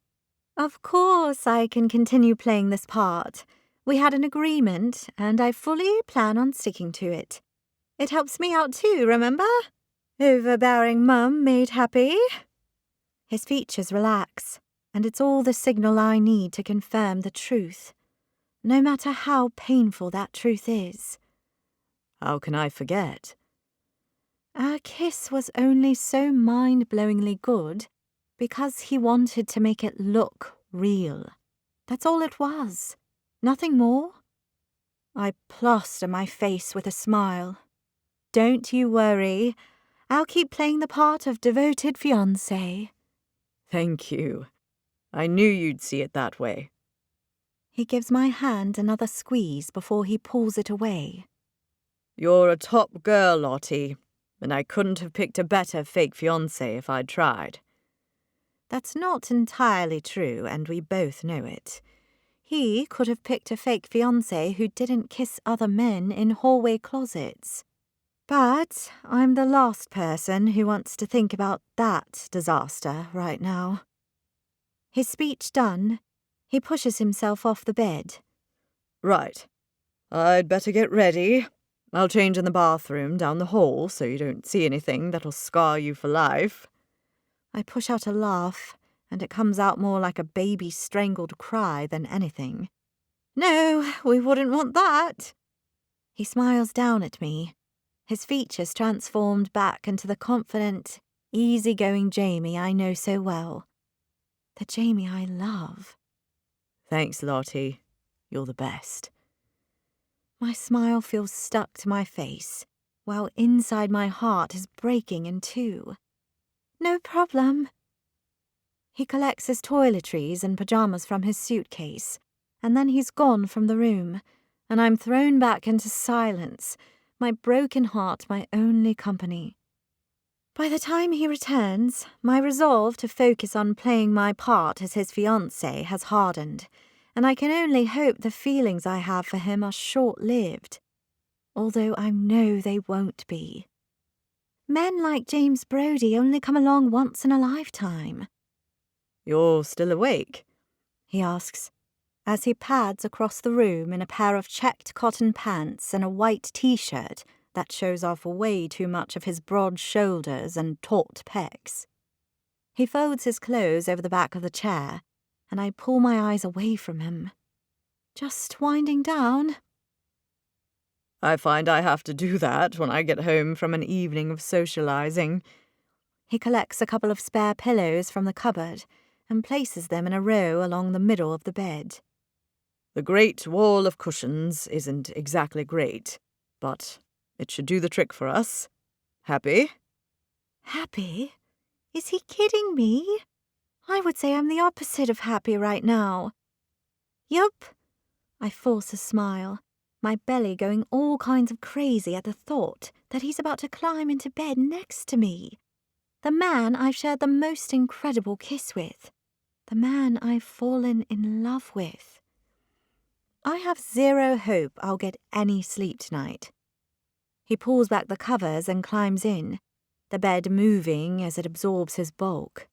Of course I can continue playing this part. We had an agreement, and I fully plan on sticking to it. It helps me out too, remember? Overbearing mum made happy. His features relax, and it's all the signal I need to confirm the truth, no matter how painful that truth is. How can I forget? Our kiss was only so mind-blowingly good because he wanted to make it look real. That's all it was. Nothing more. I plaster my face with a smile. Don't you worry. I'll keep playing the part of devoted fiancé. Thank you. I knew you'd see it that way. He gives my hand another squeeze before he pulls it away. You're a top girl, Lottie, and I couldn't have picked a better fake fiancé if I'd tried. That's not entirely true, and we both know it. He could have picked a fake fiancé who didn't kiss other men in hallway closets. But I'm the last person who wants to think about that disaster right now. His speech done, he pushes himself off the bed. Right. I'd better get ready. I'll change in the bathroom down the hall so you don't see anything that'll scar you for life. I push out a laugh, and it comes out more like a baby strangled cry than anything. No, we wouldn't want that. He smiles down at me, his features transformed back into the confident, easygoing Jamie I know so well. The Jamie I love. Thanks, Lottie. You're the best. My smile feels stuck to my face, while inside my heart is breaking in two. No problem. He collects his toiletries and pajamas from his suitcase, and then he's gone from the room, and I'm thrown back into silence, my broken heart my only company. By the time he returns, my resolve to focus on playing my part as his fiancé has hardened, and I can only hope the feelings I have for him are short-lived, although I know they won't be. Men like James Brody only come along once in a lifetime. You're still awake? He asks, as he pads across the room in a pair of checked cotton pants and a white t-shirt that shows off way too much of his broad shoulders and taut pecs. He folds his clothes over the back of the chair, and I pull my eyes away from him. Just winding down. I find I have to do that when I get home from an evening of socializing. He collects a couple of spare pillows from the cupboard and places them in a row along the middle of the bed. The Great Wall of Cushions isn't exactly great, but it should do the trick for us. Happy? Happy? Is he kidding me? I would say I'm the opposite of happy right now. Yup. I force a smile, my belly going all kinds of crazy at the thought that he's about to climb into bed next to me. The man I've shared the most incredible kiss with. The man I've fallen in love with. I have zero hope I'll get any sleep tonight. He pulls back the covers and climbs in, the bed moving as it absorbs his bulk.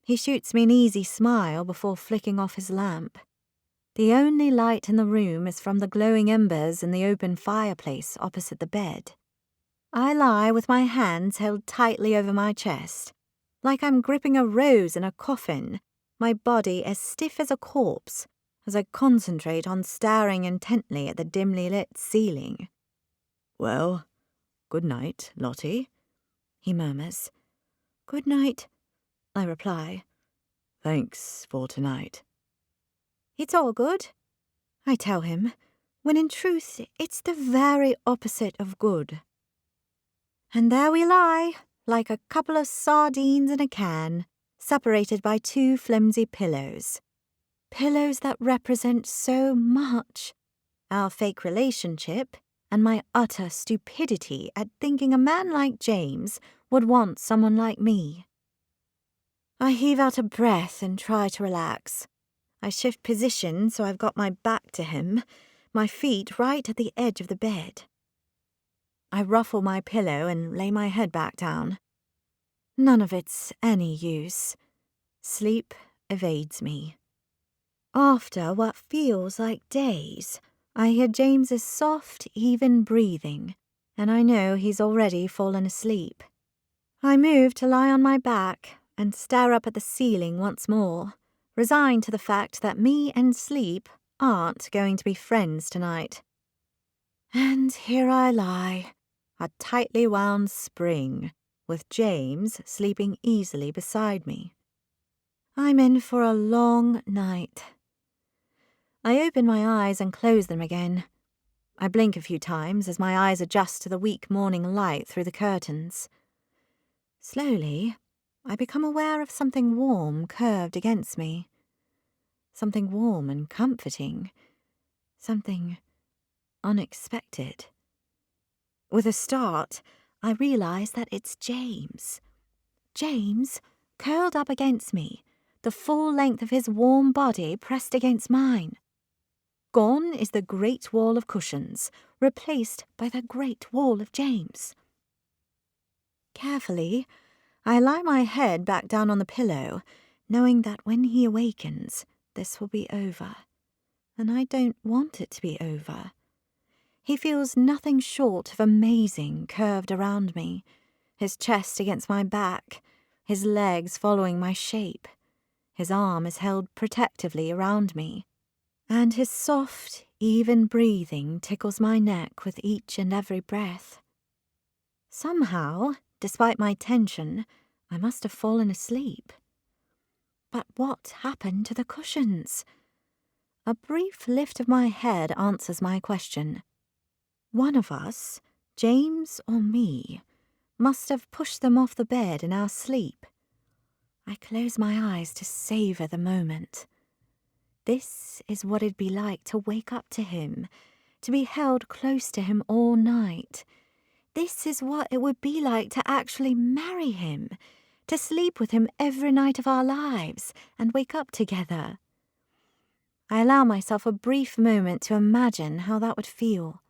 He shoots me an easy smile before flicking off his lamp. The only light in the room is from the glowing embers in the open fireplace opposite the bed. I lie with my hands held tightly over my chest, like I'm gripping a rose in a coffin, my body as stiff as a corpse, as I concentrate on staring intently at the dimly lit ceiling. Well, good night, Lottie, he murmurs. Good night, I reply. Thanks for tonight. It's all good, I tell him, when in truth it's the very opposite of good. And there we lie, like a couple of sardines in a can, separated by two flimsy pillows. Pillows that represent so much. Our fake relationship and my utter stupidity at thinking a man like James would want someone like me. I heave out a breath and try to relax. I shift position so I've got my back to him, my feet right at the edge of the bed. I ruffle my pillow and lay my head back down. None of it's any use. Sleep evades me. After what feels like days, I hear James's soft, even breathing, and I know he's already fallen asleep. I move to lie on my back and stare up at the ceiling once more, resigned to the fact that me and sleep aren't going to be friends tonight. And here I lie, a tightly wound spring, with James sleeping easily beside me. I'm in for a long night. I open my eyes and close them again. I blink a few times as my eyes adjust to the weak morning light through the curtains. Slowly, I become aware of something warm curved against me. Something warm and comforting. Something unexpected. With a start, I realize that it's James. James, curled up against me, the full length of his warm body pressed against mine. Gone is the Great Wall of cushions, replaced by the Great Wall of James. Carefully, I lie my head back down on the pillow, knowing that when he awakens, this will be over. And I don't want it to be over. He feels nothing short of amazing curved around me, his chest against my back, his legs following my shape. His arm is held protectively around me, and his soft, even breathing tickles my neck with each and every breath. Somehow, despite my tension, I must have fallen asleep. But what happened to the cushions? A brief lift of my head answers my question. One of us, James or me, must have pushed them off the bed in our sleep. I close my eyes to savour the moment. This is what it'd be like to wake up to him, to be held close to him all night. This is what it would be like to actually marry him, to sleep with him every night of our lives and wake up together. I allow myself a brief moment to imagine how that would feel,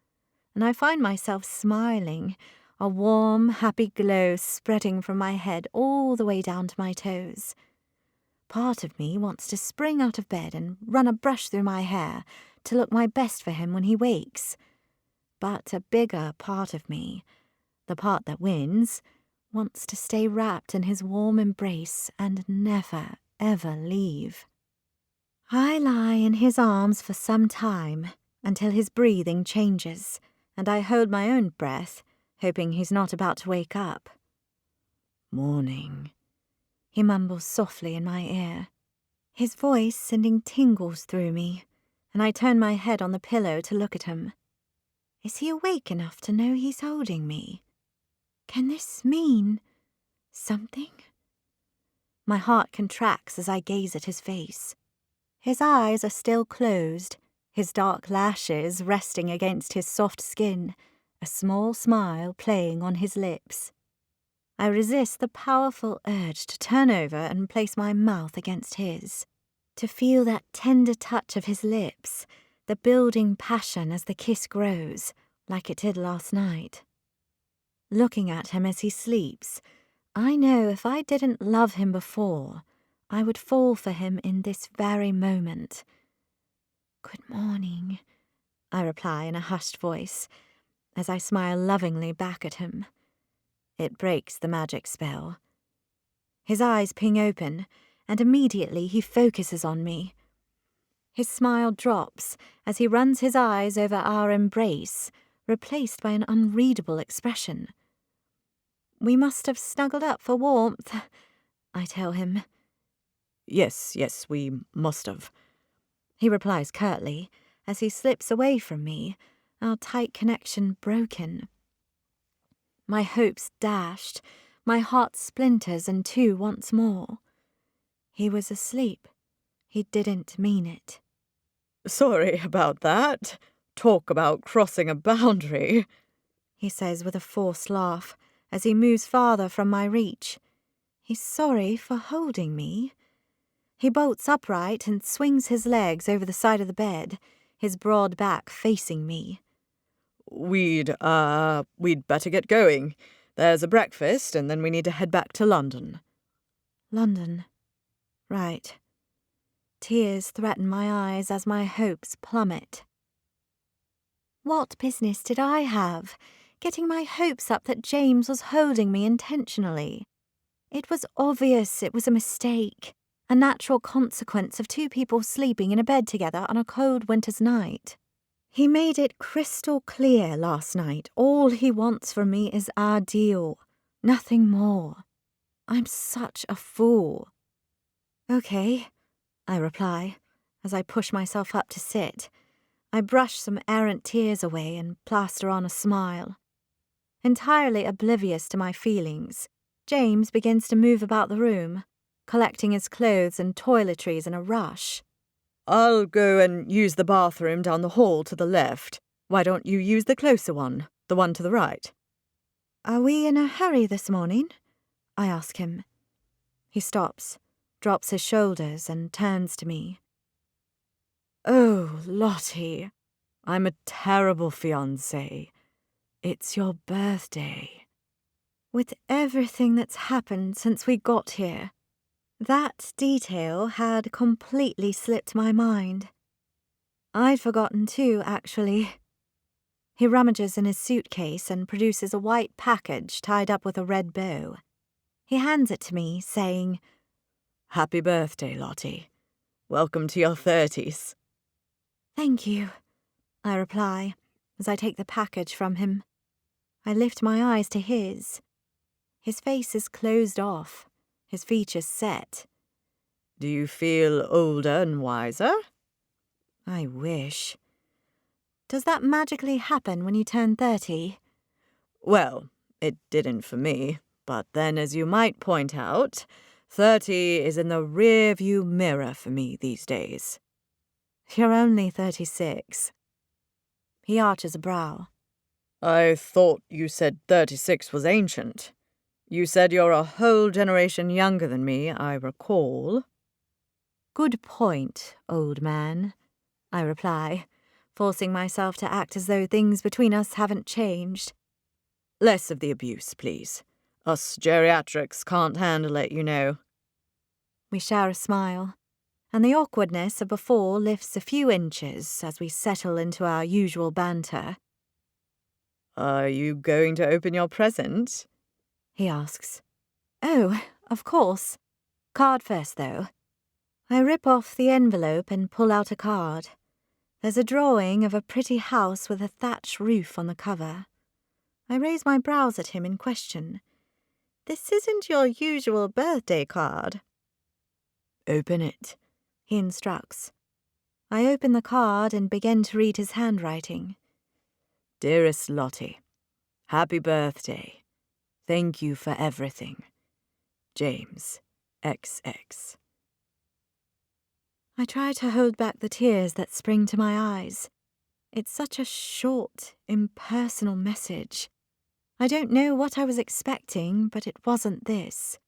and I find myself smiling, a warm, happy glow spreading from my head all the way down to my toes. Part of me wants to spring out of bed and run a brush through my hair to look my best for him when he wakes. But a bigger part of me, the part that wins, wants to stay wrapped in his warm embrace and never, ever leave. I lie in his arms for some time, until his breathing changes, and I hold my own breath, hoping he's not about to wake up. Morning, he mumbles softly in my ear, his voice sending tingles through me, and I turn my head on the pillow to look at him. Is he awake enough to know he's holding me? Can this mean something? My heart contracts as I gaze at his face. His eyes are still closed, his dark lashes resting against his soft skin, a small smile playing on his lips. I resist the powerful urge to turn over and place my mouth against his, to feel that tender touch of his lips, the building passion as the kiss grows, like it did last night. Looking at him as he sleeps, I know if I didn't love him before, I would fall for him in this very moment. Good morning, I reply in a hushed voice, as I smile lovingly back at him. It breaks the magic spell. His eyes ping open, and immediately he focuses on me. His smile drops as he runs his eyes over our embrace, replaced by an unreadable expression. We must have snuggled up for warmth, I tell him. Yes, we must have, he replies curtly, as he slips away from me, our tight connection broken. My hopes dashed, my heart splinters in two once more. He was asleep. He didn't mean it. Sorry about that. Talk about crossing a boundary, he says with a forced laugh, as he moves farther from my reach. He's sorry for holding me. He bolts upright and swings his legs over the side of the bed, his broad back facing me. We'd better get going. There's a breakfast, and then we need to head back to London. London. Right. Tears threaten my eyes as my hopes plummet. What business did I have, getting my hopes up that James was holding me intentionally? It was obvious it was a mistake, a natural consequence of two people sleeping in a bed together on a cold winter's night. He made it crystal clear last night all he wants from me is our deal, nothing more. I'm such a fool. Okay, I reply, as I push myself up to sit. I brush some errant tears away and plaster on a smile. Entirely oblivious to my feelings, James begins to move about the room, collecting his clothes and toiletries in a rush. I'll go and use the bathroom down the hall to the left. Why don't you use the closer one, the one to the right? Are we in a hurry this morning? I ask him. He stops, drops his shoulders and turns to me. Oh, Lottie, I'm a terrible fiancé. It's your birthday. With everything that's happened since we got here, that detail had completely slipped my mind. I'd forgotten too, actually. He rummages in his suitcase and produces a white package tied up with a red bow. He hands it to me, saying, Happy birthday, Lottie. Welcome to your 30s. Thank you, I reply, as I take the package from him. I lift my eyes to his. His face is closed off, his features set. Do you feel older and wiser? I wish. Does that magically happen when you turn 30? Well, it didn't for me, but then as you might point out, 30 is in the rear-view mirror for me these days. You're only 36. He arches a brow. I thought you said 36 was ancient. You said you're a whole generation younger than me, I recall. Good point, old man, I reply, forcing myself to act as though things between us haven't changed. Less of the abuse, please. Us geriatrics can't handle it, you know. We share a smile, and the awkwardness of before lifts a few inches as we settle into our usual banter. Are you going to open your present? He asks. Oh, of course. Card first, though. I rip off the envelope and pull out a card. There's a drawing of a pretty house with a thatched roof on the cover. I raise my brows at him in question. This isn't your usual birthday card. Open it, he instructs. I open the card and begin to read his handwriting. Dearest Lottie, happy birthday. Thank you for everything. James, XX. I try to hold back the tears that spring to my eyes. It's such a short, impersonal message. I don't know what I was expecting, but it wasn't this.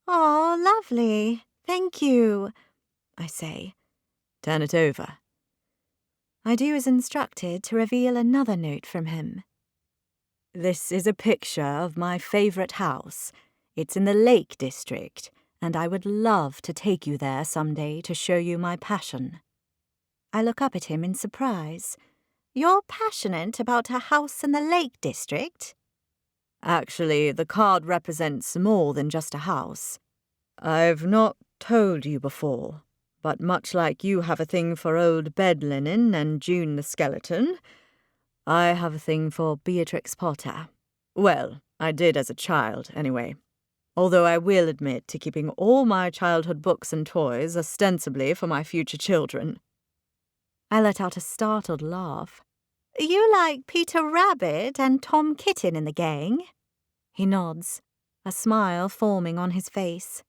Oh, lovely. Thank you, I say. Turn it over. I do as instructed to reveal another note from him. This is a picture of my favourite house. It's in the Lake District, and I would love to take you there someday to show you my passion. I look up at him in surprise. You're passionate about a house in the Lake District? Actually, the card represents more than just a house. I've not told you before, but much like you have a thing for old bed linen and June the skeleton, I have a thing for Beatrix Potter. Well, I did as a child, anyway. Although I will admit to keeping all my childhood books and toys ostensibly for my future children. I let out a startled laugh. You like Peter Rabbit and Tom Kitten in the gang? He nods, a smile forming on his face.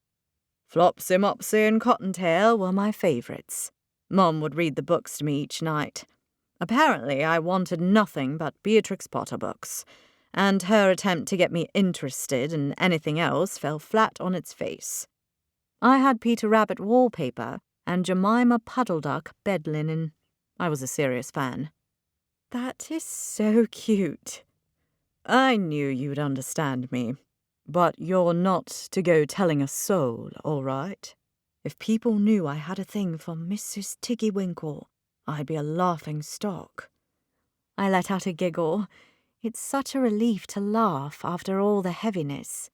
Flopsy, Mopsy and Cottontail were my favourites. Mum would read the books to me each night. Apparently I wanted nothing but Beatrix Potter books, and her attempt to get me interested in anything else fell flat on its face. I had Peter Rabbit wallpaper and Jemima Puddle Duck bed linen. I was a serious fan. That is so cute. I knew you'd understand me. But you're not to go telling a soul, all right? If people knew I had a thing for Mrs. Tiggywinkle, I'd be a laughing stock. I let out a giggle. It's such a relief to laugh after all the heaviness.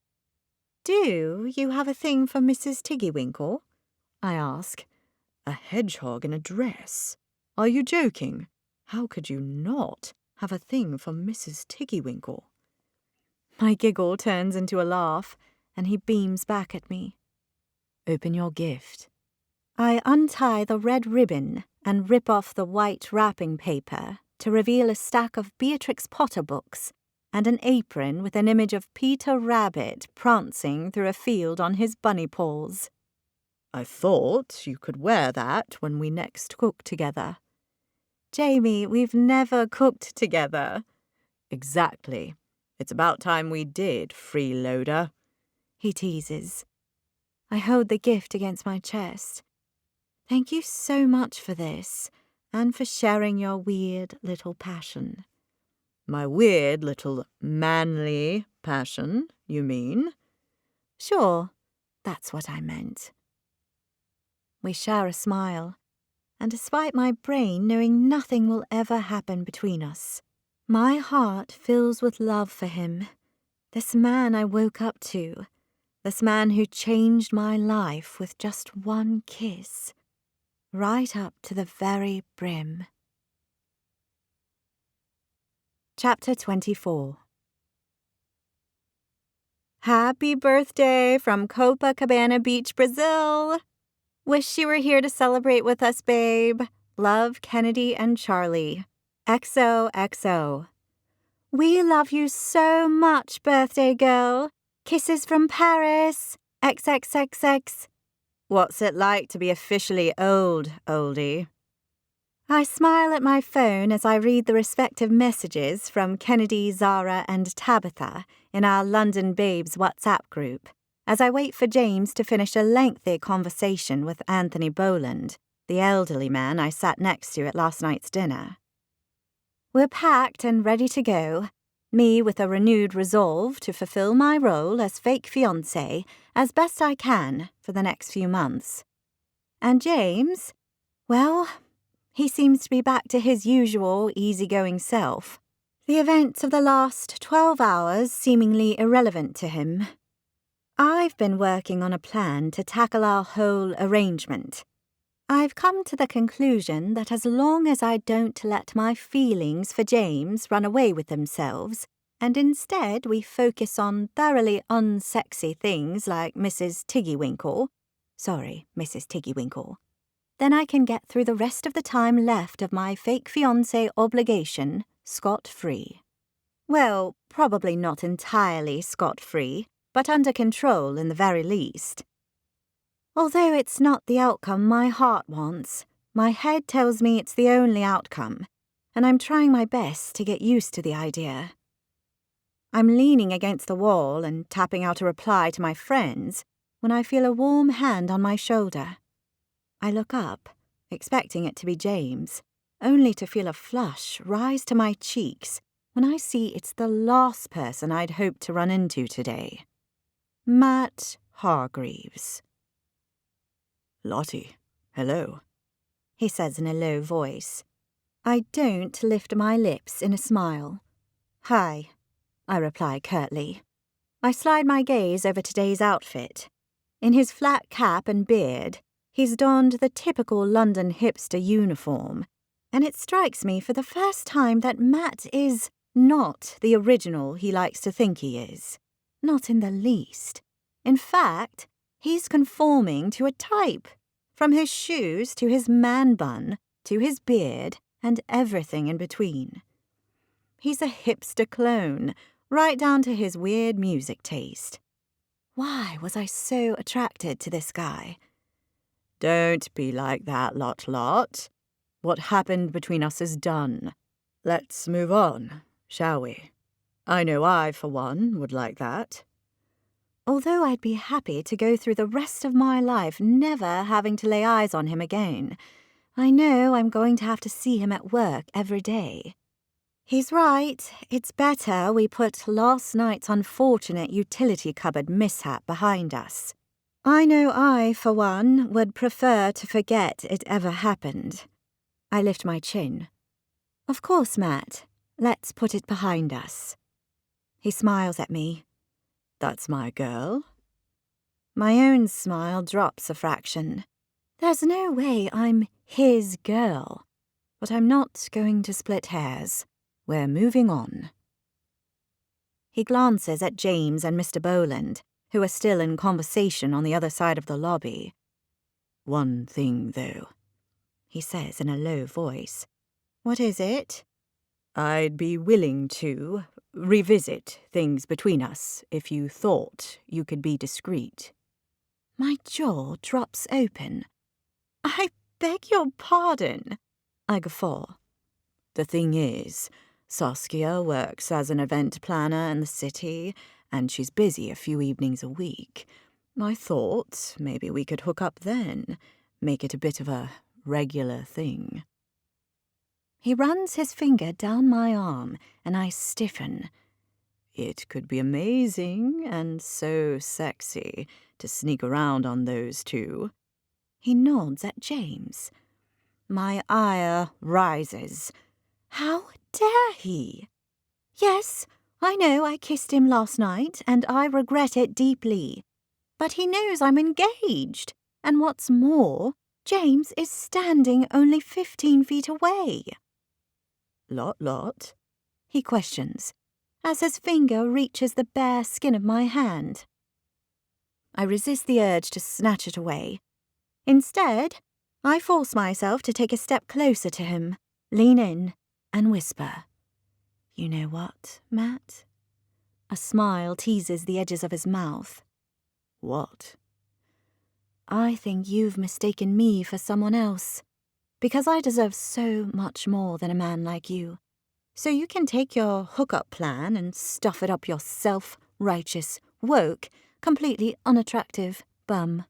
Do you have a thing for Mrs. Tiggywinkle? I ask. A hedgehog in a dress? Are you joking? How could you not have a thing for Mrs. Tiggywinkle? My giggle turns into a laugh, and he beams back at me. Open your gift. I untie the red ribbon and rip off the white wrapping paper to reveal a stack of Beatrix Potter books and an apron with an image of Peter Rabbit prancing through a field on his bunny paws. I thought you could wear that when we next cook together. Jamie, we've never cooked together. Exactly. It's about time we did, freeloader. He teases. I hold the gift against my chest. Thank you so much for this. and for sharing your weird little passion. My weird little manly passion, you mean? Sure, that's what I meant. We share a smile, and despite my brain knowing nothing will ever happen between us, my heart fills with love for him, this man I woke up to, this man who changed my life with just one kiss, right up to the very brim. Chapter 24. Happy birthday from Copacabana Beach, Brazil! Wish you were here to celebrate with us, babe. Love, Kennedy and Charlie. XOXO. We love you so much, birthday girl. Kisses from Paris. XXXX. What's it like to be officially old, oldie? I smile at my phone as I read the respective messages from Kennedy, Zara, and Tabitha in our London Babes WhatsApp group, as I wait for James to finish a lengthy conversation with Anthony Boland, the elderly man I sat next to at last night's dinner. We're packed and ready to go, me with a renewed resolve to fulfill my role as fake fiancé as best I can for the next few months. And James, well, he seems to be back to his usual easygoing self, the events of the last 12 hours seemingly irrelevant to him. I've been working on a plan to tackle our whole arrangement. I've come to the conclusion that as long as I don't let my feelings for James run away with themselves, and instead we focus on thoroughly unsexy things like Mrs. Tiggywinkle, then I can get through the rest of the time left of my fake fiancé obligation scot-free. Well, probably not entirely scot-free, but under control in the very least. Although it's not the outcome my heart wants, my head tells me it's the only outcome, and I'm trying my best to get used to the idea. I'm leaning against the wall and tapping out a reply to my friends when I feel a warm hand on my shoulder. I look up, expecting it to be James, only to feel a flush rise to my cheeks when I see it's the last person I'd hoped to run into today. Matt Hargreaves. Lottie, hello, he says in a low voice. I don't lift my lips in a smile. Hi, I reply curtly. I slide my gaze over today's outfit. In his flat cap and beard, he's donned the typical London hipster uniform, and it strikes me for the first time that Matt is not the original he likes to think he is. Not in the least. In fact, he's conforming to a type, from his shoes to his man bun to his beard and everything in between. He's a hipster clone, right down to his weird music taste. Why was I so attracted to this guy? Don't be like that, Lot. What happened between us is done. Let's move on, shall we? I know I, for one, would like that. Although I'd be happy to go through the rest of my life never having to lay eyes on him again, I know I'm going to have to see him at work every day. He's right, it's better we put last night's unfortunate utility cupboard mishap behind us. I know I, for one, would prefer to forget it ever happened. I lift my chin. Of course, Matt. Let's put it behind us. He smiles at me. That's my girl. My own smile drops a fraction. There's no way I'm his girl. But I'm not going to split hairs. We're moving on. He glances at James and Mr. Boland, who are still in conversation on the other side of the lobby. One thing, though, he says in a low voice. What is it? I'd be willing to revisit things between us if you thought you could be discreet. My jaw drops open. I beg your pardon, I guffaw. The thing is, Saskia works as an event planner in the city, and she's busy a few evenings a week. I thought maybe we could hook up then, make it a bit of a regular thing. He runs his finger down my arm, and I stiffen. It could be amazing and so sexy to sneak around on those two. He nods at James. My ire rises. How dare he? Yes, I know I kissed him last night, and I regret it deeply. But he knows I'm engaged, and what's more, James is standing only 15 feet away. Lot? He questions, as his finger reaches the bare skin of my hand. I resist the urge to snatch it away. Instead, I force myself to take a step closer to him, lean in, and whisper, "You know what, Matt?" A smile teases the edges of his mouth. What? I think you've mistaken me for someone else, because I deserve so much more than a man like you. So you can take your hookup plan and stuff it up your self-righteous, woke, completely unattractive bum.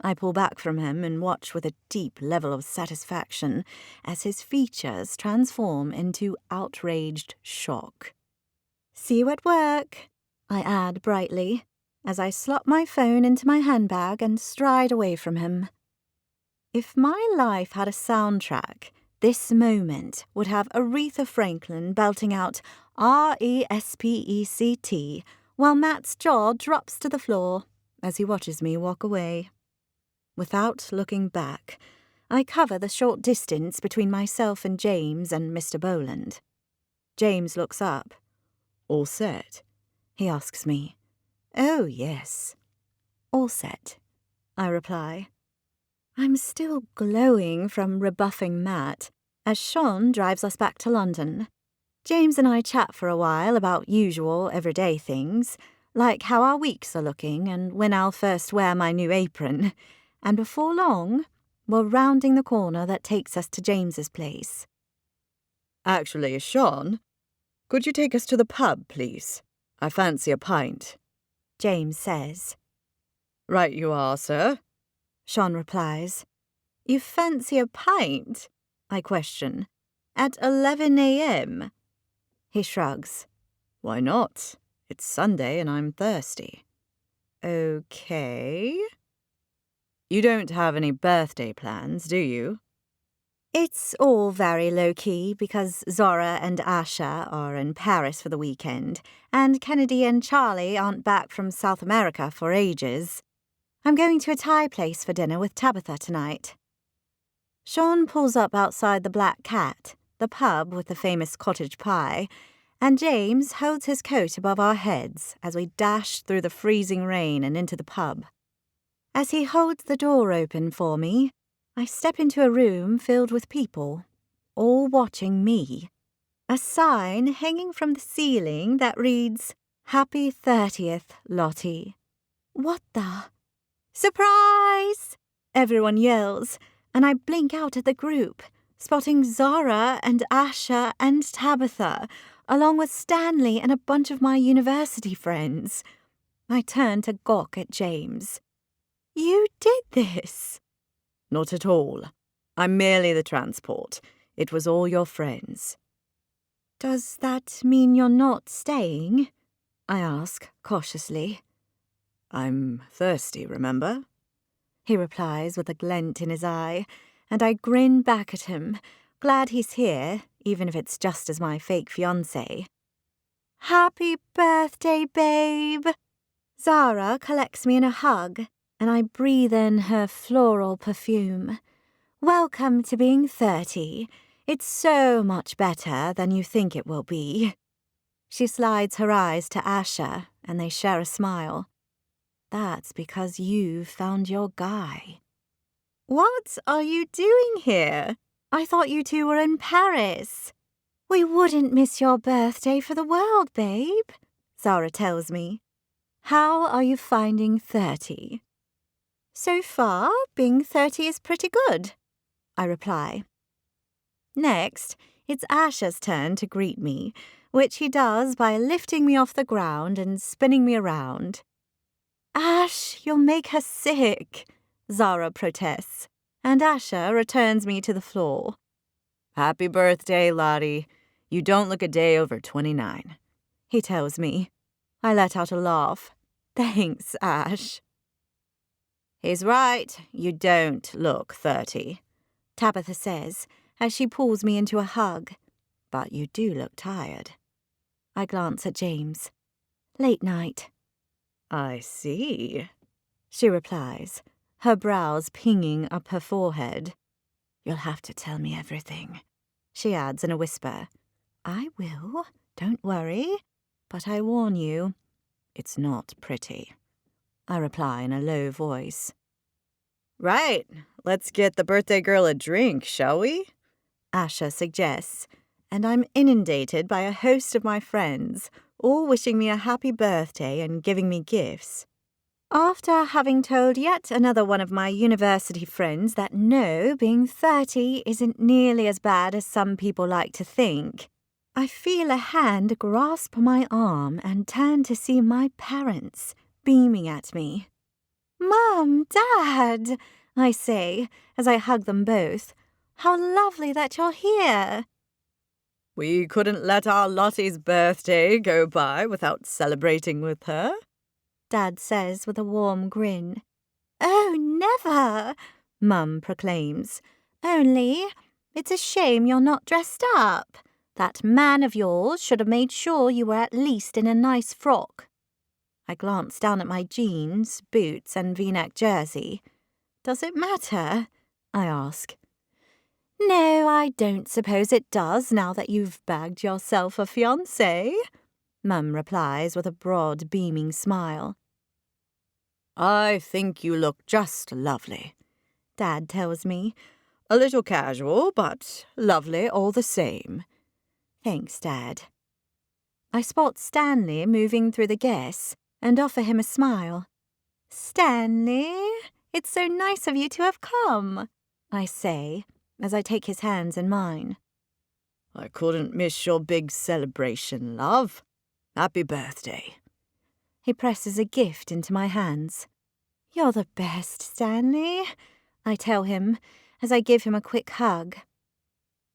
I pull back from him and watch with a deep level of satisfaction as his features transform into outraged shock. "See you at work," I add brightly, as I slot my phone into my handbag and stride away from him. If my life had a soundtrack, this moment would have Aretha Franklin belting out RESPECT while Matt's jaw drops to the floor as he watches me walk away. Without looking back, I cover the short distance between myself and James and Mr. Boland. James looks up. All set? He asks me. Oh, yes. All set, I reply. I'm still glowing from rebuffing Matt as Sean drives us back to London. James and I chat for a while about usual everyday things, like how our weeks are looking and when I'll first wear my new apron. And before long, we're rounding the corner that takes us to James's place. Actually, Sean, could you take us to the pub, please? I fancy a pint. James says. Right you are, sir. Sean replies. You fancy a pint? I question. At 11 a.m.? He shrugs. Why not? It's Sunday and I'm thirsty. Okay. You don't have any birthday plans, do you? It's all very low-key because Zora and Asha are in Paris for the weekend, and Kennedy and Charlie aren't back from South America for ages. I'm going to a Thai place for dinner with Tabitha tonight. Sean pulls up outside the Black Cat, the pub with the famous cottage pie, and James holds his coat above our heads as we dash through the freezing rain and into the pub. As he holds the door open for me, I step into a room filled with people, all watching me. A sign hanging from the ceiling that reads, "Happy 30th, Lottie." What the? Surprise! Everyone yells, and I blink out at the group, spotting Zara and Asha and Tabitha, along with Stanley and a bunch of my university friends. I turn to gawk at James. You did this? Not at all. I'm merely the transport. It was all your friends. Does that mean you're not staying? I ask cautiously. I'm thirsty, remember? He replies with a glint in his eye, and I grin back at him, glad he's here, even if it's just as my fake fiancé. Happy birthday, babe! Zara collects me in a hug, and I breathe in her floral perfume. Welcome to being 30. It's so much better than you think it will be. She slides her eyes to Asha, and they share a smile. That's because you've found your guy. What are you doing here? I thought you two were in Paris. We wouldn't miss your birthday for the world, babe, Zara tells me. How are you finding 30? So far, being 30 is pretty good, I reply. Next, it's Asha's turn to greet me, which he does by lifting me off the ground and spinning me around. Ash, you'll make her sick, Zara protests, and Asha returns me to the floor. Happy birthday, Lottie. You don't look a day over 29, he tells me. I let out a laugh. Thanks, Ash. He's right, you don't look 30, Tabitha says as she pulls me into a hug. but you do look tired. I glance at James. Late night. I see, she replies, her brows pinging up her forehead. You'll have to tell me everything, she adds in a whisper. I will, don't worry, but I warn you. It's not pretty, I reply in a low voice. Right, let's get the birthday girl a drink, shall we? Asha suggests, and I'm inundated by a host of my friends, all wishing me a happy birthday and giving me gifts. After having told yet another one of my university friends that no, being 30 isn't nearly as bad as some people like to think, I feel a hand grasp my arm and turn to see my parents beaming at me. Mum, Dad, I say as I hug them both. How lovely that you're here. We couldn't let our Lottie's birthday go by without celebrating with her, Dad says with a warm grin. Oh, never, Mum proclaims. Only, it's a shame you're not dressed up. That man of yours should have made sure you were at least in a nice frock. I glance down at my jeans, boots, and V-neck jersey. Does it matter? I ask. No, I don't suppose it does now that you've bagged yourself a fiancé, Mum replies with a broad, beaming smile. I think you look just lovely, Dad tells me. A little casual, but lovely all the same. Thanks, Dad. I spot Stanley moving through the guests and offer him a smile. Stanley, it's so nice of you to have come, I say, as I take his hands in mine. I couldn't miss your big celebration, love. Happy birthday. He presses a gift into my hands. You're the best, Stanley, I tell him as I give him a quick hug.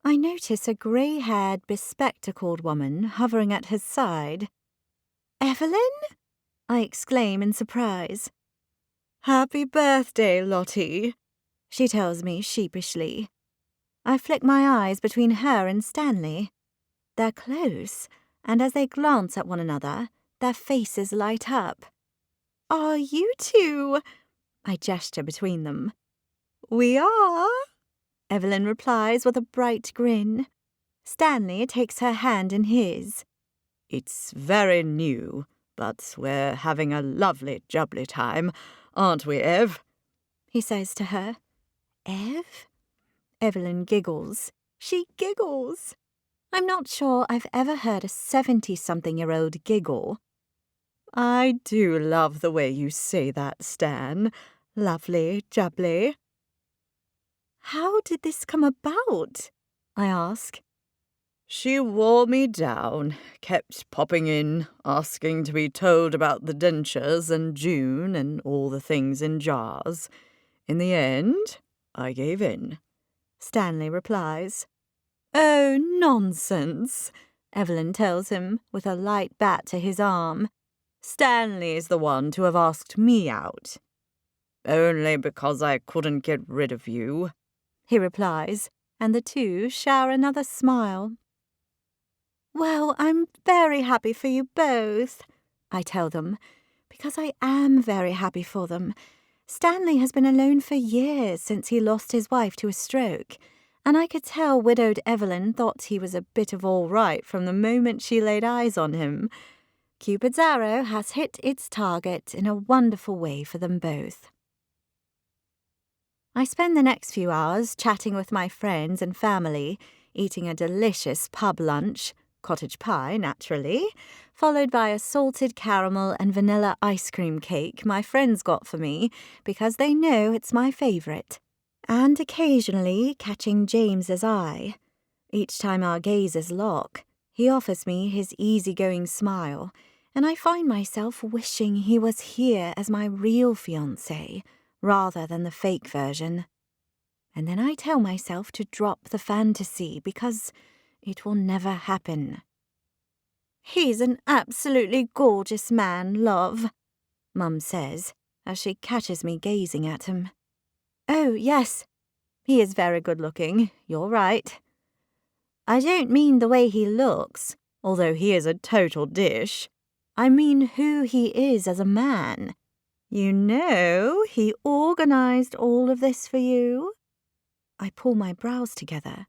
I notice a grey-haired, bespectacled woman hovering at his side. Evelyn? I exclaim in surprise. Happy birthday, Lottie, she tells me sheepishly. I flick my eyes between her and Stanley. They're close, and as they glance at one another, their faces light up. Are you two? I gesture between them. We are, Evelyn replies with a bright grin. Stanley takes her hand in his. It's very new, but we're having a lovely jubbly time, aren't we, Ev? He says to her. Ev? Evelyn giggles. She giggles. I'm not sure I've ever heard a 70-something-year-old giggle. I do love the way you say that, Stan. Lovely, jubbly. How did this come about? I ask. She wore me down, kept popping in, asking to be told about the dentures and June and all the things in jars. In the end, I gave in. Stanley replies. Oh, nonsense, Evelyn tells him with a light bat to his arm. Stanley's the one to have asked me out. Only because I couldn't get rid of you, he replies, and the two share another smile. Well, I'm very happy for you both, I tell them, because I am very happy for them. Stanley has been alone for years since he lost his wife to a stroke, and I could tell widowed Evelyn thought he was a bit of all right from the moment she laid eyes on him. Cupid's arrow has hit its target in a wonderful way for them both. I spend the next few hours chatting with my friends and family, eating a delicious pub lunch, cottage pie, naturally, followed by a salted caramel and vanilla ice cream cake my friends got for me because they know it's my favourite, and occasionally catching James's eye. Each time our gazes lock, he offers me his easygoing smile, and I find myself wishing he was here as my real fiancé, rather than the fake version. and then I tell myself to drop the fantasy because it will never happen. "He's an absolutely gorgeous man, love," Mum says as she catches me gazing at him. "Oh, yes, he is very good-looking, you're right. I don't mean the way he looks, although he is a total dish. I mean who he is as a man. You know, he organized all of this for you." I pull my brows together.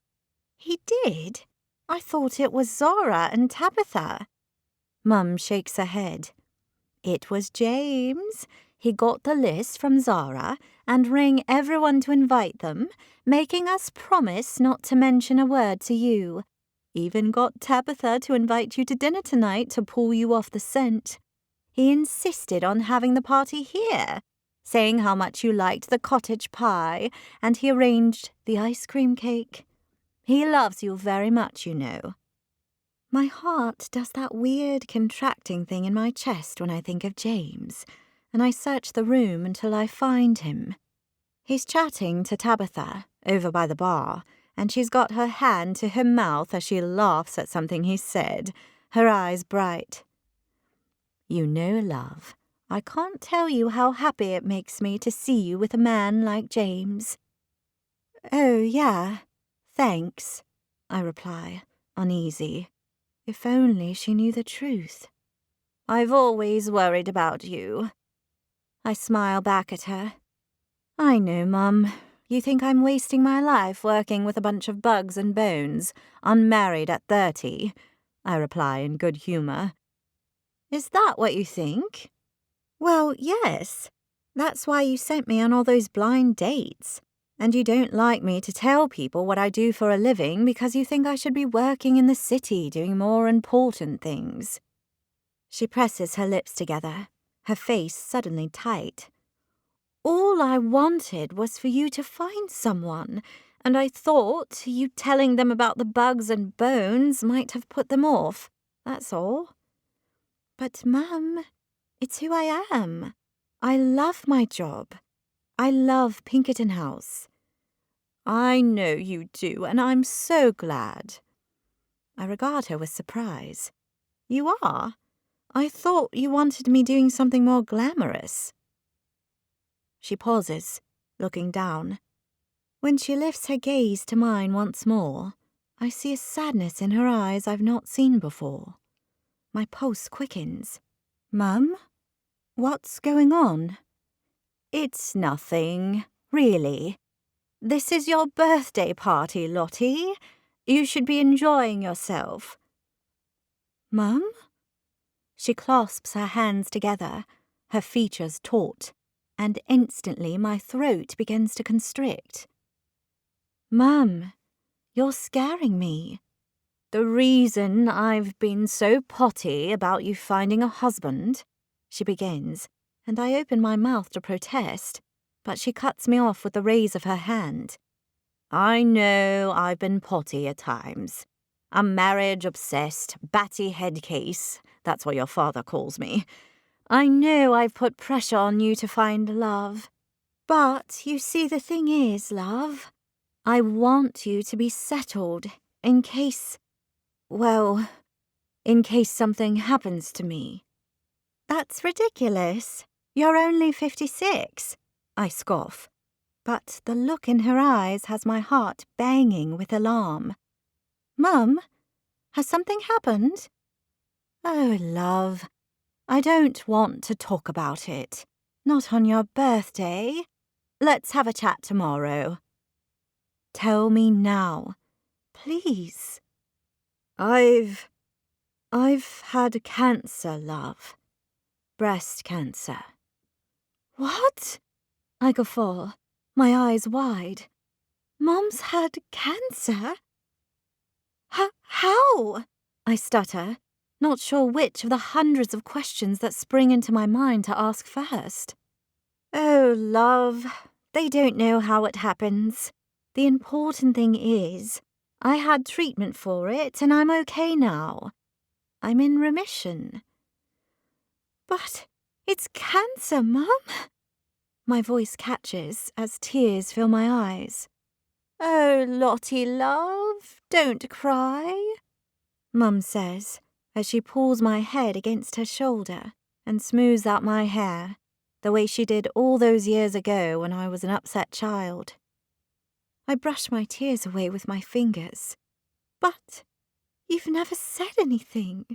"He did? I thought it was Zara and Tabitha." Mum shakes her head. "It was James. He got the list from Zara and rang everyone to invite them, making us promise not to mention a word to you. Even got Tabitha to invite you to dinner tonight to pull you off the scent. He insisted on having the party here, saying how much you liked the cottage pie, and he arranged the ice cream cake. He loves you very much, you know." My heart does that weird contracting thing in my chest when I think of James, and I search the room until I find him. He's chatting to Tabitha over by the bar, and she's got her hand to her mouth as she laughs at something he said, her eyes bright. "You know, love, I can't tell you how happy it makes me to see you with a man like James." "Oh, yeah, thanks," I reply, uneasy. If only she knew the truth. "I've always worried about you." I smile back at her. "I know, Mum. You think I'm wasting my life working with a bunch of bugs and bones, unmarried at 30, I reply in good humour. "Is that what you think?" "Well, yes. That's why you sent me on all those blind dates. And you don't like me to tell people what I do for a living because you think I should be working in the city doing more important things." She presses her lips together, her face suddenly tight. "All I wanted was for you to find someone, and I thought you telling them about the bugs and bones might have put them off, that's all." "But, Mum, it's who I am. I love my job. I love Pinkerton House." "I know you do, and I'm so glad." I regard her with surprise. "You are? I thought you wanted me doing something more glamorous." She pauses, looking down. When she lifts her gaze to mine once more, I see a sadness in her eyes I've not seen before. My pulse quickens. "Mum? What's going on?" "It's nothing, really. This is your birthday party, Lottie. You should be enjoying yourself." "Mum?" She clasps her hands together, her features taut, and instantly my throat begins to constrict. "Mum, you're scaring me." "The reason I've been so potty about you finding a husband," she begins, and I open my mouth to protest, but she cuts me off with the raise of her hand. "I know I've been potty at times. A marriage-obsessed, batty head case, that's what your father calls me. I know I've put pressure on you to find love. But you see, the thing is, love, I want you to be settled in case something happens to me." "That's ridiculous. You're only 56, I scoff. But the look in her eyes has my heart banging with alarm. "Mum, has something happened?" "Oh, love, I don't want to talk about it. Not on your birthday. Let's have a chat tomorrow." "Tell me now, please." I've had cancer, love. Breast cancer." "What?" I guffaw, my eyes wide. "Mum's had cancer? How?" I stutter, not sure which of the hundreds of questions that spring into my mind to ask first. "Oh, love, they don't know how it happens. The important thing is, I had treatment for it and I'm okay now. I'm in remission." "But it's cancer, Mum." My voice catches as tears fill my eyes. Oh, Lottie, love, don't cry, Mum says as she pulls my head against her shoulder and smooths out my hair, the way she did all those years ago when I was an upset child. I brush my tears away with my fingers. But you've never said anything.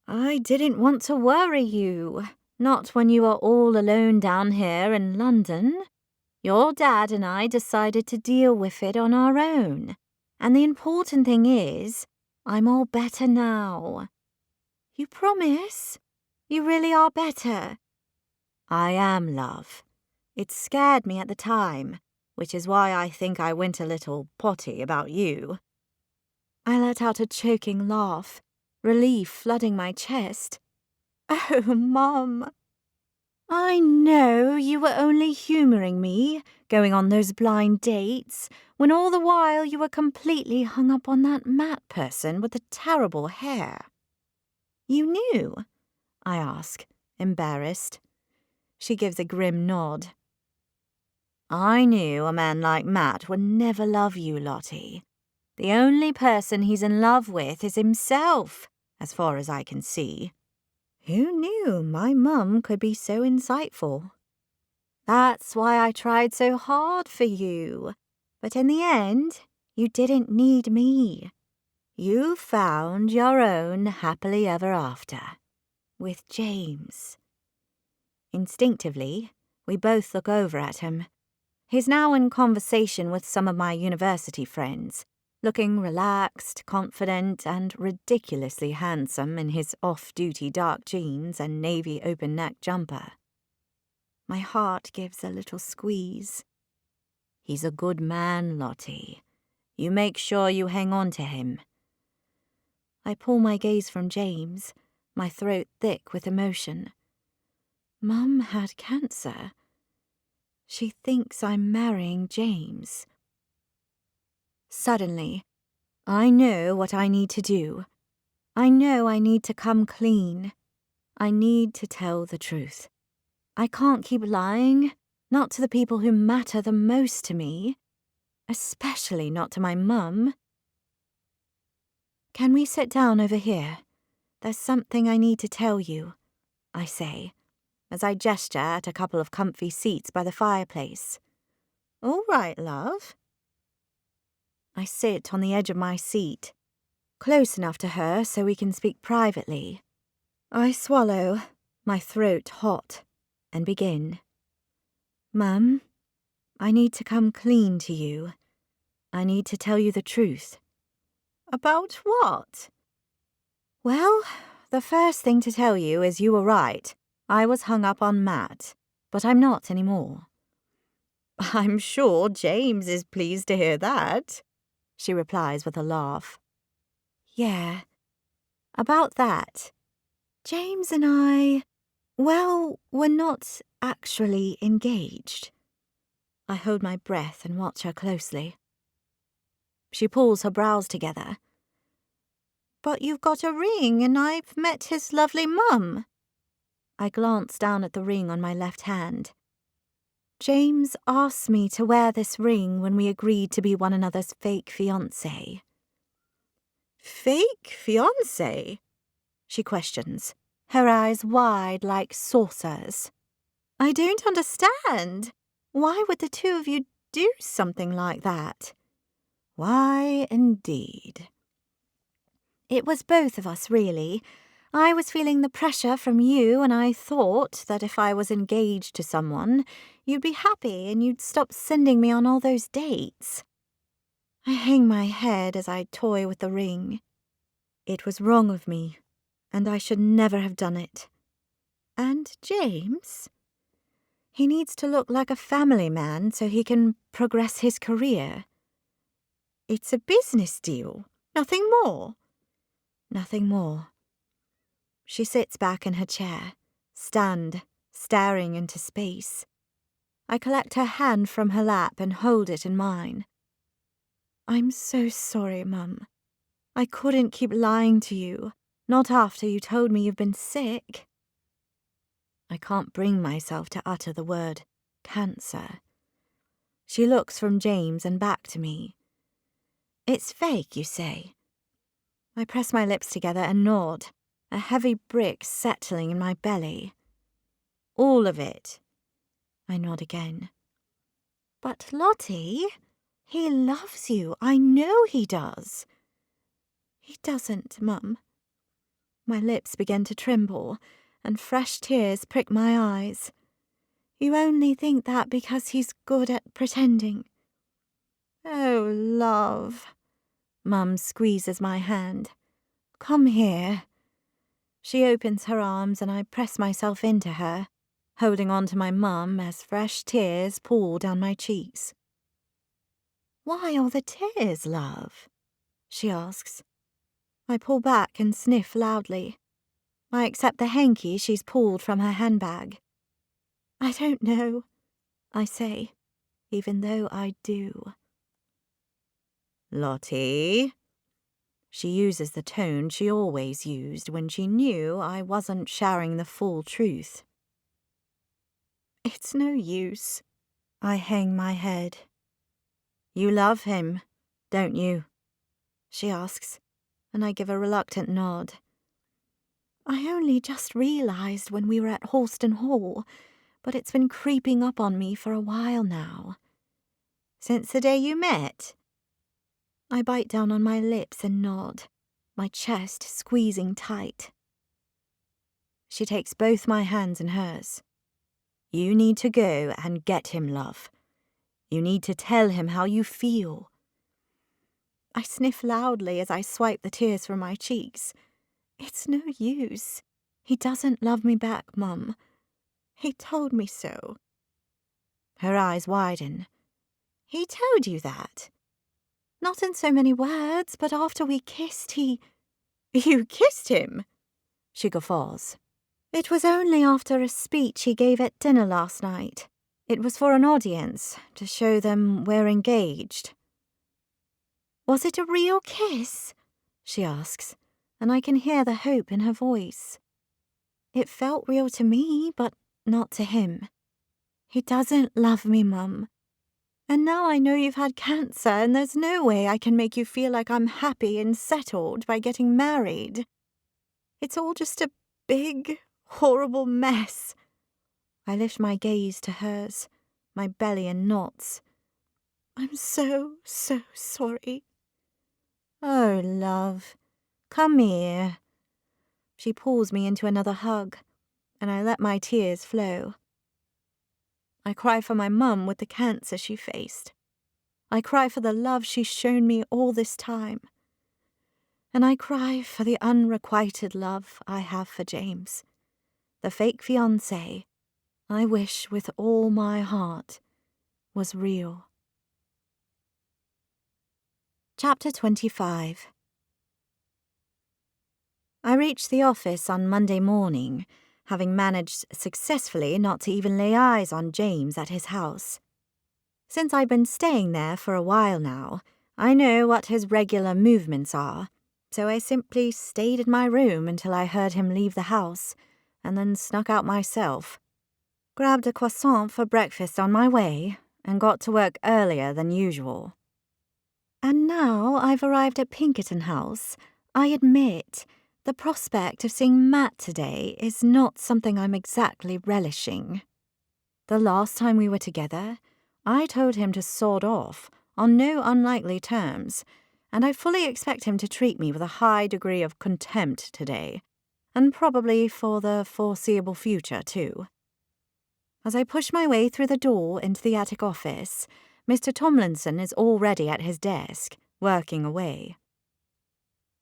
I didn't want to worry you, not when you were all alone down here in London. Your dad and I decided to deal with it on our own. And the important thing is, I'm all better now. You promise? You really are better? I am, love. It scared me at the time, which is why I think I went a little potty about you. I let out a choking laugh, relief flooding my chest. Oh, Mum. I know you were only humouring me, going on those blind dates, when all the while you were completely hung up on that Matt person with the terrible hair. You knew? I ask, embarrassed. She gives a grim nod. I knew a man like Matt would never love you, Lottie. The only person he's in love with is himself, as far as I can see. Who knew my mum could be so insightful? That's why I tried so hard for you. But in the end, you didn't need me. You found your own happily ever after. With James. Instinctively, we both look over at him. He's now in conversation with some of my university friends, looking relaxed, confident, and ridiculously handsome in his off-duty dark jeans and navy open-neck jumper. My heart gives a little squeeze. He's a good man, Lottie. You make sure you hang on to him. I pull my gaze from James, my throat thick with emotion. Mum had cancer. She thinks I'm marrying James. Suddenly, I know what I need to do. I know I need to come clean. I need to tell the truth. I can't keep lying, not to the people who matter the most to me, especially not to my mum. Can we sit down over here? There's something I need to tell you, I say, as I gesture at a couple of comfy seats by the fireplace. All right, love. I sit on the edge of my seat, close enough to her so we can speak privately. I swallow, my throat hot, and begin. Mum, I need to come clean to you. I need to tell you the truth. About what? Well, the first thing to tell you is you were right. I was hung up on Matt, but I'm not anymore. I'm sure James is pleased to hear that, she replies with a laugh. Yeah, about that. James and I, well, we're not actually engaged. I hold my breath and watch her closely. She pulls her brows together. But you've got a ring and I've met his lovely mum. I glance down at the ring on my left hand. James asked me to wear this ring when we agreed to be one another's fake fiancé. Fake fiancé? She questions, her eyes wide like saucers. I don't understand. Why would the two of you do something like that? Why, indeed. It was both of us, really. I was feeling the pressure from you, and I thought that if I was engaged to someone, you'd be happy and you'd stop sending me on all those dates. I hang my head as I toy with the ring. It was wrong of me, and I should never have done it. And James? He needs to look like a family man so he can progress his career. It's a business deal, nothing more. Nothing more. She sits back in her chair, stunned, staring into space. I collect her hand from her lap and hold it in mine. I'm so sorry, Mum. I couldn't keep lying to you, not after you told me you've been sick. I can't bring myself to utter the word cancer. She looks from James and back to me. It's fake, you say? I press my lips together and nod, a heavy brick settling in my belly. All of it. I nod again. But Lottie, he loves you. I know he does. He doesn't, Mum. My lips begin to tremble, and fresh tears prick my eyes. You only think that because he's good at pretending. Oh, love. Mum squeezes my hand. Come here. She opens her arms and I press myself into her, holding on to my mum as fresh tears pour down my cheeks. Why all the tears, love? She asks. I pull back and sniff loudly. I accept the hanky she's pulled from her handbag. I don't know, I say, even though I do. Lottie. She uses the tone she always used when she knew I wasn't sharing the full truth. It's no use. I hang my head. You love him, don't you? She asks, and I give a reluctant nod. I only just realised when we were at Horston Hall, but it's been creeping up on me for a while now. Since the day you met? I bite down on my lips and nod, my chest squeezing tight. She takes both my hands in hers. You need to go and get him, love. You need to tell him how you feel. I sniff loudly as I swipe the tears from my cheeks. It's no use. He doesn't love me back, Mum. He told me so. Her eyes widen. He told you that? Not in so many words, but after we kissed, he... You kissed him? She guffaws. It was only after a speech he gave at dinner last night. It was for an audience, to show them we're engaged. Was it a real kiss? She asks, and I can hear the hope in her voice. It felt real to me, but not to him. He doesn't love me, Mum. And now I know you've had cancer, and there's no way I can make you feel like I'm happy and settled by getting married. It's all just a big, horrible mess. I lift my gaze to hers, my belly in knots. I'm so, so sorry. Oh, love, come here. She pulls me into another hug, and I let my tears flow. I cry for my mum with the cancer she faced. I cry for the love she's shown me all this time. And I cry for the unrequited love I have for James, the fake fiancé I wish with all my heart was real. Chapter 25. I reached the office on Monday morning, having managed successfully not to even lay eyes on James at his house. Since I've been staying there for a while now, I know what his regular movements are, so I simply stayed in my room until I heard him leave the house, and then snuck out myself. Grabbed a croissant for breakfast on my way, and got to work earlier than usual. And now I've arrived at Pinkerton House, I admit the prospect of seeing Matt today is not something I'm exactly relishing. The last time we were together, I told him to sod off on no unlikely terms, and I fully expect him to treat me with a high degree of contempt today, and probably for the foreseeable future too. As I push my way through the door into the attic office, Mr. Tomlinson is already at his desk, working away.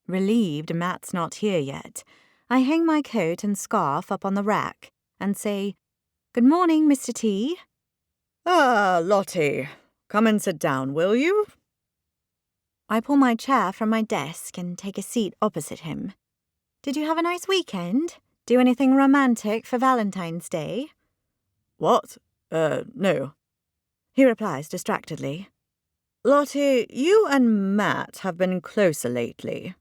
Relieved Matt's not here yet, I hang my coat and scarf up on the rack and say, "Good morning, Mr. T." "Ah, Lottie, come and sit down, will you?" I pull my chair from my desk and take a seat opposite him. "Did you have a nice weekend? Do anything romantic for Valentine's Day?" "What? No," he replies distractedly. "Lottie, you and Matt have been closer lately."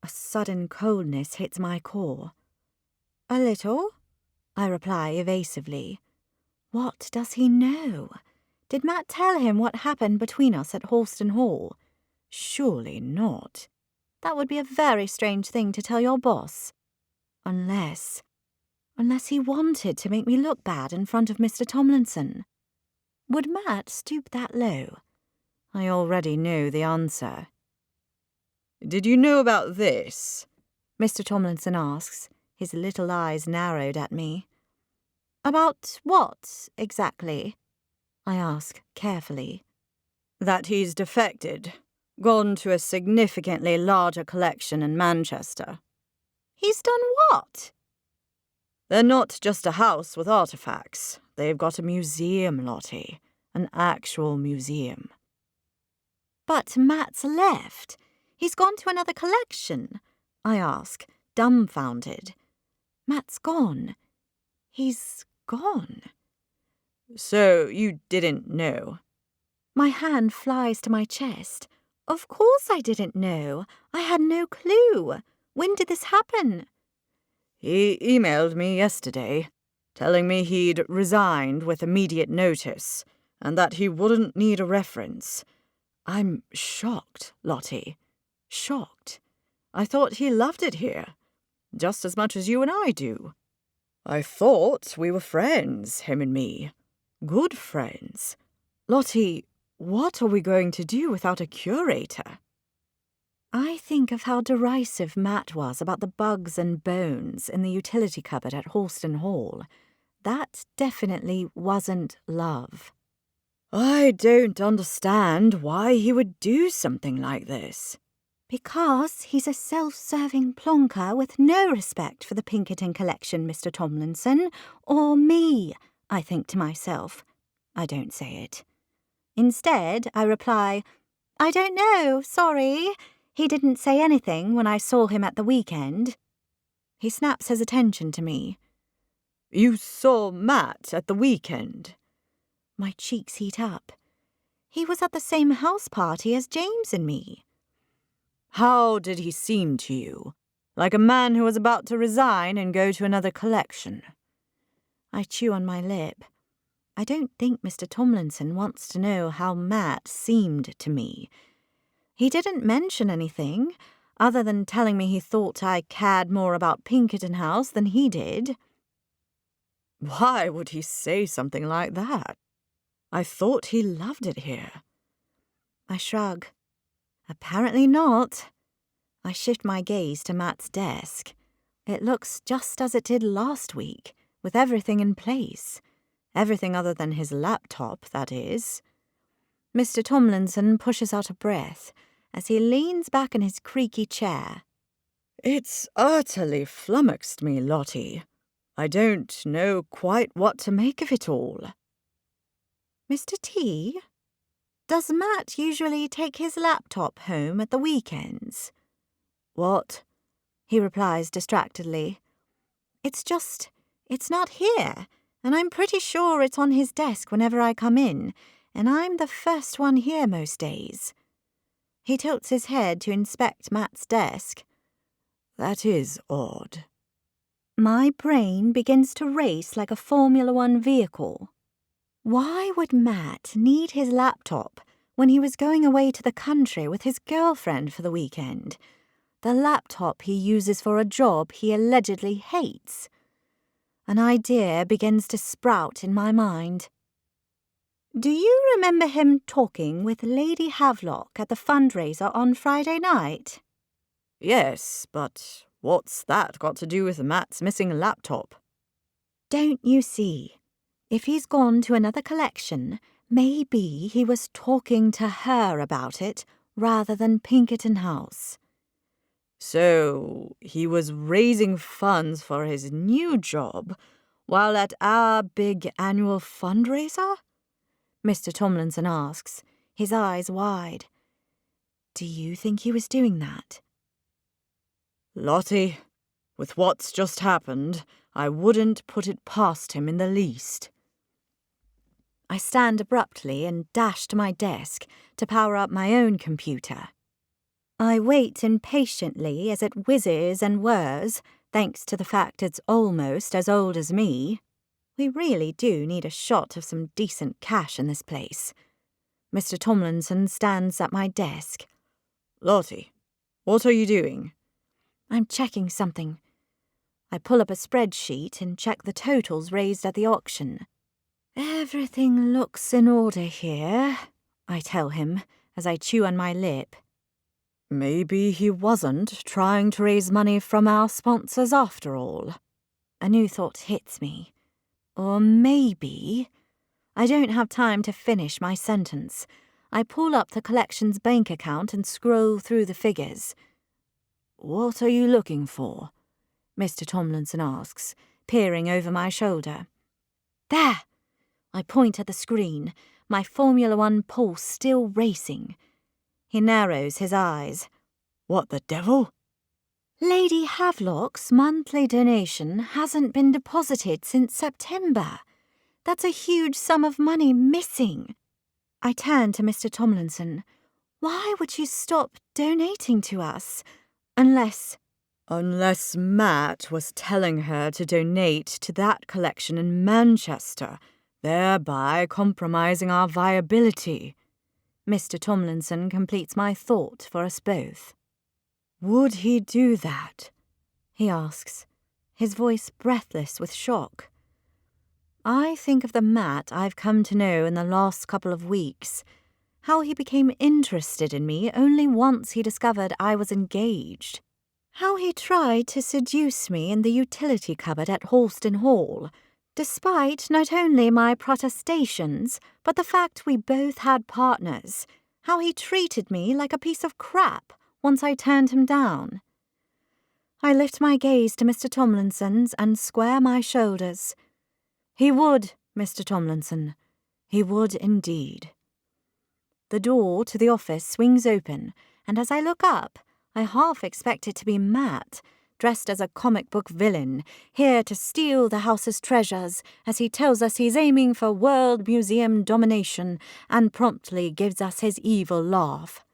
A sudden coldness hits my core. "A little?" I reply evasively. What does he know? Did Matt tell him what happened between us at Horston Hall? Surely not. That would be a very strange thing to tell your boss. Unless he wanted to make me look bad in front of Mr. Tomlinson. Would Matt stoop that low? I already know the answer. Did you know about this? Mr. Tomlinson asks, his little eyes narrowed at me. About what, exactly? I ask carefully. That he's defected, gone to a significantly larger collection in Manchester. He's done what? They're not just a house with artifacts. They've got a museum, Lottie. An actual museum. But Matt's left. He's gone to another collection, I ask, dumbfounded. Matt's gone. He's gone. So you didn't know? My hand flies to my chest. Of course I didn't know. I had no clue. When did this happen? He emailed me yesterday, telling me he'd resigned with immediate notice, and that he wouldn't need a reference. I'm shocked, Lottie. Shocked. I thought he loved it here, just as much as you and I do. I thought we were friends, him and me. Good friends. Lottie, what are we going to do without a curator? I think of how derisive Matt was about the bugs and bones in the utility cupboard at Horston Hall. That definitely wasn't love. I don't understand why he would do something like this. Because he's a self-serving plonker with no respect for the Pinkerton collection, Mr. Tomlinson, or me, I think to myself. I don't say it. Instead, I reply, I don't know, sorry. He didn't say anything when I saw him at the weekend. He snaps his attention to me. You saw Matt at the weekend? My cheeks heat up. He was at the same house party as James and me. How did he seem to you? Like a man who was about to resign and go to another collection? I chew on my lip. I don't think Mr. Tomlinson wants to know how Matt seemed to me. He didn't mention anything, other than telling me he thought I cared more about Pinkerton House than he did. Why would he say something like that? I thought he loved it here. I shrug. Apparently not. I shift my gaze to Matt's desk. It looks just as it did last week, with everything in place. Everything other than his laptop, that is. Mr. Tomlinson pushes out a breath as he leans back in his creaky chair. It's utterly flummoxed me, Lottie. I don't know quite what to make of it all. Mr. T, does Matt usually take his laptop home at the weekends? What? He replies distractedly. It's not here, and I'm pretty sure it's on his desk whenever I come in, and I'm the first one here most days. He tilts his head to inspect Matt's desk. That is odd. My brain begins to race like a Formula One vehicle. Why would Matt need his laptop when he was going away to the country with his girlfriend for the weekend? The laptop he uses for a job he allegedly hates. An idea begins to sprout in my mind. Do you remember him talking with Lady Havelock at the fundraiser on Friday night? Yes, but what's that got to do with Matt's missing laptop? Don't you see? If he's gone to another collection, maybe he was talking to her about it rather than Pinkerton House. So he was raising funds for his new job while at our big annual fundraiser? Mr. Tomlinson asks, his eyes wide. Do you think he was doing that? Lottie, with what's just happened, I wouldn't put it past him in the least. I stand abruptly and dash to my desk to power up my own computer. I wait impatiently as it whizzes and whirs, thanks to the fact it's almost as old as me. We really do need a shot of some decent cash in this place. Mr. Tomlinson stands at my desk. Lottie, what are you doing? I'm checking something. I pull up a spreadsheet and check the totals raised at the auction. Everything looks in order here, I tell him as I chew on my lip. Maybe he wasn't trying to raise money from our sponsors after all. A new thought hits me. Or maybe... I don't have time to finish my sentence. I pull up the collection's bank account and scroll through the figures. What are you looking for? Mr. Tomlinson asks, peering over my shoulder. There! I point at the screen, my Formula One pulse still racing. He narrows his eyes. What the devil? Lady Havelock's monthly donation hasn't been deposited since September. That's a huge sum of money missing. I turn to Mr. Tomlinson. Why would you stop donating to us? Unless Matt was telling her to donate to that collection in Manchester, thereby compromising our viability. Mr. Tomlinson completes my thought for us both. Would he do that? He asks, his voice breathless with shock. I think of the Matt I've come to know in the last couple of weeks, how he became interested in me only once he discovered I was engaged, how he tried to seduce me in the utility cupboard at Halston Hall, despite not only my protestations, but the fact we both had partners, how he treated me like a piece of crap once I turned him down. I lift my gaze to Mr. Tomlinson's and square my shoulders. He would, Mr. Tomlinson. He would indeed. The door to the office swings open, and as I look up, I half expect it to be Matt, dressed as a comic book villain, here to steal the house's treasures as he tells us he's aiming for world museum domination and promptly gives us his evil laugh.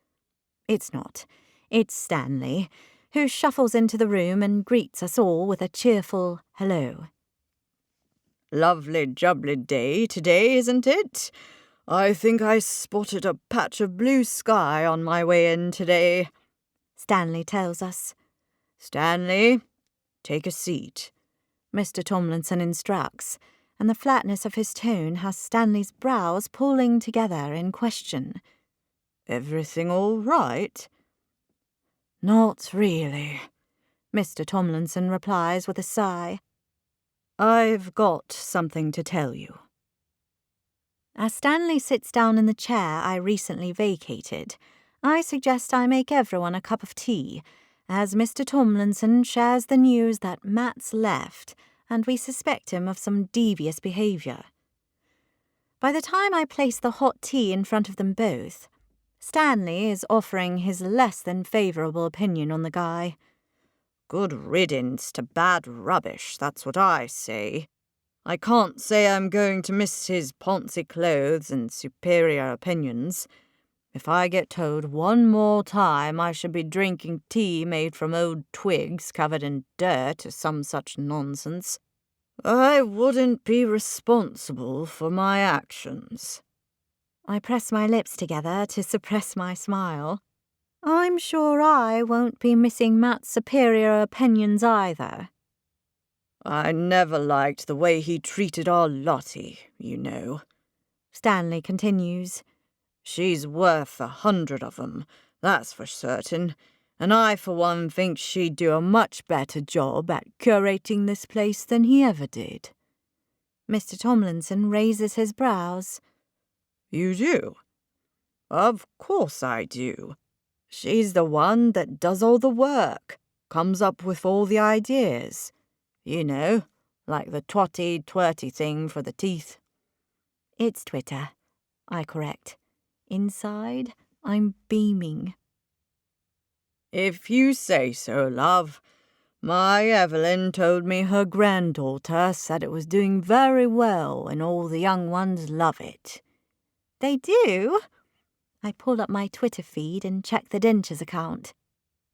It's not. It's Stanley, who shuffles into the room and greets us all with a cheerful hello. Lovely jubbly day today, isn't it? I think I spotted a patch of blue sky on my way in today, Stanley tells us. Stanley, take a seat, Mr. Tomlinson instructs, and the flatness of his tone has Stanley's brows pulling together in question. Everything all right? Not really, Mr. Tomlinson replies with a sigh. I've got something to tell you. As Stanley sits down in the chair I recently vacated, I suggest I make everyone a cup of tea, as Mr. Tomlinson shares the news that Matt's left and we suspect him of some devious behaviour. By the time I place the hot tea in front of them both, Stanley is offering his less than favourable opinion on the guy. Good riddance to bad rubbish, that's what I say. I can't say I'm going to miss his poncy clothes and superior opinions. If I get told one more time I should be drinking tea made from old twigs covered in dirt or some such nonsense, I wouldn't be responsible for my actions. I press my lips together to suppress my smile. I'm sure I won't be missing Matt's superior opinions either. I never liked the way he treated our Lottie, you know, Stanley continues. She's worth 100 of 'em, that's for certain, and I for one think she'd do a much better job at curating this place than he ever did. Mr. Tomlinson raises his brows. You do? Of course I do. She's the one that does all the work, comes up with all the ideas. You know, like the twatty-twerty thing for the teeth. It's Twitter, I correct. Inside, I'm beaming. If you say so, love. My Evelyn told me her granddaughter said it was doing very well and all the young ones love it. They do? I pull up my Twitter feed and check the Dentures account.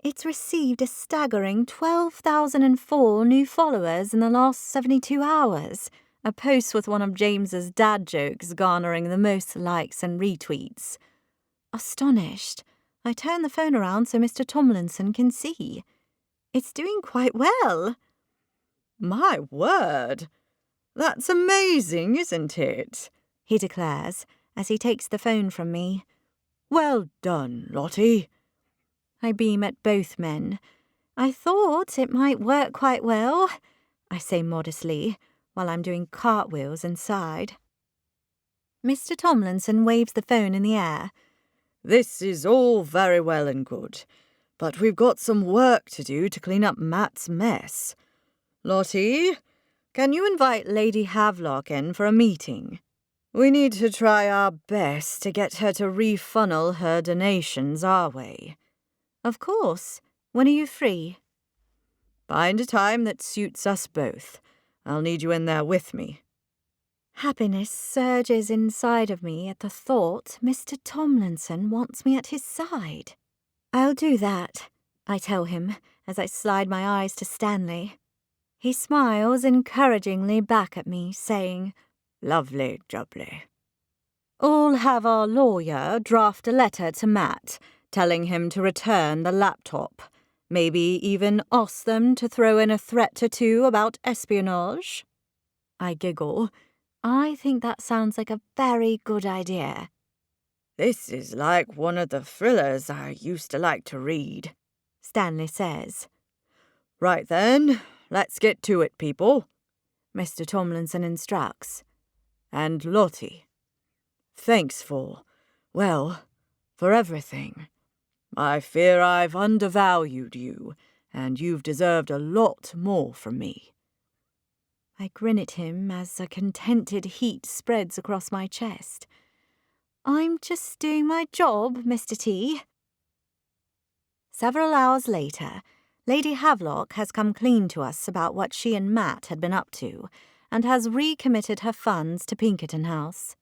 It's received a staggering 12,004 new followers in the last 72 hours, a post with one of James's dad jokes garnering the most likes and retweets. Astonished, I turn the phone around so Mr. Tomlinson can see. It's doing quite well. My word! That's amazing, isn't it? He declares as he takes the phone from me. Well done, Lottie. I beam at both men. I thought it might work quite well, I say modestly, while I'm doing cartwheels inside. Mr. Tomlinson waves the phone in the air. This is all very well and good, but we've got some work to do to clean up Matt's mess. Lottie, can you invite Lady Havelock in for a meeting? We need to try our best to get her to refunnel her donations our way. Of course. When are you free? Find a time that suits us both. I'll need you in there with me. Happiness surges inside of me at the thought Mr. Tomlinson wants me at his side. I'll do that, I tell him as I slide my eyes to Stanley. He smiles encouragingly back at me, saying, Lovely jubbly. I'll have our lawyer draft a letter to Matt, telling him to return the laptop. Maybe even ask them to throw in a threat or two about espionage. I giggle. I think that sounds like a very good idea. This is like one of the thrillers I used to like to read, Stanley says. Right then, let's get to it, people, Mr. Tomlinson instructs. And Lottie, thanks for everything. I fear I've undervalued you, and you've deserved a lot more from me. I grin at him as a contented heat spreads across my chest. I'm just doing my job, Mr. T. Several hours later, Lady Havelock has come clean to us about what she and Matt had been up to, and has recommitted her funds to Pinkerton House.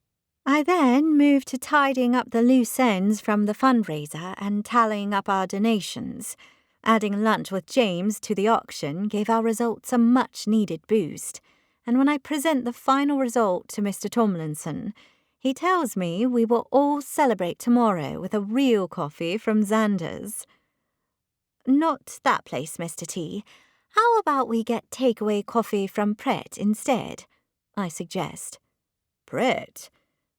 I then moved to tidying up the loose ends from the fundraiser and tallying up our donations. Adding lunch with James to the auction gave our results a much-needed boost, and when I present the final result to Mr. Tomlinson, he tells me we will all celebrate tomorrow with a real coffee from Xander's. Not that place, Mr. T. How about we get takeaway coffee from Pret instead? I suggest. Pret?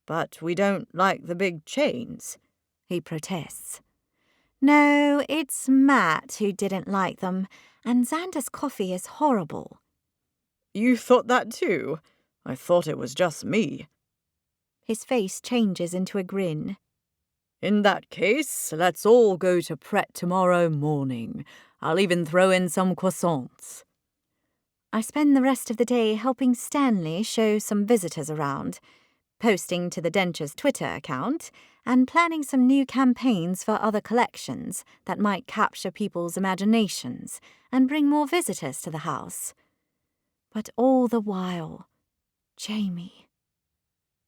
But we don't like the big chains, he protests. No, it's Matt who didn't like them, and Xander's coffee is horrible. You thought that too? I thought it was just me. His face changes into a grin. In that case, let's all go to Pret tomorrow morning. I'll even throw in some croissants. I spend the rest of the day helping Stanley show some visitors around, posting to the Denture's Twitter account, and planning some new campaigns for other collections that might capture people's imaginations and bring more visitors to the house. But all the while, Jamie.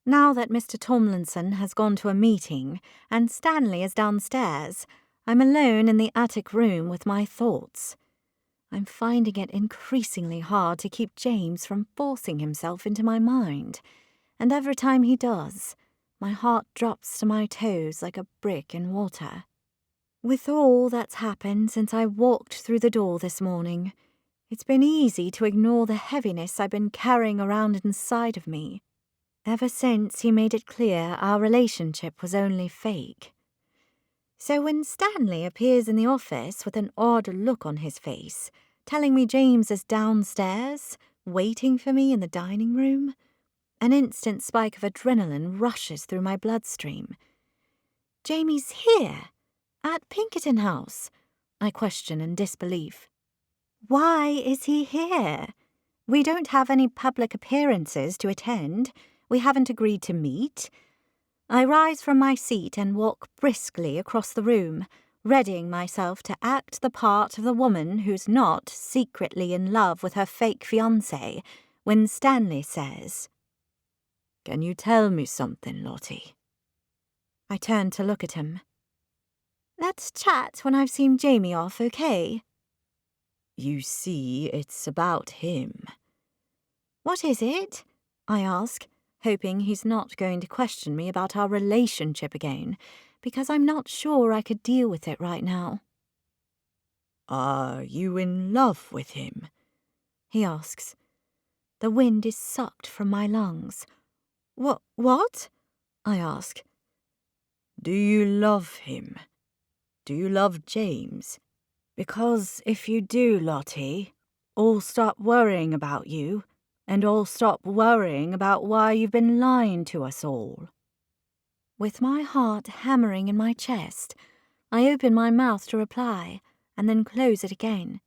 Now that Mr. Tomlinson has gone to a meeting and Stanley is downstairs, I'm alone in the attic room with my thoughts. I'm finding it increasingly hard to keep James from forcing himself into my mind, and every time he does, my heart drops to my toes like a brick in water. With all that's happened since I walked through the door this morning, it's been easy to ignore the heaviness I've been carrying around inside of me, ever since he made it clear our relationship was only fake. So when Stanley appears in the office with an odd look on his face, telling me James is downstairs, waiting for me in the dining room, an instant spike of adrenaline rushes through my bloodstream. Jamie's here, at Pinkerton House, I question in disbelief. Why is he here? We don't have any public appearances to attend. We haven't agreed to meet. I rise from my seat and walk briskly across the room, readying myself to act the part of the woman who's not secretly in love with her fake fiancé, when Stanley says, "Can you tell me something, Lottie?" I turn to look at him. Let's chat when I've seen Jamie off, okay? You see, it's about him. What is it? I ask, hoping he's not going to question me about our relationship again, because I'm not sure I could deal with it right now. Are you in love with him? He asks. The wind is sucked from my lungs. What? I ask. Do you love him? Do you love James? Because if you do, Lottie, I'll stop worrying about you, and I'll stop worrying about why you've been lying to us all. With my heart hammering in my chest, I open my mouth to reply, and then close it again.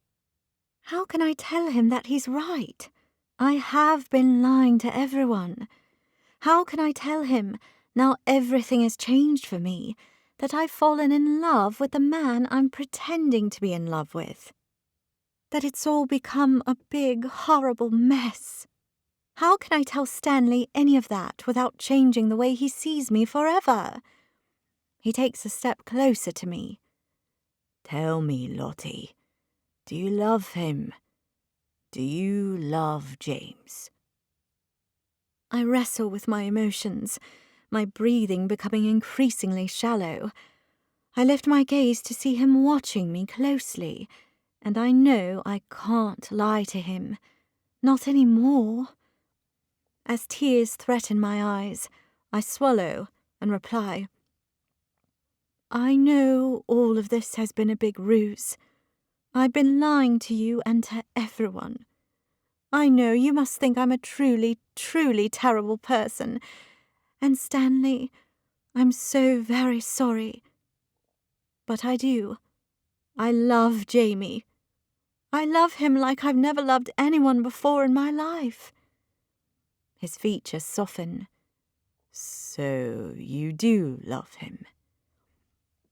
How can I tell him that he's right? I have been lying to everyone. How can I tell him, now everything has changed for me, that I've fallen in love with the man I'm pretending to be in love with? That it's all become a big, horrible mess? How can I tell Stanley any of that without changing the way he sees me forever? He takes a step closer to me. Tell me, Lottie, do you love him? Do you love James? I wrestle with my emotions, my breathing becoming increasingly shallow. I lift my gaze to see him watching me closely, and I know I can't lie to him. Not anymore. As tears threaten my eyes, I swallow and reply, I know all of this has been a big ruse. I've been lying to you and to everyone. I know you must think I'm a truly, truly terrible person. And Stanley, I'm so very sorry. But I do. I love Jamie. I love him like I've never loved anyone before in my life. His features soften. So you do love him?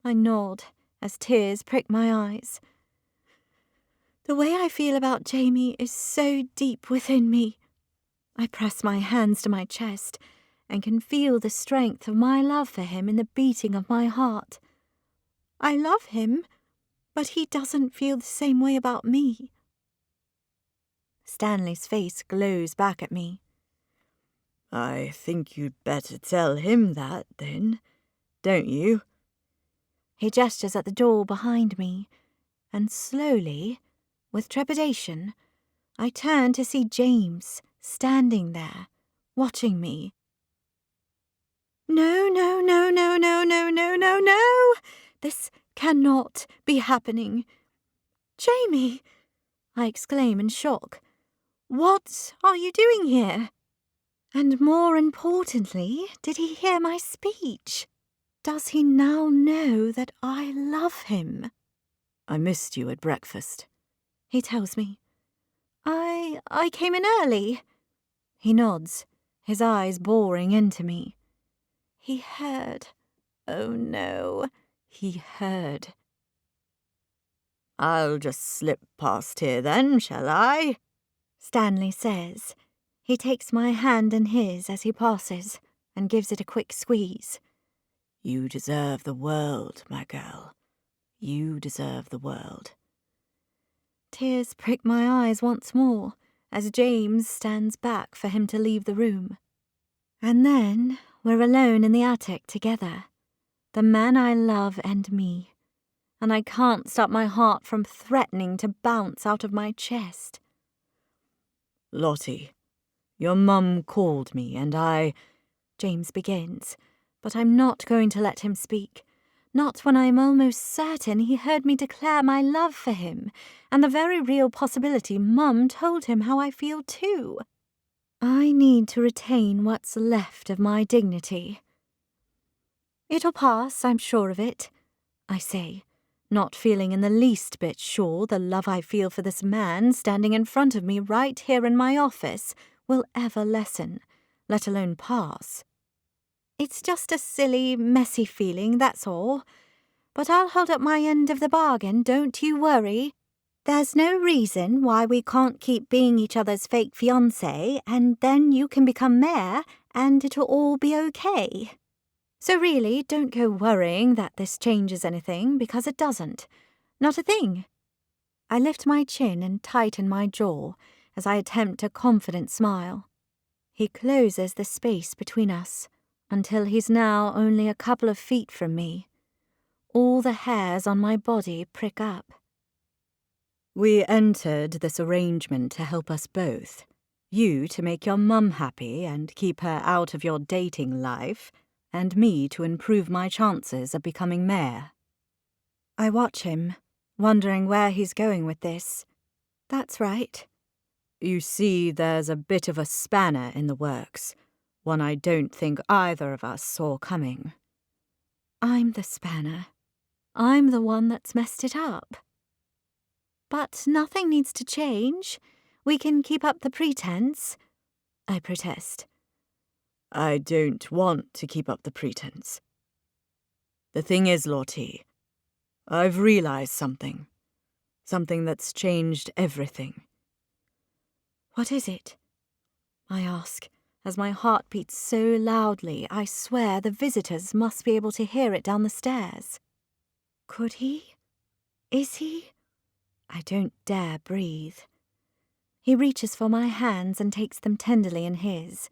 I nod as tears prick my eyes. The way I feel about Jamie is so deep within me. I press my hands to my chest and can feel the strength of my love for him in the beating of my heart. I love him, but he doesn't feel the same way about me. Stanley's face glows back at me. I think you'd better tell him that, then, don't you? He gestures at the door behind me, and slowly, with trepidation, I turn to see James standing there, watching me. No, no, no, no, no, no, no, no, no! This cannot be happening. Jamie! I exclaim in shock. What are you doing here? And more importantly, did he hear my speech? Does he now know that I love him? I missed you at breakfast, He tells me. I came in early. He nods, his eyes boring into me. He heard. Oh no, he heard. I'll just slip past here then, shall I? Stanley says. He takes my hand in his as he passes and gives it a quick squeeze. You deserve the world, my girl. You deserve the world. Tears prick my eyes once more as James stands back for him to leave the room. And then we're alone in the attic together, the man I love and me, and I can't stop my heart from threatening to bounce out of my chest. Lottie, your mum called me and James begins, but I'm not going to let him speak. Not when I'm almost certain he heard me declare my love for him, and the very real possibility Mum told him how I feel too. I need to retain what's left of my dignity. It'll pass, I'm sure of it, I say, not feeling in the least bit sure the love I feel for this man standing in front of me right here in my office will ever lessen, let alone pass. It's just a silly, messy feeling, that's all. But I'll hold up my end of the bargain, don't you worry. There's no reason why we can't keep being each other's fake fiancé, and then you can become mayor, and it'll all be okay. So really, don't go worrying that this changes anything, because it doesn't. Not a thing. I lift my chin and tighten my jaw as I attempt a confident smile. He closes the space between us until he's now only a couple of feet from me. All the hairs on my body prick up. We entered this arrangement to help us both. You to make your mum happy and keep her out of your dating life, and me to improve my chances of becoming mayor. I watch him, wondering where he's going with this. That's right. You see, there's a bit of a spanner in the works, one I don't think either of us saw coming. I'm the spanner. I'm the one that's messed it up. But nothing needs to change. We can keep up the pretense, I protest. I don't want to keep up the pretense. The thing is, Lottie, I've realized something. Something that's changed everything. What is it? I ask, as my heart beats so loudly I swear the visitors must be able to hear it down the stairs. Could he? Is he? I don't dare breathe. He reaches for my hands and takes them tenderly in his,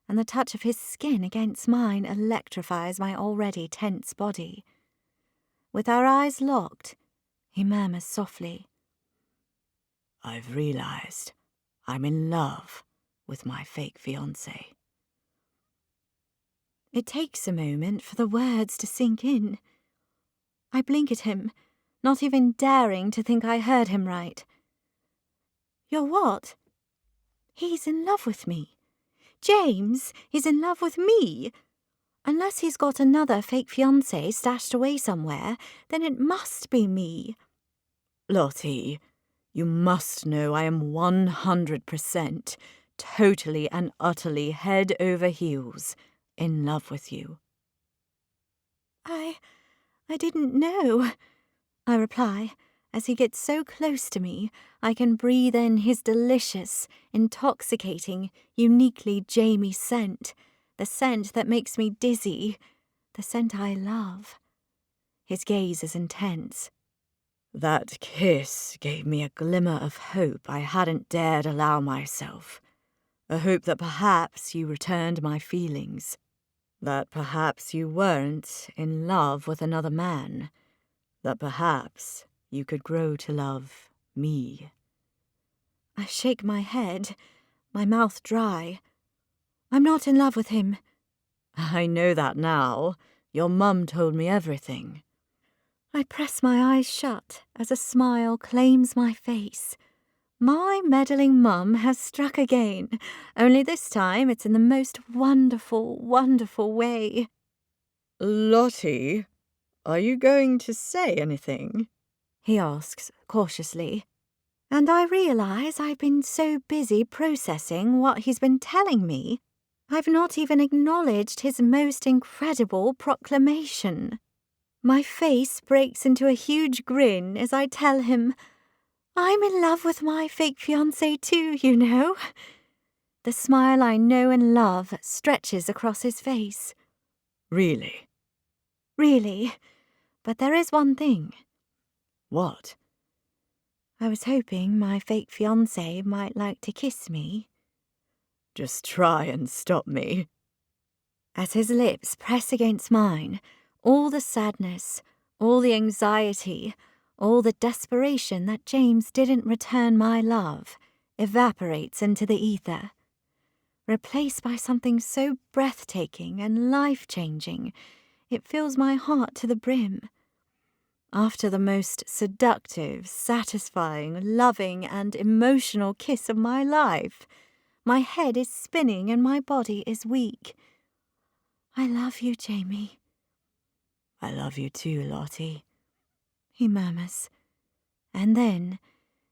and the touch of his skin against mine electrifies my already tense body. With our eyes locked, he murmurs softly, I've realized I'm in love with my fake fiancé. It takes a moment for the words to sink in. I blink at him, not even daring to think I heard him right. You're what? He's in love with me. James is in love with me. Unless he's got another fake fiancé stashed away somewhere, then it must be me. Lottie, you must know I am 100%, totally and utterly head over heels in love with you. I didn't know, I reply, as he gets so close to me I can breathe in his delicious, intoxicating, uniquely Jamie scent, the scent that makes me dizzy, the scent I love. His gaze is intense. That kiss gave me a glimmer of hope I hadn't dared allow myself. A hope that perhaps you returned my feelings. That perhaps you weren't in love with another man. That perhaps you could grow to love me. I shake my head, my mouth dry. I'm not in love with him. I know that now. Your mum told me everything. I press my eyes shut as a smile claims my face. My meddling mum has struck again, only this time it's in the most wonderful, wonderful way. Lottie, are you going to say anything? He asks cautiously. And I realise I've been so busy processing what he's been telling me, I've not even acknowledged his most incredible proclamation. My face breaks into a huge grin as I tell him, I'm in love with my fake fiancé too, you know. The smile I know and love stretches across his face. Really? Really, but there is one thing. What? I was hoping my fake fiancé might like to kiss me. Just try and stop me. As his lips press against mine, all the sadness, all the anxiety, all the desperation that James didn't return my love evaporates into the ether, replaced by something so breathtaking and life-changing, it fills my heart to the brim. After the most seductive, satisfying, loving, and emotional kiss of my life, my head is spinning and my body is weak. I love you, Jamie. I love you too, Lottie, he murmurs. And then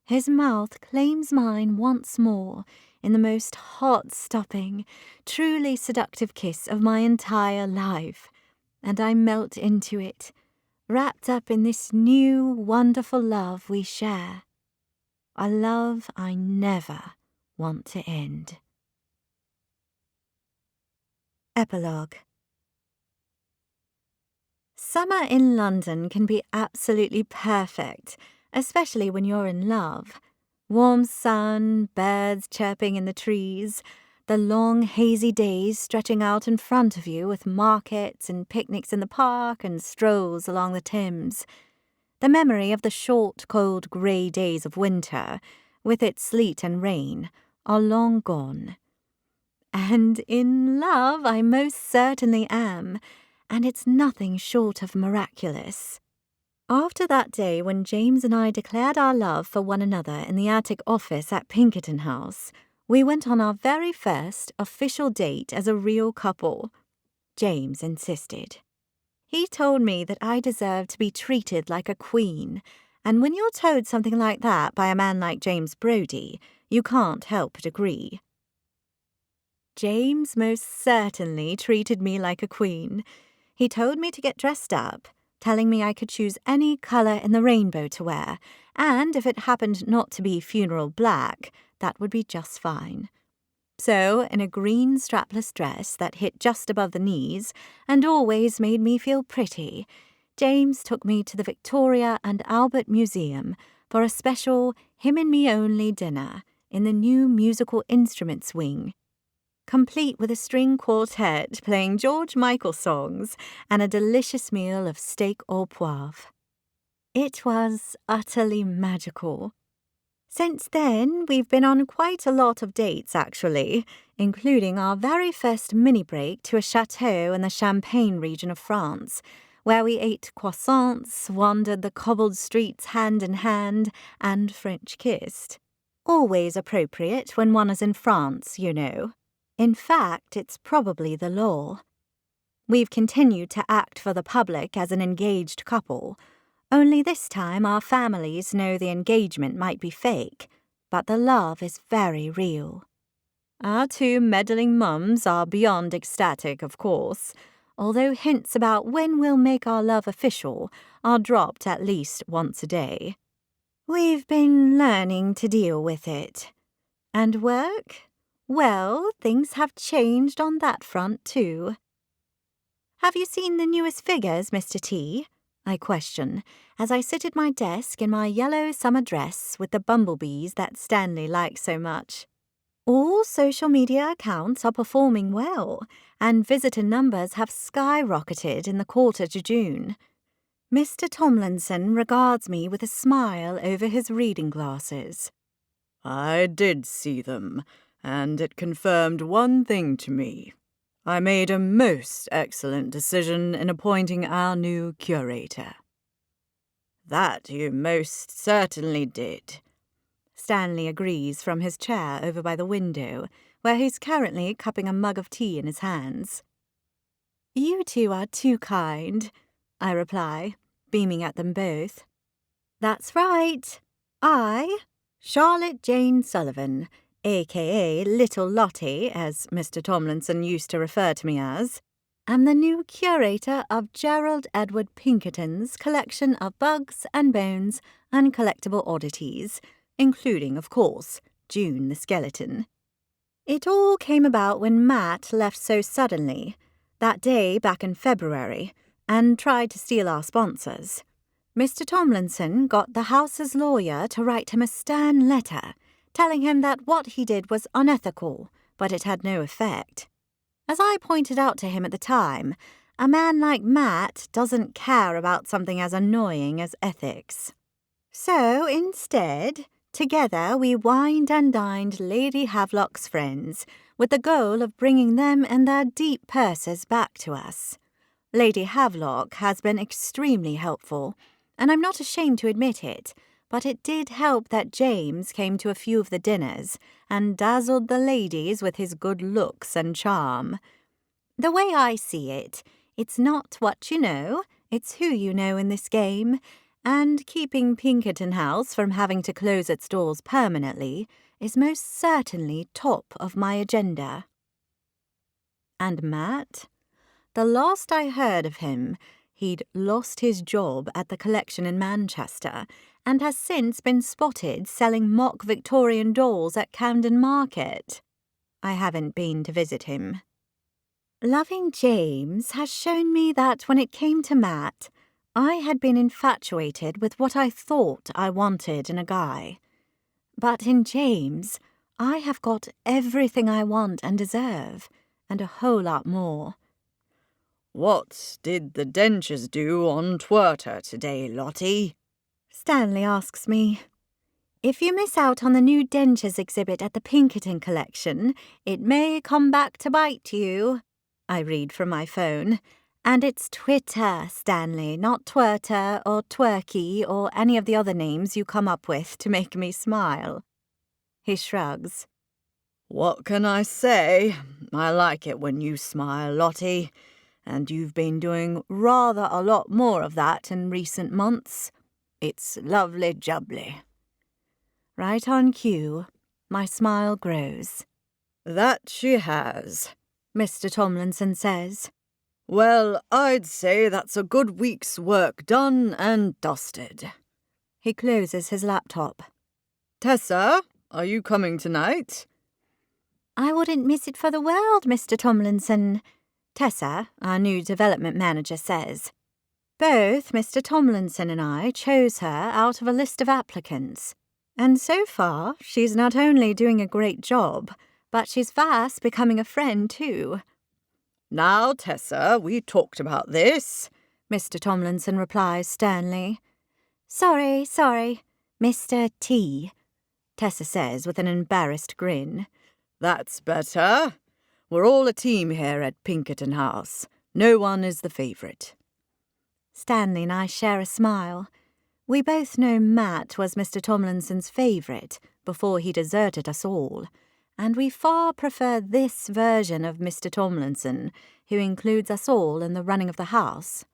his mouth claims mine once more in the most heart-stopping, truly seductive kiss of my entire life, and I melt into it, wrapped up in this new, wonderful love we share. A love I never want to end. Epilogue. Summer in London can be absolutely perfect, especially when you're in love. Warm sun, birds chirping in the trees, The long, hazy days stretching out in front of you with markets and picnics in the park and strolls along the Thames. The memory of the short, cold, grey days of winter, with its sleet and rain, are long gone. And in love I most certainly am, and it's nothing short of miraculous. After that day when James and I declared our love for one another in the attic office at Pinkerton House, we went on our very first official date as a real couple. James insisted. He told me that I deserved to be treated like a queen, and when you're told something like that by a man like James Brody, you can't help but agree. James most certainly treated me like a queen. He told me to get dressed up, telling me I could choose any colour in the rainbow to wear, and if it happened not to be funeral black, that would be just fine. So, in a green strapless dress that hit just above the knees and always made me feel pretty, James took me to the Victoria and Albert Museum for a special him and me only dinner in the new musical instruments wing, complete with a string quartet playing George Michael songs and a delicious meal of steak au poivre. It was utterly magical. Since then, we've been on quite a lot of dates, actually, including our very first mini-break to a chateau in the Champagne region of France, where we ate croissants, wandered the cobbled streets hand in hand, and French kissed. Always appropriate when one is in France, you know. In fact, it's probably the law. We've continued to act for the public as an engaged couple, only this time our families know the engagement might be fake, but the love is very real. Our two meddling mums are beyond ecstatic, of course, although hints about when we'll make our love official are dropped at least once a day. We've been learning to deal with it. And work? Well, things have changed on that front too. Have you seen the newest figures, Mr. T? I question, as I sit at my desk in my yellow summer dress with the bumblebees that Stanley likes so much. All social media accounts are performing well, and visitor numbers have skyrocketed in the quarter to June. Mr. Tomlinson regards me with a smile over his reading glasses. I did see them, and it confirmed one thing to me. I made a most excellent decision in appointing our new curator. That you most certainly did. Stanley agrees from his chair over by the window, where he's currently cupping a mug of tea in his hands. You two are too kind, I reply, beaming at them both. That's right. I, Charlotte Jane Sullivan, a.k.a. Little Lottie, as Mr. Tomlinson used to refer to me as, am the new curator of Gerald Edward Pinkerton's collection of bugs and bones and collectible oddities, including, of course, June the skeleton. It all came about when Matt left so suddenly, that day back in February, and tried to steal our sponsors. Mr. Tomlinson got the house's lawyer to write him a stern letter, telling him that what he did was unethical, but it had no effect. As I pointed out to him at the time, a man like Matt doesn't care about something as annoying as ethics. So, instead, together we wined and dined Lady Havelock's friends, with the goal of bringing them and their deep purses back to us. Lady Havelock has been extremely helpful, and I'm not ashamed to admit it, but it did help that James came to a few of the dinners and dazzled the ladies with his good looks and charm. The way I see it, it's not what you know, it's who you know in this game, and keeping Pinkerton House from having to close its doors permanently is most certainly top of my agenda. And Matt? The last I heard of him, he'd lost his job at the collection in Manchester and has since been spotted selling mock Victorian dolls at Camden Market. I haven't been to visit him. Loving James has shown me that when it came to Matt, I had been infatuated with what I thought I wanted in a guy. But in James, I have got everything I want and deserve, and a whole lot more. What did the dentures do on Twitter today, Lottie? Stanley asks me. If you miss out on the new dentures exhibit at the Pinkerton collection, it may come back to bite you. I read from my phone. And it's Twitter, Stanley, not Twerter or Twerky or any of the other names you come up with to make me smile. He shrugs. What can I say? I like it when you smile, Lottie. And you've been doing rather a lot more of that in recent months. It's lovely jubbly. Right on cue, my smile grows. That she has, Mr. Tomlinson says. Well, I'd say that's a good week's work done and dusted. He closes his laptop. Tessa, are you coming tonight? I wouldn't miss it for the world, Mr. Tomlinson, Tessa, our new development manager, says. Both Mr. Tomlinson and I chose her out of a list of applicants. And so far, she's not only doing a great job, but she's fast becoming a friend too. Now, Tessa, we talked about this, Mr. Tomlinson replies sternly. Sorry, Mr. T, Tessa says with an embarrassed grin. That's better. We're all a team here at Pinkerton House. No one is the favourite. Stanley and I share a smile. We both know Matt was Mr. Tomlinson's favourite before he deserted us all, and we far prefer this version of Mr. Tomlinson, who includes us all in the running of the house.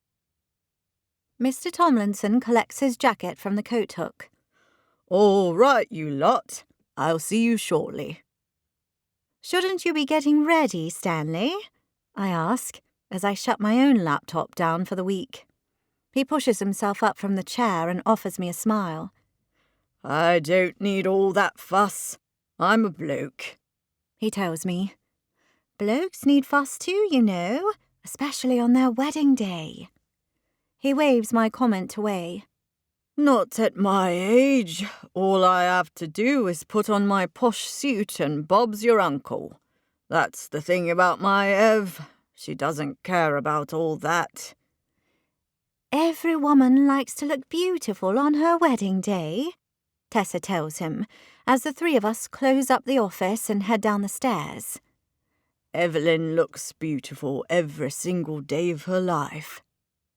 Mr. Tomlinson collects his jacket from the coat hook. All right, you lot. I'll see you shortly. Shouldn't you be getting ready, Stanley? I ask, as I shut my own laptop down for the week. He pushes himself up from the chair and offers me a smile. I don't need all that fuss. I'm a bloke, he tells me. Blokes need fuss too, you know, especially on their wedding day. He waves my comment away. Not at my age. All I have to do is put on my posh suit and Bob's your uncle. That's the thing about my Ev. She doesn't care about all that. Every woman likes to look beautiful on her wedding day, Tessa tells him, as the three of us close up the office and head down the stairs. Evelyn looks beautiful every single day of her life,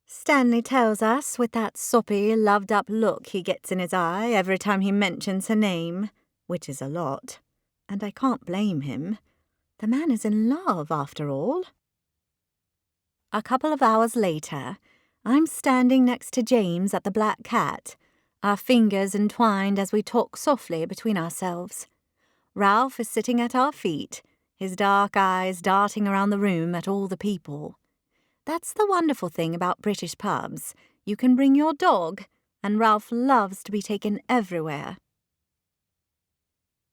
Stanley tells us with that soppy, loved-up look he gets in his eye every time he mentions her name, which is a lot, and I can't blame him. The man is in love, after all. A couple of hours later, I'm standing next to James at the Black Cat, our fingers entwined as we talk softly between ourselves. Ralph is sitting at our feet, his dark eyes darting around the room at all the people. That's the wonderful thing about British pubs. You can bring your dog, and Ralph loves to be taken everywhere.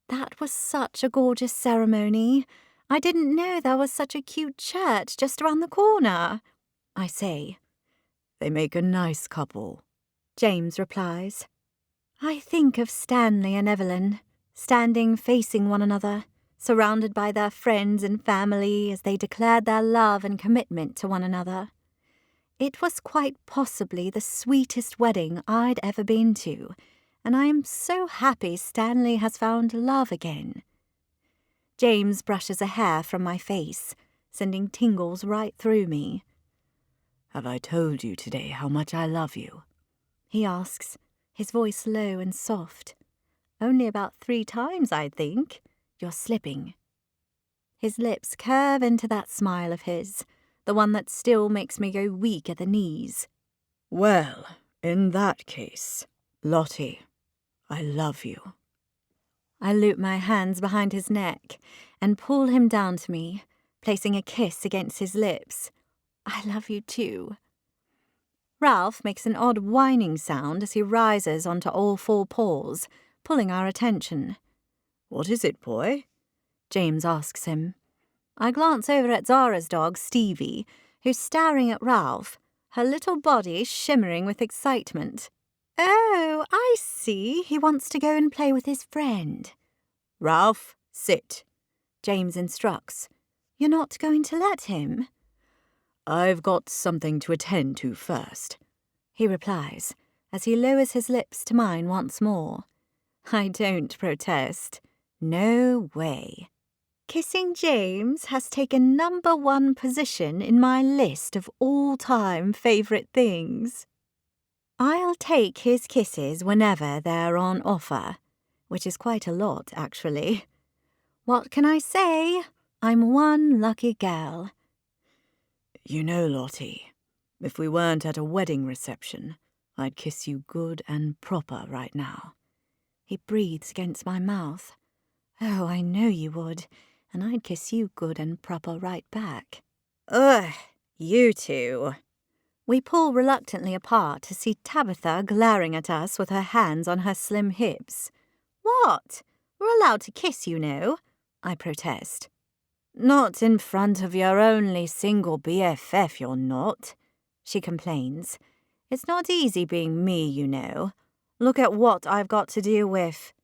That was such a gorgeous ceremony. I didn't know there was such a cute church just around the corner, I say. They make a nice couple, James replies. I think of Stanley and Evelyn, standing facing one another, surrounded by their friends and family as they declared their love and commitment to one another. It was quite possibly the sweetest wedding I'd ever been to, and I am so happy Stanley has found love again. James brushes a hair from my face, sending tingles right through me. Have I told you today how much I love you? He asks, his voice low and soft. Only about 3 times, I think. You're slipping. His lips curve into that smile of his, the one that still makes me go weak at the knees. Well, in that case, Lottie, I love you. I loop my hands behind his neck and pull him down to me, placing a kiss against his lips. I love you too. Ralph makes an odd whining sound as he rises onto all 4 paws, pulling our attention. What is it, boy? James asks him. I glance over at Zara's dog, Stevie, who's staring at Ralph, her little body shimmering with excitement. Oh, I see. He wants to go and play with his friend. Ralph, Sit. James instructs. You're not going to let him? I've got something to attend to first, he replies, as he lowers his lips to mine once more. I don't protest. No way. Kissing James has taken #1 position in my list of all-time favourite things. I'll take his kisses whenever they're on offer, which is quite a lot, actually. What can I say? I'm one lucky gal. You know, Lottie, if we weren't at a wedding reception, I'd kiss you good and proper right now. He breathes against my mouth. Oh, I know you would, and I'd kiss you good and proper right back. Ugh, you two. We pull reluctantly apart to see Tabitha glaring at us with her hands on her slim hips. What? We're allowed to kiss, you know, I protest. Not in front of your only single BFF, you're not, she complains. It's not easy being me, you know. Look at what I've got to deal with.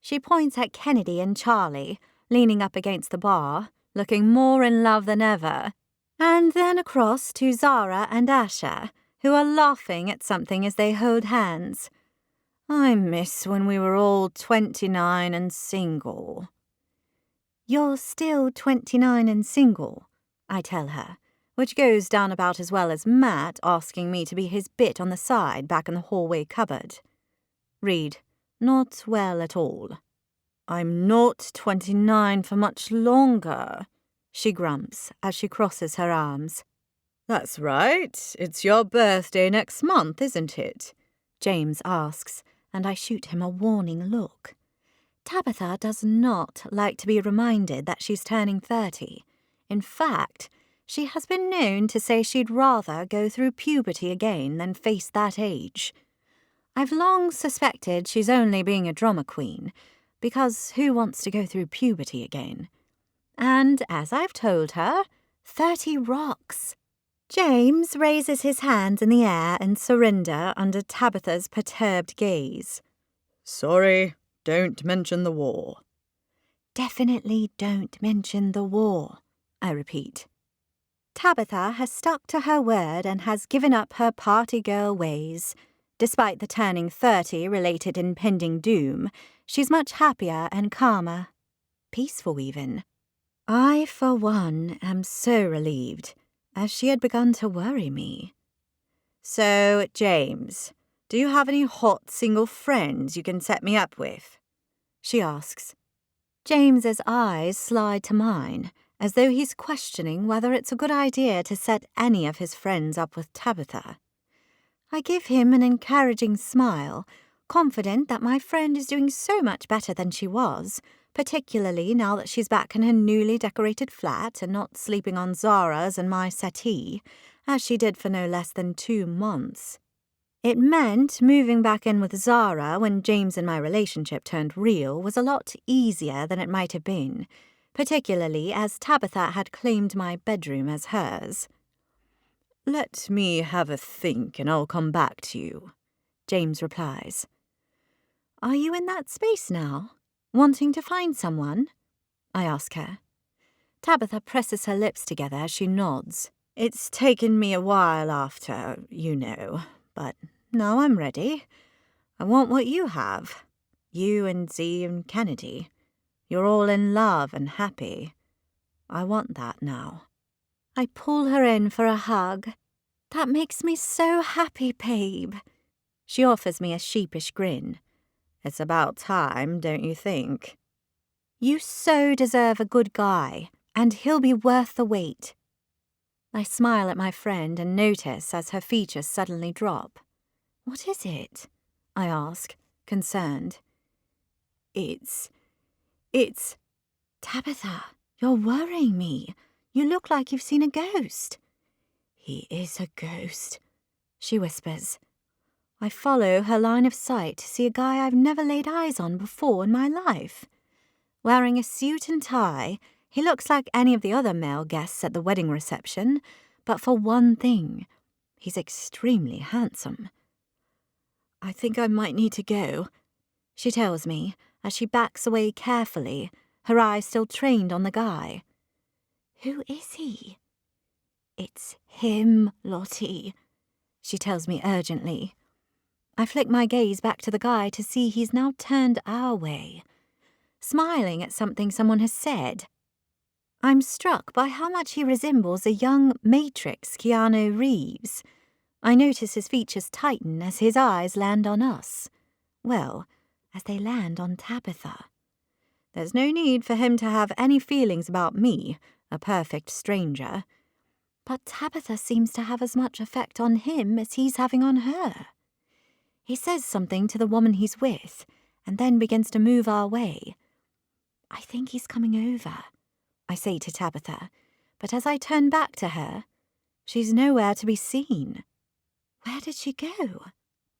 She points at Kennedy and Charlie, leaning up against the bar, looking more in love than ever, and then across to Zara and Asha, who are laughing at something as they hold hands. I miss when we were all 29 and single. You're still 29 and single, I tell her, which goes down about as well as Matt asking me to be his bit on the side back in the hallway cupboard. Read, not well at all. I'm not 29 for much longer, she grumps as she crosses her arms. That's right. It's your birthday next month, isn't it? James asks, and I shoot him a warning look. Tabitha does not like to be reminded that she's turning 30. In fact, she has been known to say she'd rather go through puberty again than face that age. I've long suspected she's only being a drama queen, because who wants to go through puberty again? And as I've told her, 30 rocks. James raises his hands in the air and surrender under Tabitha's perturbed gaze. Sorry, don't mention the war. Definitely don't mention the war, I repeat. Tabitha has stuck to her word and has given up her party girl ways. Despite the turning 30-related impending doom, she's much happier and calmer. Peaceful, even. I, for one, am so relieved, as she had begun to worry me. So, James, do you have any hot single friends you can set me up with? She asks. James's eyes slide to mine, as though he's questioning whether it's a good idea to set any of his friends up with Tabitha. I give him an encouraging smile, confident that my friend is doing so much better than she was, particularly now that she's back in her newly decorated flat and not sleeping on Zara's and my settee, as she did for no less than 2 months. It meant moving back in with Zara when James and my relationship turned real was a lot easier than it might have been, particularly as Tabitha had claimed my bedroom as hers. Let me have a think and I'll come back to you, James replies. Are you in that space now, wanting to find someone? I ask her. Tabitha presses her lips together as she nods. It's taken me a while after, you know, but now I'm ready. I want what you have. You and Z and Kennedy. You're all in love and happy. I want that now. I pull her in for a hug. That makes me so happy, babe. She offers me a sheepish grin. It's about time, don't you think? You so deserve a good guy, and he'll be worth the wait. I smile at my friend and notice as her features suddenly drop. What is it? I ask, concerned. It's... Tabitha, you're worrying me. You look like you've seen a ghost. He is a ghost, she whispers. I follow her line of sight to see a guy I've never laid eyes on before in my life. Wearing a suit and tie, he looks like any of the other male guests at the wedding reception, but for one thing, he's extremely handsome. I think I might need to go, she tells me as she backs away carefully, her eyes still trained on the guy. "Who is he?" "It's him, Lottie," she tells me urgently. I flick my gaze back to the guy to see he's now turned our way, smiling at something someone has said. I'm struck by how much he resembles a young Matrix Keanu Reeves. I notice his features tighten as his eyes land on us. Well, as they land on Tabitha. There's no need for him to have any feelings about me, a perfect stranger. But Tabitha seems to have as much effect on him as he's having on her. He says something to the woman he's with, and then begins to move our way. "I think he's coming over," I say to Tabitha, but as I turn back to her, she's nowhere to be seen. "Where did she go?"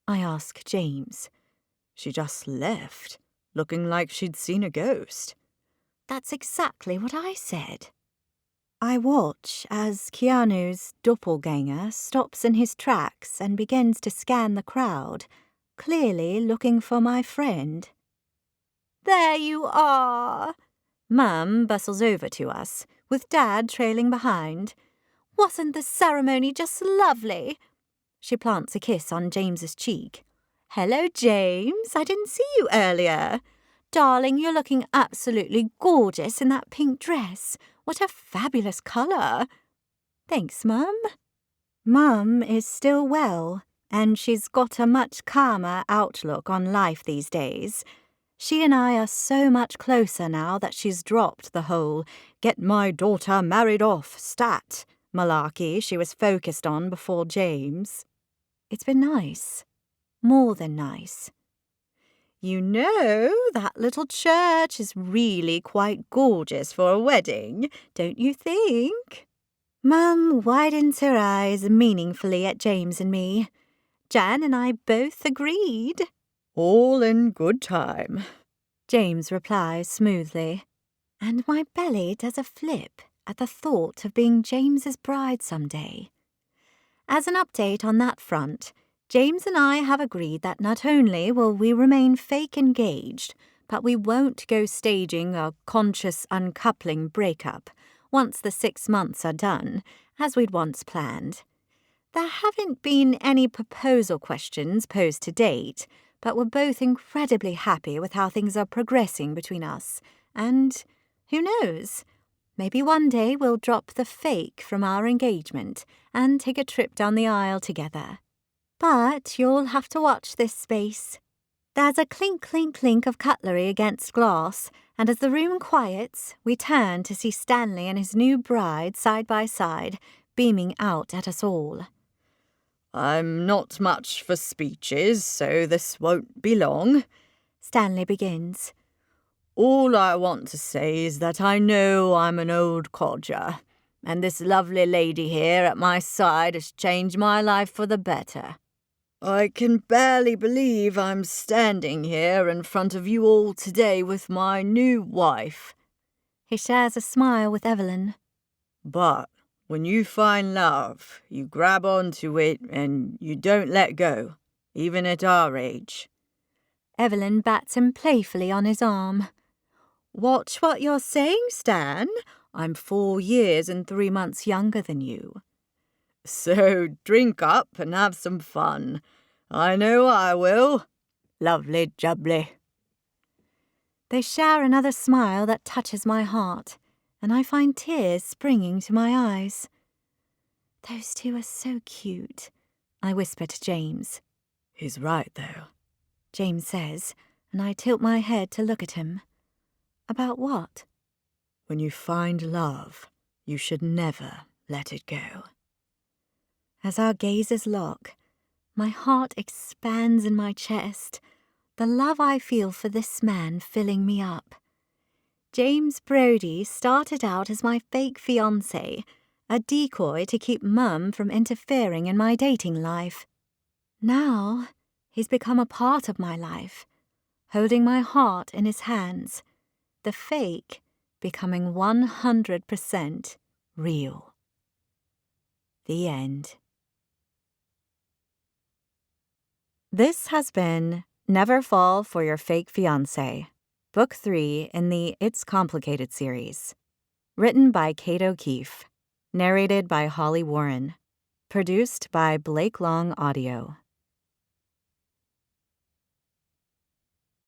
I ask James. "She just left, looking like she'd seen a ghost." That's exactly what I said. I watch as Keanu's doppelganger stops in his tracks and begins to scan the crowd, clearly looking for my friend. "There you are!" Mum bustles over to us, with Dad trailing behind. "Wasn't the ceremony just lovely?" She plants a kiss on James's cheek. "Hello, James. I didn't see you earlier. Darling, you're looking absolutely gorgeous in that pink dress. What a fabulous colour." "Thanks, Mum." Mum is still well, and she's got a much calmer outlook on life these days. She and I are so much closer now that she's dropped the whole "get my daughter married off" stat malarkey she was focused on before James. It's been nice. More than nice. "You know, that little church is really quite gorgeous for a wedding, don't you think?" Mum widens her eyes meaningfully at James and me. Jan and I both agreed. "All in good time," James replies smoothly, and my belly does a flip at the thought of being James's bride someday. As an update on that front, James and I have agreed that not only will we remain fake engaged, but we won't go staging a conscious uncoupling breakup once the 6 months are done, as we'd once planned. There haven't been any proposal questions posed to date, but we're both incredibly happy with how things are progressing between us, and who knows, maybe one day we'll drop the fake from our engagement and take a trip down the aisle together. But you'll have to watch this space. There's a clink, clink, clink of cutlery against glass, and as the room quiets, we turn to see Stanley and his new bride side by side, beaming out at us all. "I'm not much for speeches, so this won't be long," Stanley begins. "All I want to say is that I know I'm an old codger, and this lovely lady here at my side has changed my life for the better. I can barely believe I'm standing here in front of you all today with my new wife." He shares a smile with Evelyn. "But when you find love, you grab onto it and you don't let go, even at our age." Evelyn bats him playfully on his arm. "Watch what you're saying, Stan. I'm 4 years and 3 months younger than you. So drink up and have some fun. I know I will. Lovely jubbly." They share another smile that touches my heart, and I find tears springing to my eyes. "Those two are so cute," I whisper to James. "He's right, though," James says, and I tilt my head to look at him. "About what?" "When you find love, you should never let it go." As our gazes lock, my heart expands in my chest, the love I feel for this man filling me up. James Brody started out as my fake fiancé, a decoy to keep Mum from interfering in my dating life. Now, he's become a part of my life, holding my heart in his hands, the fake becoming 100% real. The end. This has been Never Fall for Your Fake Fiancé Book 3 in the It's Complicated series. Written by Kate O'Keefe. Narrated by Holly Warren. Produced by Blake Long Audio.